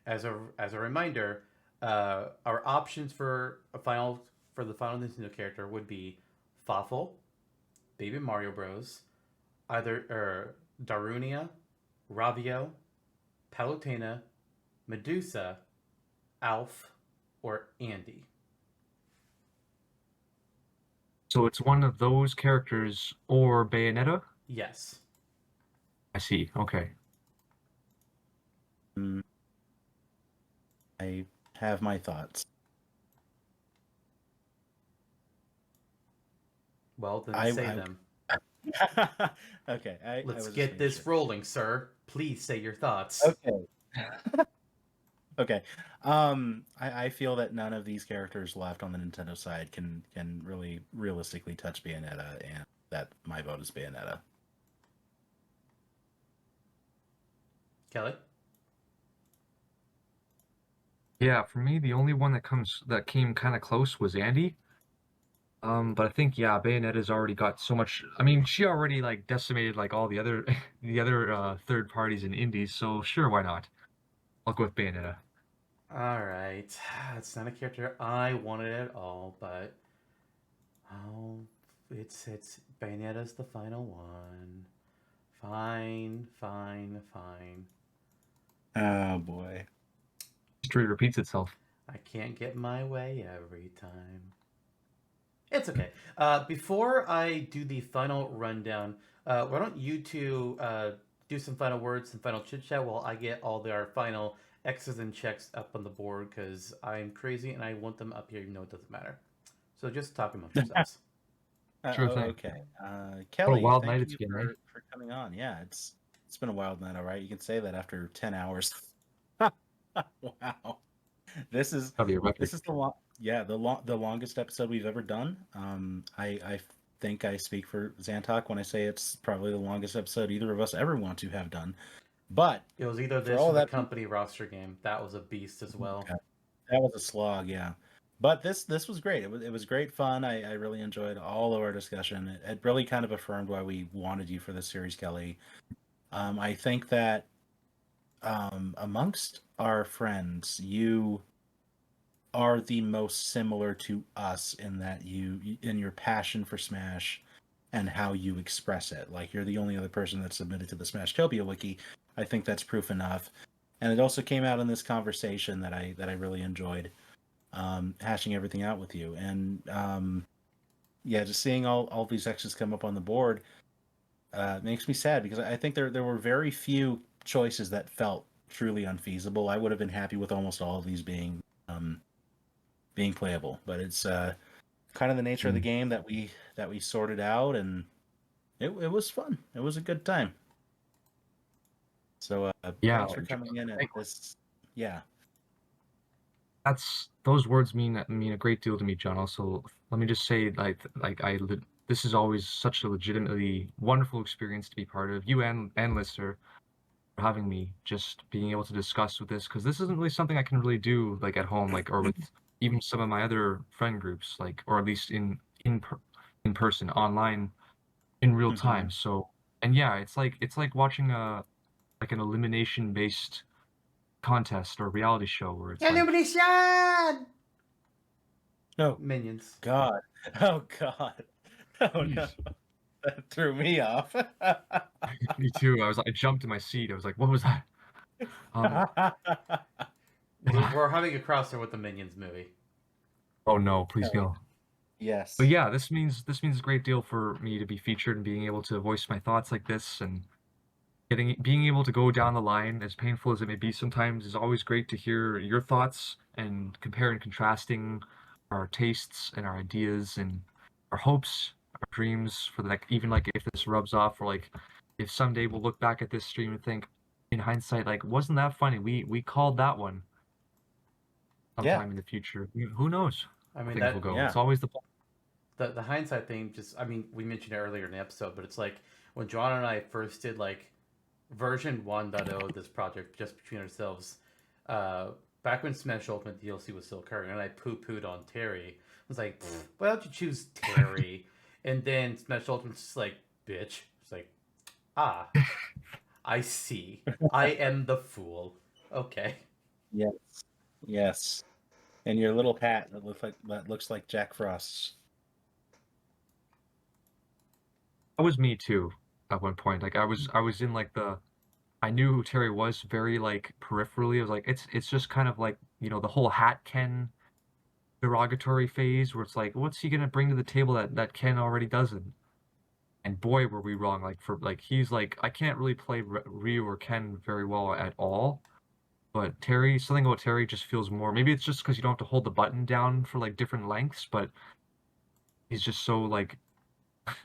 As a reminder, our options for the final Nintendo character would be Fawful, Baby Mario Bros, either Darunia, Ravio, Palutena, Medusa, Alf, or Andy. So it's one of those characters or Bayonetta? Yes. I see. Okay. I have my thoughts. Well, then I- say I- them. Okay, I Let's was just get making this sure. rolling, sir. Please say your thoughts. Okay. Okay. I feel that none of these characters left on the Nintendo side can really realistically touch Bayonetta, and that my vote is Bayonetta. Kelly? Yeah, for me, the only one that came kind of close was Andy. But I think Bayonetta's already got so much. I mean, she already like decimated like all the other third parties and indies. So sure, why not? I'll go with Bayonetta. Alright. It's not a character I wanted at all, but oh, it's Bayonetta's the final one. Fine. Oh boy. History repeats itself. I can't get my way every time. It's okay. Before I do the final rundown, why don't you two do some final words and final chit chat while I get all our final X's and checks up on the board, because I'm crazy and I want them up here even though it doesn't matter. So just talk amongst yourselves. Sure thing. Okay. Kelly, wild thank night you it's been, right? for coming on. Yeah, it's been a wild night, all right. You can say that after 10 hours. Wow. This is That'll be a record. This is the longest episode we've ever done. I think I speak for Zantok when I say it's probably the longest episode either of us ever want to have done. But It was either this all or the that- company roster game. That was a beast as well. Okay. That was a slog, yeah. But this was great. It was great fun. I really enjoyed all of our discussion. It really kind of affirmed why we wanted you for this series, Kelly. I think that amongst our friends, you are the most similar to us in that in your passion for Smash and how you express it. Like, you're the only other person that's submitted to the Smashtopia wiki. I think that's proof enough. And it also came out in this conversation that I really enjoyed, hashing everything out with you. And just seeing all these X's come up on the board makes me sad, because I think there were very few choices that felt truly unfeasible. I would have been happy with almost all of these being playable, but it's kind of the nature of the game that we sorted out, and it was fun. It was a good time. So thanks for coming in at this. Yeah, Those words mean a great deal to me, John. Also, let me just say, this is always such a legitimately wonderful experience to be part of. You and listener for having me, just being able to discuss with this, because this isn't really something I can really do like at home, like, or with even some of my other friend groups, like, or at least in person, online, in real time. So, and yeah, it's like watching an elimination based contest or reality show where it's Illumination! no Minions. God, oh God, oh no, that threw me off. Me too. I jumped in my seat. I was like, what was that? We're having a crossover with the Minions movie. Oh no, please no. Yes. But yeah, this means a great deal for me to be featured and being able to voice my thoughts like this, and being able to go down the line, as painful as it may be sometimes, is always great to hear your thoughts and compare and contrasting our tastes and our ideas and our hopes, our dreams for even if this rubs off, or like if someday we'll look back at this stream and think in hindsight, like, wasn't that funny? We called that one sometime in the future. Who knows? I mean, Things will go. It's always the hindsight thing. Just, I mean, we mentioned it earlier in the episode, but it's like when John and I first did like version 1.0 of this project just between ourselves, back when Smash Ultimate DLC was still current, and I poo-pooed on Terry. I was like, why don't you choose Terry? And then Smash Ultimate's just like, bitch. It's like, I see. I am the fool. Okay. Yes. And your little hat that looks like Jack Frost's. That was me too at one point. Like, I was in like I knew who Terry was very like peripherally. I was like, it's just kind of like, the whole hat Ken derogatory phase where it's like, what's he gonna bring to the table that Ken already doesn't? And boy, were we wrong. He's like, I can't really play Ryu or Ken very well at all. But Terry, something about Terry just feels more. Maybe it's just because you don't have to hold the button down for like different lengths, but he's just so like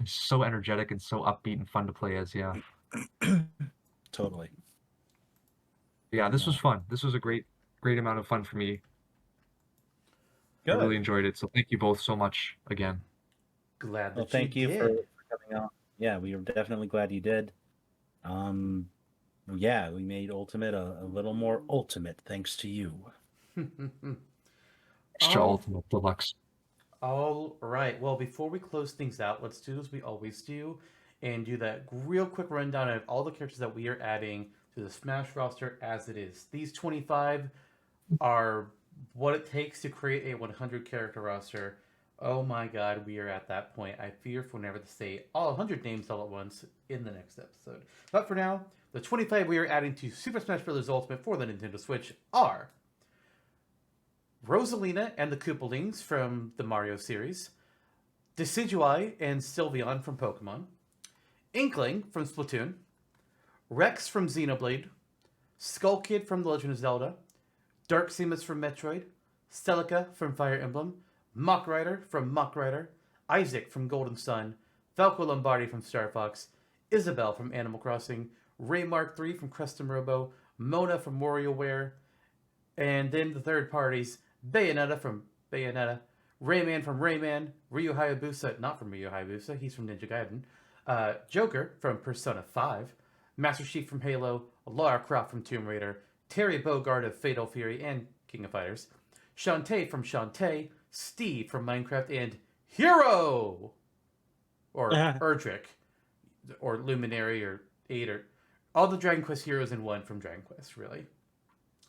so energetic and so upbeat and fun to play as. Yeah, Totally. yeah. This was fun. This was a great amount of fun for me. I Good. really enjoyed it. So thank you both so much again. Glad that Well, thank you did. for coming on. Yeah, we were definitely glad you did. Yeah, we made Ultimate a little more ultimate thanks to you. Extra Oh. Ultimate Deluxe. All right. Well, before we close things out, let's do as we always do and do that real quick rundown of all the characters that we are adding to the Smash roster as it is. These 25 are what it takes to create a 100 character roster. Oh my god, we are at that point. I fear for never to say all 100 names all at once in the next episode. But for now, the 25 we are adding to Super Smash Bros. Ultimate for the Nintendo Switch are Rosalina and the Koopalings from the Mario series, Decidueye and Sylveon from Pokemon, Inkling from Splatoon, Rex from Xenoblade, Skull Kid from The Legend of Zelda, Dark Seamus from Metroid, Celica from Fire Emblem, Mach Rider from Mach Rider, Isaac from Golden Sun, Falco Lombardi from Star Fox, Isabelle from Animal Crossing, Ray Mark III from Custom Robo, Mona from WarioWare, and then the third parties, Bayonetta from Bayonetta, Rayman from Rayman, Ryu Hayabusa, not from Ryu Hayabusa, he's from Ninja Gaiden, Joker from Persona 5, Master Chief from Halo, Lara Croft from Tomb Raider, Terry Bogard of Fatal Fury and King of Fighters, Shantae from Shantae, Steve from Minecraft, and Hero! Or Erdrick, or Luminary, or 8, or all the Dragon Quest heroes in one from Dragon Quest, really.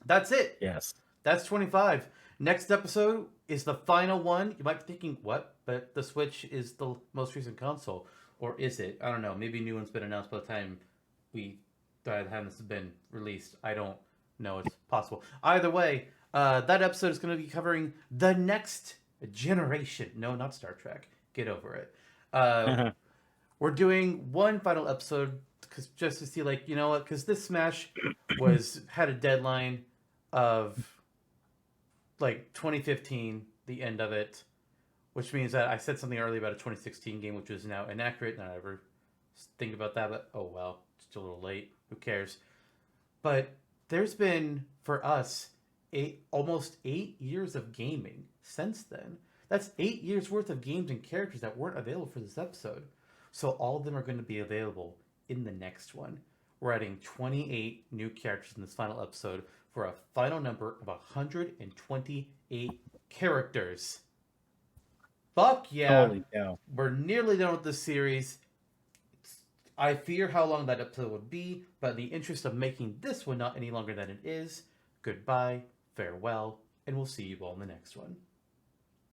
That's it. Yes. That's 25. Next episode is the final one. You might be thinking, what? But the Switch is the most recent console. Or is it? I don't know. Maybe a new one's been announced by the time this has been released. I don't know. It's possible. Either way, that episode is going to be covering the next generation. No, not Star Trek. Get over it. We're doing one final episode just to see, like, you know what? Because this Smash had a deadline of like 2015, the end of it, which means that I said something earlier about a 2016 game, which is now inaccurate. Not ever think about that, but oh well, it's still a little late. Who cares? But there's been, for us, almost 8 years of gaming since then. That's 8 years worth of games and characters that weren't available for this episode. So all of them are going to be available in the next one. We're adding 28 new characters in this final episode for a final number of 128 characters. Fuck yeah. Holy cow. We're nearly done with this series. I fear how long that episode would be, but in the interest of making this one not any longer than it is, goodbye, farewell, and we'll see you all in the next one.